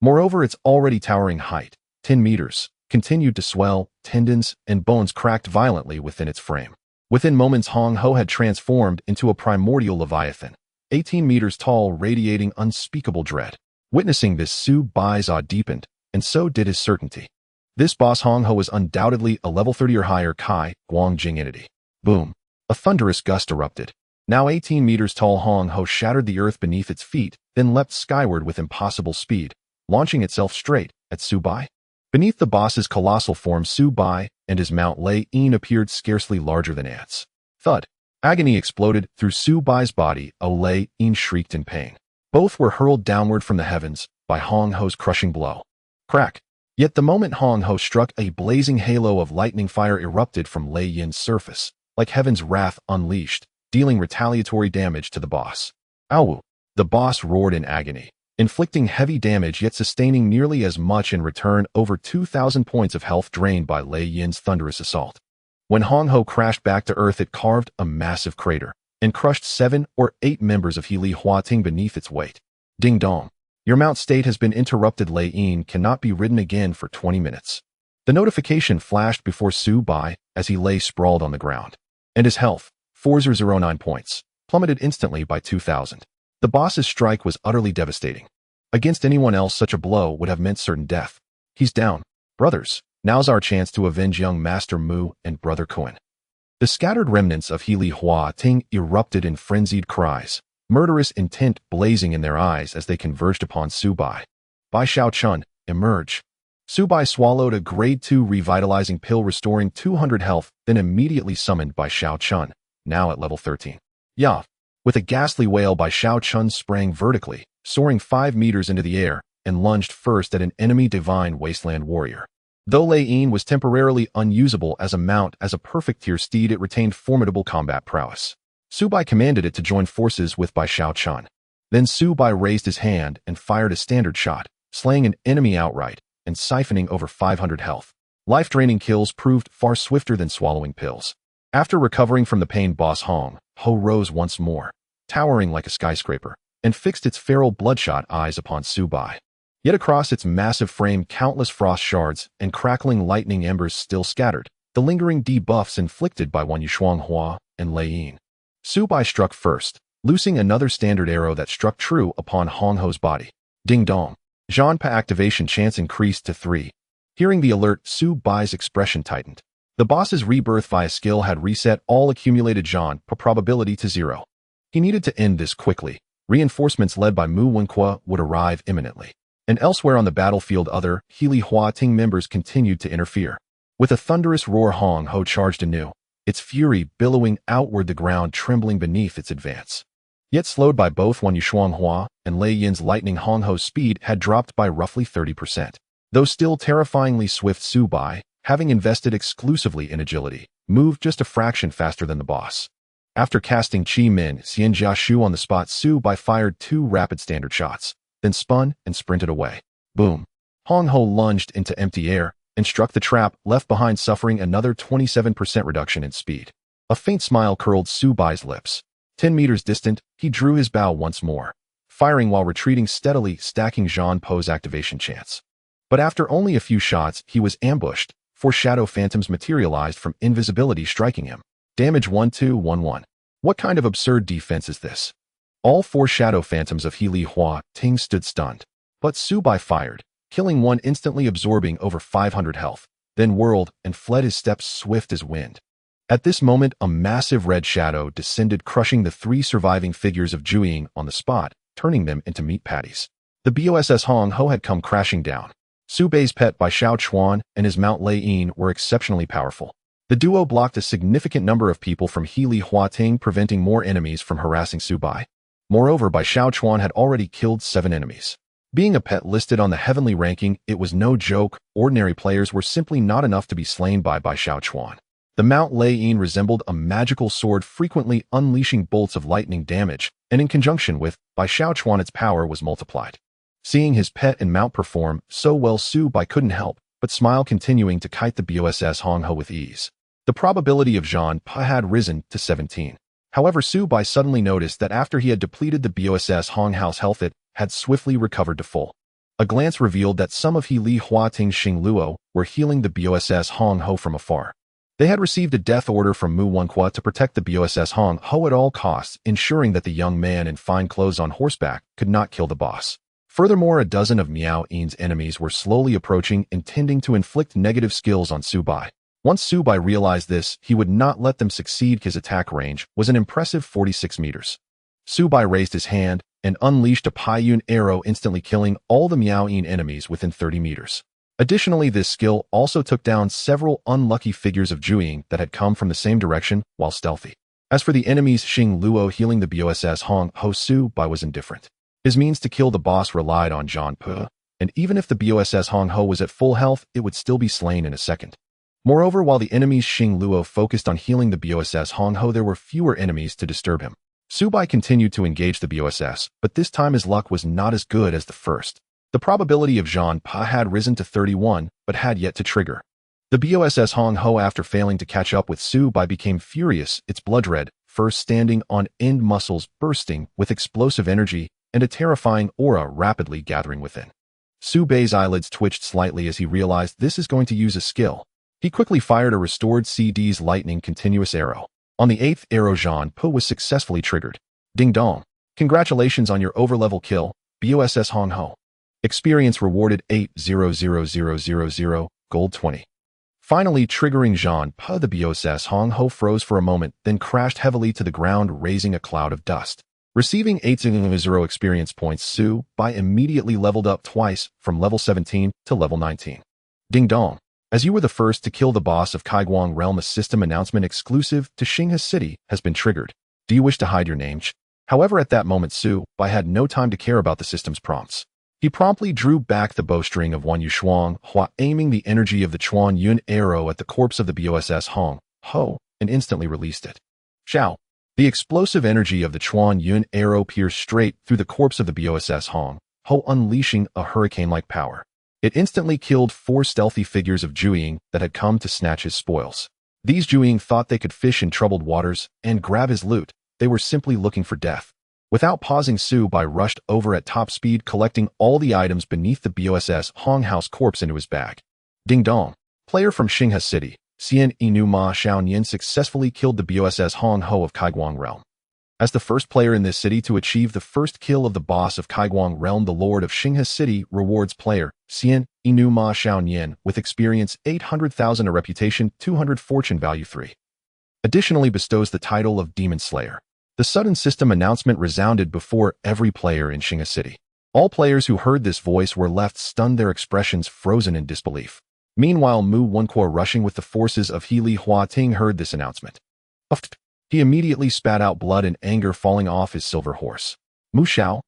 Speaker 1: Moreover, its already towering height, 10 meters, continued to swell, tendons and bones cracked violently within its frame. Within moments, Hong Ho had transformed into a primordial leviathan, 18 meters tall, radiating unspeakable dread. Witnessing this, Su Bai's awe deepened, and so did his certainty. This boss Hong Ho was undoubtedly a level 30 or higher Kai Guangjing entity. Boom. A thunderous gust erupted. Now 18 meters tall, Hong Ho shattered the earth beneath its feet, then leapt skyward with impossible speed, launching itself straight at Su Bai. Beneath the boss's colossal form, Su Bai and his mount Lei Yin appeared scarcely larger than ants. Thud. Agony exploded through Su Bai's body. Lei Yin shrieked in pain. Both were hurled downward from the heavens by Hong Ho's crushing blow. Crack. Yet the moment Hong Ho struck, a blazing halo of lightning fire erupted from Lei Yin's surface, like heaven's wrath unleashed, dealing retaliatory damage to the boss. Ow! The boss roared in agony, inflicting heavy damage yet sustaining nearly as much in return, over 2,000 points of health drained by Lei Yin's thunderous assault. When Hong Ho crashed back to earth, it carved a massive crater and crushed 7 or 8 members of Healy Huating beneath its weight. Ding dong. Your mount state has been interrupted. Lei Yin cannot be ridden again for 20 minutes. The notification flashed before Su Bai as he lay sprawled on the ground. And his health, 4009 points, plummeted instantly by 2,000. The boss's strike was utterly devastating. Against anyone else, such a blow would have meant certain death. He's down. Brothers, now's our chance to avenge young Master Mu and Brother Kuan. The scattered remnants of Healy Huating erupted in frenzied cries, murderous intent blazing in their eyes as they converged upon Su Bai. Bai Shao Chun, emerge. Su Bai swallowed a grade 2 revitalizing pill restoring 200 health, then immediately summoned Bai Shao Chun, now at level 13. Ya! With a ghastly wail, Bai Shao Chun sprang vertically, soaring 5 meters into the air, and lunged first at an enemy divine wasteland warrior. Though Lei Yin was temporarily unusable as a mount, as a perfect tier steed, it retained formidable combat prowess. Su Bai commanded it to join forces with Bai Shao Chun. Then Su Bai raised his hand and fired a standard shot, slaying an enemy outright and siphoning over 500 health. Life-draining kills proved far swifter than swallowing pills. After recovering from the pain, boss Hong Ho rose once more, towering like a skyscraper, and fixed its feral bloodshot eyes upon Su Bai. Yet across its massive frame, countless frost shards and crackling lightning embers still scattered, the lingering debuffs inflicted by Wan Yushuang Hua and Lei Yin. Su Bai struck first, loosing another standard arrow that struck true upon Hong Ho's body. Ding dong. Zhanpa activation chance increased to 3. Hearing the alert, Su Bai's expression tightened. The boss's rebirth via skill had reset all accumulated Zhanpa probability to 0. He needed to end this quickly. Reinforcements led by Mu Wenqua would arrive imminently. And elsewhere on the battlefield, other Healy Huating members continued to interfere. With a thunderous roar, Hong Ho charged anew, its fury billowing outward, the ground trembling beneath its advance. Yet slowed by both Wan Yushuang Hua and Lei Yin's lightning, Hong Ho's speed had dropped by roughly 30%. Though still terrifyingly swift, Su Bai, having invested exclusively in agility, moved just a fraction faster than the boss. After casting Qi Min Xianjia Shu on the spot, Su Bai fired 2 rapid standard shots, then spun and sprinted away. Boom. Hong Ho lunged into empty air and struck the trap left behind, suffering another 27% reduction in speed. A faint smile curled Su Bai's lips. 10 meters distant, he drew his bow once more, firing while retreating steadily, stacking Zhan Po's activation chance. But after only a few shots, he was ambushed, 4 shadow phantoms materialized from invisibility, striking him. Damage 1211. What kind of absurd defense is this? All 4 shadow phantoms of Healy Huating stood stunned. But Su Bai fired, killing one instantly, absorbing over 500 health, then whirled and fled, his steps swift as wind. At this moment, a massive red shadow descended, crushing the 3 surviving figures of Zhuang on the spot, turning them into meat patties. The BOSS Hong Ho had come crashing down. Su Bei's pet by Xiao Chuan and his Mount Lei Yin were exceptionally powerful. The duo blocked a significant number of people from Healy Huating, preventing more enemies from harassing Su Bai. Moreover, Bai Xiao Chuan had already killed 7 enemies. Being a pet listed on the heavenly ranking, it was no joke. Ordinary players were simply not enough to be slain by Bai Xiao Chuan. The Mount Lei Yin resembled a magical sword, frequently unleashing bolts of lightning damage, and in conjunction with Bai Xiao Chuan, its power was multiplied. Seeing his pet and mount perform so well, Su Bai couldn't help but smile, continuing to kite the BOSS Hong Ho with ease. The probability of Zhan Pa had risen to 17. However, Su Bai suddenly noticed that after he had depleted the BOSS Hong Hao's health, it had swiftly recovered to full. A glance revealed that some of He Li Huating's Xing Luo were healing the BOSS Hong Ho from afar. They had received a death order from Mu Wenqua to protect the BOSS Hong Ho at all costs, ensuring that the young man in fine clothes on horseback could not kill the boss. Furthermore, a dozen of Miao Yin's enemies were slowly approaching, intending to inflict negative skills on Su Bai. Once Su Bai realized this, he would not let them succeed. His attack range was an impressive 46 meters. Su Bai raised his hand and unleashed a Pai Yun arrow, instantly killing all the Miao Yin enemies within 30 meters. Additionally, this skill also took down several unlucky figures of Zhuang that had come from the same direction while stealthy. As for the enemies Xing Luo healing the BOSS Hong Ho, Su Bai was indifferent. His means to kill the boss relied on Zhan Pa, and even if the BOSS Hong Ho was at full health, it would still be slain in a second. Moreover, while the enemies Xing Luo focused on healing the BOSS Hong Ho, there were fewer enemies to disturb him. Su Bai continued to engage the BOSS, but this time his luck was not as good as the first. The probability of Zhan Pa had risen to 31, but had yet to trigger. The BOSS Hong Ho, after failing to catch up with Su Bai, became furious, its blood red, first standing on end, muscles bursting with explosive energy, and a terrifying aura rapidly gathering within. Su Bei's eyelids twitched slightly as he realized this is going to use a skill. He quickly fired a restored CD's lightning continuous arrow. On the 8th arrow, Zhan Pa was successfully triggered. Ding dong. Congratulations on your overlevel kill, BOSS Hong Ho. Experience rewarded 8,000,000, gold 20. Finally triggering Zhan Pa, the BOSS Hong Ho froze for a moment, then crashed heavily to the ground, raising a cloud of dust. Receiving 8,000 experience points, Su Bai immediately leveled up twice from level 17 to level 19. Ding dong. As you were the first to kill the boss of Kaiguang Realm, a system announcement exclusive to Xinghe City has been triggered. Do you wish to hide your name? However, at that moment, Su Bai had no time to care about the system's prompts. He promptly drew back the bowstring of Wan Yushuang Hua, aiming the energy of the Chuan Yun arrow at the corpse of the BOSS Hong Ho, and instantly released it. Xiao. The explosive energy of the Chuan Yun arrow pierced straight through the corpse of the BOSS Hong Ho, unleashing a hurricane-like power. It instantly killed 4 stealthy figures of Zhuang that had come to snatch his spoils. These Zhuang thought they could fish in troubled waters and grab his loot. They were simply looking for death. Without pausing, Su Bai rushed over at top speed, collecting all the items beneath the BOSS Hong Hao's corpse into his bag. Ding dong. Player from Xinghe City, Xian Inu Ma Xiaonian, successfully killed the BOSS Hong Ho of Kaiguang Realm. As the first player in this city to achieve the first kill of the boss of Kaiguang Realm, the Lord of Xinghe City rewards player Xian Inu Ma Xiaonian with experience 800,000, a reputation 200, fortune value 3. Additionally bestows the title of Demon Slayer. The sudden system announcement resounded before every player in Xinghe City. All players who heard this voice were left stunned, their expressions frozen in disbelief. Meanwhile, Mu Wenqua, rushing with the forces of Healy Huating, heard this announcement. He immediately spat out blood in anger, falling off his silver horse. Mu Xiao,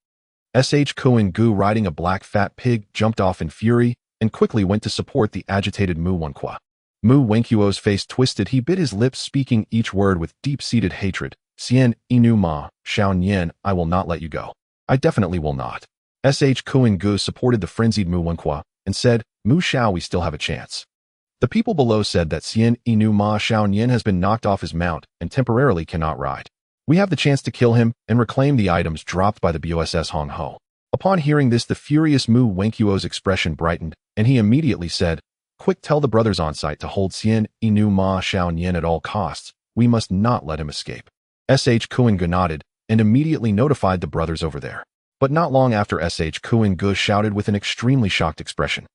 Speaker 1: Kuan Gu, riding a black fat pig, jumped off in fury and quickly went to support the agitated Mu Wenqua. Mu Wenquo's face twisted. He bit his lips, speaking each word with deep-seated hatred. Xian Inu Ma Xiaonian, I will not let you go. I definitely will not. Kuan Gu supported the frenzied Mu Wenqua and said, Mu Xiao, we still have a chance. The people below said that Xian Inu Ma Xiaonian has been knocked off his mount and temporarily cannot ride. We have the chance to kill him and reclaim the items dropped by the BOSS Hong Ho. Upon hearing this, the furious Mu Wenquo's expression brightened, and he immediately said, Quick, tell the brothers on site to hold Xian Inu Ma Xiaonian at all costs. We must not let him escape. Kuan Gu nodded and immediately notified the brothers over there. But not long after, Kuan Gu shouted with an extremely shocked expression.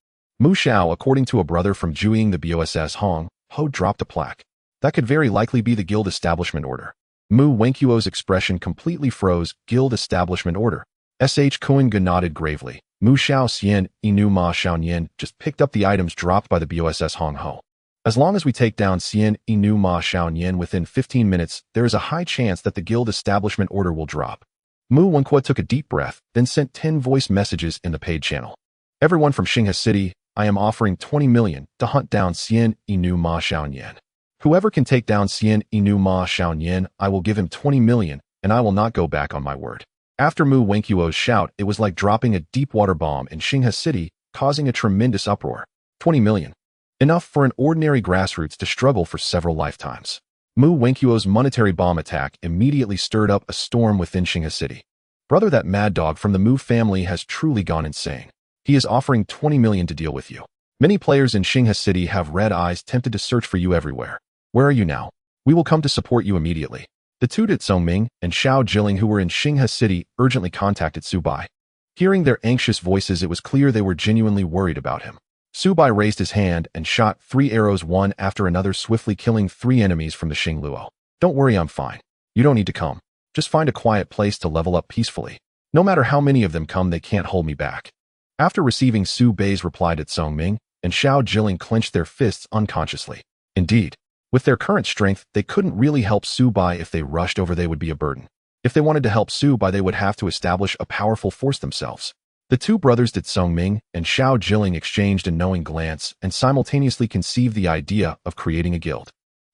Speaker 1: Mu Xiao, according to a brother from Jueying the BOSS Hong, Ho dropped a plaque. That could very likely be the guild establishment order. Mu Wenquo's expression completely froze. Guild establishment order. Sh Kuanga nodded gravely. Mu Xiao Xian, Inu Ma Xiaonian just picked up the items dropped by the BOSS Hong Ho. As long as we take down Xian, Inu Ma Xiaonian within 15 minutes, there is a high chance that the guild establishment order will drop. Mu Wenqua took a deep breath, then sent 10 voice messages in the paid channel. Everyone from Xinghe City, I am offering 20 million to hunt down Xian, Inu Ma Xiaonian. Whoever can take down Xian, Inu Ma Xiaonian, I will give him 20 million, and I will not go back on my word. After Mu Wenquo's shout, it was like dropping a deep-water bomb in Xinghe City, causing a tremendous uproar. 20 million. Enough for an ordinary grassroots to struggle for several lifetimes. Mu Wenquo's monetary bomb attack immediately stirred up a storm within Xinghe City. Brother, that mad dog from the Mu family has truly gone insane. He is offering 20 million to deal with you. Many players in Xinghe City have red eyes, tempted to search for you everywhere. Where are you now? We will come to support you immediately. The two Dit Songming and Xiao Jilling, who were in Xinghe City, urgently contacted Su Bai. Hearing their anxious voices, it was clear they were genuinely worried about him. Su Bai raised his hand and shot 3 arrows one after another, swiftly killing 3 enemies from the Xing Luo. Don't worry, I'm fine. You don't need to come. Just find a quiet place to level up peacefully. No matter how many of them come, they can't hold me back. After receiving Su Bai's reply, Dit Songming and Xiao Jilling clenched their fists unconsciously. Indeed, with their current strength, they couldn't really help Su Bai. If they rushed over, they would be a burden. If they wanted to help Su Bai, they would have to establish a powerful force themselves. The two brothers Dit Songming and Xiao Jilling exchanged a knowing glance and simultaneously conceived the idea of creating a guild.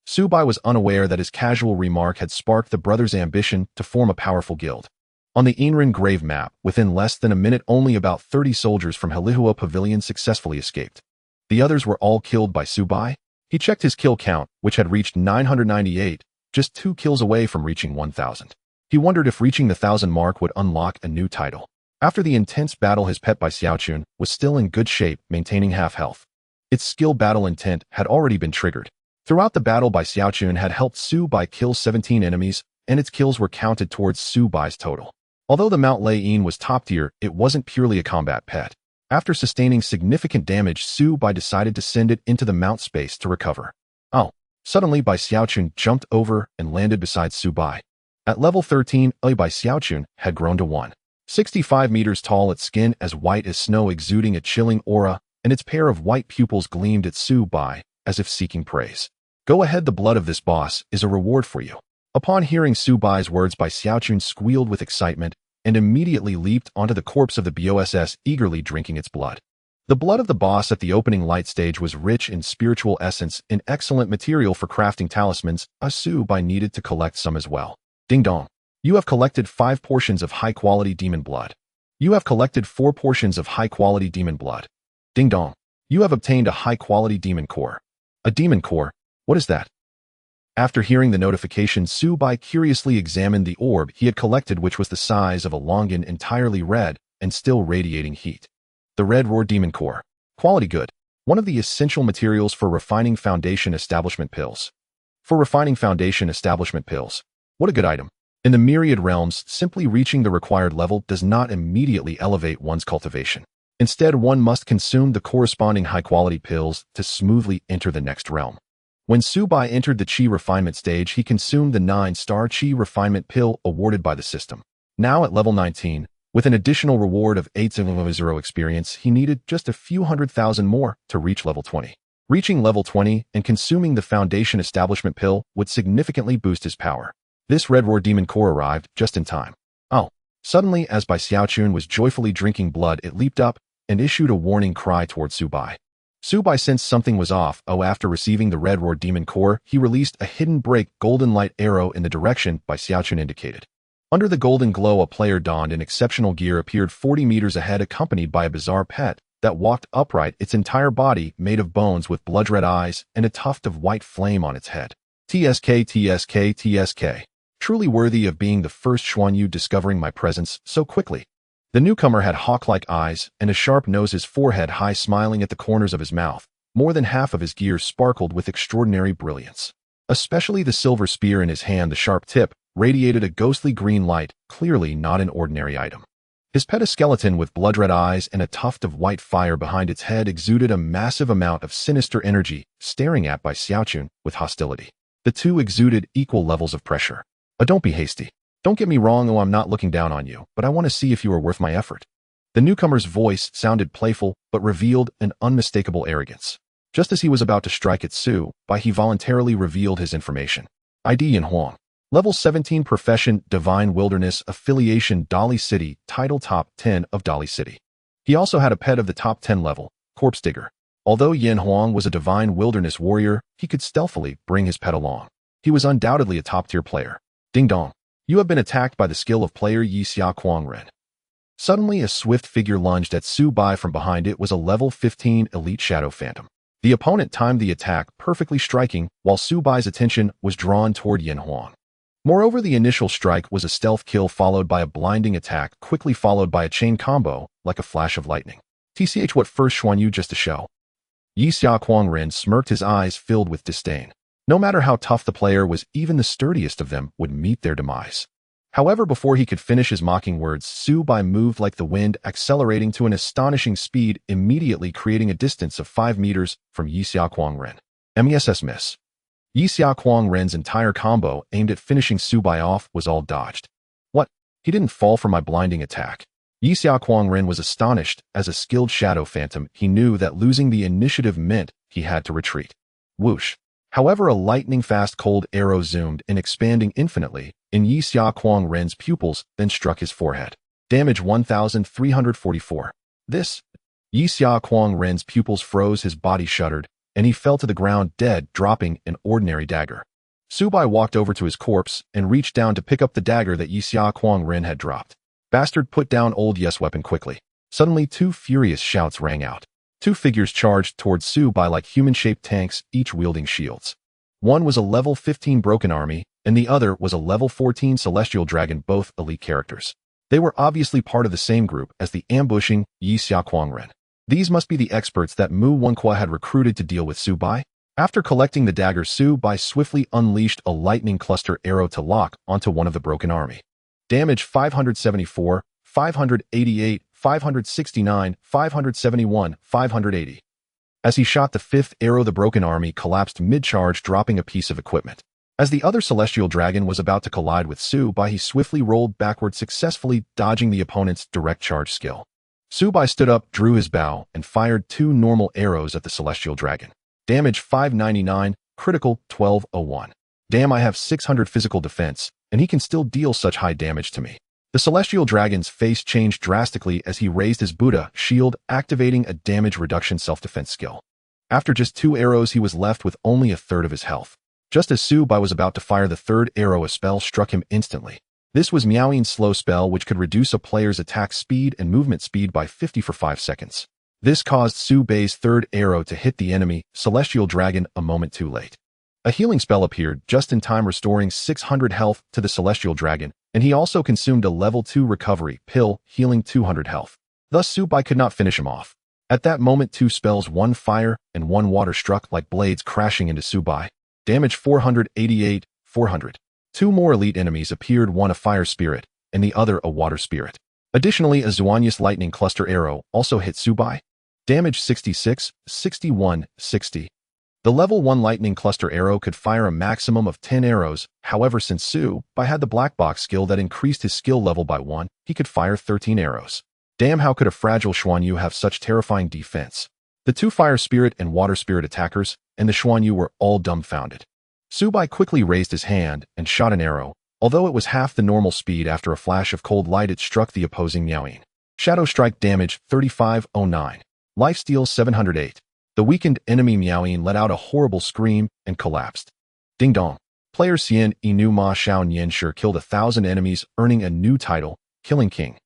Speaker 1: Su Bai was unaware that his casual remark had sparked the brothers' ambition to form a powerful guild. On the Inren grave map, within less than a minute, only about 30 soldiers from Helihua Pavilion successfully escaped. The others were all killed by Su Bai. He checked his kill count, which had reached 998, just 2 kills away from reaching 1,000. He wondered if reaching the 1,000 mark would unlock a new title. After the intense battle, his pet by Xiaochun was still in good shape, maintaining half health. Its skill battle intent had already been triggered. Throughout the battle, by Xiaochun had helped Su Bai kill 17 enemies, and its kills were counted towards Su Bai's total. Although the Mount Lei was top tier, it wasn't purely a combat pet. After sustaining significant damage, Su Bai decided to send it into the mount space to recover. Oh, suddenly Bai Xiaochun jumped over and landed beside Su Bai. At level 13, Bai Xiaochun had grown to 165 meters tall, its skin as white as snow, exuding a chilling aura, and its pair of white pupils gleamed at Su Bai, as if seeking praise. Go ahead, the blood of this boss is a reward for you. Upon hearing Su Bai's words, Bai Xiaochun squealed with excitement and immediately leaped onto the corpse of the BOSS, eagerly drinking its blood. The blood of the boss at the opening light stage was rich in spiritual essence and excellent material for crafting talismans. Su Bai needed to collect some as well. Ding dong. You have collected 5 portions of high-quality demon blood. You have collected 4 portions of high-quality demon blood. Ding dong. You have obtained a high-quality demon core. A demon core? What is that? After hearing the notification, Su Bai curiously examined the orb he had collected, which was the size of a longan, entirely red and still radiating heat. The Red Roar Demon Core. Quality good. One of the essential materials for refining foundation establishment pills. For refining foundation establishment pills. What a good item. In the myriad realms, simply reaching the required level does not immediately elevate one's cultivation. Instead, one must consume the corresponding high-quality pills to smoothly enter the next realm. When Su Bai entered the Qi refinement stage, he consumed the 9-star Qi refinement pill awarded by the system. Now at level 19, with an additional reward of 8,000 experience, he needed just a few 100,000 more to reach level 20. Reaching level 20 and consuming the foundation establishment pill would significantly boost his power. This Red Roar Demon Core arrived just in time. Oh! Suddenly, as Bai Xiaochun was joyfully drinking blood, it leaped up and issued a warning cry towards Su Bai. Su Bai sensed something was off. After receiving the Red Roar Demon Core, he released a hidden break golden light arrow in the direction Bai Xiaochun indicated. Under the golden glow, a player donned in exceptional gear appeared 40 meters ahead, accompanied by a bizarre pet that walked upright, its entire body made of bones with blood-red eyes and a tuft of white flame on its head. TSK, TSK, TSK. Truly worthy of being the first Xuanyu discovering my presence so quickly. The newcomer had hawk-like eyes and a sharp nose, his forehead high, smiling at the corners of his mouth. More than half of his gear sparkled with extraordinary brilliance. Especially the silver spear in his hand, the sharp tip, radiated a ghostly green light, clearly not an ordinary item. His petaskeleton with blood-red eyes and a tuft of white fire behind its head exuded a massive amount of sinister energy, staring at by Xiaochun with hostility. The two exuded equal levels of pressure. Don't be hasty. Don't get me wrong, I'm not looking down on you, but I want to see if you are worth my effort. The newcomer's voice sounded playful, but revealed an unmistakable arrogance. Just as he was about to strike at Su, he voluntarily revealed his information. ID Yin Huang. Level 17 Profession Divine Wilderness Affiliation Dali City Title Top 10 of Dali City. He also had a pet of the top 10 level, Corpse Digger. Although Yin Huang was a divine wilderness warrior, he could stealthily bring his pet along. He was undoubtedly a top-tier player. Ding dong. You have been attacked by the skill of player Yi Xia Kuang Ren. Suddenly, a swift figure lunged at Su Bai from behind. It was a level 15 elite shadow phantom. The opponent timed the attack, perfectly striking, while Su Bai's attention was drawn toward Yin Huang. Moreover, the initial strike was a stealth kill followed by a blinding attack, quickly followed by a chain combo, like a flash of lightning. TCH, what first Xuan Yu just to show? Yi Xia Kuang Ren smirked, his eyes filled with disdain. No matter how tough the player was, even the sturdiest of them would meet their demise. However, before he could finish his mocking words, Su Bai moved like the wind, accelerating to an astonishing speed, immediately creating a distance of 5 meters from Yi Xia Kuang Ren. MESS miss. Yi Xia Kuang Ren's entire combo aimed at finishing Su Bai off was all dodged. What? He didn't fall for my blinding attack. Yi Xia Kuang Ren was astonished. As a skilled shadow phantom, he knew that losing the initiative meant he had to retreat. Whoosh. However, a lightning-fast cold arrow zoomed in, expanding infinitely in Yi Xia Kuang Ren's pupils, then struck his forehead. Damage 1,344. This. Yi Xia Kuang Ren's pupils froze, his body shuddered, and he fell to the ground dead, dropping an ordinary dagger. Su Bai walked over to his corpse and reached down to pick up the dagger that Yi Xia Kuang Ren had dropped. Bastard, put down old yes weapon quickly. Suddenly, two furious shouts rang out. Two figures charged towards Su Bai like human-shaped tanks, each wielding shields. One was a level 15 Broken Army, and the other was a level 14 Celestial Dragon, both elite characters. They were obviously part of the same group as the ambushing Yi Xia Kuang Ren. These must be the experts that Mu Wenqua had recruited to deal with Su Bai. After collecting the dagger, Su Bai swiftly unleashed a lightning cluster arrow to lock onto one of the Broken Army. Damage 574, 588, 569, 571, 580. As he shot the fifth arrow, the Broken Army collapsed mid-charge, dropping a piece of equipment. As the other Celestial Dragon was about to collide with Su Bai, he swiftly rolled backward, successfully dodging the opponent's direct charge skill. Su Bai stood up, drew his bow, and fired 2 normal arrows at the Celestial Dragon. Damage 599, critical 1201. Damn, I have 600 physical defense, and he can still deal such high damage to me. The Celestial Dragon's face changed drastically as he raised his Buddha shield, activating a damage reduction self-defense skill. After just 2 arrows, he was left with only a third of his health. Just as Su Bai was about to fire the third arrow, a spell struck him instantly. This was Miaoyin's slow spell, which could reduce a player's attack speed and movement speed by 50 for 5 seconds. This caused Su Bai's third arrow to hit the enemy Celestial Dragon a moment too late. A healing spell appeared just in time, restoring 600 health to the Celestial Dragon, and he also consumed a level 2 recovery pill, healing 200 health. Thus, Su Bai could not finish him off. At that moment, 2 spells, 1 fire and 1 water, struck like blades, crashing into Su Bai. Damage 488, 400. 2 more elite enemies appeared, one a fire spirit and the other a water spirit. Additionally, a Xuanyus lightning cluster arrow also hit Su Bai. Damage 66, 61, 60. The level 1 lightning cluster arrow could fire a maximum of 10 arrows. However, since Su Bai had the black box skill that increased his skill level by 1, he could fire 13 arrows. Damn, how could a fragile Xuan Yu have such terrifying defense? The 2 fire spirit and water spirit attackers and the Xuan Yu were all dumbfounded. Su Bai quickly raised his hand and shot an arrow. Although it was half the normal speed, after a flash of cold light, it struck the opposing Miaoyin. Shadow Strike. Damage 3509. Lifesteal 708. The weakened enemy Miaoyin let out a horrible scream and collapsed. Ding dong. Player Xian Inu Ma Shao Nianshi killed 1,000 enemies, earning a new title, Killing King.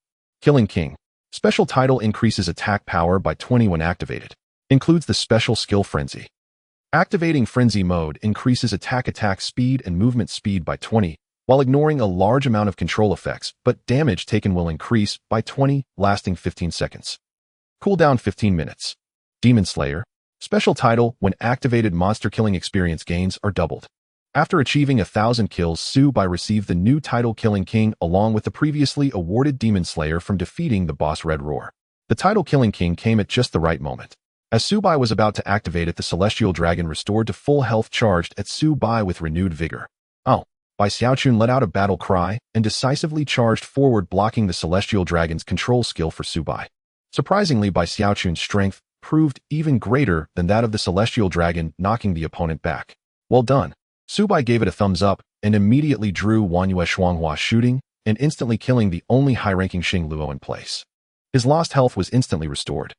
Speaker 1: Killing King. Special title increases attack power by 20 when activated. Includes the special skill Frenzy. Activating Frenzy mode increases attack speed and movement speed by 20, while ignoring a large amount of control effects, but damage taken will increase by 20, lasting 15 seconds. Cooldown 15 minutes. Demon Slayer. Special title, when activated, monster killing experience gains are doubled. After achieving 1,000 kills, Su Bai received the new title Killing King along with the previously awarded Demon Slayer from defeating the boss Red Roar. The title Killing King came at just the right moment. As Su Bai was about to activate it, the Celestial Dragon restored to full health charged at Su Bai with renewed vigor. Oh! Bai Xiaochun let out a battle cry and decisively charged forward, blocking the Celestial Dragon's control skill for Su Bai. Surprisingly, Bai Xiaochun's strength proved even greater than that of the Celestial Dragon, knocking the opponent back. Well done. Su Bai gave it a thumbs up and immediately drew Wanyue Shuanghua shooting and instantly killing the only high-ranking Xing Luo in place. His lost health was instantly restored.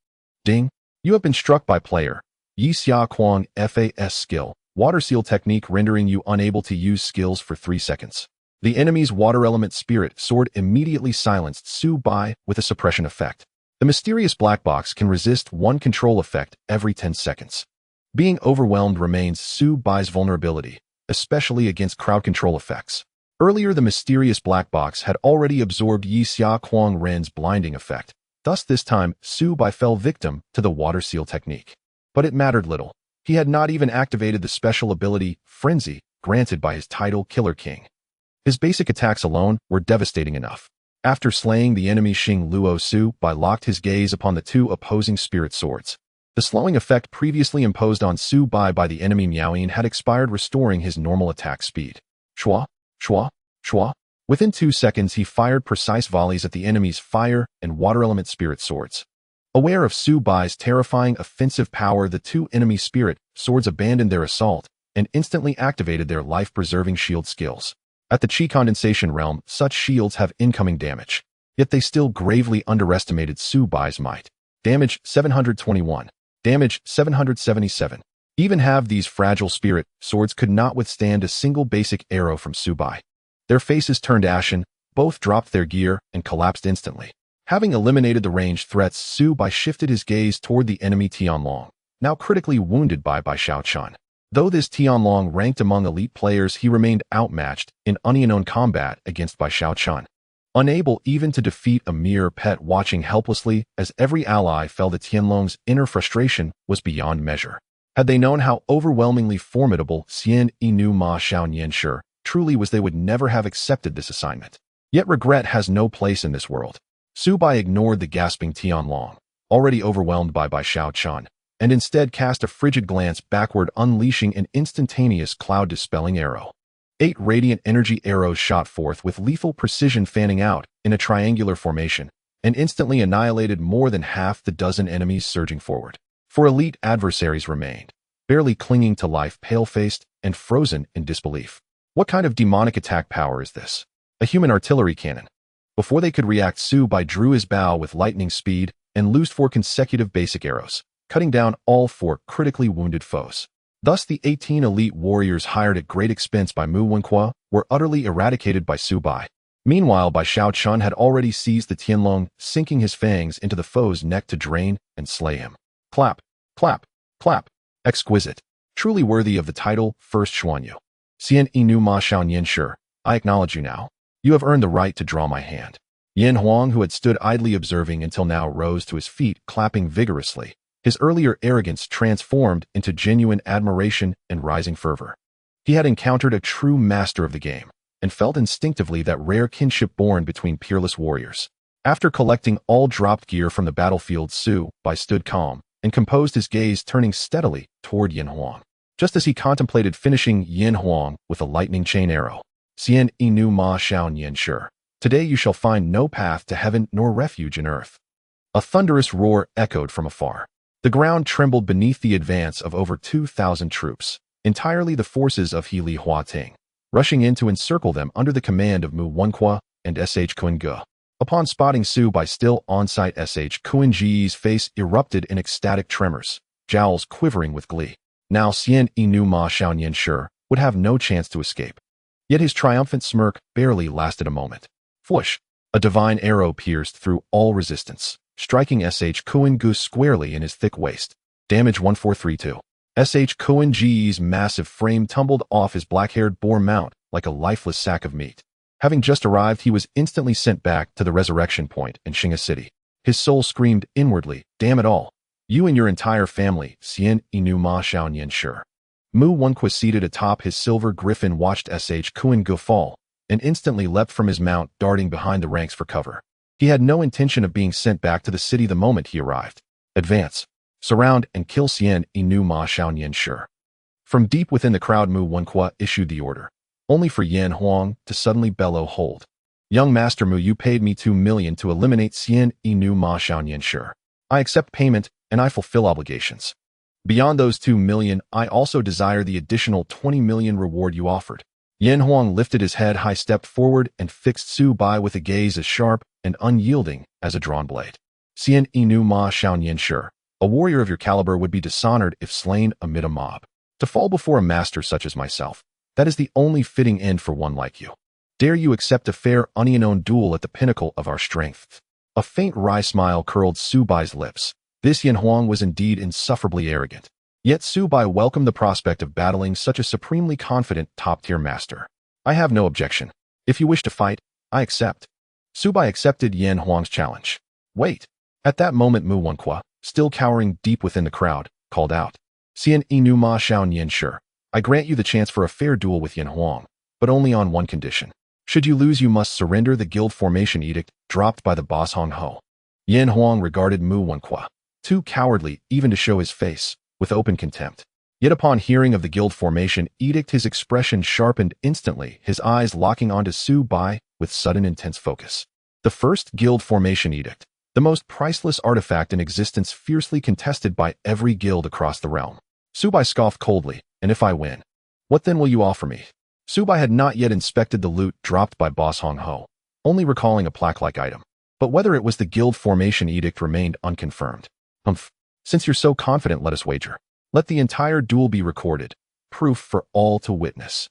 Speaker 1: Ding! You have been struck by player Yi Xia Kuang FAS skill. Water seal technique, rendering you unable to use skills for 3 seconds. The enemy's water element spirit sword immediately silenced Su Bai with a suppression effect. The mysterious black box can resist one control effect every 10 seconds. Being overwhelmed remains Su Bai's vulnerability, especially against crowd control effects. Earlier, the mysterious black box had already absorbed Yi Xia Kuang Ren's blinding effect. Thus, this time, Su Bai fell victim to the water seal technique. But it mattered little. He had not even activated the special ability, Frenzy, granted by his title Killer King. His basic attacks alone were devastating enough. After slaying the enemy Xing Luo, Su Bai locked his gaze upon the two opposing spirit swords. The slowing effect previously imposed on Su Bai by the enemy Miaoyin had expired, restoring his normal attack speed. Shua, shua, shua. Within 2 seconds, he fired precise volleys at the enemy's fire and water element spirit swords. Aware of Su Bai's terrifying offensive power, the two enemy spirit swords abandoned their assault and instantly activated their life-preserving shield skills. At the Qi Condensation realm, such shields have incoming damage. Yet they still gravely underestimated Su Bai's might. Damage 721. Damage 777. Even have these fragile spirit swords could not withstand a single basic arrow from Su Bai. Their faces turned ashen, both dropped their gear and collapsed instantly. Having eliminated the ranged threats, Su Bai shifted his gaze toward the enemy Tianlong, now critically wounded by Bai Xiaochun. Though this Tianlong ranked among elite players, he remained outmatched in unknown combat against Bai Xiaochun. Unable even to defeat a mere pet, watching helplessly as every ally fell, the Tianlong's inner frustration was beyond measure. Had they known how overwhelmingly formidable Xian Inu Ma Xiao Nianshi truly was, they would never have accepted this assignment. Yet regret has no place in this world. Su Bai ignored the gasping Tianlong, already overwhelmed by Bai Xiaochun, and instead cast a frigid glance backward, unleashing an instantaneous cloud-dispelling arrow. 8 radiant energy arrows shot forth with lethal precision, fanning out in a triangular formation, and instantly annihilated more than half the dozen enemies surging forward. 4 elite adversaries remained, barely clinging to life, pale-faced and frozen in disbelief. What kind of demonic attack power is this? A human artillery cannon. Before they could react, Su Bai drew his bow with lightning speed and loosed 4 consecutive basic arrows, cutting down all 4 critically wounded foes. Thus, the 18 elite warriors hired at great expense by Mu Wenqua were utterly eradicated by Su Bai. Meanwhile, Bai Xiaochun had already seized the Tianlong, sinking his fangs into the foe's neck to drain and slay him. Clap, clap, clap. Exquisite. Truly worthy of the title First Xuanyu. Xian Inu Ma Xiao Nianshi, I acknowledge you now. You have earned the right to draw my hand. Yan Huang, who had stood idly observing until now, rose to his feet, clapping vigorously. His earlier arrogance transformed into genuine admiration and rising fervor. He had encountered a true master of the game, and felt instinctively that rare kinship born between peerless warriors. After collecting all dropped gear from the battlefield, Su Bai stood calm and composed his gaze, turning steadily toward Yan Huang. Just as he contemplated finishing Yan Huang with a lightning chain arrow. Xian Inu Ma Xiao Nianshi. Today you shall find no path to heaven nor refuge in earth. A thunderous roar echoed from afar. The ground trembled beneath the advance of over 2,000 troops, entirely the forces of He Li Huating, rushing in to encircle them under the command of Mu Wenqua and Sh Kuan-ge. Upon spotting Su Bai still on site, Sh Kuan-ge's face erupted in ecstatic tremors, jowls quivering with glee. Now Xian Inu Ma Xiao Nianshi would have no chance to escape. Yet his triumphant smirk barely lasted a moment. Fwoosh! A divine arrow pierced through all resistance, striking Sh Kuan-ge squarely in his thick waist. Damage 1432. Sh Kuan-ge's massive frame tumbled off his black-haired boar mount like a lifeless sack of meat. Having just arrived, he was instantly sent back to the resurrection point in Xinga City. His soul screamed inwardly, damn it all. You and your entire family, Xian Inu Ma Xiao Nianshi. Mu Wenqua seated atop his silver griffin watched Kuan Gu fall, and instantly leapt from his mount, darting behind the ranks for cover. He had no intention of being sent back to the city the moment he arrived. Advance, surround, and kill Xian Inu Ma Xiaoyan Shi. From deep within the crowd, Mu Wenqua issued the order, only for Yan Huang to suddenly bellow, "Hold! Young Master Mu, you paid me 2 million to eliminate Xian Inu Ma Xiaoyan Shi. I accept payment, and I fulfill obligations. Beyond those 2 million, I also desire the additional 20 million reward you offered." Yan Huang lifted his head high, stepped forward, and fixed Su Bai with a gaze as sharp and unyielding as a drawn blade. "Xian Inu Ma Xiaoyan Shi, a warrior of your caliber would be dishonored if slain amid a mob. To fall before a master such as myself, that is the only fitting end for one like you. Dare you accept a fair, unknown duel at the pinnacle of our strength?" A faint wry smile curled Su Bai's lips. This Yan Huang was indeed insufferably arrogant. Yet Su Bai welcomed the prospect of battling such a supremely confident, top-tier master. "I have no objection. If you wish to fight, I accept." Su Bai accepted Yan Huang's challenge. "Wait." At that moment, Mu Wenqua, still cowering deep within the crowd, called out, "Xian Inu Ma Xiaoyan Shi, I grant you the chance for a fair duel with Yan Huang, but only on one condition. Should you lose, you must surrender the guild formation edict dropped by the boss Hong Ho." Yan Huang regarded Mu Wenqua, too cowardly even to show his face, with open contempt. Yet upon hearing of the guild formation edict, his expression sharpened instantly, his eyes locking onto Su Bai with sudden intense focus. The first guild formation edict, the most priceless artifact in existence, fiercely contested by every guild across the realm. Su Bai scoffed coldly, "And if I win, what then will you offer me?" Su Bai had not yet inspected the loot dropped by boss Hong Ho, only recalling a plaque-like item. But whether it was the guild formation edict remained unconfirmed. "Humph. Since you're so confident, let us wager. Let the entire duel be recorded, proof for all to witness.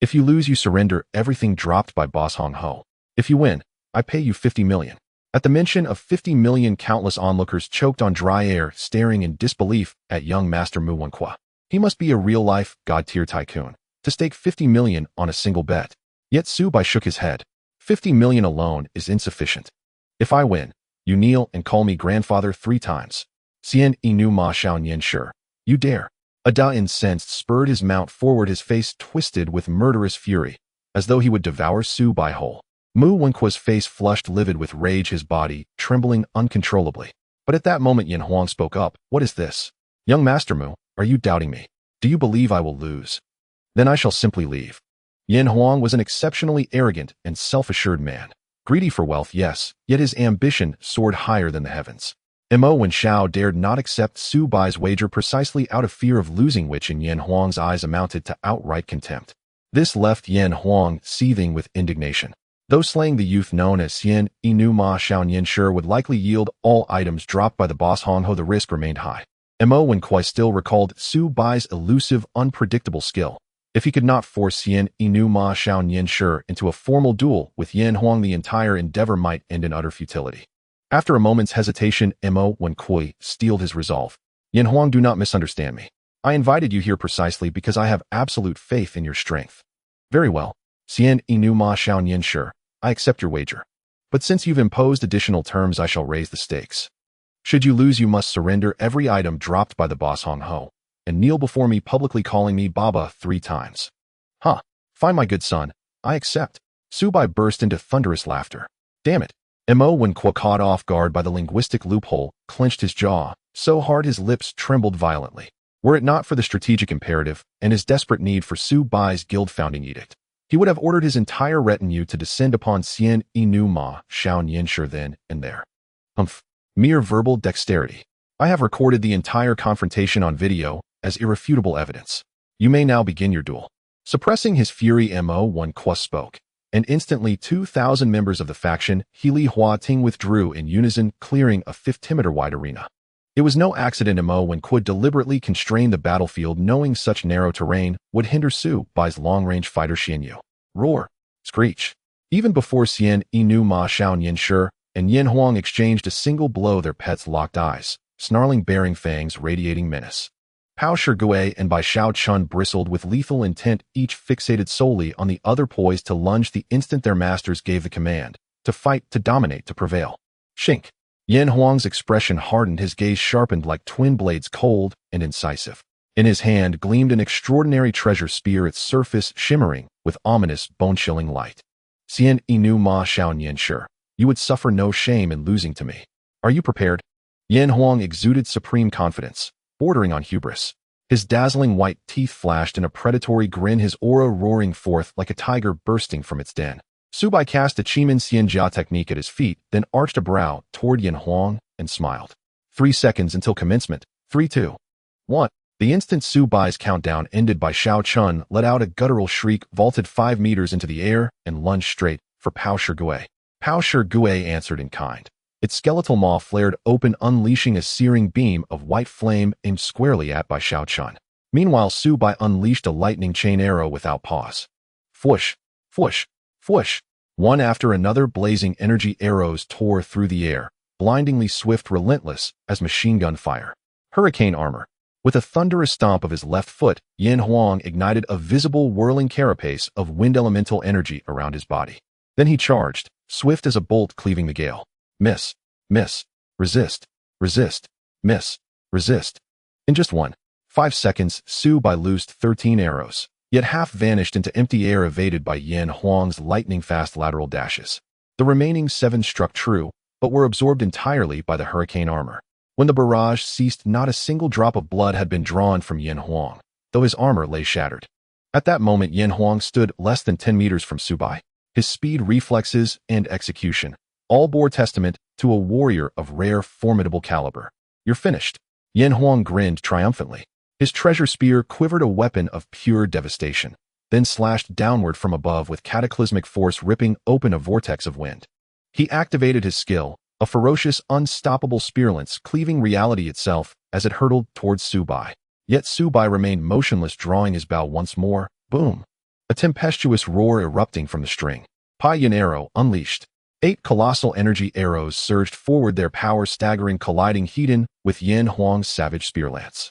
Speaker 1: If you lose, you surrender everything dropped by boss Hong Ho. If you win, I pay you 50 million. At the mention of 50 million, countless onlookers choked on dry air, staring in disbelief at young Master Mu Wenqua. He must be a real-life, god-tier tycoon to stake 50 million on a single bet. Yet Su Bai shook his head. 50 million alone is insufficient. If I win, you kneel and call me grandfather 3 times. Xian Inu Ma Xiaoyan Shi, you dare." Ada, incensed, spurred his mount forward, his face twisted with murderous fury, as though he would devour Su Bai whole. Mu Wenqua's face flushed livid with rage, his body trembling uncontrollably. But at that moment Yan Huang spoke up. "What is this? Young Master Mu, are you doubting me? Do you believe I will lose? Then I shall simply leave." Yan Huang was an exceptionally arrogant and self-assured man. Greedy for wealth, yes, yet his ambition soared higher than the heavens. Mo Wenshao dared not accept Su Bai's wager precisely out of fear of losing, which in Yan Huang's eyes amounted to outright contempt. This left Yan Huang seething with indignation. Though slaying the youth known as Xian Inu Ma Xiaoyan Shi would likely yield all items dropped by the boss Hong Ho, the risk remained high. Mo Wenqua still recalled Su Bai's elusive, unpredictable skill. If he could not force Xian Inu Ma Xiaoyan Shi into a formal duel with Yan Huang, the entire endeavor might end in utter futility. After a moment's hesitation, Mo Wenqua steeled his resolve. "Yan Huang, do not misunderstand me. I invited you here precisely because I have absolute faith in your strength." "Very well. Xian Inu Ma Xiaoyan Shi, I accept your wager. But since you've imposed additional terms, I shall raise the stakes. Should you lose, you must surrender every item dropped by the boss Hong Ho, and kneel before me publicly, calling me Baba 3 times. "Huh. Fine, my good son. I accept." Su Bai burst into thunderous laughter. "Damn it." Mo Wenqua, caught off guard by the linguistic loophole, clenched his jaw so hard his lips trembled violently. Were it not for the strategic imperative and his desperate need for Su Bai's guild founding edict, he would have ordered his entire retinue to descend upon Xian Inu Ma Xiaoyan Shi then and there. Humph. Mere verbal dexterity. I have recorded the entire confrontation on video as irrefutable evidence. You may now begin your duel." Suppressing his fury, Mo Wenqua spoke, and instantly 2,000 members of the faction Healy Hua Ting withdrew in unison, clearing a 50-meter-wide arena. It was no accident Mo Wenqua deliberately constrained the battlefield, knowing such narrow terrain would hinder Su Bai's long-range fighter Xian Yu. Roar. Screech. Even before Xian Inu Ma Xiaoyan Shi and Yan Huang exchanged a single blow, their pets locked eyes, snarling, baring fangs, radiating menace. Pao Shigue and Bai Shao Chun bristled with lethal intent, each fixated solely on the other, poised to lunge the instant their masters gave the command. To fight, to dominate, to prevail. Shink. Yan Huang's expression hardened, his gaze sharpened like twin blades, cold and incisive. In his hand gleamed an extraordinary treasure spear, its surface shimmering with ominous, bone-chilling light. Xian Inu Ma Xiao Nian Shi, you would suffer no shame in losing to me. Are you prepared? Yan Huang exuded supreme confidence, bordering on hubris. His dazzling white teeth flashed in a predatory grin, his aura roaring forth like a tiger bursting from its den. Su Bai cast a Qimen Xianjia technique at his feet, then arched a brow toward Yan Huang and smiled. 3 seconds until commencement. 3, 2, 1. The instant Su Bai's countdown ended by Xiao Chun let out a guttural shriek, vaulted 5 meters into the air, and lunged straight for Pao Shigue. Pao Shigue answered in kind. Its skeletal maw flared open, unleashing a searing beam of white flame aimed squarely at by Xiao Chun. Meanwhile, Su Bai unleashed a lightning chain arrow without pause. Fwoosh, fwoosh, fwoosh. One after another, blazing energy arrows tore through the air, blindingly swift, relentless as machine gun fire. Hurricane armor. With a thunderous stomp of his left foot, Yan Huang ignited a visible whirling carapace of wind elemental energy around his body. Then he charged, swift as a bolt cleaving the gale. Miss, miss, resist, resist, miss, resist. In just 1.5 seconds, Su Bai loosed 13 arrows, yet half vanished into empty air, evaded by Yan Huang's lightning-fast lateral dashes. The remaining 7 struck true, but were absorbed entirely by the hurricane armor. When the barrage ceased, not a single drop of blood had been drawn from Yan Huang, though his armor lay shattered. At that moment, Yan Huang stood less than 10 meters from Su Bai. His speed, reflexes, and execution all bore testament to a warrior of rare, formidable caliber. You're finished. Yan Huang grinned triumphantly. His treasure spear quivered, a weapon of pure devastation, then slashed downward from above with cataclysmic force, ripping open a vortex of wind. He activated his skill, a ferocious, unstoppable spear lance cleaving reality itself as it hurtled towards Su Bai. Yet Su Bai remained motionless, drawing his bow once more. Boom! A tempestuous roar erupting from the string. Pai Yin arrow unleashed. 8 colossal energy arrows surged forward, their power staggering, colliding head-on with Yan Huang's savage spear lance.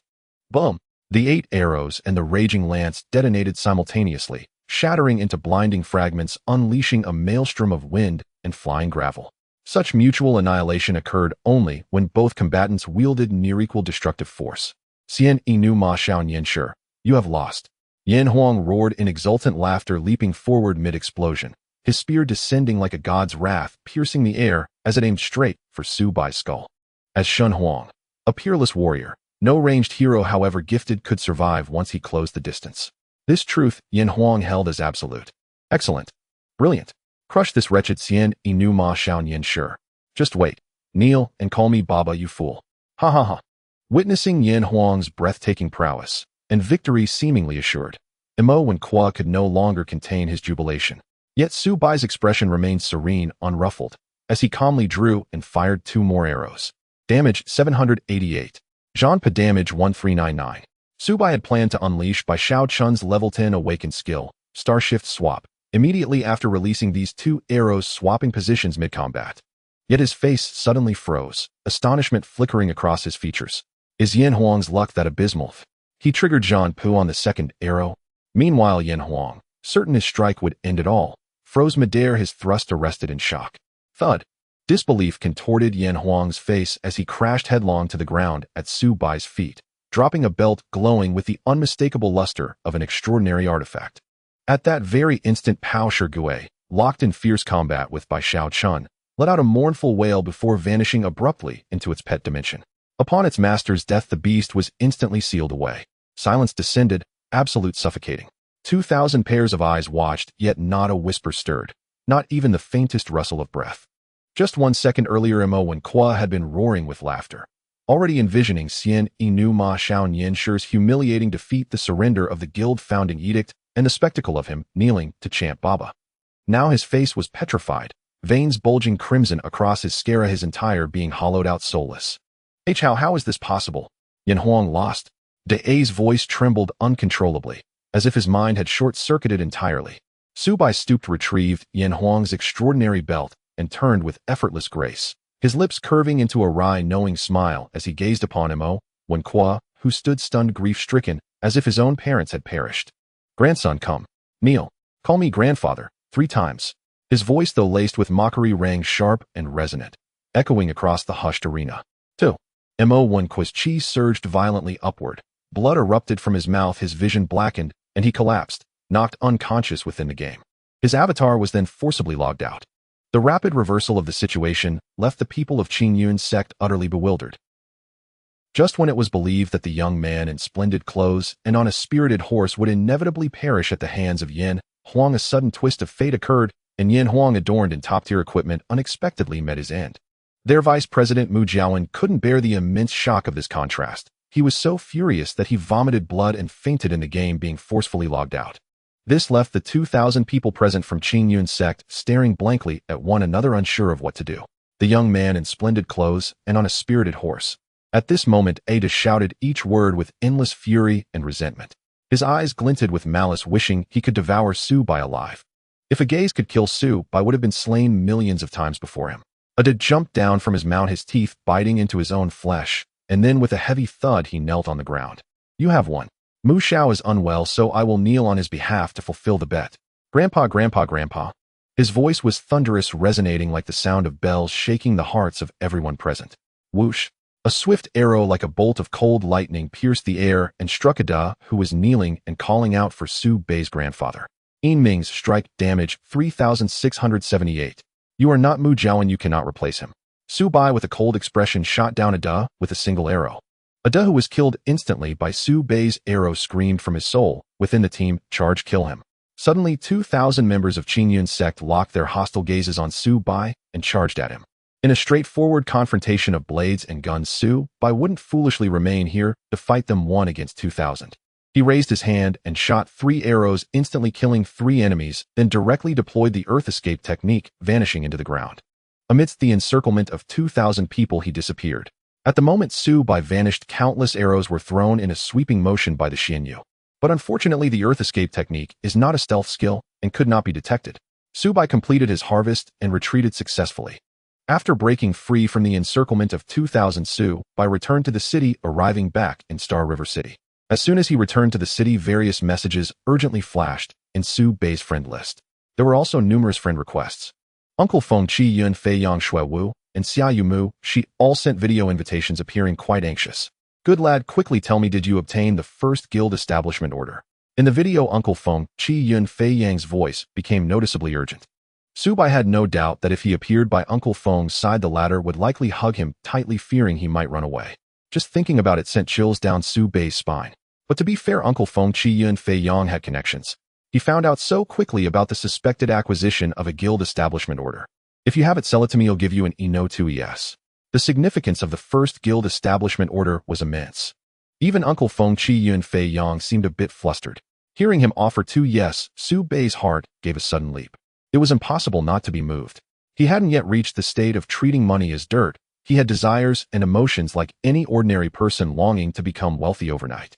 Speaker 1: Boom! The 8 arrows and the raging lance detonated simultaneously, shattering into blinding fragments, unleashing a maelstrom of wind and flying gravel. Such mutual annihilation occurred only when both combatants wielded near-equal destructive force. Xian Inu Ma Xiao Nian Shi, you have lost. Yan Huang roared in exultant laughter, leaping forward mid-explosion, his spear descending like a god's wrath, piercing the air as it aimed straight for Su Bai's skull. As Shun Huang, a peerless warrior, no ranged hero however gifted could survive once he closed the distance. This truth Yan Huang held as absolute. Excellent. Brilliant. Crush this wretched Xian Inu Ma Xiao Nian Shi. Just wait. Kneel and call me Baba, you fool. Ha ha ha. Witnessing Yan Huang's breathtaking prowess and victory seemingly assured, Mo Wenqua could no longer contain his jubilation. Yet Su Bai's expression remained serene, unruffled, as he calmly drew and fired 2 more arrows. Damage 788. Zhanpa damage 1399. Su Bai had planned to unleash by Xiao Chun's level 10 awakened skill, Star Shift Swap, immediately after releasing these 2 arrows, swapping positions mid-combat. Yet his face suddenly froze, astonishment flickering across his features. Is Yan Huang's luck that abysmal? He triggered Zhan Pu on the 2nd arrow. Meanwhile, Yan Huang, certain his strike would end it all, froze midair, his thrust arrested in shock. Thud. Disbelief contorted Yan Huang's face as he crashed headlong to the ground at Su Bai's feet, dropping a belt glowing with the unmistakable luster of an extraordinary artifact. At that very instant, Pao Shigue, locked in fierce combat with Bai Xiao Chun, let out a mournful wail before vanishing abruptly into its pet dimension. Upon its master's death, the beast was instantly sealed away. Silence descended, absolute, suffocating. 2,000 pairs of eyes watched, yet not a whisper stirred, not even the faintest rustle of breath. Just 1 second earlier, Mo Wenqua had been roaring with laughter, already envisioning Xian Inu Ma Xiao Nian Shi's humiliating defeat, the surrender of the guild founding edict, and the spectacle of him kneeling to chant Baba. Now his face was petrified, veins bulging crimson across his sclera, his entire being hollowed out, soulless. How is this possible? Yan Huang lost? De's voice trembled uncontrollably, as if his mind had short-circuited entirely. Su Bai stooped, retrieved Yan Huang's extraordinary belt, and turned with effortless grace, his lips curving into a wry, knowing smile as he gazed upon Mo Wenqua, who stood stunned, grief-stricken, as if his own parents had perished. Grandson, come. Kneel. Call me grandfather, 3 times. His voice, though laced with mockery, rang sharp and resonant, echoing across the hushed arena. 2. Mo Wenqua's chi surged violently upward, Blood erupted from his mouth, his vision blackened, and he collapsed, knocked unconscious within the game. His avatar was then forcibly logged out. The rapid reversal of the situation left the people of Qingyun's sect utterly bewildered. Just when it was believed that the young man in splendid clothes and on a spirited horse would inevitably perish at the hands of Yin Huang, a sudden twist of fate occurred, and Yin Huang, adorned in top-tier equipment, unexpectedly met his end. Their vice president Mu Jiawen couldn't bear the immense shock of this contrast. He was so furious that he vomited blood and fainted in the game, being forcefully logged out. This left the 2,000 people present from Qingyun's sect staring blankly at one another, unsure of what to do. The young man in splendid clothes and on a spirited horse. At this moment, Ada shouted each word with endless fury and resentment. His eyes glinted with malice, wishing he could devour Su Bai alive. If a gaze could kill, Su Bai would have been slain millions of times before him. Ada jumped down from his mount, his teeth biting into his own flesh, and then with a heavy thud he knelt on the ground. You have won. Mu Xiao is unwell, so I will kneel on his behalf to fulfill the bet. Grandpa, grandpa, grandpa. His voice was thunderous, resonating like the sound of bells, shaking the hearts of everyone present. Whoosh! A swift arrow like a bolt of cold lightning pierced the air and struck Ada, who was kneeling and calling out for Su Bai's grandfather. Yin Ming's strike damage 3,678. You are not Mu Jiawen, you cannot replace him. Su Bai with a cold expression shot down Ada with a single arrow. Ada, who was killed instantly by Su Bai's arrow, screamed from his soul. Within the team, charge, kill him. Suddenly 2,000 members of Qingyun's sect locked their hostile gazes on Su Bai and charged at him. In a straightforward confrontation of blades and guns, Su Bai wouldn't foolishly remain here to fight them 1 against 2,000. He raised his hand and shot 3 arrows, instantly killing 3 enemies, then directly deployed the earth escape technique, vanishing into the ground. Amidst the encirclement of 2,000 people, he disappeared. At the moment Su Bai vanished, countless arrows were thrown in a sweeping motion by the Xianyu. But unfortunately, the earth escape technique is not a stealth skill and could not be detected. Su Bai completed his harvest and retreated successfully. After breaking free from the encirclement of 2,000, Su Bai returned to the city, arriving back in Star River City. As soon as he returned to the city, various messages urgently flashed in Su Bai's friend list. There were also numerous friend requests. Uncle Feng, Qi Yun, Fei Yang, Shui Wu, and Xia Yu Mu, she all sent video invitations, appearing quite anxious. Good lad, quickly tell me, did you obtain the first guild establishment order? In the video, Uncle Feng, Qi Yun, Fei Yang's voice became noticeably urgent. Su Bai had no doubt that if he appeared by Uncle Feng's side, the latter would likely hug him tightly, fearing he might run away. Just thinking about it sent chills down Su Bai's spine. But to be fair, Uncle Feng, Qi Yun, Fei Yang had connections. He found out so quickly about the suspected acquisition of a guild establishment order. If you have it, sell it to me, I'll give you an Eno 2 ES. The significance of the first guild establishment order was immense. Even Uncle Feng, Qi Yun, Fei Yang seemed a bit flustered. Hearing him offer 2 yes, Su Bai's heart gave a sudden leap. It was impossible not to be moved. He hadn't yet reached the state of treating money as dirt. He had desires and emotions like any ordinary person longing to become wealthy overnight.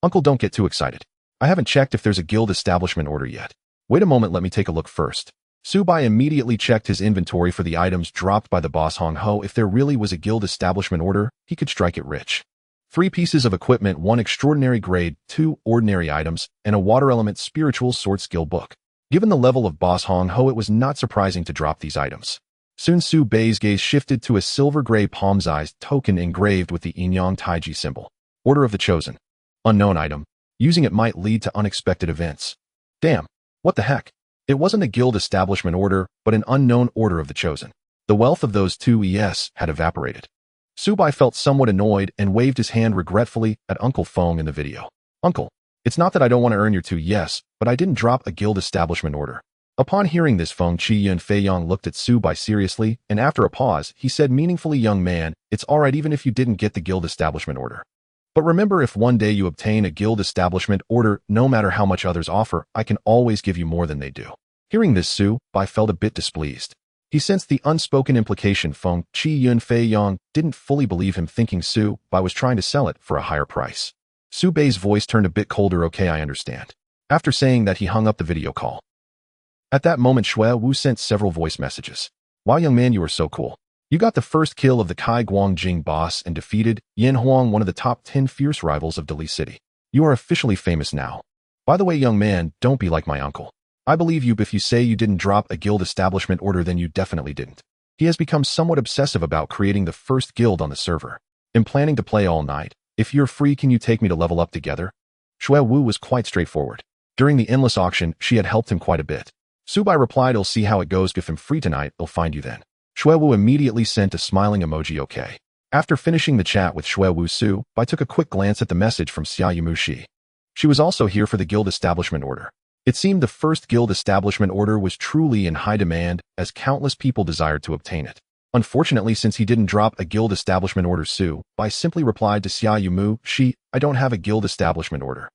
Speaker 1: Uncle, don't get too excited. I haven't checked if there's a guild establishment order yet. Wait a moment, let me take a look first. Su Bai immediately checked his inventory for the items dropped by the boss Hong Ho. If there really was a guild establishment order, he could strike it rich. 3 pieces of equipment, 1 extraordinary grade, 2 ordinary items, and a water element spiritual sword skill book. Given the level of boss Hong Ho, it was not surprising to drop these items. Soon Su Bai's gaze shifted to a silver-gray palm-sized token engraved with the Yin-Yang Taiji symbol. Order of the Chosen. Unknown item. Using it might lead to unexpected events. Damn. What the heck? It wasn't a guild establishment order, but an unknown order of the Chosen. The wealth of those 2 ES had evaporated. Su Bai felt somewhat annoyed and waved his hand regretfully at Uncle Feng in the video. Uncle, it's not that I don't want to earn your 2 yes, but I didn't drop a guild establishment order. Upon hearing this, Feng, Qi Yun, Fei Yang looked at Su Bai seriously, and after a pause, he said meaningfully, young man, it's alright even if you didn't get the guild establishment order. But remember, if one day you obtain a guild establishment order, no matter how much others offer, I can always give you more than they do. Hearing this, Su Bai felt a bit displeased. He sensed the unspoken implication. Feng, Qi Yun, Fei Yang didn't fully believe him, thinking Su Bai was trying to sell it for a higher price. Su Bai's voice turned a bit colder. Okay, I understand. After saying that, he hung up the video call. At that moment, Shui Wu sent several voice messages. Wow, young man, you are so cool. You got the first kill of the Kai Guangjing boss and defeated Yin Huang, one of the top 10 fierce rivals of Dali City. You are officially famous now. By the way, young man, don't be like my uncle. I believe you, but if you say you didn't drop a guild establishment order, then you definitely didn't. He has become somewhat obsessive about creating the first guild on the server. In planning to play all night, If you're free, can you take me to level up together? Shui Wu was quite straightforward. During the endless auction, she had helped him quite a bit. Su Bai replied, "I'll see how it goes. If I'm free tonight, I'll find you then." Shui Wu immediately sent a smiling emoji okay. After finishing the chat with Shui Wu, Su Bai took a quick glance at the message from Xia Yumu Shi. She was also here for the guild establishment order. It seemed the first guild establishment order was truly in high demand, as countless people desired to obtain it. Unfortunately, since he didn't drop a guild establishment order, Su Bai simply replied to Xia Yumu Shi, "I don't have a guild establishment order."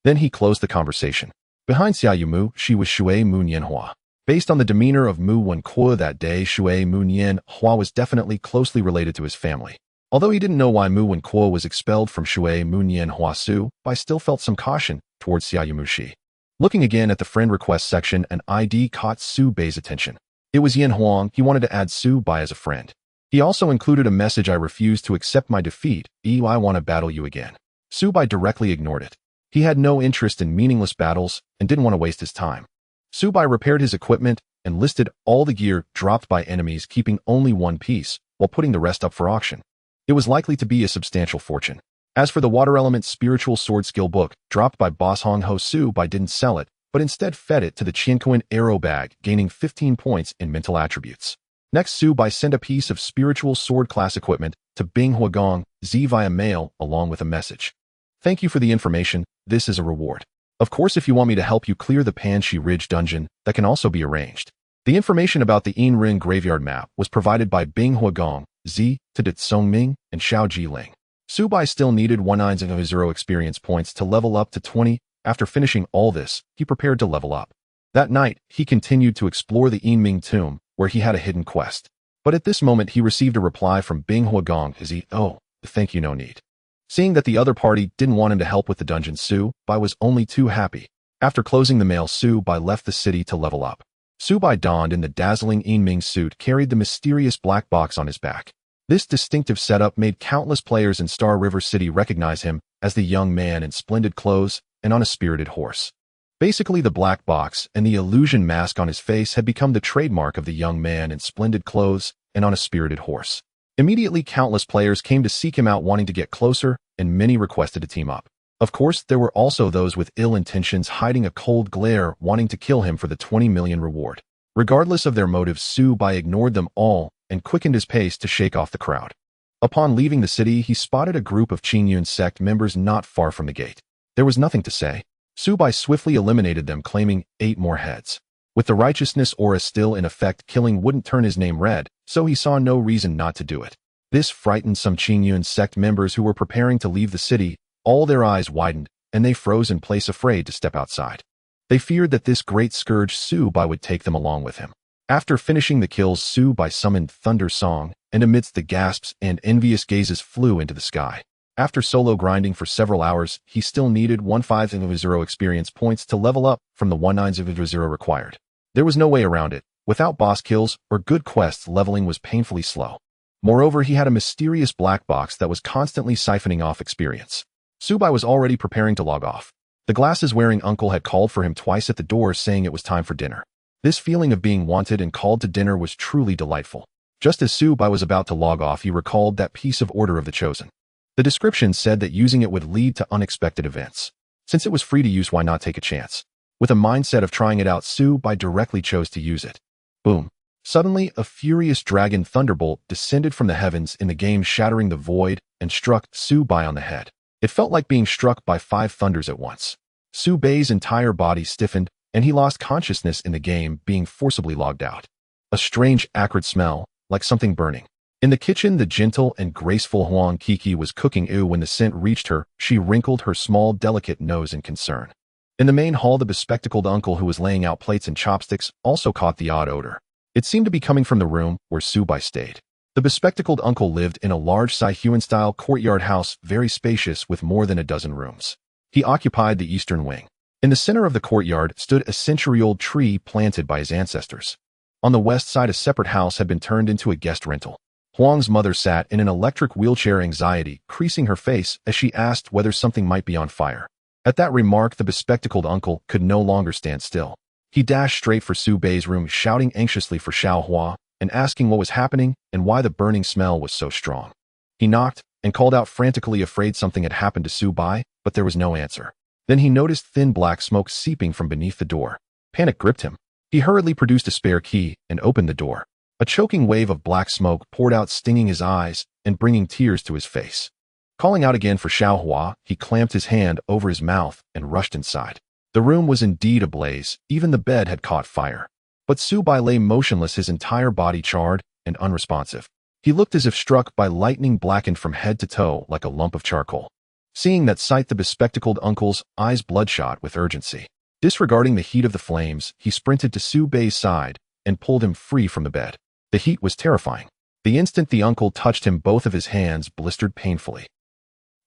Speaker 1: Then he closed the conversation. Behind Xia Yumu Shi was Shui Mu Nianhua. Based on the demeanor of Mu Wenkuo that day, Shui Mu Nianhua was definitely closely related to his family. Although he didn't know why Mu Wenkuo was expelled from Shui Mu Nianhua, Su Bai still felt some caution towards Xia Yumu Shi. Looking again at the friend request section, an ID caught Su Bai's attention. It was Yin Huang. He wanted to add Su Bai as a friend. He also included a message, "I refuse to accept my defeat. I want to battle you again." Su Bai directly ignored it. He had no interest in meaningless battles and didn't want to waste his time. Su Bai repaired his equipment and listed all the gear dropped by enemies, keeping only one piece while putting the rest up for auction. It was likely to be a substantial fortune. As for the water element spiritual sword skill book dropped by Boss Hong Ho, Su Bai didn't sell it, but instead fed it to the Qiankuan arrow bag, gaining 15 points in mental attributes. Next, Su Bai sent a piece of spiritual sword class equipment to Bing Huagong Z via mail along with a message. "Thank you for the information. This is a reward. Of course, if you want me to help you clear the Panxi Ridge dungeon, that can also be arranged." The information about the Yin Ring graveyard map was provided by Bing Huagong Z to De Songming and Xiao Jiling. Su Bai still needed 190 experience points to level up to 20. After finishing all this, he prepared to level up. That night, he continued to explore the Yinming tomb, where he had a hidden quest. But at this moment, he received a reply from Bing Huagong as "Oh, thank you, no need." Seeing that the other party didn't want him to help with the dungeon, Su Bai was only too happy. After closing the mail, Su Bai left the city to level up. Su Bai donned in the dazzling Yinming suit, carried the mysterious black box on his back. This distinctive setup made countless players in Star River City recognize him as the young man in splendid clothes and on a spirited horse. Basically, the black box and the illusion mask on his face had become the trademark of the young man in splendid clothes and on a spirited horse. Immediately, countless players came to seek him out, wanting to get closer, and many requested to team up. Of course, there were also those with ill intentions hiding a cold glare, wanting to kill him for the 20 million reward. Regardless of their motives, Su Bai ignored them all and quickened his pace to shake off the crowd. Upon leaving the city, he spotted a group of Qingyun sect members not far from the gate. There was nothing to say. Su Bai swiftly eliminated them, claiming 8 more heads. With the righteousness aura still in effect, killing wouldn't turn his name red, so he saw no reason not to do it. This frightened some Qingyun sect members who were preparing to leave the city. All their eyes widened, and they froze in place, afraid to step outside. They feared that this great scourge Su Bai would take them along with him. After finishing the kills, Su Bai summoned Thunder Song, and amidst the gasps and envious gazes flew into the sky. After solo grinding for several hours, he still needed 1500 experience points to level up from the 1900 required. There was no way around it. Without boss kills or good quests, leveling was painfully slow. Moreover, he had a mysterious black box that was constantly siphoning off experience. Su Bai was already preparing to log off. The glasses-wearing uncle had called for him twice at the door, saying it was time for dinner. This feeling of being wanted and called to dinner was truly delightful. Just as Su Bai was about to log off, he recalled that piece of Order of the Chosen. The description said that using it would lead to unexpected events. Since it was free to use, why not take a chance? With a mindset of trying it out, Su Bai directly chose to use it. Boom. Suddenly, a furious dragon thunderbolt descended from the heavens in the game, shattering the void and struck Su Bai on the head. It felt like being struck by 5 thunders at once. Su Bai's entire body stiffened, and he lost consciousness in the game, being forcibly logged out. A strange, acrid smell, like something burning. In the kitchen, the gentle and graceful Huang Kiki was cooking. When the scent reached her, she wrinkled her small, delicate nose in concern. In the main hall, the bespectacled uncle who was laying out plates and chopsticks also caught the odd odor. It seemed to be coming from the room where Su Bai stayed. The bespectacled uncle lived in a large Saihuan-style courtyard house, very spacious with more than a dozen rooms. He occupied the eastern wing. In the center of the courtyard stood a century-old tree planted by his ancestors. On the west side, a separate house had been turned into a guest rental. Huang's mother sat in an electric wheelchair, anxiety creasing her face as she asked whether something might be on fire. At that remark, the bespectacled uncle could no longer stand still. He dashed straight for Su Bai's room, shouting anxiously for Xiao Hua and asking what was happening and why the burning smell was so strong. He knocked, and called out frantically, afraid something had happened to Su-bai, but there was no answer. Then he noticed thin black smoke seeping from beneath the door. Panic gripped him. He hurriedly produced a spare key and opened the door. A choking wave of black smoke poured out, stinging his eyes and bringing tears to his face. Calling out again for Xiaohua, he clamped his hand over his mouth and rushed inside. The room was indeed ablaze. Even the bed had caught fire. But Su-bai lay motionless, his entire body charred and unresponsive. He looked as if struck by lightning, blackened from head to toe like a lump of charcoal. Seeing that sight, the bespectacled uncle's eyes bloodshot with urgency. Disregarding the heat of the flames, he sprinted to Su-bai's side and pulled him free from the bed. The heat was terrifying. The instant the uncle touched him, both of his hands blistered painfully.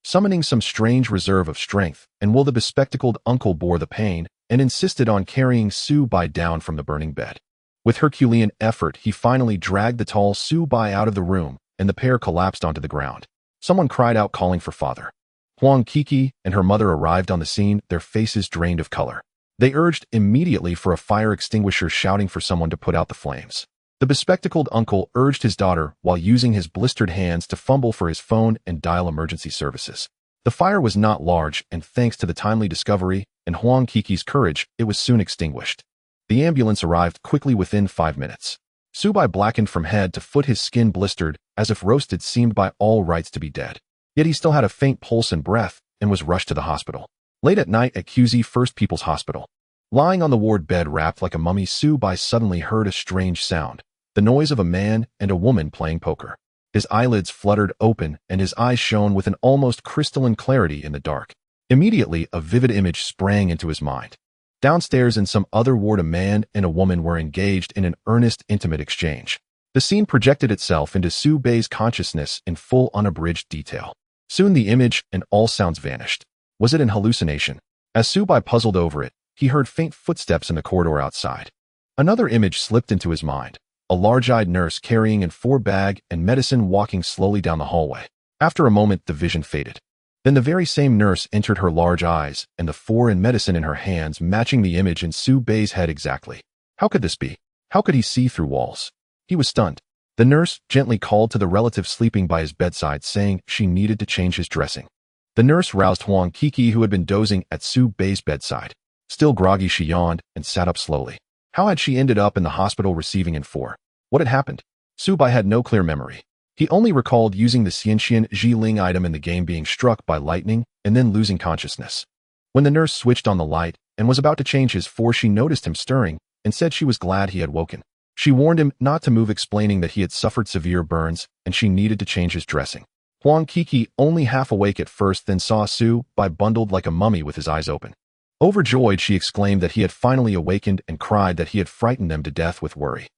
Speaker 1: Summoning some strange reserve of strength and will, the bespectacled uncle bore the pain and insisted on carrying Su-bai down from the burning bed. With Herculean effort, he finally dragged the tall Su-bai out of the room, and the pair collapsed onto the ground. Someone cried out, calling for father. Huang Kiki and her mother arrived on the scene, their faces drained of color. They urged immediately for a fire extinguisher, shouting for someone to put out the flames. The bespectacled uncle urged his daughter while using his blistered hands to fumble for his phone and dial emergency services. The fire was not large, and thanks to the timely discovery and Huang Kiki's courage, it was soon extinguished. The ambulance arrived quickly within 5 minutes. Su-bai, blackened from head to foot, his skin blistered, as if roasted, seemed by all rights to be dead. Yet he still had a faint pulse and breath, and was rushed to the hospital. Late at night at QZ First People's Hospital. Lying on the ward bed wrapped like a mummy, Su-bai suddenly heard a strange sound. The noise of a man and a woman playing poker. His eyelids fluttered open, and his eyes shone with an almost crystalline clarity in the dark. Immediately, a vivid image sprang into his mind. Downstairs in some other ward, a man and a woman were engaged in an earnest, intimate exchange. The scene projected itself into Su-bai's consciousness in full, unabridged detail. Soon the image and all sounds vanished. Was it an hallucination? As Su-bai puzzled over it, he heard faint footsteps in the corridor outside. Another image slipped into his mind. A large-eyed nurse carrying in 4 bag and medicine walking slowly down the hallway. After a moment, the vision faded. Then the very same nurse entered, her large eyes and the 4 in medicine in her hands, matching the image in Su-bai's head exactly. How could this be? How could he see through walls? He was stunned. The nurse gently called to the relative sleeping by his bedside, saying she needed to change his dressing. The nurse roused Huang Kiki, who had been dozing at Su-bai's bedside. Still groggy, she yawned and sat up slowly. How had she ended up in the hospital receiving info? What had happened? Su-bai had no clear memory. He only recalled using the Xianxian Jiling item in the game, being struck by lightning, and then losing consciousness. When the nurse switched on the light and was about to change his form, she noticed him stirring and said she was glad he had woken. She warned him not to move, explaining that he had suffered severe burns and she needed to change his dressing. Huang Kiki, only half awake at first, then saw Su-bai bundled like a mummy with his eyes open. Overjoyed, she exclaimed that he had finally awakened and cried that he had frightened them to death with worry.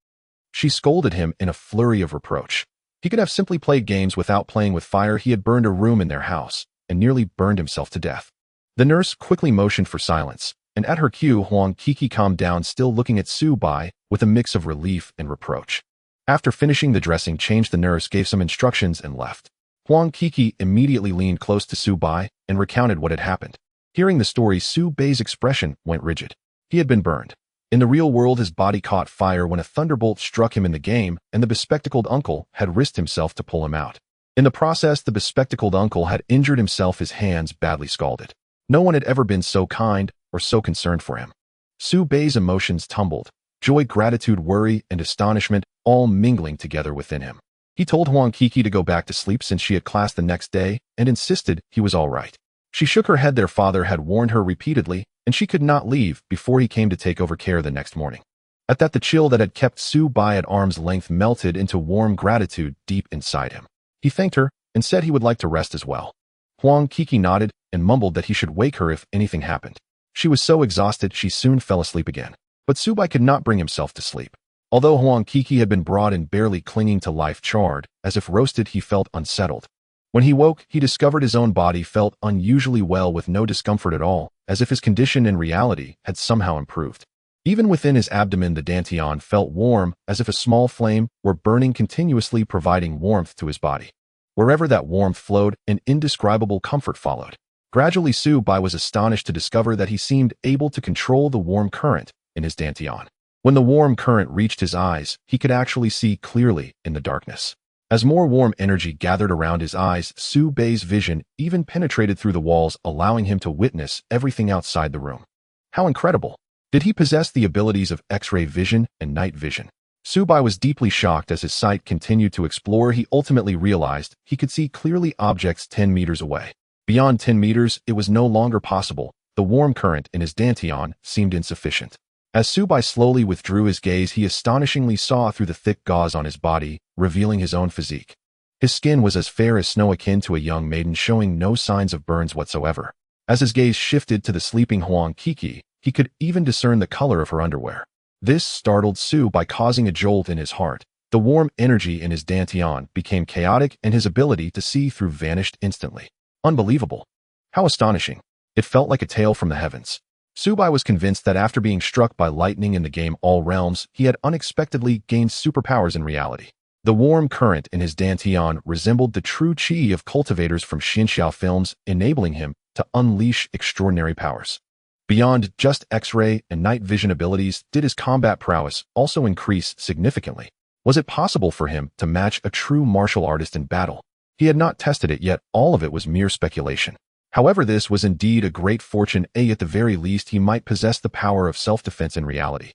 Speaker 1: She scolded him in a flurry of reproach. He could have simply played games without playing with fire. He had burned a room in their house and nearly burned himself to death. The nurse quickly motioned for silence, and at her cue, Huang Kiki calmed down, still looking at Su-bai with a mix of relief and reproach. After finishing the dressing change, the nurse gave some instructions and left. Huang Kiki immediately leaned close to Su-bai and recounted what had happened. Hearing the story, Su-bai's expression went rigid. He had been burned. In the real world, his body caught fire when a thunderbolt struck him in the game, and the bespectacled uncle had risked himself to pull him out. In the process, the bespectacled uncle had injured himself, his hands badly scalded. No one had ever been so kind or so concerned for him. Su-bai's emotions tumbled, joy, gratitude, worry, and astonishment all mingling together within him. He told Huang Kiki to go back to sleep since she had class the next day and insisted he was all right. She shook her head. Their father had warned her repeatedly, and she could not leave before he came to take over care the next morning. At that, the chill that had kept Su-bai at arm's length melted into warm gratitude deep inside him. He thanked her and said he would like to rest as well. Huang Kiki nodded and mumbled that he should wake her if anything happened. She was so exhausted she soon fell asleep again. But Su-bai could not bring himself to sleep. Although Huang Kiki had been brought in barely clinging to life, charred, as if roasted, he felt unsettled. When he woke, he discovered his own body felt unusually well, with no discomfort at all, as if his condition in reality had somehow improved. Even within his abdomen, the dantian felt warm, as if a small flame were burning continuously, providing warmth to his body. Wherever that warmth flowed, an indescribable comfort followed. Gradually, Su-bai was astonished to discover that he seemed able to control the warm current in his dantian. When the warm current reached his eyes, he could actually see clearly in the darkness. As more warm energy gathered around his eyes, Su Bei's vision even penetrated through the walls, allowing him to witness everything outside the room. How incredible! Did he possess the abilities of X-ray vision and night vision? Su Bei was deeply shocked as his sight continued to explore. He ultimately realized he could see clearly objects 10 meters away. Beyond 10 meters, it was no longer possible. The warm current in his dantian seemed insufficient. As Su Bei slowly withdrew his gaze, he astonishingly saw through the thick gauze on his body, revealing his own physique. His skin was as fair as snow, akin to a young maiden, showing no signs of burns whatsoever. As his gaze shifted to the sleeping Huang Qixi, he could even discern the color of her underwear. This startled Su Bei, causing a jolt in his heart. The warm energy in his dantian became chaotic, and his ability to see through vanished instantly. Unbelievable! How astonishing! It felt like a tale from the heavens. Su Bei was convinced that after being struck by lightning in the game All Realms, he had unexpectedly gained superpowers in reality. The warm current in his dantian resembled the true qi of cultivators from Xinxiao films, enabling him to unleash extraordinary powers. Beyond just X-ray and night vision abilities, did his combat prowess also increase significantly? Was it possible for him to match a true martial artist in battle? He had not tested it yet, all of it was mere speculation. However, this was indeed a great fortune. At the very least, he might possess the power of self-defense in reality.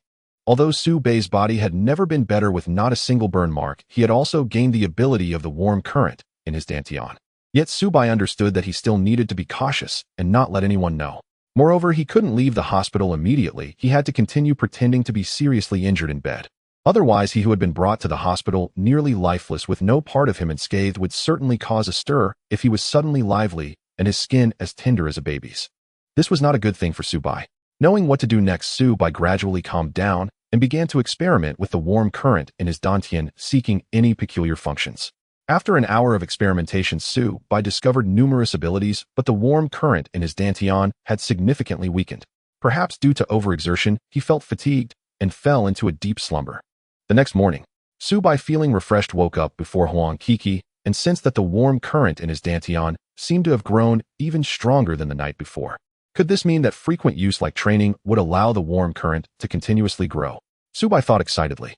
Speaker 1: Although Su Bei's body had never been better with not a single burn mark, he had also gained the ability of the warm current in his dantian. Yet Su Bei understood that he still needed to be cautious and not let anyone know. Moreover, he couldn't leave the hospital immediately. He had to continue pretending to be seriously injured in bed. Otherwise, he who had been brought to the hospital nearly lifeless with no part of him unscathed would certainly cause a stir if he was suddenly lively and his skin as tender as a baby's. This was not a good thing for Su Bei. Knowing what to do next, Su Bei gradually calmed down and began to experiment with the warm current in his dantian, seeking any peculiar functions. After an hour of experimentation, Su Bei discovered numerous abilities, but the warm current in his dantian had significantly weakened. Perhaps due to overexertion, he felt fatigued and fell into a deep slumber. The next morning, Su Bei, feeling refreshed, woke up before Huang Qixi and sensed that the warm current in his dantian seemed to have grown even stronger than the night before. Could this mean that frequent use like training would allow the warm current to continuously grow? Su Bei thought excitedly.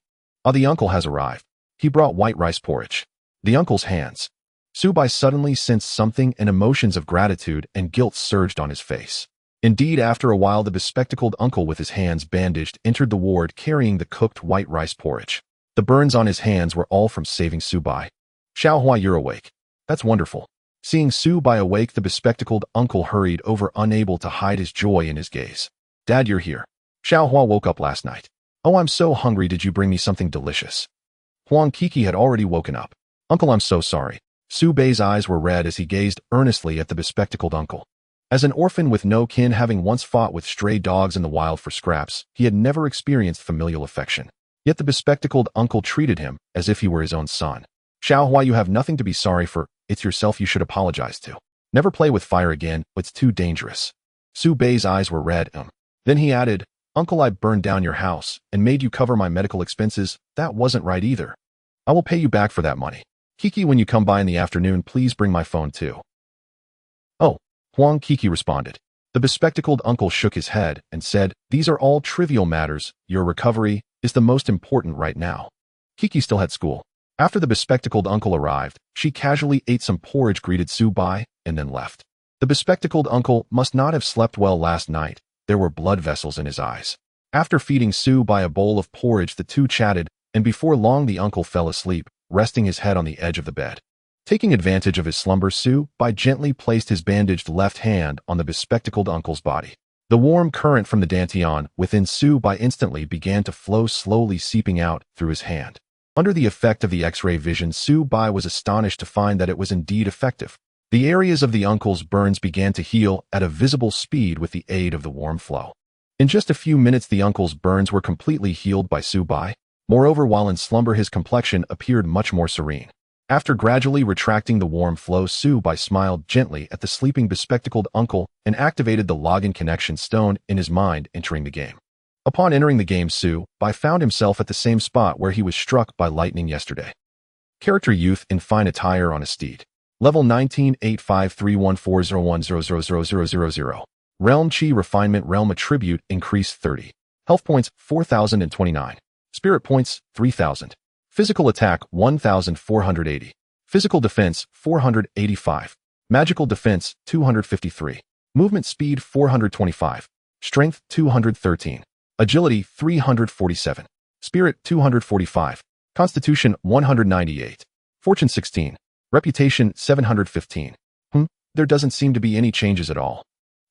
Speaker 1: The uncle has arrived. He brought white rice porridge. The uncle's hands. Su Bei suddenly sensed something, and emotions of gratitude and guilt surged on his face. Indeed, after a while, the bespectacled uncle with his hands bandaged entered the ward carrying the cooked white rice porridge. The burns on his hands were all from saving Su Bei. Xiaohua, you're awake. That's wonderful. Seeing Su Bei awake, the bespectacled uncle hurried over, unable to hide his joy in his gaze. Dad, you're here. Xiaohua woke up last night. Oh, I'm so hungry. Did you bring me something delicious? Huang Qixi had already woken up. Uncle, I'm so sorry. Su Bei's eyes were red as he gazed earnestly at the bespectacled uncle. As an orphan with no kin, having once fought with stray dogs in the wild for scraps, he had never experienced familial affection. Yet the bespectacled uncle treated him as if he were his own son. Xiaohua, you have nothing to be sorry for. It's yourself you should apologize to. Never play with fire again. It's too dangerous. Su Bei's eyes were red. Then he added, Uncle, I burned down your house and made you cover my medical expenses. That wasn't right either. I will pay you back for that money. Qixi, when you come by in the afternoon, please bring my phone too. Oh, Huang Qixi responded. The bespectacled uncle shook his head and said, These are all trivial matters. Your recovery is the most important right now. Qixi still had school. After the bespectacled uncle arrived, she casually ate some porridge, greeted Su Bei, and then left. The bespectacled uncle must not have slept well last night. There were blood vessels in his eyes. After feeding Su Bei a bowl of porridge, the two chatted, and before long the uncle fell asleep, resting his head on the edge of the bed. Taking advantage of his slumber, Su Bei gently placed his bandaged left hand on the bespectacled uncle's body. The warm current from the dantian within Su Bei instantly began to flow, slowly seeping out through his hand. Under the effect of the X-ray vision, Su Bei was astonished to find that it was indeed effective. The areas of the uncle's burns began to heal at a visible speed with the aid of the warm flow. In just a few minutes, the uncle's burns were completely healed by Su Bei. Moreover, while in slumber, his complexion appeared much more serene. After gradually retracting the warm flow, Su Bei smiled gently at the sleeping bespectacled uncle and activated the login connection stone in his mind, entering the game. Upon entering the game, Su Bei found himself at the same spot where he was struck by lightning yesterday. Character: youth in fine attire on a steed. Level 1985314010000000. Realm Chi refinement. Realm attribute increase 30. Health points 4029. Spirit points 3000. Physical attack 1,480. Physical defense 485. Magical defense 253. Movement speed 425. Strength 213. Agility 347. Spirit 245. Constitution 198. Fortune 16. Reputation 715. There doesn't seem to be any changes at all.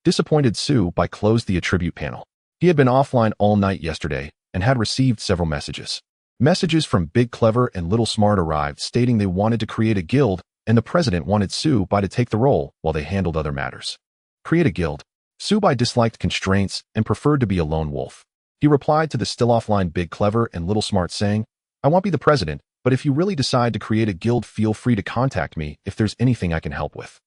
Speaker 1: Disappointed, Su-bai closed the attribute panel. He had been offline all night yesterday and had received several messages. Messages from Big Clever and Little Smart arrived stating they wanted to create a guild and the president wanted Su-bai to take the role while they handled other matters. Create a guild. Su-bai disliked constraints and preferred to be a lone wolf. He replied to the still offline Big Clever and Little Smart saying, "I won't be the president, but if you really decide to create a guild, feel free to contact me if there's anything I can help with."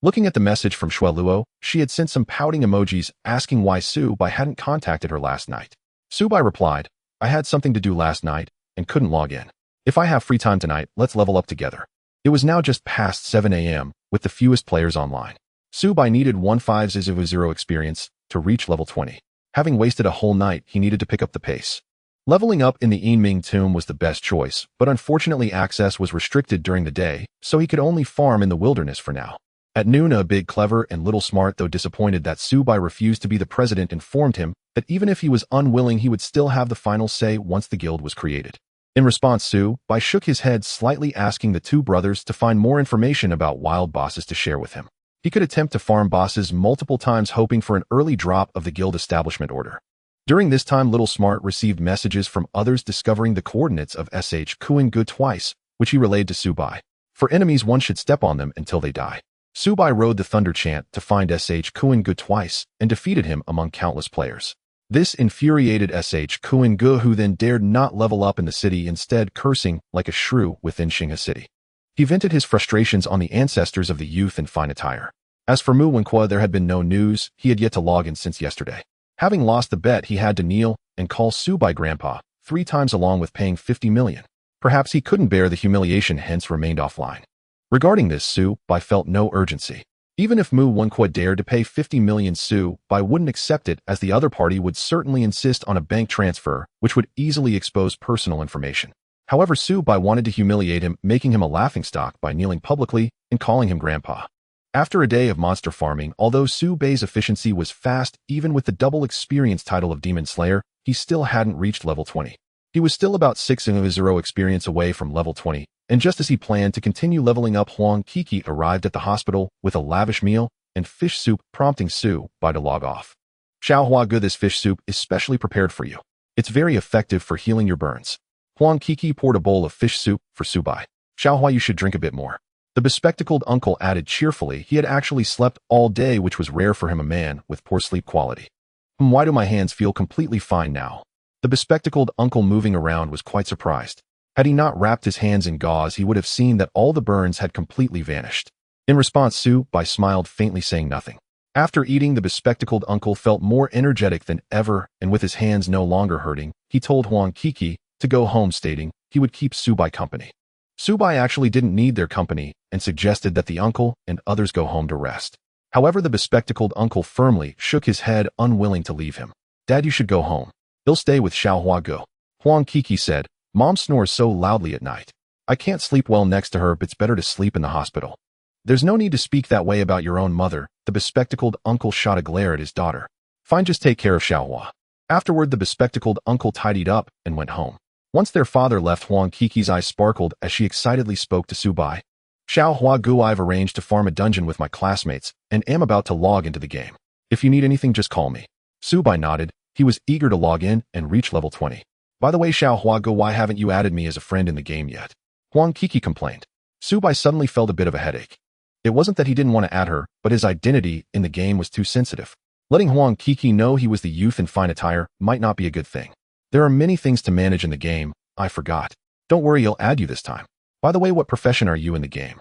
Speaker 1: Looking at the message from Shueluo, she had sent some pouting emojis asking why Su-bai hadn't contacted her last night. Su-bai replied, "I had something to do last night and couldn't log in. If I have free time tonight, let's level up together." It was now just past 7 a.m. with the fewest players online. Su-bai needed 1500 experience to reach level 20. Having wasted a whole night, he needed to pick up the pace. Leveling up in the Yinming tomb was the best choice, but unfortunately access was restricted during the day, so he could only farm in the wilderness for now. At noon, a Big Clever and Little Smart, though disappointed that Su-bai refused to be the president, informed him that even if he was unwilling, he would still have the final say once the guild was created. In response, Su-bai shook his head slightly, asking the two brothers to find more information about wild bosses to share with him. He could attempt to farm bosses multiple times, hoping for an early drop of the guild establishment order. During this time, Little Smart received messages from others discovering the coordinates of SH Kuin-gu twice, which he relayed to Su-bai. For enemies, one should step on them until they die. Su-bai rode the Thunder Chant to find SH Kuin-gu twice and defeated him among countless players. This infuriated SH Kuin-gu, who then dared not level up in the city, instead cursing like a shrew within Xinghe City. He vented his frustrations on the ancestors of the youth in fine attire. As for Mu Wenqua, there had been no news. He had yet to log in since yesterday. Having lost the bet, he had to kneel and call Su-bai grandpa 3 times, along with paying 50 million. Perhaps he couldn't bear the humiliation, hence remained offline. Regarding this, Su-bai felt no urgency. Even if Mu Wenqua dared to pay 50 million, Su-bai wouldn't accept it, as the other party would certainly insist on a bank transfer, which would easily expose personal information. However, Su-bai wanted to humiliate him, making him a laughingstock by kneeling publicly and calling him grandpa. After a day of monster farming, although Su-bai's efficiency was fast, even with the double experience title of Demon Slayer, he still hadn't reached level 20. He was still about 600 experience away from level 20, and just as he planned to continue leveling up, Huang Kiki arrived at the hospital with a lavish meal and fish soup, prompting Su-bai to log off. "Xiao Hua-gu, this fish soup is specially prepared for you. It's very effective for healing your burns." Huang Kiki poured a bowl of fish soup for Su-bai. "Xiao Hua, you should drink a bit more." The bespectacled uncle added cheerfully. He had actually slept all day, which was rare for him, a man with poor sleep quality. "Why do my hands feel completely fine now?" The bespectacled uncle, moving around, was quite surprised. Had he not wrapped his hands in gauze, he would have seen that all the burns had completely vanished. In response, Su-bai smiled faintly, saying nothing. After eating, the bespectacled uncle felt more energetic than ever, and with his hands no longer hurting, he told Huang Kiki to go home, stating he would keep Su-bai company. Su-bai actually didn't need their company and suggested that the uncle and others go home to rest. However, the bespectacled uncle firmly shook his head, unwilling to leave him. "Dad, you should go home. He'll stay with Xiao Hua-gu." Huang Kiki said, "Mom snores so loudly at night. I can't sleep well next to her, but it's better to sleep in the hospital." "There's no need to speak that way about your own mother." The bespectacled uncle shot a glare at his daughter. "Fine, just take care of Xiao Hua." Afterward, the bespectacled uncle tidied up and went home. Once their father left, Huang Kiki's eyes sparkled as she excitedly spoke to Su-bai. "Xiao Hua-gu, I've arranged to farm a dungeon with my classmates and am about to log into the game. If you need anything, just call me." Su-bai nodded. He was eager to log in and reach level 20. "By the way, Xiao Hua-gu, why haven't you added me as a friend in the game yet?" Huang Kiki complained. Su-bai suddenly felt a bit of a headache. It wasn't that he didn't want to add her, but his identity in the game was too sensitive. Letting Huang Kiki know he was the youth in fine attire might not be a good thing. "There are many things to manage in the game. I forgot." "Don't worry, I'll add you this time." "By the way, what profession are you in the game?"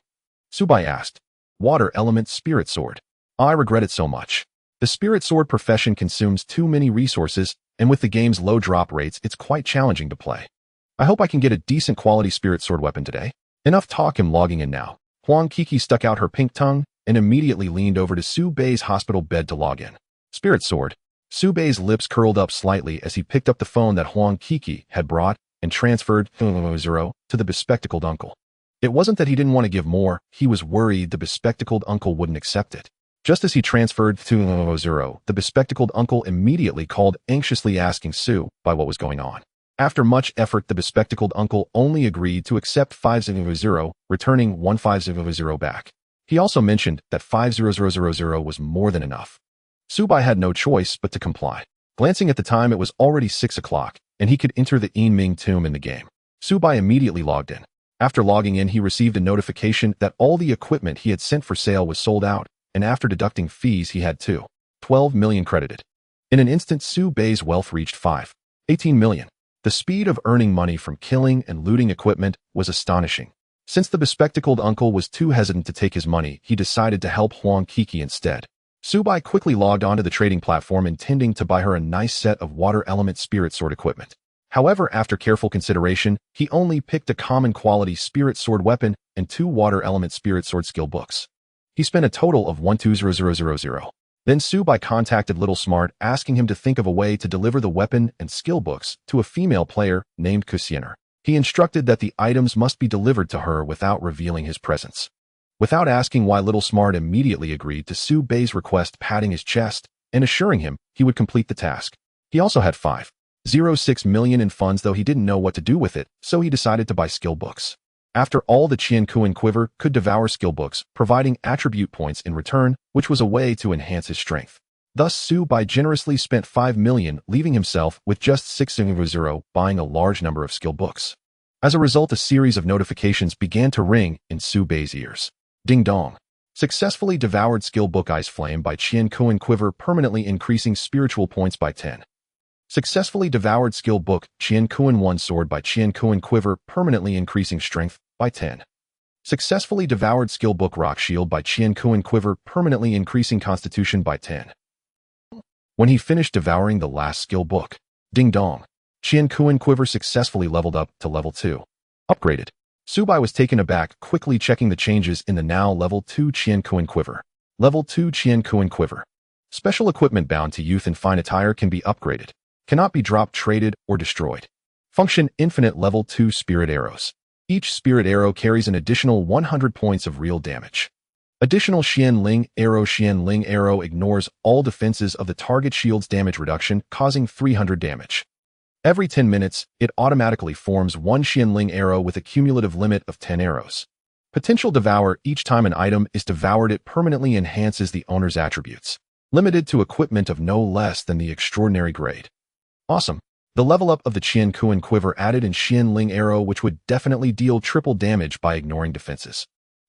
Speaker 1: Su-bai asked. "Water element spirit sword." "I regret it so much. The spirit sword profession consumes too many resources, and with the game's low drop rates, it's quite challenging to play. I hope I can get a decent quality spirit sword weapon today." Enough talk, I'm logging in now. Huang Kiki stuck out her pink tongue and immediately leaned over to Su-bai's hospital bed to log in. Spirit sword. Su-bai's lips curled up slightly as he picked up the phone that Huang Kiki had brought and transferred 0 to the bespectacled uncle. It wasn't that he didn't want to give more, he was worried the bespectacled uncle wouldn't accept it. Just as he transferred 0, the bespectacled uncle immediately called, anxiously asking Su by what was going on. After much effort, the bespectacled uncle only agreed to accept 500, returning 1500 back. He also mentioned that 50000 was more than enough. Subai had no choice but to comply. Glancing at the time, it was already 6 o'clock, and he could enter the Yinming tomb in the game. Subai immediately logged in. After logging in, he received a notification that all the equipment he had sent for sale was sold out, and after deducting fees, he had 12 million credited. In an instant, Subai's wealth reached 18 million. The speed of earning money from killing and looting equipment was astonishing. Since the bespectacled uncle was too hesitant to take his money, he decided to help Huang Kiki instead. Subai quickly logged onto the trading platform, intending to buy her a nice set of water element spirit sword equipment. However, after careful consideration, he only picked a common quality spirit sword weapon and 2 water element spirit sword skill books. He spent a total of 120000. Then Subai contacted Little Smart, asking him to think of a way to deliver the weapon and skill books to a female player named Kusiener. He instructed that the items must be delivered to her without revealing his presence. Without asking why, Little Smart immediately agreed to Subai's request, patting his chest and assuring him he would complete the task. He also had 5.06 million in funds, though he didn't know what to do with it, so he decided to buy skill books. After all, the Qian Kuan quiver could devour skill books, providing attribute points in return, which was a way to enhance his strength. Thus, Subai generously spent 5 million, leaving himself with just 600, buying a large number of skill books. As a result, a series of notifications began to ring in Subai's ears. Ding dong. Successfully devoured skill book Ice Flame by Qian Kuan quiver, permanently increasing spiritual points by 10. Successfully devoured skill book Qian Kuan 1 sword by Qian Kuan quiver, permanently increasing strength by 10. Successfully devoured skill book Rock Shield by Qian Kuan quiver, permanently increasing constitution by 10. When he finished devouring the last skill book, ding dong, Qian Kuan quiver successfully leveled up to level 2. Upgraded. Subai was taken aback, quickly checking the changes in the now level 2 Qian Kuan quiver. Level 2 Qian Kuan quiver. Special equipment bound to youth and fine attire can be upgraded. Cannot be dropped, traded, or destroyed. Function: infinite level 2 spirit arrows. Each spirit arrow carries an additional 100 points of real damage. Additional Xian Ling arrow ignores all defenses of the target shield's damage reduction, causing 300 damage. Every 10 minutes, it automatically forms 1 Xian Ling arrow with a cumulative limit of 10 arrows. Potential devour: each time an item is devoured, it permanently enhances the owner's attributes. Limited to equipment of no less than the extraordinary grade. Awesome. The level up of the Qian Kuan quiver added in Xian Ling arrow, which would definitely deal triple damage by ignoring defenses.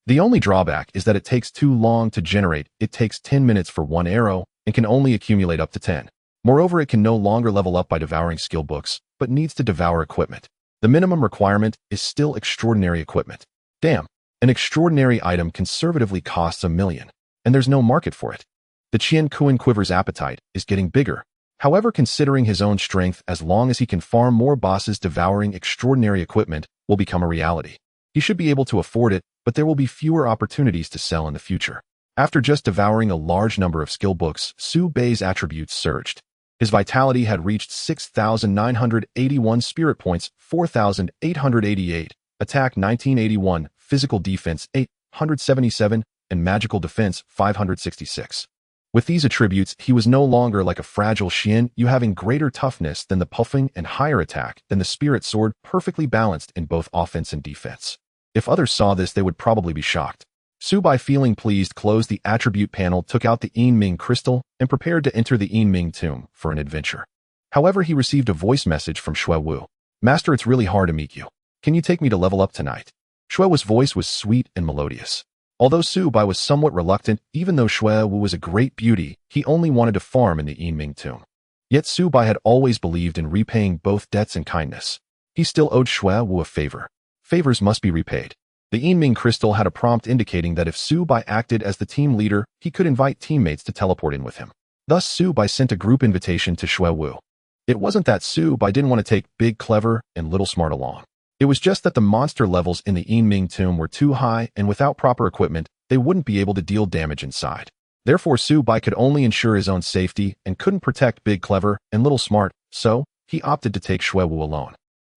Speaker 1: The only drawback is that it takes too long to generate. It takes 10 minutes for 1 arrow and can only accumulate up to 10. Moreover, it can no longer level up by devouring skill books, but needs to devour equipment. The minimum requirement is still extraordinary equipment. Damn, an extraordinary item conservatively costs 1 million, and there's no market for it. The Qian Kuan quiver's appetite is getting bigger. However, considering his own strength, as long as he can farm more bosses, devouring extraordinary equipment will become a reality. He should be able to afford it, but there will be fewer opportunities to sell in the future. After just devouring a large number of skill books, Subai's attributes surged. His vitality had reached 6,981 spirit points, 4,888, attack 1981, physical defense 877, and magical defense 566. With these attributes, he was no longer like a fragile Xian Yu, having greater toughness than the puffing and higher attack than the spirit sword, perfectly balanced in both offense and defense. If others saw this, they would probably be shocked. Subai, feeling pleased, closed the attribute panel, took out the Yinming crystal, and prepared to enter the Yinming tomb for an adventure. However, he received a voice message from Shui Wu. Master, it's really hard to meet you. Can you take me to level up tonight? Shui Wu's voice was sweet and melodious. Although Subai was somewhat reluctant, even though Shui Wu was a great beauty, he only wanted to farm in the Yinming tomb. Yet Subai had always believed in repaying both debts and kindness. He still owed Shui Wu a favor. Favors must be repaid. The Yinming crystal had a prompt indicating that if Subai acted as the team leader, he could invite teammates to teleport in with him. Thus, Subai sent a group invitation to Shui Wu. It wasn't that Subai didn't want to take Big Clever and Little Smart along. It was just that the monster levels in the Yinming tomb were too high, and without proper equipment, they wouldn't be able to deal damage inside. Therefore, Subai could only ensure his own safety and couldn't protect Big Clever and Little Smart, so he opted to take Shui Wu alone.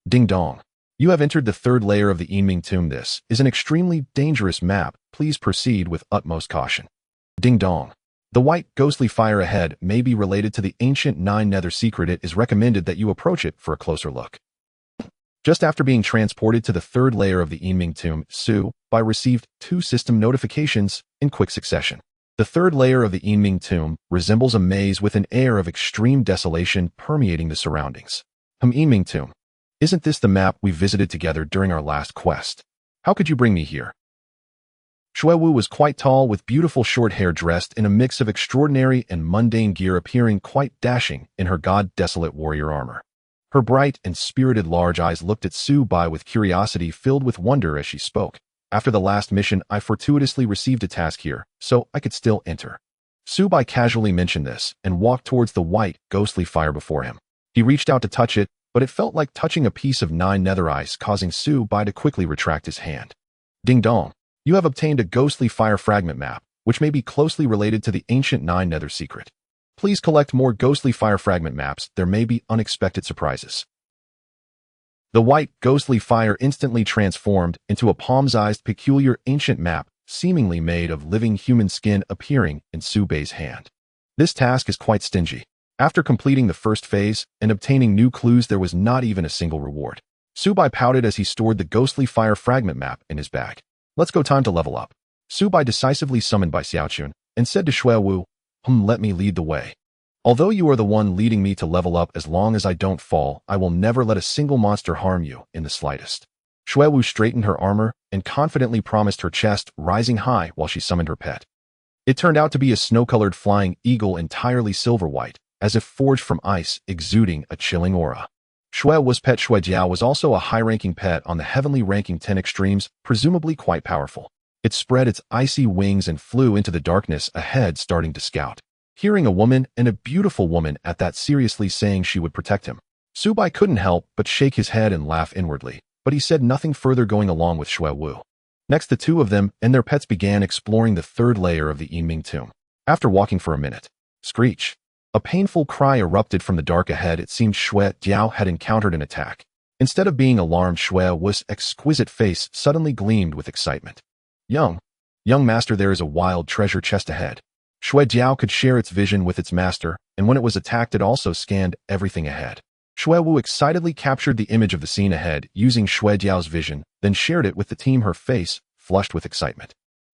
Speaker 1: Ding dong. You have entered the third layer of the Yinming tomb. This is an extremely dangerous map. Please proceed with utmost caution. Ding dong. The white, ghostly fire ahead may be related to the ancient Nine Nether secret. It is recommended that you approach it for a closer look. Just after being transported to the third layer of the Yinming tomb, Su Bai received 2 system notifications in quick succession. The third layer of the Yinming tomb resembles a maze with an air of extreme desolation permeating the surroundings. Yinming tomb. Isn't this the map we visited together during our last quest? How could you bring me here? Xuewu was quite tall with beautiful short hair dressed in a mix of extraordinary and mundane gear, appearing quite dashing in her god-desolate warrior armor. Her bright and spirited large eyes looked at Su Bai with curiosity filled with wonder as she spoke. After the last mission, I fortuitously received a task here, so I could still enter. Su Bai casually mentioned this and walked towards the white, ghostly fire before him. He reached out to touch it, but it felt like touching a piece of 9 nether ice, causing Su Bai to quickly retract his hand. Ding dong. You have obtained a ghostly fire fragment map, which may be closely related to the ancient 9 nether secret. Please collect more ghostly fire fragment maps. There may be unexpected surprises. The white, ghostly fire instantly transformed into a palm-sized, peculiar ancient map, seemingly made of living human skin, appearing in Su Bai's hand. This task is quite stingy. After completing the first phase and obtaining new clues, there was not even a single reward. Su Bai pouted as he stored the ghostly fire fragment map in his bag. Let's go, time to level up. Su Bai decisively summoned by Xiaochun and said to Xuewu, let me lead the way. Although you are the one leading me to level up, as long as I don't fall, I will never let a single monster harm you in the slightest. Xuewu straightened her armor and confidently promised, her chest rising high while she summoned her pet. It turned out to be a snow-colored flying eagle, entirely silver-white, as if forged from ice, exuding a chilling aura. Xuewu's pet Xuejiao was also a high-ranking pet on the heavenly ranking 10 extremes, presumably quite powerful. It spread its icy wings and flew into the darkness ahead, starting to scout. Hearing a woman, and a beautiful woman at that, seriously saying she would protect him, Su Bai couldn't help but shake his head and laugh inwardly, but he said nothing further, going along with Xuewu. Next, the two of them and their pets began exploring the third layer of the Yinming tomb. After walking for a minute, screech! A painful cry erupted from the dark ahead. It seemed Xuejiao had encountered an attack. Instead of being alarmed, Xuewu's exquisite face suddenly gleamed with excitement. Young master, there is a wild treasure chest ahead. Xuejiao could share its vision with its master, and when it was attacked, it also scanned everything ahead. Xuewu excitedly captured the image of the scene ahead using Xuejiao's vision, then shared it with the team, her face flushed with excitement.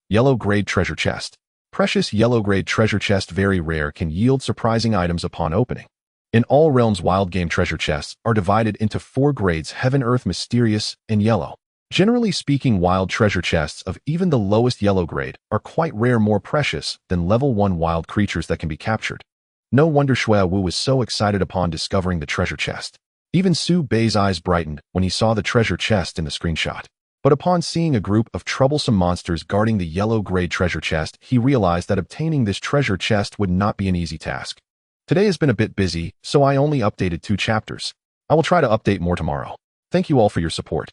Speaker 1: Yellow-grade treasure chest. Precious yellow-grade treasure chest, very rare, can yield surprising items upon opening. In all realms, wild game treasure chests are divided into 4 grades: heaven, earth, mysterious, and yellow. Generally speaking, wild treasure chests of even the lowest yellow grade are quite rare, more precious than level 1 wild creatures that can be captured. No wonder Xuewu was so excited upon discovering the treasure chest. Even Su Bai's eyes brightened when he saw the treasure chest in the screenshot. But upon seeing a group of troublesome monsters guarding the yellow-grade treasure chest, he realized that obtaining this treasure chest would not be an easy task. Today has been a bit busy, so I only updated 2 chapters. I will try to update more tomorrow. Thank you all for your support.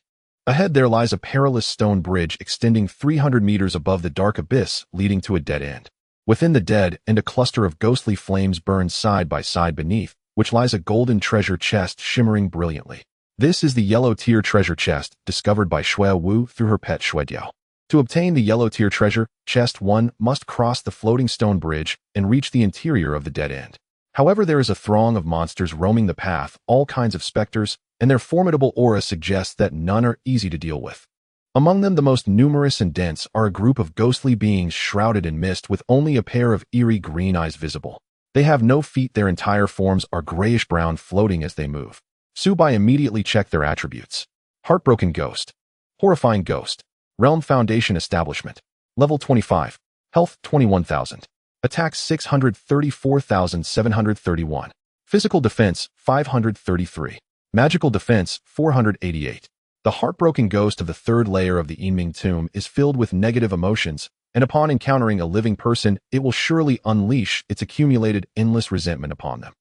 Speaker 1: Ahead there lies a perilous stone bridge extending 300 meters above the dark abyss, leading to a dead end. Within the dead end, a cluster of ghostly flames burns side by side, beneath which lies a golden treasure chest shimmering brilliantly. This is the yellow tier treasure chest discovered by Xuewu through her pet Xuejiao. To obtain the yellow tier treasure chest, one must cross the floating stone bridge and reach the interior of the dead end. However, there is a throng of monsters roaming the path, all kinds of specters, and their formidable aura suggests that none are easy to deal with. Among them, the most numerous and dense are a group of ghostly beings shrouded in mist with only a pair of eerie green eyes visible. They have no feet, their entire forms are grayish-brown, floating as they move. Su Bai immediately checked their attributes. Heartbroken Ghost. Horrifying Ghost. Realm Foundation Establishment. Level 25. Health 21,000. Attack 634,731. Physical Defense 533. Magical Defense 488. The heartbroken ghost of the third layer of the Yinming tomb is filled with negative emotions, and upon encountering a living person, it will surely unleash its accumulated endless resentment upon them.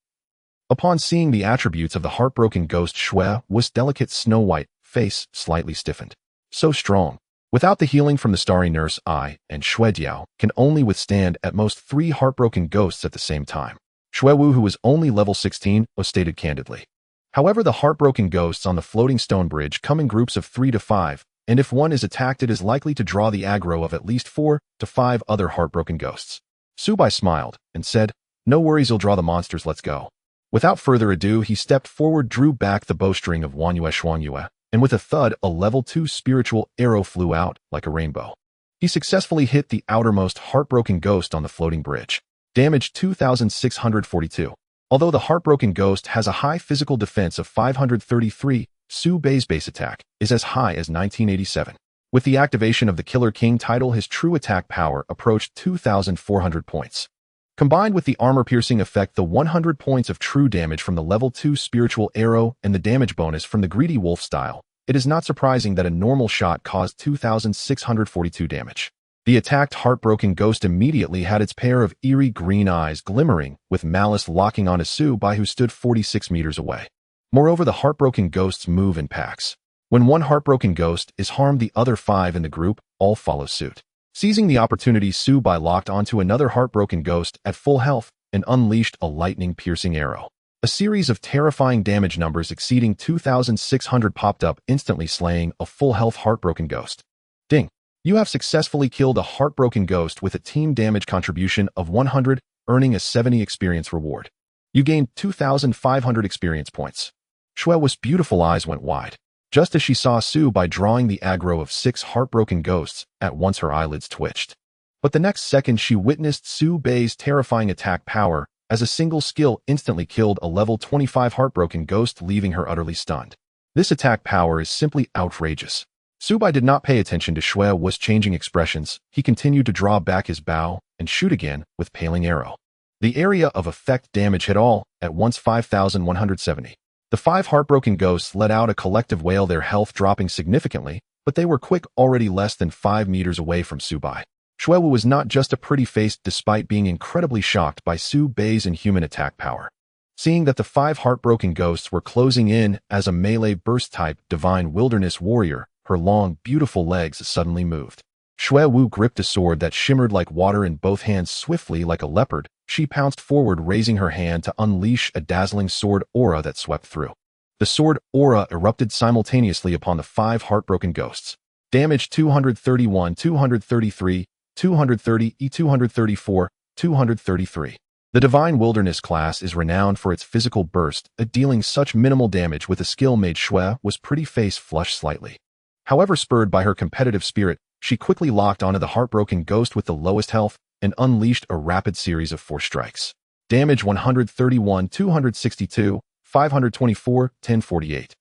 Speaker 1: Upon seeing the attributes of the heartbroken ghost, Xuewu's delicate snow-white face slightly stiffened. So strong. Without the healing from the starry nurse, I and Xuejiao can only withstand at most 3 heartbroken ghosts at the same time. Xuewu, who was only level 16, stated candidly. However, the heartbroken ghosts on the floating stone bridge come in groups of 3 to 5, and if one is attacked it is likely to draw the aggro of at least 4 to 5 other heartbroken ghosts. Subai smiled and said, "No worries, you'll draw the monsters, let's go." Without further ado, he stepped forward, drew back the bowstring of Wanyue Shuangyue, and with a thud, a level 2 spiritual arrow flew out like a rainbow. He successfully hit the outermost heartbroken ghost on the floating bridge. Damage 2,642. Although the heartbroken ghost has a high physical defense of 533, Su Bei's base attack is as high as 1987. With the activation of the Killer King title, his true attack power approached 2,400 points. Combined with the armor-piercing effect, the 100 points of true damage from the level 2 spiritual arrow and the damage bonus from the greedy wolf style, it is not surprising that a normal shot caused 2,642 damage. The attacked heartbroken ghost immediately had its pair of eerie green eyes glimmering with malice locking on Subai, who stood 46 meters away. Moreover, the heartbroken ghosts move in packs. When one heartbroken ghost is harmed, the other 5 in the group all follow suit. Seizing the opportunity, Subai locked onto another heartbroken ghost at full health and unleashed a lightning-piercing arrow. A series of terrifying damage numbers exceeding 2,600 popped up, instantly slaying a full-health heartbroken ghost. Ding! You have successfully killed a heartbroken ghost with a team damage contribution of 100, earning a 70 experience reward. You gained 2,500 experience points. Shue's beautiful eyes went wide. Just as she saw Subai drawing the aggro of 6 heartbroken ghosts, at once her eyelids twitched. But the next second she witnessed Subai's terrifying attack power, as a single skill instantly killed a level 25 heartbroken ghost, leaving her utterly stunned. This attack power is simply outrageous. Subai did not pay attention to Shue's changing expressions. He continued to draw back his bow and shoot again with paling arrow. The area of effect damage hit all at once 5,170. The 5 heartbroken ghosts let out a collective wail, their health dropping significantly, but they were quick, already less than 5 meters away from Subai. Shuewu was not just a pretty face, despite being incredibly shocked by Subai's inhuman attack power. Seeing that the 5 heartbroken ghosts were closing in as a melee burst-type divine wilderness warrior, her long, beautiful legs suddenly moved. Shuewu gripped a sword that shimmered like water in both hands. Swiftly like a leopard, she pounced forward, raising her hand to unleash a dazzling sword aura that swept through. The sword aura erupted simultaneously upon the 5 heartbroken ghosts. Damage 231, 233, 230, 234, 233. The Divine Wilderness class is renowned for its physical burst, dealing such minimal damage with a skill made Shue was pretty face flushed slightly. However, spurred by her competitive spirit, she quickly locked onto the heartbroken ghost with the lowest health and unleashed a rapid series of 4 strikes. Damage 131, 262, 524, 1048.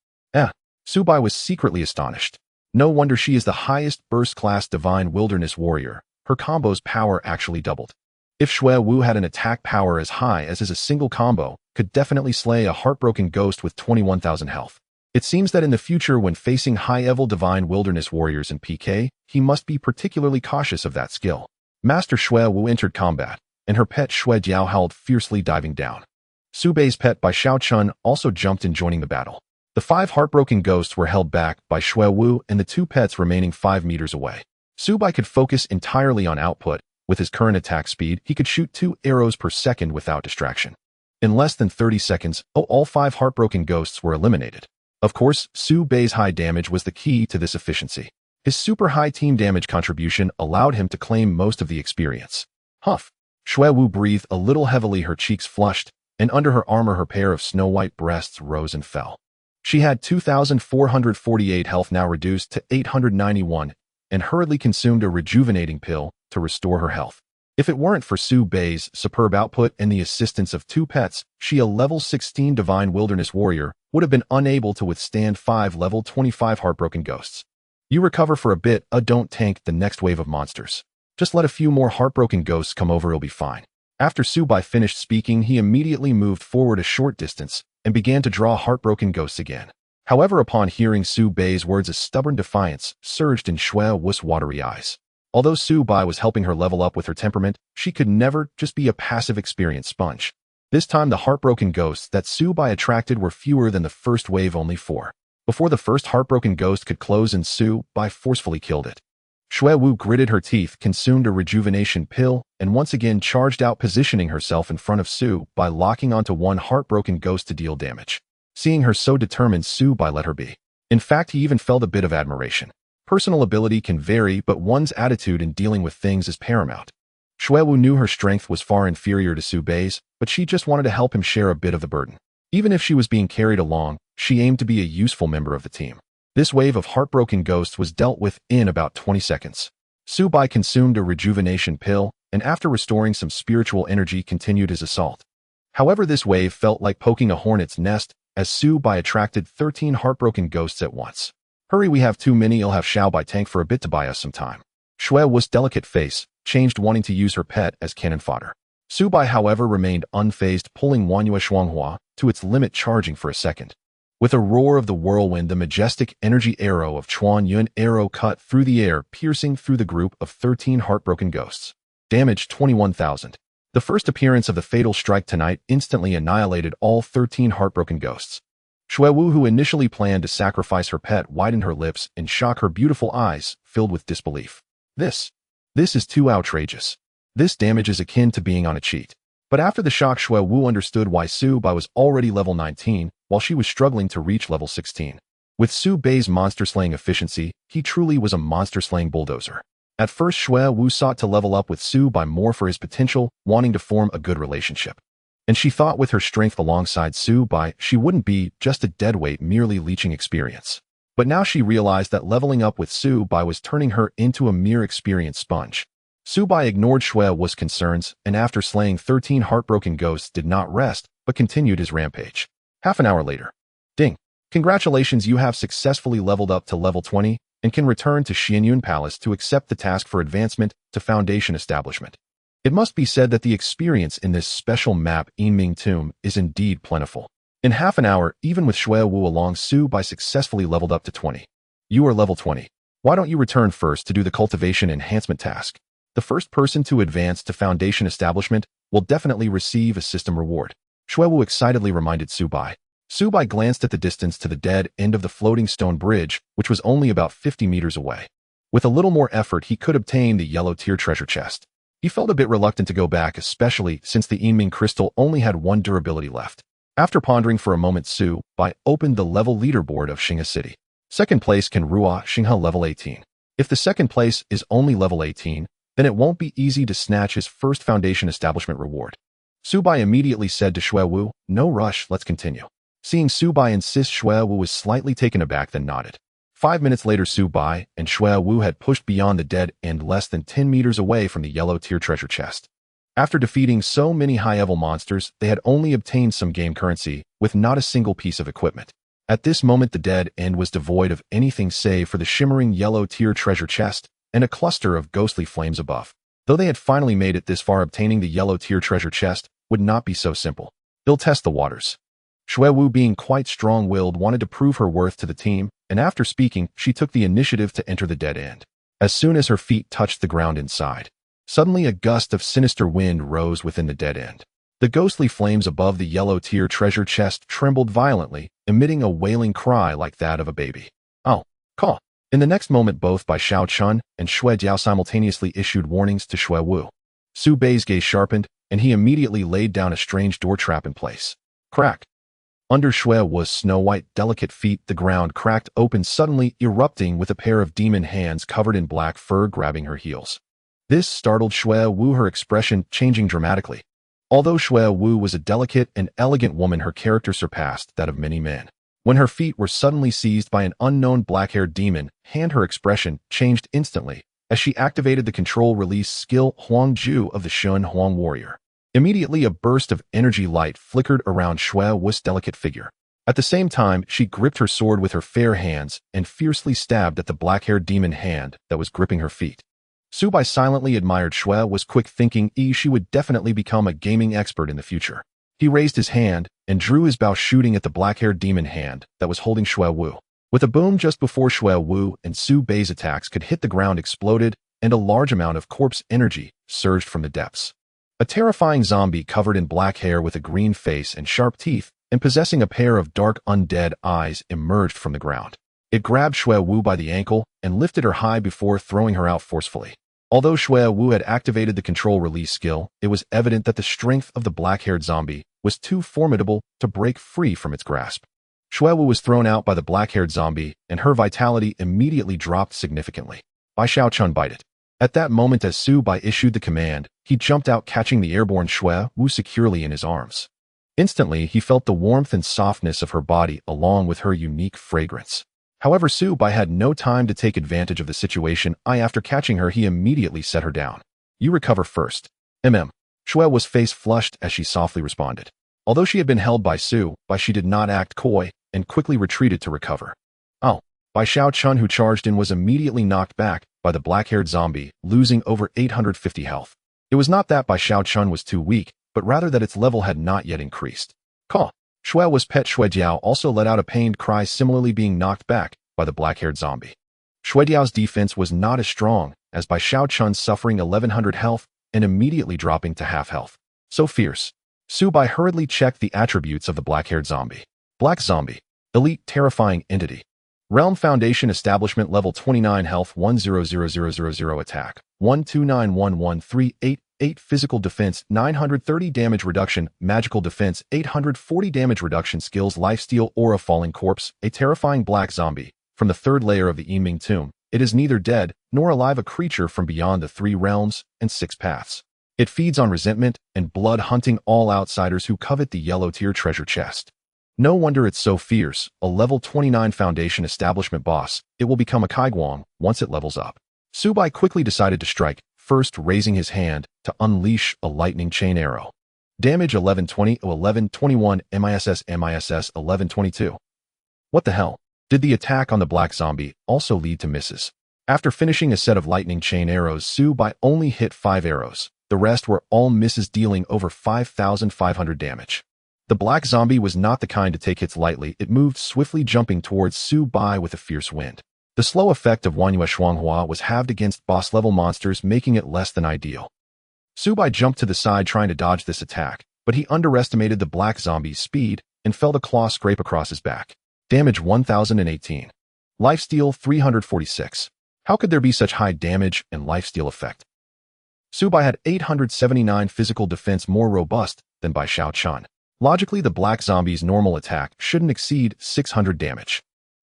Speaker 1: Subai was secretly astonished. No wonder, she is the highest burst class Divine Wilderness warrior. Her combo's power actually doubled. If Shui Wu had an attack power as high as a single combo, could definitely slay a heartbroken ghost with 21,000 health. It seems that in the future, when facing high-level Divine Wilderness warriors in PK, he must be particularly cautious of that skill. Master Shui Wu entered combat, and her pet Shui Jiao howled fiercely, diving down. Subei's pet by Xiao Chun also jumped in, joining the battle. The 5 heartbroken ghosts were held back by Shui Wu and the 2 pets remaining 5 meters away. Subai could focus entirely on output. With his current attack speed, he could shoot 2 arrows per second without distraction. In less than 30 seconds, all 5 heartbroken ghosts were eliminated. Of course, Subei's high damage was the key to this efficiency. His super high team damage contribution allowed him to claim most of the experience. Huff. Shui Wu breathed a little heavily, her cheeks flushed, and under her armor her pair of snow-white breasts rose and fell. She had 2,448 health, now reduced to 891, and hurriedly consumed a rejuvenating pill to restore her health. If it weren't for Subei's superb output and the assistance of 2 pets, she, a level 16 Divine Wilderness warrior, would have been unable to withstand 5 level 25 heartbroken ghosts. You recover for a bit, don't tank the next wave of monsters. Just let a few more heartbroken ghosts come over, it'll be fine. After Subai finished speaking, he immediately moved forward a short distance and began to draw heartbroken ghosts again. However, upon hearing Subei's words, a stubborn defiance surged in Shui Wu's watery eyes. Although Subai was helping her level up with her temperament, she could never just be a passive experience sponge. This time, the heartbroken ghosts that Subai attracted were fewer than the first wave, only 4. Before the first heartbroken ghost could close in, Subai forcefully killed it. Shui Wu gritted her teeth, consumed a rejuvenation pill, and once again charged out, positioning herself in front of Su by locking onto one heartbroken ghost to deal damage. Seeing her so determined, Su Bai let her be. In fact, he even felt a bit of admiration. Personal ability can vary, but one's attitude in dealing with things is paramount. Xuewu knew her strength was far inferior to Su Bai's, but she just wanted to help him share a bit of the burden. Even if she was being carried along, she aimed to be a useful member of the team. This wave of heartbroken ghosts was dealt with in about 20 seconds. Su Bai consumed a rejuvenation pill, and after restoring some spiritual energy continued his assault. However, this wave felt like poking a hornet's nest, as Su Bai attracted 13 heartbroken ghosts at once. Hurry, we have too many, I'll have Xiao Bai tank for a bit to buy us some time. Xuewu's delicate face changed, wanting to use her pet as cannon fodder. Su Bai, however, remained unfazed, pulling Wanyue Shuanghua to its limit, charging for a second. With a roar of the whirlwind, the majestic energy arrow of Chuan Yun arrow cut through the air, piercing through the group of 13 heartbroken ghosts. Damage 21,000. The first appearance of the fatal strike tonight instantly annihilated all 13 heartbroken ghosts. Xuewu, who initially planned to sacrifice her pet, widened her lips in shock, her beautiful eyes filled with disbelief. This is too outrageous. This damage is akin to being on a cheat. But after the shock, Xuewu understood why Su Bai was already level 19, while she was struggling to reach level 16. With Su Bai's monster-slaying efficiency, he truly was a monster-slaying bulldozer. At first, Xuewu sought to level up with Su Bai more for his potential, wanting to form a good relationship. And she thought with her strength alongside Su Bai, she wouldn't be just a deadweight merely leeching experience. But now she realized that leveling up with Su Bai was turning her into a mere experience sponge. Su Bai ignored Xuewu's concerns, and after slaying 13 heartbroken ghosts did not rest, but continued his rampage. Half an hour later. Ding. Congratulations, you have successfully leveled up to level 20 and can return to Xianyun Palace to accept the task for advancement to Foundation Establishment. It must be said that the experience in this special map, Yinming Tomb, is indeed plentiful. In half an hour, even with Xuewu along, Su Bai successfully leveled up to 20. You are level 20. Why don't you return first to do the cultivation enhancement task? The first person to advance to Foundation Establishment will definitely receive a system reward. Xuewu excitedly reminded Su Bai. Su Bai glanced at the distance to the dead end of the floating stone bridge, which was only about 50 meters away. With a little more effort, he could obtain the yellow tier treasure chest. He felt a bit reluctant to go back, especially since the Yinming crystal only had one durability left. After pondering for a moment, Su Bai opened the level leaderboard of Xinghe City. Second place can Rua Xinghe, level 18. If the second place is only level 18, then it won't be easy to snatch his first Foundation Establishment reward. Su Bai immediately said to Xuewu, "No rush, let's continue." Seeing Su Bai insist, Xuewu was slightly taken aback, then nodded. 5 minutes later, Su Bai and Xuewu had pushed beyond the dead end, less than 10 meters away from the yellow tier treasure chest. After defeating so many high-level monsters, they had only obtained some game currency, with not a single piece of equipment. At this moment, the dead end was devoid of anything save for the shimmering yellow tier treasure chest and a cluster of ghostly flames above. Though they had finally made it this far, obtaining the yellow tier treasure chest would not be so simple. They'll test the waters. Xuewu, being quite strong-willed, wanted to prove her worth to the team, and after speaking, she took the initiative to enter the dead end. As soon as her feet touched the ground inside, suddenly a gust of sinister wind rose within the dead end. The ghostly flames above the yellow tier treasure chest trembled violently, emitting a wailing cry like that of a baby. "Oh, caw." In the next moment, both Bai Xiaochun and Xue Jiao simultaneously issued warnings to Xuewu. Su Bai's gaze sharpened, and he immediately laid down a strange door trap in place. Crack. Under Xuewu's snow-white, delicate feet, the ground cracked open, suddenly erupting with a pair of demon hands covered in black fur grabbing her heels. This startled Xuewu, her expression changing dramatically. Although Xuewu was a delicate and elegant woman, her character surpassed that of many men. When her feet were suddenly seized by an unknown black-haired demon hand, her expression changed instantly as she activated the control-release skill Huangju of the Shun Huang warrior. Immediately, a burst of energy light flickered around Xuewu's delicate figure. At the same time, she gripped her sword with her fair hands and fiercely stabbed at the black-haired demon hand that was gripping her feet. Su Bai silently admired Xuewu's quick thinking. She would definitely become a gaming expert in the future. He raised his hand and drew his bow, shooting at the black-haired demon hand that was holding Xuewu. With a boom just before Xuewu and Su Bai's attacks could hit, the ground exploded and a large amount of corpse energy surged from the depths. A terrifying zombie covered in black hair with a green face and sharp teeth and possessing a pair of dark undead eyes emerged from the ground. It grabbed Xuewu by the ankle and lifted her high before throwing her out forcefully. Although Xuewu had activated the control release skill, it was evident that the strength of the black-haired zombie was too formidable to break free from its grasp. Shui Wu was thrown out by the black-haired zombie, and her vitality immediately dropped significantly. Bai Xiaochun bite it. At that moment, as Su Bai issued the command, he jumped out, catching the airborne Shui Wu securely in his arms. Instantly, he felt the warmth and softness of her body along with her unique fragrance. However, Su Bai had no time to take advantage of the situation. After catching her, he immediately set her down. You recover first. Shui was face flushed as she softly responded. Although she had been held by Su Bai, she did not act coy and quickly retreated to recover. Bai Xiaochun, who charged in, was immediately knocked back by the black-haired zombie, losing over 850 health. It was not that Bai Xiaochun was too weak, but rather that its level had not yet increased. Shui was pet Shui Diao also let out a pained cry, similarly being knocked back by the black-haired zombie. Shui Diao's defense was not as strong as Bai Xiaochun, suffering 1100 health and immediately dropping to half health. So fierce. Su Bai hurriedly checked the attributes of the black-haired zombie. Black zombie. Elite terrifying entity. Realm Foundation Establishment level 29 health 100000 attack 1291138 physical defense 930 damage reduction magical defense 840 damage reduction skills lifesteal aura falling corpse a terrifying black zombie from the third layer of the Yiming tomb. It is neither dead nor alive, a creature from beyond the 3 realms and 6 paths. It feeds on resentment and blood, hunting all outsiders who covet the yellow tier treasure chest. No wonder it's so fierce, a level 29 Foundation Establishment boss. It will become a Kaiguang once it levels up. Su Bai quickly decided to strike, first raising his hand to unleash a lightning chain arrow. Damage 1120, 1121, MISS 1122. What the hell? Did the attack on the black zombie also lead to misses? After finishing a set of lightning chain arrows, Su Bai only hit 5 arrows. The rest were all misses, dealing over 5,500 damage. The black zombie was not the kind to take hits lightly. It moved swiftly, jumping towards Su Bai with a fierce wind. The slow effect of Wanyue Shuanghua was halved against boss-level monsters, making it less than ideal. Su Bai jumped to the side trying to dodge this attack, but he underestimated the black zombie's speed and felt a claw scrape across his back. Damage 1018. Lifesteal 346. How could there be such high damage and lifesteal effect? Su Bai had 879 physical defense, more robust than Bai Xiaochun. Logically, the black zombie's normal attack shouldn't exceed 600 damage.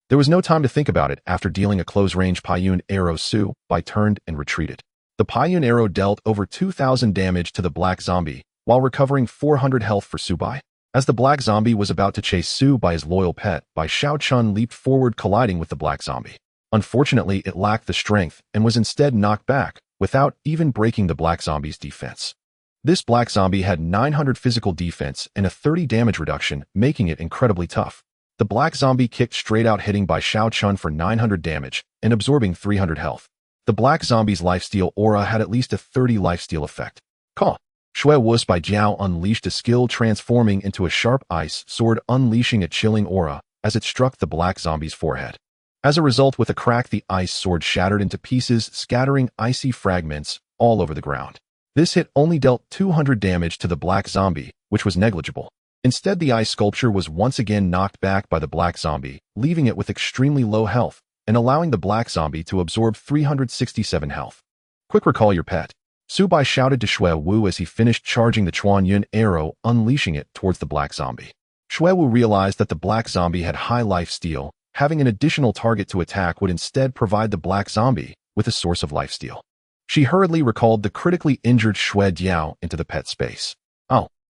Speaker 1: There was no time to think about it. After dealing a close-range Paiyun arrow, Su Bai turned and retreated. The Paiyun arrow dealt over 2,000 damage to the black zombie, while recovering 400 health for Su Bai. As the black zombie was about to chase Su Bai's loyal pet, Bai Xiaochun leaped forward, colliding with the black zombie. Unfortunately, it lacked the strength and was instead knocked back, without even breaking the black zombie's defense. This black zombie had 900 physical defense and a 30 damage reduction, making it incredibly tough. The black zombie kicked straight out, hitting Bai Xiaochun for 900 damage and absorbing 300 health. The black zombie's lifesteal aura had at least a 30 lifesteal effect. Shui Wu's Bai Jiao unleashed a skill, transforming into a sharp ice sword, unleashing a chilling aura as it struck the black zombie's forehead. As a result, with a crack, the ice sword shattered into pieces, scattering icy fragments all over the ground. This hit only dealt 200 damage to the black zombie, which was negligible. Instead, the ice sculpture was once again knocked back by the black zombie, leaving it with extremely low health and allowing the black zombie to absorb 367 health. Quick, recall your pet. Su Bai shouted to Shui Wu as he finished charging the Chuanyun arrow, unleashing it towards the black zombie. Shui Wu realized that the black zombie had high lifesteal. Having an additional target to attack would instead provide the black zombie with a source of lifesteal. She hurriedly recalled the critically injured Shui Diao into the pet space.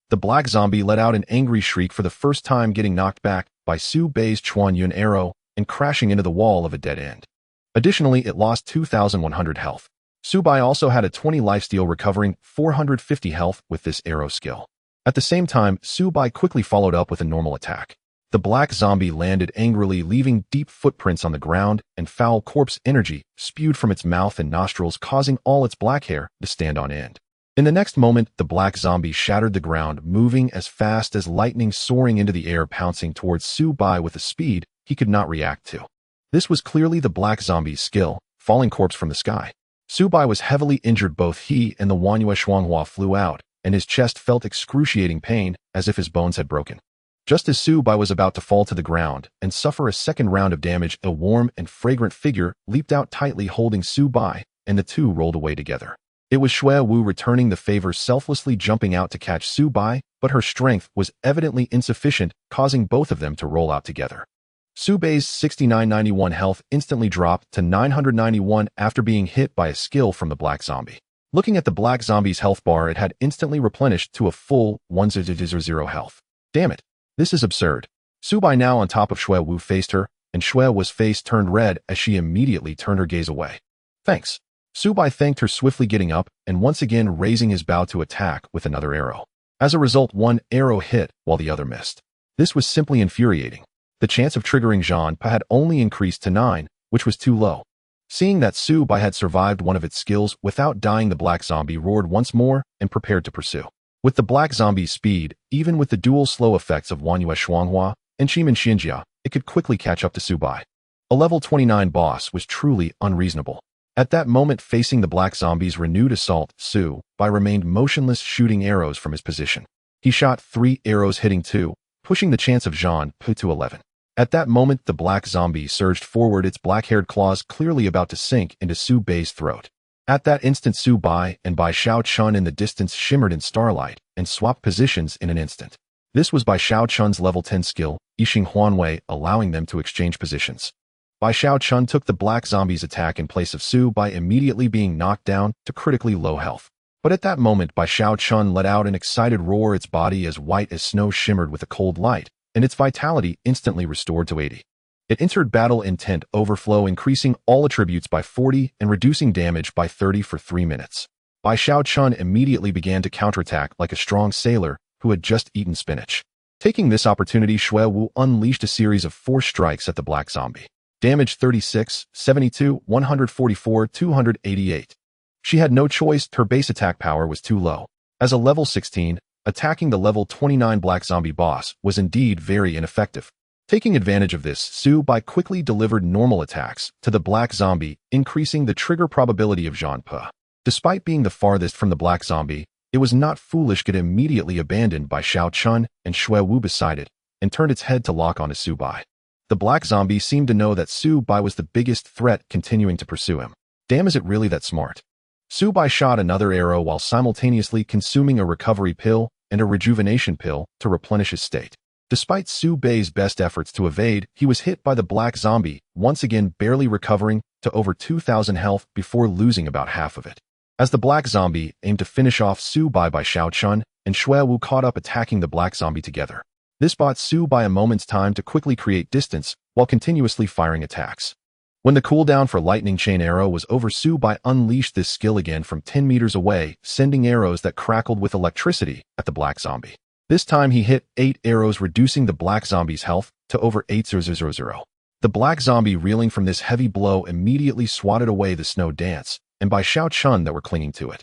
Speaker 1: The black zombie let out an angry shriek, for the first time getting knocked back by Su Bai's Chuanyun arrow and crashing into the wall of a dead end. Additionally, it lost 2,100 health. Su Bai also had a 20 lifesteal, recovering 450 health with this arrow skill. At the same time, Su Bai quickly followed up with a normal attack. The black zombie landed angrily, leaving deep footprints on the ground, and foul corpse energy spewed from its mouth and nostrils, causing all its black hair to stand on end. In the next moment, the black zombie shattered the ground, moving as fast as lightning, soaring into the air, pouncing towards Su Bai with a speed he could not react to. This was clearly the black zombie's skill, falling corpse from the sky. Su Bai was heavily injured. Both he and the Wanyue Shuanghua flew out, and his chest felt excruciating pain, as if his bones had broken. Just as Su Bai was about to fall to the ground and suffer a second round of damage, a warm and fragrant figure leaped out, tightly holding Su Bai, and the two rolled away together. It was Shui Wu returning the favor, selflessly jumping out to catch Su Bai but her strength was evidently insufficient, causing both of them to roll out together. Su Bei's 6991 health instantly dropped to 991 after being hit by a skill from the black zombie. Looking at the black zombie's health bar, it had instantly replenished to a full 1000 health. Damn it. This is absurd. Su Bei, now on top of Shui Wu, faced her, and Shui Wu's face turned red as she immediately turned her gaze away. Thanks. Su Bei thanked her, swiftly getting up and once again raising his bow to attack with another arrow. As a result, one arrow hit while the other missed. This was simply infuriating. The chance of triggering Zhang Pa had only increased to 9, which was too low. Seeing that Su Bei had survived one of its skills without dying, the black zombie roared once more and prepared to pursue. With the black zombie's speed, even with the dual slow effects of Wanyue Shuanghua and Shimen Xinjia, it could quickly catch up to Su Bei. A level 29 boss was truly unreasonable. At that moment, facing the black zombie's renewed assault, Su Bei remained motionless, shooting arrows from his position. He shot 3 arrows, hitting 2, pushing the chance of Zhang Pa to 11. At that moment, the black zombie surged forward, its black-haired claws clearly about to sink into Su Bei's throat. At that instant, Su Bei and Bai Xiao-chun in the distance shimmered in starlight and swapped positions in an instant. This was Bai Xiao-chun's level 10 skill, Yixing Huanwei, allowing them to exchange positions. Bai Xiao-chun took the black zombie's attack in place of Su Bei, immediately being knocked down to critically low health. But at that moment, Bai Xiao-chun let out an excited roar, its body as white as snow shimmered with a cold light, and its vitality instantly restored to 80. It entered battle intent overflow, increasing all attributes by 40 and reducing damage by 30 for 3 minutes. Bai Xiao-chun immediately began to counterattack like a strong sailor who had just eaten spinach. Taking this opportunity, Shui Wu unleashed a series of 4 strikes at the black zombie. Damage 36, 72, 144, 288. She had no choice, her base attack power was too low. As a level 16, attacking the level 29 black zombie boss was indeed very ineffective. Taking advantage of this, Su Bei quickly delivered normal attacks to the black zombie, increasing the trigger probability of Zhang Pa. Despite being the farthest from the black zombie, it was not foolish to get immediately abandoned by Xiao-chun and Shui Wu beside it, and turned its head to lock onto Su Bei. The black zombie seemed to know that Su Bei was the biggest threat, continuing to pursue him. Damn, is it really that smart? Su Bei shot another arrow while simultaneously consuming a recovery pill and a rejuvenation pill to replenish his state. Despite Su Bei's best efforts to evade, he was hit by the black zombie, once again barely recovering to over 2,000 health before losing about half of it. As the black zombie aimed to finish off Su Bei, Xiao-chun and Shui Wu caught up, attacking the black zombie together. This bought Su Bei a moment's time to quickly create distance while continuously firing attacks. When the cooldown for lightning chain arrow was over, Su Bei unleashed this skill again from 10 meters away, sending arrows that crackled with electricity at the black zombie. This time he hit 8 arrows, reducing the black zombie's health to over 8,000. The black zombie, reeling from this heavy blow, immediately swatted away the snow dance and Bai Xiao-chun that were clinging to it.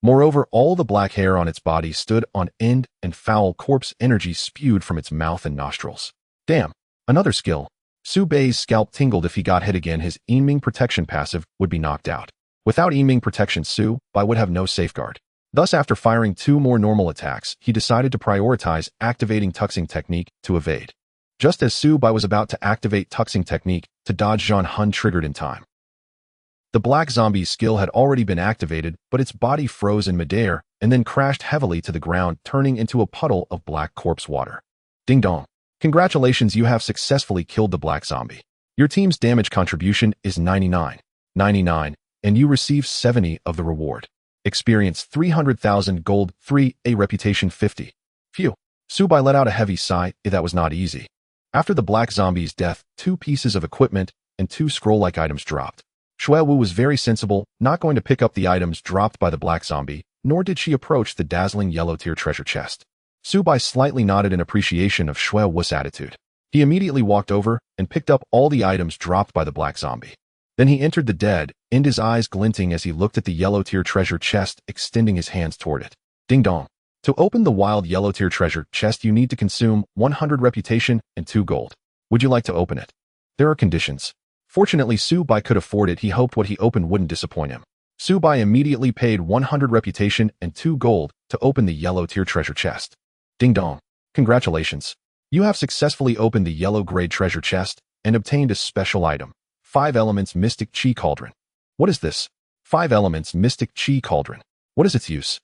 Speaker 1: Moreover, all the black hair on its body stood on end and foul corpse energy spewed from its mouth and nostrils. Damn, another skill. Su Bei's scalp tingled. If he got hit again, his aiming protection passive would be knocked out. Without aiming protection, Su Bei would have no safeguard. Thus, after firing 2 more normal attacks, he decided to prioritize activating tuxing technique to evade. Just as Su Bei was about to activate tuxing technique to dodge, Zhan Hun triggered in time. The black zombie's skill had already been activated, but its body froze in midair and then crashed heavily to the ground, turning into a puddle of black corpse water. Ding dong. Congratulations, you have successfully killed the black zombie. Your team's damage contribution is 99, and you receive 70 of the reward. Experience 300,000 gold, 3, a reputation 50. Phew. Su Bei let out a heavy sigh. That was not easy. After the black zombie's death, 2 pieces of equipment and 2 scroll-like items dropped. Shui Wu was very sensible, not going to pick up the items dropped by the black zombie, nor did she approach the dazzling yellow tier treasure chest. Su Bei slightly nodded in appreciation of Shui Wu's attitude. He immediately walked over and picked up all the items dropped by the black zombie. Then he entered the dead, and his eyes glinting as he looked at the yellow tier treasure chest, extending his hands toward it. Ding dong. To open the wild yellow tier treasure chest, you need to consume 100 reputation and 2 gold. Would you like to open it? There are conditions. Fortunately, Su Bei could afford it. He hoped what he opened wouldn't disappoint him. Su Bei immediately paid 100 reputation and 2 gold to open the yellow tier treasure chest. Ding dong. Congratulations. You have successfully opened the yellow grade treasure chest and obtained a special item. 5 elements mystic chi cauldron. What is this? 5 elements mystic chi cauldron. What is its use?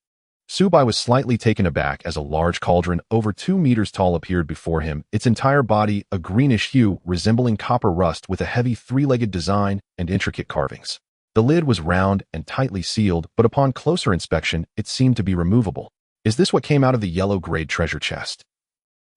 Speaker 1: Subai was slightly taken aback as a large cauldron over 2 meters tall appeared before him, its entire body a greenish hue resembling copper rust with a heavy three-legged design and intricate carvings. The lid was round and tightly sealed, but upon closer inspection, it seemed to be removable. Is this what came out of the yellow-grade treasure chest?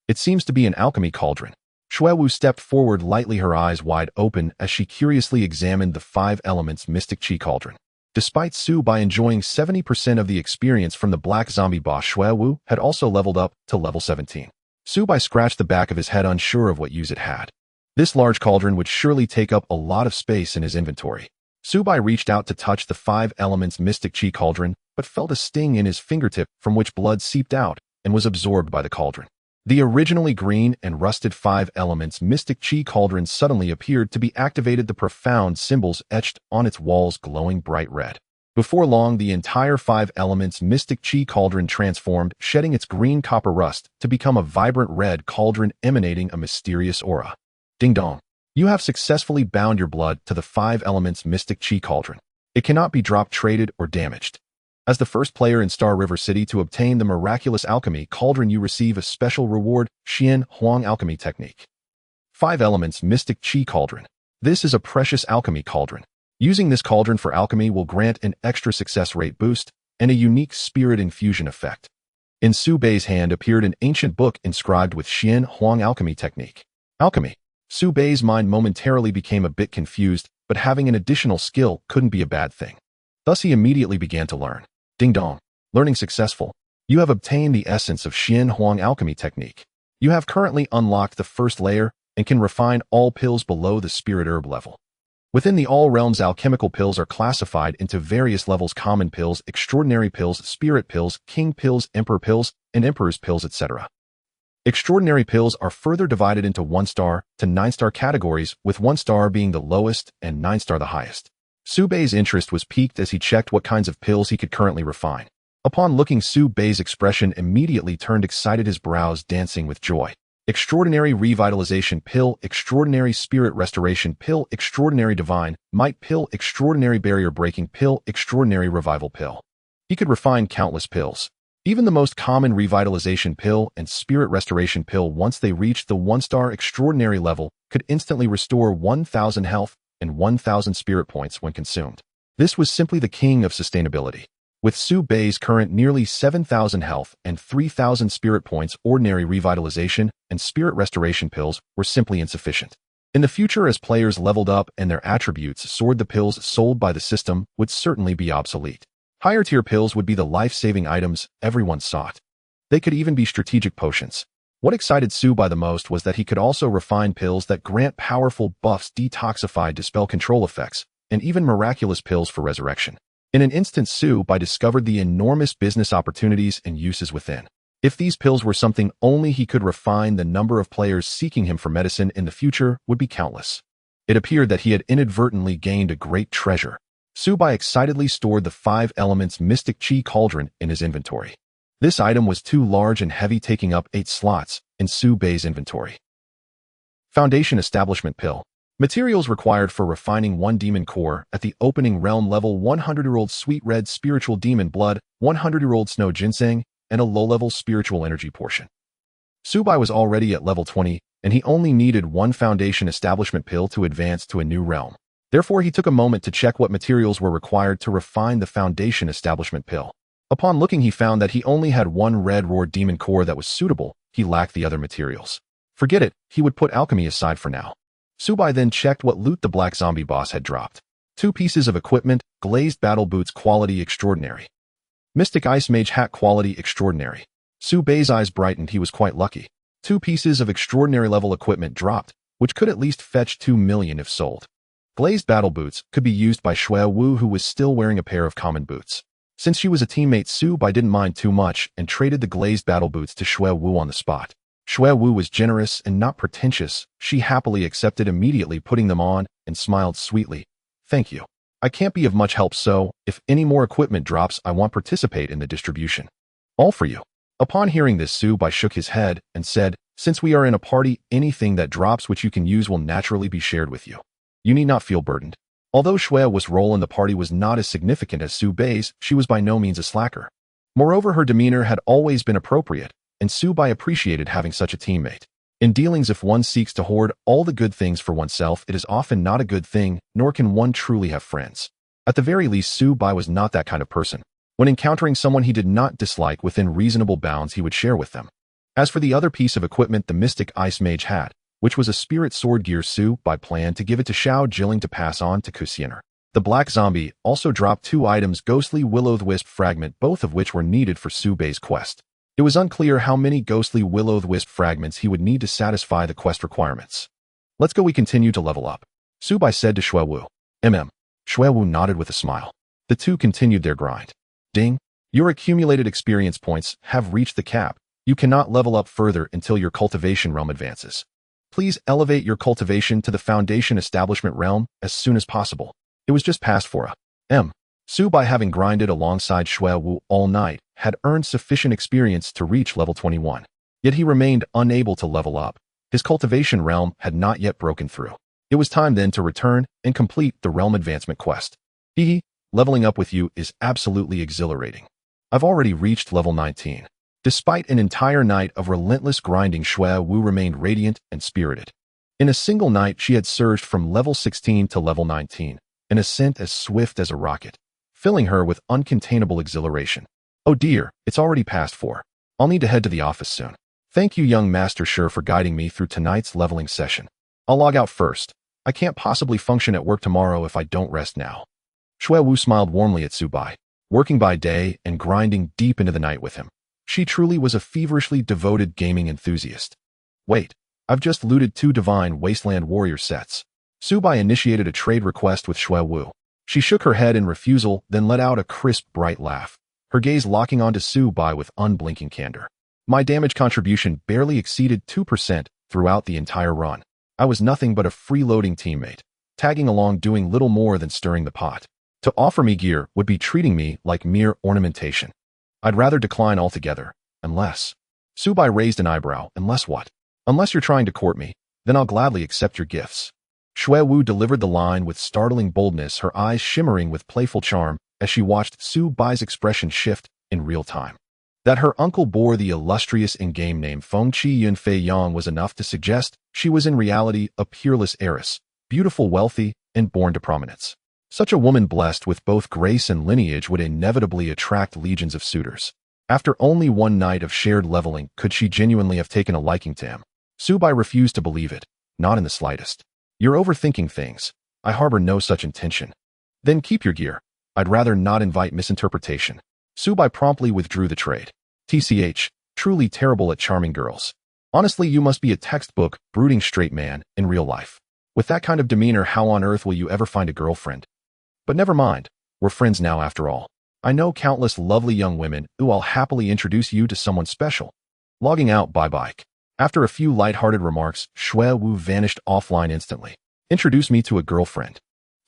Speaker 1: It seems to be an alchemy cauldron. Xuewu stepped forward lightly, her eyes wide open as she curiously examined the 5 elements mystic chi cauldron. Despite Subai enjoying 70% of the experience from the black zombie boss, Xuewu had also leveled up to level 17. Subai scratched the back of his head, unsure of what use it had. This large cauldron would surely take up a lot of space in his inventory. Subai reached out to touch the 5 elements mystic chi cauldron, but felt a sting in his fingertip from which blood seeped out and was absorbed by the cauldron. The originally green and rusted 5 elements mystic chi cauldron suddenly appeared to be activated, the profound symbols etched on its walls glowing bright red. Before long, the entire 5 elements mystic chi cauldron transformed, shedding its green copper rust to become a vibrant red cauldron emanating a mysterious aura. Ding dong. You have successfully bound your blood to the 5 elements mystic chi cauldron. It cannot be dropped, traded, or damaged. As the first player in Star River City to obtain the miraculous alchemy cauldron, you receive a special reward, Xian Huang Alchemy Technique. 5 elements mystic chi cauldron. This is a precious alchemy cauldron. Using this cauldron for alchemy will grant an extra success rate boost and a unique spirit infusion effect. In Su Bei's hand appeared an ancient book inscribed with Xian Huang Alchemy Technique. Alchemy. Su Bei's mind momentarily became a bit confused, but having an additional skill couldn't be a bad thing. Thus he immediately began to learn. Ding dong. Learning successful. You have obtained the essence of Xian Huang Alchemy Technique. You have currently unlocked the first layer and can refine all pills below the spirit herb level. Within the all realms, alchemical pills are classified into various levels: common pills, extraordinary pills, spirit pills, king pills, emperor pills, and emperor's pills, etc. Extraordinary pills are further divided into 1-star to 9-star categories, with 1-star being the lowest and 9-star the highest. Su Bei's interest was piqued as he checked what kinds of pills he could currently refine. Upon looking, Su Bei's expression immediately turned excited, his brows dancing with joy. Extraordinary Revitalization Pill, Extraordinary Spirit Restoration Pill, Extraordinary Divine Might Pill, Extraordinary Barrier Breaking Pill, Extraordinary Revival Pill. He could refine countless pills. Even the most common Revitalization Pill and Spirit Restoration Pill, once they reached the 1-star extraordinary level, could instantly restore 1,000 health and 1,000 spirit points when consumed. This was simply the king of sustainability. With Su Bei's current nearly 7,000 health and 3,000 spirit points, ordinary revitalization and spirit restoration pills were simply insufficient. In the future, as players leveled up and their attributes soared, the pills sold by the system would certainly be obsolete. Higher tier pills would be the life-saving items everyone sought. They could even be strategic potions. What excited Subai the most was that he could also refine pills that grant powerful buffs, detoxify, dispel control effects, and even miraculous pills for resurrection. In an instant, Subai discovered the enormous business opportunities and uses within. If these pills were something only he could refine, the number of players seeking him for medicine in the future would be countless. It appeared that he had inadvertently gained a great treasure. Subai excitedly stored the 5 elements mystic chi cauldron in his inventory. This item was too large and heavy, taking up 8 slots in Su Bei's inventory. Foundation Establishment Pill. Materials required for refining 1 demon core at the opening realm level: 100-year-old sweet red spiritual demon blood, 100-year-old snow ginseng, and a low-level spiritual energy portion. Subai was already at level 20, and he only needed 1 Foundation Establishment Pill to advance to a new realm. Therefore, he took a moment to check what materials were required to refine the Foundation Establishment Pill. Upon looking, he found that he only had 1 red roar demon core that was suitable. He lacked the other materials. Forget it, he would put alchemy aside for now. Subai then checked what loot the black zombie boss had dropped. 2 pieces of equipment: glazed battle boots, quality extraordinary. Mystic ice mage hat, quality extraordinary. Su Bei's eyes brightened, he was quite lucky. 2 pieces of extraordinary level equipment dropped, which could at least fetch 2 million if sold. Glazed battle boots could be used by Xuewu, who was still wearing a pair of common boots. Since she was a teammate, Subai didn't mind too much and traded the glazed battle boots to Xuewu on the spot. Xuewu was generous and not pretentious. She happily accepted, immediately putting them on, and smiled sweetly. Thank you. I can't be of much help, so if any more equipment drops, I won't participate in the distribution. All for you. Upon hearing this, Subai shook his head and said, since we are in a party, anything that drops which you can use will naturally be shared with you. You need not feel burdened. Although Xuewu's role in the party was not as significant as Su Bei's, she was by no means a slacker. Moreover, her demeanor had always been appropriate, and Subai appreciated having such a teammate. In dealings, if one seeks to hoard all the good things for oneself, it is often not a good thing, nor can one truly have friends. At the very least, Subai was not that kind of person. When encountering someone he did not dislike within reasonable bounds, he would share with them. As for the other piece of equipment the mystic ice mage had, which was a spirit sword gear, Subai planned to give it to Xiao Jilling to pass on to Kusiener. The black zombie also dropped 2 items, ghostly will-o'-the-wisp fragment, both of which were needed for Subai's quest. It was unclear how many ghostly will-o'-the-wisp fragments he would need to satisfy the quest requirements. Let's go, we continue to level up, Subai said to Xuewu. Xuewu nodded with a smile. The two continued their grind. Ding! Your accumulated experience points have reached the cap. You cannot level up further until your cultivation realm advances. Please elevate your cultivation to the foundation establishment realm as soon as possible. It was just past 4 a.m. Subai, having grinded alongside Xuewu all night, had earned sufficient experience to reach level 21. Yet he remained unable to level up. His cultivation realm had not yet broken through. It was time then to return and complete the realm advancement quest. Leveling up with you is absolutely exhilarating. I've already reached level 19. Despite an entire night of relentless grinding, Xuewu remained radiant and spirited. In a single night, she had surged from level 16 to level 19, an ascent as swift as a rocket, filling her with uncontainable exhilaration. Oh dear, it's already past 4. I'll need to head to the office soon. Thank you, young Master Shi, for guiding me through tonight's leveling session. I'll log out first. I can't possibly function at work tomorrow if I don't rest now. Xuewu smiled warmly at Subai, working by day and grinding deep into the night with him. She truly was a feverishly devoted gaming enthusiast. Wait, I've just looted 2 Divine Wasteland Warrior sets. Subai initiated a trade request with Xuewu. She shook her head in refusal, then let out a crisp, bright laugh, her gaze locking onto Subai with unblinking candor. My damage contribution barely exceeded 2% throughout the entire run. I was nothing but a freeloading teammate, tagging along doing little more than stirring the pot. To offer me gear would be treating me like mere ornamentation. I'd rather decline altogether, unless... Subai raised an eyebrow. Unless what? Unless you're trying to court me, then I'll gladly accept your gifts. Xuewu delivered the line with startling boldness, her eyes shimmering with playful charm as she watched Subai's expression shift in real time. That her uncle bore the illustrious in-game name Feng Qi Yunfei Yang was enough to suggest she was in reality a peerless heiress, beautiful, wealthy, and born to prominence. Such a woman blessed with both grace and lineage would inevitably attract legions of suitors. After only one night of shared leveling, could she genuinely have taken a liking to him? Subai refused to believe it, not in the slightest. You're overthinking things. I harbor no such intention. Then keep your gear. I'd rather not invite misinterpretation. Subai promptly withdrew the trade. TCH, truly terrible at charming girls. Honestly, you must be a textbook, brooding straight man in real life. With that kind of demeanor, how on earth will you ever find a girlfriend? But never mind, we're friends now after all. I know countless lovely young women who I'll happily introduce you to someone special. Logging out, bye-bye. After a few light-hearted remarks, Xuewu vanished offline instantly. Introduce me to a girlfriend.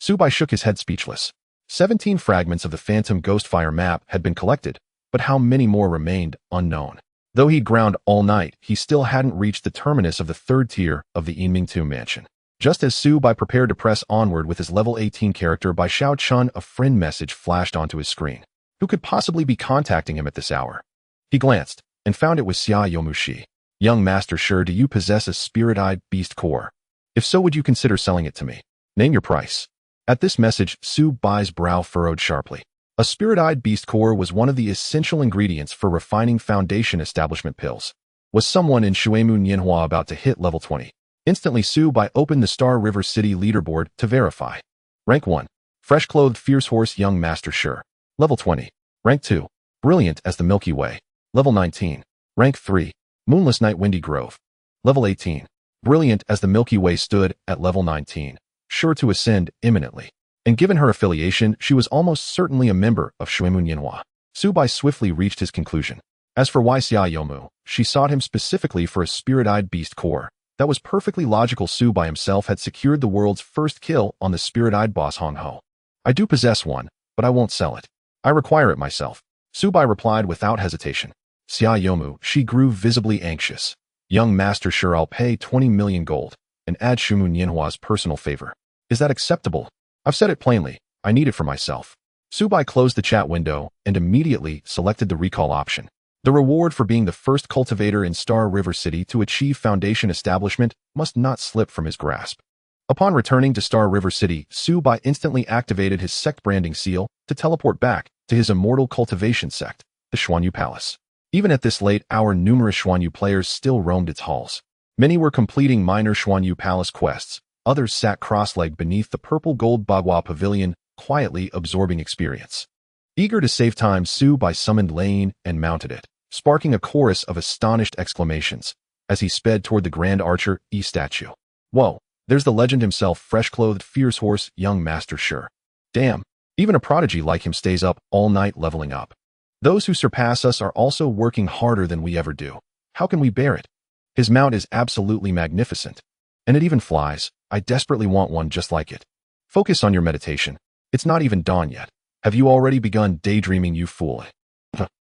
Speaker 1: Subai shook his head speechless. 17 fragments of the Phantom Ghostfire map had been collected, but how many more remained unknown. Though he'd ground all night, he still hadn't reached the terminus of the 3rd tier of the Yinmingtu mansion. Just as Subai prepared to press onward with his level 18 character by Xiao Chun, a friend message flashed onto his screen. Who could possibly be contacting him at this hour? He glanced and found it was Xia Yomushi. Young Master Shi, do you possess a spirit-eyed beast core? If so, would you consider selling it to me? Name your price. At this message, Subai's brow furrowed sharply. A spirit-eyed beast core was one of the essential ingredients for refining foundation establishment pills. Was someone in Shuemu Nianhua about to hit level 20? Instantly, Subai opened the Star River City leaderboard to verify. Rank 1. Fresh-clothed fierce horse young Master Shi. Level 20. Rank 2. Brilliant as the Milky Way. Level 19. Rank 3. Moonless Night Windy Grove. Level 18. Brilliant as the Milky Way stood at level 19, sure to ascend imminently. And given her affiliation, she was almost certainly a member of Shuemu Nianhua. Subai swiftly reached his conclusion. As for Xia Yomu, she sought him specifically for a spirit-eyed beast core. That was perfectly logical. Subai himself had secured the world's first kill on the spirit-eyed boss Hong Ho. I do possess one, but I won't sell it. I require it myself. Subai replied without hesitation. Xia Yomu, she grew visibly anxious. Young Master Shi, I'll pay 20 million gold and add Shuemu Nianhua's personal favor. Is that acceptable? I've said it plainly. I need it for myself. Subai closed the chat window and immediately selected the recall option. The reward for being the first cultivator in Star River City to achieve Foundation establishment must not slip from his grasp. Upon returning to Star River City, Subai instantly activated his sect branding seal to teleport back to his immortal cultivation sect, the Xuanyu Palace. Even at this late hour, numerous Xuanyu players still roamed its halls. Many were completing minor Xuanyu Palace quests, others sat cross-legged beneath the purple-gold Bagua Pavilion, quietly absorbing experience. Eager to save time, Subai summoned Lane and mounted it, sparking a chorus of astonished exclamations as he sped toward the Grand Archer E statue. Whoa, there's the legend himself, fresh-clothed, fierce horse, young master sure. Damn, even a prodigy like him stays up all night leveling up. Those who surpass us are also working harder than we ever do. How can we bear it? His mount is absolutely magnificent. And it even flies. I desperately want one just like it. Focus on your meditation. It's not even dawn yet. Have you already begun daydreaming, you fool?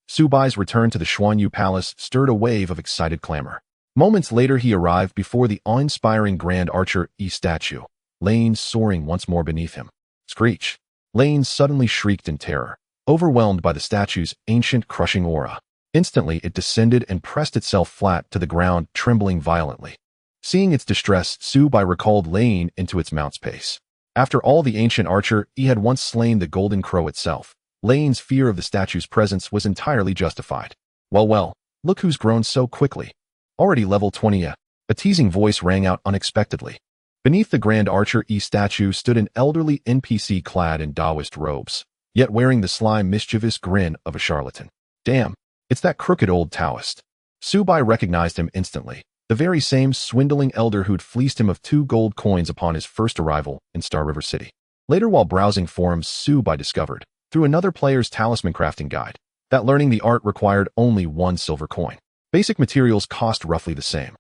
Speaker 1: Subai's return to the Xuanyu Palace stirred a wave of excited clamor. Moments later, he arrived before the awe-inspiring Grand Archer E statue, Lane soaring once more beneath him. Screech! Lane suddenly shrieked in terror, overwhelmed by the statue's ancient, crushing aura. Instantly, it descended and pressed itself flat to the ground, trembling violently. Seeing its distress, Subai recalled Lane into its mount's pace. After all, the ancient archer, he had once slain the Golden Crow itself. Lane's fear of the statue's presence was entirely justified. Well, look who's grown so quickly. Already level 20. A teasing voice rang out unexpectedly. Beneath the Grand Archer E statue stood an elderly NPC clad in Taoist robes, yet wearing the sly, mischievous grin of a charlatan. Damn, it's that crooked old Taoist. Subai recognized him instantly, the very same swindling elder who'd fleeced him of 2 gold coins upon his first arrival in Star River City. Later, while browsing forums, Subai discovered, through another player's talisman crafting guide, that learning the art required only 1 silver coin. Basic materials cost roughly the same.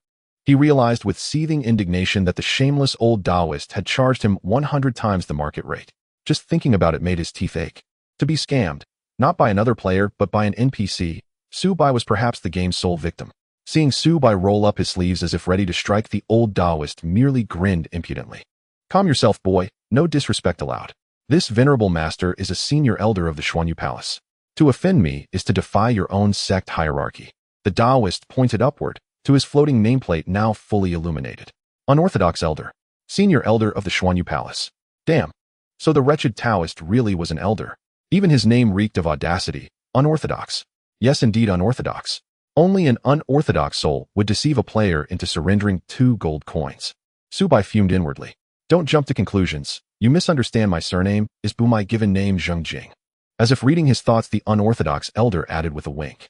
Speaker 1: He realized with seething indignation that the shameless old Taoist had charged him 100 times the market rate. Just thinking about it made his teeth ache. To be scammed, not by another player but by an NPC, Subai was perhaps the game's sole victim. Seeing Subai roll up his sleeves as if ready to strike, the old Taoist merely grinned impudently. Calm yourself, boy, no disrespect allowed. This venerable master is a senior elder of the Xuanyu Palace. To offend me is to defy your own sect hierarchy. The Taoist pointed upward, to his floating nameplate now fully illuminated. Unorthodox elder. Senior elder of the Xuanyu Palace. Damn. So the wretched Taoist really was an elder. Even his name reeked of audacity. Unorthodox. Yes, indeed, unorthodox. Only an unorthodox soul would deceive a player into surrendering 2 gold coins. Subai fumed inwardly. Don't jump to conclusions. You misunderstand my surname is my given name Zhengjing. As if reading his thoughts, the unorthodox elder added with a wink.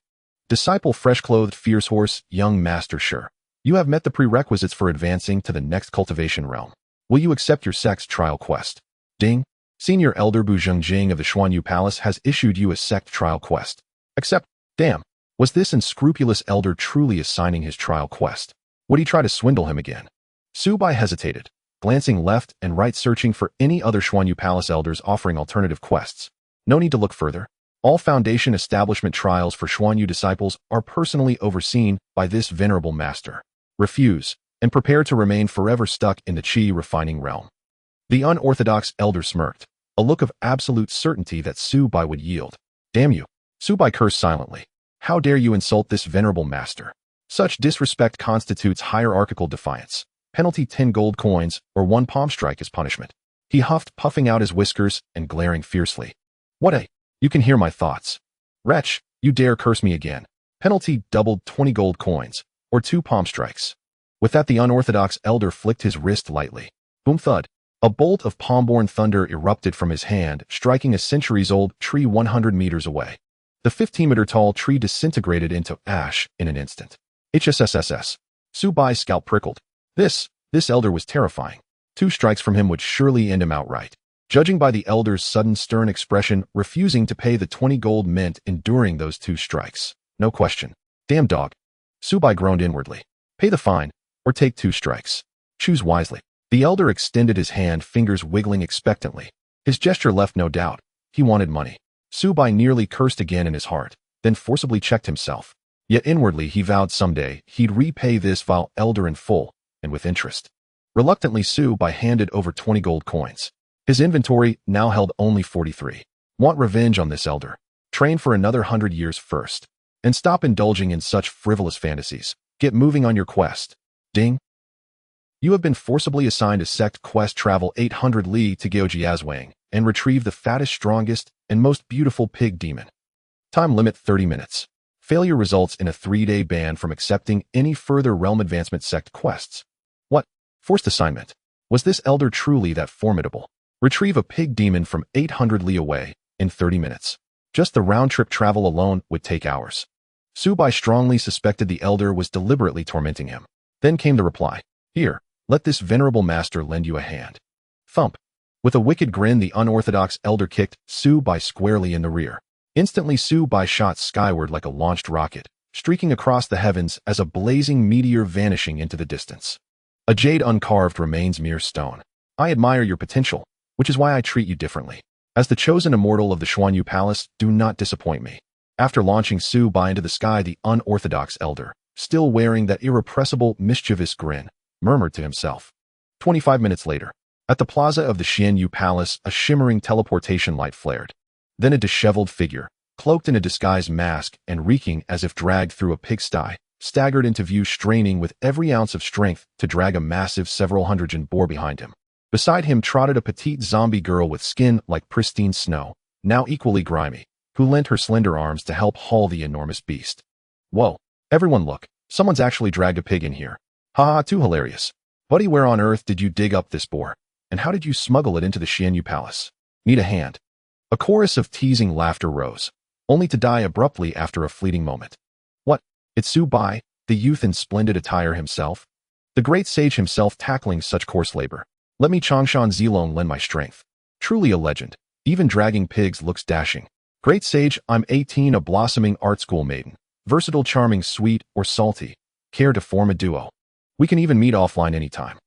Speaker 1: Disciple, fresh-clothed, fierce horse, young master sure. You have met the prerequisites for advancing to the next cultivation realm. Will you accept your sect's trial quest? Ding. Senior Elder Bu Zhengjing of the Xuanyu Palace has issued you a sect trial quest. Accept. Damn. Was this unscrupulous elder truly assigning his trial quest? Would he try to swindle him again? Subai hesitated, glancing left and right, searching for any other Xuanyu Palace elders offering alternative quests. No need to look further. All Foundation establishment trials for Xuanyu disciples are personally overseen by this venerable master. Refuse, and prepare to remain forever stuck in the Qi refining realm. The unorthodox elder smirked, a look of absolute certainty that Subai would yield. Damn you. Subai cursed silently. How dare you insult this venerable master? Such disrespect constitutes hierarchical defiance. Penalty 10 gold coins or 1 palm strike as punishment. He huffed, puffing out his whiskers and glaring fiercely. What a... You can hear my thoughts. Wretch, you dare curse me again. Penalty doubled 20 gold coins, or 2 palm strikes. With that, the unorthodox elder flicked his wrist lightly. Boom thud. A bolt of palm-born thunder erupted from his hand, striking a centuries-old tree 100 meters away. The 15-meter-tall tree disintegrated into ash in an instant. HSSSS. Subai's scalp prickled. This elder was terrifying. 2 strikes from him would surely end him outright. Judging by the elder's sudden stern expression, refusing to pay the 20 gold meant enduring those 2 strikes. No question. Damn dog. Subai groaned inwardly. Pay the fine, or take 2 strikes. Choose wisely. The elder extended his hand, fingers wiggling expectantly. His gesture left no doubt. He wanted money. Subai nearly cursed again in his heart, then forcibly checked himself. Yet inwardly he vowed someday he'd repay this vile elder in full, and with interest. Reluctantly, Subai handed over 20 gold coins. His inventory now held only 43. Want revenge on this elder? Train for another 100 years first. And stop indulging in such frivolous fantasies. Get moving on your quest. Ding. You have been forcibly assigned a sect quest. Travel 800 li to Geojiazwang and retrieve the fattest, strongest, and most beautiful pig demon. Time limit 30 minutes. Failure results in a 3-day ban from accepting any further realm advancement sect quests. What? Forced assignment. Was this elder truly that formidable? Retrieve a pig demon from 800 li away in 30 minutes. Just the round-trip travel alone would take hours. Subai strongly suspected the elder was deliberately tormenting him. Then came the reply. Here, let this venerable master lend you a hand. Thump. With a wicked grin, the unorthodox elder kicked Subai squarely in the rear. Instantly, Subai shot skyward like a launched rocket, streaking across the heavens as a blazing meteor vanishing into the distance. A jade uncarved remains mere stone. I admire your potential, which is why I treat you differently. As the chosen immortal of the Xuanyu Palace, do not disappoint me. After launching Subai into the sky, the unorthodox elder, still wearing that irrepressible, mischievous grin, murmured to himself. 25 minutes later, at the plaza of the Xuanyu Palace, a shimmering teleportation light flared. Then a disheveled figure, cloaked in a disguised mask and reeking as if dragged through a pigsty, staggered into view, straining with every ounce of strength to drag a massive several hundred boar behind him. Beside him trotted a petite zombie girl with skin like pristine snow, now equally grimy, who lent her slender arms to help haul the enormous beast. Whoa, everyone look, someone's actually dragged a pig in here. Haha, too hilarious. Buddy, where on earth did you dig up this boar? And how did you smuggle it into the Xuanyu Palace? Need a hand. A chorus of teasing laughter rose, only to die abruptly after a fleeting moment. What? It's Subai, the youth in splendid attire himself? The great sage himself tackling such coarse labor. Let me Chongshan Zilong lend my strength. Truly a legend. Even dragging pigs looks dashing. Great sage, I'm 18, a blossoming art school maiden. Versatile, charming, sweet, or salty. Care to form a duo? We can even meet offline anytime.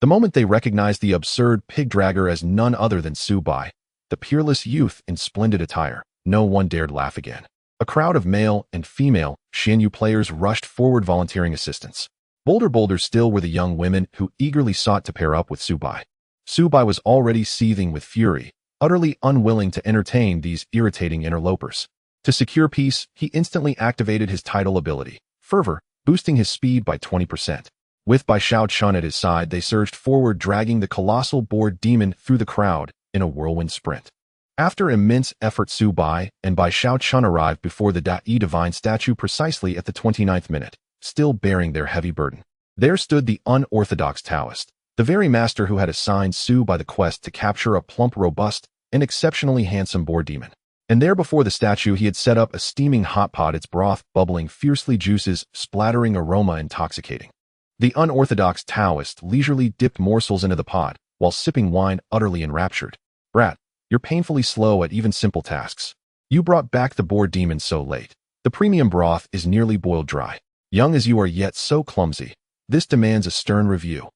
Speaker 1: The moment they recognized the absurd pig dragger as none other than Subai, the peerless youth in splendid attire, no one dared laugh again. A crowd of male and female Xuanyu players rushed forward volunteering assistance. Bolder still were the young women who eagerly sought to pair up with Subai. Subai was already seething with fury, utterly unwilling to entertain these irritating interlopers. To secure peace, he instantly activated his tidal ability, Fervor, boosting his speed by 20%. With Bai Shao Chun at his side, they surged forward, dragging the colossal boar demon through the crowd in a whirlwind sprint. After immense effort, Subai and Bai Shao Chun arrived before the Dai Divine statue precisely at the 29th minute, still bearing their heavy burden. There stood the unorthodox Taoist, the very master who had assigned Subai the quest to capture a plump, robust, and exceptionally handsome boar demon. And there before the statue he had set up a steaming hot pot, its broth bubbling fiercely, juices splattering, aroma intoxicating. The unorthodox Taoist leisurely dipped morsels into the pot, while sipping wine, utterly enraptured. Brat, you're painfully slow at even simple tasks. You brought back the boar demon so late. The premium broth is nearly boiled dry. Young as you are, yet so clumsy. This demands a stern review.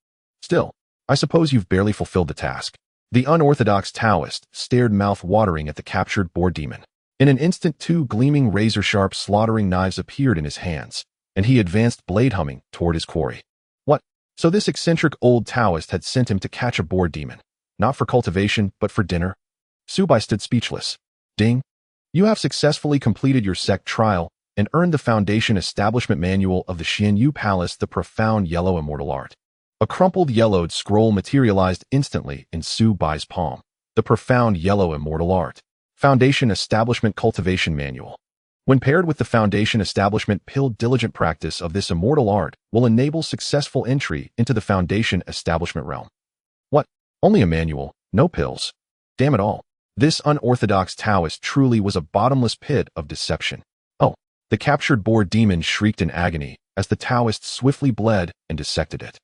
Speaker 1: Still, I suppose you've barely fulfilled the task. The unorthodox Taoist stared mouth-watering at the captured boar demon. In an instant, 2 gleaming razor-sharp slaughtering knives appeared in his hands, and he advanced blade-humming toward his quarry. What? So this eccentric old Taoist had sent him to catch a boar demon, not for cultivation, but for dinner? Subai stood speechless. Ding. You have successfully completed your sect trial and earned the Foundation Establishment Manual of the Xuanyu Palace, the profound yellow immortal art. A crumpled yellowed scroll materialized instantly in Subai's palm. The profound yellow immortal art. Foundation Establishment Cultivation Manual. When paired with the Foundation Establishment pill, diligent practice of this immortal art will enable successful entry into the Foundation Establishment realm. What? Only a manual, no pills. Damn it all. This unorthodox Taoist truly was a bottomless pit of deception. Oh, the captured boar demon shrieked in agony as the Taoist swiftly bled and dissected it.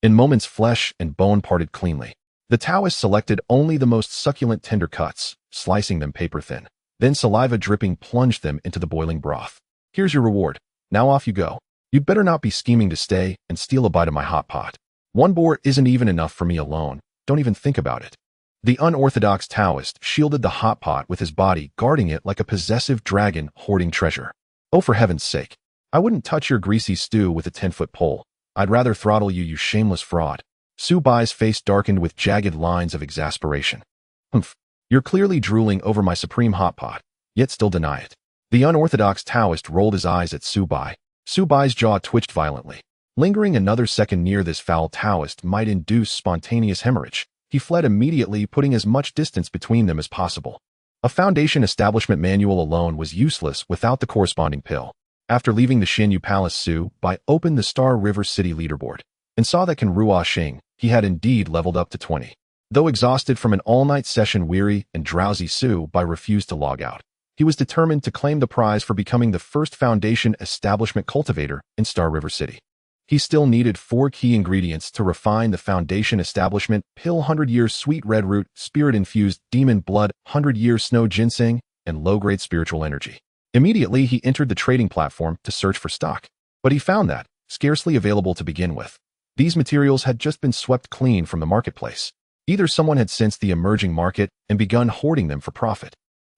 Speaker 1: In moments, flesh and bone parted cleanly. The Taoist selected only the most succulent tender cuts, slicing them paper thin. Then, saliva dripping, plunged them into the boiling broth. Here's your reward. Now off you go. You'd better not be scheming to stay and steal a bite of my hot pot. 1 boar isn't even enough for me alone. Don't even think about it. The unorthodox Taoist shielded the hot pot with his body, guarding it like a possessive dragon hoarding treasure. Oh, for heaven's sake. I wouldn't touch your greasy stew with a 10-foot pole. I'd rather throttle you, you shameless fraud. Subai's face darkened with jagged lines of exasperation. Humph. You're clearly drooling over my supreme hot pot, yet still deny it. The unorthodox Taoist rolled his eyes at Su Bai. Su Bai's jaw twitched violently. Lingering another second near this foul Taoist might induce spontaneous hemorrhage. He fled immediately, putting as much distance between them as possible. A Foundation establishment manual alone was useless without the corresponding pill. After leaving the Xinyu Palace, Su Bai opened the Star River City leaderboard and saw that Can Ruo Xing, he had indeed leveled up to 20. Though exhausted from an all-night session, weary and drowsy, Su Bai refused to log out. He was determined to claim the prize for becoming the first Foundation establishment cultivator in Star River City. He still needed 4 key ingredients to refine the Foundation establishment: pill 100-year sweet red root, spirit-infused demon blood, 100-year snow ginseng, and low-grade spiritual energy. Immediately, he entered the trading platform to search for stock, but he found that, scarcely available to begin with. These materials had just been swept clean from the marketplace. Either someone had sensed the emerging market and begun hoarding them for profit,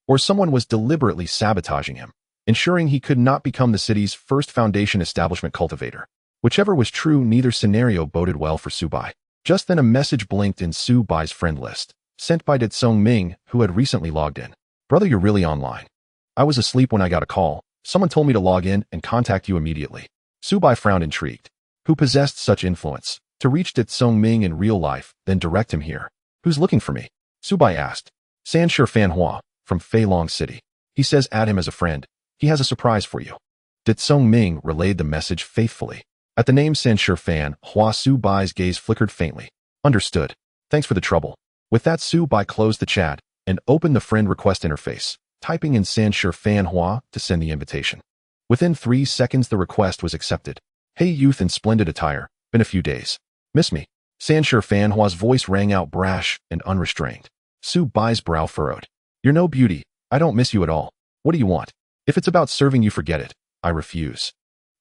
Speaker 1: or someone was deliberately sabotaging him, ensuring he could not become the city's first Foundation establishment cultivator. Whichever was true, neither scenario boded well for Su Bai. Just then a message blinked in Su Bai's friend list, sent by Ditsong Ming, who had recently logged in. "Brother, you're really online. I was asleep when I got a call. Someone told me to log in and contact you immediately." Su Bai frowned, intrigued. Who possessed such influence to reach Ditsong Ming in real life, then direct him here? "Who's looking for me?" Su Bai asked. "Sanshi Fan Hua, from Fei Long City. He says add him as a friend. He has a surprise for you." Ditsong Ming relayed the message faithfully. At the name Sanshi Fan Hua, Su Bai's gaze flickered faintly. "Understood. Thanks for the trouble." With that, Su Bai closed the chat and opened the friend request interface, typing in Sanshi Fan Hua to send the invitation. Within 3 seconds, the request was accepted. "Hey youth in splendid attire, been a few days. Miss me?" Sanshi Fan Hua's voice rang out brash and unrestrained. Su Bai's brow furrowed. "You're no beauty. I don't miss you at all. What do you want? If it's about serving you, forget it. I refuse."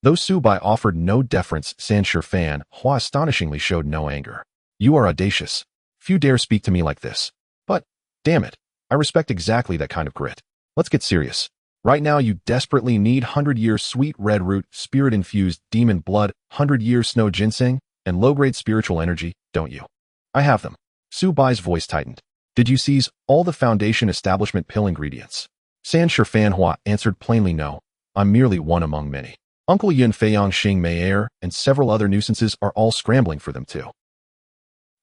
Speaker 1: Though Su Bai offered no deference, Sanshi Fan Hua astonishingly showed no anger. "You are audacious. Few dare speak to me like this. But, damn it, I respect exactly that kind of grit. Let's get serious. Right now you desperately need 100-year sweet red root, spirit-infused demon blood, 100-year snow ginseng, and low-grade spiritual energy, don't you?" "I have them." Su Bai's voice tightened. "Did you seize all the Foundation establishment pill ingredients?" Sanshi Fan Hua answered plainly, "No. I'm merely one among many. Uncle Yun Feiyang Xing Meier and several other nuisances are all scrambling for them too.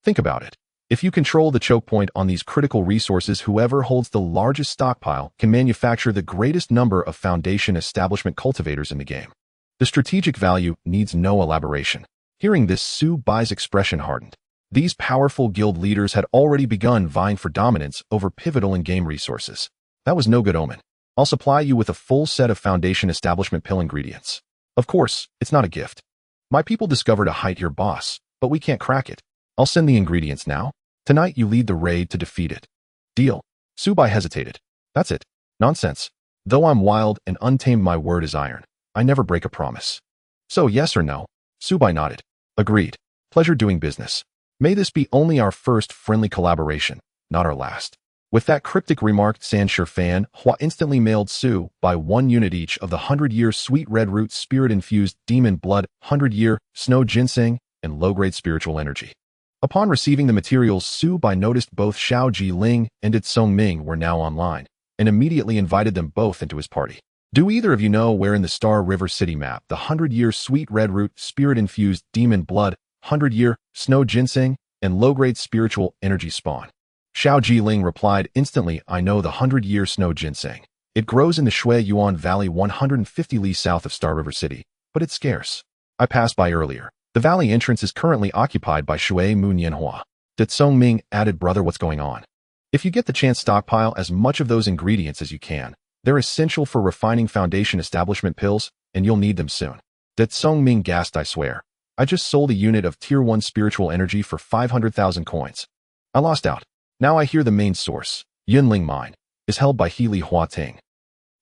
Speaker 1: Think about it. If you control the choke point on these critical resources, whoever holds the largest stockpile can manufacture the greatest number of Foundation establishment cultivators in the game. The strategic value needs no elaboration." Hearing this, Su Bai's expression hardened. These powerful guild leaders had already begun vying for dominance over pivotal in-game resources. That was no good omen. "I'll supply you with a full set of Foundation establishment pill ingredients. Of course, it's not a gift. My people discovered a hide here, boss, but we can't crack it. I'll send the ingredients now. Tonight you lead the raid to defeat it. Deal." Su Bai hesitated. "That's it. Nonsense. Though I'm wild and untamed, my word is iron. I never break a promise. So yes or no?" Su Bai nodded. "Agreed. Pleasure doing business. May this be only our first friendly collaboration, not our last." With that cryptic remark, Sanshi Fan Hua instantly mailed Su Bai 1 unit each of the 100-year sweet red root, spirit-infused demon blood, 100-year snow ginseng, and low-grade spiritual energy. Upon receiving the materials, Su Bai noticed both Xiao Ji Ling and Ditsong Ming were now online, and immediately invited them both into his party. "Do either of you know where in the Star River City map the 100-year sweet red root, spirit-infused demon blood, 100-year snow ginseng, and low-grade spiritual energy spawn?" Xiao Ji Ling replied instantly, "I know the 100-year snow ginseng. It grows in the Shui Yuan Valley 150 li south of Star River City, but it's scarce. I passed by earlier. The valley entrance is currently occupied by Shui Mu Nianhua." Ditsong Ming added, "Brother, what's going on? If you get the chance, stockpile as much of those ingredients as you can. They're essential for refining Foundation establishment pills, and you'll need them soon." Ditsong Ming gasped, "I swear. I just sold a unit of Tier 1 spiritual energy for 500,000 coins. I lost out. Now I hear the main source, Yunling Mine, is held by Healy Hua Ting."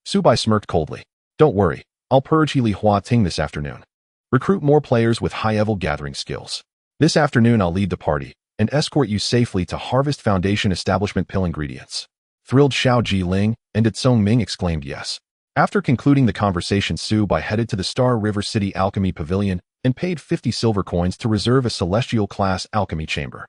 Speaker 1: Su Bai smirked coldly. "Don't worry, I'll purge Healy Hua Ting this afternoon. Recruit more players with high-level gathering skills. This afternoon I'll lead the party and escort you safely to harvest Foundation establishment pill ingredients." Thrilled Xiao Ji Ling and Ditsong Ming exclaimed yes. After concluding the conversation, Su Bai headed to the Star River City Alchemy Pavilion and paid 50 silver coins to reserve a celestial class alchemy chamber.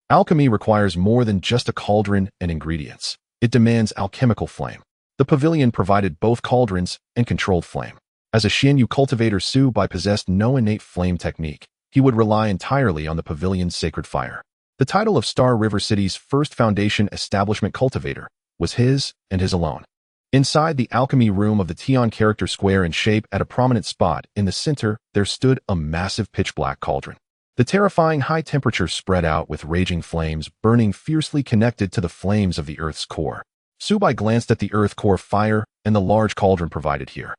Speaker 1: Alchemy requires more than just a cauldron and ingredients. It demands alchemical flame. The pavilion provided both cauldrons and controlled flame. As a Xianyu cultivator, Su Bai possessed no innate flame technique. He would rely entirely on the pavilion's sacred fire. The title of Star River City's first foundation establishment cultivator was his and his alone. Inside the alchemy room of the Tian character square in shape at a prominent spot in the center, there stood a massive pitch-black cauldron. The terrifying high temperature spread out with raging flames burning fiercely connected to the flames of the Earth's core. Su Bai glanced at the Earth core fire and the large cauldron provided here.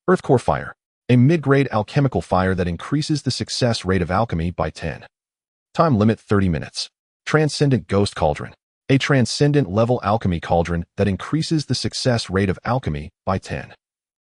Speaker 1: Earth core fire, a mid-grade alchemical fire that increases the success rate of alchemy by 10. Time limit 30 minutes. Transcendent Ghost Cauldron, a transcendent-level alchemy cauldron that increases the success rate of alchemy by 10.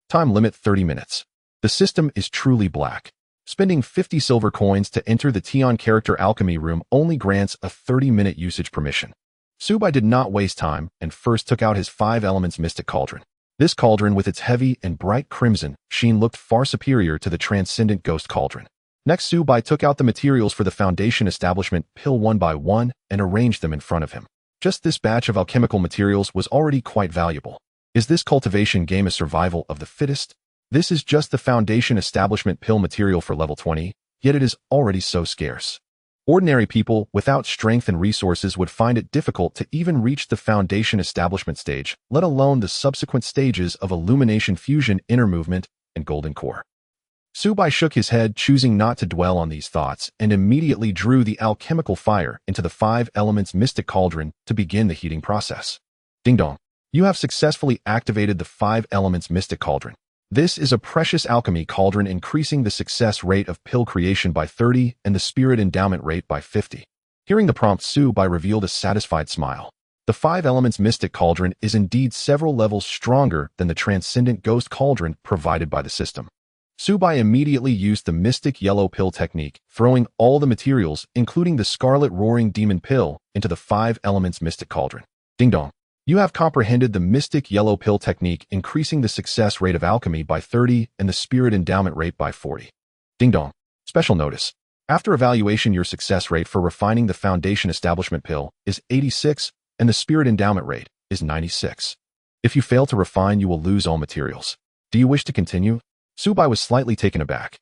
Speaker 1: Time limit 30 minutes. The system is truly black. Spending 50 silver coins to enter the Tian character alchemy room only grants a 30-minute usage permission. Su Bai did not waste time and first took out his 5 elements mystic cauldron. This cauldron with its heavy and bright crimson sheen looked far superior to the transcendent ghost cauldron. Next, Su Bai took out the materials for the foundation establishment pill one by one and arranged them in front of him. Just this batch of alchemical materials was already quite valuable. Is this cultivation game a survival of the fittest? This is just the foundation establishment pill material for level 20, yet it is already so scarce. Ordinary people without strength and resources would find it difficult to even reach the foundation establishment stage, let alone the subsequent stages of illumination fusion, inner movement, and golden core. Su Bai shook his head, choosing not to dwell on these thoughts, and immediately drew the alchemical fire into the 5 elements mystic cauldron to begin the heating process. Ding dong. You have successfully activated the 5 elements mystic cauldron. This is a precious alchemy cauldron increasing the success rate of pill creation by 30 and the spirit endowment rate by 50. Hearing the prompt, Su Bai revealed a satisfied smile. The 5 elements mystic cauldron is indeed several levels stronger than the transcendent ghost cauldron provided by the system. Su Bai immediately used the mystic yellow pill technique, throwing all the materials, including the scarlet roaring demon pill, into the 5 elements mystic cauldron. Ding dong. You have comprehended the mystic yellow pill technique, increasing the success rate of alchemy by 30 and the spirit endowment rate by 40. Ding dong. Special notice. After evaluation, your success rate for refining the foundation establishment pill is 86 and the spirit endowment rate is 96. If you fail to refine, you will lose all materials. Do you wish to continue? Su Bai was slightly taken aback.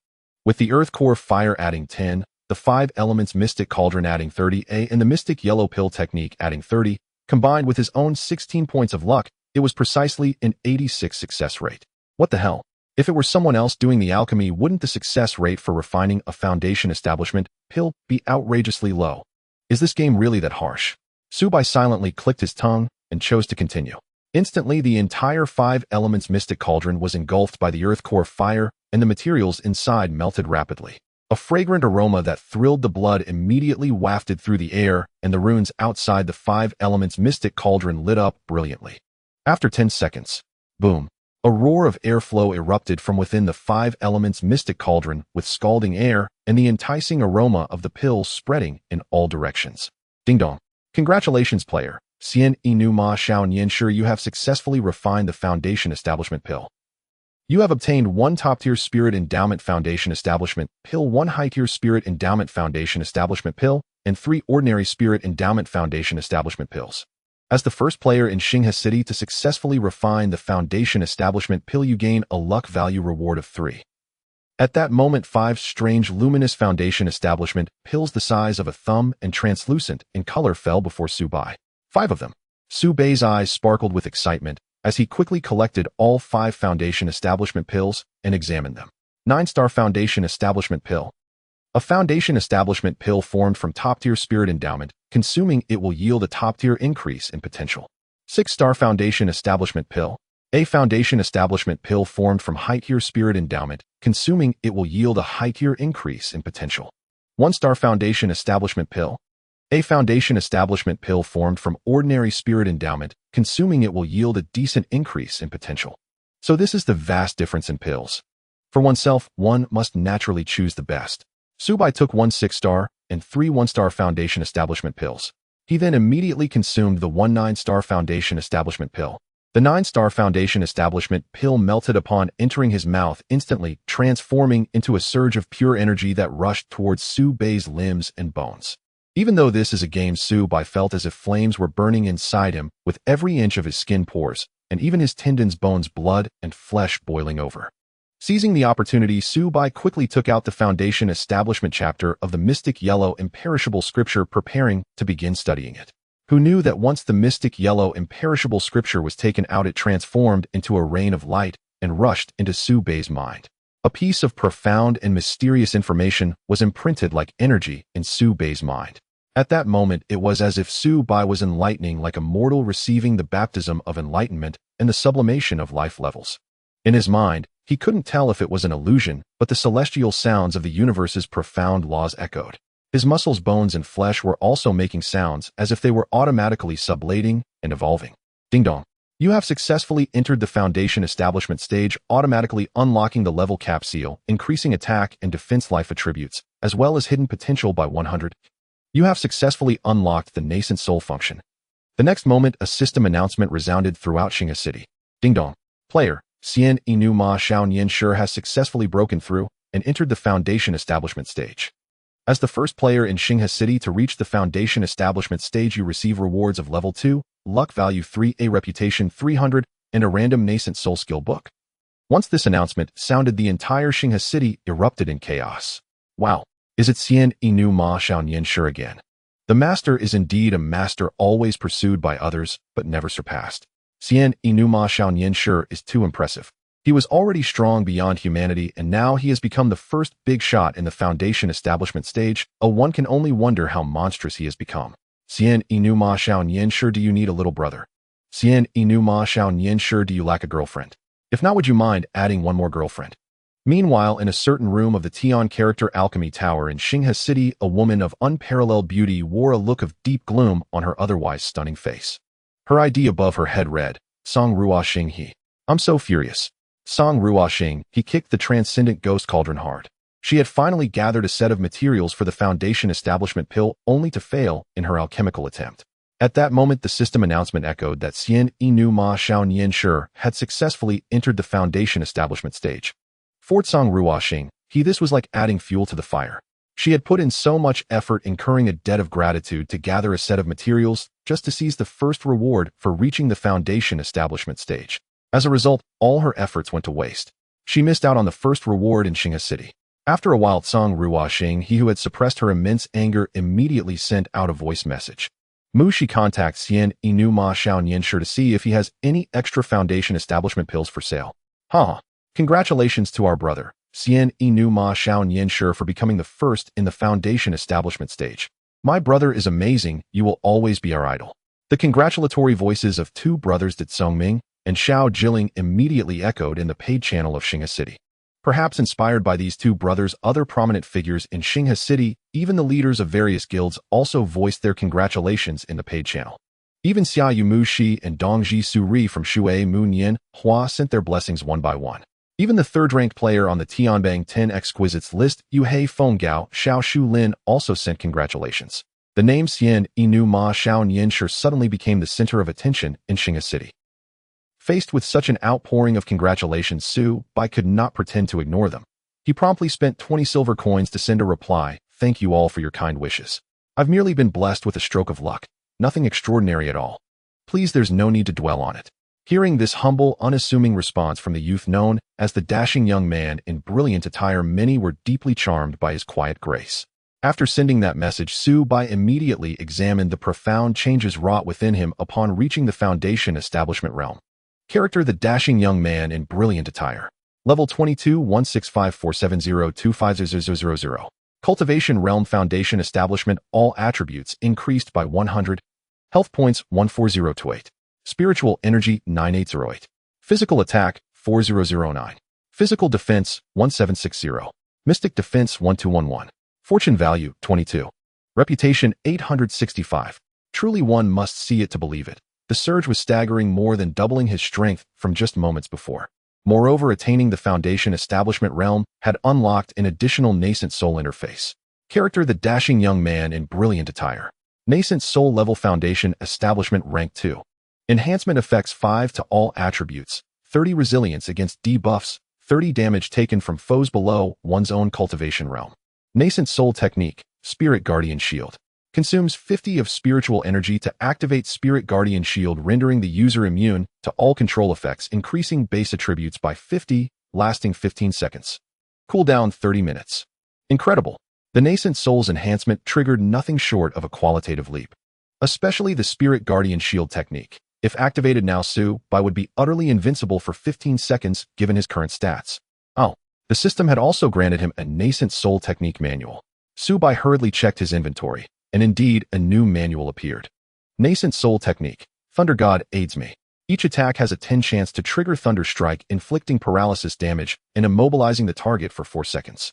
Speaker 1: With the earth core fire adding 10, the 5 elements mystic cauldron adding 30, and the mystic yellow pill technique adding 30, combined with his own 16 points of luck, it was precisely an 86 success rate. What the hell? If it were someone else doing the alchemy, wouldn't the success rate for refining a foundation establishment pill be outrageously low? Is this game really that harsh? Su Bai silently clicked his tongue and chose to continue. Instantly, the entire 5 elements mystic cauldron was engulfed by the earth core fire, and the materials inside melted rapidly. A fragrant aroma that thrilled the blood immediately wafted through the air, and the runes outside the 5 elements mystic cauldron lit up brilliantly. After 10 seconds, boom, a roar of airflow erupted from within the 5 elements mystic cauldron with scalding air and the enticing aroma of the pills spreading in all directions. Ding dong. Congratulations, player. Xian Inu Ma Xiao Nian, sure you have successfully refined the foundation establishment pill. You have obtained 1 top-tier Spirit Endowment Foundation Establishment Pill, 1 high-tier Spirit Endowment Foundation Establishment Pill, and 3 ordinary Spirit Endowment Foundation Establishment Pills. As the first player in Xinghe City to successfully refine the Foundation Establishment Pill, you gain a luck value reward of 3. At that moment, 5 strange luminous Foundation Establishment Pills the size of a thumb and translucent in color fell before Su Bai. 5 of them. Su Bai's eyes sparkled with excitement as he quickly collected all 5 Foundation Establishment Pills and examined them. 9-star Foundation Establishment Pill. A Foundation Establishment Pill formed from top-tier Spirit Endowment. Consuming it will yield a top-tier increase in potential. 6-star Foundation Establishment Pill. A Foundation Establishment Pill formed from high-tier Spirit Endowment. Consuming it will yield a high-tier increase in potential. 1-star Foundation Establishment Pill. A Foundation Establishment Pill formed from ordinary Spirit Endowment. Consuming it will yield a decent increase in potential. So this is the vast difference in pills. For oneself, one must naturally choose the best. Su Bai took 1 6-star and 3 1-star Foundation Establishment Pills. He then immediately consumed the 1 9-star Foundation Establishment Pill. The 9-star Foundation Establishment Pill melted upon entering his mouth, instantly transforming into a surge of pure energy that rushed towards Su Bai's limbs and bones. Even though this is a game, Su Bai felt as if flames were burning inside him with every inch of his skin pores, and even his tendons, bones, blood, and flesh boiling over. Seizing the opportunity, Su Bai quickly took out the Foundation Establishment chapter of the Mystic Yellow Imperishable Scripture, preparing to begin studying it. Who knew that once the Mystic Yellow Imperishable Scripture was taken out, it transformed into a rain of light and rushed into Su Bai's mind. A piece of profound and mysterious information was imprinted like energy in Su Bai's mind. At that moment, it was as if Su Bai was enlightening, like a mortal receiving the baptism of enlightenment and the sublimation of life levels. In his mind, he couldn't tell if it was an illusion, but the celestial sounds of the universe's profound laws echoed. His muscles, bones, and flesh were also making sounds as if they were automatically sublating and evolving. Ding dong. You have successfully entered the Foundation Establishment stage, automatically unlocking the level cap seal, increasing attack and defense life attributes, as well as hidden potential by 100. You have successfully unlocked the nascent soul function. The next moment, a system announcement resounded throughout Xinghe City. Ding dong. Player Xian Inu Ma Xiao Nian Shi has successfully broken through and entered the Foundation Establishment stage. As the first player in Xinghe City to reach the Foundation Establishment stage, you receive rewards of level 2, luck value 3, a reputation 300, and a random nascent soul skill book. Once this announcement sounded, the entire Xinghe City erupted in chaos. Wow, is it Xian Inu Ma Xiao Nian Shi again? The master is indeed a master, always pursued by others, but never surpassed. Xian Inu Ma Xiao Nian Shi is too impressive. He was already strong beyond humanity, and now he has become the first big shot in the Foundation Establishment stage. One can only wonder how monstrous he has become. Xian Inu Ma Xiao Nian Shi, do you need a little brother? Xian Inu Ma Xiao Nian Shi, do you lack a girlfriend? If not, would you mind adding one more girlfriend? Meanwhile, in a certain room of the Tian Character Alchemy Tower in Xinghe City, a woman of unparalleled beauty wore a look of deep gloom on her otherwise stunning face. Her ID above her head read, Song Ruo Xing He. I'm so furious. Song Ruo Xing, he kicked the transcendent ghost cauldron hard. She had finally gathered a set of materials for the Foundation Establishment pill, only to fail in her alchemical attempt. At that moment, the system announcement echoed that Xian Inu Ma Xiao Nian Shi had successfully entered the Foundation Establishment stage. For Song Ruo Xing, this was like adding fuel to the fire. She had put in so much effort, incurring a debt of gratitude, to gather a set of materials just to seize the first reward for reaching the Foundation Establishment stage. As a result, all her efforts went to waste. She missed out on the first reward in Xinghe City. After a while, Song Ruo Xing, he who had suppressed her immense anger, immediately sent out a voice message. She contacts Xian Inu Ma Xiao Nian Shi to see if he has any extra Foundation Establishment pills for sale. Congratulations to our brother, Xian Inu Ma Xiao Nian Shi, for becoming the first in the Foundation Establishment stage. My brother is amazing, you will always be our idol. The congratulatory voices of two brothers Dit Songming and Xiao Jilling immediately echoed in the paid channel of Xinghe City. Perhaps inspired by these two brothers, other prominent figures in Xinghe City, even the leaders of various guilds, also voiced their congratulations in the paid channel. Even Xia Yu Mu Shi and Dongji Suri from Shui Mu Nian Hua sent their blessings one by one. Even the third-ranked player on the Tianbang 10 Exquisites list, Yuhei Fenggao Xiao Shu Lin, also sent congratulations. The name Xian Inu Ma Xiao Nian Shi suddenly became the center of attention in Xinghe City. Faced with such an outpouring of congratulations, Su Bai could not pretend to ignore them. He promptly spent 20 silver coins to send a reply, "Thank you all for your kind wishes. I've merely been blessed with a stroke of luck. Nothing extraordinary at all. Please, there's no need to dwell on it." Hearing this humble, unassuming response from the youth known as the dashing young man in brilliant attire, many were deeply charmed by his quiet grace. After sending that message, Su Bai immediately examined the profound changes wrought within him upon reaching the Foundation Establishment realm. Character: the dashing young man in brilliant attire. Level 22 16547025000. Cultivation Realm Foundation Establishment. All attributes increased by 100. Health points 14028. Spiritual energy 9808. Physical attack 4009. Physical defense 1760. Mystic defense 1211. Fortune value 22. Reputation 865. Truly, one must see it to believe it. The surge was staggering, more than doubling his strength from just moments before. Moreover, attaining the Foundation Establishment realm had unlocked an additional nascent soul interface. Character: the dashing young man in brilliant attire. Nascent soul level Foundation Establishment rank 2. Enhancement effects 5 to all attributes, 30 resilience against debuffs, 30 damage taken from foes below one's own cultivation realm. Nascent soul technique, Spirit Guardian Shield. Consumes 50 of spiritual energy to activate Spirit Guardian Shield, rendering the user immune to all control effects, increasing base attributes by 50, lasting 15 seconds. Cooldown 30 minutes. Incredible. The Nascent Souls enhancement triggered nothing short of a qualitative leap. Especially the Spirit Guardian Shield technique. If activated now, Su-Bai would be utterly invincible for 15 seconds given his current stats. Oh, the system had also granted him a Nascent Soul technique manual. Su-Bai hurriedly checked his inventory, and indeed, a new manual appeared. Nascent Soul Technique. Thunder God aids me. Each attack has a 10 chance to trigger Thunder Strike, inflicting paralysis damage and immobilizing the target for 4 seconds.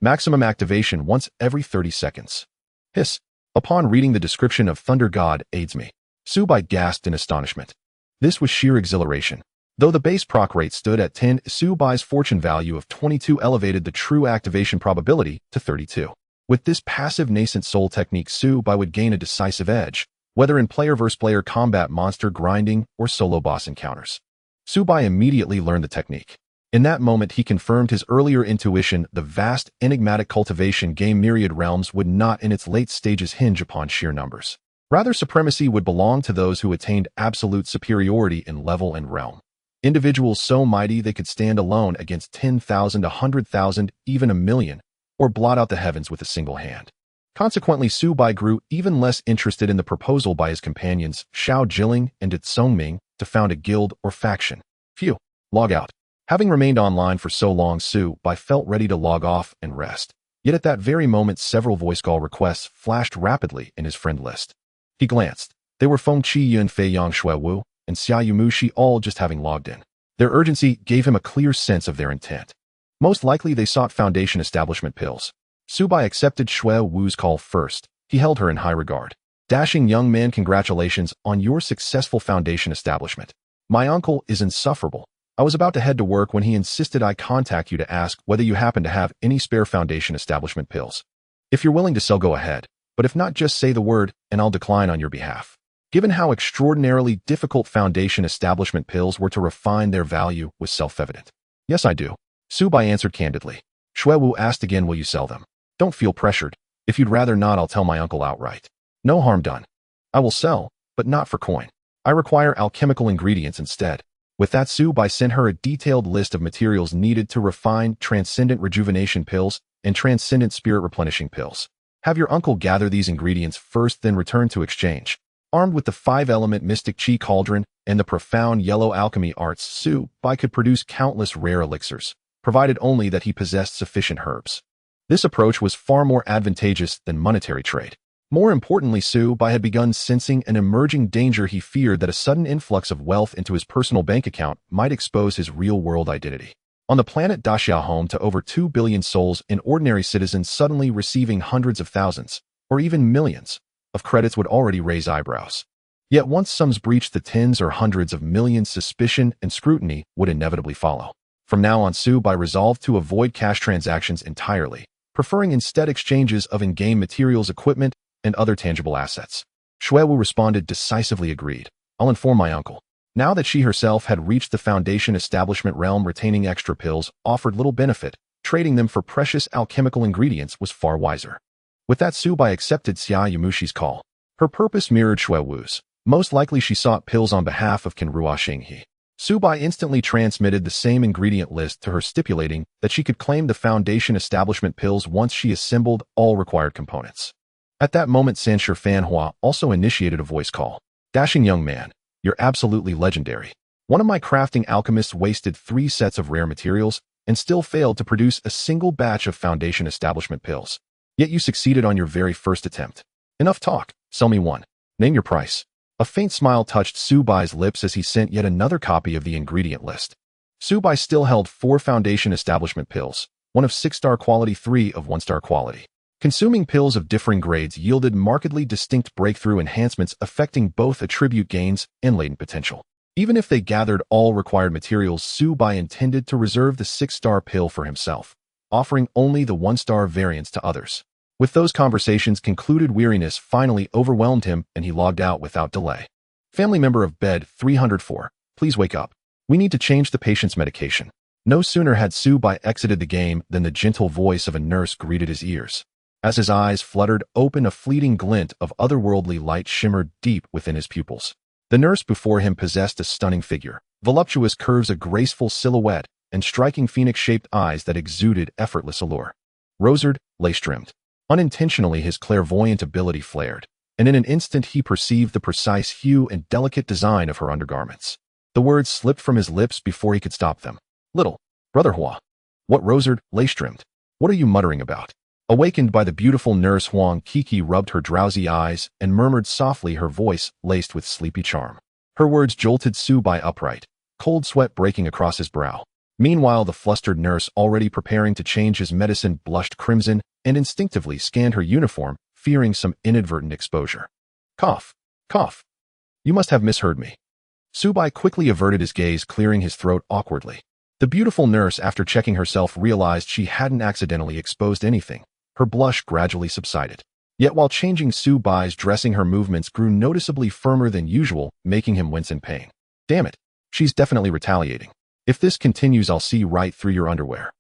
Speaker 1: Maximum activation once every 30 seconds. Hiss. Upon reading the description of Thunder God aids me, Su-Bai gasped in astonishment. This was sheer exhilaration. Though the base proc rate stood at 10, Su-Bai's fortune value of 22 elevated the true activation probability to 32. With this passive Nascent Soul technique, Su-Bai would gain a decisive edge, whether in player-versus-player combat, monster grinding, or solo boss encounters. Su-Bai immediately learned the technique. In that moment, he confirmed his earlier intuition: the vast, enigmatic cultivation game Myriad Realms would not in its late stages hinge upon sheer numbers. Rather, supremacy would belong to those who attained absolute superiority in level and realm. Individuals so mighty they could stand alone against 10,000, 100,000, even a million, or blot out the heavens with a single hand. Consequently, Su-Bai grew even less interested in the proposal by his companions, Xiao Jilling and Di Tsongming, to found a guild or faction. Phew. Log out. Having remained online for so long, Su-Bai felt ready to log off and rest. Yet at that very moment, several voice call requests flashed rapidly in his friend list. He glanced. They were Feng Qiyun, Fei Yang, Shui Wu, and Xia Yumushi, all just having logged in. Their urgency gave him a clear sense of their intent. Most likely they sought Foundation establishment pills. Su-Bai accepted Shui Wu's call first. He held her in high regard. Dashing young man, congratulations on your successful Foundation establishment. My uncle is insufferable. I was about to head to work when he insisted I contact you to ask whether you happen to have any spare Foundation establishment pills. If you're willing to sell, go ahead, but if not, just say the word and I'll decline on your behalf. Given how extraordinarily difficult Foundation establishment pills were to refine their value was self-evident. Yes, I do. Su-Bai answered candidly. Shui Wu asked again, will you sell them? Don't feel pressured. If you'd rather not, I'll tell my uncle outright. No harm done. I will sell, but not for coin. I require alchemical ingredients instead. With that, Su-Bai sent her a detailed list of materials needed to refine Transcendent Rejuvenation pills and Transcendent Spirit Replenishing pills. Have your uncle gather these ingredients first, then return to exchange. Armed with the 5-element Mystic Chi Cauldron and the profound yellow alchemy arts, Su-Bai could produce countless rare elixirs, provided only that he possessed sufficient herbs. This approach was far more advantageous than monetary trade. More importantly, Su-Bai had begun sensing an emerging danger. He feared that a sudden influx of wealth into his personal bank account might expose his real-world identity. On the planet Daxia, home to over 2 billion souls, an ordinary citizen suddenly receiving hundreds of thousands, or even millions, of credits would already raise eyebrows. Yet once sums breached the tens or hundreds of millions, suspicion and scrutiny would inevitably follow. From now on, Su-Bai resolved to avoid cash transactions entirely, preferring instead exchanges of in-game materials, equipment, and other tangible assets. Shui Wu responded decisively, agreed. I'll inform my uncle. Now that she herself had reached the Foundation establishment realm, retaining extra pills offered little benefit. Trading them for precious alchemical ingredients was far wiser. With that, Su-Bai accepted Xia Yamushi's call. Her purpose mirrored Shui Wu's. Most likely she sought pills on behalf of Kenrua Xinghe. Su-Bai instantly transmitted the same ingredient list to her, stipulating that she could claim the Foundation establishment pills once she assembled all required components. At that moment, Sanshir Fanhua also initiated a voice call. Dashing young man, you're absolutely legendary. One of my crafting alchemists wasted 3 sets of rare materials and still failed to produce a single batch of Foundation establishment pills. Yet you succeeded on your very first attempt. Enough talk, sell me one. Name your price. A faint smile touched Su-Bai's lips as he sent yet another copy of the ingredient list. Su-Bai still held 4 Foundation establishment pills, 1 of 6-star quality, 3 of 1-star quality. Consuming pills of differing grades yielded markedly distinct breakthrough enhancements affecting both attribute gains and latent potential. Even if they gathered all required materials, Su-Bai intended to reserve the 6-star pill for himself, offering only the 1-star variants to others. With those conversations concluded, weariness finally overwhelmed him and he logged out without delay. Family member of bed 304, please wake up. We need to change the patient's medication. No sooner had Su-Bai exited the game than the gentle voice of a nurse greeted his ears. As his eyes fluttered open, a fleeting glint of otherworldly light shimmered deep within his pupils. The nurse before him possessed a stunning figure, voluptuous curves, a graceful silhouette, and striking phoenix-shaped eyes that exuded effortless allure. Rosered, lace-trimmed. Unintentionally, his clairvoyant ability flared, and in an instant he perceived the precise hue and delicate design of her undergarments. The words slipped from his lips before he could stop them. Little brother Hua. What rosered, lace-trimmed? What are you muttering about? Awakened by the beautiful nurse, Huang Kiki rubbed her drowsy eyes and murmured softly, her voice laced with sleepy charm. Her words jolted Su Bai upright, cold sweat breaking across his brow. Meanwhile, the flustered nurse, already preparing to change his medicine, blushed crimson and instinctively scanned her uniform, fearing some inadvertent exposure. Cough. Cough. You must have misheard me. Su Bai quickly averted his gaze, clearing his throat awkwardly. The beautiful nurse, after checking herself, realized she hadn't accidentally exposed anything. Her blush gradually subsided. Yet while changing Su Bai's dressing, her movements grew noticeably firmer than usual, making him wince in pain. Damn it. She's definitely retaliating. If this continues, I'll see right through your underwear.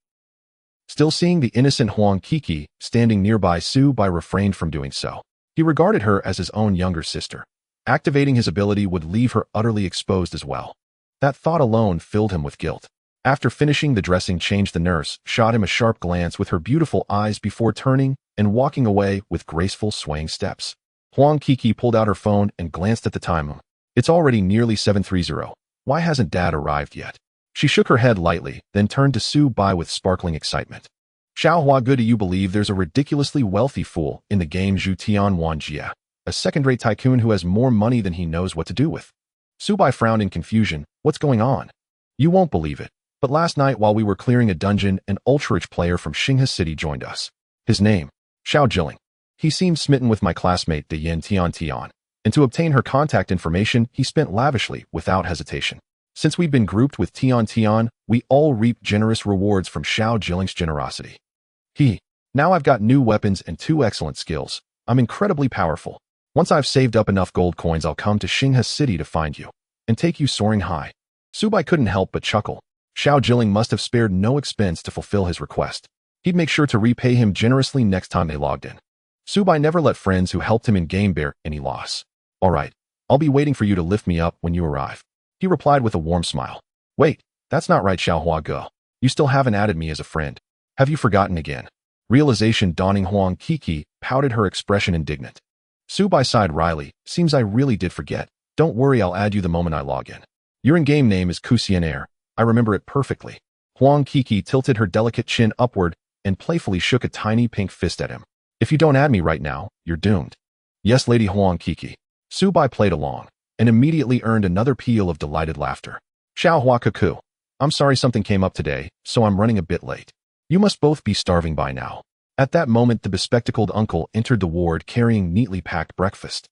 Speaker 1: Still seeing the innocent Huang Kiki standing nearby, Su Bai refrained from doing so. He regarded her as his own younger sister. Activating his ability would leave her utterly exposed as well. That thought alone filled him with guilt. After finishing the dressing change, the nurse shot him a sharp glance with her beautiful eyes before turning and walking away with graceful swaying steps. Huang Kiki pulled out her phone and glanced at the time. It's already nearly 7:30. Why hasn't Dad arrived yet? She shook her head lightly, then turned to Su Bai with sparkling excitement. Xiao Hua, good, do you believe there's a ridiculously wealthy fool in the game, Zhu Tian Wanjia, a second-rate tycoon who has more money than he knows what to do with? Su Bai frowned in confusion. What's going on? You won't believe it, but last night while we were clearing a dungeon, an ultra-rich player from Xinghe City joined us. His name, Xiao Jilling. He seemed smitten with my classmate, the Yin Tian Tian, and to obtain her contact information, he spent lavishly, without hesitation. Since we've been grouped with Tian Tian, we all reap generous rewards from Xiao Jilling's generosity. Now I've got new weapons and 2 excellent skills. I'm incredibly powerful. Once I've saved up enough gold coins, I'll come to Xinghe City to find you and take you soaring high. Su Bai couldn't help but chuckle. Xiao Jilling must have spared no expense to fulfill his request. He'd make sure to repay him generously next time they logged in. Su Bai never let friends who helped him in game bear any loss. All right, I'll be waiting for you to lift me up when you arrive. He replied with a warm smile. Wait, that's not right, Xiao Hua Ge. You still haven't added me as a friend. Have you forgotten again? Realization dawning, Huang Kiki pouted, her expression indignant. Su Bai sighed wryly. Seems I really did forget. Don't worry, I'll add you the moment I log in. Your in-game name is Kusianair. I remember it perfectly. Huang Kiki tilted her delicate chin upward and playfully shook a tiny pink fist at him. If you don't add me right now, you're doomed. Yes, Lady Huang Kiki. Su Bai played along and immediately earned another peal of delighted laughter. Xiao Hua Cuckoo. I'm sorry, something came up today, so I'm running a bit late. You must both be starving by now. At that moment, the bespectacled uncle entered the ward carrying neatly packed breakfast.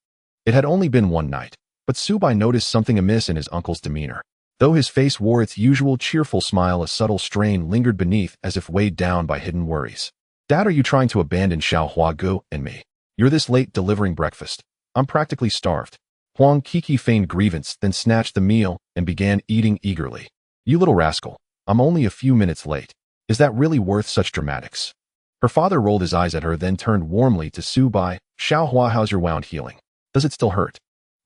Speaker 1: It had only been one night, but Su Bai noticed something amiss in his uncle's demeanor. Though his face wore its usual cheerful smile, a subtle strain lingered beneath, as if weighed down by hidden worries. Dad, are you trying to abandon Xiao Hua Ge and me? You're this late delivering breakfast. I'm practically starved. Huang Kiki feigned grievance, then snatched the meal and began eating eagerly. You little rascal. I'm only a few minutes late. Is that really worth such dramatics? Her father rolled his eyes at her, then turned warmly to Su Bai. Xiao Hua, how's your wound healing? Does it still hurt?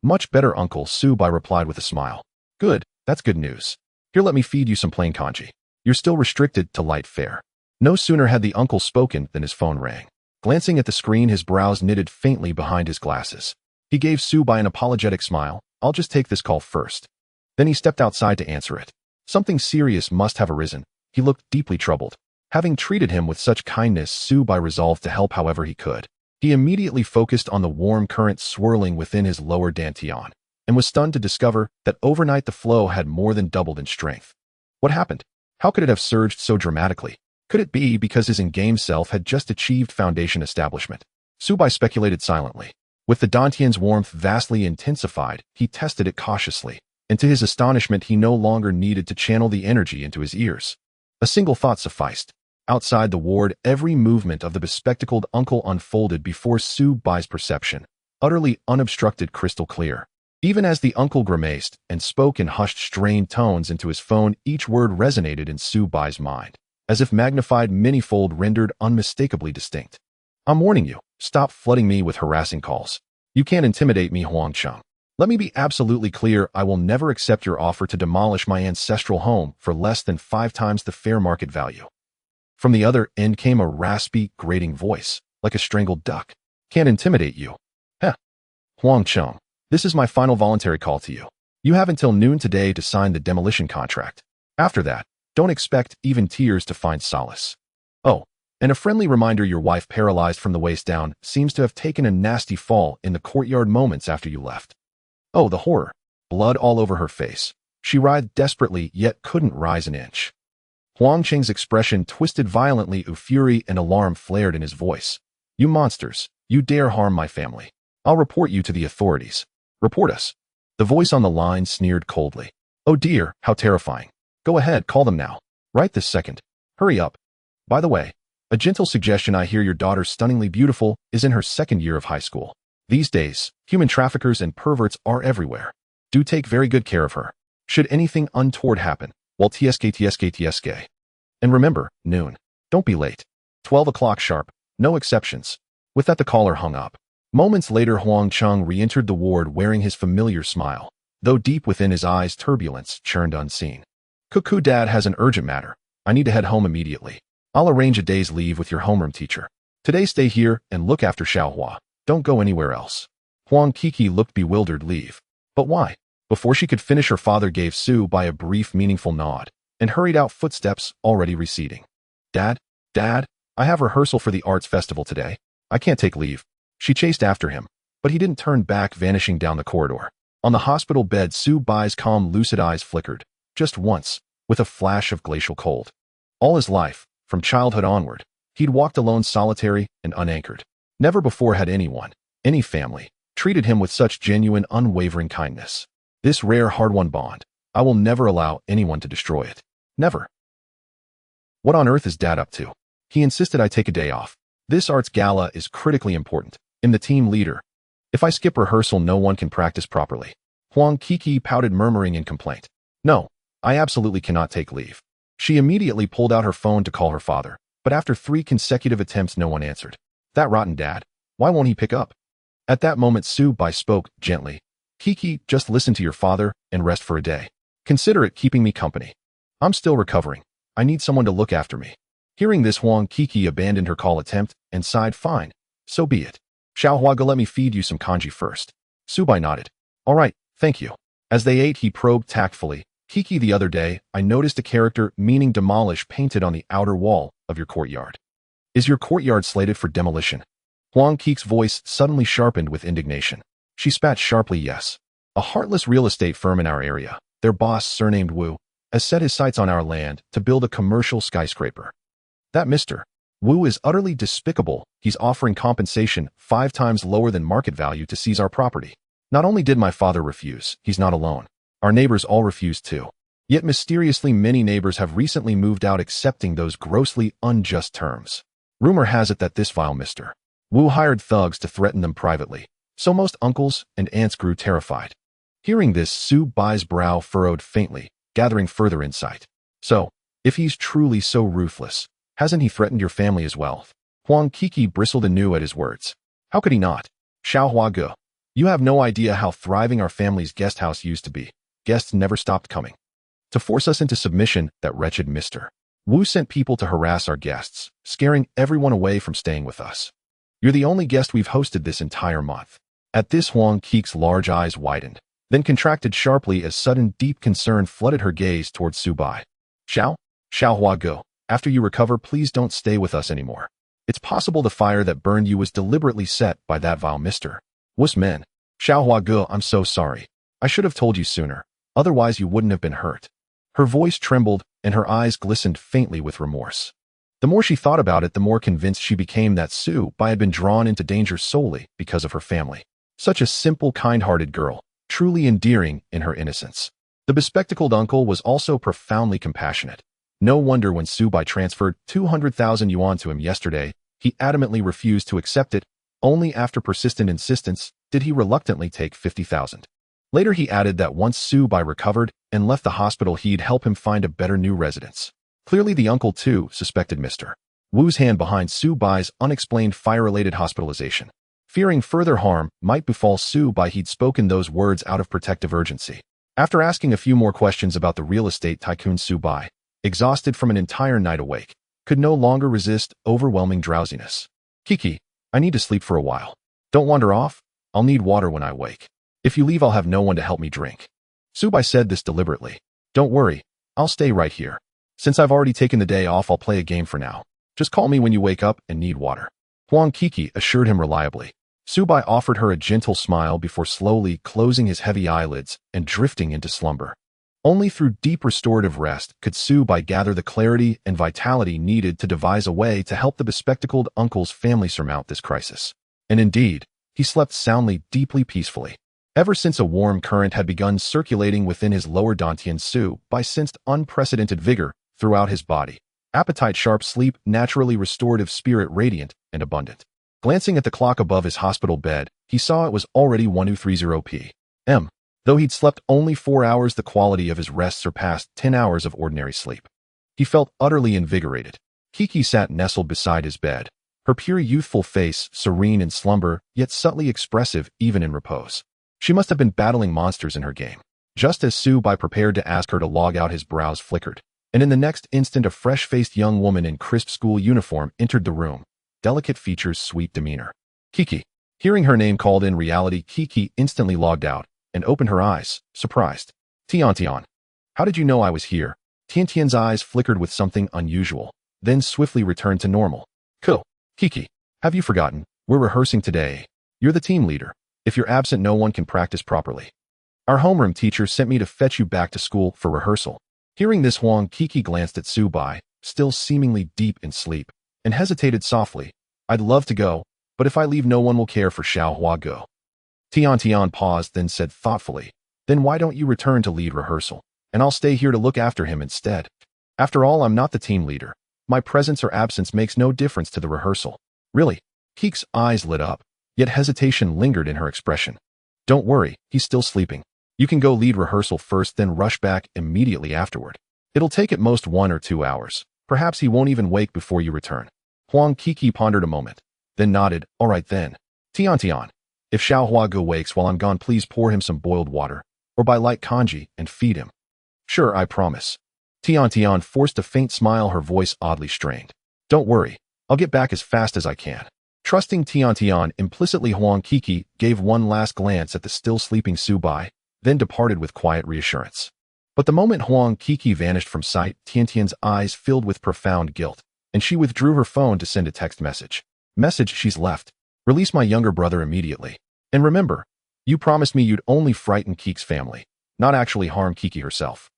Speaker 1: Much better, uncle, Su Bai replied with a smile. Good, that's good news. Here, let me feed you some plain congee. You're still restricted to light fare. No sooner had the uncle spoken than his phone rang. Glancing at the screen, his brows knitted faintly behind his glasses. He gave Su Bai an apologetic smile. I'll just take this call first. Then he stepped outside to answer it. Something serious must have arisen. He looked deeply troubled. Having treated him with such kindness, Su Bai resolved to help however he could. He immediately focused on the warm current swirling within his lower dantian, and was stunned to discover that overnight the flow had more than doubled in strength. What happened? How could it have surged so dramatically? Could it be because his in-game self had just achieved foundation establishment? Su Bai speculated silently. With the dantian's warmth vastly intensified, he tested it cautiously, and to his astonishment he no longer needed to channel the energy into his ears. A single thought sufficed. Outside the ward, every movement of the bespectacled uncle unfolded before Su Bai's perception, utterly unobstructed, crystal clear. Even as the uncle grimaced and spoke in hushed, strained tones into his phone, each word resonated in Su Bai's mind, as if magnified many-fold, rendered unmistakably distinct. I'm warning you, stop flooding me with harassing calls. You can't intimidate me, Huang Cheng. Let me be absolutely clear, I will never accept your offer to demolish my ancestral home for less than 5 times the fair market value. From the other end came a raspy, grating voice, like a strangled duck. Can't intimidate you. Heh. Huang Cheng, this is my final voluntary call to you. You have until noon today to sign the demolition contract. After that, don't expect even tears to find solace. Oh, and a friendly reminder, your wife, paralyzed from the waist down, seems to have taken a nasty fall in the courtyard moments after you left. Oh, the horror. Blood all over her face. She writhed desperately, yet couldn't rise an inch. Huang Cheng's expression twisted violently. Fury and alarm flared in his voice. You monsters, you dare harm my family. I'll report you to the authorities. Report us. The voice on the line sneered coldly. Oh dear, how terrifying. Go ahead, call them now. Right this second. Hurry up. By the way, a gentle suggestion, I hear your daughter, stunningly beautiful, is in her 2nd year of high school. These days, human traffickers and perverts are everywhere. Do take very good care of her. Should anything untoward happen, well, tsk. And remember, noon. Don't be late. 12 o'clock sharp, no exceptions. With that, the caller hung up. Moments later, Huang Cheng re-entered the ward wearing his familiar smile, though deep within his eyes turbulence churned unseen. Cuckoo, Dad has an urgent matter. I need to head home immediately. I'll arrange a day's leave with your homeroom teacher. Today stay here and look after Xiaohua. Don't go anywhere else. Huang Kiki looked bewildered. Leave. But why? Before she could finish, her father gave Su Bai a brief, meaningful nod and hurried out, footsteps already receding. Dad, I have rehearsal for the arts festival today. I can't take leave. She chased after him, but he didn't turn back, vanishing down the corridor. On the hospital bed, Su Bai's calm, lucid eyes flickered, just once, with a flash of glacial cold. All his life, from childhood onward, he'd walked alone, solitary and unanchored. Never before had anyone, any family, treated him with such genuine, unwavering kindness. This rare, hard-won bond, I will never allow anyone to destroy it. Never. What on earth is Dad up to? He insisted I take a day off. This arts gala is critically important. I'm the team leader. If I skip rehearsal, no one can practice properly. Huang Kiki pouted, murmuring in complaint. No, I absolutely cannot take leave. She immediately pulled out her phone to call her father, but after 3 consecutive attempts, no one answered. That rotten dad. Why won't he pick up? At that moment, Su Bai spoke gently. Kiki, just listen to your father and rest for a day. Consider it keeping me company. I'm still recovering. I need someone to look after me. Hearing this, Huang Kiki abandoned her call attempt and sighed. Fine, so be it. Xiaohua, go let me feed you some kanji first. Su Bai nodded. All right, thank you. As they ate, he probed tactfully. Kiki, the other day, I noticed a character meaning demolish painted on the outer wall of your courtyard. Is your courtyard slated for demolition? Huang Kiki's voice suddenly sharpened with indignation. She spat sharply. Yes. A heartless real estate firm in our area, their boss, surnamed Wu, has set his sights on our land to build a commercial skyscraper. That Mr. Wu is utterly despicable. He's offering compensation 5 times lower than market value to seize our property. Not only did my father refuse, he's not alone. Our neighbors all refused too. Yet mysteriously, many neighbors have recently moved out, accepting those grossly unjust terms. Rumor has it that this vile Mr. Wu hired thugs to threaten them privately, so most uncles and aunts grew terrified. Hearing this, Su Bai's brow furrowed faintly, gathering further insight. So, if he's truly so ruthless, hasn't he threatened your family as well? Huang Kiki bristled anew at his words. How could he not? Xiaohua Ge, you have no idea how thriving our family's guest house used to be. Guests never stopped coming. To force us into submission, that wretched Mr. Wu sent people to harass our guests, scaring everyone away from staying with us. You're the only guest we've hosted this entire month. At this, Huang Kiki's large eyes widened, then contracted sharply as sudden deep concern flooded her gaze towards Su Bai. Xiaohua Ge, after you recover, please don't stay with us anymore. It's possible the fire that burned you was deliberately set by that vile Mr. Wu's men. Xiaohua Ge, I'm so sorry. I should have told you sooner, otherwise you wouldn't have been hurt. Her voice trembled, and her eyes glistened faintly with remorse. The more she thought about it, the more convinced she became that Su Bai had been drawn into danger solely because of her family. Such a simple, kind-hearted girl, truly endearing in her innocence. The bespectacled uncle was also profoundly compassionate. No wonder when Su Bai transferred 200,000 yuan to him yesterday, he adamantly refused to accept it. Only after persistent insistence did he reluctantly take 50,000. Later he added that once Su Bai recovered and left the hospital, he'd help him find a better new residence. Clearly the uncle too suspected Mr. Wu's hand behind Su Bai's unexplained fire-related hospitalization. Fearing further harm might befall Su Bai, he'd spoken those words out of protective urgency. After asking a few more questions about the real estate tycoon, Su Bai, exhausted from an entire night awake, could no longer resist overwhelming drowsiness. Kiki, I need to sleep for a while. Don't wander off. I'll need water when I wake. If you leave, I'll have no one to help me drink. Su Bai said this deliberately. Don't worry, I'll stay right here. Since I've already taken the day off, I'll play a game for now. Just call me when you wake up and need water. Huang Kiki assured him reliably. Su Bai offered her a gentle smile before slowly closing his heavy eyelids and drifting into slumber. Only through deep restorative rest could Su Bai gather the clarity and vitality needed to devise a way to help the bespectacled uncle's family surmount this crisis. And indeed, he slept soundly, deeply peacefully. Ever since a warm current had begun circulating within his lower dantian, Su Bai sensed unprecedented vigor throughout his body. Appetite sharp, sleep naturally restorative, spirit radiant and abundant. Glancing at the clock above his hospital bed, he saw it was already 1230 p.m. Though he'd slept only 4 hours, the quality of his rest surpassed 10 hours of ordinary sleep. He felt utterly invigorated. Kiki sat nestled beside his bed, her pure youthful face serene in slumber, yet subtly expressive even in repose. She must have been battling monsters in her game. Just as Su Bai prepared to ask her to log out, his brows flickered, and in the next instant a fresh-faced young woman in crisp school uniform entered the room, delicate features, sweet demeanor. Kiki. Hearing her name called in reality, Kiki instantly logged out and opened her eyes, surprised. Tian. How did you know I was here? Tian's eyes flickered with something unusual, then swiftly returned to normal. Cool. Kiki, have you forgotten? We're rehearsing today. You're the team leader. If you're absent, no one can practice properly. Our homeroom teacher sent me to fetch you back to school for rehearsal. Hearing this, Huang Kiki glanced at Su Bai, still seemingly deep in sleep, and hesitated softly. I'd love to go, but if I leave, no one will care for Xiao Hua Go. Tian paused, then said thoughtfully, then why don't you return to lead rehearsal, and I'll stay here to look after him instead. After all, I'm not the team leader. My presence or absence makes no difference to the rehearsal. Really? Kiki's eyes lit up, yet hesitation lingered in her expression. Don't worry, he's still sleeping. You can go lead rehearsal first, then rush back immediately afterward. It'll take at most 1 or 2 hours. Perhaps he won't even wake before you return. Huang Kiki pondered a moment, then nodded. All right then. Tian. If Xiao Hua Go wakes while I'm gone, please pour him some boiled water, or buy light congee and feed him. Sure, I promise. Tian forced a faint smile, her voice oddly strained. Don't worry, I'll get back as fast as I can. Trusting Tian implicitly, Huang Kiki gave one last glance at the still sleeping Su Bai, then departed with quiet reassurance. But the moment Huang Kiki vanished from sight, Tian's eyes filled with profound guilt, and she withdrew her phone to send a text message. Message she's left. Release my younger brother immediately. And remember, you promised me you'd only frighten Kiki's family, not actually harm Kiki herself.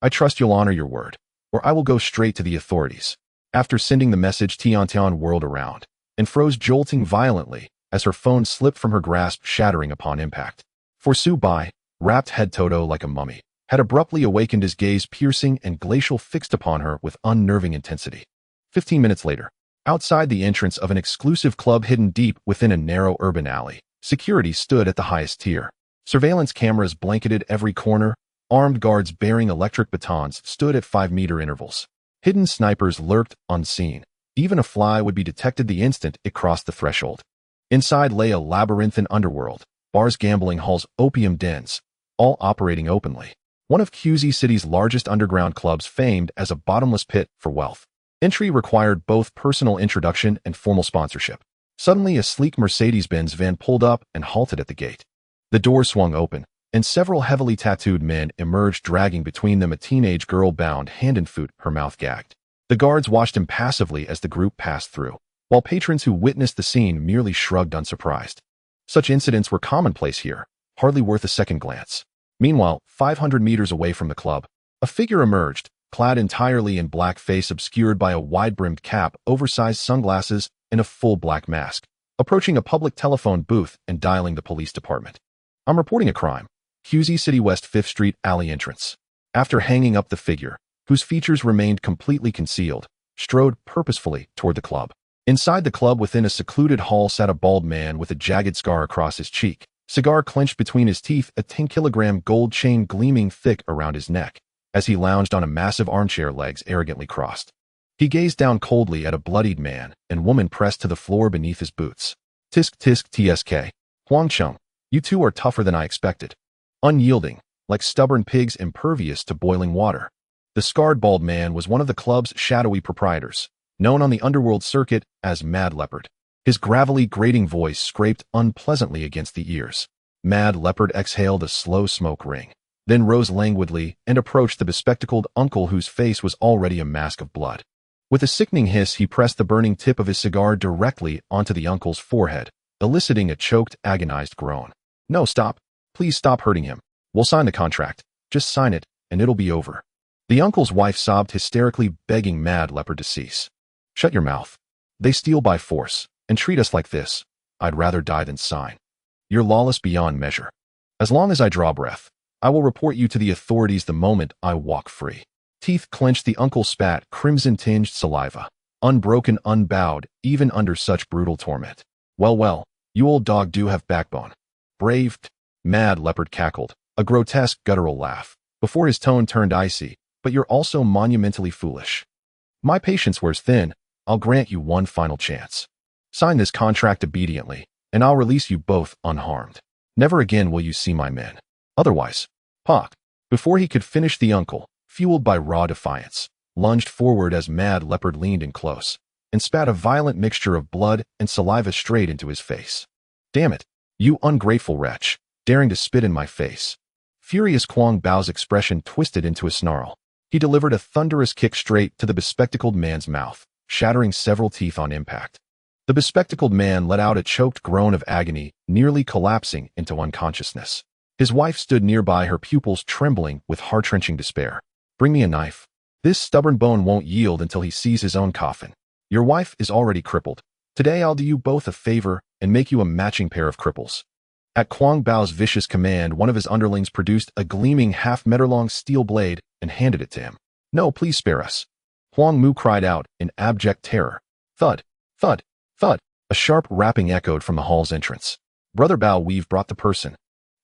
Speaker 1: I trust you'll honor your word, or I will go straight to the authorities. After sending the message, Tian whirled around and froze, jolting violently as her phone slipped from her grasp, shattering upon impact. For Su Bai, wrapped head toto like a mummy, had abruptly awakened, his gaze piercing and glacial, fixed upon her with unnerving intensity. 15 minutes later, outside the entrance of an exclusive club hidden deep within a narrow urban alley, security stood at the highest tier. Surveillance cameras blanketed every corner. Armed guards bearing electric batons stood at 5-meter intervals. Hidden snipers lurked unseen. Even a fly would be detected the instant it crossed the threshold. Inside lay a labyrinthine underworld, bars, gambling halls, opium dens, all operating openly. One of QZ City's largest underground clubs, famed as a bottomless pit for wealth. Entry required both personal introduction and formal sponsorship. Suddenly, a sleek Mercedes-Benz van pulled up and halted at the gate. The door swung open, and several heavily tattooed men emerged, dragging between them a teenage girl bound hand and foot, her mouth gagged. The guards watched impassively as the group passed through, while patrons who witnessed the scene merely shrugged unsurprised. Such incidents were commonplace here, hardly worth a second glance. Meanwhile, 500 meters away from the club, a figure emerged, clad entirely in black, face obscured by a wide-brimmed cap, oversized sunglasses, and a full black mask, approaching a public telephone booth and dialing the police department. I'm reporting a crime. QZ City West 5th Street alley entrance. After hanging up, the figure, whose features remained completely concealed, strode purposefully toward the club. Inside the club, within a secluded hall, sat a bald man with a jagged scar across his cheek, cigar clenched between his teeth, a 10-kilogram gold chain gleaming thick around his neck, as he lounged on a massive armchair, legs arrogantly crossed. He gazed down coldly at a bloodied man and woman pressed to the floor beneath his boots. Tisk tisk tsk. Huang Chung, you two are tougher than I expected. Unyielding, like stubborn pigs impervious to boiling water. The scarred bald man was one of the club's shadowy proprietors, known on the underworld circuit as Mad Leopard. His gravelly, grating voice scraped unpleasantly against the ears. Mad Leopard exhaled a slow smoke ring, then rose languidly and approached the bespectacled uncle whose face was already a mask of blood. With a sickening hiss, he pressed the burning tip of his cigar directly onto the uncle's forehead, eliciting a choked, agonized groan. No, stop. Please stop hurting him. We'll sign the contract. Just sign it, and it'll be over. The uncle's wife sobbed hysterically, begging Mad Leopard to cease. Shut your mouth. They steal by force, and treat us like this. I'd rather die than sign. You're lawless beyond measure. As long as I draw breath, I will report you to the authorities the moment I walk free. Teeth clenched, the uncle spat crimson-tinged saliva, unbroken, unbowed, even under such brutal torment. Well, you old dog do have backbone. Brave. Mad Leopard cackled, a grotesque guttural laugh, before his tone turned icy, but you're also monumentally foolish. My patience wears thin. I'll grant you one final chance. Sign this contract obediently, and I'll release you both unharmed. Never again will you see my men. Otherwise, Pak. Before he could finish, the uncle, fueled by raw defiance, lunged forward as Mad Leopard leaned in close and spat a violent mixture of blood and saliva straight into his face. Damn it, you ungrateful wretch, daring to spit in my face. Furious, Kwang Bao's expression twisted into a snarl. He delivered a thunderous kick straight to the bespectacled man's mouth, shattering several teeth on impact. The bespectacled man let out a choked groan of agony, nearly collapsing into unconsciousness. His wife stood nearby, her pupils trembling with heart-wrenching despair. Bring me a knife. This stubborn bone won't yield until he sees his own coffin. Your wife is already crippled. Today I'll do you both a favor and make you a matching pair of cripples. At Kwang Bao's vicious command, one of his underlings produced a gleaming half-meter-long steel blade and handed it to him. No, please spare us. Huang Mu cried out in abject terror. Thud, thud, thud. A sharp rapping echoed from the hall's entrance. Brother Bao, we've brought the person.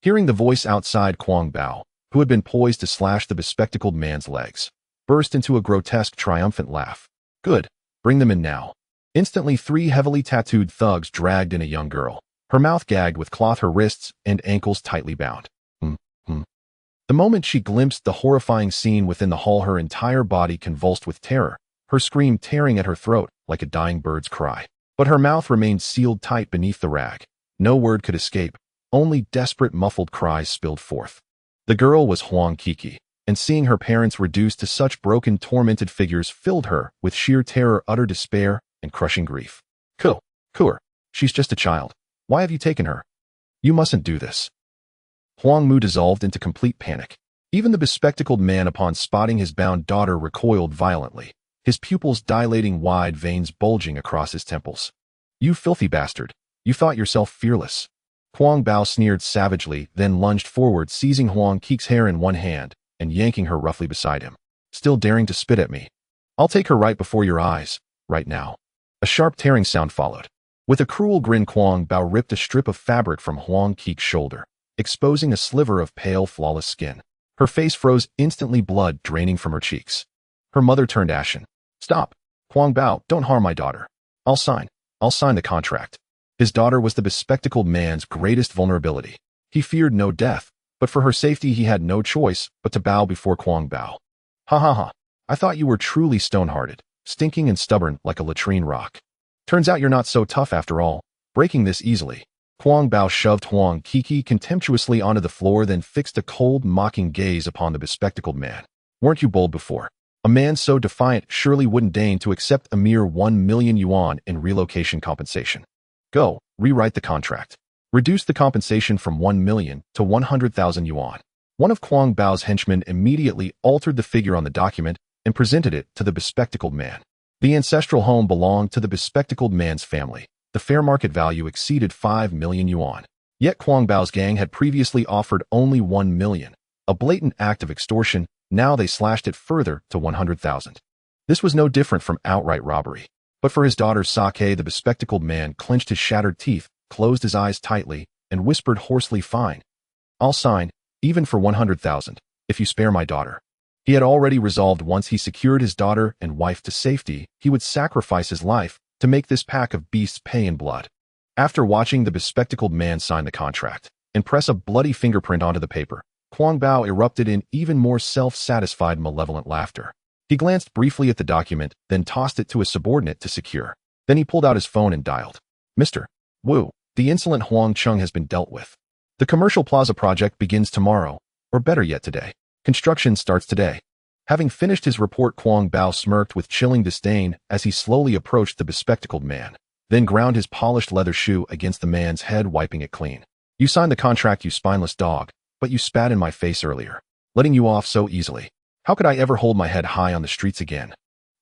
Speaker 1: Hearing the voice outside, Kwang Bao, who had been poised to slash the bespectacled man's legs, burst into a grotesque, triumphant laugh. Good. Bring them in now. Instantly, three heavily tattooed thugs dragged in a young girl, her mouth gagged with cloth, her wrists and ankles tightly bound. The moment she glimpsed the horrifying scene within the hall, her entire body convulsed with terror, her scream tearing at her throat like a dying bird's cry. But her mouth remained sealed tight beneath the rag. No word could escape. Only desperate, muffled cries spilled forth. The girl was Huang Kiki, and seeing her parents reduced to such broken, tormented figures filled her with sheer terror, utter despair, and crushing grief. Kuer, she's just a child. Why have you taken her? You mustn't do this. Huang Mu dissolved into complete panic. Even the bespectacled man, upon spotting his bound daughter, recoiled violently, his pupils dilating, wide veins bulging across his temples. You filthy bastard. You thought yourself fearless. Kwang Bao sneered savagely, then lunged forward, seizing Huang Ki's hair in one hand and yanking her roughly beside him. Still daring to spit at me? I'll take her right before your eyes, right now. A sharp tearing sound followed. With a cruel grin, Kwang Bao ripped a strip of fabric from Huang Ki's shoulder, exposing a sliver of pale, flawless skin. Her face froze instantly, blood draining from her cheeks. Her mother turned ashen. Stop. Kwang Bao, don't harm my daughter. I'll sign the contract. His daughter was the bespectacled man's greatest vulnerability. He feared no death, but for her safety he had no choice but to bow before Kwang Bao. Ha. I thought you were truly stone-hearted, stinking and stubborn like a latrine rock. Turns out you're not so tough after all, breaking this easily. Kwang Bao shoved Huang Kiki contemptuously onto the floor, then fixed a cold, mocking gaze upon the bespectacled man. Weren't you bold before? A man so defiant surely wouldn't deign to accept a mere 1 million yuan in relocation compensation. Go, rewrite the contract. Reduce the compensation from 1 million to 100,000 yuan. One of Kwang Bao's henchmen immediately altered the figure on the document and presented it to the bespectacled man. The ancestral home belonged to the bespectacled man's family. The fair market value exceeded 5 million yuan. Yet Kwang Bao's gang had previously offered only 1 million. A blatant act of extortion. Now they slashed it further to 100,000. This was no different from outright robbery. But for his daughter's sake, the bespectacled man clenched his shattered teeth, closed his eyes tightly, and whispered hoarsely, Fine. I'll sign, even for 100,000, if you spare my daughter. He had already resolved once he secured his daughter and wife to safety, he would sacrifice his life to make this pack of beasts pay in blood. After watching the bespectacled man sign the contract and press a bloody fingerprint onto the paper, Kuang Bao erupted in even more self-satisfied malevolent laughter. He glanced briefly at the document, then tossed it to a subordinate to secure. Then he pulled out his phone and dialed. Mr. Wu, the insolent Huang Chung has been dealt with. The commercial plaza project begins tomorrow, or better yet today. Construction starts today. Having finished his report, Kuang Bao smirked with chilling disdain as he slowly approached the bespectacled man, then ground his polished leather shoe against the man's head, wiping it clean. You signed the contract, you spineless dog, but you spat in my face earlier, letting you off so easily. How could I ever hold my head high on the streets again?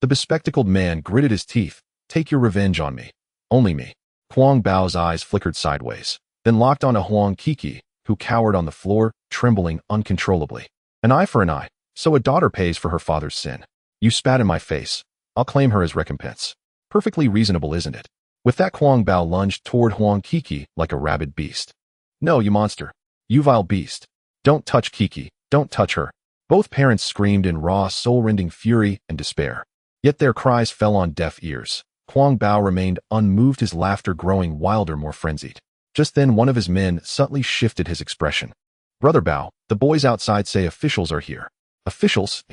Speaker 1: The bespectacled man gritted his teeth. Take your revenge on me. Only me. Kuang Bao's eyes flickered sideways, then locked on a Huang Kiki, who cowered on the floor, trembling uncontrollably. An eye for an eye, so a daughter pays for her father's sin. You spat in my face. I'll claim her as recompense. Perfectly reasonable, isn't it? With that, Kuang Bao lunged toward Huang Kiki like a rabid beast. No, you monster. You vile beast. Don't touch Kiki. Don't touch her. Both parents screamed in raw, soul-rending fury and despair. Yet their cries fell on deaf ears. Kuang Bao remained unmoved, his laughter growing wilder, more frenzied. Just then, one of his men subtly shifted his expression. Brother Bao, the boys outside say officials are here. Officials?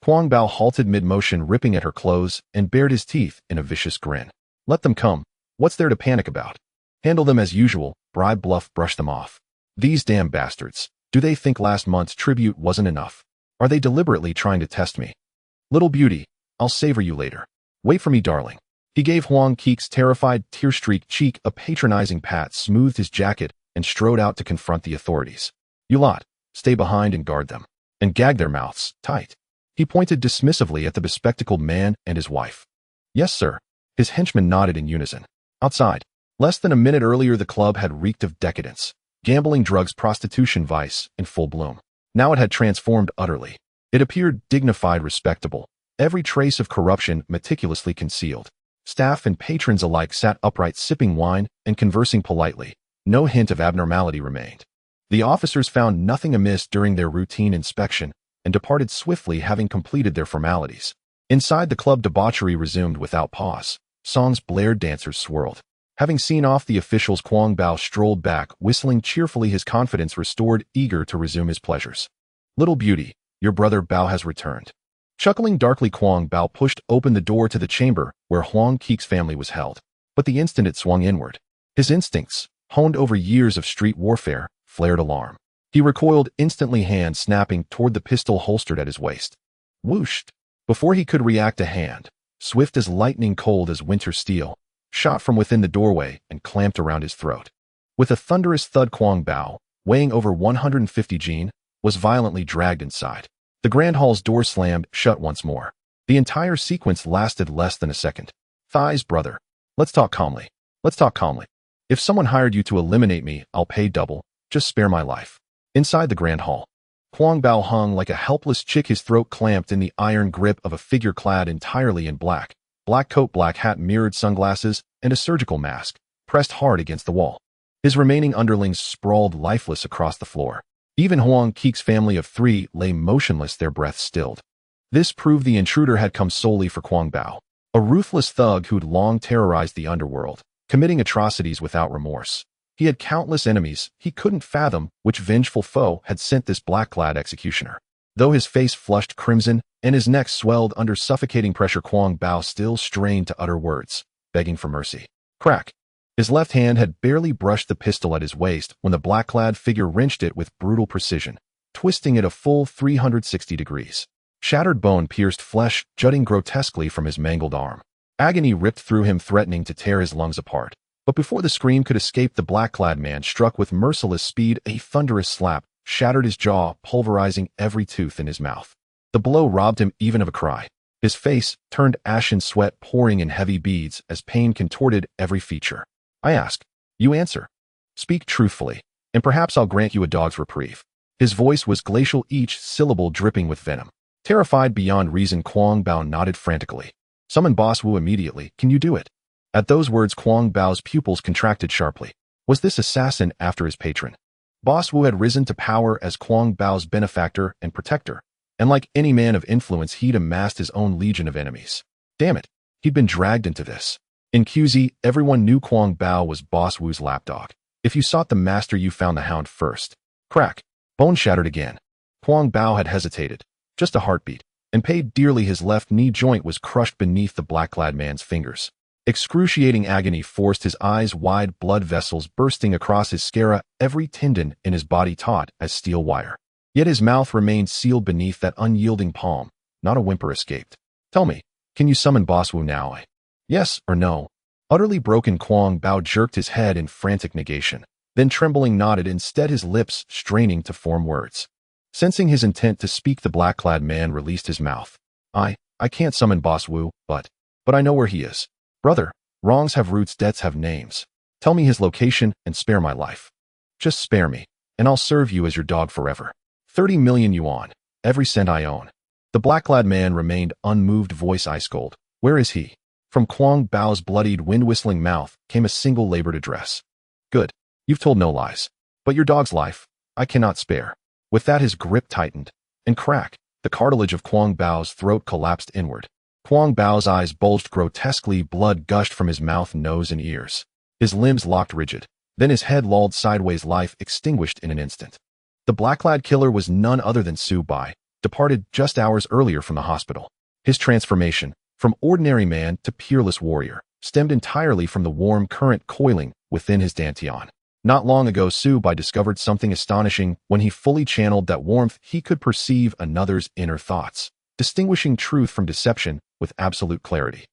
Speaker 1: Kuang Bao halted mid-motion, ripping at her clothes, and bared his teeth in a vicious grin. Let them come. What's there to panic about? Handle them as usual. Bribe, bluff, brush them off. These damn bastards. Do they think last month's tribute wasn't enough? Are they deliberately trying to test me? Little beauty, I'll savor you later. Wait for me, darling. He gave Huang Kiki's terrified, tear-streaked cheek a patronizing pat, smoothed his jacket, and strode out to confront the authorities. You lot, stay behind and guard them. And gag their mouths tight. He pointed dismissively at the bespectacled man and his wife. Yes, sir. His henchmen nodded in unison. Outside, less than a minute earlier, the club had reeked of decadence. Gambling, drugs, prostitution, vice, in full bloom. Now it had transformed utterly. It appeared dignified, respectable, every trace of corruption meticulously concealed. Staff and patrons alike sat upright, sipping wine and conversing politely. No hint of abnormality remained. The officers found nothing amiss during their routine inspection and departed swiftly, having completed their formalities. Inside the club, debauchery resumed without pause. Songs blared, dancers swirled. Having seen off the officials, Kuang Bao strolled back, whistling cheerfully, his confidence restored, eager to resume his pleasures. Little beauty, your brother Bao has returned. Chuckling darkly, Kuang Bao pushed open the door to the chamber where Huang Kiki's family was held. But the instant it swung inward, his instincts, honed over years of street warfare, flared alarm. He recoiled instantly, hand snapping toward the pistol holstered at his waist. Whooshed! Before he could react, a hand, swift as lightning, cold as winter steel, shot from within the doorway and clamped around his throat. With a thunderous thud, Kuang Bao, weighing over 150 jin, was violently dragged inside. The grand hall's door slammed shut once more. The entire sequence lasted less than a second. Thighs, brother. Let's talk calmly. Let's talk calmly. If someone hired you to eliminate me, I'll pay double. Just spare my life. Inside the grand hall, Kuang Bao hung like a helpless chick, his throat clamped in the iron grip of a figure clad entirely in black. Black coat, black hat, mirrored sunglasses, and a surgical mask, pressed hard against the wall. His remaining underlings sprawled lifeless across the floor. Even Huang Kiki's family of 3 lay motionless, their breath stilled. This proved the intruder had come solely for Kuang Bao, a ruthless thug who'd long terrorized the underworld, committing atrocities without remorse. He had countless enemies. He couldn't fathom which vengeful foe had sent this black-clad executioner. Though his face flushed crimson and his neck swelled under suffocating pressure, Kuang Bao still strained to utter words, begging for mercy. Crack! His left hand had barely brushed the pistol at his waist when the black-clad figure wrenched it with brutal precision, twisting it a full 360 degrees. Shattered bone pierced flesh, jutting grotesquely from his mangled arm. Agony ripped through him, threatening to tear his lungs apart. But before the scream could escape, the black-clad man struck with merciless speed. A thunderous slap shattered his jaw, pulverizing every tooth in his mouth. The blow robbed him even of a cry. His face turned ashen, sweat pouring in heavy beads as pain contorted every feature. I ask, you answer. Speak truthfully, and perhaps I'll grant you a dog's reprieve. His voice was glacial, each syllable dripping with venom. Terrified beyond reason, Kuang Bao nodded frantically. Summon Boss Wu immediately. Can you do it? At those words, Kuang Bao's pupils contracted sharply. Was this assassin after his patron? Boss Wu had risen to power as Kuang Bao's benefactor and protector, And like any man of influence, he'd amassed his own legion of enemies. Damn it, he'd been dragged into this. In QZ, everyone knew Kwang Bao was Boss Wu's lapdog. If you sought the master, you found the hound first. Crack. Bone shattered again. Kwang Bao had hesitated, just a heartbeat, and paid dearly. His left knee joint was crushed beneath the black-clad man's fingers. Excruciating agony forced his eyes wide, blood vessels bursting across his sclera, every tendon in his body taut as steel wire. Yet his mouth remained sealed beneath that unyielding palm. Not a whimper escaped. Tell me, can you summon Boss Wu now? Yes or no? Utterly broken, Kwang Bao jerked his head in frantic negation, then trembling nodded, instead his lips straining to form words. Sensing his intent to speak, the black-clad man released his mouth. I can't summon Boss Wu, but I know where he is. Brother, wrongs have roots, debts have names. Tell me his location and spare my life. Just spare me, and I'll serve you as your dog forever. 30 million yuan, every cent I own. The black-clad man remained unmoved, voice ice cold. Where is he? From Kwang Bao's bloodied, wind-whistling mouth came a single labored address. Good, you've told no lies. But your dog's life, I cannot spare. With that, his grip tightened, and crack, the cartilage of Kwang Bao's throat collapsed inward. Kwang Bao's eyes bulged grotesquely, blood gushed from his mouth, nose, and ears. His limbs locked rigid. Then his head lolled sideways, life extinguished in an instant. The black-clad killer was none other than Su Bai, departed just hours earlier from the hospital. His transformation, from ordinary man to peerless warrior, stemmed entirely from the warm current coiling within his dantian. Not long ago, Su Bai discovered something astonishing. When he fully channeled that warmth, he could perceive another's inner thoughts, distinguishing truth from deception with absolute clarity.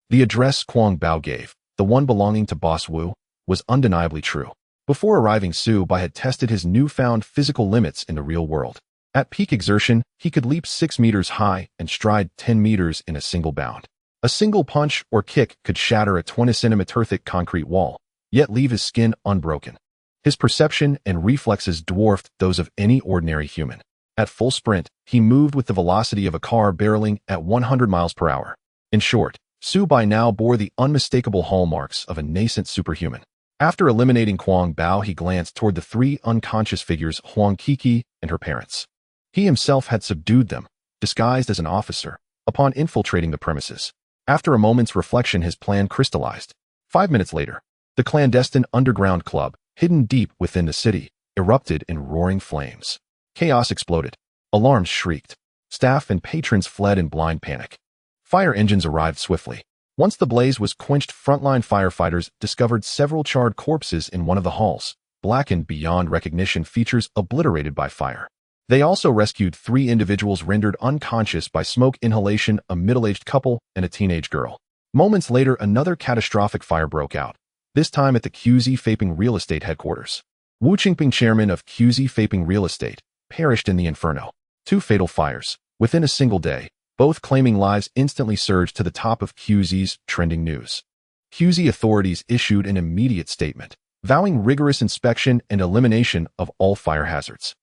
Speaker 1: The address Kwang Bao gave, the one belonging to Boss Wu, was undeniably true. Before arriving, Su Bai had tested his newfound physical limits in the real world. At peak exertion, he could leap 6 meters high and stride 10 meters in a single bound. A single punch or kick could shatter a 20-centimeter thick concrete wall, yet leave his skin unbroken. His perception and reflexes dwarfed those of any ordinary human. At full sprint, he moved with the velocity of a car barreling at 100 miles per hour. In short, Su Bai now bore the unmistakable hallmarks of a nascent superhuman. After eliminating Kwang Bao, he glanced toward the 3 unconscious figures, Huang Qi and her parents. He himself had subdued them, disguised as an officer, upon infiltrating the premises. After a moment's reflection, his plan crystallized. 5 minutes later, the clandestine underground club, hidden deep within the city, erupted in roaring flames. Chaos exploded. Alarms shrieked. Staff and patrons fled in blind panic. Fire engines arrived swiftly. Once the blaze was quenched, frontline firefighters discovered several charred corpses in one of the halls, blackened beyond recognition, features obliterated by fire. They also rescued 3 individuals rendered unconscious by smoke inhalation, a middle-aged couple and a teenage girl. Moments later, another catastrophic fire broke out, this time at the QZ Vaping Real Estate headquarters. Wu Qingping, chairman of QZ Vaping Real Estate, perished in the inferno. 2 fatal fires, within a single day, both claiming lives, instantly surged to the top of QZ's trending news. QZ authorities issued an immediate statement, vowing rigorous inspection and elimination of all fire hazards.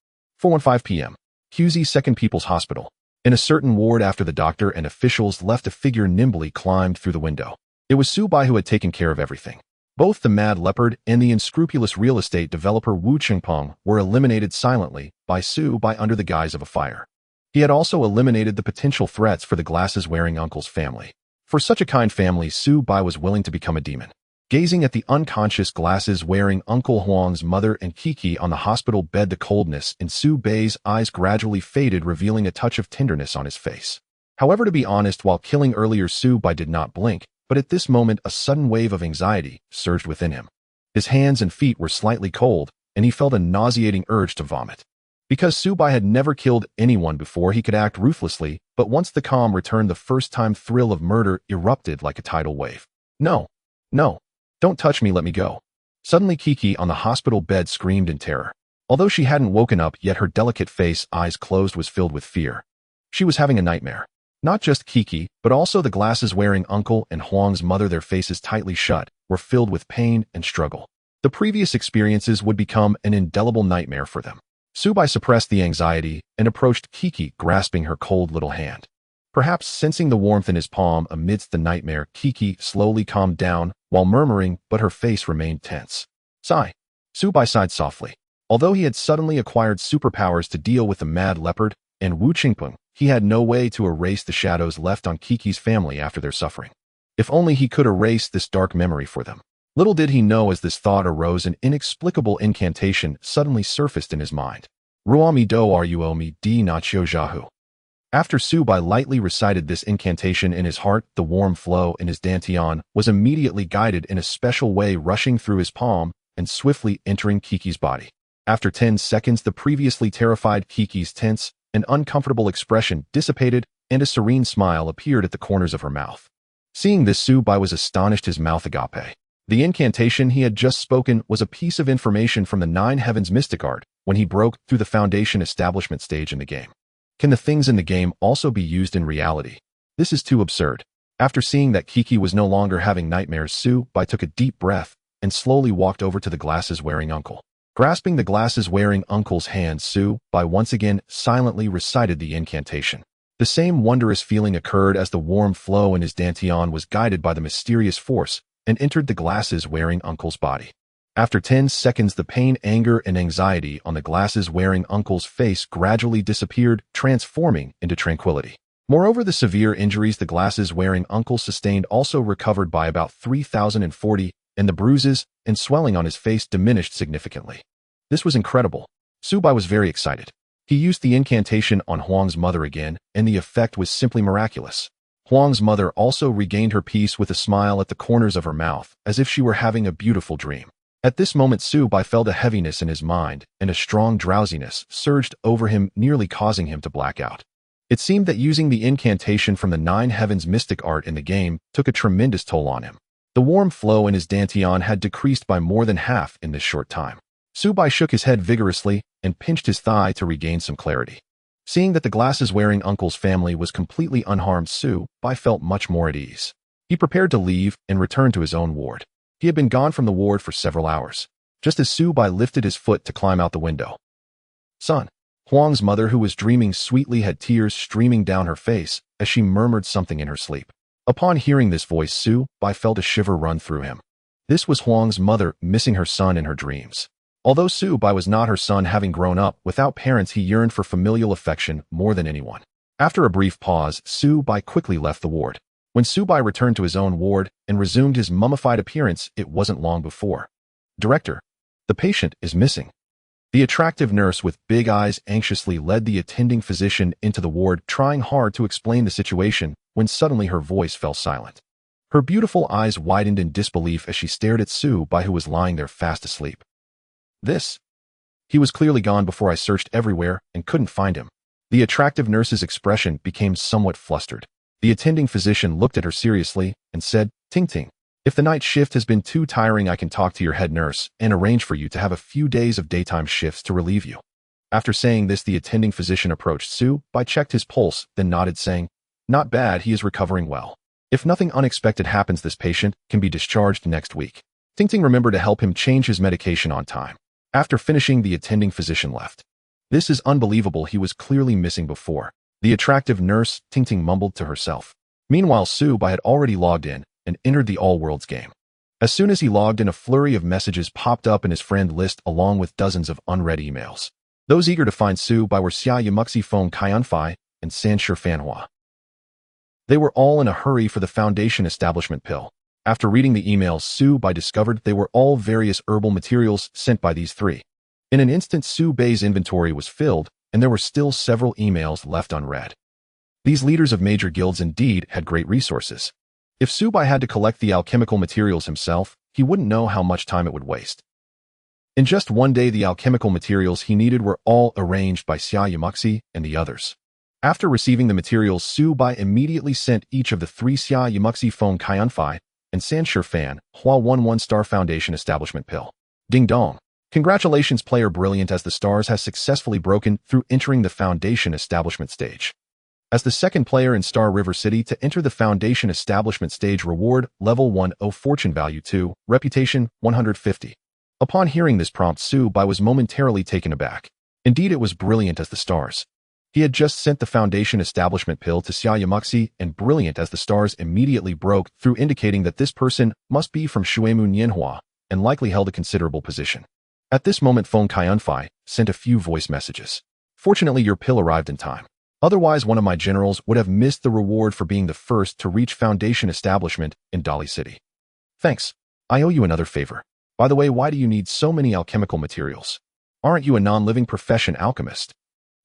Speaker 1: 4:15 p.m. QZ Second People's Hospital. In a certain ward, after the doctor and officials left, a figure nimbly climbed through the window. It was Su Bai who had taken care of everything. Both the mad leopard and the unscrupulous real estate developer Wu Qingpeng were eliminated silently by Su Bai under the guise of a fire. He had also eliminated the potential threats for the glasses-wearing uncle's family. For such a kind family, Su Bai was willing to become a demon. Gazing at the unconscious glasses-wearing Uncle Huang's mother and Kiki on the hospital bed, the coldness in Su Bai's eyes gradually faded, revealing a touch of tenderness on his face. However, to be honest, while killing earlier, Su Bai did not blink, but at this moment a sudden wave of anxiety surged within him. His hands and feet were slightly cold, and he felt a nauseating urge to vomit. Because Su Bai had never killed anyone before, he could act ruthlessly, but once the calm returned, the first-time thrill of murder erupted like a tidal wave. No. No. Don't touch me, let me go. Suddenly, Kiki on the hospital bed screamed in terror. Although she hadn't woken up yet, her delicate face, eyes closed, was filled with fear. She was having a nightmare. Not just Kiki, but also the glasses-wearing uncle and Huang's mother, their faces tightly shut, were filled with pain and struggle. The previous experiences would become an indelible nightmare for them. Su Bai suppressed the anxiety and approached Kiki, grasping her cold little hand. Perhaps sensing the warmth in his palm amidst the nightmare, Kiki slowly calmed down while murmuring, but her face remained tense. Sigh. Su Bai sighed softly. Although he had suddenly acquired superpowers to deal with the mad leopard and Wu Qingpeng, he had no way to erase the shadows left on Kiki's family after their suffering. If only he could erase this dark memory for them. Little did he know as this thought arose, an inexplicable incantation suddenly surfaced in his mind. Ruomi do ruomi di nacho jahu. After Subai lightly recited this incantation in his heart, the warm flow in his dantian was immediately guided in a special way, rushing through his palm and swiftly entering Kiki's body. After 10 seconds, the previously terrified Kiki's tense and uncomfortable expression dissipated, and a serene smile appeared at the corners of her mouth. Seeing this, Subai was astonished, his mouth agape. The incantation he had just spoken was a piece of information from the Nine Heavens mystic art when he broke through the foundation establishment stage in the game. Can the things in the game also be used in reality? This is too absurd. After seeing that Kiki was no longer having nightmares, Subai took a deep breath and slowly walked over to the glasses-wearing uncle. Grasping the glasses-wearing uncle's hand, Subai once again silently recited the incantation. The same wondrous feeling occurred as the warm flow in his dantian was guided by the mysterious force and entered the glasses-wearing uncle's body. After 10 seconds, the pain, anger, and anxiety on the glasses-wearing uncle's face gradually disappeared, transforming into tranquility. Moreover, the severe injuries the glasses-wearing uncle sustained also recovered by about 3,040, and the bruises and swelling on his face diminished significantly. This was incredible. Subai was very excited. He used the incantation on Huang's mother again, and the effect was simply miraculous. Huang's mother also regained her peace with a smile at the corners of her mouth, as if she were having a beautiful dream. At this moment, Subai felt a heaviness in his mind, and a strong drowsiness surged over him, nearly causing him to black out. It seemed that using the incantation from the Nine Heavens mystic art in the game took a tremendous toll on him. The warm flow in his dantian had decreased by more than half in this short time. Subai shook his head vigorously and pinched his thigh to regain some clarity. Seeing that the glasses-wearing uncle's family was completely unharmed, Subai felt much more at ease. He prepared to leave and return to his own ward. He had been gone from the ward for several hours. Just as Subai lifted his foot to climb out the window, "Son." Huang's mother, who was dreaming sweetly, had tears streaming down her face as she murmured something in her sleep. Upon hearing this voice, Subai felt a shiver run through him. This was Huang's mother missing her son in her dreams. Although Subai was not her son, having grown up without parents, he yearned for familial affection more than anyone. After a brief pause, Subai quickly left the ward. When Subai returned to his own ward and resumed his mummified appearance, it wasn't long before. "Director, the patient is missing." The attractive nurse with big eyes anxiously led the attending physician into the ward, trying hard to explain the situation, when suddenly her voice fell silent. Her beautiful eyes widened in disbelief as she stared at Subai, who was lying there fast asleep. He was clearly gone before I searched everywhere and couldn't find him." The attractive nurse's expression became somewhat flustered. The attending physician looked at her seriously and said, "Ting Ting, if the night shift has been too tiring, I can talk to your head nurse and arrange for you to have a few days of daytime shifts to relieve you." After saying this, the attending physician approached Subai, checked his pulse, then nodded, saying, "Not bad, he is recovering well. If nothing unexpected happens, this patient can be discharged next week." Ting Ting remembered to help him change his medication on time. After finishing, the attending physician left. "This is unbelievable, he was clearly missing before." The attractive nurse, Ting Ting, mumbled to herself. Meanwhile, Subai had already logged in and entered the All Worlds game. As soon as he logged in, a flurry of messages popped up in his friend list along with dozens of unread emails. Those eager to find Subai were Xia Yamuxi Feng Kaianfai and Sanshi Fanhua. They were all in a hurry for the Foundation Establishment pill. After reading the emails, Subai discovered they were all various herbal materials sent by these three. In an instant, Subai's inventory was filled, and there were still several emails left unread. These leaders of major guilds indeed had great resources. If Subai had to collect the alchemical materials himself, he wouldn't know how much time it would waste. In just one day, the alchemical materials he needed were all arranged by Xia Yamuxi and the others. After receiving the materials, Subai immediately sent each of the three Xia Yamuxi Feng Kaianfai and Sanshi Fan Hua 1-1-star Foundation Establishment pill. Ding dong. Congratulations, player brilliant, as the stars has successfully broken through entering the Foundation Establishment stage. As the second player in Star River City to enter the Foundation Establishment stage, reward level 10, fortune value 2, reputation 150. Upon hearing this prompt, Subai was momentarily taken aback. Indeed, it was brilliant as the stars. He had just sent the Foundation Establishment pill to Xia Yamuxi, and brilliant as the stars immediately broke through, indicating that this person must be from Shuemu Nianhua and likely held a considerable position. At this moment, Feng Kaianfai sent a few voice messages. "Fortunately, your pill arrived in time. Otherwise, one of my generals would have missed the reward for being the first to reach Foundation establishment in Dali City. Thanks. I owe you another favor. By the way, why do you need so many alchemical materials? Aren't you a non-living profession alchemist?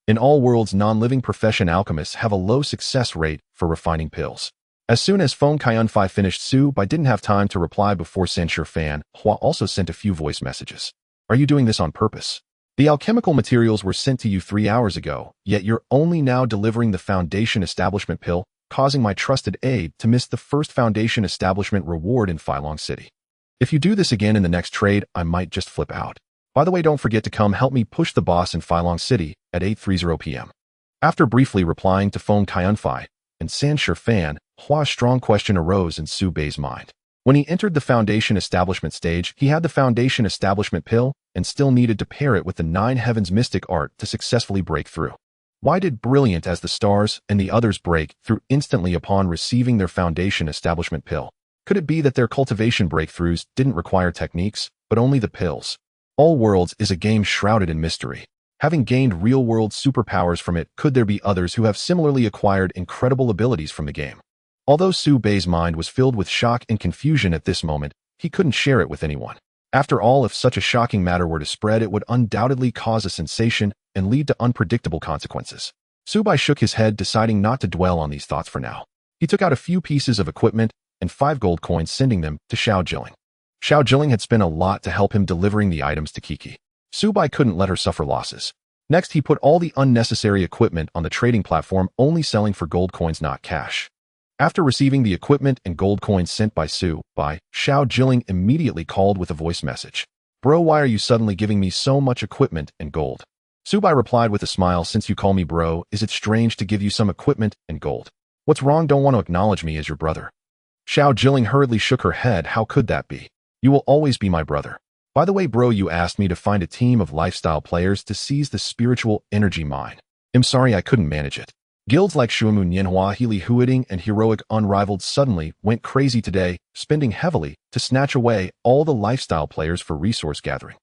Speaker 1: In all worlds, non-living profession alchemists have a low success rate for refining pills. As soon as Phone Kaiunfai finished, Su Bai didn't have time to reply before Censure Fan Hua also sent a few voice messages. Are you doing this on purpose? The alchemical materials were sent to you 3 hours ago, yet you're only now delivering the Foundation establishment pill, causing my trusted aide to miss the first Foundation establishment reward in Phylong City. If you do this again in the next trade, I might just flip out. By the way, don't forget to come help me push the boss in Phylong City at 8:30 p.m. After briefly replying to Phone Kaiunfai and Censure Fan, Hua's strong question arose in Su Bei's mind. When he entered the Foundation establishment stage, he had the Foundation establishment pill and still needed to pair it with the 9 Heavens mystic art to successfully break through. Why did Brilliant as the Stars and the others break through instantly upon receiving their Foundation establishment pill? Could it be that their cultivation breakthroughs didn't require techniques, but only the pills? All Worlds is a game shrouded in mystery. Having gained real-world superpowers from it, could there be others who have similarly acquired incredible abilities from the game? Although Su Bei's mind was filled with shock and confusion at this moment, he couldn't share it with anyone. After all, if such a shocking matter were to spread, it would undoubtedly cause a sensation and lead to unpredictable consequences. Su Bei shook his head, deciding not to dwell on these thoughts for now. He took out a few pieces of equipment and 5 gold coins, sending them to Xiao Jilling. Xiao Jilling had spent a lot to help him delivering the items to Kiki. Su Bei couldn't let her suffer losses. Next, he put all the unnecessary equipment on the trading platform, only selling for gold coins, not cash. After receiving the equipment and gold coins sent by Su Bei, Xiao Jilling immediately called with a voice message. Bro, why are you suddenly giving me so much equipment and gold? Su Bei replied with a smile, since you call me bro, is it strange to give you some equipment and gold? What's wrong? Don't want to acknowledge me as your brother? Xiao Jilling hurriedly shook her head. How could that be? You will always be my brother. By the way, bro, you asked me to find a team of lifestyle players to seize the spiritual energy mine. I'm sorry I couldn't manage it. Guilds like Shuamu Nianhua, Healy Huading, and Heroic Unrivaled suddenly went crazy today, spending heavily to snatch away all the lifestyle players for resource gathering.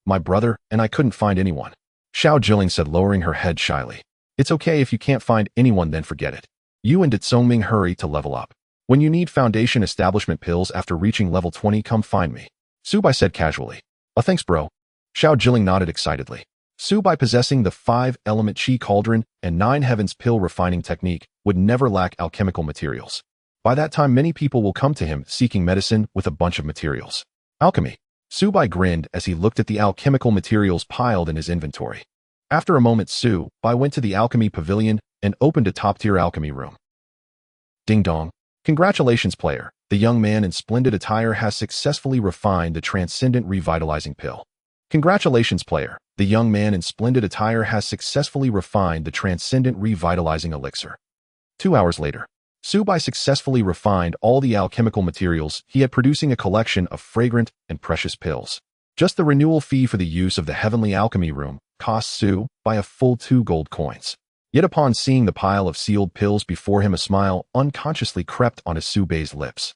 Speaker 1: My brother, and I couldn't find anyone. Xiao Jilling said, lowering her head shyly. It's okay if you can't find anyone, then forget it. You and Ditsongming hurry to level up. When you need Foundation establishment pills after reaching level 20, come find me. Su Bei said casually. Oh, thanks, bro. Xiao Jilling nodded excitedly. Su Bei, possessing the 5-element Qi Cauldron and 9 Heavens pill refining technique, would never lack alchemical materials. By that time, many people will come to him seeking medicine with a bunch of materials. Alchemy. Su Bei grinned as he looked at the alchemical materials piled in his inventory. After a moment, Su Bei went to the alchemy pavilion and opened a top-tier alchemy room. Ding dong. Congratulations, player. The young man in splendid attire has successfully refined the transcendent revitalizing pill. Congratulations, player. The young man in splendid attire has successfully refined the transcendent revitalizing elixir. 2 hours later, Su Bei successfully refined all the alchemical materials he had, producing a collection of fragrant and precious pills. Just the renewal fee for the use of the heavenly alchemy room cost Su Bei a full 2 gold coins. Yet upon seeing the pile of sealed pills before him, a smile unconsciously crept onto Su Bei's lips.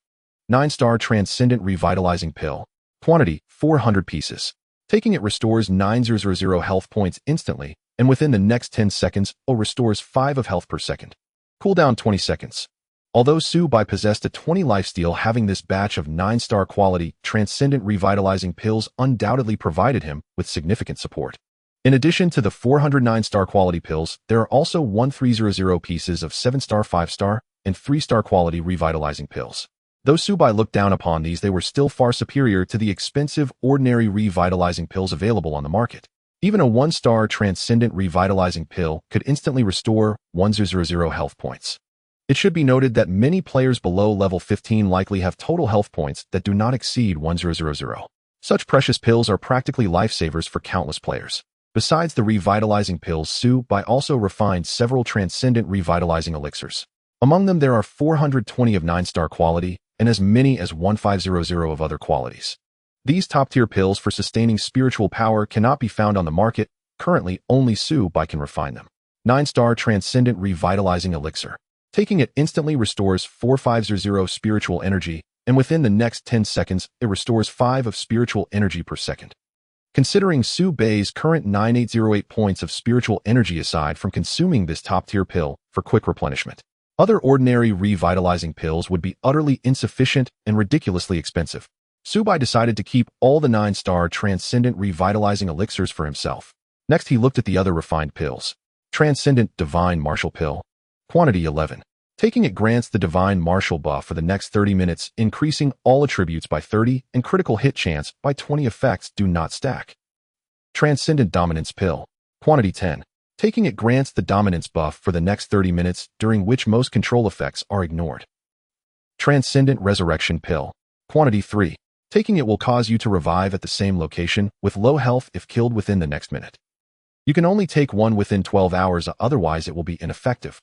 Speaker 1: 9-star transcendent revitalizing pill. Quantity, 400 pieces. Taking it restores 9,000 health points instantly, and within the next 10 seconds, restores 5 of health per second. Cooldown 20 seconds. Although Su Bei possessed a 20 lifesteal, having this batch of 9-star quality transcendent revitalizing pills undoubtedly provided him with significant support. In addition to the 409-star quality pills, there are also 1300 pieces of 7-star, 5-star, and 3-star quality revitalizing pills. Though Su Bei looked down upon these, they were still far superior to the expensive, ordinary revitalizing pills available on the market. Even a 1-star transcendent revitalizing pill could instantly restore 1,000 health points. It should be noted that many players below level 15 likely have total health points that do not exceed 1,000. Such precious pills are practically lifesavers for countless players. Besides the revitalizing pills, Su Bei also refined several transcendent revitalizing elixirs. Among them, there are 420 of 9-star quality and as many as 1500 of other qualities. These top-tier pills for sustaining spiritual power cannot be found on the market. Currently, only Su Bei can refine them. 9-star transcendent revitalizing elixir. Taking it instantly restores 4500 spiritual energy, and within the next 10 seconds, it restores 5 of spiritual energy per second. Considering Su Bei's current 9808 points of spiritual energy aside from consuming this top-tier pill for quick replenishment, other ordinary revitalizing pills would be utterly insufficient and ridiculously expensive. Su Bei decided to keep all the 9-star transcendent revitalizing elixirs for himself. Next, he looked at the other refined pills. Transcendent Divine Martial Pill. Quantity 11. Taking it grants the Divine Martial buff for the next 30 minutes, increasing all attributes by 30 and critical hit chance by 20. Effects do not stack. Transcendent Dominance Pill. Quantity 10. Taking it grants the Dominance buff for the next 30 minutes, during which most control effects are ignored. Transcendent Resurrection Pill. Quantity 3. Taking it will cause you to revive at the same location with low health if killed within the next minute. You can only take one within 12 hours, otherwise it will be ineffective.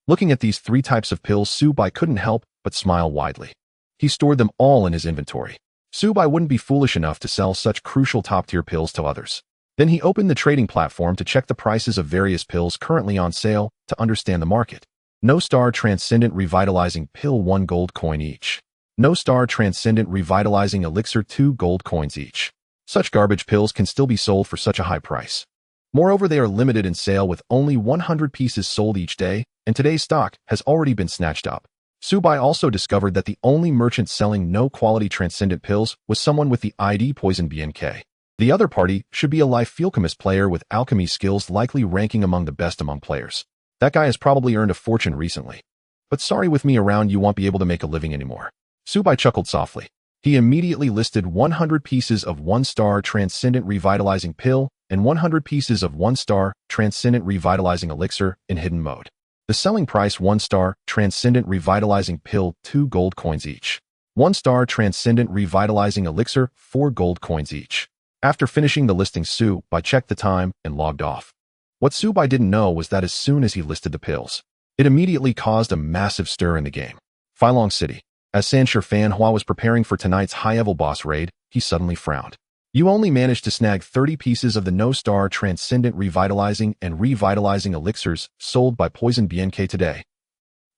Speaker 1: Looking at these 3 types of pills, Su Bei couldn't help but smile widely. He stored them all in his inventory. Su Bei wouldn't be foolish enough to sell such crucial top-tier pills to others. Then he opened the trading platform to check the prices of various pills currently on sale to understand the market. No Star Transcendent Revitalizing Pill 1 gold coin each. No Star Transcendent Revitalizing Elixir 2 gold coins each. Such garbage pills can still be sold for such a high price. Moreover, they are limited in sale with only 100 pieces sold each day, and today's stock has already been snatched up. Su Bei also discovered that the only merchant selling no-quality transcendent pills was someone with the ID Poison BNK. The other party should be a life alchemist player with alchemy skills, likely ranking among the best among players. That guy has probably earned a fortune recently. But sorry, with me around you won't be able to make a living anymore. Su Bei chuckled softly. He immediately listed 100 pieces of 1-star Transcendent Revitalizing Pill and 100 pieces of 1-star Transcendent Revitalizing Elixir in hidden mode. The selling price: 1-star Transcendent Revitalizing Pill 2 gold coins each. 1-star Transcendent Revitalizing Elixir 4 gold coins each. After finishing the listing, Su Bei checked the time and logged off. What Su Bei didn't know was that as soon as he listed the pills, it immediately caused a massive stir in the game. Filong City. As Sanshi Fanhua was preparing for tonight's high-level boss raid, he suddenly frowned. You only managed to snag 30 pieces of the no-star Transcendent Revitalizing and Revitalizing Elixirs sold by Poison BNK today.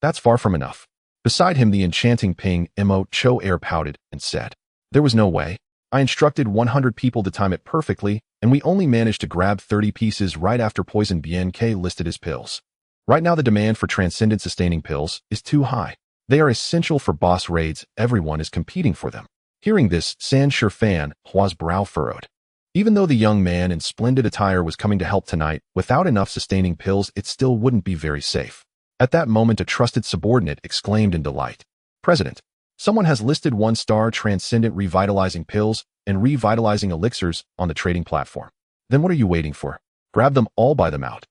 Speaker 1: That's far from enough. Beside him, the enchanting Ping Mo Cho air pouted and said, "There was no way. I instructed 100 people to time it perfectly, and we only managed to grab 30 pieces right after Poison BNK listed his pills. Right now the demand for Transcendent Sustaining Pills is too high. They are essential for boss raids. Everyone is competing for them." Hearing this, Sanshi Fanhua's brow furrowed. Even though the young man in splendid attire was coming to help tonight, without enough sustaining pills it still wouldn't be very safe. At that moment, a trusted subordinate exclaimed in delight, "President, someone has listed 1-star Transcendent Revitalizing Pills and Revitalizing Elixirs on the trading platform. Then what are you waiting for? Grab them all, buy them out."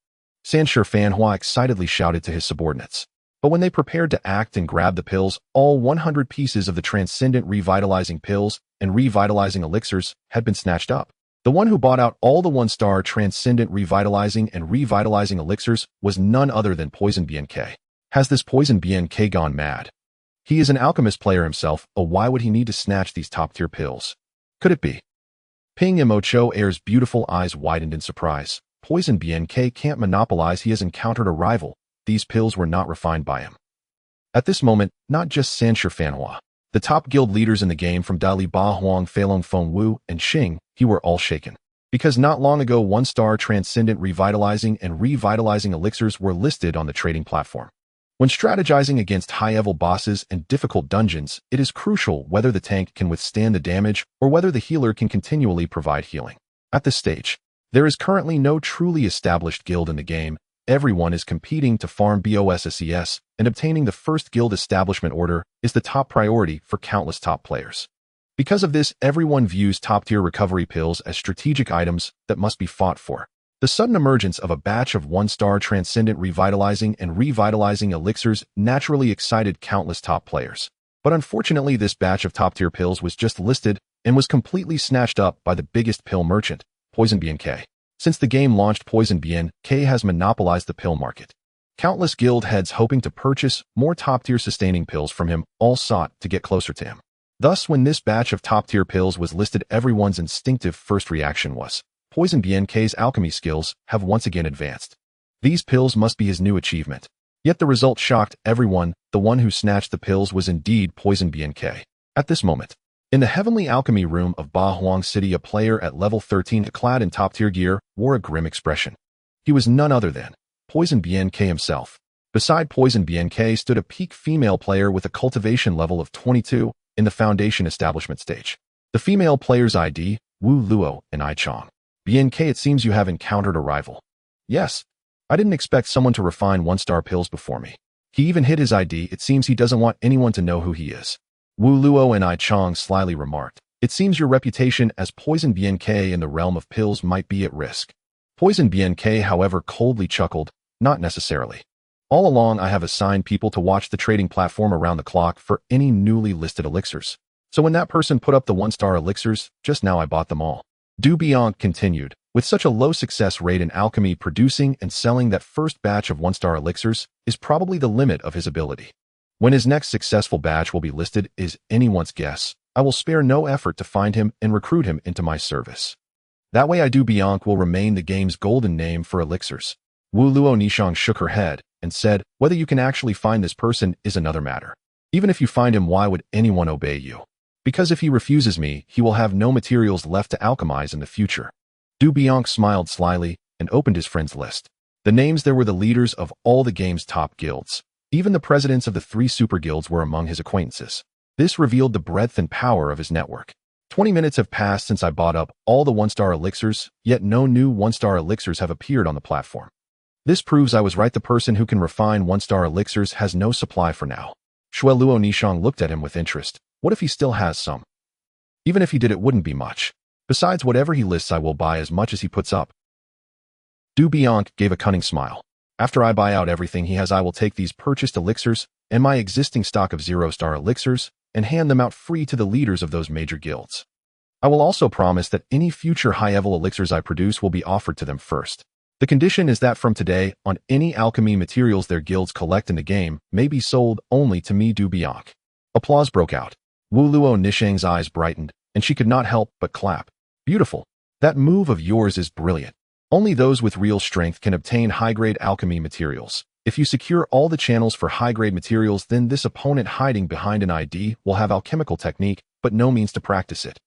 Speaker 1: Sanshi Fanhua excitedly shouted to his subordinates. But when they prepared to act and grab the pills, all 100 pieces of the Transcendent Revitalizing Pills and Revitalizing Elixirs had been snatched up. The one who bought out all the 1-star Transcendent Revitalizing and Revitalizing Elixirs was none other than Poison BNK. Has this Poison BNK gone mad? He is an alchemist player himself, why would he need to snatch these top-tier pills? Could it be? Ping Mo Cho Air's beautiful eyes widened in surprise. Poison BNK can't monopolize. He has encountered a rival. These pills were not refined by him. At this moment, not just Sanshi Fanhua, the top guild leaders in the game from Dali Ba Huang, Feilong Feng Wu, and Xing, he were all shaken. Because not long ago 1-star Transcendent Revitalizing and Revitalizing Elixirs were listed on the trading platform. When strategizing against high-level bosses and difficult dungeons, it is crucial whether the tank can withstand the damage or whether the healer can continually provide healing. At this stage, there is currently no truly established guild in the game. Everyone is competing to farm BOSSES, and obtaining the first guild establishment order is the top priority for countless top players. Because of this, everyone views top-tier recovery pills as strategic items that must be fought for. The sudden emergence of a batch of 1-star Transcendent Revitalizing and Revitalizing Elixirs naturally excited countless top players. But unfortunately, this batch of top-tier pills was just listed and was completely snatched up by the biggest pill merchant, Poison BNK. Since the game launched, Poison BNK has monopolized the pill market. Countless guild heads hoping to purchase more top-tier sustaining pills from him all sought to get closer to him. Thus, when this batch of top-tier pills was listed, everyone's instinctive first reaction was, Poison BNK's alchemy skills have once again advanced. These pills must be his new achievement. Yet the result shocked everyone. The one who snatched the pills was indeed Poison BNK. At this moment, In the Heavenly Alchemy room of Ba Huang City, a player at level 13 clad in top-tier gear wore a grim expression. He was none other than Poison BNK himself. Beside Poison BNK stood a peak female player with a cultivation level of 22 in the Foundation Establishment stage. The female player's ID, Wu Luo and I Chong. BNK, it seems you have encountered a rival. Yes. I didn't expect someone to refine one-star pills before me. He even hid his ID. It seems he doesn't want anyone to know who he is. Wu Luo and I Chong slyly remarked. It seems your reputation as Poison BNK in the realm of pills might be at risk. Poison BNK, however, coldly chuckled. Not necessarily. All along, I have assigned people to watch the trading platform around the clock for any newly listed elixirs. So when that person put up the one-star elixirs, just now I bought them all. Du Bianc continued. With such a low success rate in alchemy, producing and selling that first batch of one-star elixirs is probably the limit of his ability. When his next successful batch will be listed is anyone's guess. I will spare no effort to find him and recruit him into my service. That way Du Bianc will remain the game's golden name for elixirs. Wu Luo Nishang shook her head and said, whether you can actually find this person is another matter. Even if you find him, why would anyone obey you? Because if he refuses me, he will have no materials left to alchemize in the future. Du Bianc smiled slyly and opened his friends list. The names there were the leaders of all the game's top guilds. Even the presidents of the 3 super guilds were among his acquaintances. This revealed the breadth and power of his network. 20 minutes have passed since I bought up all the one-star elixirs, yet no new one-star elixirs have appeared on the platform. This proves I was right. The person who can refine one-star elixirs has no supply for now. Shui Luo Nishang looked at him with interest. What if he still has some? Even if he did, it wouldn't be much. Besides, whatever he lists, I will buy as much as he puts up. Du Bianc gave a cunning smile. After I buy out everything he has, I will take these purchased elixirs and my existing stock of 0-star elixirs and hand them out free to the leaders of those major guilds. I will also promise that any future high-level elixirs I produce will be offered to them first. The condition is that from today on, any alchemy materials their guilds collect in the game may be sold only to me, Du Bianc. Applause broke out. Wu Luo Nishang's eyes brightened, and she could not help but clap. Beautiful. That move of yours is brilliant. Only those with real strength can obtain high-grade alchemy materials. If you secure all the channels for high-grade materials, then this opponent hiding behind an ID will have alchemical technique, but no means to practice it.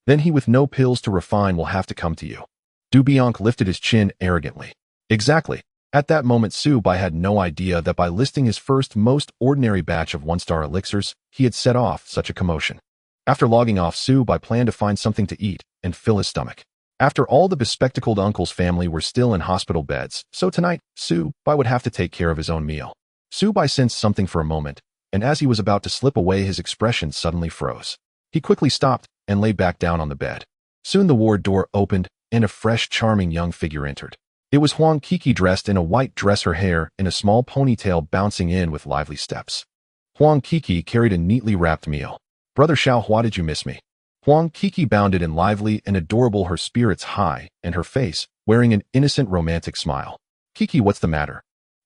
Speaker 1: Then he with no pills to refine will have to come to you. Du Bianc lifted his chin arrogantly. Exactly. At that moment, Su Bai had no idea that by listing his first most ordinary batch of one-star elixirs, he had set off such a commotion. After logging off, Su Bai planned to find something to eat and fill his stomach. After all, the bespectacled uncle's family were still in hospital beds, so tonight, Su Bai would have to take care of his own meal. Su Bai sensed something for a moment, and as he was about to slip away, his expression suddenly froze. He quickly stopped and lay back down on the bed. Soon the ward door opened, and a fresh, charming young figure entered. It was Huang Kiki, dressed in a white dress, her hair in a small ponytail bouncing in with lively steps. Huang Kiki carried a neatly wrapped meal. Brother Xiao, why did you miss me? Huang Kiki bounded in, lively and adorable, her spirits high, and her face wearing an innocent romantic smile. Kiki, what's the matter?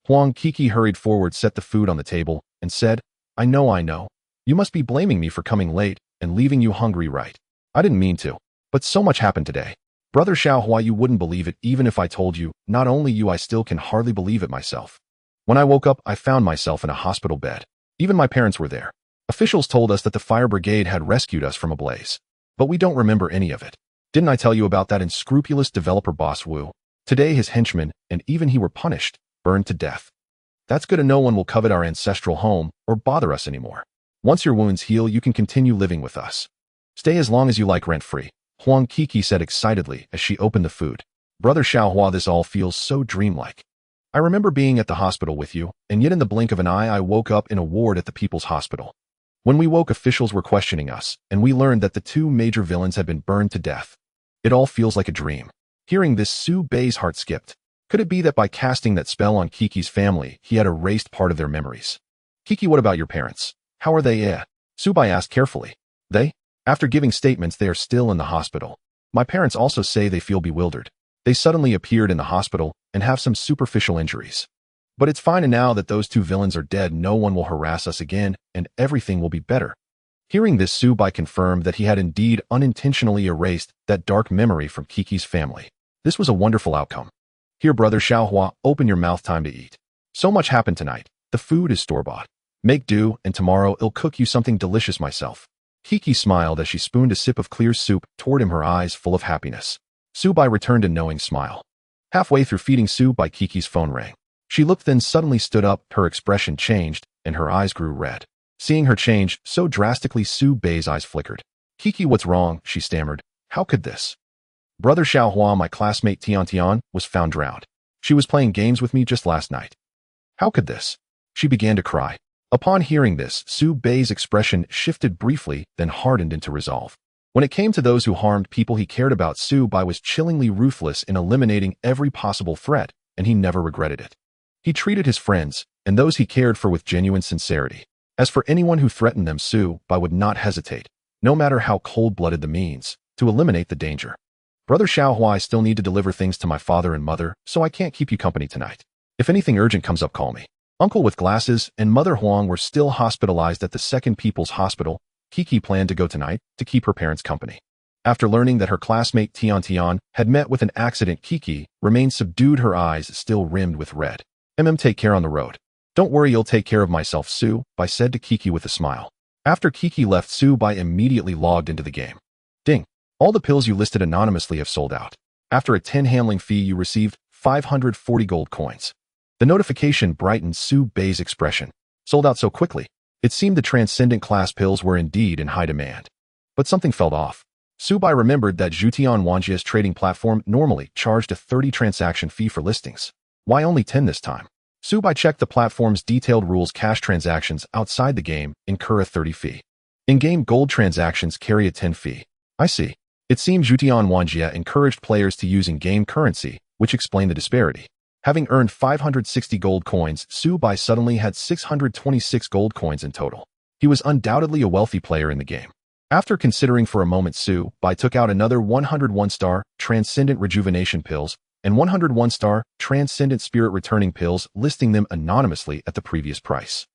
Speaker 1: Huang Kiki hurried forward, set the food on the table, and said, I know. You must be blaming me for coming late and leaving you hungry, right? I didn't mean to, but so much happened today. Brother Xiao, why you wouldn't believe it even if I told you. Not only you, I still can hardly believe it myself. When I woke up, I found myself in a hospital bed. Even my parents were there. Officials told us that the fire brigade had rescued us from a blaze. But we don't remember any of it. Didn't I tell you about that unscrupulous developer boss Wu? Today his henchmen, and even he, were punished, burned to death. That's good, and no one will covet our ancestral home or bother us anymore. Once your wounds heal, you can continue living with us. Stay as long as you like, rent-free. Huang Kiki said excitedly as she opened the food. Brother Xiaohua, this all feels so dreamlike. I remember being at the hospital with you, and yet in the blink of an eye I woke up in a ward at the People's Hospital. When we woke, officials were questioning us, and we learned that the 2 major villains had been burned to death. It all feels like a dream. Hearing this, Su Bei's heart skipped. Could it be that by casting that spell on Kiki's family, he had erased part of their memories? Kiki, what about your parents? How are they? Su Bei asked carefully. They? After giving statements, they are still in the hospital. My parents also say they feel bewildered. They suddenly appeared in the hospital and have some superficial injuries. But it's fine, and now that those 2 villains are dead, no one will harass us again, and everything will be better. Hearing this, Su Bai confirmed that he had indeed unintentionally erased that dark memory from Kiki's family. This was a wonderful outcome. Here, Brother Xiaohua, open your mouth, time to eat. So much happened tonight. The food is store-bought. Make do, and tomorrow I'll cook you something delicious myself. Kiki smiled as she spooned a sip of clear soup toward him, her eyes full of happiness. Subai returned a knowing smile. Halfway through feeding Subai, Kiki's phone rang. She looked, then suddenly stood up, her expression changed, and her eyes grew red. Seeing her change so drastically, Subai's eyes flickered. Kiki, what's wrong? She stammered. How could this? Brother Xiaohua, my classmate Tian Tian, was found drowned. She was playing games with me just last night. How could this? She began to cry. Upon hearing this, Subai's expression shifted briefly, then hardened into resolve. When it came to those who harmed people he cared about, Subai was chillingly ruthless in eliminating every possible threat, and he never regretted it. He treated his friends and those he cared for with genuine sincerity. As for anyone who threatened them, Subai would not hesitate, no matter how cold-blooded the means, to eliminate the danger. Brother Xiaohua, I still need to deliver things to my father and mother, so I can't keep you company tonight. If anything urgent comes up, call me. Uncle with glasses and Mother Huang were still hospitalized at the Second People's Hospital. Kiki planned to go tonight to keep her parents company. After learning that her classmate Tian Tian had met with an accident, Kiki remained subdued, her eyes still rimmed with red. Take care on the road. Don't worry, you'll take care of myself, Subai said to Kiki with a smile. After Kiki left, Subai immediately logged into the game. Ding. All the pills you listed anonymously have sold out. After a 10 handling fee, you received 540 gold coins. The notification brightened Subai's expression. Sold out so quickly. It seemed the transcendent class pills were indeed in high demand. But something felt off. Subai remembered that Zhutian Wanjia's trading platform normally charged a 30 transaction fee for listings. Why only 10 this time? Subai checked the platform's detailed rules. Cash transactions outside the game incur a 30 fee. In-game gold transactions carry a 10 fee. I see. It seems Zhutian Wanjia encouraged players to use in-game currency, which explained the disparity. Having earned 560 gold coins, Subai suddenly had 626 gold coins in total. He was undoubtedly a wealthy player in the game. After considering for a moment, Subai took out another 101-star Transcendent Rejuvenation pills and 101-star Transcendent Spirit Returning pills, listing them anonymously at the previous price.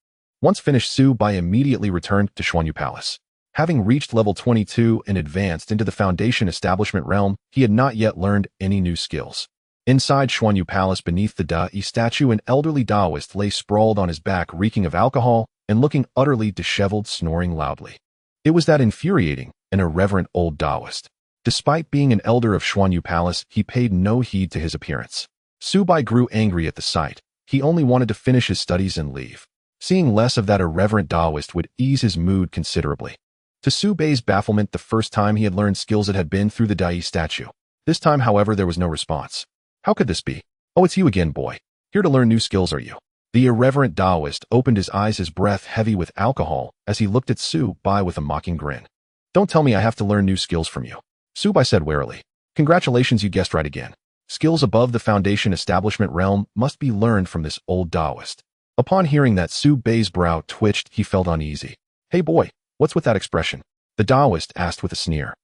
Speaker 1: Once finished, Subai immediately returned to Xuanyu Palace. Having reached level 22 and advanced into the Foundation Establishment realm, he had not yet learned any new skills. Inside Xuanyu Palace, beneath the Dai statue, an elderly Taoist lay sprawled on his back, reeking of alcohol and looking utterly disheveled, snoring loudly. It was that infuriating and irreverent old Taoist. Despite being an elder of Xuanyu Palace, he paid no heed to his appearance. Subai grew angry at the sight. He only wanted to finish his studies and leave. Seeing less of that irreverent Taoist would ease his mood considerably. To Subai's bafflement, the first time he had learned skills, it had been through the Dai statue. This time, however, there was no response. How could this be? Oh, it's you again, boy. Here to learn new skills, are you? The irreverent Taoist opened his eyes, his breath heavy with alcohol, as he looked at Subai with a mocking grin. Don't tell me I have to learn new skills from you, Subai said warily. Congratulations, you guessed right again. Skills above the Foundation Establishment realm must be learned from this old Taoist. Upon hearing that, Subai's brow twitched. He felt uneasy. Hey boy, what's with that expression? The Taoist asked with a sneer.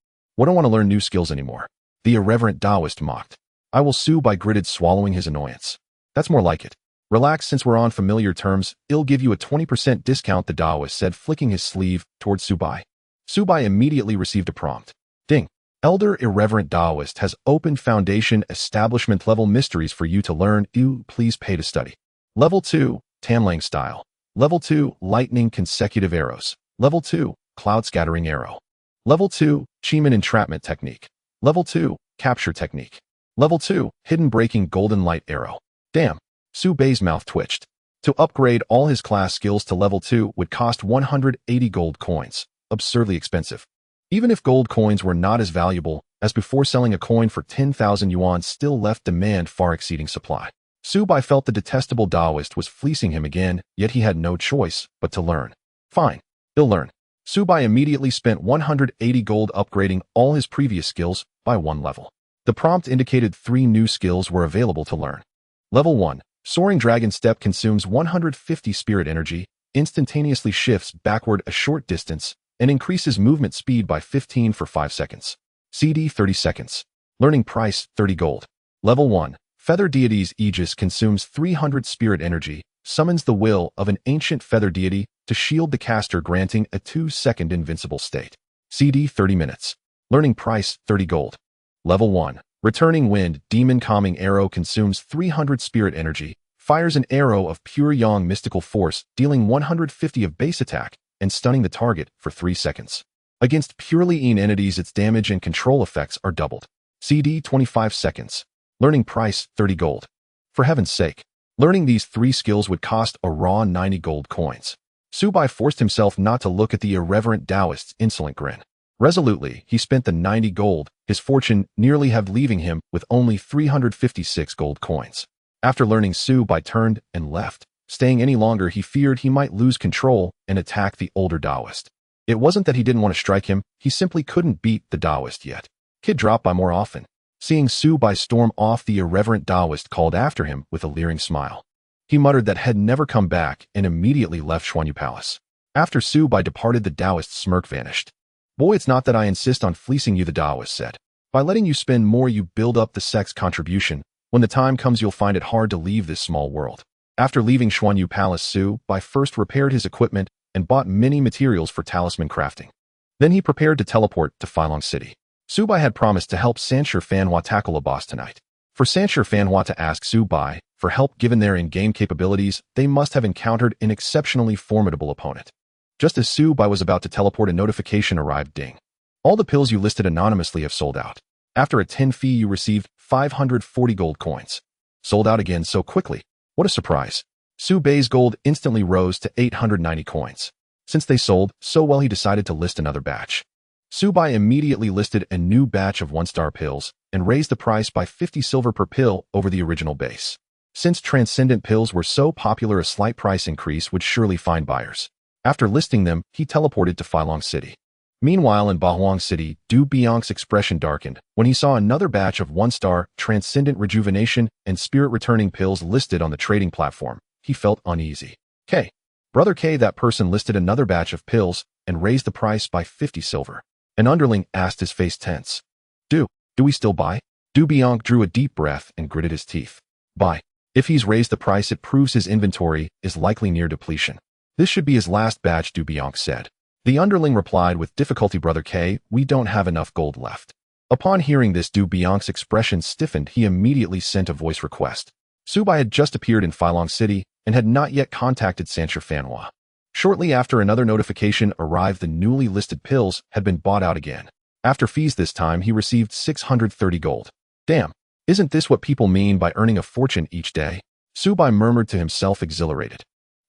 Speaker 1: I don't want to learn new skills anymore. The irreverent Taoist mocked. I will, Subai gritted, swallowing his annoyance. That's more like it. Relax, since we're on familiar terms, I'll give you a 20% discount, the Taoist said, flicking his sleeve towards Subai. Subai immediately received a prompt. Ding. Elder Irreverent Taoist has opened Foundation Establishment level mysteries for you to learn. You please pay to study. Level 2, Tanlang Style. Level 2, Lightning Consecutive Arrows. Level 2, Cloud Scattering Arrow. Level 2, Chiman Entrapment Technique. Level 2, Capture Technique. Level 2, Hidden Breaking Golden Light Arrow. Damn. Subai's mouth twitched. To upgrade all his class skills to level 2 would cost 180 gold coins. Absurdly expensive. Even if gold coins were not as valuable as before, selling a coin for 10,000 yuan still left demand far exceeding supply. Subai felt the detestable Taoist was fleecing him again, yet he had no choice but to learn. Fine. He'll learn. Subai immediately spent 180 gold upgrading all his previous skills by one level. The prompt indicated 3 new skills were available to learn. Level 1. Soaring Dragon Step consumes 150 spirit energy, instantaneously shifts backward a short distance, and increases movement speed by 15 for 5 seconds. CD 30 seconds. Learning price 30 gold. Level 1. Feather Deity's Aegis consumes 300 spirit energy, summons the will of an ancient feather deity to shield the caster, granting a 2-second invincible state. CD 30 minutes. Learning price 30 gold. Level 1. Returning Wind Demon Calming Arrow consumes 300 spirit energy, fires an arrow of pure yang mystical force, dealing 150 of base attack and stunning the target for 3 seconds. Against purely Yin entities, its damage and control effects are doubled. CD 25 seconds. Learning price 30 gold. For heaven's sake. Learning these 3 skills would cost a raw 90 gold coins. Subai forced himself not to look at the irreverent Taoist's insolent grin. Resolutely, he spent the 90 gold, his fortune nearly have leaving him with only 356 gold coins. After learning, Subai turned and left. Staying any longer, he feared he might lose control and attack the older Taoist. It wasn't that he didn't want to strike him, he simply couldn't beat the Taoist yet. Kid dropped by more often. Seeing Subai storm off, the irreverent Taoist called after him with a leering smile. He muttered that had never come back and immediately left Xuanyu Palace. After Subai departed, the Taoist's smirk vanished. Boy, it's not that I insist on fleecing you, the Taoist said. By letting you spend more, you build up the sex contribution. When the time comes, you'll find it hard to leave this small world. After leaving Xuanyu Palace, Subai first repaired his equipment and bought many materials for talisman crafting. Then he prepared to teleport to Phylong City. Subai had promised to help Sanshur Fanhua tackle a boss tonight. For Sanshur Fanhua to ask Subai for help, given their in-game capabilities, they must have encountered an exceptionally formidable opponent. Just as Subai was about to teleport, a notification arrived. Ding. All the pills you listed anonymously have sold out. After a 10 fee, you received 540 gold coins. Sold out again so quickly. What a surprise. Subai's gold instantly rose to 890 coins. Since they sold so well, he decided to list another batch. Subai immediately listed a new batch of 1-star pills and raised the price by 50 silver per pill over the original base. Since transcendent pills were so popular, a slight price increase would surely find buyers. After listing them, he teleported to Phylong City. Meanwhile, in Bahuang City, Du Bian's expression darkened when he saw another batch of 1-star transcendent rejuvenation and spirit returning pills listed on the trading platform. He felt uneasy. Brother K, that person listed another batch of pills and raised the price by 50 silver. An underling asked, his face tense. Do we still buy? Du Bian drew a deep breath and gritted his teeth. Buy. If he's raised the price, it proves his inventory is likely near depletion. This should be his last batch, Du Bian said. The underling replied with difficulty, Brother K, we don't have enough gold left. Upon hearing this, Du Bian's expression stiffened. He immediately sent a voice request. Subai had just appeared in Phylong City and had not yet contacted Sanshur Fanhua. Shortly after, another notification arrived. The newly listed pills had been bought out again. After fees this time, he received 630 gold. Damn, isn't this what people mean by earning a fortune each day? Subai murmured to himself, exhilarated.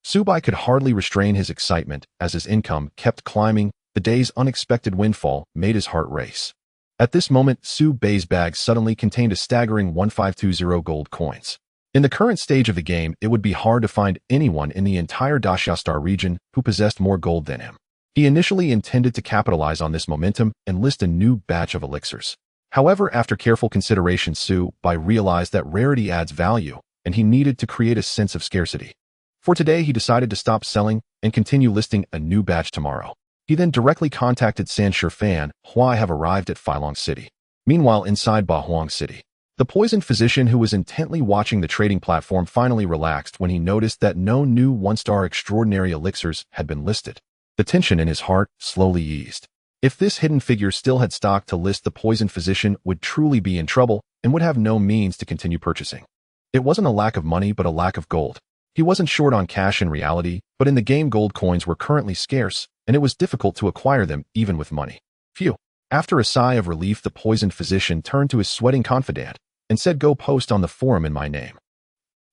Speaker 1: Subai could hardly restrain his excitement as his income kept climbing. The day's unexpected windfall made his heart race. At this moment, Subai's bag suddenly contained a staggering 1520 gold coins. In the current stage of the game, it would be hard to find anyone in the entire Dashiastar region who possessed more gold than him. He initially intended to capitalize on this momentum and list a new batch of elixirs. However, after careful consideration, Subai realized that rarity adds value, and he needed to create a sense of scarcity. For today, he decided to stop selling and continue listing a new batch tomorrow. He then directly contacted Sanshur Fanhua. Have arrived at Phylong City. Meanwhile, inside Bahuang City, the poisoned physician who was intently watching the trading platform finally relaxed when he noticed that no new 1-star extraordinary elixirs had been listed. The tension in his heart slowly eased. If this hidden figure still had stock to list, the poisoned physician would truly be in trouble and would have no means to continue purchasing. It wasn't a lack of money, but a lack of gold. He wasn't short on cash in reality, but in the game, gold coins were currently scarce, and it was difficult to acquire them even with money. Phew. After a sigh of relief, the poisoned physician turned to his sweating confidant and said, go post on the forum in my name.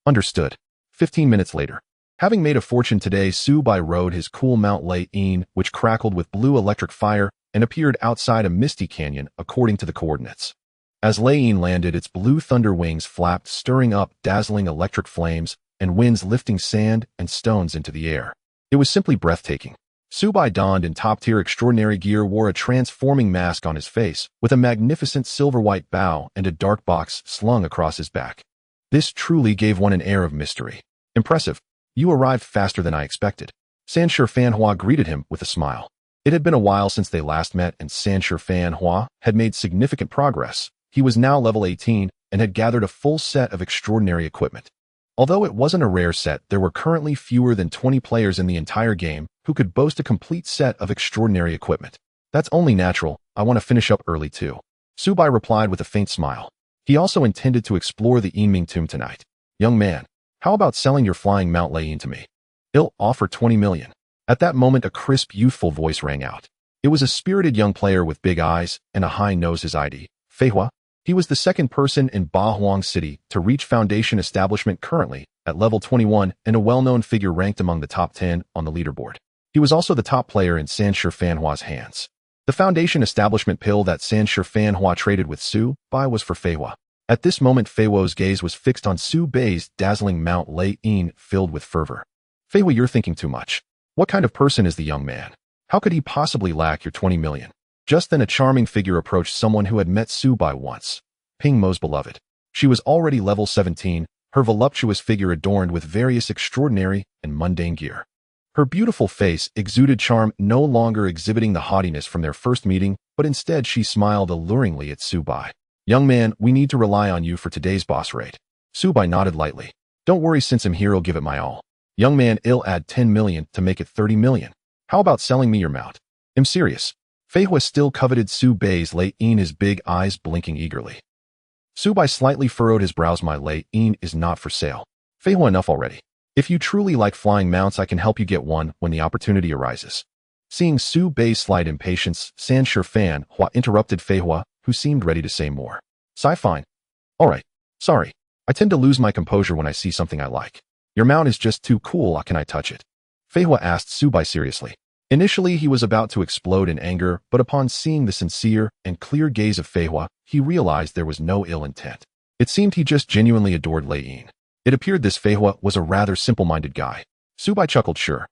Speaker 1: Understood. 15 minutes later. Having made a fortune today, Subai rode his cool Mount Lei-in, which crackled with blue electric fire and appeared outside a misty canyon according to the coordinates. As Lei-in landed, its blue thunder wings flapped, stirring up dazzling electric flames and winds lifting sand and stones into the air. It was simply breathtaking. Subai donned in top-tier extraordinary gear, wore a transforming mask on his face, with a magnificent silver-white bow and a dark box slung across his back. This truly gave one an air of mystery. Impressive. You arrived faster than I expected. Sanshur Fanhua greeted him with a smile. It had been a while since they last met, and Sanshur Fanhua had made significant progress. He was now level 18 and had gathered a full set of extraordinary equipment. Although it wasn't a rare set, there were currently fewer than 20 players in the entire game who could boast a complete set of extraordinary equipment. That's only natural. I want to finish up early too. Subai replied with a faint smile. He also intended to explore the Yinming tomb tonight. Young man, how about selling your flying Mount Lei-in to me? I'll offer 20 million. At that moment, a crisp, youthful voice rang out. It was a spirited young player with big eyes and a high nose. His ID, Fei Hua. He was the second person in Ba Huang City to reach Foundation establishment currently at level 21 and a well-known figure ranked among the top 10 on the leaderboard. He was also the top player in Sanshi Fanhua's hands. The Foundation establishment pill that Sanshi Fanhua traded with Su Bai was for Fei Hua. At this moment, Fei Hua's gaze was fixed on Su Bai's dazzling Mount Lei Yin, filled with fervor. Fei Hua, you're thinking too much. What kind of person is the young man? How could he possibly lack your 20 million? Just then a charming figure approached someone who had met Su Bai once. Ping Mo's beloved. She was already level 17, her voluptuous figure adorned with various extraordinary and mundane gear. Her beautiful face exuded charm, no longer exhibiting the haughtiness from their first meeting, but instead she smiled alluringly at Su Bai. Young man, we need to rely on you for today's boss raid. Su Bai nodded lightly. Don't worry, since I'm here, I'll give it my all. Young man, I'll add 10 million to make it 30 million. How about selling me your mount? I'm serious. Fei Hua still coveted Su Bai's Lei Yin, his big eyes blinking eagerly. Su Bai slightly furrowed his brows. My Lei Yin is not for sale. Fei Hua, enough already. If you truly like flying mounts, I can help you get one when the opportunity arises. Seeing Su Bai's slight impatience, Sanshi Fanhua interrupted Fei Hua, who seemed ready to say more. Fine. Alright. Sorry. I tend to lose my composure when I see something I like. Your mount is just too cool. Can I touch it? Fei Hua asked Su Bai seriously. Initially, he was about to explode in anger, but upon seeing the sincere and clear gaze of Fei Hua, he realized there was no ill intent. It seemed he just genuinely adored Lei Yin. It appeared this Fei Hua was a rather simple-minded guy. Su Bai chuckled, sure.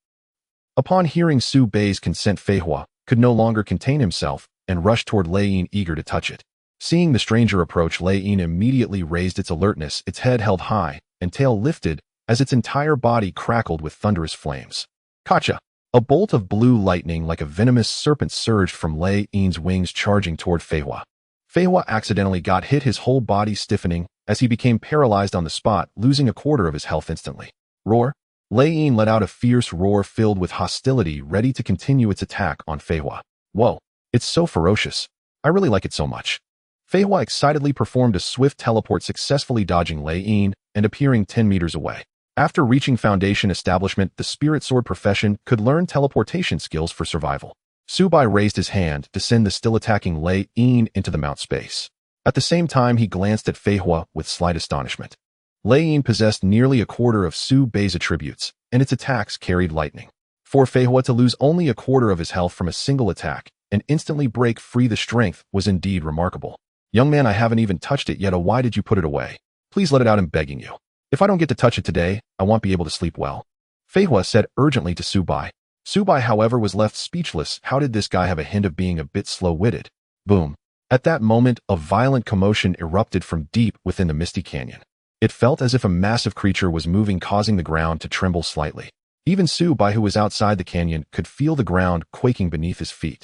Speaker 1: Upon hearing Su Bai's consent, Fei Hua could no longer contain himself and rushed toward Lei Yin, eager to touch it. Seeing the stranger approach, Lei Yin immediately raised its alertness, its head held high and tail lifted as its entire body crackled with thunderous flames. Kacha! A bolt of blue lightning like a venomous serpent surged from Lei Yin's wings, charging toward Fei Hua. Fei Hua accidentally got hit, his whole body stiffening as he became paralyzed on the spot, losing a quarter of his health instantly. Roar! Lei Yin let out a fierce roar filled with hostility, ready to continue its attack on Fei Hua. Whoa! It's so ferocious. I really like it so much. Fei Hua excitedly performed a swift teleport, successfully dodging Lei Yin and appearing 10 meters away. After reaching Foundation establishment, the spirit sword profession could learn teleportation skills for survival. Su Bai raised his hand to send the still attacking Lei Yin into the mount space. At the same time, he glanced at Fei Hua with slight astonishment. Lei Yin possessed nearly a quarter of Su Bai's attributes, and its attacks carried lightning. For Fei Hua to lose only a quarter of his health from a single attack and instantly break free the strength was indeed remarkable. Young man, I haven't even touched it yet. Oh, why did you put it away? Please let it out, I'm begging you. If I don't get to touch it today, I won't be able to sleep well. Fei Hua said urgently to Su Bai. Su Bai, however, was left speechless. How did this guy have a hint of being a bit slow-witted? Boom. At that moment, a violent commotion erupted from deep within the misty canyon. It felt as if a massive creature was moving, causing the ground to tremble slightly. Even Su Bai, who was outside the canyon, could feel the ground quaking beneath his feet.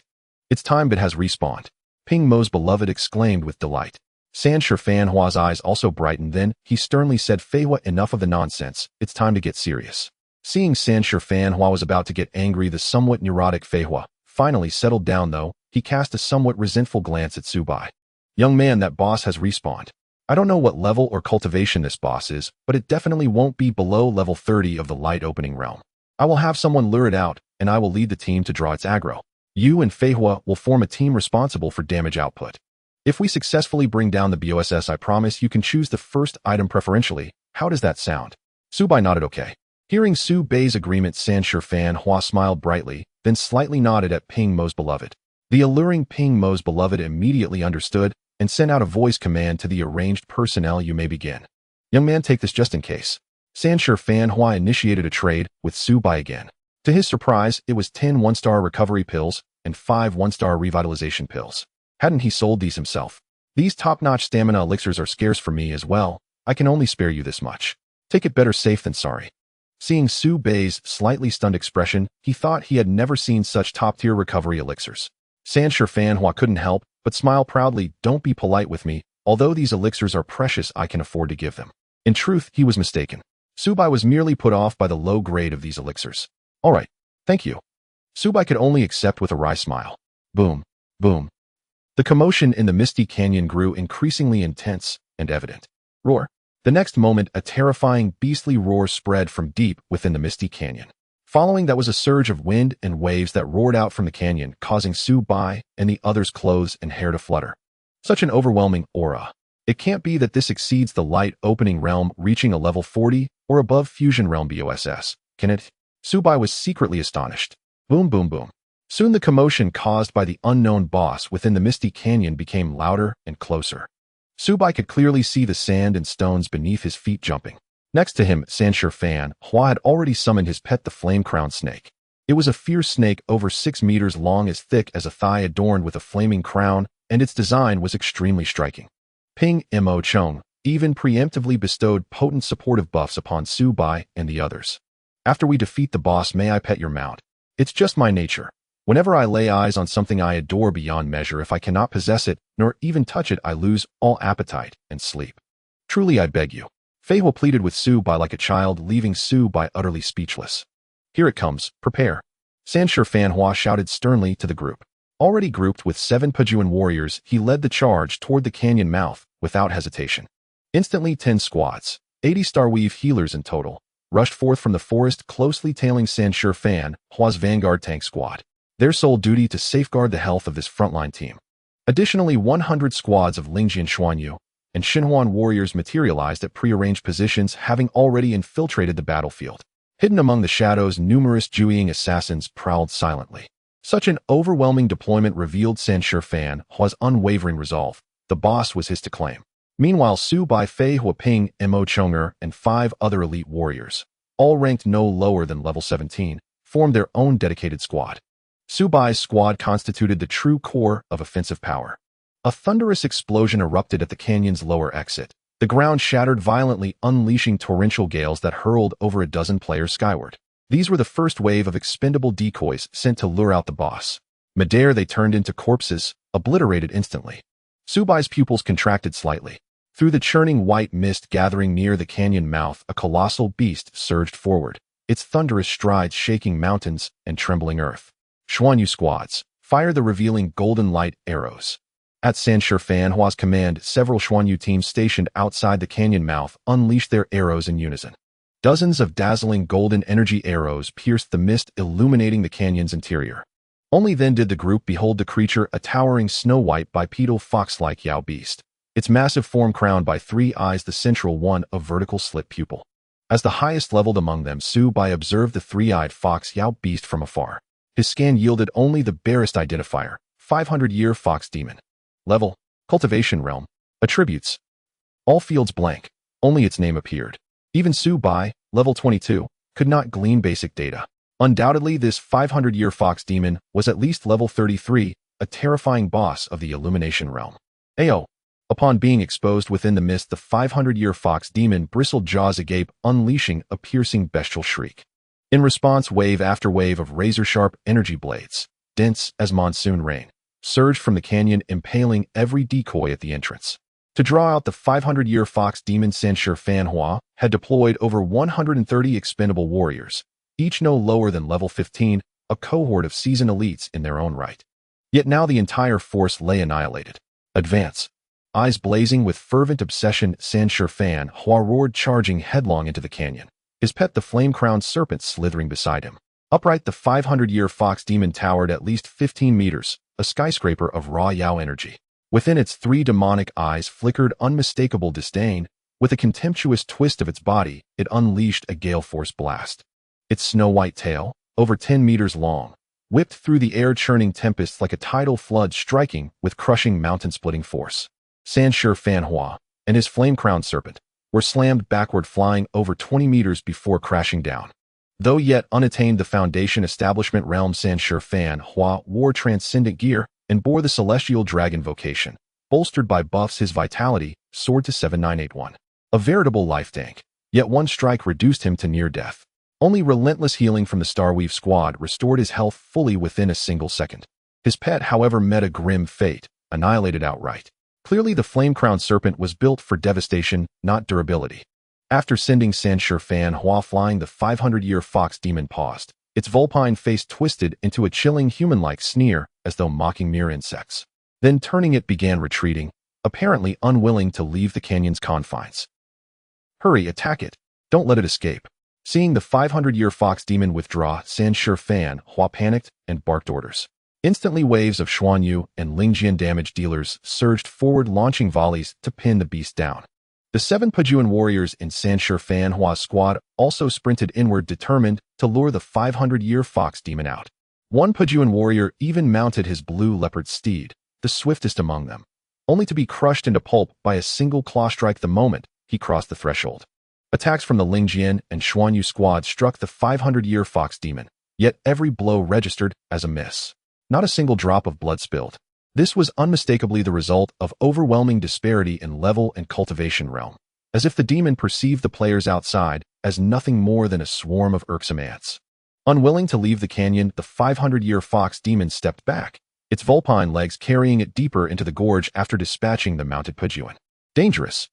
Speaker 1: It's time, it has respawned. Ping Mo's beloved exclaimed with delight. Sanshi Fanhua's eyes also brightened. Then he sternly said, Fei Hua, enough of the nonsense. It's time to get serious. Seeing Sanshi Fanhua was about to get angry, the somewhat neurotic Fei Hua finally settled down, though he cast a somewhat resentful glance at Su Bai. Young man, that boss has respawned. I don't know what level or cultivation this boss is, but it definitely won't be below level 30 of the light opening realm. I will have someone lure it out, and I will lead the team to draw its aggro. You and Fei Hua will form a team responsible for damage output. If we successfully bring down the BOSS, I promise you can choose the first item preferentially. How does that sound? Su Bai nodded okay. Hearing Su Bai's agreement, Sanshi Fanhua smiled brightly, then slightly nodded at Ping Mo's beloved. The alluring Ping Mo's beloved immediately understood and sent out a voice command to the arranged personnel. You may begin. Young man, take this just in case. Sanshi Fanhua initiated a trade with Su Bai again. To his surprise, it was 10 one-star recovery pills and 5 one-star revitalization pills. Hadn't he sold these himself? These top-notch stamina elixirs are scarce for me as well. I can only spare you this much. Take it, better safe than sorry. Seeing Su Bai's slightly stunned expression, he thought he had never seen such top-tier recovery elixirs. Sanshi Fanhua couldn't help but smile proudly. Don't be polite with me. Although these elixirs are precious, I can afford to give them. In truth, he was mistaken. Su Bai was merely put off by the low grade of these elixirs. All right, thank you. Su Bai could only accept with a wry smile. Boom, boom. The commotion in the misty canyon grew increasingly intense and evident. Roar. The next moment, a terrifying, beastly roar spread from deep within the misty canyon. Following that was a surge of wind and waves that roared out from the canyon, causing Su Bai and the others' clothes and hair to flutter. Such an overwhelming aura. It can't be that this exceeds the light opening realm reaching a level 40 or above fusion realm BOSS, can it? Su Bai was secretly astonished. Boom boom boom. Soon the commotion caused by the unknown boss within the misty canyon became louder and closer. Su Bai could clearly see the sand and stones beneath his feet jumping. Next to him, Sanshir Fan Hua had already summoned his pet, the flame-crowned snake. It was a fierce snake over 6 meters long, as thick as a thigh, adorned with a flaming crown, and its design was extremely striking. Ping Mo Chong even preemptively bestowed potent supportive buffs upon Su Bai and the others. After we defeat the boss, may I pet your mount? It's just my nature. Whenever I lay eyes on something I adore beyond measure, if I cannot possess it, nor even touch it, I lose all appetite and sleep. Truly, I beg you. Fei Hua pleaded with Su Bai like a child, leaving Su Bai utterly speechless. Here it comes, prepare. Sanshir Fan Hua shouted sternly to the group. Already grouped with 7 Pajuan warriors, he led the charge toward the canyon mouth without hesitation. Instantly 10 squads, 80 Starweave healers in total, rushed forth from the forest, closely tailing Sanshir Fan Hua's vanguard tank squad. Their sole duty to safeguard the health of this frontline team. Additionally, 100 squads of Lingjian Xuanyu and Xinhuan warriors materialized at prearranged positions, having already infiltrated the battlefield. Hidden among the shadows, numerous Jueying assassins prowled silently. Such an overwhelming deployment revealed Sanshir Fan Hua's unwavering resolve. The boss was his to claim. Meanwhile, Su Bai, Fei Hua, Ping Mo Chonger, and 5 other elite warriors, all ranked no lower than level 17, formed their own dedicated squad. Su Bai's squad constituted the true core of offensive power. A thunderous explosion erupted at the canyon's lower exit. The ground shattered violently, unleashing torrential gales that hurled over a dozen players skyward. These were the first wave of expendable decoys sent to lure out the boss. Midair they turned into corpses, obliterated instantly. Su Bai's pupils contracted slightly. Through the churning white mist gathering near the canyon mouth, a colossal beast surged forward, its thunderous strides shaking mountains and trembling earth. Xuanyu squads, fire the revealing golden light arrows. At Sanshir Fan Hua's command, several Xuanyu teams stationed outside the canyon mouth unleashed their arrows in unison. Dozens of dazzling golden energy arrows pierced the mist, illuminating the canyon's interior. Only then did the group behold the creature, a towering snow-white bipedal fox-like Yao beast. Its massive form crowned by 3 eyes, the central one a vertical slit pupil. As the highest leveled among them, Su Bai observed the 3-eyed fox Yao beast from afar. His scan yielded only the barest identifier, 500-year fox demon. Level, cultivation realm, attributes. All fields blank, only its name appeared. Even Su Bai, level 22, could not glean basic data. Undoubtedly, this 500-year fox demon was at least level 33, a terrifying boss of the illumination realm. Ayo. Upon being exposed within the mist, the 500-year fox demon bristled jaws agape, unleashing a piercing bestial shriek. In response, wave after wave of razor-sharp energy blades, dense as monsoon rain, surged from the canyon, impaling every decoy at the entrance. To draw out the 500-year fox demon, Sanshir Fan Hua had deployed over 130 expendable warriors, each no lower than level 15, a cohort of seasoned elites in their own right. Yet now the entire force lay annihilated. Advance. Eyes blazing with fervent obsession, Sanshir Fan Hua roared, charging headlong into the canyon, his pet the flame-crowned serpent slithering beside him. Upright, the 500-year fox demon towered at least 15 meters, a skyscraper of raw Yao energy. Within its 3 demonic eyes flickered unmistakable disdain. With a contemptuous twist of its body, it unleashed a gale-force blast. Its snow-white tail, over 10 meters long, whipped through the air, churning tempests like a tidal flood, striking with crushing mountain-splitting force. Sanshir Fan Hua and his flame-crowned serpent were slammed backward, flying over 20 meters before crashing down. Though yet unattained the foundation establishment realm, Sanshir Fan Hua wore transcendent gear and bore the celestial dragon vocation. Bolstered by buffs, his vitality soared to 7981. A veritable life tank, yet one strike reduced him to near death. Only relentless healing from the Starweave squad restored his health fully within a single second. His pet, however, met a grim fate, annihilated outright. Clearly, the flame-crowned serpent was built for devastation, not durability. After sending Sanshir Fan Hua flying, the 500-year fox demon paused, its vulpine face twisted into a chilling human-like sneer as though mocking mere insects. Then turning, it began retreating, apparently unwilling to leave the canyon's confines. Hurry, attack it. Don't let it escape. Seeing the 500-year fox demon withdraw, San Shifan Hua panicked and barked orders. Instantly, waves of Xuanyu and Lingjian damage dealers surged forward, launching volleys to pin the beast down. The 7 Pejuan warriors in San Shifan Hua's squad also sprinted inward, determined to lure the 500-year fox demon out. One Pejuan warrior even mounted his blue leopard steed, the swiftest among them, only to be crushed into pulp by a single claw strike the moment he crossed the threshold. Attacks from the Lingjian and Xuanyu squad struck the 500-year fox demon, yet every blow registered as a miss. Not a single drop of blood spilled. This was unmistakably the result of overwhelming disparity in level and cultivation realm, as if the demon perceived the players outside as nothing more than a swarm of irksome ants. Unwilling to leave the canyon, the 500-year fox demon stepped back, its vulpine legs carrying it deeper into the gorge after dispatching the mounted Pejuan. Dangerous.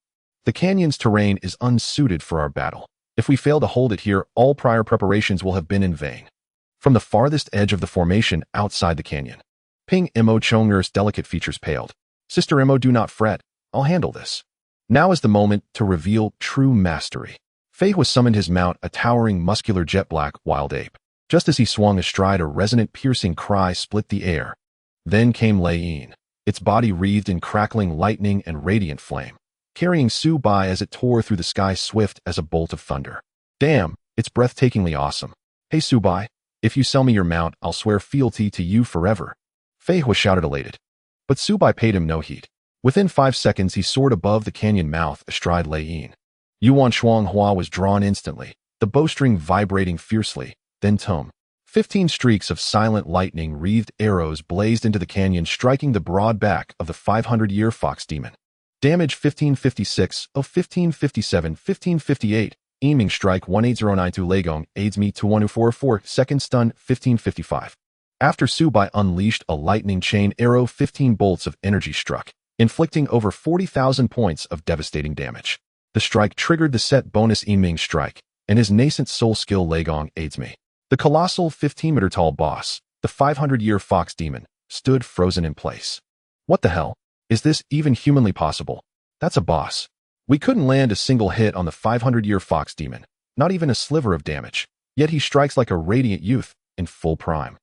Speaker 1: The canyon's terrain is unsuited for our battle. If we fail to hold it here, all prior preparations will have been in vain. From the farthest edge of the formation outside the canyon, Ping Mo Chonger's delicate features paled. Sister Mo, do not fret. I'll handle this. Now is the moment to reveal true mastery. Fei Hua summoned his mount, a towering, muscular jet-black wild ape. Just as he swung astride, a resonant, piercing cry split the air. Then came Lei Yin, its body wreathed in crackling lightning and radiant flame, carrying Su Bai as it tore through the sky, swift as a bolt of thunder. Damn, it's breathtakingly awesome. Hey Su Bai, if you sell me your mount, I'll swear fealty to you forever. Fei Hua shouted, elated. But Su Bai paid him no heed. Within 5 seconds, he soared above the canyon mouth astride Lei Yin. Yuan Shuang Hua was drawn instantly, the bowstring vibrating fiercely. Then 15 streaks of silent lightning-wreathed arrows blazed into the canyon, striking the broad back of the 500-year fox demon. Damage 1556, 1557, 1558. Aiming strike 18092 Legong, aids me 2144, second stun 1555. After Su Bai unleashed a lightning chain arrow, 15 bolts of energy struck, inflicting over 40,000 points of devastating damage. The strike triggered the set bonus Yiming strike, and his nascent soul skill Legong aids me. The colossal 15-meter-tall boss, the 500-year fox demon, stood frozen in place. What the hell? Is this even humanly possible? That's a boss. We couldn't land a single hit on the 500-year fox demon, not even a sliver of damage, yet he strikes like a radiant youth in full prime.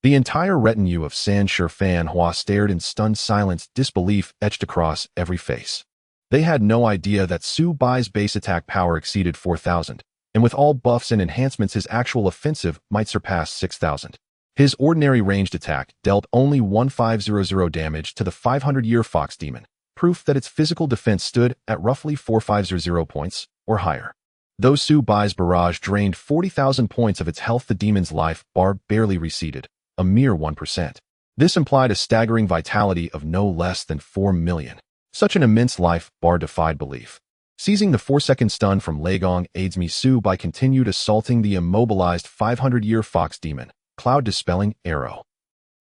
Speaker 1: The entire retinue of San Shifan Hua stared in stunned silence, disbelief etched across every face. They had no idea that Su Bai's base attack power exceeded 4,000, and with all buffs and enhancements his actual offensive might surpass 6,000. His ordinary ranged attack dealt only 1500 damage to the 500-year fox demon, proof that its physical defense stood at roughly 4500 points or higher. Though Su Bai's barrage drained 40,000 points of its health, the demon's life bar barely receded, a mere 1%. This implied a staggering vitality of no less than 4 million. Such an immense life bar defied belief. Seizing the 4-second stun from Legong aids me, Su Bai continued assaulting the immobilized 500-year fox demon, cloud-dispelling arrow.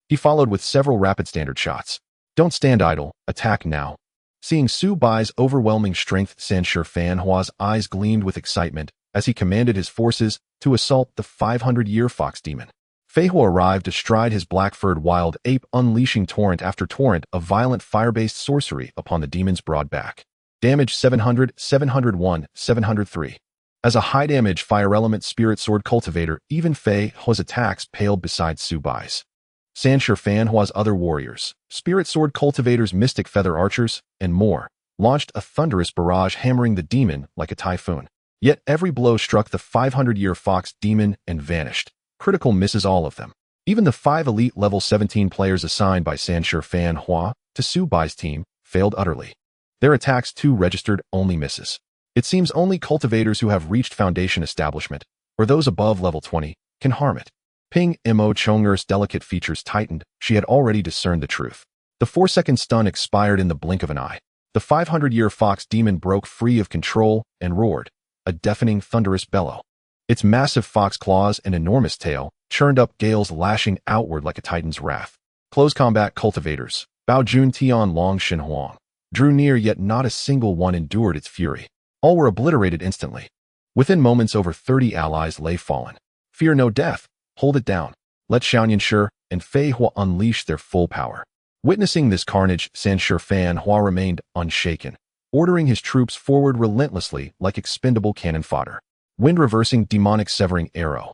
Speaker 1: He followed with several rapid standard shots. Don't stand idle, attack now. Seeing Su Bai's overwhelming strength, San Shifan Hua's eyes gleamed with excitement as he commanded his forces to assault the 500-year fox demon. Fei Hua arrived astride his black-furred wild ape, unleashing torrent after torrent of violent fire-based sorcery upon the demon's broad back. Damage 700, 701, 703. As a high-damage fire-element spirit sword cultivator, even Fei Hua's attacks paled beside Su Bai's. San Shifan Hua's other warriors, spirit sword cultivators, mystic feather archers, and more, launched a thunderous barrage, hammering the demon like a typhoon. Yet every blow struck the 500-year fox demon and vanished. Critical misses, all of them. Even the 5 elite level 17 players assigned by San Shifan Hua to Su Bai's team failed utterly. Their attacks too registered only misses. It seems only cultivators who have reached foundation establishment, or those above level 20, can harm it. Ping Mo Chonger's delicate features tightened. She had already discerned the truth. The 4-second stun expired in the blink of an eye. The 500-year fox demon broke free of control and roared, a deafening thunderous bellow. Its massive fox claws and enormous tail churned up gales, lashing outward like a titan's wrath. Close combat cultivators, Bao Jun Tian Long Shin Huang, drew near, yet not a single one endured its fury. All were obliterated instantly. Within moments, over 30 allies lay fallen. Fear no death. Hold it down. Let Xiaoyan Shi and Fei Hua unleash their full power. Witnessing this carnage, San Shifan Hua remained unshaken, ordering his troops forward relentlessly like expendable cannon fodder. Wind-reversing demonic severing arrow.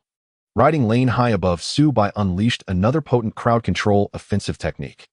Speaker 1: Riding lane high above, Su Bai unleashed another potent crowd control offensive technique.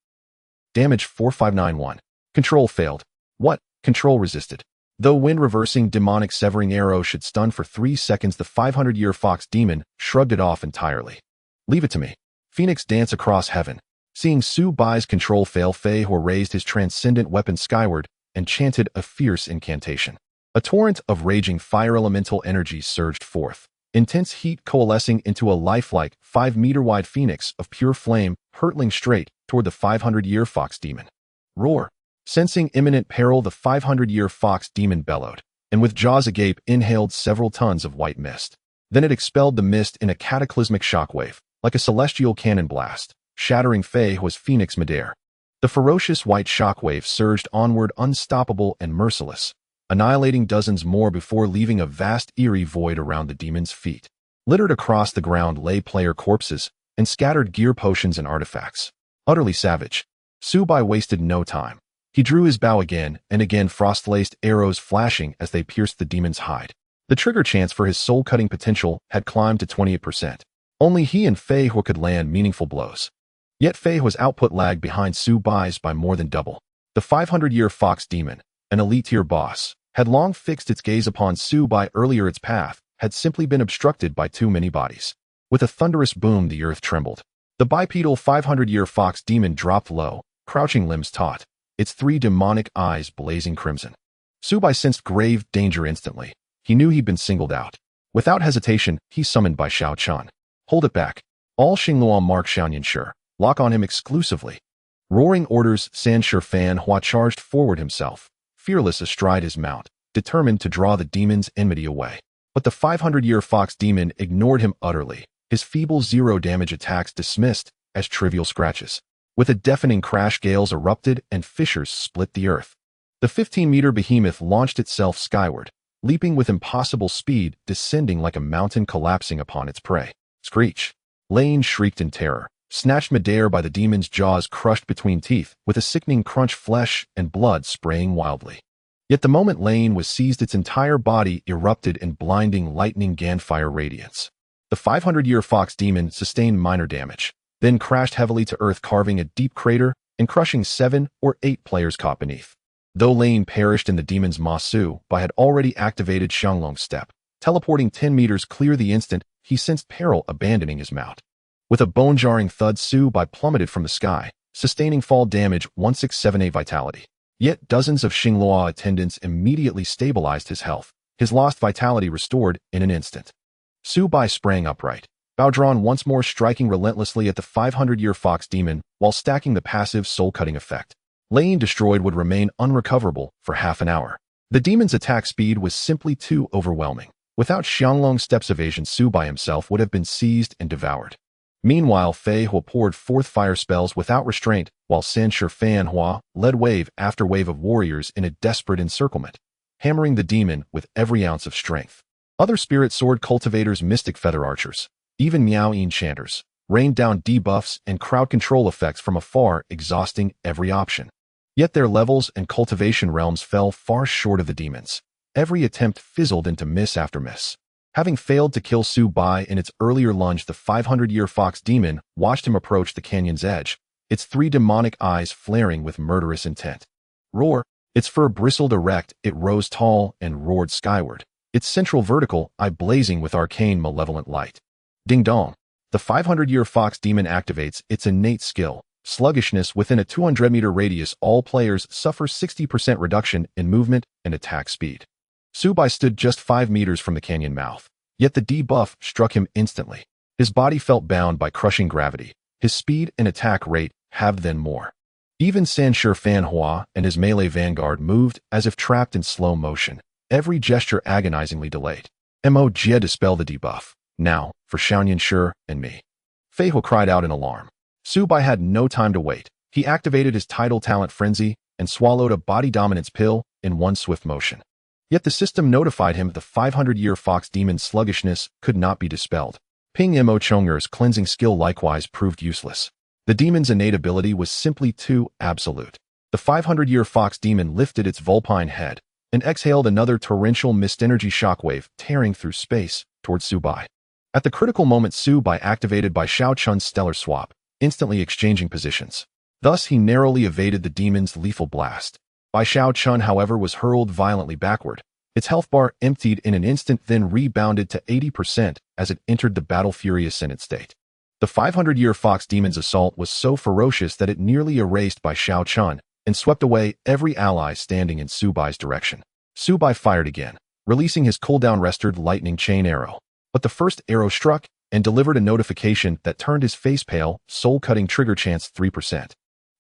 Speaker 1: Damage 4591. Control failed. What? Control resisted. Though wind-reversing demonic severing arrow should stun for 3 seconds, the 500-year fox demon shrugged it off entirely. Leave it to me. Phoenix dance across heaven. Seeing Su Bai's control fail, Fei Hua raised his transcendent weapon skyward and chanted a fierce incantation. A torrent of raging fire elemental energy surged forth, intense heat coalescing into a lifelike 5-meter-wide phoenix of pure flame hurtling straight toward the 500-year fox demon. Roar! Sensing imminent peril, the 500-year fox demon bellowed, and with jaws agape inhaled several tons of white mist. Then it expelled the mist in a cataclysmic shockwave, like a celestial cannon blast, shattering Fei Hua's phoenix midair. The ferocious white shockwave surged onward, unstoppable and merciless, annihilating dozens more before leaving a vast eerie void around the demon's feet. Littered across the ground lay player corpses and scattered gear, potions, and artifacts. Utterly savage, Su Bai wasted no time. He drew his bow again and again, frost-laced arrows flashing as they pierced the demon's hide. The trigger chance for his soul-cutting potential had climbed to 28%. Only he and Fei Hua could land meaningful blows. Yet Fei Hua's output lagged behind Su Bai's by more than double. The 500-year fox demon, an elite-tier boss, had long fixed its gaze upon Su Bai. Earlier, its path had simply been obstructed by too many bodies. With a thunderous boom, the earth trembled. The bipedal 500-year fox demon dropped low, crouching limbs taut, its 3 demonic eyes blazing crimson. Su Bai sensed grave danger instantly. He knew he'd been singled out. Without hesitation, he summoned Bai Xiao Chan. Hold it back. All Xingluo mark Xiaoyan Shi. Lock on him exclusively. Roaring orders, San Shi Fan Hua charged forward himself, fearless astride his mount, determined to draw the demon's enmity away. But the 500-year fox demon ignored him utterly, his feeble zero-damage attacks dismissed as trivial scratches. With a deafening crash, gales erupted and fissures split the earth. The 15-meter behemoth launched itself skyward, leaping with impossible speed, descending like a mountain collapsing upon its prey. Screech! Lane shrieked in terror, snatched midair by the demon's jaws crushed between teeth, with a sickening crunch, flesh and blood spraying wildly. Yet the moment Lane was seized, its entire body erupted in blinding lightning ganfire radiance. The 500-year fox demon sustained minor damage, then crashed heavily to earth, carving a deep crater and crushing 7 or 8 players caught beneath. Though Lane perished in the demon's maw, Su Bai had already activated Xianglong's step, teleporting 10 meters clear the instant he sensed peril, abandoning his mount. With a bone-jarring thud, Su Bai plummeted from the sky, sustaining fall damage 1678 vitality. Yet dozens of Xingluo attendants immediately stabilized his health, his lost vitality restored in an instant. Su Bai sprang upright, bow drawn once more, striking relentlessly at the 500-year fox demon while stacking the passive soul-cutting effect. Lane destroyed would remain unrecoverable for half an hour. The demon's attack speed was simply too overwhelming. Without Xianglong's steps evasion, Su Bai himself would have been seized and devoured. Meanwhile, Fei Hua poured forth fire spells without restraint, while San Shi Fan Hua led wave after wave of warriors in a desperate encirclement, hammering the demon with every ounce of strength. Other spirit sword cultivators, mystic feather archers, even Miao enchanters, rained down debuffs and crowd control effects from afar, exhausting every option. Yet their levels and cultivation realms fell far short of the demons. Every attempt fizzled into miss after miss. Having failed to kill Su Bai in its earlier lunge, the 500-year fox demon watched him approach the canyon's edge, its 3 demonic eyes flaring with murderous intent. Roar! Its fur bristled erect, it rose tall and roared skyward, its central vertical eye blazing with arcane malevolent light. Ding dong! The 500-year fox demon activates its innate skill, sluggishness. Within a 200-meter radius, all players suffer 60% reduction in movement and attack speed. Su Bai stood just 5 meters from the canyon mouth, yet the debuff struck him instantly. His body felt bound by crushing gravity, his speed and attack rate halved then more. Even San Shi Fan Hua and his melee vanguard moved as if trapped in slow motion, every gesture agonizingly delayed. Mo Jie, dispel the debuff, now, for Xiaoyan Shi and me. Fei Hua cried out in alarm. Su Bai had no time to wait. He activated his tidal talent Frenzy and swallowed a body dominance pill in one swift motion. Yet the system notified him the 500-year fox demon's sluggishness could not be dispelled. Ping Mo Chonger's cleansing skill likewise proved useless. The demon's innate ability was simply too absolute. The 500-year fox demon lifted its vulpine head, and exhaled another torrential mist energy shockwave tearing through space towards Su Bai. At the critical moment, Su Bai activated by Xiao Chun's stellar swap, instantly exchanging positions. Thus, he narrowly evaded the demon's lethal blast. Bai Xiao Chun, however, was hurled violently backward. Its health bar emptied in an instant, then rebounded to 80% as it entered the battle-fury ascendant state. The 500-year fox demon's assault was so ferocious that it nearly erased Bai Xiao Chun and swept away every ally standing in Su Bai's direction. Su Bai fired again, releasing his cooldown-restored lightning chain arrow. But the first arrow struck and delivered a notification that turned his face pale, soul-cutting trigger chance 3%.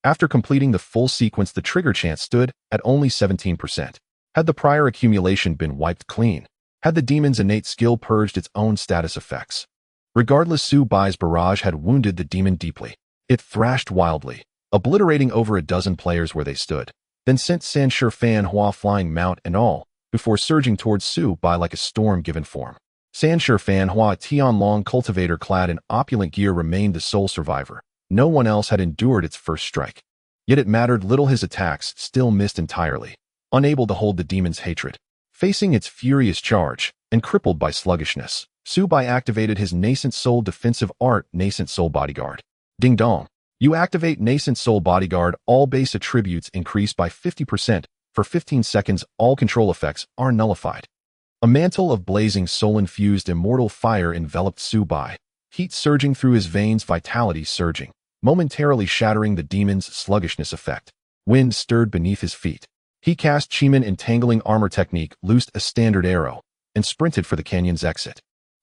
Speaker 1: After completing the full sequence, the trigger chance stood at only 17%. Had the prior accumulation been wiped clean? Had the demon's innate skill purged its own status effects? Regardless, Su Bai's barrage had wounded the demon deeply. It thrashed wildly, obliterating over a dozen players where they stood, then sent San Shi Fan Hua flying mount and all, before surging towards Su Bai like a storm given form. San Shi Fan Hua, Tianlong cultivator clad in opulent gear, remained the sole survivor. No one else had endured its first strike. Yet it mattered little, his attacks still missed entirely, unable to hold the demon's hatred. Facing its furious charge, and crippled by sluggishness, Su Bai activated his Nascent Soul defensive art, Nascent Soul Bodyguard. Ding dong. You activate Nascent Soul Bodyguard, all base attributes increase by 50%. For 15 seconds, all control effects are nullified. A mantle of blazing soul-infused immortal fire enveloped Su Bai, heat surging through his veins, vitality surging, momentarily shattering the demon's sluggishness effect. Wind stirred beneath his feet. He cast Chiman Entangling Armor Technique, loosed a standard arrow, and sprinted for the canyon's exit.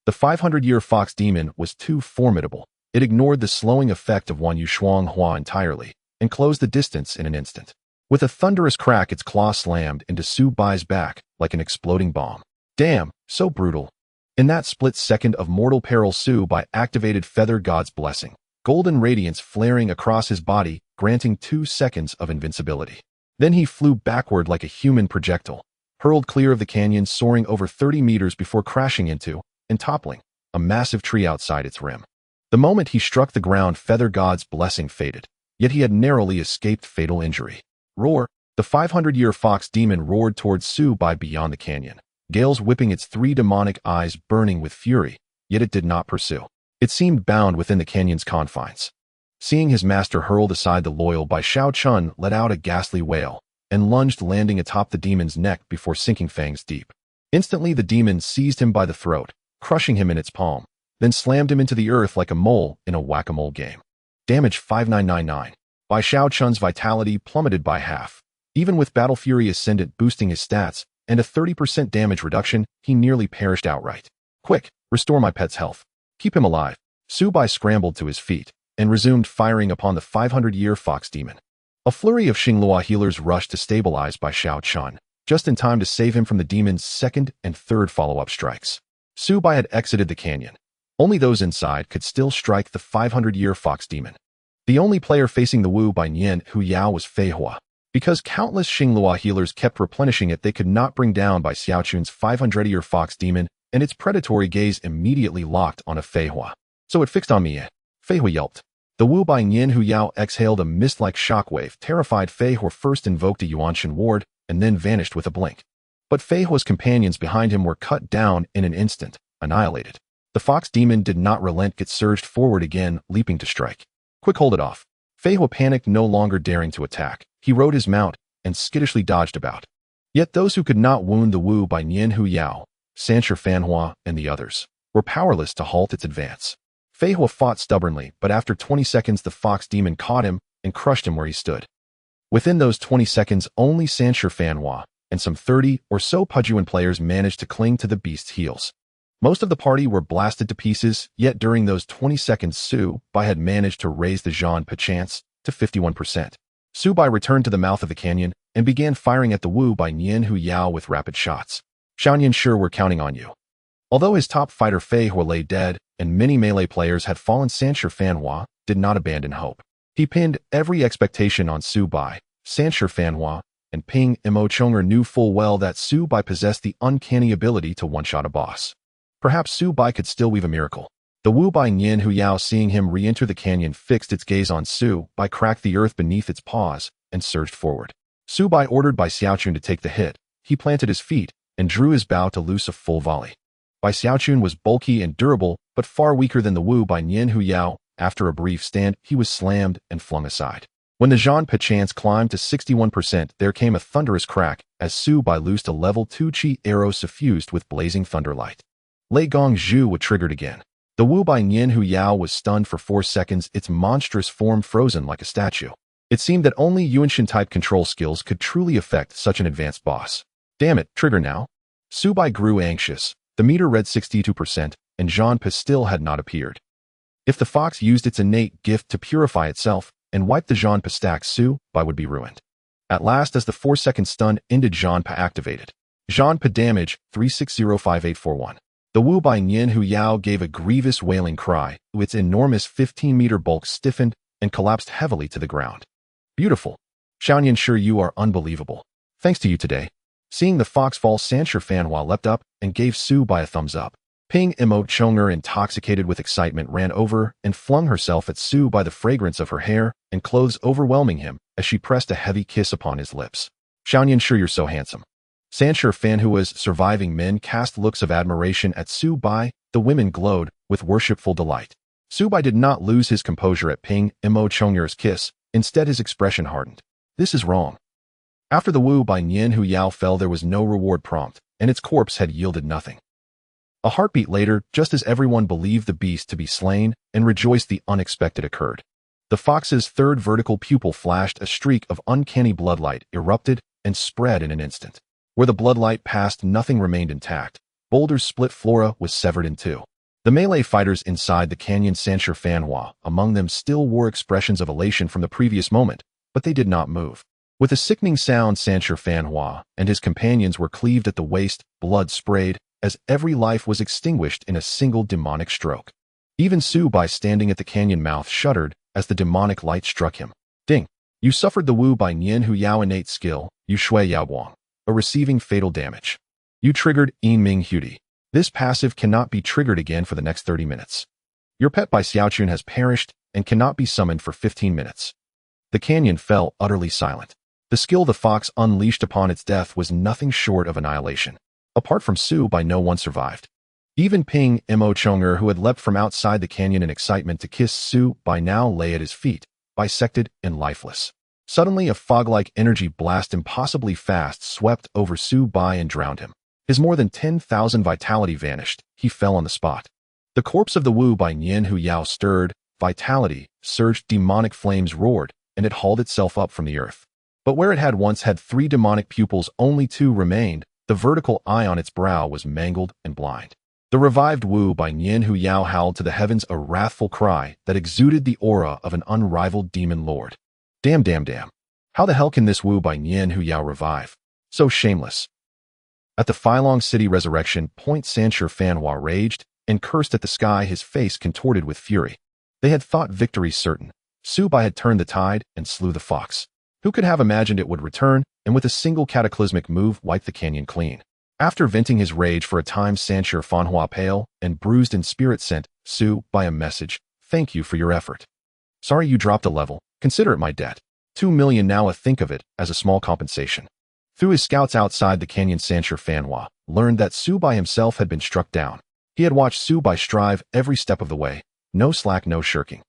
Speaker 1: The 500-year fox demon was too formidable. It ignored the slowing effect of Wan Yu Shuang Hua entirely, and closed the distance in an instant. With a thunderous crack, its claw slammed into Su Bai's back like an exploding bomb. Damn, so brutal. In that split second of mortal peril, Su Bai activated Feather God's Blessing, golden radiance flaring across his body, granting 2 seconds of invincibility. Then he flew backward like a human projectile, hurled clear of the canyon, soaring over 30 meters before crashing into, and toppling, a massive tree outside its rim. The moment he struck the ground, Feather God's Blessing faded, yet he had narrowly escaped fatal injury. Roar! The 500-year fox demon roared towards Su Bai beyond the canyon, gales whipping, its 3 demonic eyes burning with fury, yet it did not pursue. It seemed bound within the canyon's confines. Seeing his master hurled aside, the loyal Bai Xiao Chun let out a ghastly wail and lunged, landing atop the demon's neck before sinking fangs deep. Instantly, the demon seized him by the throat, crushing him in its palm, then slammed him into the earth like a mole in a whack-a-mole game. Damage 5999. Bai Xiao Chun's vitality plummeted by half. Even with Battle Fury Ascendant boosting his stats and a 30% damage reduction, he nearly perished outright. Quick, restore my pet's health. Keep him alive. Su Bai scrambled to his feet and resumed firing upon the 500-year fox demon. A flurry of Xinglua healers rushed to stabilize Bai Xiao Chun, just in time to save him from the demon's second and third follow-up strikes. Su Bai had exited the canyon. Only those inside could still strike the 500-year fox demon. The only player facing the Wu Bai Nian Hu Yao was Fei Hua. Because countless Xinglua healers kept replenishing it, they could not bring down Bai Xiao Chun's 500-year fox demon, and its predatory gaze immediately locked on a Fei Hua. So it fixed on me. Fei Hua yelped. The Wu Bai Nian Hu Yao exhaled a mist-like shockwave. Terrified, Fei Hua first invoked a Yuanshan ward and then vanished with a blink. But Fei Hua's companions behind him were cut down in an instant, annihilated. The fox demon did not relent. It surged forward again, leaping to strike. Quick, hold it off. Fei Hua panicked, no longer daring to attack. He rode his mount and skittishly dodged about. Yet those who could not wound the Wu Bai Nian Hu Yao, San Shi Fan Hua, and the others were powerless to halt its advance. Fei Hua fought stubbornly, but after 20 seconds the fox demon caught him and crushed him where he stood. Within those 20 seconds, only San Shi Fan Hua and some 30 or so Pujuan players managed to cling to the beast's heels. Most of the party were blasted to pieces, yet during those 20 seconds Su Bai had managed to raise the Zhan perchance to 51%. Su Bai returned to the mouth of the canyon and began firing at the Wu Bai Nian Hu Yao with rapid shots. Xiaoyan, sure, we're counting on you. Although his top fighter Fei Hua lay dead and many melee players had fallen, San Shi Fan Hua did not abandon hope. He pinned every expectation on Su Bai. San Shi Fan Hua and Ping Mo Chonger knew full well that Su Bai possessed the uncanny ability to one-shot a boss. Perhaps Su Bai could still weave a miracle. The Wu Bai Nian Hu Yao, seeing him re-enter the canyon, fixed its gaze on Su Bai, cracked the earth beneath its paws, and surged forward. Su Bai ordered Bai Xiaochun to take the hit. he planted his feet and drew his bow to loose a full volley. Bai Xiaochun was bulky and durable, but far weaker than the Wu by Nian Hu Yao. After a brief stand, he was slammed and flung aside. When the Zhan Pachance climbed to 61%, there came a thunderous crack as Su Bai loosed a level 2 chi arrow suffused with blazing thunderlight. Lei Gong Zhu was triggered again. The Wu by Nian Hu Yao was stunned for 4 seconds, its monstrous form frozen like a statue. It seemed that only Yuanshan-type control skills could truly affect such an advanced boss. Damn it, trigger now. Su Bai grew anxious. The meter read 62%, and Zhan Pa still had not appeared. If the fox used its innate gift to purify itself and wipe the Zhan Pa stack, Su Bai would be ruined. At last, as the 4-second stun ended, Zhan Pa activated. Zhan Pa damage 3605841. The Wu by Nian Hu Yao gave a grievous wailing cry. Its enormous 15-meter bulk stiffened and collapsed heavily to the ground. Beautiful. Xiaoyan, sure you are unbelievable. Thanks to you today. Seeing the fox fall, Sanshi Fanhua leapt up and gave Su Bai a thumbs up. Ping Imo Chonger, intoxicated with excitement, ran over and flung herself at Su Bai, the fragrance of her hair and clothes overwhelming him as she pressed a heavy kiss upon his lips. Xiaoyan, sure you're so handsome. Sanshi Fanhua's surviving men cast looks of admiration at Su Bai. The women glowed with worshipful delight. Su Bai did not lose his composure at Ping Imo Chonger's kiss. Instead, his expression hardened. This is wrong. After the Wu by Nian Hu Yao fell, there was no reward prompt, and its corpse had yielded nothing. A heartbeat later, just as everyone believed the beast to be slain and rejoiced, the unexpected occurred. The fox's third vertical pupil flashed, a streak of uncanny bloodlight erupted and spread in an instant. Where the bloodlight passed, nothing remained intact. Boulder's split flora was severed in two. The melee fighters inside the canyon, Sanshi Fanhua among them, still wore expressions of elation from the previous moment, but they did not move. With a sickening sound, Sanshi Fanhua and his companions were cleaved at the waist, blood sprayed, as every life was extinguished in a single demonic stroke. Even Su Bai, standing at the canyon mouth, shuddered as the demonic light struck him. Ding! You suffered the Wu by Nian Hu Yao innate skill, Yu Shui Yao Guang, receiving fatal damage. You triggered Yin Ming Hudi. This passive cannot be triggered again for the next 30 minutes. Your pet Bai Xiaochun has perished and cannot be summoned for 15 minutes. The canyon fell utterly silent. The skill the fox unleashed upon its death was nothing short of annihilation. Apart from Su Bai, no one survived. Even Ping Imo Chonger, who had leapt from outside the canyon in excitement to kiss Su Bai, now lay at his feet, bisected and lifeless. Suddenly, a fog-like energy blast impossibly fast swept over Su Bai and drowned him. His more than 10,000 vitality vanished. He fell on the spot. The corpse of the Wu by Nian Hu Yao stirred, vitality surged, demonic flames roared, and it hauled itself up from the earth. But where it had once had 3 demonic pupils, only 2 remained. The vertical eye on its brow was mangled and blind. The revived Wu by Nian Hu Yao howled to the heavens a wrathful cry that exuded the aura of an unrivaled demon lord. Damn. How the hell can this Wu by Nian Hu Yao revive? So shameless. At the Filong City resurrection point, Sanshi Fanhua raged and cursed at the sky, his face contorted with fury. They had thought victory certain. Su Bai had turned the tide and slew the fox. Who could have imagined it would return and with a single cataclysmic move wipe the canyon clean? After venting his rage for a time, Sanshi Fanhua, pale and bruised in spirit, sent Su Bai a message. Thank you for your effort. Sorry you dropped a level. Consider it my debt. 2 million now. Think of it as a small compensation. Through his scouts outside the canyon, Sanshi Fanhua learned that Su Bai himself had been struck down. He had watched Su Bai strive every step of the way. No slack, no shirking.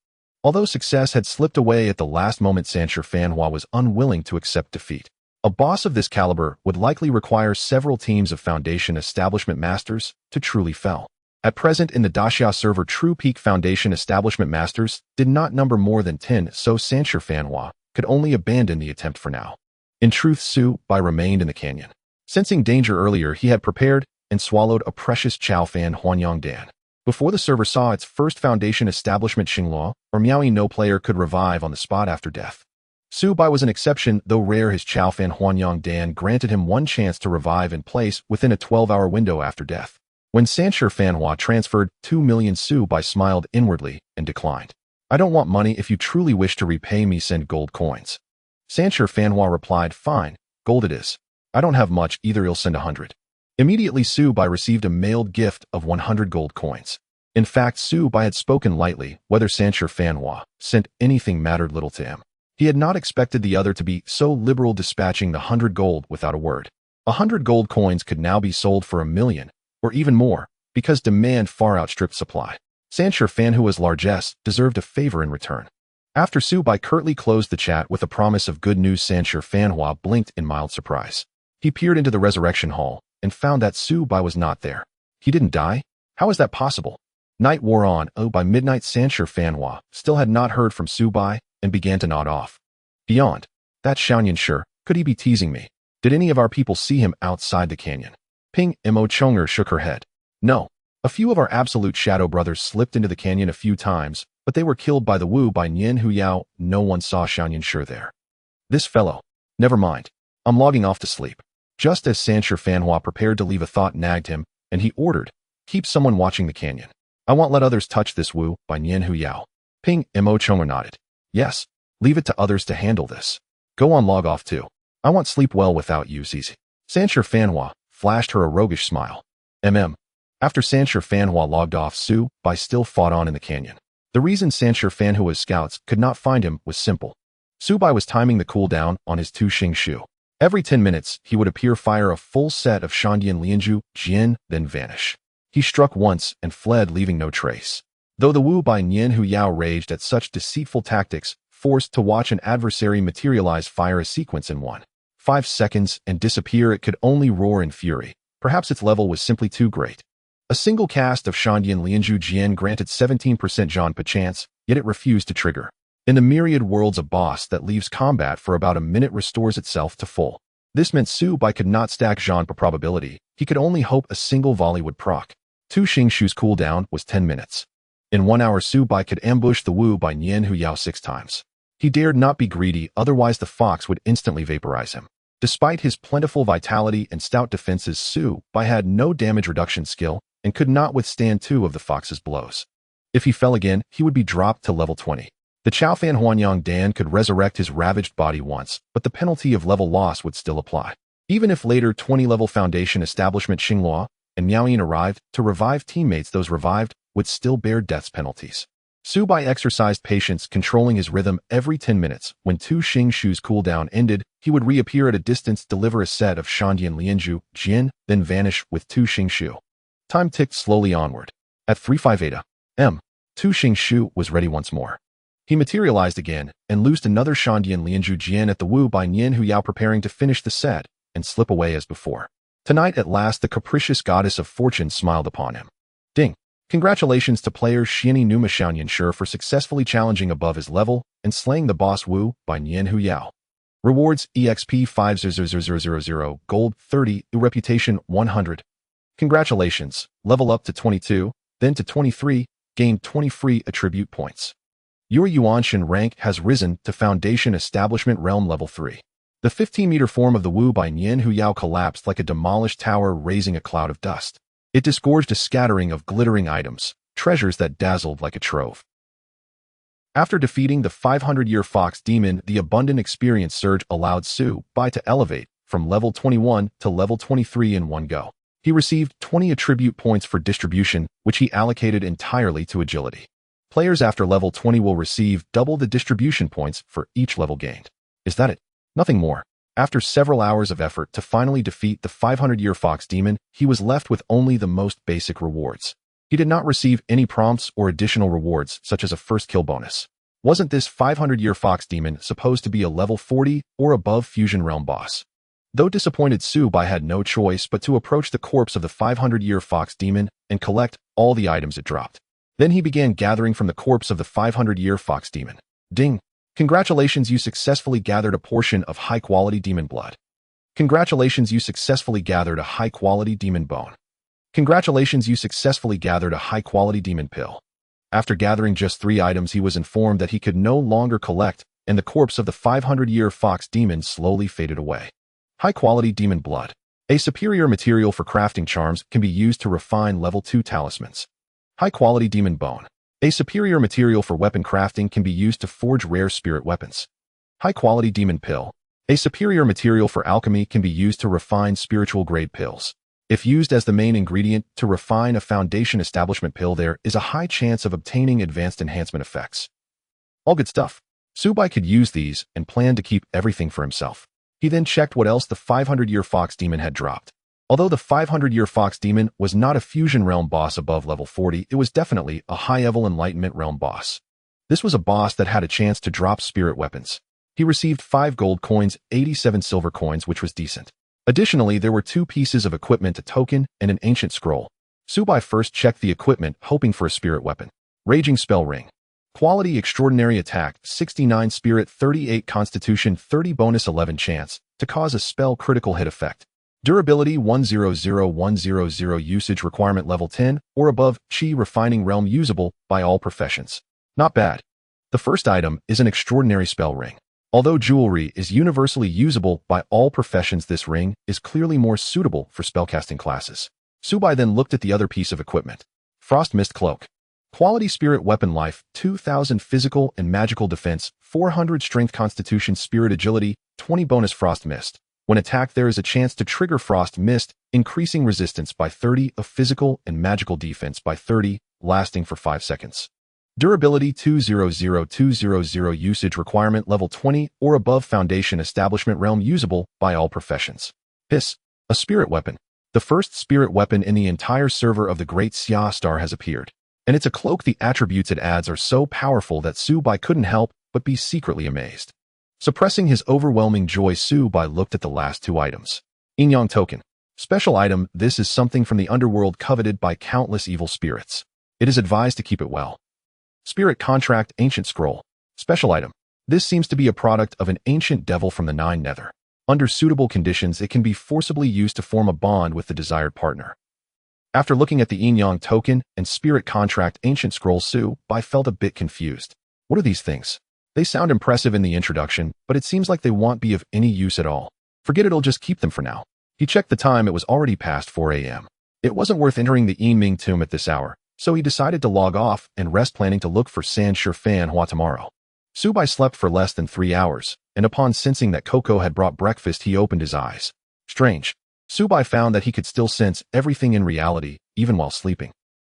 Speaker 1: Although success had slipped away at the last moment, Sanshi Fanhua was unwilling to accept defeat. A boss of this caliber would likely require several teams of Foundation Establishment Masters to truly fell. At present in the Daxia server, true peak Foundation Establishment Masters did not number more than 10, so Sanshi Fanhua could only abandon the attempt for now. In truth, Su Bai remained in the canyon. Sensing danger earlier, he had prepared and swallowed a precious Chao Fan Huanyang Dan. Before the server saw its first Foundation Establishment Xingluo or Miaoyi, no player could revive on the spot after death. Su Bai was an exception, though rare. His Chao Fan Huanyang Dan granted him one chance to revive in place within a 12-hour window after death. When Sanshi Fanhua transferred 2 million, Su Bai smiled inwardly and declined. I don't want money. If you truly wish to repay me, send gold coins. Sanshi Fanhua replied, fine, gold it is. I don't have much either, he'll send 100. Immediately Su Bai received a mailed gift of 100 gold coins. In fact, Su Bai had spoken lightly. Whether Sanshi Fanhua sent anything mattered little to him. He had not expected the other to be so liberal, dispatching the 100 gold without a word. 100 gold coins could now be sold for 1 million, or even more, because demand far outstripped supply. Sanshir Fanhua's largesse deserved a favor in return. After Su Bai curtly closed the chat with a promise of good news, Sanshir Fanhua blinked in mild surprise. He peered into the resurrection hall and found that Su Bai was not there. He didn't die? How is that possible? Night wore on. By midnight, Sanshir Fanhua still had not heard from Su Bai and began to nod off. Beyond. That Xiaoyan sure, could he be teasing me? Did any of our people see him outside the canyon? Ping Mo Chonger shook her head. No. A few of our absolute shadow brothers slipped into the canyon a few times, but they were killed by the Wu by Nian Huyao. No one saw Xiaoyan sure there. This fellow. Never mind. I'm logging off to sleep. Just as Sanshir Fanhua prepared to leave, a thought nagged him, and he ordered, keep someone watching the canyon. I won't let others touch this Wu by Nian Huyao. Ping Mo Chonger nodded. Yes. Leave it to others to handle this. Go on, log off too. I won't sleep well without you, Zizi. Sanshir Fanhua flashed her a roguish smile. After Sanshir Fanhua logged off, Su Bai still fought on in the canyon. The reason Sanshir Fanhua's scouts could not find him was simple. Su Bai was timing the cooldown on his Tu Xing Shu. Every 10 minutes, he would appear, fire a full set of Shandian Lianzhu, Jian, then vanish. He struck once and fled, leaving no trace. Though the Wu by Nian Huyao raged at such deceitful tactics, forced to watch an adversary materialize, fire a sequence in 1.5 seconds and disappear, it could only roar in fury. Perhaps its level was simply too great. A single cast of Shandian Lianzhu Jian granted 17% Zhanpa chance, yet it refused to trigger. In the myriad worlds, a boss that leaves combat for about a minute restores itself to full. This meant Su Bai could not stack Zhanpa probability. He could only hope a single volley would proc. Tu Xing Shu's cooldown was 10 minutes. In 1 hour, Su Bai could ambush the Wu by Nian Huyao 6 times. He dared not be greedy, otherwise the fox would instantly vaporize him. Despite his plentiful vitality and stout defenses, Su Bai had no damage reduction skill and could not withstand 2 of the fox's blows. If he fell again, he would be dropped to level 20. The Chaofan Huanyang Dan could resurrect his ravaged body once, but the penalty of level loss would still apply. Even if later 20-level Foundation establishment Xinghua and Miaoyin arrived to revive teammates, those revived would still bear death's penalties. Su Bai exercised patience, controlling his rhythm. Every 10 minutes, when Tu Xing Shu's cooldown ended, he would reappear at a distance, deliver a set of Shandian Lianzhu, Jian, then vanish with Tu Xing Shu. Time ticked slowly onward. At 3:58 am, Tu Xing Shu was ready once more. He materialized again and loosed another Shandian Lianzhu Jian at the Wu by Nian Huyao, preparing to finish the set and slip away as before. Tonight at last the capricious goddess of fortune smiled upon him. Ding! Congratulations to player Xiani Numa Xiaoyan Sure for successfully challenging above his level and slaying the boss Wu by Nian Huyao. Rewards: EXP 50000, Gold 30, Reputation 100. Congratulations, level up to 22, then to 23, gain 20 free attribute points. Your Yuanshan rank has risen to Foundation Establishment Realm level 3. The 15-meter form of the Wu by Nian Huyao collapsed like a demolished tower, raising a cloud of dust. It disgorged a scattering of glittering items, treasures that dazzled like a trove. After defeating the 500-year fox demon, the abundant experience surge allowed Su Bai to elevate from level 21 to level 23 in one go. He received 20 attribute points for distribution, which he allocated entirely to agility. Players after level 20 will receive double the distribution points for each level gained. Is that it? Nothing more. After several hours of effort to finally defeat the 500-year fox demon, he was left with only the most basic rewards. He did not receive any prompts or additional rewards, such as a first kill bonus. Wasn't this 500-year fox demon supposed to be a level 40 or above Fusion Realm boss? Though disappointed, Su Bai had no choice but to approach the corpse of the 500-year fox demon and collect all the items it dropped. Then he began gathering from the corpse of the 500-year fox demon. Ding! Congratulations, you successfully gathered a portion of high-quality demon blood. Congratulations, you successfully gathered a high-quality demon bone. Congratulations, you successfully gathered a high-quality demon pill. After gathering just 3 items, he was informed that he could no longer collect, and the corpse of the 500-year fox demon slowly faded away. High-quality demon blood. A superior material for crafting charms, can be used to refine level 2 talismans. High-quality demon bone. A superior material for weapon crafting, can be used to forge rare spirit weapons. High-quality demon pill. A superior material for alchemy, can be used to refine spiritual grade pills. If used as the main ingredient to refine a Foundation Establishment pill, there is a high chance of obtaining advanced enhancement effects. All good stuff. Su Bai could use these and planned to keep everything for himself. He then checked what else the 500-year Fox Demon had dropped. Although the 500-year Fox Demon was not a Fusion Realm boss above level 40, it was definitely a high-level Enlightenment Realm boss. This was a boss that had a chance to drop spirit weapons. He received 5 gold coins, 87 silver coins, which was decent. Additionally, there were 2 pieces of equipment, a token, and an ancient scroll. Subai first checked the equipment, hoping for a spirit weapon. Raging Spell Ring. Quality Extraordinary Attack, 69 Spirit, 38 Constitution, 30 Bonus, 11 Chance to cause a spell critical hit effect. Durability 100 Usage requirement level 10 or above. Chi Refining Realm usable by all professions. Not bad. The first item is an extraordinary spell ring. Although jewelry is universally usable by all professions, this ring is clearly more suitable for spellcasting classes. Subai then looked at the other piece of equipment. Frost Mist Cloak. Quality Spirit Weapon Life, 2000 Physical and Magical Defense, 400 Strength, Constitution, Spirit Agility, 20 Bonus Frost Mist. When attacked, there is a chance to trigger Frost Mist, increasing resistance by 30 of physical and magical defense by 30, lasting for 5 seconds. Durability 200 Usage requirement level 20 or above. Foundation Establishment Realm usable by all professions. Hiss. A spirit weapon. The first spirit weapon in the entire server of the Great Xia Star has appeared. And it's a cloak. The attributes it adds are so powerful that Subai couldn't help but be secretly amazed. Suppressing his overwhelming joy, Subai looked at the last 2 items. Yin-Yang Token. Special item. This is something from the underworld coveted by countless evil spirits. It is advised to keep it well. Spirit Contract Ancient Scroll. Special item. This seems to be a product of an ancient devil from the 9 Nether. Under suitable conditions, it can be forcibly used to form a bond with the desired partner. After looking at the Yin-Yang Token and Spirit Contract Ancient Scroll, Subai felt a bit confused. What are these things? They sound impressive in the introduction, but it seems like they won't be of any use at all. Forget it, I'll just keep them for now. He checked the time. It was already past 4 a.m. It wasn't worth entering the Yiming tomb at this hour, so he decided to log off and rest, planning to look for San Shifan Hua tomorrow. Subai slept for less than 3 hours, and upon sensing that Coco had brought breakfast, he opened his eyes. Strange. Subai found that he could still sense everything in reality, even while sleeping.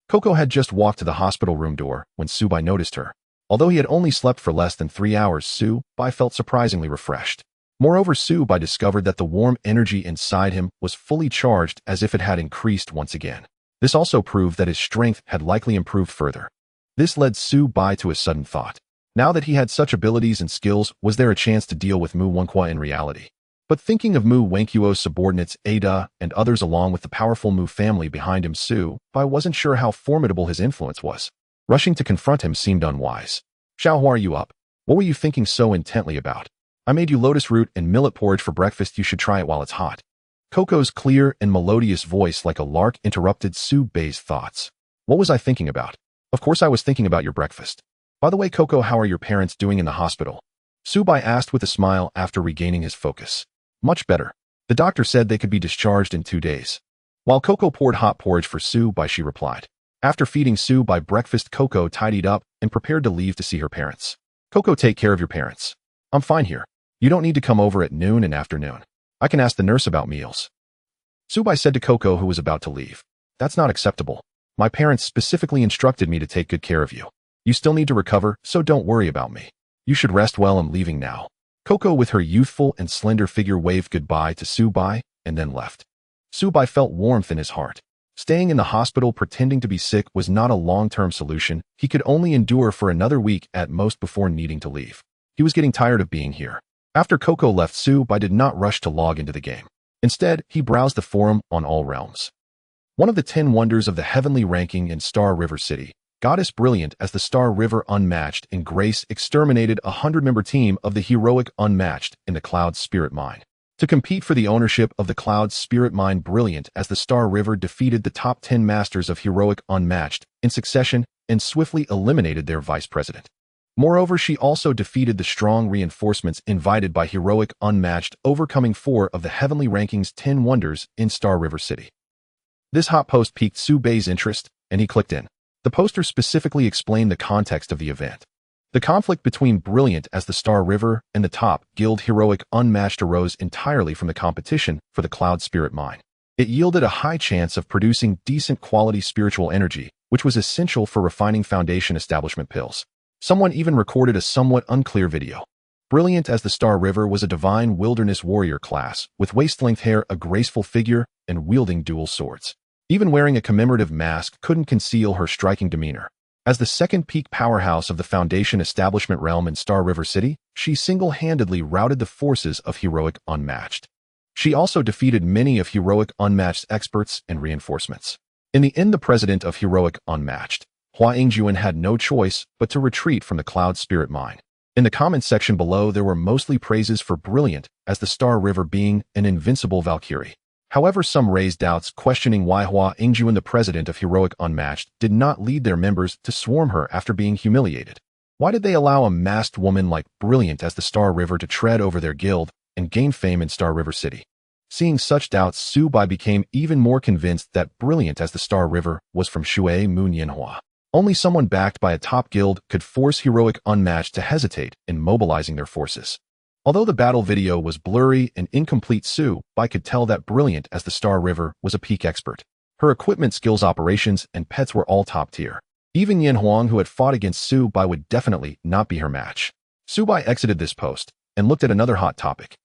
Speaker 1: Coco had just walked to the hospital room door when Subai noticed her. Although he had only slept for less than 3 hours, Subai felt surprisingly refreshed. Moreover, Subai discovered that the warm energy inside him was fully charged, as if it had increased once again. This also proved that his strength had likely improved further. This led Subai to a sudden thought. Now that he had such abilities and skills, was there a chance to deal with Mu Wenqua in reality? But thinking of Mu Wenqua's subordinates, Ada, and others along with the powerful Mu family behind him, Subai wasn't sure how formidable his influence was. Rushing to confront him seemed unwise. Xiao, are you up? What were you thinking so intently about? I made you lotus root and millet porridge for breakfast. You should try it while it's hot. Coco's clear and melodious voice like a lark interrupted Subai's thoughts. What was I thinking about? Of course I was thinking about your breakfast. By the way, Coco, how are your parents doing in the hospital? Subai asked with a smile after regaining his focus. Much better. The doctor said they could be discharged in 2 days. While Coco poured hot porridge for Subai, she replied. After feeding Subai breakfast, Coco tidied up and prepared to leave to see her parents. Coco, take care of your parents. I'm fine here. You don't need to come over at noon and afternoon. I can ask the nurse about meals. Subai said to Coco, who was about to leave. That's not acceptable. My parents specifically instructed me to take good care of you. You still need to recover, so don't worry about me. You should rest well. I'm leaving now. Coco, with her youthful and slender figure, waved goodbye to Subai and then left. Subai felt warmth in his heart. Staying in the hospital pretending to be sick was not a long-term solution. He could only endure for another week at most before needing to leave. He was getting tired of being here. After Coco left, Subai did not rush to log into the game. Instead, he browsed the forum on all realms. One of the 10 wonders of the heavenly ranking in Star River City, Goddess Brilliant as the Star River Unmatched in Grace exterminated a 100-member team of the heroic Unmatched in the Cloud Spirit Mine. To compete for the ownership of the Cloud Spirit Mine, Brilliant as the Star River defeated the top 10 masters of heroic Unmatched in succession and swiftly eliminated their vice president. Moreover, she also defeated the strong reinforcements invited by heroic Unmatched, overcoming 4 of the heavenly ranking's 10 wonders in Star River City. This hot post piqued Subai's interest, and he clicked in. The poster specifically explained the context of the event. The conflict between Brilliant as the Star River and the top guild heroic Unmatched arose entirely from the competition for the Cloud Spirit Mine. It yielded a high chance of producing decent quality spiritual energy, which was essential for refining Foundation Establishment pills. Someone even recorded a somewhat unclear video. Brilliant as the Star River was a divine wilderness warrior class, with waist-length hair, a graceful figure, and wielding dual swords. Even wearing a commemorative mask couldn't conceal her striking demeanor. As the second peak powerhouse of the Foundation establishment realm in Star River City, she single-handedly routed the forces of Heroic Unmatched. She also defeated many of Heroic Unmatched's experts and reinforcements. In the end, the president of Heroic Unmatched, Hua Ingjuan, had no choice but to retreat from the Cloud Spirit Mine. In the comments section below, there were mostly praises for Brilliant as the Star River being an invincible Valkyrie. However, some raised doubts questioning why Hua Ingjuan, the president of Heroic Unmatched, did not lead their members to swarm her after being humiliated. Why did they allow a masked woman like Brilliant as the Star River to tread over their guild and gain fame in Star River City? Seeing such doubts, Su Bai became even more convinced that Brilliant as the Star River was from Shui Moon Yanhua. Only someone backed by a top guild could force Heroic Unmatched to hesitate in mobilizing their forces. Although the battle video was blurry and incomplete, Su Bai could tell that Brilliant as the Star River was a peak expert. Her equipment, skills, operations, and pets were all top tier. Even Yin Huang, who had fought against Su Bai, would definitely not be her match. Su Bai exited this post and looked at another hot topic.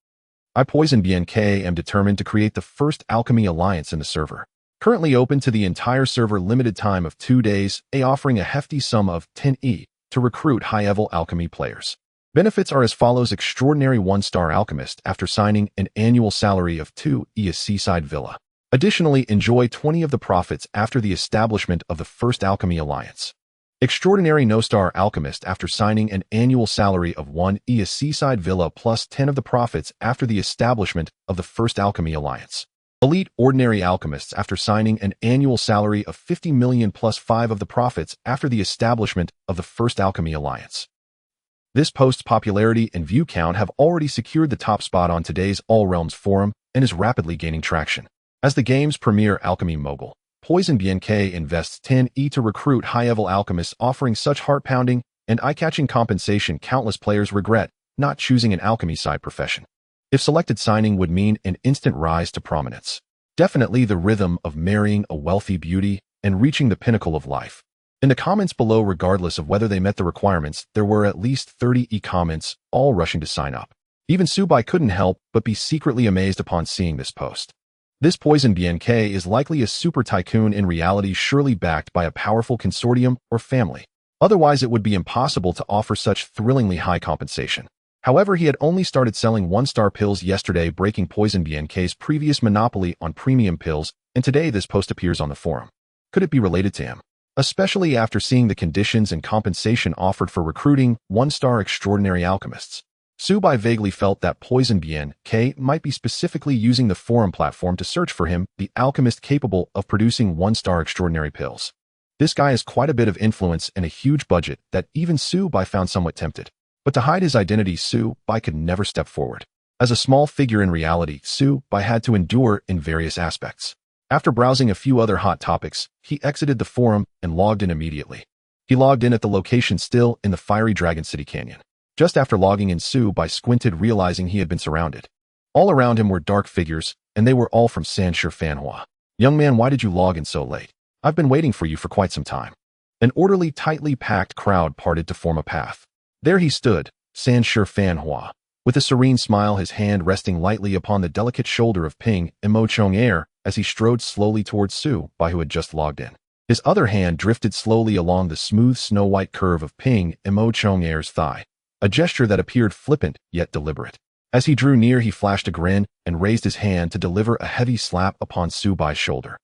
Speaker 1: I Poison BNK am determined to create the first alchemy alliance in the server. Currently open to the entire server, limited time of 2 days, offering a hefty sum of 10 E to recruit high-level alchemy players. Benefits are as follows: extraordinary 1-star alchemist after signing an annual salary of 2 E, a seaside villa. Additionally, enjoy 20 of the profits after the establishment of the first alchemy alliance. Extraordinary no-star alchemist after signing an annual salary of 1 E, a seaside villa, plus 10 of the profits after the establishment of the first alchemy alliance. Elite ordinary alchemists after signing an annual salary of 50 million plus 5 of the profits after the establishment of the first alchemy alliance. This post's popularity and view count have already secured the top spot on today's All Realms forum and is rapidly gaining traction. As the game's premier alchemy mogul, Poison BNK invests 10 E to recruit high-level alchemists, offering such heart-pounding and eye-catching compensation countless players regret not choosing an alchemy side profession. If selected, signing would mean an instant rise to prominence. Definitely the rhythm of marrying a wealthy beauty and reaching the pinnacle of life. In the comments below, regardless of whether they met the requirements, there were at least 30 E comments, all rushing to sign up. Even Su Bai couldn't help but be secretly amazed upon seeing this post. This Poison BNK is likely a super tycoon in reality, surely backed by a powerful consortium or family. Otherwise, it would be impossible to offer such thrillingly high compensation. However, he had only started selling 1-star pills yesterday, breaking Poison BNK's previous monopoly on premium pills, and today this post appears on the forum. Could it be related to him? Especially after seeing the conditions and compensation offered for recruiting 1-star extraordinary alchemists. Su Bai vaguely felt that Poison BNK might be specifically using the forum platform to search for him, the alchemist capable of producing 1-star extraordinary pills. This guy has quite a bit of influence and a huge budget that even Su Bai found somewhat tempted. But to hide his identity, Su Bai could never step forward. As a small figure in reality, Su Bai had to endure in various aspects. After browsing a few other hot topics, he exited the forum and logged in immediately. He logged in at the location still in the fiery Dragon City Canyon. Just after logging in, Su Bai squinted, realizing he had been surrounded. All around him were dark figures, and they were all from Sanshi Fanhua. Young man, why did you log in so late? I've been waiting for you for quite some time. An orderly, tightly packed crowd parted to form a path. There he stood, Sanshi Fanhua, with a serene smile, his hand resting lightly upon the delicate shoulder of Ping Emochong Air as he strode slowly towards Su Bai, who had just logged in. His other hand drifted slowly along the smooth snow-white curve of Ping Emochong Air's thigh, a gesture that appeared flippant yet deliberate. As he drew near, he flashed a grin and raised his hand to deliver a heavy slap upon Su Bai's shoulder.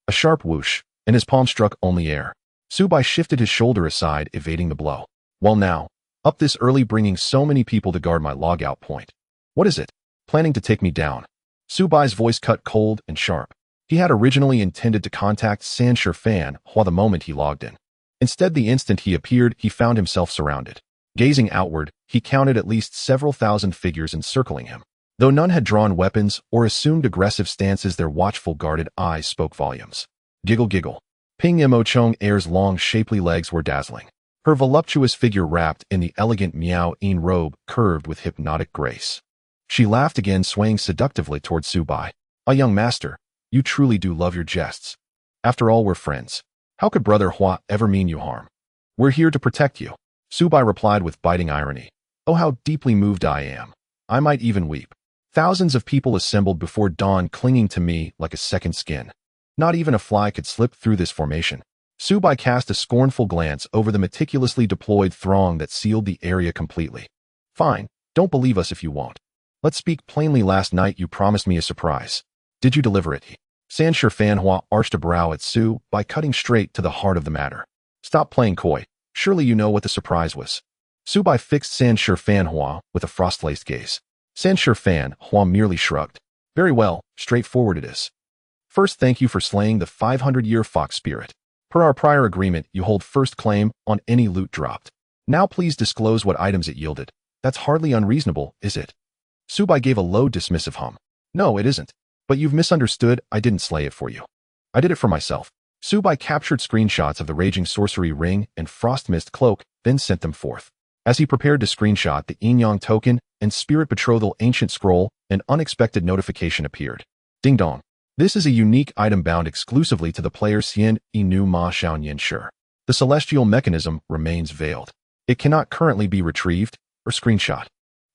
Speaker 1: A sharp whoosh, and his palm struck only air. Su Bai shifted his shoulder aside, evading the blow. Well now, up this early, bringing so many people to guard my logout point. What is it? Planning to take me down? Su Bai's voice cut cold and sharp. He had originally intended to contact Sanshi Fanhua the moment he logged in. Instead, the instant he appeared, he found himself surrounded. Gazing outward, he counted at least several thousand figures encircling him. Though none had drawn weapons or assumed aggressive stances, their watchful, guarded eyes spoke volumes. Giggle, giggle. Ping Emochong Air's long, shapely legs were dazzling. Her voluptuous figure wrapped in the elegant Miao-In robe curved with hypnotic grace. She laughed again, swaying seductively towards Su Bai. "Ah, young master, you truly do love your jests. After all, we're friends. How could Brother Hua ever mean you harm? We're here to protect you." Su Bai replied with biting irony. Oh, how deeply moved I am. I might even weep. Thousands of people assembled before dawn, clinging to me like a second skin. Not even a fly could slip through this formation. Subai cast a scornful glance over the meticulously deployed throng that sealed the area completely. Fine, don't believe us if you won't. Let's speak plainly. Last night you promised me a surprise. Did you deliver it? Sanshir Fanhua arched a brow at Su by cutting straight to the heart of the matter. Stop playing coy. Surely you know what the surprise was. Subai fixed Sanshir Fanhua with a frost-laced gaze. Sanshir Fanhua merely shrugged. Very well, straightforward it is. First, thank you for slaying the 500-year fox spirit. Per our prior agreement, you hold first claim on any loot dropped. Now please disclose what items it yielded. That's hardly unreasonable, is it? Subai gave a low dismissive hum. No, it isn't. But you've misunderstood, I didn't slay it for you. I did it for myself. Subai captured screenshots of the Raging Sorcery Ring and Frost Mist Cloak, then sent them forth. As he prepared to screenshot the Yin-Yang token and Spirit Betrothal Ancient Scroll, an unexpected notification appeared. Ding dong. This is a unique item bound exclusively to the player Xian Inu Ma Xiaoyan Shi. The celestial mechanism remains veiled. It cannot currently be retrieved or screenshot.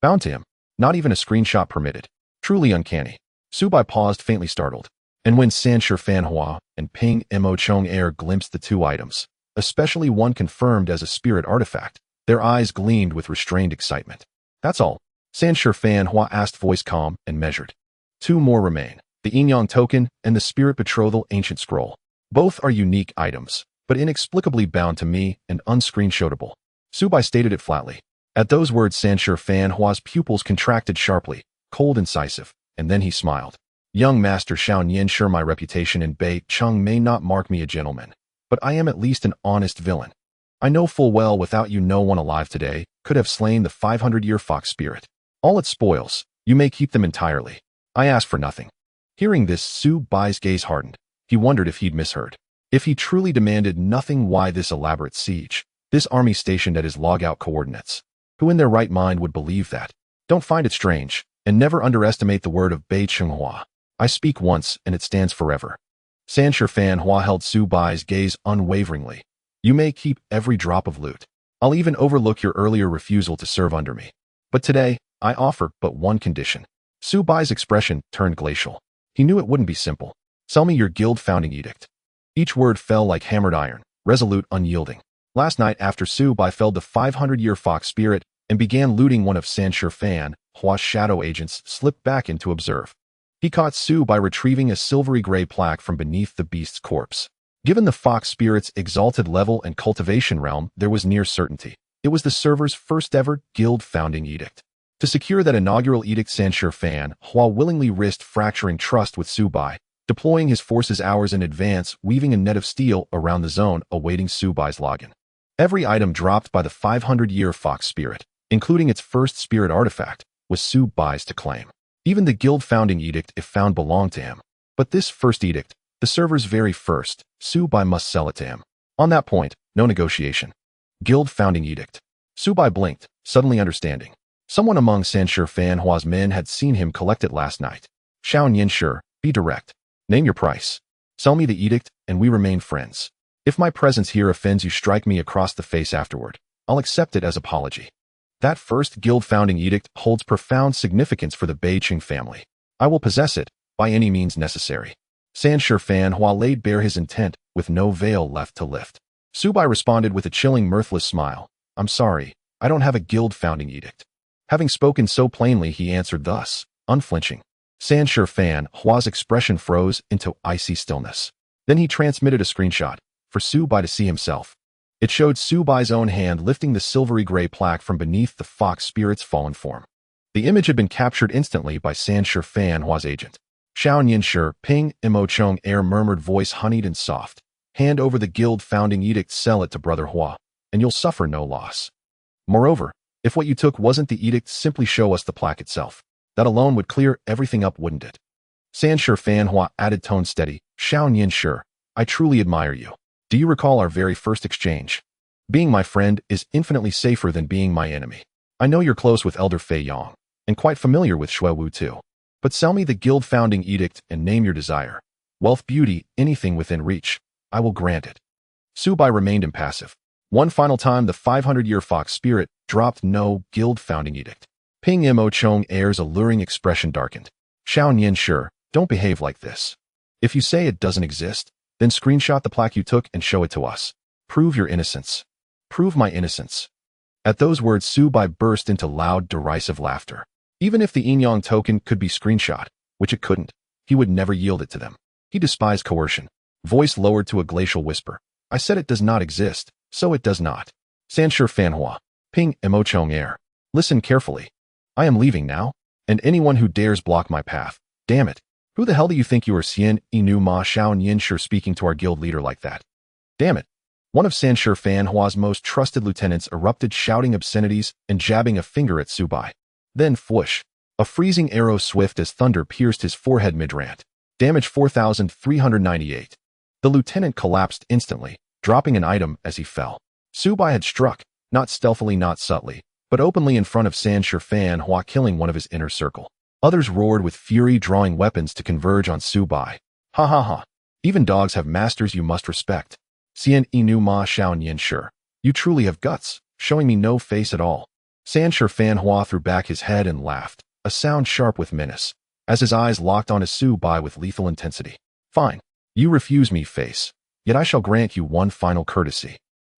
Speaker 1: Bound to him. Not even a screenshot permitted. Truly uncanny. Subai paused, faintly startled. And when Sanshir Fanhua and Ping Mo Chong Air glimpsed the two items, especially one confirmed as a spirit artifact, their eyes gleamed with restrained excitement. That's all. Sanshir Fanhua asked, voice calm and measured. Two more remain. The Yin-Yang token and the Spirit Betrothal Ancient Scroll. Both are unique items, but inexplicably bound to me and unscreenshotable. Subai stated it flatly. At those words, Sanshir Fanhua's pupils contracted sharply, cold, incisive, and then he smiled. Young Master Xiaoyan Shi, my reputation in Bei Chung may not mark me a gentleman, but I am at least an honest villain. I know full well without you no one alive today could have slain the 500-year fox spirit. All its spoils, you may keep them entirely. I ask for nothing. Hearing this, Subai's gaze hardened. He wondered if he'd misheard. If he truly demanded nothing, why this elaborate siege? This army stationed at his logout coordinates? Who in their right mind would believe that? Don't find it strange, and never underestimate the word of Bei Chenghua. I speak once, and it stands forever. Sanshir Fanhua held Subai's gaze unwaveringly. You may keep every drop of loot. I'll even overlook your earlier refusal to serve under me. But today, I offer but one condition. Subai's expression turned glacial. He knew it wouldn't be simple. Sell me your guild founding edict. Each word fell like hammered iron, resolute, unyielding. Last night, after Subai felled the 500-year fox spirit and began looting, one of Sanshir Fanhua's shadow agents slipped back in to observe. He caught Subai retrieving a silvery gray plaque from beneath the beast's corpse. Given the fox spirit's exalted level and cultivation realm, there was near certainty. It was the server's first ever guild founding edict. To secure that inaugural edict, Sanshir Fanhua willingly risked fracturing trust with Subai, deploying his forces hours in advance, weaving a net of steel around the zone awaiting Subai's login. Every item dropped by the 500-year fox spirit, including its first spirit artifact, was Subai's to claim. Even the guild founding edict, if found, belonged to him. But this first edict, the server's very first, Subai must sell it to him. On that point, no negotiation. Guild founding edict. Subai blinked, suddenly understanding. Someone among Sanshir Fanhua's men had seen him collect it last night. Xiaoyan Shi, be direct. Name your price. Sell me the edict, and we remain friends. If my presence here offends you, strike me across the face afterward. I'll accept it as apology. That first guild founding edict holds profound significance for the Beiqing family. I will possess it, by any means necessary. Sanshir Fanhua laid bare his intent, with no veil left to lift. Subai responded with a chilling, mirthless smile. I'm sorry, I don't have a guild founding edict. Having spoken so plainly, he answered thus, unflinching. Sanshir Fanhua's expression froze into icy stillness. Then he transmitted a screenshot, for Subai to see himself. It showed Subai's own hand lifting the silvery gray plaque from beneath the fox spirit's fallen form. The image had been captured instantly by Sanshir Fanhua's agent. Xiaoyan Shi, Ping Mo Chong Air murmured, voice honeyed and soft. Hand over the guild founding edict, sell it to Brother Hua, and you'll suffer no loss. Moreover, if what you took wasn't the edict, simply show us the plaque itself. That alone would clear everything up, wouldn't it? Sanshir Fanhua added, tone steady. Xiaoyan Shi, I truly admire you. Do you recall our very first exchange? Being my friend is infinitely safer than being my enemy. I know you're close with Elder Fei Yong, and quite familiar with Shui Wu too. But sell me the guild founding edict and name your desire. Wealth, beauty, anything within reach. I will grant it. Subai remained impassive. One final time, the 500-year fox spirit dropped no guild-founding edict. Ping Mo Chong Air's alluring expression darkened. Xiao Nian, sure, don't behave like this. If you say it doesn't exist, then screenshot the plaque you took and show it to us. Prove your innocence. Prove my innocence. At those words, Su Bai burst into loud, derisive laughter. Even if the Yin token could be screenshot, which it couldn't, he would never yield it to them. He despised coercion. Voice lowered to a glacial whisper. I said it does not exist, so it does not. Sanshi Fanhua. Ping Mo Chong Air. Listen carefully. I am leaving now, and anyone who dares block my path, damn it. Who the hell do you think you are, Xian Inu Ma Xiao Nianshi, speaking to our guild leader like that? Damn it. One of Sanshi Fanhua's most trusted lieutenants erupted, shouting obscenities and jabbing a finger at Su Bai. Then, whoosh. A freezing arrow swift as thunder pierced his forehead mid-rant. Damage 4,398. The lieutenant collapsed instantly, dropping an item as he fell. Su Bai had struck, not stealthily, not subtly, but openly in front of Sanshi Fanhua, killing one of his inner circle. Others roared with fury, drawing weapons to converge on Su Bai. Ha ha ha. Even dogs have masters you must respect. Xian Inu Ma Xiao Nianshi. You truly have guts, showing me no face at all. Sanshi Fanhua threw back his head and laughed, a sound sharp with menace, as his eyes locked on Su Bai with lethal intensity. Fine. You refuse me, face. Yet I shall grant you one final courtesy.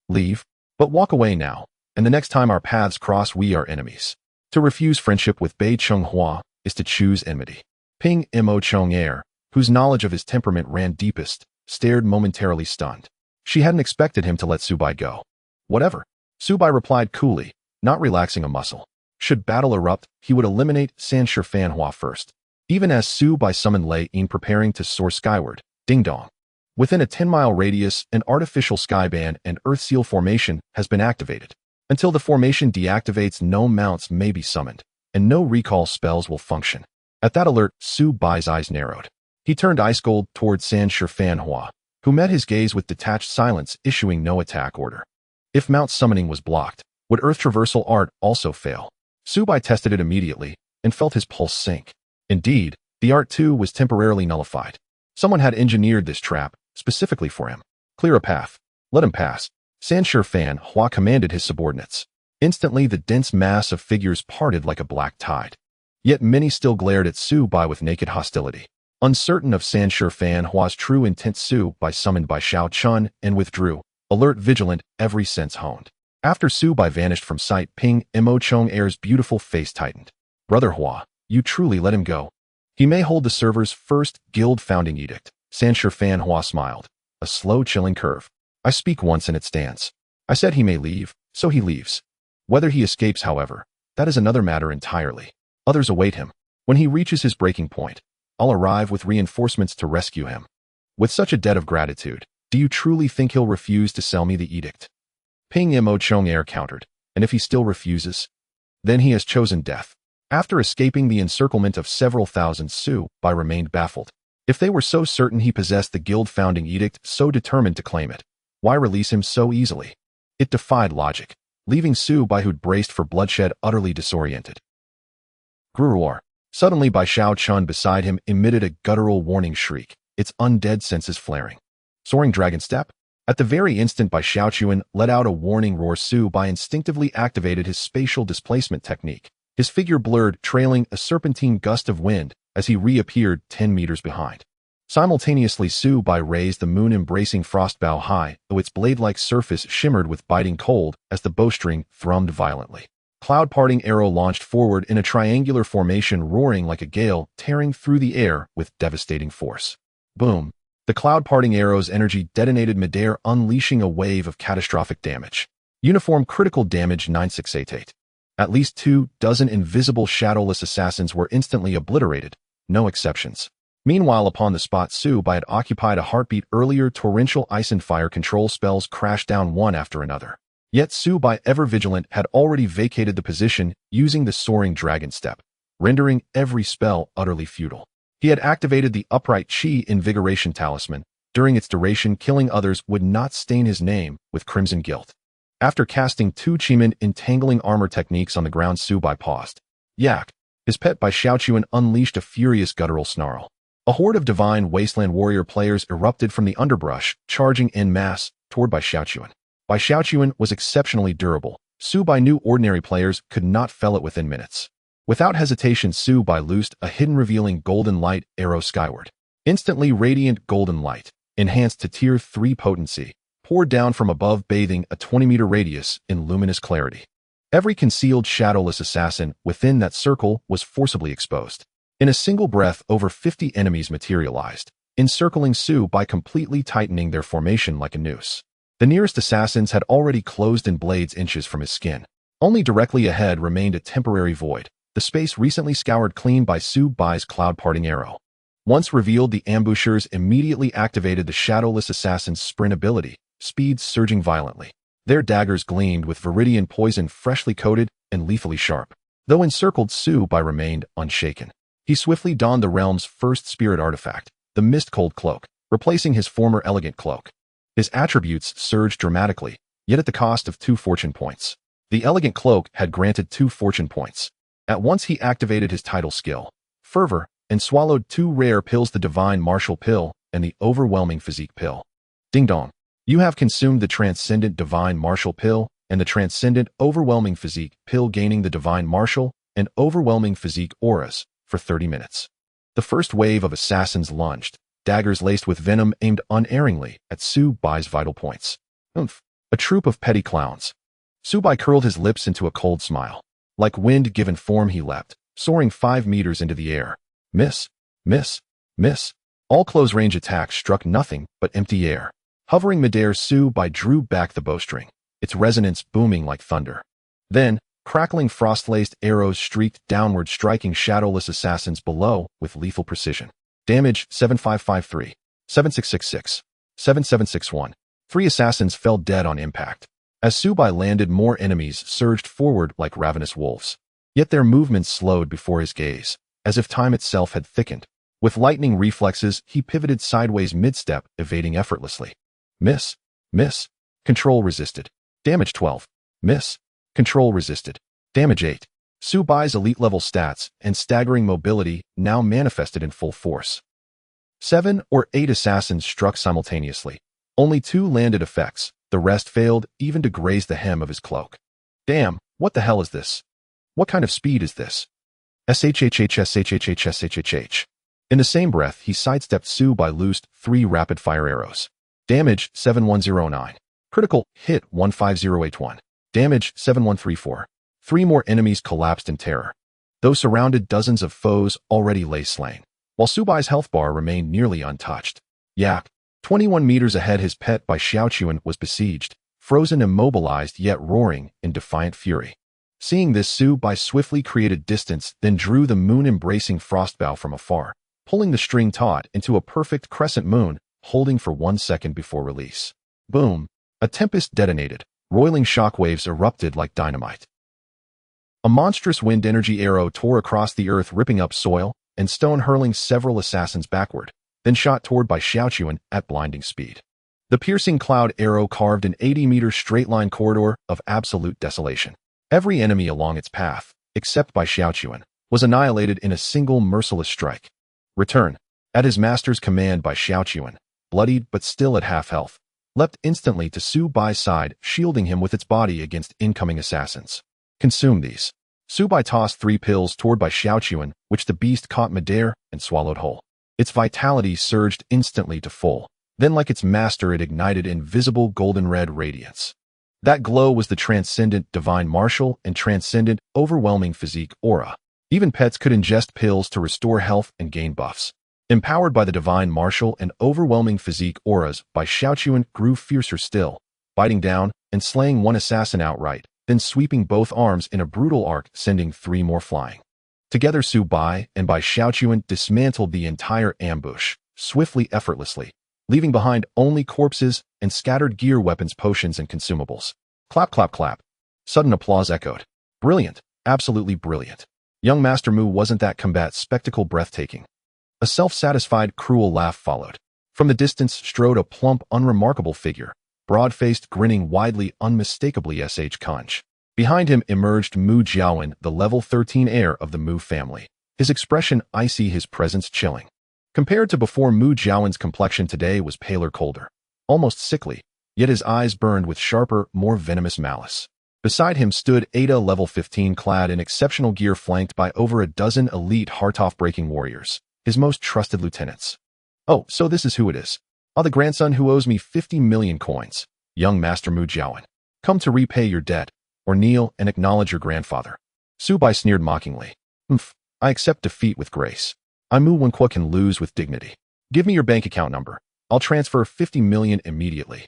Speaker 1: Leave, but walk away now, and the next time our paths cross we are enemies. To refuse friendship with Bei Chonghua is to choose enmity. Ping Mo Chong Air, whose knowledge of his temperament ran deepest, stared momentarily stunned. She hadn't expected him to let Su Bai go. Whatever. Su Bai replied coolly, not relaxing a muscle. Should battle erupt, he would eliminate Sanshi Fanhua first. Even as Su Bai summoned Lei Yin, preparing to soar skyward, ding dong. Within a 10-mile radius, an artificial skyband and Earth Seal formation has been activated. Until the formation deactivates, no mounts may be summoned, and no recall spells will function. At that alert, Su Bai's eyes narrowed. He turned ice cold towards Sanshi Fanhua, who met his gaze with detached silence, issuing no attack order. If mount summoning was blocked, would Earth Traversal Art also fail? Su Bai tested it immediately, and felt his pulse sink. Indeed, the art too was temporarily nullified. Someone had engineered this trap, specifically for him. Clear a path. Let him pass. Sanshi Fanhua commanded his subordinates. Instantly, the dense mass of figures parted like a black tide. Yet many still glared at Su Bai with naked hostility. Uncertain of Sanshi Fanhua's true intent, Su Bai summoned Bai Xiao Chun and withdrew, alert, vigilant, every sense honed. After Su Bai vanished from sight, Ping Mo Chong Air's beautiful face tightened. Brother Hua, you truly let him go. He may hold the server's first guild-founding edict. Sanshi Fanhua smiled. A slow, chilling curve. I speak once and it stands. I said he may leave, so he leaves. Whether he escapes, however, that is another matter entirely. Others await him. When he reaches his breaking point, I'll arrive with reinforcements to rescue him. With such a debt of gratitude, do you truly think he'll refuse to sell me the edict? Ping Mo Chong Air countered, and if he still refuses, then he has chosen death. After escaping the encirclement of several thousand, Su Bai remained baffled. If they were so certain he possessed the guild-founding edict, so determined to claim it, why release him so easily? It defied logic, leaving Su Bai, who'd braced for bloodshed, utterly disoriented. Gruruar. Suddenly, Bai Xiao Chun beside him emitted a guttural warning shriek, its undead senses flaring. Soaring dragon step? At the very instant Bai Xiao Chun let out a warning roar, Su Bai instinctively activated his spatial displacement technique. His figure blurred, trailing a serpentine gust of wind as he reappeared 10 meters behind. Simultaneously, Su Bai raised the moon-embracing frostbow high, though its blade-like surface shimmered with biting cold as the bowstring thrummed violently. Cloud-parting arrow launched forward in a triangular formation, roaring like a gale, tearing through the air with devastating force. Boom! The cloud-parting arrow's energy detonated midair, unleashing a wave of catastrophic damage. Uniform critical damage 9688. At least 24 invisible shadowless assassins were instantly obliterated, no exceptions. Meanwhile, upon the spot Su Bai had occupied a heartbeat earlier, torrential ice and fire control spells crashed down one after another. Yet Su Bai, ever vigilant, had already vacated the position using the soaring dragon step, rendering every spell utterly futile. He had activated the upright Chi Invigoration Talisman. During its duration, killing others would not stain his name with crimson guilt. After casting 2 Chiman entangling armor techniques on the ground, Su Bai paused. Yak! His pet Bai Xiao Chun unleashed a furious guttural snarl. A horde of divine wasteland warrior players erupted from the underbrush, charging en masse toward Bai Xiao Chun. by Xiaochuan was exceptionally durable. Su Bai knew ordinary players could not fell it within minutes. Without hesitation, Su Bai loosed a hidden revealing golden light arrow skyward. Instantly radiant golden light, enhanced to tier 3 potency, poured down from above, bathing a 20-meter radius in luminous clarity. Every concealed shadowless assassin within that circle was forcibly exposed. In a single breath, over 50 enemies materialized, encircling Su Bai, completely tightening their formation like a noose. The nearest assassins had already closed in blades inches from his skin. Only directly ahead remained a temporary void, the space recently scoured clean by Su Bai's cloud-parting arrow. Once revealed, the ambushers immediately activated the shadowless assassin's sprint ability, speed surging violently. Their daggers gleamed with viridian poison, freshly coated and lethally sharp. Though encircled, Su Bai remained unshaken. He swiftly donned the realm's first spirit artifact, the Mist-Cold Cloak, replacing his former elegant cloak. His attributes surged dramatically, yet at the cost of 2 fortune points. The elegant cloak had granted 2 fortune points. At once he activated his title skill, Fervor, and swallowed 2 rare pills, the Divine Martial Pill and the Overwhelming Physique Pill. Ding dong. You have consumed the Transcendent Divine Martial Pill and the Transcendent Overwhelming Physique Pill, gaining the Divine Martial and Overwhelming Physique auras for 30 minutes. The first wave of assassins lunged, daggers laced with venom aimed unerringly at Su Bai's vital points. Oomph. A troop of petty clowns. Su Bai curled his lips into a cold smile. Like wind given form, he leapt, soaring 5 meters into the air. Miss, miss, miss. All close-range attacks struck nothing but empty air. Hovering midair, Su Bai drew back the bowstring, its resonance booming like thunder. Then, crackling frost-laced arrows streaked downward, striking shadowless assassins below with lethal precision. Damage 7553, 7666, 7761. 3 assassins fell dead on impact. As Su Bai landed, more enemies surged forward like ravenous wolves. Yet their movements slowed before his gaze, as if time itself had thickened. With lightning reflexes, he pivoted sideways mid-step, evading effortlessly. Miss, miss, control resisted. Damage 12. Miss, control resisted. Damage 8. Su Bai's elite-level stats and staggering mobility now manifested in full force. 7 or 8 assassins struck simultaneously. Only 2 landed effects. The rest failed even to graze the hem of his cloak. Damn, what the hell is this? What kind of speed is this? SHHHSHHHSHHH. In the same breath, he sidestepped Su Bai, loosed 3 rapid-fire arrows. Damage 7109. Critical hit 15081. Damage 7134. 3 more enemies collapsed in terror. Though surrounded, dozens of foes already lay slain, while Su Bai's health bar remained nearly untouched. Yak. 21 meters ahead, his pet by Xiaochuan was besieged, frozen, immobilized, yet roaring in defiant fury. Seeing this, Su Bai swiftly created distance, then drew the moon-embracing frostbow from afar, pulling the string taut into a perfect crescent moon, holding for 1 second before release. Boom! A tempest detonated. Roiling shockwaves erupted like dynamite. A monstrous wind energy arrow tore across the earth, ripping up soil and stone, hurling several assassins backward, then shot toward by Xiaochuan at blinding speed. The piercing cloud arrow carved an 80-meter straight-line corridor of absolute desolation. Every enemy along its path, except by Xiaochuan, was annihilated in a single merciless strike. Return. At his master's command, by Xiaochuan, bloodied but still at half health, leapt instantly to Su Bai's side, shielding him with its body against incoming assassins. Consume these. Su Bai tossed 3 pills toward by Xiaochuan, which the beast caught midair and swallowed whole. Its vitality surged instantly to full. Then, like its master, it ignited invisible golden-red radiance. That glow was the Transcendent Divine Martial and Transcendent Overwhelming Physique aura. Even pets could ingest pills to restore health and gain buffs. Empowered by the Divine Martial and Overwhelming Physique auras, by Xiaochuan grew fiercer still, biting down and slaying 1 assassin outright, then sweeping both arms in a brutal arc, sending 3 more flying. Together, Su Bai and by Xiaochuan dismantled the entire ambush, swiftly, effortlessly, leaving behind only corpses and scattered gear, weapons, potions, and consumables. Clap, clap, clap. Sudden applause echoed. Brilliant, absolutely brilliant. Young Master Mu, wasn't that combat spectacle breathtaking? A self-satisfied, cruel laugh followed. From the distance strode a plump, unremarkable figure, broad-faced, grinning widely, unmistakably Sh Conch. Behind him emerged Mu Jiaowen, the level 13 heir of the Mu family. His expression icy, his presence chilling. Compared to before, Mu Jiaowen's complexion today was paler, colder, almost sickly, yet his eyes burned with sharper, more venomous malice. Beside him stood Ada, level 15, clad in exceptional gear, flanked by over a dozen elite heart-off-breaking warriors, his most trusted lieutenants. Oh, so this is who it is. Ah, the grandson who owes me 50 million coins, young Master Mu Jiaowen. Come to repay your debt, or kneel and acknowledge your grandfather. Su Bai sneered mockingly. I accept defeat with grace. Mu Wenqua can lose with dignity. Give me your bank account number. I'll transfer 50 million immediately.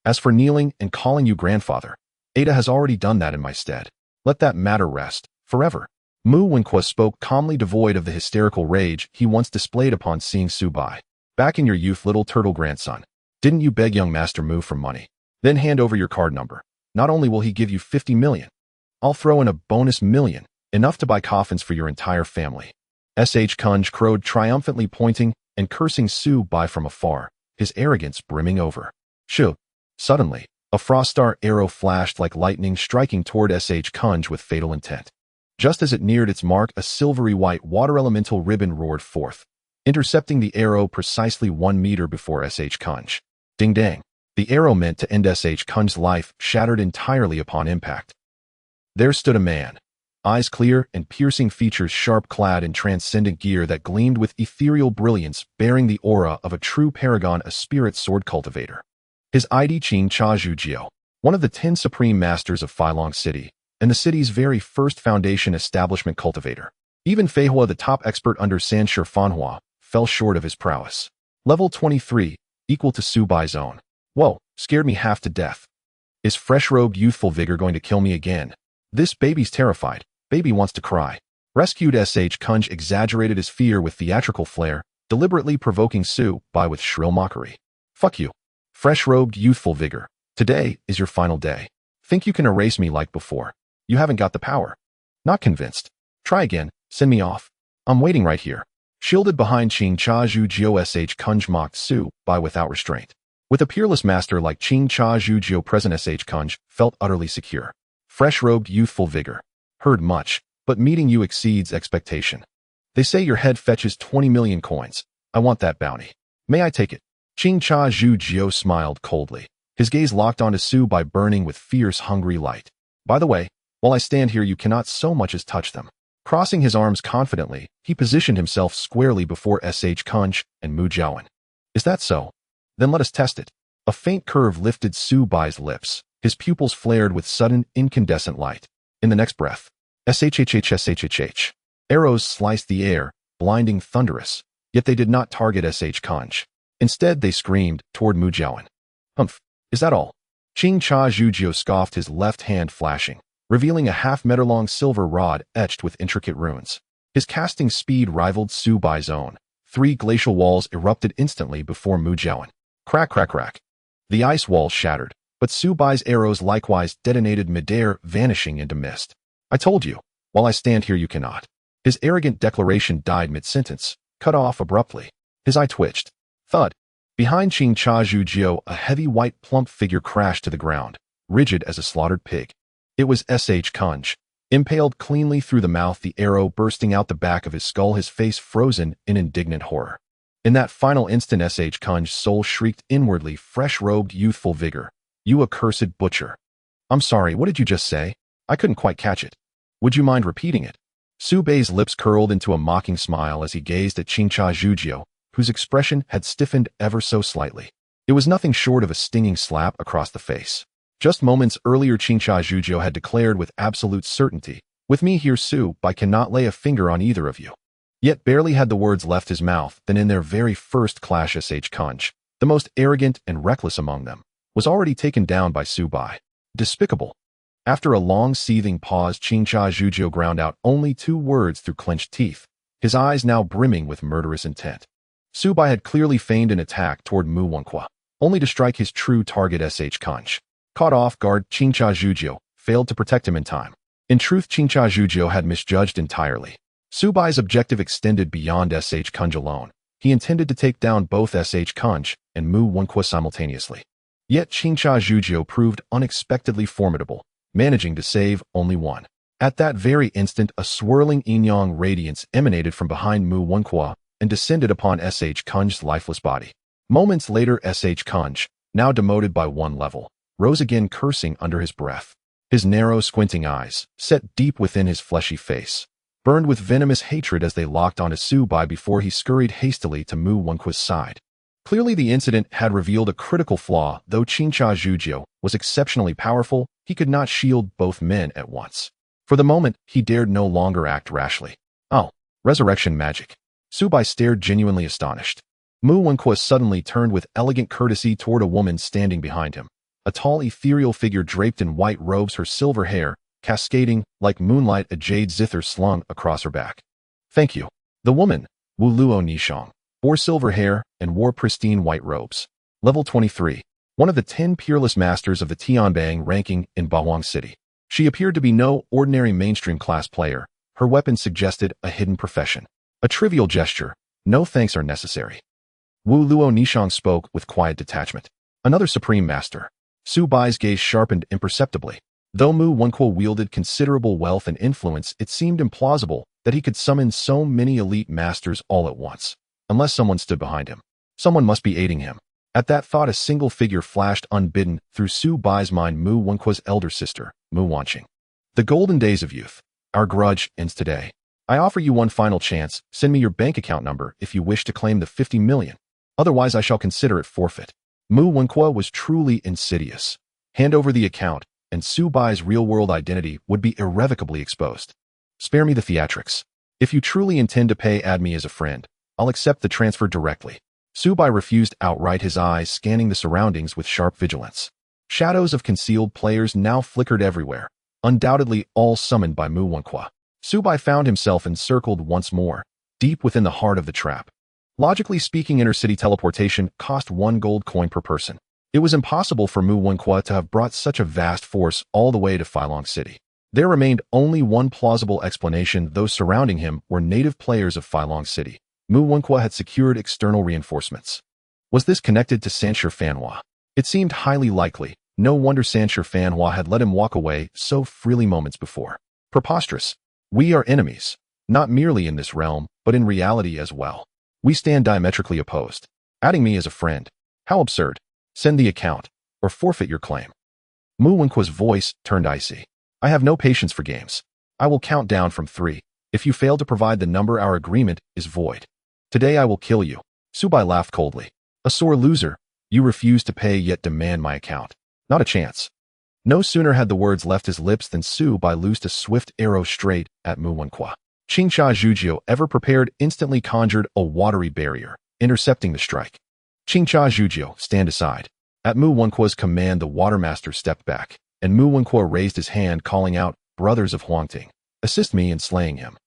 Speaker 1: As for kneeling and calling you grandfather, Ada has already done that in my stead. Let that matter rest, forever. Mu Wenqua spoke calmly, devoid of the hysterical rage he once displayed upon seeing Su Bai. Back in your youth, little turtle grandson, didn't you beg young Master Mu for money? Then hand over your card number. Not only will he give you 50 million, I'll throw in a bonus million, enough to buy coffins for your entire family. S.H. Kunj crowed triumphantly, pointing and cursing Su Bai from afar, his arrogance brimming over. Shoo! Suddenly, a frost-star arrow flashed like lightning, striking toward S.H. Kunj with fatal intent. Just as it neared its mark, a silvery white water elemental ribbon roared forth, intercepting the arrow precisely 1 meter before S.H. Kunj. Ding dang! The arrow meant to end S.H. Kunj's life shattered entirely upon impact. There stood a man, eyes clear and piercing, features sharp, clad in transcendent gear that gleamed with ethereal brilliance, bearing the aura of a true paragon, a spirit sword cultivator. His ID Qing Cha Zhujiao, one of the 10 supreme masters of Feilong City, and the city's very first foundation establishment cultivator. Even Fei Hua, the top expert under Sanshi Fanhua, fell short of his prowess. Level 23, equal to Su Bai's own. Whoa, scared me half to death. Is fresh-robed youthful vigor going to kill me again? This baby's terrified. Baby wants to cry. Rescued S.H. Kunj exaggerated his fear with theatrical flair, deliberately provoking Su Bai with shrill mockery. Fuck you. Fresh-robed youthful vigor. Today is your final day. Think you can erase me like before? You haven't got the power. Not convinced. Try again. Send me off. I'm waiting right here. Shielded behind Qing Cha Zhujiao, S.H. Kunj mocked Su Bai without restraint. With a peerless master like Qing Cha Zhujiao present, S.H. Kunj felt utterly secure. Fresh-robed youthful vigor. Heard much, but meeting you exceeds expectation. They say your head fetches 20 million coins. I want that bounty. May I take it? Qing Cha Zhujiao smiled coldly, his gaze locked onto Su Bai, burning with fierce, hungry light. By the way, while I stand here, you cannot so much as touch them. Crossing his arms confidently, he positioned himself squarely before S.H. Kunj and Mu Jiaowen. Is that so? Then let us test it. A faint curve lifted Su Bai's lips. His pupils flared with sudden, incandescent light. In the next breath, SHHHSHHH. Arrows sliced the air, blinding, thunderous, yet they did not target S.H. Kunj. Instead, they screamed toward Mu Jiaowen. Humph, is that all? Qing Cha Zhujiao scoffed, his left hand flashing, revealing a half-meter-long silver rod etched with intricate runes. His casting speed rivaled Su Bai's own. 3 glacial walls erupted instantly before Mu Jiaowen. Crack, crack, crack. The ice walls shattered, but Su Bai's arrows likewise detonated midair, vanishing into mist. I told you, while I stand here you cannot. His arrogant declaration died mid-sentence, cut off abruptly. His eye twitched. Thud. Behind Qing Cha Zhujiao, a heavy white plump figure crashed to the ground, rigid as a slaughtered pig. It was S.H. Kunj, impaled cleanly through the mouth, the arrow bursting out the back of his skull, his face frozen in indignant horror. In that final instant, S.H. Kunj's soul shrieked inwardly, fresh-robed youthful vigor. You accursed butcher. I'm sorry, what did you just say? I couldn't quite catch it. Would you mind repeating it? Su Bai's lips curled into a mocking smile as he gazed at Qing Cha Zhujiao, whose expression had stiffened ever so slightly. It was nothing short of a stinging slap across the face. Just moments earlier, Qing Cha Zhujiao had declared with absolute certainty, with me here, Su Bai cannot lay a finger on either of you. Yet barely had the words left his mouth than in their very first clash, S.H. Kunj, the most arrogant and reckless among them, was already taken down by Su Bai. Despicable. After a long seething pause, Qing Cha Zhujiao ground out only 2 words through clenched teeth, his eyes now brimming with murderous intent. Su Bai had clearly feigned an attack toward Mu Wenqua, only to strike his true target, S.H. Kunj. Caught off guard, Qing Cha Zhujiao failed to protect him in time. In truth, Qing Cha Zhujiao had misjudged entirely. Su Bai's objective extended beyond S.H. Kunj alone. He intended to take down both S.H. Kunj and Mu Wenqua simultaneously. Yet Qing Cha Zhujiao proved unexpectedly formidable, managing to save only one. At that very instant, a swirling yin-yang radiance emanated from behind Mu Wenqua and descended upon S.H. Kunj's lifeless body. Moments later, S.H. Kunj, now demoted by 1 level, rose again cursing under his breath. His narrow, squinting eyes, set deep within his fleshy face, burned with venomous hatred as they locked onto Subai before he scurried hastily to Mu Wenqua's side. Clearly the incident had revealed a critical flaw. Though Qingcha Zhujiu was exceptionally powerful, he could not shield both men at once. For the moment, he dared no longer act rashly. Oh, resurrection magic. Subai stared genuinely astonished. Mu Wenqua suddenly turned with elegant courtesy toward a woman standing behind him. A tall ethereal figure draped in white robes, her silver hair, cascading like moonlight, a jade zither slung across her back. Thank you. The woman, Wu Luo Nishang, bore silver hair and wore pristine white robes. Level 23. One of the 10 peerless masters of the Tianbang ranking in Bawang City. She appeared to be no ordinary mainstream class player. Her weapon suggested a hidden profession. A trivial gesture. No thanks are necessary. Wu Luo Nishang spoke with quiet detachment. Another supreme master. Su Bai's gaze sharpened imperceptibly. Though Mu Wenqua wielded considerable wealth and influence, it seemed implausible that he could summon so many elite masters all at once. Unless someone stood behind him. Someone must be aiding him. At that thought, a single figure flashed unbidden through Su Bai's mind, Mu Wenqua's elder sister, Mu Wanqing. The golden days of youth. Our grudge ends today. I offer you one final chance. Send me your bank account number if you wish to claim the 50 million. Otherwise, I shall consider it forfeit. Mu Wenqua was truly insidious. Hand over the account, and Su Bai's real-world identity would be irrevocably exposed. Spare me the theatrics. If you truly intend to pay, add me as a friend. I'll accept the transfer directly. Su Bai refused outright, his eyes scanning the surroundings with sharp vigilance. Shadows of concealed players now flickered everywhere, undoubtedly all summoned by Mu Wenqua. Su Bai found himself encircled once more, deep within the heart of the trap. Logically speaking, intercity teleportation cost 1 gold coin per person. It was impossible for Mu Wenqua to have brought such a vast force all the way to Filong City. There remained only one plausible explanation. Those surrounding him were native players of Filong City. Mu Wenqua had secured external reinforcements. Was this connected to Sanshir Fanhua? It seemed highly likely. No wonder Sanshir Fanhua had let him walk away so freely moments before. Preposterous. We are enemies, not merely in this realm, but in reality as well. We stand diametrically opposed. Adding me as a friend. How absurd. Send the account, or forfeit your claim. Mu Wenqua's voice turned icy. I have no patience for games. I will count down from 3. If you fail to provide the number, our agreement is void. Today I will kill you. Su Bai laughed coldly. A sore loser. You refuse to pay yet demand my account. Not a chance. No sooner had the words left his lips than Su Bai loosed a swift arrow straight at Mu Wenqua. Qingcha Zhujiu, ever prepared, instantly conjured a watery barrier, intercepting the strike. Qingcha Zhujiu, stand aside. At Mu Wenqua's command, the Watermaster stepped back, and Mu Wenqua raised his hand, calling out, Brothers of Huangting, assist me in slaying him.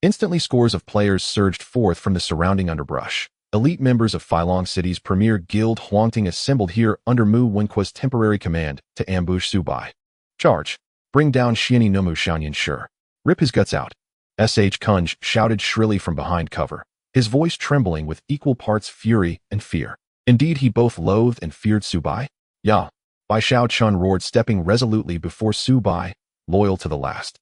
Speaker 1: Instantly, scores of players surged forth from the surrounding underbrush. Elite members of Filong City's premier guild Huangting assembled here under Mu Wenqua's temporary command to ambush Su Bai. Charge! Bring down Xiani Nomu Shanyan Shi. Rip his guts out. S.H. Kunj shouted shrilly from behind cover, his voice trembling with equal parts fury and fear. Indeed, he both loathed and feared Su Bai. Ya! Bai Shao Chun roared, stepping resolutely before Su Bai, loyal to the last.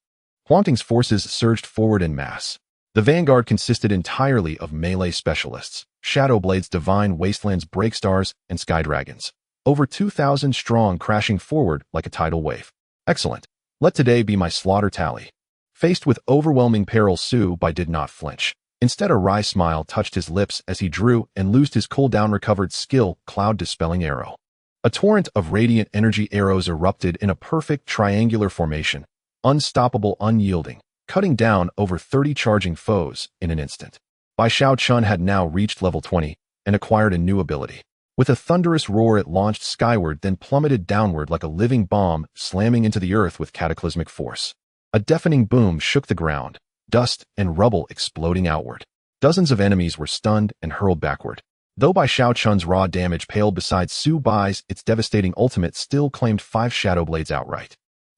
Speaker 1: Huangting's forces surged forward en masse. The vanguard consisted entirely of melee specialists, Shadowblades, Divine Wastelands, Breakstars, and Sky Dragons. Over 2,000 strong, crashing forward like a tidal wave. Excellent. Let today be my slaughter tally. Faced with overwhelming peril, Su Bai did not flinch. Instead, a wry smile touched his lips as he drew and loosed his cooldown recovered skill, Cloud-Dispelling Arrow. A torrent of radiant energy arrows erupted in a perfect triangular formation, unstoppable, unyielding, cutting down over 30 charging foes in an instant. Bai Shao Chun had now reached level 20 and acquired a new ability. With a thunderous roar, it launched skyward, then plummeted downward like a living bomb, slamming into the earth with cataclysmic force. A deafening boom shook the ground, dust and rubble exploding outward. Dozens of enemies were stunned and hurled backward. Though Bai Shao Chun's raw damage paled beside Su Bai's, its devastating ultimate still claimed 5 Shadowblades outright.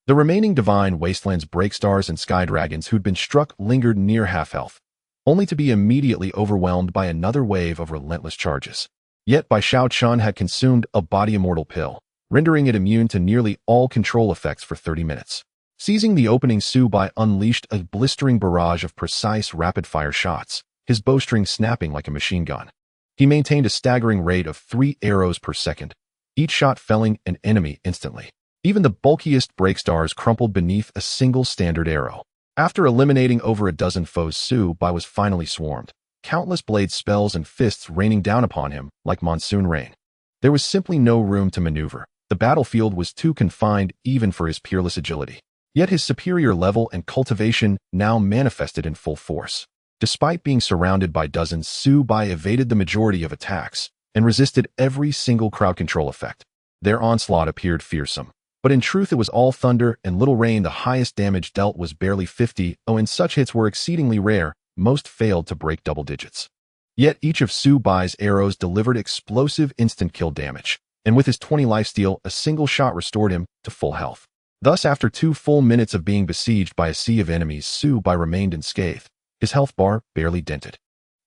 Speaker 1: The remaining Divine Wastelands, Breakstars, and Sky Dragons who'd been struck lingered near half-health, only to be immediately overwhelmed by another wave of relentless charges. Yet Bai Shao Chun had consumed a body immortal pill, rendering it immune to nearly all control effects for 30 minutes. Seizing the opening, Su Bai unleashed a blistering barrage of precise rapid-fire shots, his bowstring snapping like a machine gun. He maintained a staggering rate of 3 arrows per second, each shot felling an enemy instantly. Even the bulkiest breakstars crumpled beneath a single standard arrow. After eliminating over a dozen foes, Su Bai was finally swarmed, countless blade spells and fists raining down upon him like monsoon rain. There was simply no room to maneuver. The battlefield was too confined even for his peerless agility. Yet his superior level and cultivation now manifested in full force. Despite being surrounded by dozens, Su Bai evaded the majority of attacks and resisted every single crowd control effect. Their onslaught appeared fearsome, but in truth it was all thunder and little rain. The highest damage dealt was barely 50, and such hits were exceedingly rare. Most failed to break double digits. Yet each of Su Bai's arrows delivered explosive instant kill damage, and with his 20 lifesteal, a single shot restored him to full health. Thus, after 2 full minutes of being besieged by a sea of enemies, Su Bai remained unscathed, his health bar barely dented.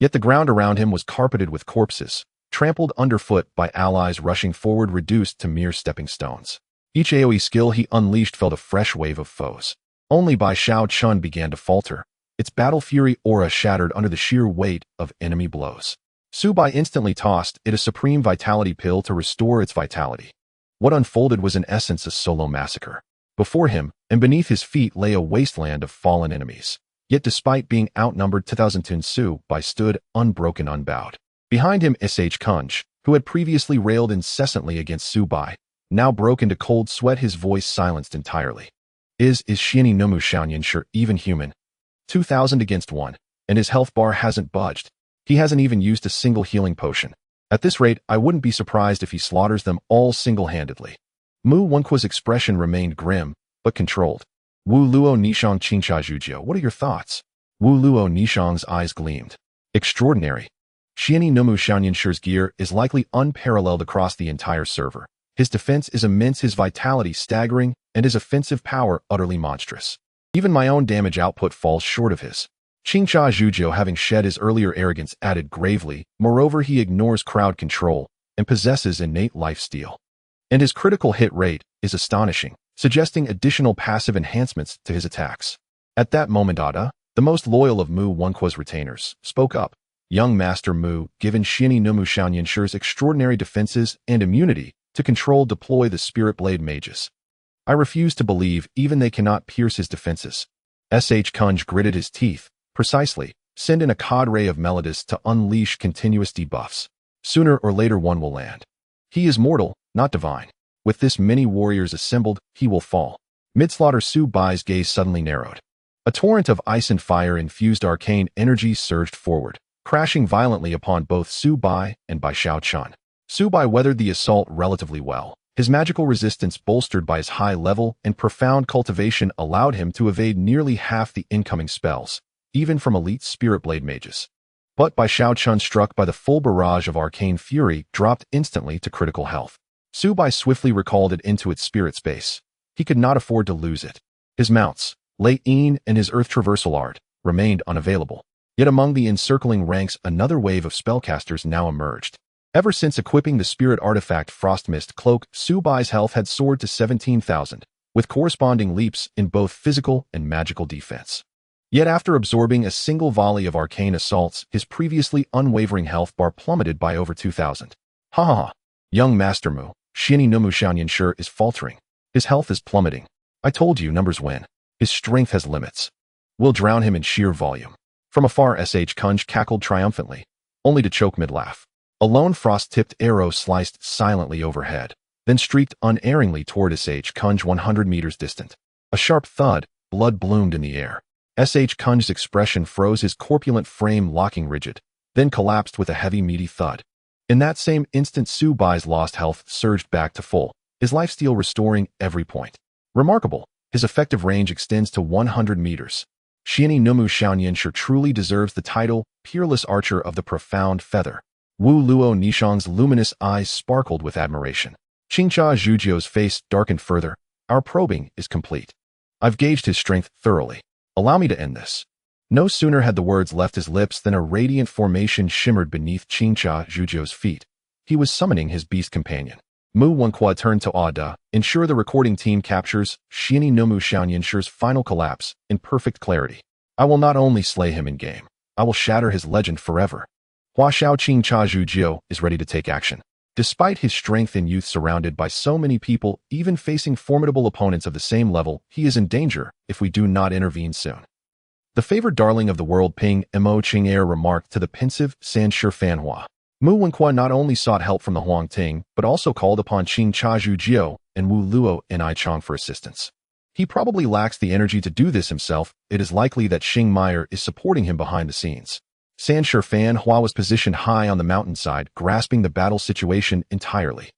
Speaker 1: Yet the ground around him was carpeted with corpses, trampled underfoot by allies rushing forward, reduced to mere stepping stones. Each AoE skill he unleashed felled a fresh wave of foes. Only Bai Chun began to falter, its battle fury aura shattered under the sheer weight of enemy blows. Su Bai instantly tossed it a supreme vitality pill to restore its vitality. What unfolded was in essence a solo massacre. Before him and beneath his feet lay a wasteland of fallen enemies. Yet despite being outnumbered 2010, Su Bai stood unbroken, unbowed. Behind him, Kunj, who had previously railed incessantly against Su Bai, now broke into cold sweat, his voice silenced entirely. Is Xiani Nomu Xianyanshi even human? 2,000 against 1, and his health bar hasn't budged. He hasn't even used a single healing potion. At this rate, I wouldn't be surprised if he slaughters them all single-handedly. Mu Wenqua's expression remained grim, but controlled. Wu Luo Nishang Qingxia Zhujio, what are your thoughts? Wu Luo Nishang's eyes gleamed. Extraordinary. Xiani Nomu Xianyanshi's gear is likely unparalleled across the entire server. His defense is immense, his vitality staggering, and his offensive power utterly monstrous. Even my own damage output falls short of his. Qingxia Zhujio, having shed his earlier arrogance, added gravely, moreover he ignores crowd control and possesses innate lifesteal. And his critical hit rate is astonishing, suggesting additional passive enhancements to his attacks. At that moment, Ada, the most loyal of Mu Wenqua's retainers, spoke up. Young Master Mu, given Xiani Nomu Xianyanshi's extraordinary defenses and immunity to control, deploy the Spirit Blade mages. I refuse to believe even they cannot pierce his defenses. Kunj gritted his teeth. Precisely, send in a cadre of Melodists to unleash continuous debuffs. Sooner or later one will land. He is mortal, not divine. With this many warriors assembled, he will fall. Mid-slaughter, Su Bai's gaze suddenly narrowed. A torrent of ice and fire-infused arcane energy surged forward, crashing violently upon both Su Bai and Bai Chun. Su Bai weathered the assault relatively well. His magical resistance, bolstered by his high level and profound cultivation, allowed him to evade nearly half the incoming spells, even from elite Spirit Blade mages. But Bai Chun, struck by the full barrage of arcane fury, dropped instantly to critical health. Su Bai swiftly recalled it into its spirit space. He could not afford to lose it. His mounts, Lei Yin and his earth traversal art, remained unavailable. Yet among the encircling ranks another wave of spellcasters now emerged. Ever since equipping the spirit artifact Frostmist Cloak, Su Bai's health had soared to 17,000, with corresponding leaps in both physical and magical defense. Yet after absorbing a single volley of arcane assaults, his previously unwavering health bar plummeted by over 2,000. Ha ha ha. Young Master Mu, Xiani Nomu Xianyanshin is faltering. His health is plummeting. I told you, numbers win. His strength has limits. We'll drown him in sheer volume. From afar, Kunj cackled triumphantly, only to choke mid-laugh. A lone frost-tipped arrow sliced silently overhead, then streaked unerringly toward Kunj 100 meters distant. A sharp thud, blood bloomed in the air. Kunj's expression froze, his corpulent frame locking rigid, then collapsed with a heavy, meaty thud. In that same instant, Su Bai's lost health surged back to full, his lifesteal restoring every point. Remarkable, his effective range extends to 100 meters. Xiani Nomu Xianyanshin truly deserves the title Peerless Archer of the Profound Feather. Wu Luo Nishang's luminous eyes sparkled with admiration. Qingxia Zhujio's face darkened further. Our probing is complete. I've gauged his strength thoroughly. Allow me to end this. No sooner had the words left his lips than a radiant formation shimmered beneath Qingxia Zhujio's feet. He was summoning his beast companion. Mu Wenqua turned to Ada. Ensure the recording team captures Xiani Nomu Xianyanshi's final collapse in perfect clarity. I will not only slay him in game, I will shatter his legend forever. Hua Xiao Qingxia Zhujio is ready to take action. Despite his strength and youth surrounded by so many people, even facing formidable opponents of the same level, he is in danger if we do not intervene soon. The favored darling of the world Ping Mo Ching Air remarked to the pensive San Shi Fanhua. Mu Wenqua not only sought help from the Huang Ting, but also called upon Qing Chazhu Jiao and Wu Luo Ni Chong for assistance. He probably lacks the energy to do this himself. It is likely that Xing Meyer is supporting him behind the scenes. San Shi Fanhua was positioned high on the mountainside, grasping the battle situation entirely.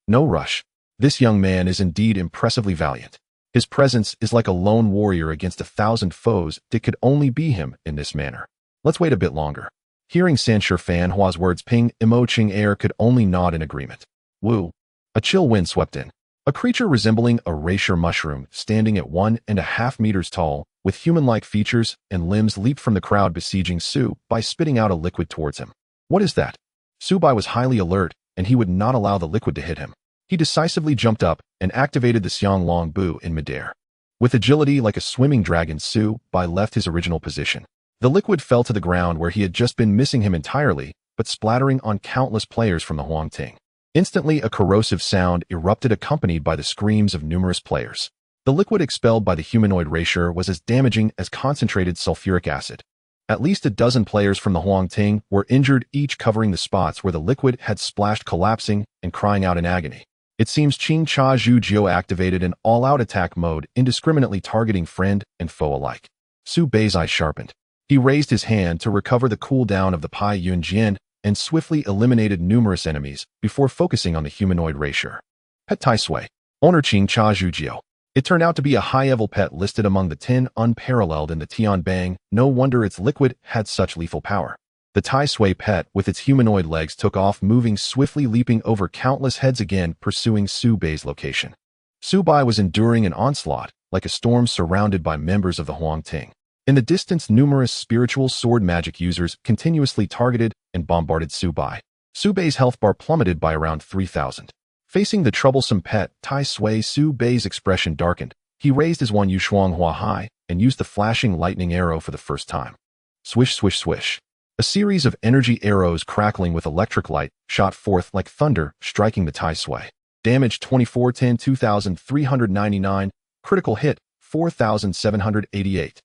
Speaker 1: No rush. This young man is indeed impressively valiant. His presence is like a lone warrior against 1,000 foes. It could only be him in this manner. Let's wait a bit longer. Hearing San Shi Fanhua's words, Ping Mo Ching Air could only nod in agreement. Woo! A chill wind swept in. A creature resembling a racer mushroom, standing at 1.5 meters tall, with human-like features and limbs, leaped from the crowd besieging Su by spitting out a liquid towards him. What is that? Su Bai was highly alert, and he would not allow the liquid to hit him. He decisively jumped up and activated the Xiang Long Bu in midair. With agility like a swimming dragon, Su Bai left his original position. The liquid fell to the ground where he had just been, missing him entirely, but splattering on countless players from the Huang Ting. Instantly, a corrosive sound erupted, accompanied by the screams of numerous players. The liquid expelled by the humanoid racer was as damaging as concentrated sulfuric acid. At least a dozen players from the Huang Ting were injured, each covering the spots where the liquid had splashed, collapsing and crying out in agony. It seems Qing Chazhu Jiao activated an all-out attack mode, indiscriminately targeting friend and foe alike. Su Bei's eyes sharpened. He raised his hand to recover the cooldown of the Pai Yun Jian and swiftly eliminated numerous enemies before focusing on the humanoid racer. Pet Tai Sui, owner Qing Chazhu Jiao. It turned out to be a high-level pet listed among the 10 unparalleled in the Tianbang. No wonder its liquid had such lethal power. The Tai Sui pet with its humanoid legs took off, moving swiftly, leaping over countless heads, again pursuing Su Bei's location. Su Bai was enduring an onslaught, like a storm surrounded by members of the Huang Ting. In the distance, numerous spiritual sword magic users continuously targeted and bombarded Su Bai. Su Bei's health bar plummeted by around 3,000. Facing the troublesome pet Tai Sui, Su Bei's expression darkened. He raised his Yu Shuang Hua high and used the flashing lightning arrow for the first time. Swish, swish, swish. A series of energy arrows crackling with electric light shot forth like thunder, striking the Tai Sui. Damage 2410 2,399. Critical hit 4,788.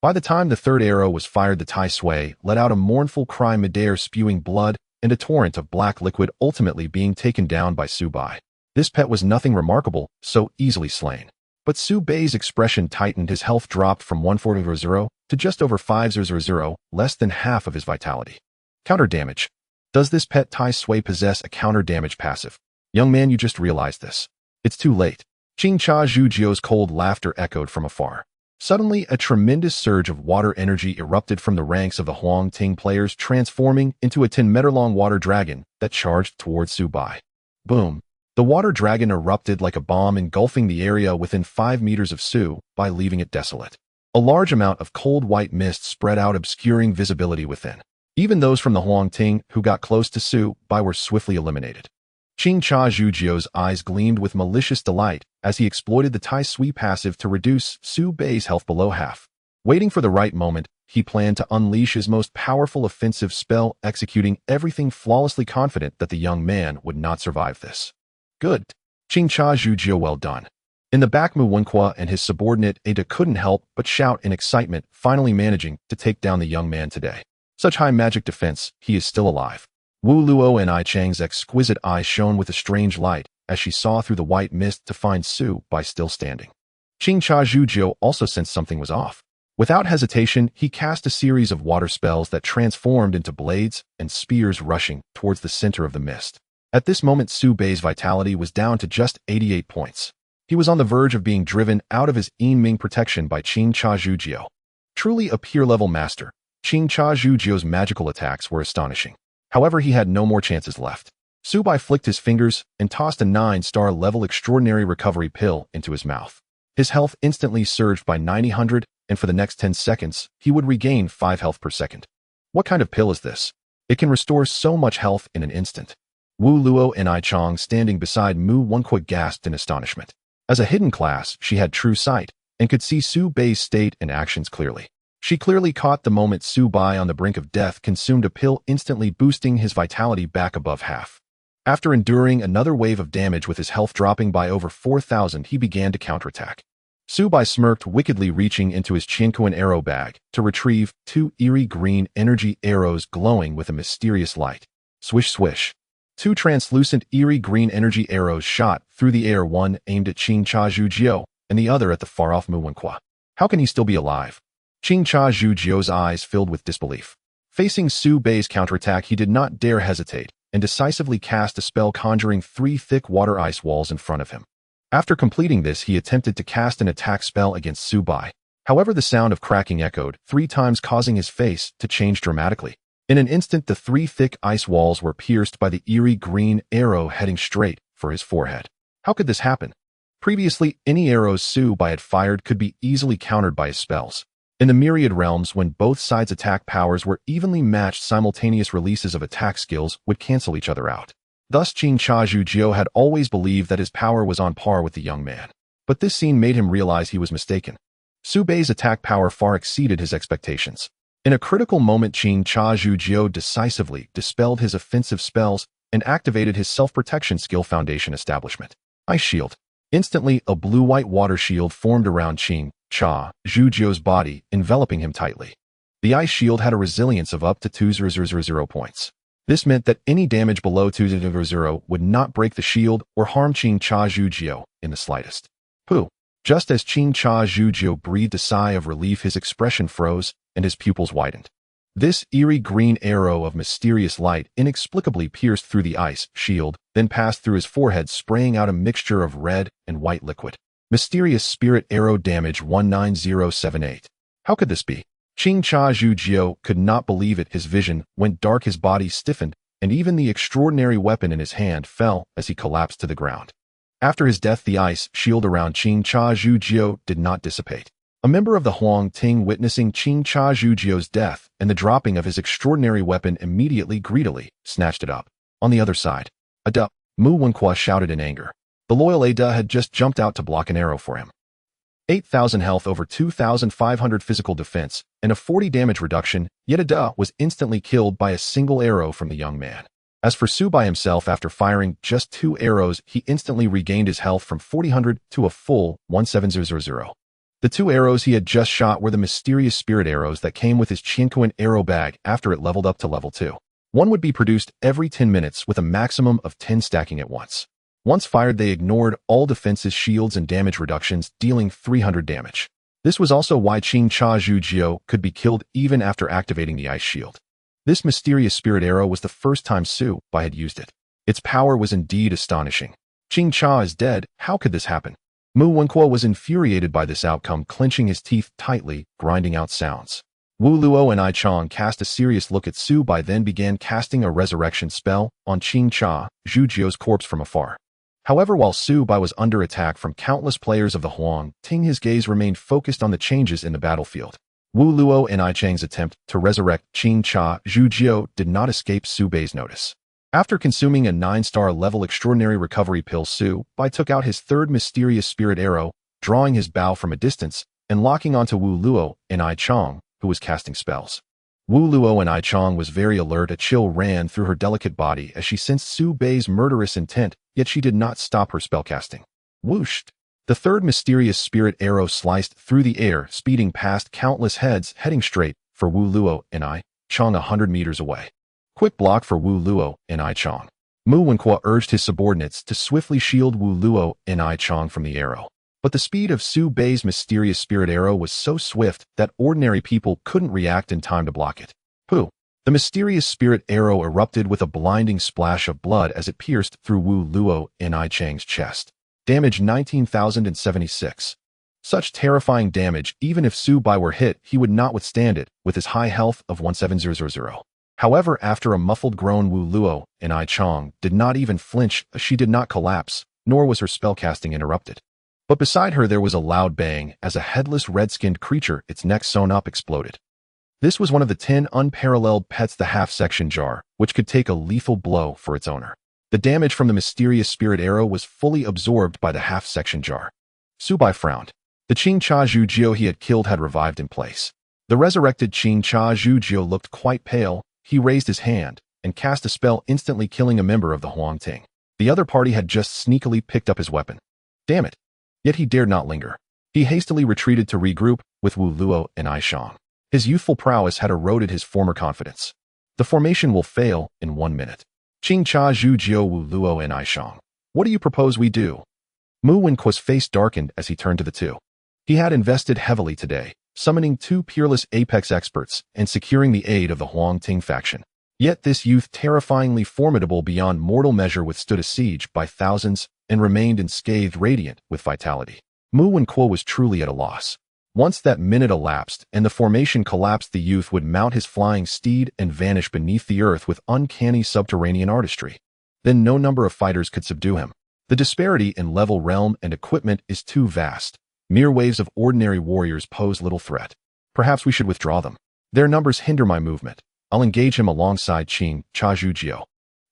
Speaker 1: By the time the third arrow was fired, the Tai Sui let out a mournful cry midair, spewing blood and a torrent of black liquid, ultimately being taken down by Su Bai. This pet was nothing remarkable, so easily slain. But Su Bei's expression tightened. His health dropped from 1,400 to just over 5,000, less than half of his vitality. Counter damage. Does this pet Tai Sui possess a counter damage passive? Young man, you just realized this. It's too late. Qing Chazhu Jiao's cold laughter echoed from afar. Suddenly, a tremendous surge of water energy erupted from the ranks of the Huang Ting players, transforming into a 10-meter-long water dragon that charged towards Su Bai. Boom! The water dragon erupted like a bomb, engulfing the area within 5 meters of Su Bai, leaving it desolate. A large amount of cold white mist spread out, obscuring visibility within. Even those from the Huang Ting who got close to Su Bai were swiftly eliminated. Qing Chazhu Jiao's eyes gleamed with malicious delight as he exploited the Tai Sui passive to reduce Su Bei's health below half. Waiting for the right moment, he planned to unleash his most powerful offensive spell, executing everything flawlessly, confident that the young man would not survive this. Good. Qing Chazhu Jiao, well done. In the back, Mu Wenqua and his subordinate Ada couldn't help but shout in excitement, finally managing to take down the young man today. Such high magic defense, he is still alive. Wu Luo Ni Chang's exquisite eyes shone with a strange light as she saw through the white mist to find Su Bai still standing. Qing Chazhu Jiao also sensed something was off. Without hesitation, he cast a series of water spells that transformed into blades and spears, rushing towards the center of the mist. At this moment, Su Bei's vitality was down to just 88 points. He was on the verge of being driven out of his Yinming protection by Qing Chazhu Jiao. Truly a peer-level master, Qing Chazhu Jiao's magical attacks were astonishing. However, he had no more chances left. Su Bai flicked his fingers and tossed a 9-star level extraordinary recovery pill into his mouth. His health instantly surged by 900, and for the next 10 seconds, he would regain 5 health per second. What kind of pill is this? It can restore so much health in an instant. Wu Luo Ni Chong, standing beside Mu Wenqua, gasped in astonishment. As a hidden class, she had true sight and could see Su Bei's state and actions clearly. She clearly caught the moment Su Bai, on the brink of death, consumed a pill, instantly boosting his vitality back above half. After enduring another wave of damage with his health dropping by over 4,000, he began to counterattack. Subai smirked wickedly, reaching into his Chinkuan arrow bag to retrieve 2 eerie green energy arrows glowing with a mysterious light. Swish swish. 2 translucent eerie green energy arrows shot through the air, one aimed at Qing Cha Zhujiao and the other at the far-off Mu Wenqua. How can he still be alive? Qing Cha Zhujiao's eyes filled with disbelief. Facing Su Bei's counterattack, he did not dare hesitate and decisively cast a spell conjuring 3 thick water ice walls in front of him. After completing this, he attempted to cast an attack spell against Su Bai. However, the sound of cracking echoed 3 times, causing his face to change dramatically. In an instant, the 3 thick ice walls were pierced by the eerie green arrow heading straight for his forehead. How could this happen? Previously, any arrows Su Bai had fired could be easily countered by his spells. In the myriad realms, when both sides' attack powers were evenly matched, simultaneous releases of attack skills would cancel each other out. Thus, Qing Cha Zhujiao had always believed that his power was on par with the young man. But this scene made him realize he was mistaken. Su Bei's attack power far exceeded his expectations. In a critical moment, Qing Cha Zhujiao decisively dispelled his offensive spells and activated his self-protection skill foundation establishment. Ice Shield. Instantly, a blue-white water shield formed around Qing Cha Zhujiao's body, enveloping him tightly. The ice shield had a resilience of up to 2,000 points. This meant that any damage below 2,000 would not break the shield or harm Qing Cha Zhujiao in the slightest. Pooh! Just as Qing Cha Zhujiao breathed a sigh of relief, his expression froze and his pupils widened. This eerie green arrow of mysterious light inexplicably pierced through the ice shield, then passed through his forehead, spraying out a mixture of red and white liquid. Mysterious spirit arrow damage 19078. How could this be? Qing Cha Zhujiao could not believe it. His vision went dark, his body stiffened, and even the extraordinary weapon in his hand fell as he collapsed to the ground. After his death, the ice shield around Qing Cha Zhujiao did not dissipate. A member of the Huang Ting, witnessing Qing Cha Zhujiao's death and the dropping of his extraordinary weapon, immediately greedily snatched it up. On the other side, a duh, Mu Wenqua shouted in anger. The loyal Ada had just jumped out to block an arrow for him. 8,000 health, over 2,500 physical defense, and a 40 damage reduction, yet Ada was instantly killed by a single arrow from the young man. As for Su Bai himself, after firing just 2 arrows, he instantly regained his health from 4,000 to a full 1700. The 2 arrows he had just shot were the mysterious spirit arrows that came with his Chinkuan arrow bag after it leveled up to level 2. One would be produced every 10 minutes with a maximum of 10 stacking at once. Once fired, they ignored all defenses, shields, and damage reductions, dealing 300 damage. This was also why Qing Cha Zhujiao could be killed even after activating the ice shield. This mysterious spirit arrow was the first time Su Bai had used it. Its power was indeed astonishing. Qing Cha is dead. How could this happen? Mu Wenqua was infuriated by this outcome, clenching his teeth tightly, grinding out sounds. Wu Luo and I Chong cast a serious look at Su Bai, then began casting a resurrection spell on Qing Cha Zhujiao's corpse from afar. However, while Su Bai was under attack from countless players of the Huang Ting, his gaze remained focused on the changes in the battlefield. Wu Luo and I Chang's attempt to resurrect Qing Cha Zhujiao did not escape Su Bei's notice. After consuming a 9-star level extraordinary recovery pill, Su Bai took out his 3rd mysterious spirit arrow, drawing his bow from a distance and locking onto Wu Luo and I Chong, who was casting spells. Wu Luo and I Chong was very alert. A chill ran through her delicate body as she sensed Su Bei's murderous intent, yet she did not stop her spellcasting. Whooshed! The 3rd mysterious spirit arrow sliced through the air, speeding past countless heads, heading straight for Wu Luo and I Chong 100 meters away. Quick block for Wu Luo and I Chong. Mu Wenqua urged his subordinates to swiftly shield Wu Luo and I Chong from the arrow. But the speed of Su Bei's mysterious spirit arrow was so swift that ordinary people couldn't react in time to block it. Pooh! The mysterious spirit arrow erupted with a blinding splash of blood as it pierced through Wu Luo and I Chang's chest. Damage 19,076. Such terrifying damage, even if Su Bai were hit, he would not withstand it with his high health of 1700. However, after a muffled groan, Wu Luo and I Chong did not even flinch. She did not collapse, nor was her spellcasting interrupted. But beside her there was a loud bang as a headless red-skinned creature, its neck sewn up, exploded. This was one of the 10 unparalleled pets, the half-section jar, which could take a lethal blow for its owner. The damage from the mysterious spirit arrow was fully absorbed by the half-section jar. Su Bai frowned. The Qing Cha Zhujiao he had killed had revived in place. The resurrected Qing Cha Zhujiao looked quite pale. He raised his hand and cast a spell instantly killing a member of the Huang Ting. The other party had just sneakily picked up his weapon. Damn it. Yet he dared not linger. He hastily retreated to regroup with Wu Luo and Ai Shang. His youthful prowess had eroded his former confidence. The formation will fail in 1 minute. Qing Cha Zhu Jiu Wu Luo and Ai Shang. What do you propose we do? Mu Wenqua's face darkened as he turned to the two. He had invested heavily today, summoning 2 peerless apex experts and securing the aid of the Huang Ting faction. Yet this youth, terrifyingly formidable beyond mortal measure, withstood a siege by thousands and remained unscathed, radiant with vitality. Mu Wenqua was truly at a loss. Once that minute elapsed and the formation collapsed, the youth would mount his flying steed and vanish beneath the earth with uncanny subterranean artistry. Then no number of fighters could subdue him. The disparity in level, realm, and equipment is too vast. Mere waves of ordinary warriors pose little threat. Perhaps we should withdraw them. Their numbers hinder my movement. I'll engage him alongside Qing Cha Zhu Jiu.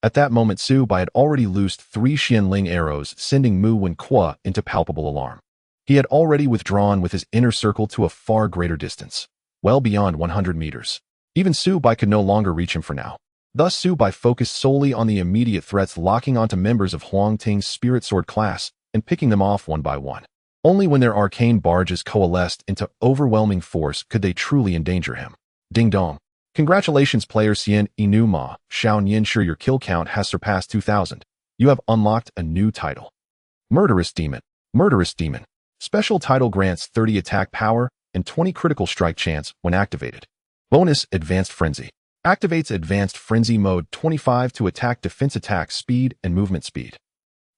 Speaker 1: At that moment, Su Bai had already loosed 3 Xianling arrows, sending Mu Wenqua into palpable alarm. He had already withdrawn with his inner circle to a far greater distance, well beyond 100 meters. Even Su Bai could no longer reach him for now. Thus Su Bai focused solely on the immediate threats, locking onto members of Huang Ting's Spirit Sword class and picking them off one by one. Only when their arcane barges coalesced into overwhelming force could they truly endanger him. Ding dong. Congratulations, player Xian Inu Ma, Shao Nian, sure your kill count has surpassed 2,000. You have unlocked a new title. Murderous Demon. Murderous Demon. Special title grants 30 attack power and 20 critical strike chance when activated. Bonus Advanced Frenzy. Activates Advanced Frenzy mode 25 to attack, defense, attack speed, and movement speed.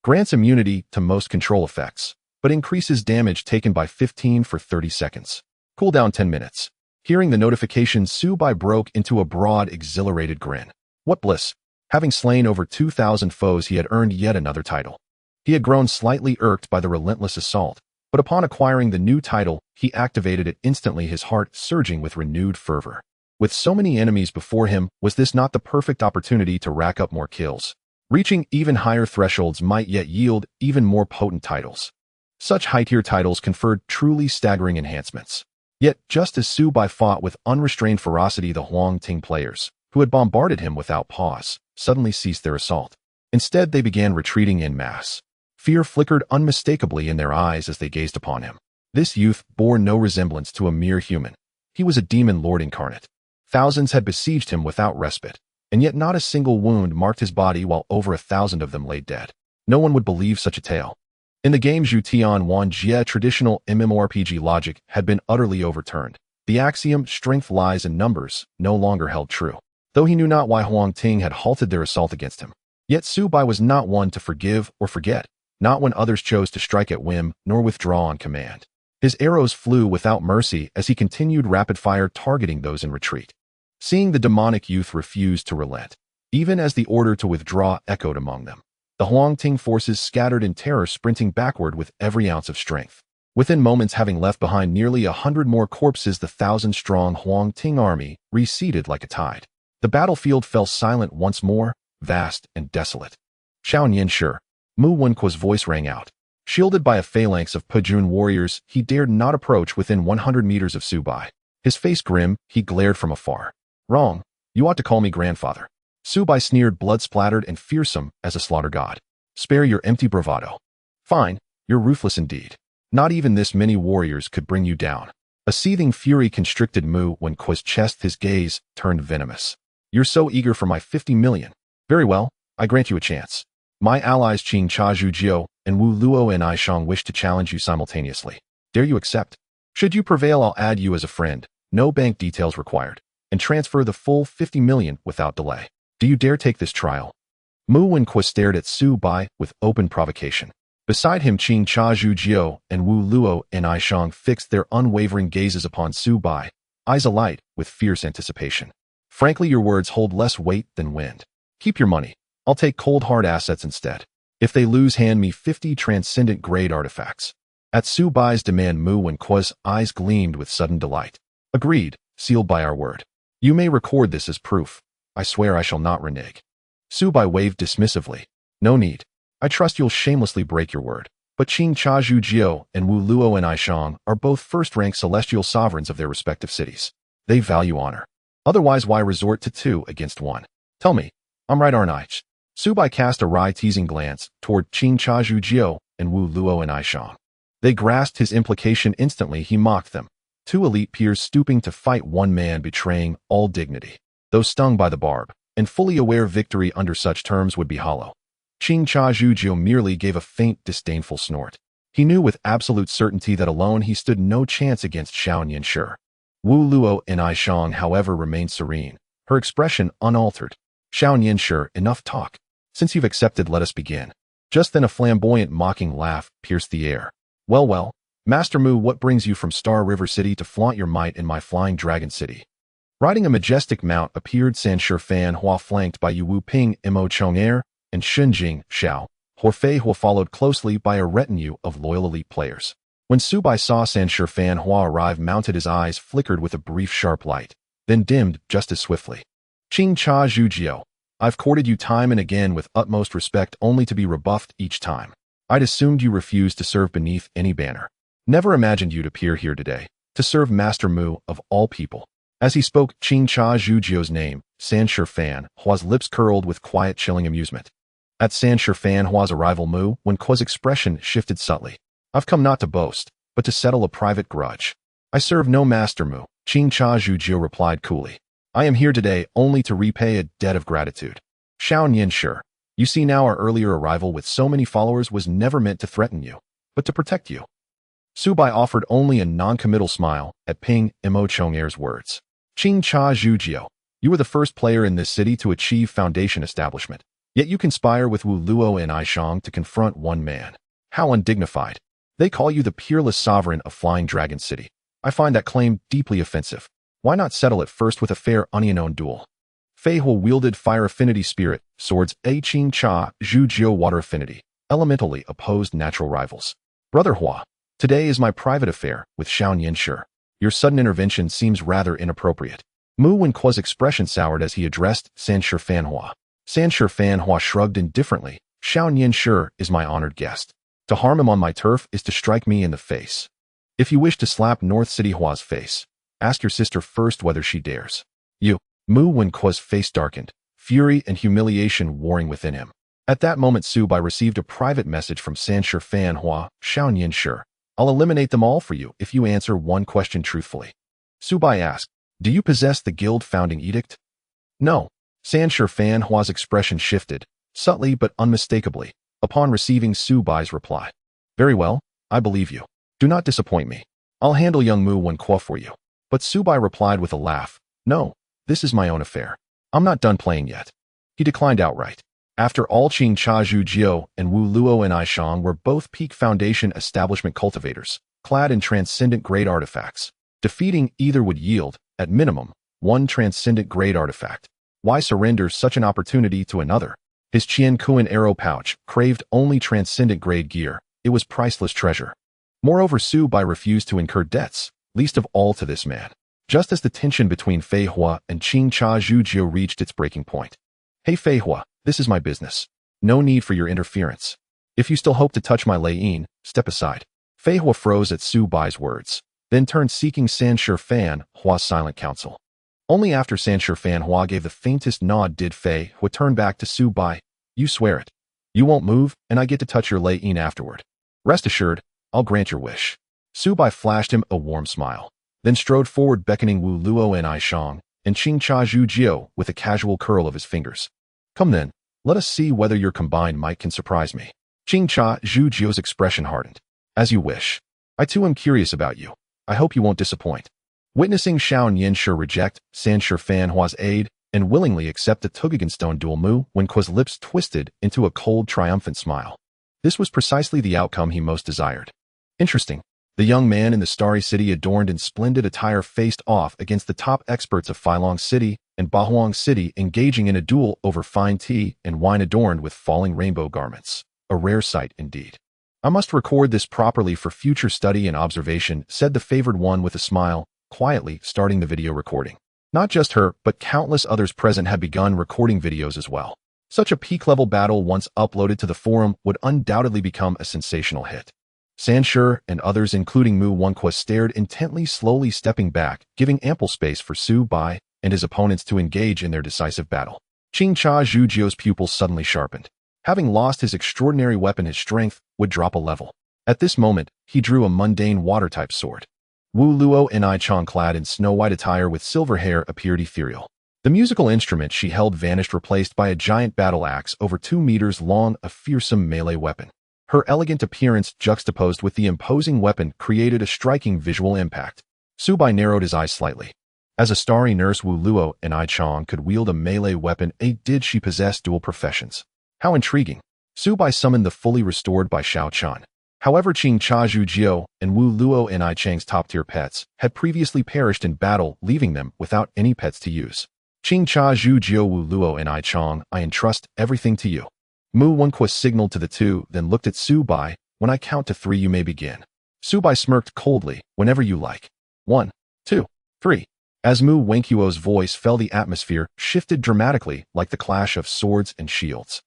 Speaker 1: Grants immunity to most control effects, but increases damage taken by 15 for 30 seconds. Cooldown 10 minutes. Hearing the notification, Su Bai broke into a broad, exhilarated grin. What bliss! Having slain over 2,000 foes, he had earned yet another title. He had grown slightly irked by the relentless assault, but upon acquiring the new title, he activated it instantly, his heart surging with renewed fervor. With so many enemies before him, was this not the perfect opportunity to rack up more kills? Reaching even higher thresholds might yet yield even more potent titles. Such high-tier titles conferred truly staggering enhancements. Yet, just as Su Bai fought with unrestrained ferocity, the Huang Ting players, who had bombarded him without pause, suddenly ceased their assault. Instead, they began retreating en masse. Fear flickered unmistakably in their eyes as they gazed upon him. This youth bore no resemblance to a mere human. He was a demon lord incarnate. Thousands had besieged him without respite, and yet not a single wound marked his body, while over 1,000 of them lay dead. No one would believe such a tale. In the game Zhu Tian Wan Jie, traditional MMORPG logic had been utterly overturned. The axiom, strength lies in numbers, no longer held true. Though he knew not why Huang Ting had halted their assault against him. Yet Su Bai was not one to forgive or forget, not when others chose to strike at whim, nor withdraw on command. His arrows flew without mercy as he continued rapid-fire, targeting those in retreat. Seeing the demonic youth refuse to relent, even as the order to withdraw echoed among them, the Huang Ting forces scattered in terror, sprinting backward with every ounce of strength. Within moments, having left behind nearly 100 more corpses, the 1,000-strong Huang Ting army receded like a tide. The battlefield fell silent once more, vast and desolate. Shao Nian, sure. Mu Wenqua's voice rang out. Shielded by a phalanx of Pejun warriors, he dared not approach within 100 meters of Su Bai. His face grim, he glared from afar. Wrong. You ought to call me grandfather. Su Bai sneered, blood-splattered and fearsome as a slaughter god. Spare your empty bravado. Fine, you're ruthless indeed. Not even this many warriors could bring you down. A seething fury constricted Mu Wenqua's chest, his gaze turned venomous. You're so eager for my 50 million. Very well, I grant you a chance. My allies Qing Cha Zhu Jiu and Wu Luo and Ai Shang wish to challenge you simultaneously. Dare you accept? Should you prevail, I'll add you as a friend, no bank details required, and transfer the full 50 million without delay. Do you dare take this trial? Mu Wenqua stared at Su Bai with open provocation. Beside him, Qing Cha Zhu Jiu and Wu Luo and Ai Shang fixed their unwavering gazes upon Su Bai, eyes alight with fierce anticipation. Frankly, your words hold less weight than wind. Keep your money. I'll take cold hard assets instead. If they lose, hand me 50 transcendent grade artifacts. At Su Bai's demand, Mu Wenqua's eyes gleamed with sudden delight. Agreed, sealed by our word. You may record this as proof. I swear I shall not renege. Su Bai waved dismissively. No need. I trust you'll shamelessly break your word. But Qing Cha Zhu Jiu and Wu Luo and Ai Shang are both first-rank celestial sovereigns of their respective cities. They value honor. Otherwise, why resort to 2 against 1? Tell me, I'm right, aren't I? Su Bai cast a wry teasing glance toward Qing Cha Zhu Jiao and Wu Luo and Aishang. They grasped his implication instantly. He mocked them. Two elite peers stooping to fight one man betraying all dignity. Though stung by the barb, and fully aware victory under such terms would be hollow, Qing Cha Zhu Jiao merely gave a faint, disdainful snort. He knew with absolute certainty that alone he stood no chance against Xiao Nianshi. Wu Luo and Aishang, however, remained serene, her expression unaltered. Xiao Nianshi, enough talk. Since you've accepted, let us begin. Just then a flamboyant, mocking laugh pierced the air. Well, Master Mu, what brings you from Star River City to flaunt your might in my Flying Dragon City? Riding a majestic mount appeared Sanshi Fan Hua, flanked by Yu Wu Ping, Mo Chong'er, and Shunjing Xiao. Horfei Hua followed closely by a retinue of loyal elite players. When Su Bai saw Sanshi Fan Hua arrive mounted, his eyes flickered with a brief sharp light, then dimmed just as swiftly. Qing Cha Zhu Jiao, I've courted you time and again with utmost respect, only to be rebuffed each time. I'd assumed you refused to serve beneath any banner. Never imagined you'd appear here today, to serve Master Mu of all people. As he spoke Qing Cha Zhu Jiao's name, Sanshi Fan Hua's lips curled with quiet, chilling amusement. At Sanshi Fan Hua's arrival, Mu Wenquo's expression shifted subtly. I've come not to boast, but to settle a private grudge. I serve no Master Mu, Qing Cha Zhu Jiao replied coolly. I am here today only to repay a debt of gratitude. Xiao Nianshi, you see now our earlier arrival with so many followers was never meant to threaten you, but to protect you. Su Bai offered only a non-committal smile at Ping Mo Chong'er's words. Qing Cha Zhu Jiao, you were the first player in this city to achieve foundation establishment, yet you conspire with Wu Luo and Aishang to confront one man. How undignified. They call you the peerless sovereign of Flying Dragon City. I find that claim deeply offensive. Why not settle it first with a fair, unknown duel? Fei Hua wielded fire affinity spirit swords. Qing Cha Zhu Jiao water affinity, elementally opposed natural rivals. Brother Hua, today is my private affair with Xiao Nianshi. Your sudden intervention seems rather inappropriate. Mu Wenquo's expression soured as he addressed Sanshi Fan Hua. Sanshi Fan Hua shrugged indifferently. Xiao Nianshi is my honored guest. To harm him on my turf is to strike me in the face. If you wish to slap North City Hua's face, ask your sister first whether she dares. You. Mu Wenquo's face darkened, fury and humiliation warring within him. At that moment Su Bai received a private message from Sanshi Fan Hua. Xiao Nianshi, I'll eliminate them all for you if you answer one question truthfully. Su Bai asked, do you possess the guild founding edict? No. Sanshi Fan Hua's expression shifted, subtly but unmistakably, upon receiving Su Bai's reply. Very well, I believe you. Do not disappoint me. I'll handle young Mu Wenquo for you. But Su Bai replied with a laugh, no, this is my own affair. I'm not done playing yet. He declined outright. After all, Qing Cha Zhu Jiao and Wu Luo and Aishang were both peak foundation establishment cultivators, clad in transcendent grade artifacts. Defeating either would yield, at minimum, one transcendent grade artifact. Why surrender such an opportunity to another? His Qian Kuan arrow pouch craved only transcendent grade gear. It was priceless treasure. Moreover, Su Bai refused to incur debts, least of all to this man. Just as the tension between Fei Hua and Qing Cha Zhu Jiao reached its breaking point. Hey Fei Hua, this is my business. No need for your interference. If you still hope to touch my Lei, step aside. Fei Hua froze at Su Bai's words, then turned seeking Sanshi Fan Hua's silent counsel. Only after Sanshi Fan Hua gave the faintest nod did Fei Hua turn back to Su Bai. You swear it. You won't move, and I get to touch your Lei afterward. Rest assured, I'll grant your wish. Su Bai flashed him a warm smile, then strode forward beckoning Wu Luo and Aishang, and Qing Cha Zhu Jiao with a casual curl of his fingers. Come then, let us see whether your combined might can surprise me. Qing Cha Zhu Jiao's expression hardened. As you wish. I too am curious about you. I hope you won't disappoint. Witnessing Xiao Nianshi reject Sanshi Fan Hua's aid and willingly accept the Tugaganstone duel, Mu Wenquo's lips twisted into a cold, triumphant smile. This was precisely the outcome he most desired. Interesting. The young man in the starry city adorned in splendid attire faced off against the top experts of Filong City and Bahuang City, engaging in a duel over fine tea and wine adorned with falling rainbow garments. A rare sight indeed. I must record this properly for future study and observation, said the favored one with a smile, quietly starting the video recording. Not just her, but countless others present had begun recording videos as well. Such a peak-level battle once uploaded to the forum would undoubtedly become a sensational hit. Sanshi and others, including Mu Wenquo, stared intently, slowly stepping back, giving ample space for Su Bai and his opponents to engage in their decisive battle. Qing Cha Zhujiu's pupils suddenly sharpened. Having lost his extraordinary weapon, his strength would drop a level. At this moment, he drew a mundane water-type sword. Wu Luo and I Chong, clad in snow-white attire with silver hair, appeared ethereal. The musical instrument she held vanished, replaced by a giant battle axe over 2 meters long, a fearsome melee weapon. Her elegant appearance, juxtaposed with the imposing weapon, created a striking visual impact. Su Bai narrowed his eyes slightly. As a starry nurse, Wu Luo and I Chong could wield a melee weapon. Did she possess dual professions? How intriguing. Su Bai summoned the fully restored Bai Xiao Chan. However, Qing Cha Zhujiu and Wu Luo and I Chang's top-tier pets had previously perished in battle, leaving them without any pets to use. Qing Cha Zhujiu, Wu Luo and I Chong, I entrust everything to you. Mu Wenqua signaled to the two, then looked at Su Bai. When I count to 3, you may begin. Su Bai smirked coldly. Whenever you like. 1, 2, 3. As Mu Wenqua's voice fell, the atmosphere shifted dramatically, like the clash of swords and shields.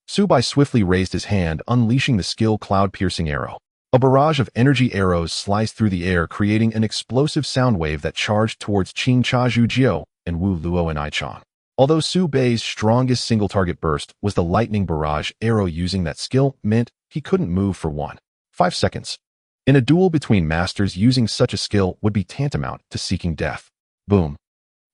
Speaker 1: Su Bai swiftly raised his hand, unleashing the skill cloud-piercing arrow. A barrage of energy arrows sliced through the air, creating an explosive sound wave that charged towards Qing Cha Zhujiu and Wu Luo and I Chong. Although Su Bai's strongest single-target burst was the lightning barrage arrow, using that skill meant he couldn't move for 5 seconds. In a duel between masters, using such a skill would be tantamount to seeking death. Boom.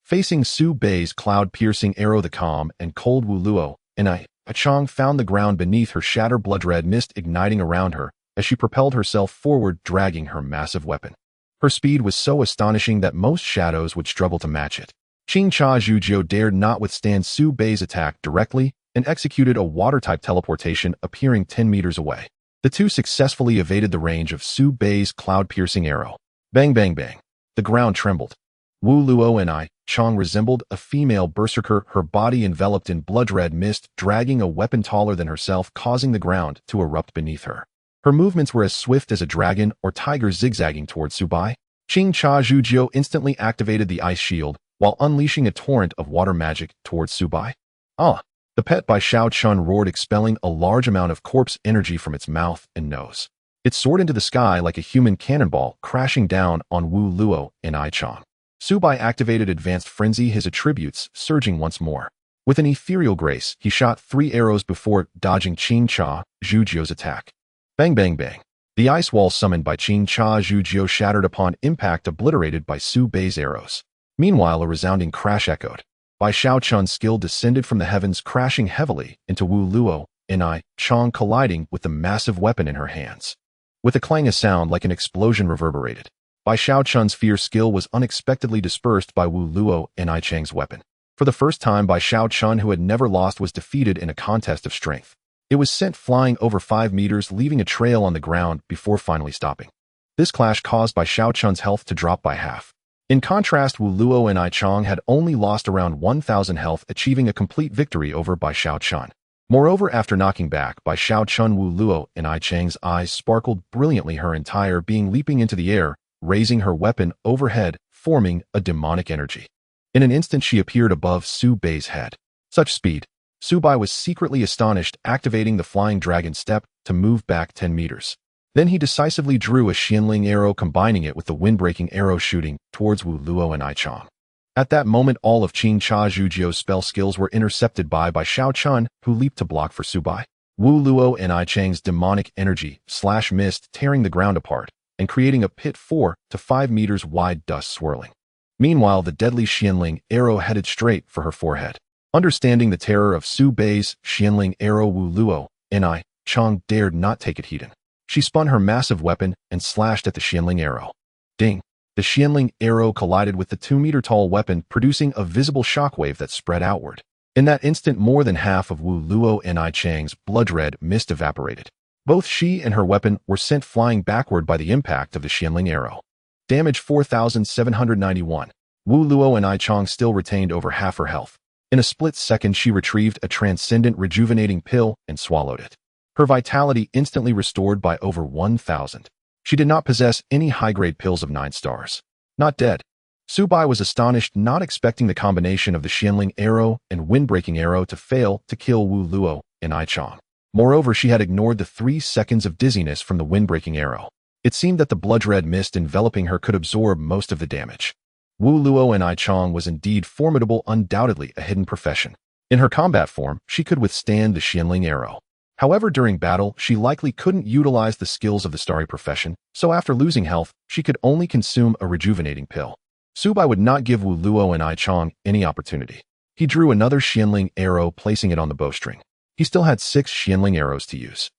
Speaker 1: Facing Su Bai's cloud-piercing arrow, the calm and cold Wu Luo and I Chong found the ground beneath her, shatter blood-red mist igniting around her as she propelled herself forward, dragging her massive weapon. Her speed was so astonishing that most shadows would struggle to match it. Qing Cha Zhujiu dared not withstand Su Bai's attack directly and executed a water-type teleportation, appearing 10 meters away. The two successfully evaded the range of Su Bai's cloud-piercing arrow. Bang, bang, bang. The ground trembled. Wu Luo and I Chong resembled a female berserker, her body enveloped in blood-red mist, dragging a weapon taller than herself, causing the ground to erupt beneath her. Her movements were as swift as a dragon or tiger zigzagging towards Su Bai. Qing Cha Zhujiu instantly activated the ice shield while unleashing a torrent of water magic towards Su Bai. Ah! The pet Bai Xiao Chun roared, expelling a large amount of corpse energy from its mouth and nose. It soared into the sky like a human cannonball, crashing down on Wu Luo and I Chong. Su Bai activated Advanced Frenzy, his attributes surging once more. With an ethereal grace, he shot 3 arrows before dodging Qing Cha Zhujiu's attack. Bang, bang, bang. The ice wall summoned by Qing Cha Zhujiu shattered upon impact, obliterated by Su Bai's arrows. Meanwhile, a resounding crash echoed. Bai Xiao Chun's skill descended from the heavens, crashing heavily into Wu Luo and I Chong, colliding with the massive weapon in her hands. With a clang, a sound like an explosion reverberated. Bai Xiao Chun's fierce skill was unexpectedly dispersed by Wu Luo and I Chang's weapon. For the first time, Bai Xiao Chun, who had never lost, was defeated in a contest of strength. It was sent flying over 5 meters, leaving a trail on the ground before finally stopping. This clash caused Bai Xiao Chun's health to drop by half. In contrast, Wu Luo and I Chong had only lost around 1,000 health, achieving a complete victory over Bai Xiao Chun. Moreover, after knocking back Bai Xiao Chun, Wu Luo and I Chang's eyes sparkled brilliantly, her entire being leaping into the air, raising her weapon overhead, forming a demonic energy. In an instant, she appeared above Su Bai's head. Such speed! Su Bai was secretly astonished, activating the Flying Dragon Step to move back 10 meters. Then he decisively drew a Xianling arrow, combining it with the wind-breaking arrow, shooting towards Wu Luo and I Chong. At that moment, all of Qing Cha Zhujiu's spell skills were intercepted by Bai Xiao Chun, who leaped to block for Su Bai. Wu Luo and I Chang's demonic energy slash mist, tearing the ground apart and creating a pit 4 to 5 meters wide, dust swirling. Meanwhile, the deadly Xianling arrow headed straight for her forehead. Understanding the terror of Su Bai's Xianling arrow, Wu Luo and I Chong dared not take it heeded. She spun her massive weapon and slashed at the Xianling arrow. Ding! The Xianling arrow collided with the 2-meter-tall weapon, producing a visible shockwave that spread outward. In that instant, more than half of Wu Luo and I Chang's blood-red mist evaporated. Both she and her weapon were sent flying backward by the impact of the Xianling arrow. Damage 4,791. Wu Luo and I Chong still retained over half her health. In a split second, she retrieved a transcendent rejuvenating pill and swallowed it. Her vitality instantly restored by over 1,000. She did not possess any high-grade pills of 9 stars. Not dead. Su Bai was astonished, not expecting the combination of the Xianling arrow and wind-breaking arrow to fail to kill Wu Luo and I Chong. Moreover, she had ignored the 3 seconds of dizziness from the wind-breaking arrow. It seemed that the blood-red mist enveloping her could absorb most of the damage. Wu Luo and I Chong was indeed formidable, undoubtedly a hidden profession. In her combat form, she could withstand the Xianling arrow. However, during battle, she likely couldn't utilize the skills of the starry profession, so after losing health, she could only consume a rejuvenating pill. Su Bai would not give Wu Luo and Ai Chong any opportunity. He drew another Xianling arrow, placing it on the bowstring. He still had 6 Xianling arrows to use.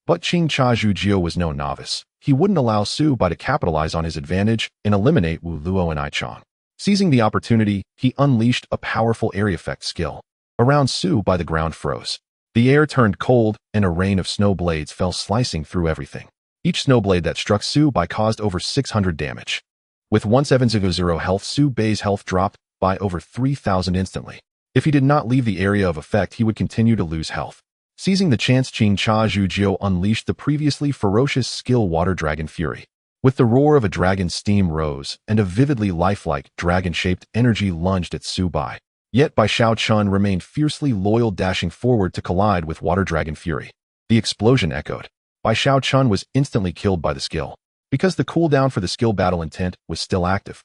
Speaker 1: But Qing Cha Zhujiu was no novice. He wouldn't allow Su Bai to capitalize on his advantage and eliminate Wu Luo and Ai Chong. Seizing the opportunity, he unleashed a powerful area effect skill. Around Su Bai, the ground froze. The air turned cold, and a rain of snow blades fell, slicing through everything. Each snow blade that struck Su Bai caused over 600 damage. With 1700 health, Su Bai's health dropped by over 3,000 instantly. If he did not leave the area of effect, he would continue to lose health. Seizing the chance, Qing Cha Zhujiu unleashed the previously ferocious skill Water Dragon Fury. With the roar of a dragon, steam rose, and a vividly lifelike, dragon-shaped energy lunged at Su Bai. Yet Bai Xiaochun remained fiercely loyal, dashing forward to collide with Water Dragon Fury. The explosion echoed. Bai Xiaochun was instantly killed by the skill, because the cooldown for the skill battle intent was still active.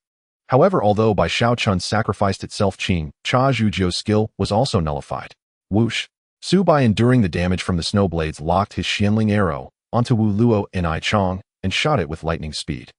Speaker 1: However, although Bai Xiaochun sacrificed itself, Qing Cha Zhujiu's skill was also nullified. Whoosh! Su Bai, enduring the damage from the snowblades, locked his Xianling arrow onto Wu Luo and Ai Chong and shot it with lightning speed.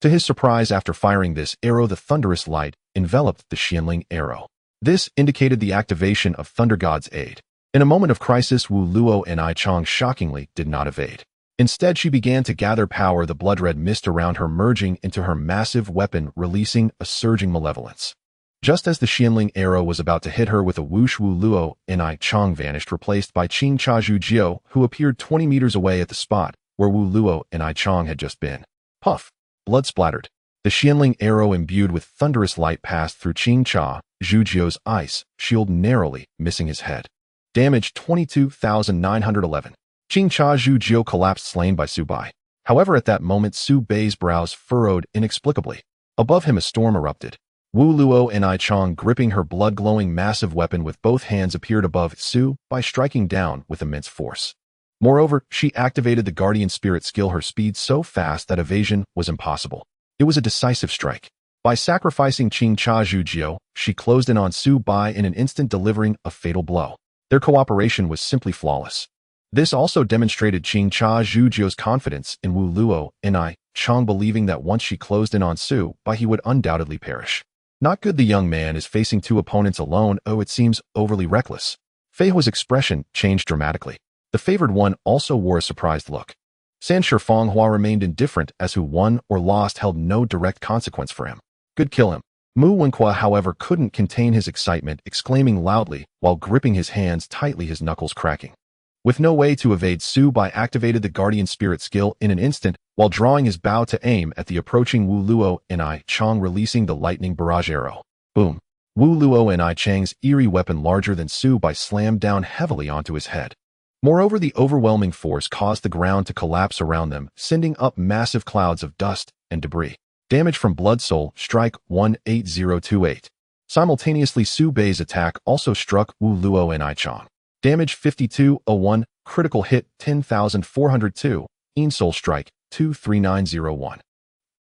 Speaker 1: To his surprise, after firing this arrow, the thunderous light enveloped the Xianling arrow. This indicated the activation of Thunder God's aid. In a moment of crisis, Wu Luo and Ai Chong shockingly did not evade. Instead, she began to gather power, the blood-red mist around her merging into her massive weapon, releasing a surging malevolence. Just as the Xianling arrow was about to hit her with a whoosh, Wu Luo and Ai Chong vanished, replaced by Qing Cha Zhujiu, who appeared 20 meters away at the spot where Wu Luo and Ai Chong had just been. Puff! Blood splattered. The Xianling arrow, imbued with thunderous light, passed through Qing Cha Zhujiu's ice shield, narrowly missing his head. Damage 22,911. Qing Cha Zhujiu collapsed, slain by Su Bai. However, at that moment, Su Bai's brows furrowed inexplicably. Above him, a storm erupted. Wu Luo and Ai Chong, gripping her blood-glowing massive weapon with both hands, appeared above Su Bai, striking down with immense force. Moreover, she activated the Guardian Spirit skill, her speed so fast that evasion was impossible. It was a decisive strike. By sacrificing Qing Cha Zhujiu, she closed in on Su Bai in an instant, delivering a fatal blow. Their cooperation was simply flawless. This also demonstrated Qing Cha Zhujiu's confidence in Wu Luo and Ai Chong, believing that once she closed in on Su Bai, he would undoubtedly perish. Not good. The young man is facing 2 opponents alone. Oh, it seems overly reckless. Fei Huo's expression changed dramatically. The favored one also wore a surprised look. San Shifeng Hua remained indifferent, as who won or lost held no direct consequence for him. Good, kill him. Mu Wenhua, however, couldn't contain his excitement, exclaiming loudly while gripping his hands tightly, his knuckles cracking. With no way to evade, Su Bai activated the Guardian Spirit skill in an instant while drawing his bow to aim at the approaching Wu Luo and Ai Chong, releasing the lightning barrage arrow. Boom! Wu Luo and Ai Chang's eerie weapon, larger than Su Bai, slammed down heavily onto his head. Moreover, the overwhelming force caused the ground to collapse around them, sending up massive clouds of dust and debris. Damage from Blood Soul, strike 18028. Simultaneously, Su Bai's attack also struck Wu Luo and Ai Chong. Damage 5201, critical hit 10,402, Ein Soul strike 23901.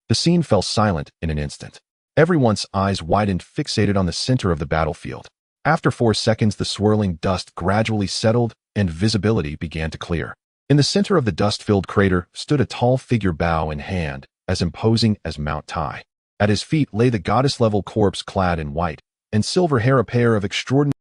Speaker 1: The scene fell silent in an instant. Everyone's eyes widened, fixated on the center of the battlefield. After 4 seconds, the swirling dust gradually settled and visibility began to clear. In the center of the dust-filled crater stood a tall figure, bow in hand, as imposing as Mount Tai. At his feet lay the goddess-level corpse, clad in white and silver hair, a pair of extraordinary